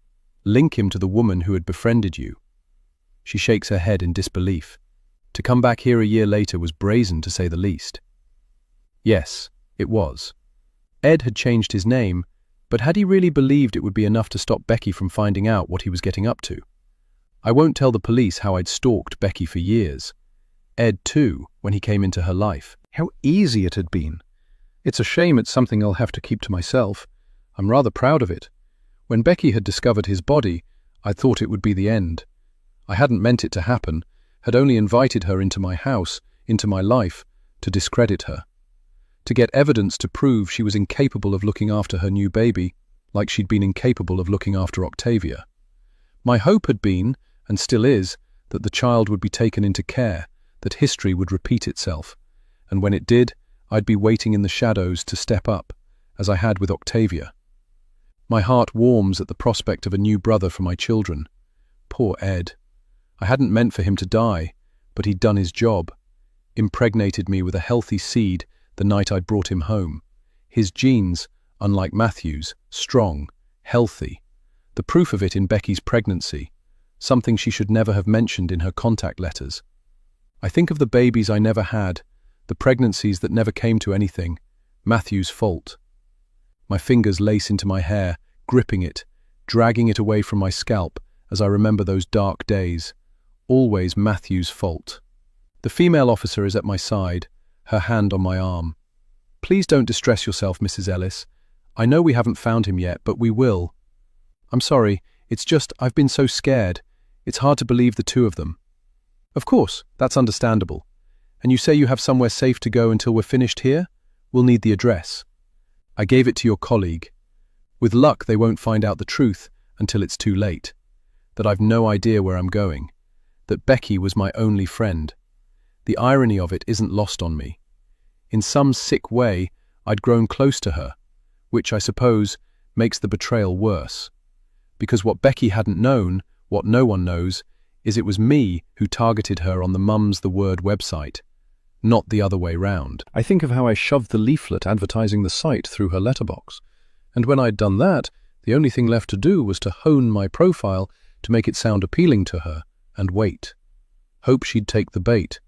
Speaker 2: Link him to the woman who had befriended you. She shakes her head in disbelief. To come back here a year later was brazen, to say the least. Yes, it was. Ed had changed his name, but had he really believed it would be enough to stop Becky from finding out what he was getting up to? I won't tell the police how I'd stalked Becky for years. Ed, too, when he came into her life. How easy it had been. It's a shame it's something I'll have to keep to myself. I'm rather proud of it. When Becky had discovered his body, I thought it would be the end. I hadn't meant it to happen, had only invited her into my house, into my life, to discredit her. To get evidence to prove she was incapable of looking after her new baby, like she'd been incapable of looking after Octavia. My hope had been, and still is, that the child would be taken into care, that history would repeat itself, and when it did, I'd be waiting in the shadows to step up, as I had with Octavia. My heart warms at the prospect of a new brother for my children. Poor Ed. I hadn't meant for him to die, but he'd done his job. Impregnated me with a healthy seed the night I'd brought him home. His genes, unlike Matthew's, strong, healthy. The proof of it in Becky's pregnancy, something she should never have mentioned in her contact letters.
Speaker 1: I think of the babies I never had, the pregnancies that never came to anything. Matthew's fault. My fingers lace into my hair, gripping it, dragging it away from my scalp as I remember those dark days. Always Matthew's fault. The female officer is at my side, her hand on my arm. Please don't distress yourself, Mrs. Ellis. I know we haven't found him yet, but we will. I'm sorry, it's just I've been so scared. It's hard to believe the two of them. Of course, that's understandable. And you say you have somewhere safe to go until we're finished here? We'll need the address. I gave it to your colleague. With luck, they won't find out the truth until it's too late. That I've no idea where I'm going. That Becky was my only friend. The irony of it isn't lost on me. In some sick way, I'd grown close to her, which I suppose makes the betrayal worse. Because what Becky hadn't known, what no one knows, is it was me who targeted her on the Mums the Word website, not the other way round. I think of how I shoved the leaflet advertising the site through her letterbox, and when I'd done that, the only thing left to do was to hone my profile to make it sound appealing to her, and wait. Hope she'd take the bait.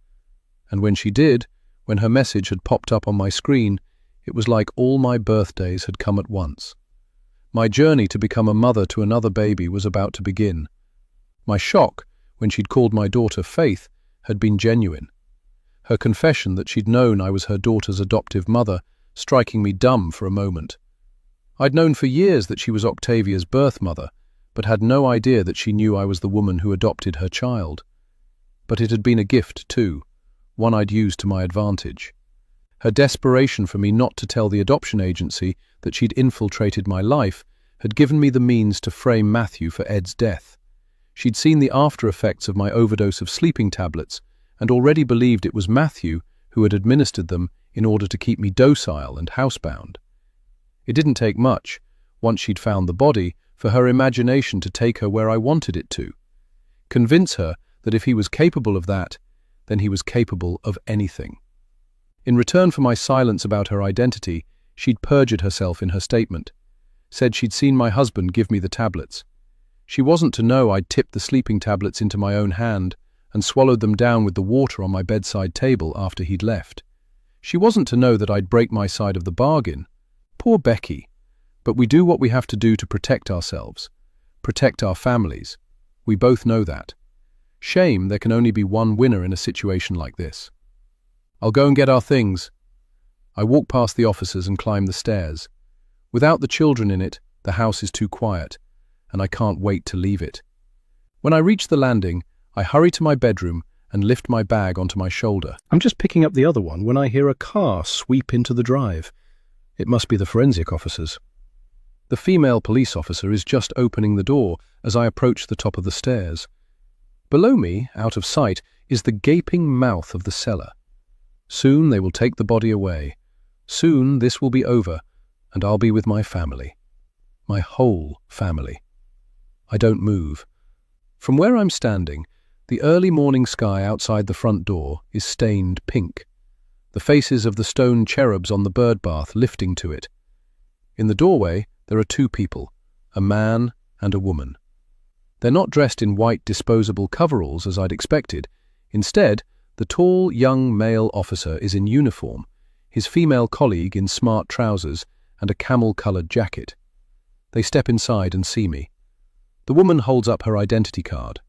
Speaker 1: And when she did, when her message had popped up on my screen, it was like all my birthdays had come at once. My journey to become a mother to another baby was about to begin. My shock, when she'd called my daughter Faith, had been genuine. Her confession that she'd known I was her daughter's adoptive mother, striking me dumb for a moment. I'd known for years that she was Octavia's birth mother, but had no idea that she knew I was the woman who adopted her child. But it had been a gift, too, one I'd used to my advantage. Her desperation for me not to tell the adoption agency that she'd infiltrated my life had given me the means to frame Matthew for Ed's death. She'd seen the after effects of my overdose of sleeping tablets and already believed it was Matthew who had administered them in order to keep me docile and housebound. It didn't take much, once she'd found the body, for her imagination to take her where I wanted it to. Convince her that if he was capable of that, then he was capable of anything. In return for my silence about her identity, she'd perjured herself in her statement, said she'd seen my husband give me the tablets. She wasn't to know I'd tipped the sleeping tablets into my own hand and swallowed them down with the water on my bedside table after he'd left. She wasn't to know that I'd break my side of the bargain. Poor Becky. But we do what we have to do to protect ourselves, protect our families. We both know that. Shame there can only be one winner in a situation like this. I'll go and get our things. I walk past the officers and climb the stairs. Without the children in it, the house is too quiet, and I can't wait to leave it. When I reach the landing, I hurry to my bedroom and lift my bag onto my shoulder. I'm just picking up the other one when I hear a car sweep into the drive. It must be the forensic officers. The female police officer is just opening the door as I approach the top of the stairs. Below me, out of sight, is the gaping mouth of the cellar. Soon they will take the body away. Soon this will be over, and I'll be with my family. My whole family. I don't move. From where I'm standing, the early morning sky outside the front door is stained pink, the faces of the stone cherubs on the bird bath lifting to it. In the doorway, there are two people, a man and a woman. They're not dressed in white disposable coveralls as I'd expected. Instead, the tall, young male officer is in uniform, his female colleague in smart trousers and a camel-coloured jacket. They step inside and see me. The woman holds up her identity card.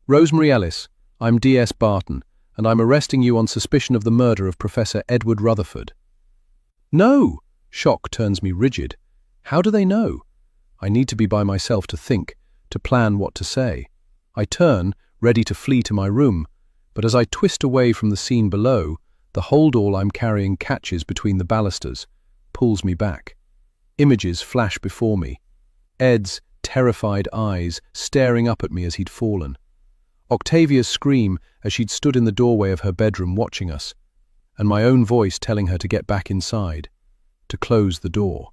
Speaker 1: Rosemary Ellis, I'm D.S. Barton, and I'm arresting you on suspicion of the murder of Professor Edward Rutherford. No! Shock turns me rigid. How do they know? I need to be by myself to think, to plan what to say. I turn, ready to flee to my room, but as I twist away from the scene below, the holdall I'm carrying catches between the balusters, pulls me back. Images flash before me. Ed's terrified eyes staring up at me as he'd fallen. Octavia's scream as she'd stood in the doorway of her bedroom watching us, and my own voice telling her to get back inside, to close the door.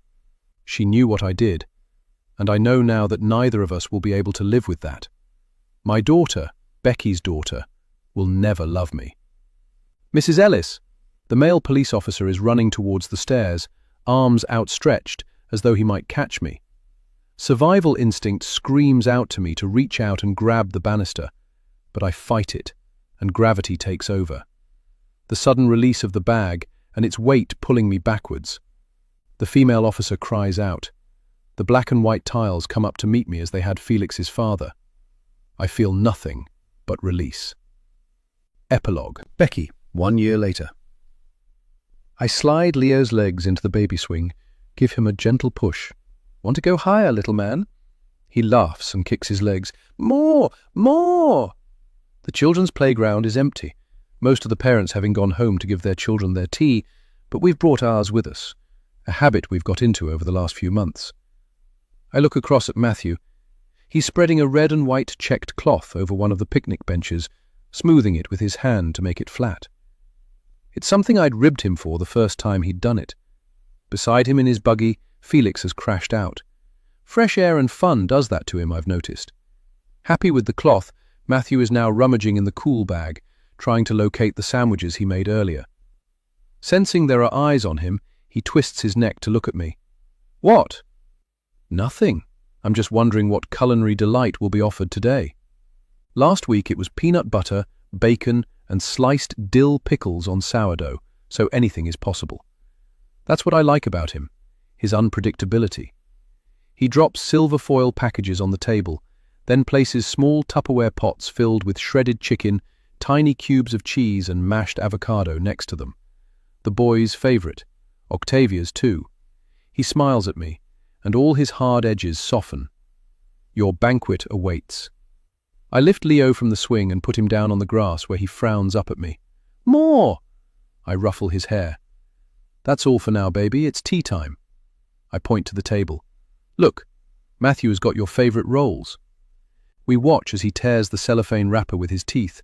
Speaker 1: She knew what I did, and I know now that neither of us will be able to live with that. My daughter, Becky's daughter, will never love me. Mrs. Ellis! The male police officer is running towards the stairs, arms outstretched as though he might catch me. Survival instinct screams out to me to reach out and grab the banister, but I fight it and gravity takes over. The sudden release of the bag and its weight pulling me backwards. The female officer cries out. The black and white tiles come up to meet me as they had Felix's father. I feel nothing but release. Epilogue.
Speaker 2: Becky, 1 year later.
Speaker 1: I slide Leo's legs into the baby swing, give him a gentle push. Want to go higher, little man? He laughs and kicks his legs. More! More! The children's playground is empty, most of the parents having gone home to give their children their tea, but we've brought ours with us, a habit we've got into over the last few months. I look across at Matthew. He's spreading a red and white checked cloth over one of the picnic benches, smoothing it with his hand to make it flat. It's something I'd ribbed him for the first time he'd done it. Beside him in his buggy, Felix has crashed out. Fresh air and fun does that to him, I've noticed. Happy with the cloth, Matthew is now rummaging in the cool bag, trying to locate the sandwiches he made earlier. Sensing there are eyes on him, he twists his neck to look at me. What? Nothing. I'm just wondering what culinary delight will be offered today. Last week it was peanut butter, bacon, and sliced dill pickles on sourdough, so anything is possible. That's what I like about him, his unpredictability. He drops silver foil packages on the table, then places small Tupperware pots filled with shredded chicken, tiny cubes of cheese and mashed avocado next to them. The boy's favourite, Octavia's too. He smiles at me, and all his hard edges soften. Your banquet awaits. I lift Leo from the swing and put him down on the grass where he frowns up at me. More! I ruffle his hair. That's all for now, baby. It's tea time. I point to the table. Look, Matthew has got your favourite rolls. We watch as he tears the cellophane wrapper with his teeth,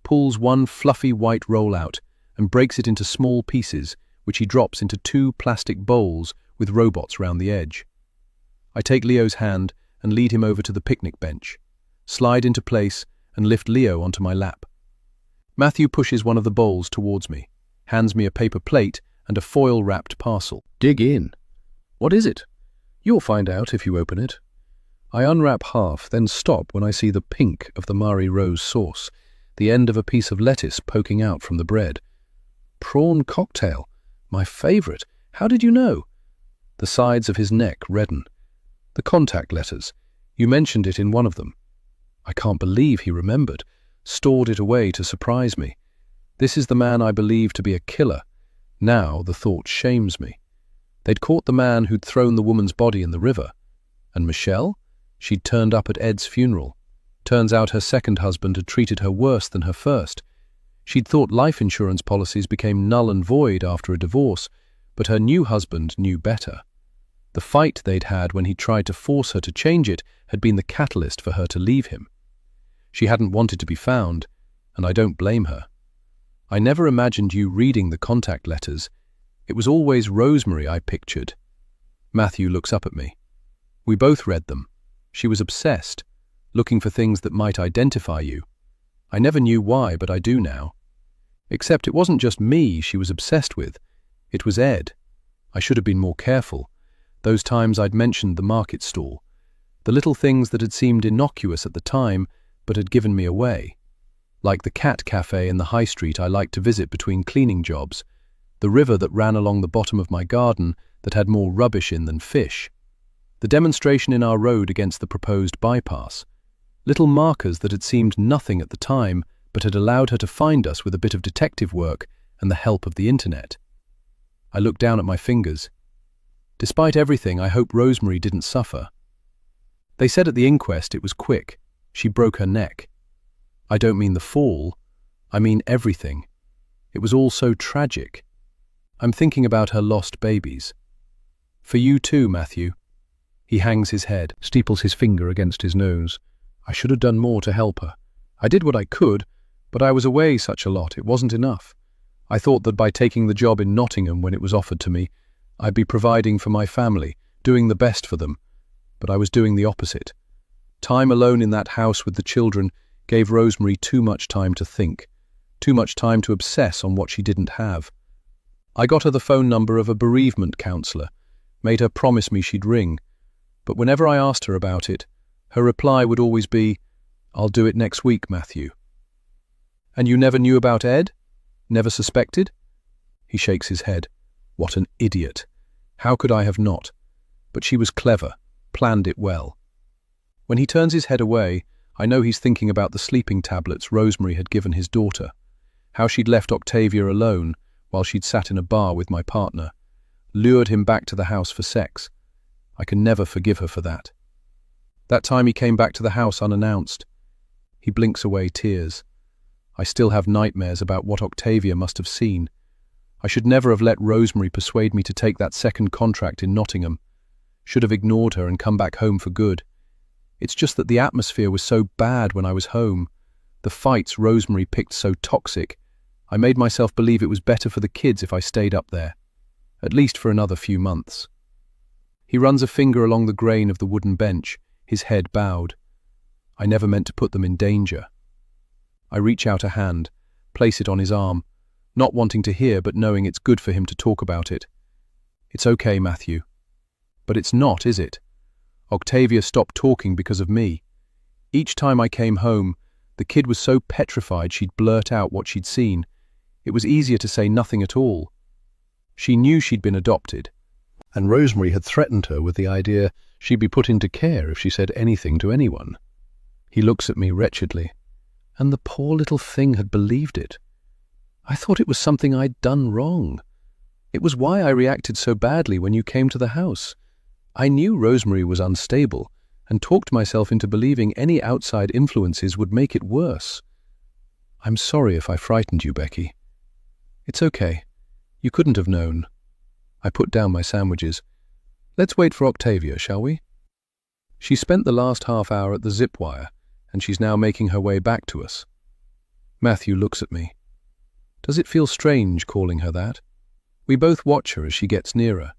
Speaker 1: pulls one fluffy white roll out, and breaks it into small pieces, which he drops into 2 plastic bowls with robots round the edge. I take Leo's hand and lead him over to the picnic bench, slide into place and lift Leo onto my lap. Matthew pushes one of the bowls towards me, hands me a paper plate and a foil-wrapped parcel.
Speaker 2: Dig in.
Speaker 1: What is it? You'll find out if you open it. I unwrap half, then stop when I see the pink of the Mari Rose sauce, the end of a piece of lettuce poking out from the bread. Prawn cocktail. My favourite. How did you know? The sides of his neck redden. The contact letters. You mentioned it in one of them. I can't believe he remembered, stored it away to surprise me. This is the man I believed to be a killer. Now the thought shames me. They'd caught the man who'd thrown the woman's body in the river. And Michelle? She'd turned up at Ed's funeral. Turns out her second husband had treated her worse than her first. She'd thought life insurance policies became null and void after a divorce, but her new husband knew better. The fight they'd had when he tried to force her to change it had been the catalyst for her to leave him. She hadn't wanted to be found, and I don't blame her. I never imagined you reading the contact letters. It was always Rosemary I pictured. Matthew looks up at me. We both read them. She was obsessed, looking for things that might identify you. I never knew why, but I do now. Except it wasn't just me she was obsessed with. It was Ed. I should have been more careful. Those times I'd mentioned the market stall. The little things that had seemed innocuous at the time, but had given me away. Like the cat cafe in the high street I liked to visit between cleaning jobs. The river that ran along the bottom of my garden that had more rubbish in than fish. The demonstration in our road against the proposed bypass. Little markers that had seemed nothing at the time, but had allowed her to find us with a bit of detective work and the help of the internet. I looked down at my fingers. Despite everything, I hope Rosemary didn't suffer. They said at the inquest it was quick. She broke her neck. I don't mean the fall. I mean everything. It was all so tragic. I'm thinking about her lost babies. For you too, Matthew. He hangs his head, steeples his finger against his nose. I should have done more to help her. I did what I could, but I was away such a lot, it wasn't enough. I thought that by taking the job in Nottingham when it was offered to me, I'd be providing for my family, doing the best for them. But I was doing the opposite. Time alone in that house with the children gave Rosemary too much time to think, too much time to obsess on what she didn't have. I got her the phone number of a bereavement counsellor, made her promise me she'd ring, but whenever I asked her about it, her reply would always be, "I'll do it next week, Matthew." And you never knew about Ed? Never suspected? He shakes his head. What an idiot. How could I have not? But she was clever, planned it well. When he turns his head away, I know he's thinking about the sleeping tablets Rosemary had given his daughter, how she'd left Octavia alone while she'd sat in a bar with my partner, lured him back to the house for sex. I can never forgive her for that. That time he came back to the house unannounced. He blinks away tears. I still have nightmares about what Octavia must have seen. I should never have let Rosemary persuade me to take that second contract in Nottingham. Should have ignored her and come back home for good. It's just that the atmosphere was so bad when I was home. The fights Rosemary picked so toxic. I made myself believe it was better for the kids if I stayed up there. At least for another few months. He runs a finger along the grain of the wooden bench, his head bowed. I never meant to put them in danger. I reach out a hand, place it on his arm, not wanting to hear but knowing it's good for him to talk about it. It's okay, Matthew. But it's not, is it? Octavia stopped talking because of me. Each time I came home, the kid was so petrified she'd blurt out what she'd seen. It was easier to say nothing at all. She knew she'd been adopted, and Rosemary had threatened her with the idea she'd be put into care if she said anything to anyone. He looks at me wretchedly, and the poor little thing had believed it. I thought it was something I'd done wrong. It was why I reacted so badly when you came to the house. I knew Rosemary was unstable, and talked myself into believing any outside influences would make it worse. I'm sorry if I frightened you, Becky. It's okay. You couldn't have known. I put down my sandwiches. Let's wait for Octavia, shall we? She spent the last half hour at the zip wire, and she's now making her way back to us. Matthew looks at me. Does it feel strange calling her that? We both watch her as she gets nearer.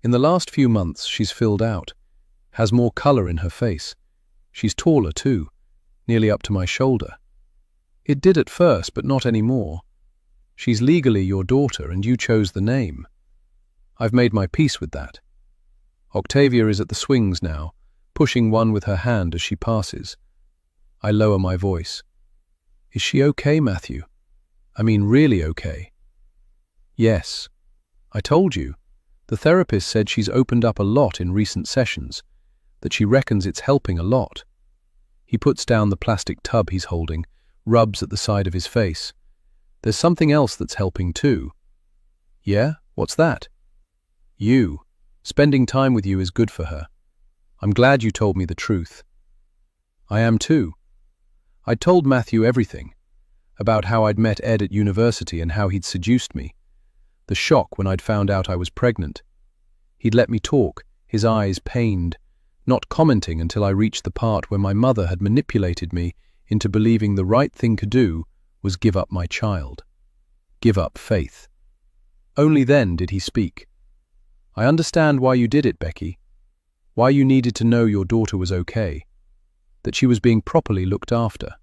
Speaker 1: In the last few months, she's filled out, has more colour in her face. She's taller too, nearly up to my shoulder. It did at first, but not anymore. She's legally your daughter, and you chose the name. I've made my peace with that. Octavia is at the swings now, pushing one with her hand as she passes. I lower my voice. Is she okay, Matthew? I mean, really okay? Yes. I told you. The therapist said she's opened up a lot in recent sessions, that she reckons it's helping a lot. He puts down the plastic tub he's holding, rubs at the side of his face. There's something else that's helping too. Yeah? What's that? You. Spending time with you is good for her. I'm glad you told me the truth. I am too. I told Matthew everything, about how I'd met Ed at university and how he'd seduced me. The shock when I'd found out I was pregnant. He'd let me talk, his eyes pained, not commenting until I reached the part where my mother had manipulated me into believing the right thing to do was give up my child. Give up faith. Only then did he speak. I understand why you did it, Becky. Why you needed to know your daughter was okay, that she was being properly looked after.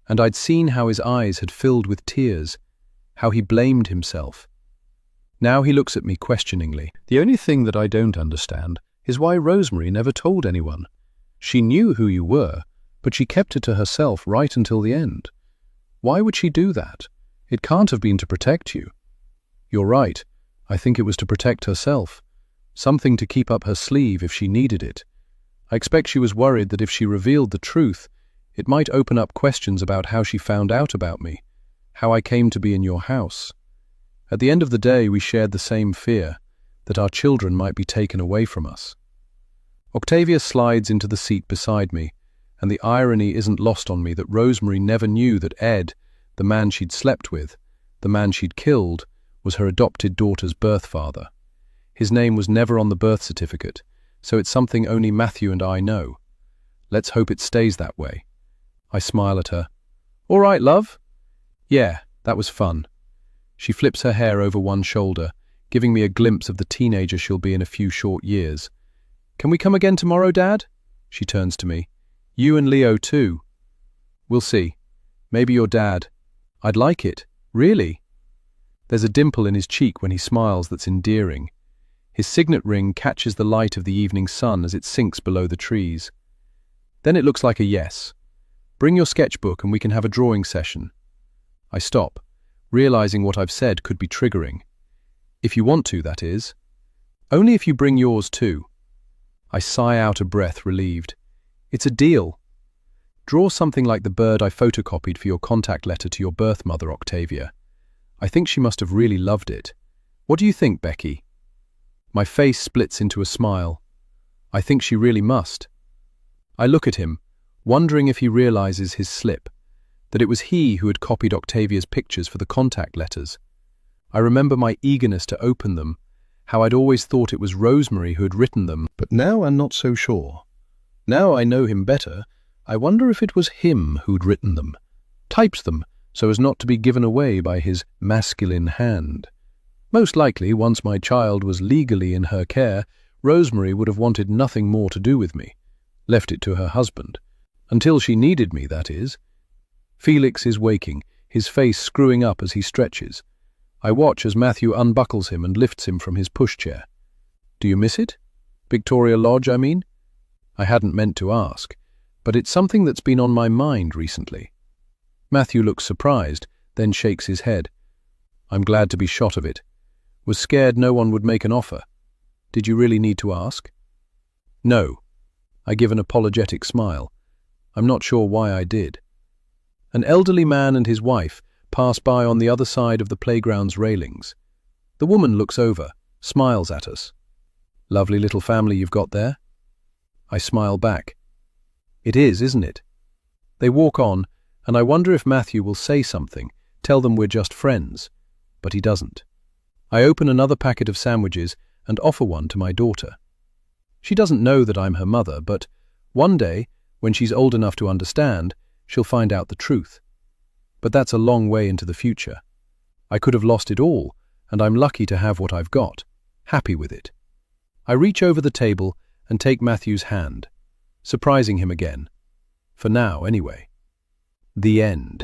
Speaker 1: And I'd seen how his eyes had filled with tears, how he blamed himself. Now he looks at me questioningly. The only thing that I don't understand is why Rosemary never told anyone. She knew who you were, but she kept it to herself right until the end. Why would she do that? It can't have been to protect you. You're right. I think it was to protect herself. Something to keep up her sleeve if she needed it. I expect she was worried that if she revealed the truth, it might open up questions about how she found out about me, how I came to be in your house. At the end of the day, we shared the same fear, that our children might be taken away from us. Octavia slides into the seat beside me, and the irony isn't lost on me that Rosemary never knew that Ed, the man she'd slept with, the man she'd killed, was her adopted daughter's birth father. His name was never on the birth certificate, so it's something only Matthew and I know. Let's hope it stays that way. I smile at her. All right, love? Yeah, that was fun. She flips her hair over one shoulder, giving me a glimpse of the teenager she'll be in a few short years. Can we come again tomorrow, Dad? She turns to me. You and Leo too. We'll see. Maybe your dad. I'd like it. Really? There's a dimple in his cheek when he smiles that's endearing. His signet ring catches the light of the evening sun as it sinks below the trees. Then it looks like a yes. Bring your sketchbook and we can have a drawing session. I stop, realizing what I've said could be triggering. If you want to, that is. Only if you bring yours too. I sigh out a breath, relieved. It's a deal. Draw something like the bird I photocopied for your contact letter to your birth mother, Octavia. I think she must have really loved it. What do you think, Becky? My face splits into a smile. I think she really must. I look at him, wondering if he realizes his slip, that it was he who had copied Octavia's pictures for the contact letters. I remember my eagerness to open them, how I'd always thought it was Rosemary who had written them, but now I'm not so sure. Now I know him better, I wonder if it was him who'd written them, typed them so as not to be given away by his masculine hand. Most likely, once my child was legally in her care, Rosemary would have wanted nothing more to do with me, left it to her husband. Until she needed me, that is. Felix is waking, his face screwing up as he stretches. I watch as Matthew unbuckles him and lifts him from his pushchair. Do you miss it? Victoria Lodge, I mean? I hadn't meant to ask, but it's something that's been on my mind recently. Matthew looks surprised, then shakes his head. I'm glad to be shot of it. Was scared no one would make an offer. Did you really need to ask? No. I give an apologetic smile. I'm not sure why I did. An elderly man and his wife pass by on the other side of the playground's railings. The woman looks over, smiles at us. Lovely little family you've got there. I smile back. It is, isn't it? They walk on, and I wonder if Matthew will say something, tell them we're just friends. But he doesn't. I open another packet of sandwiches and offer one to my daughter. She doesn't know that I'm her mother, but one day, when she's old enough to understand, she'll find out the truth. But that's a long way into the future. I could have lost it all, and I'm lucky to have what I've got, happy with it. I reach over the table and take Matthew's hand, surprising him again. For now, anyway. The end.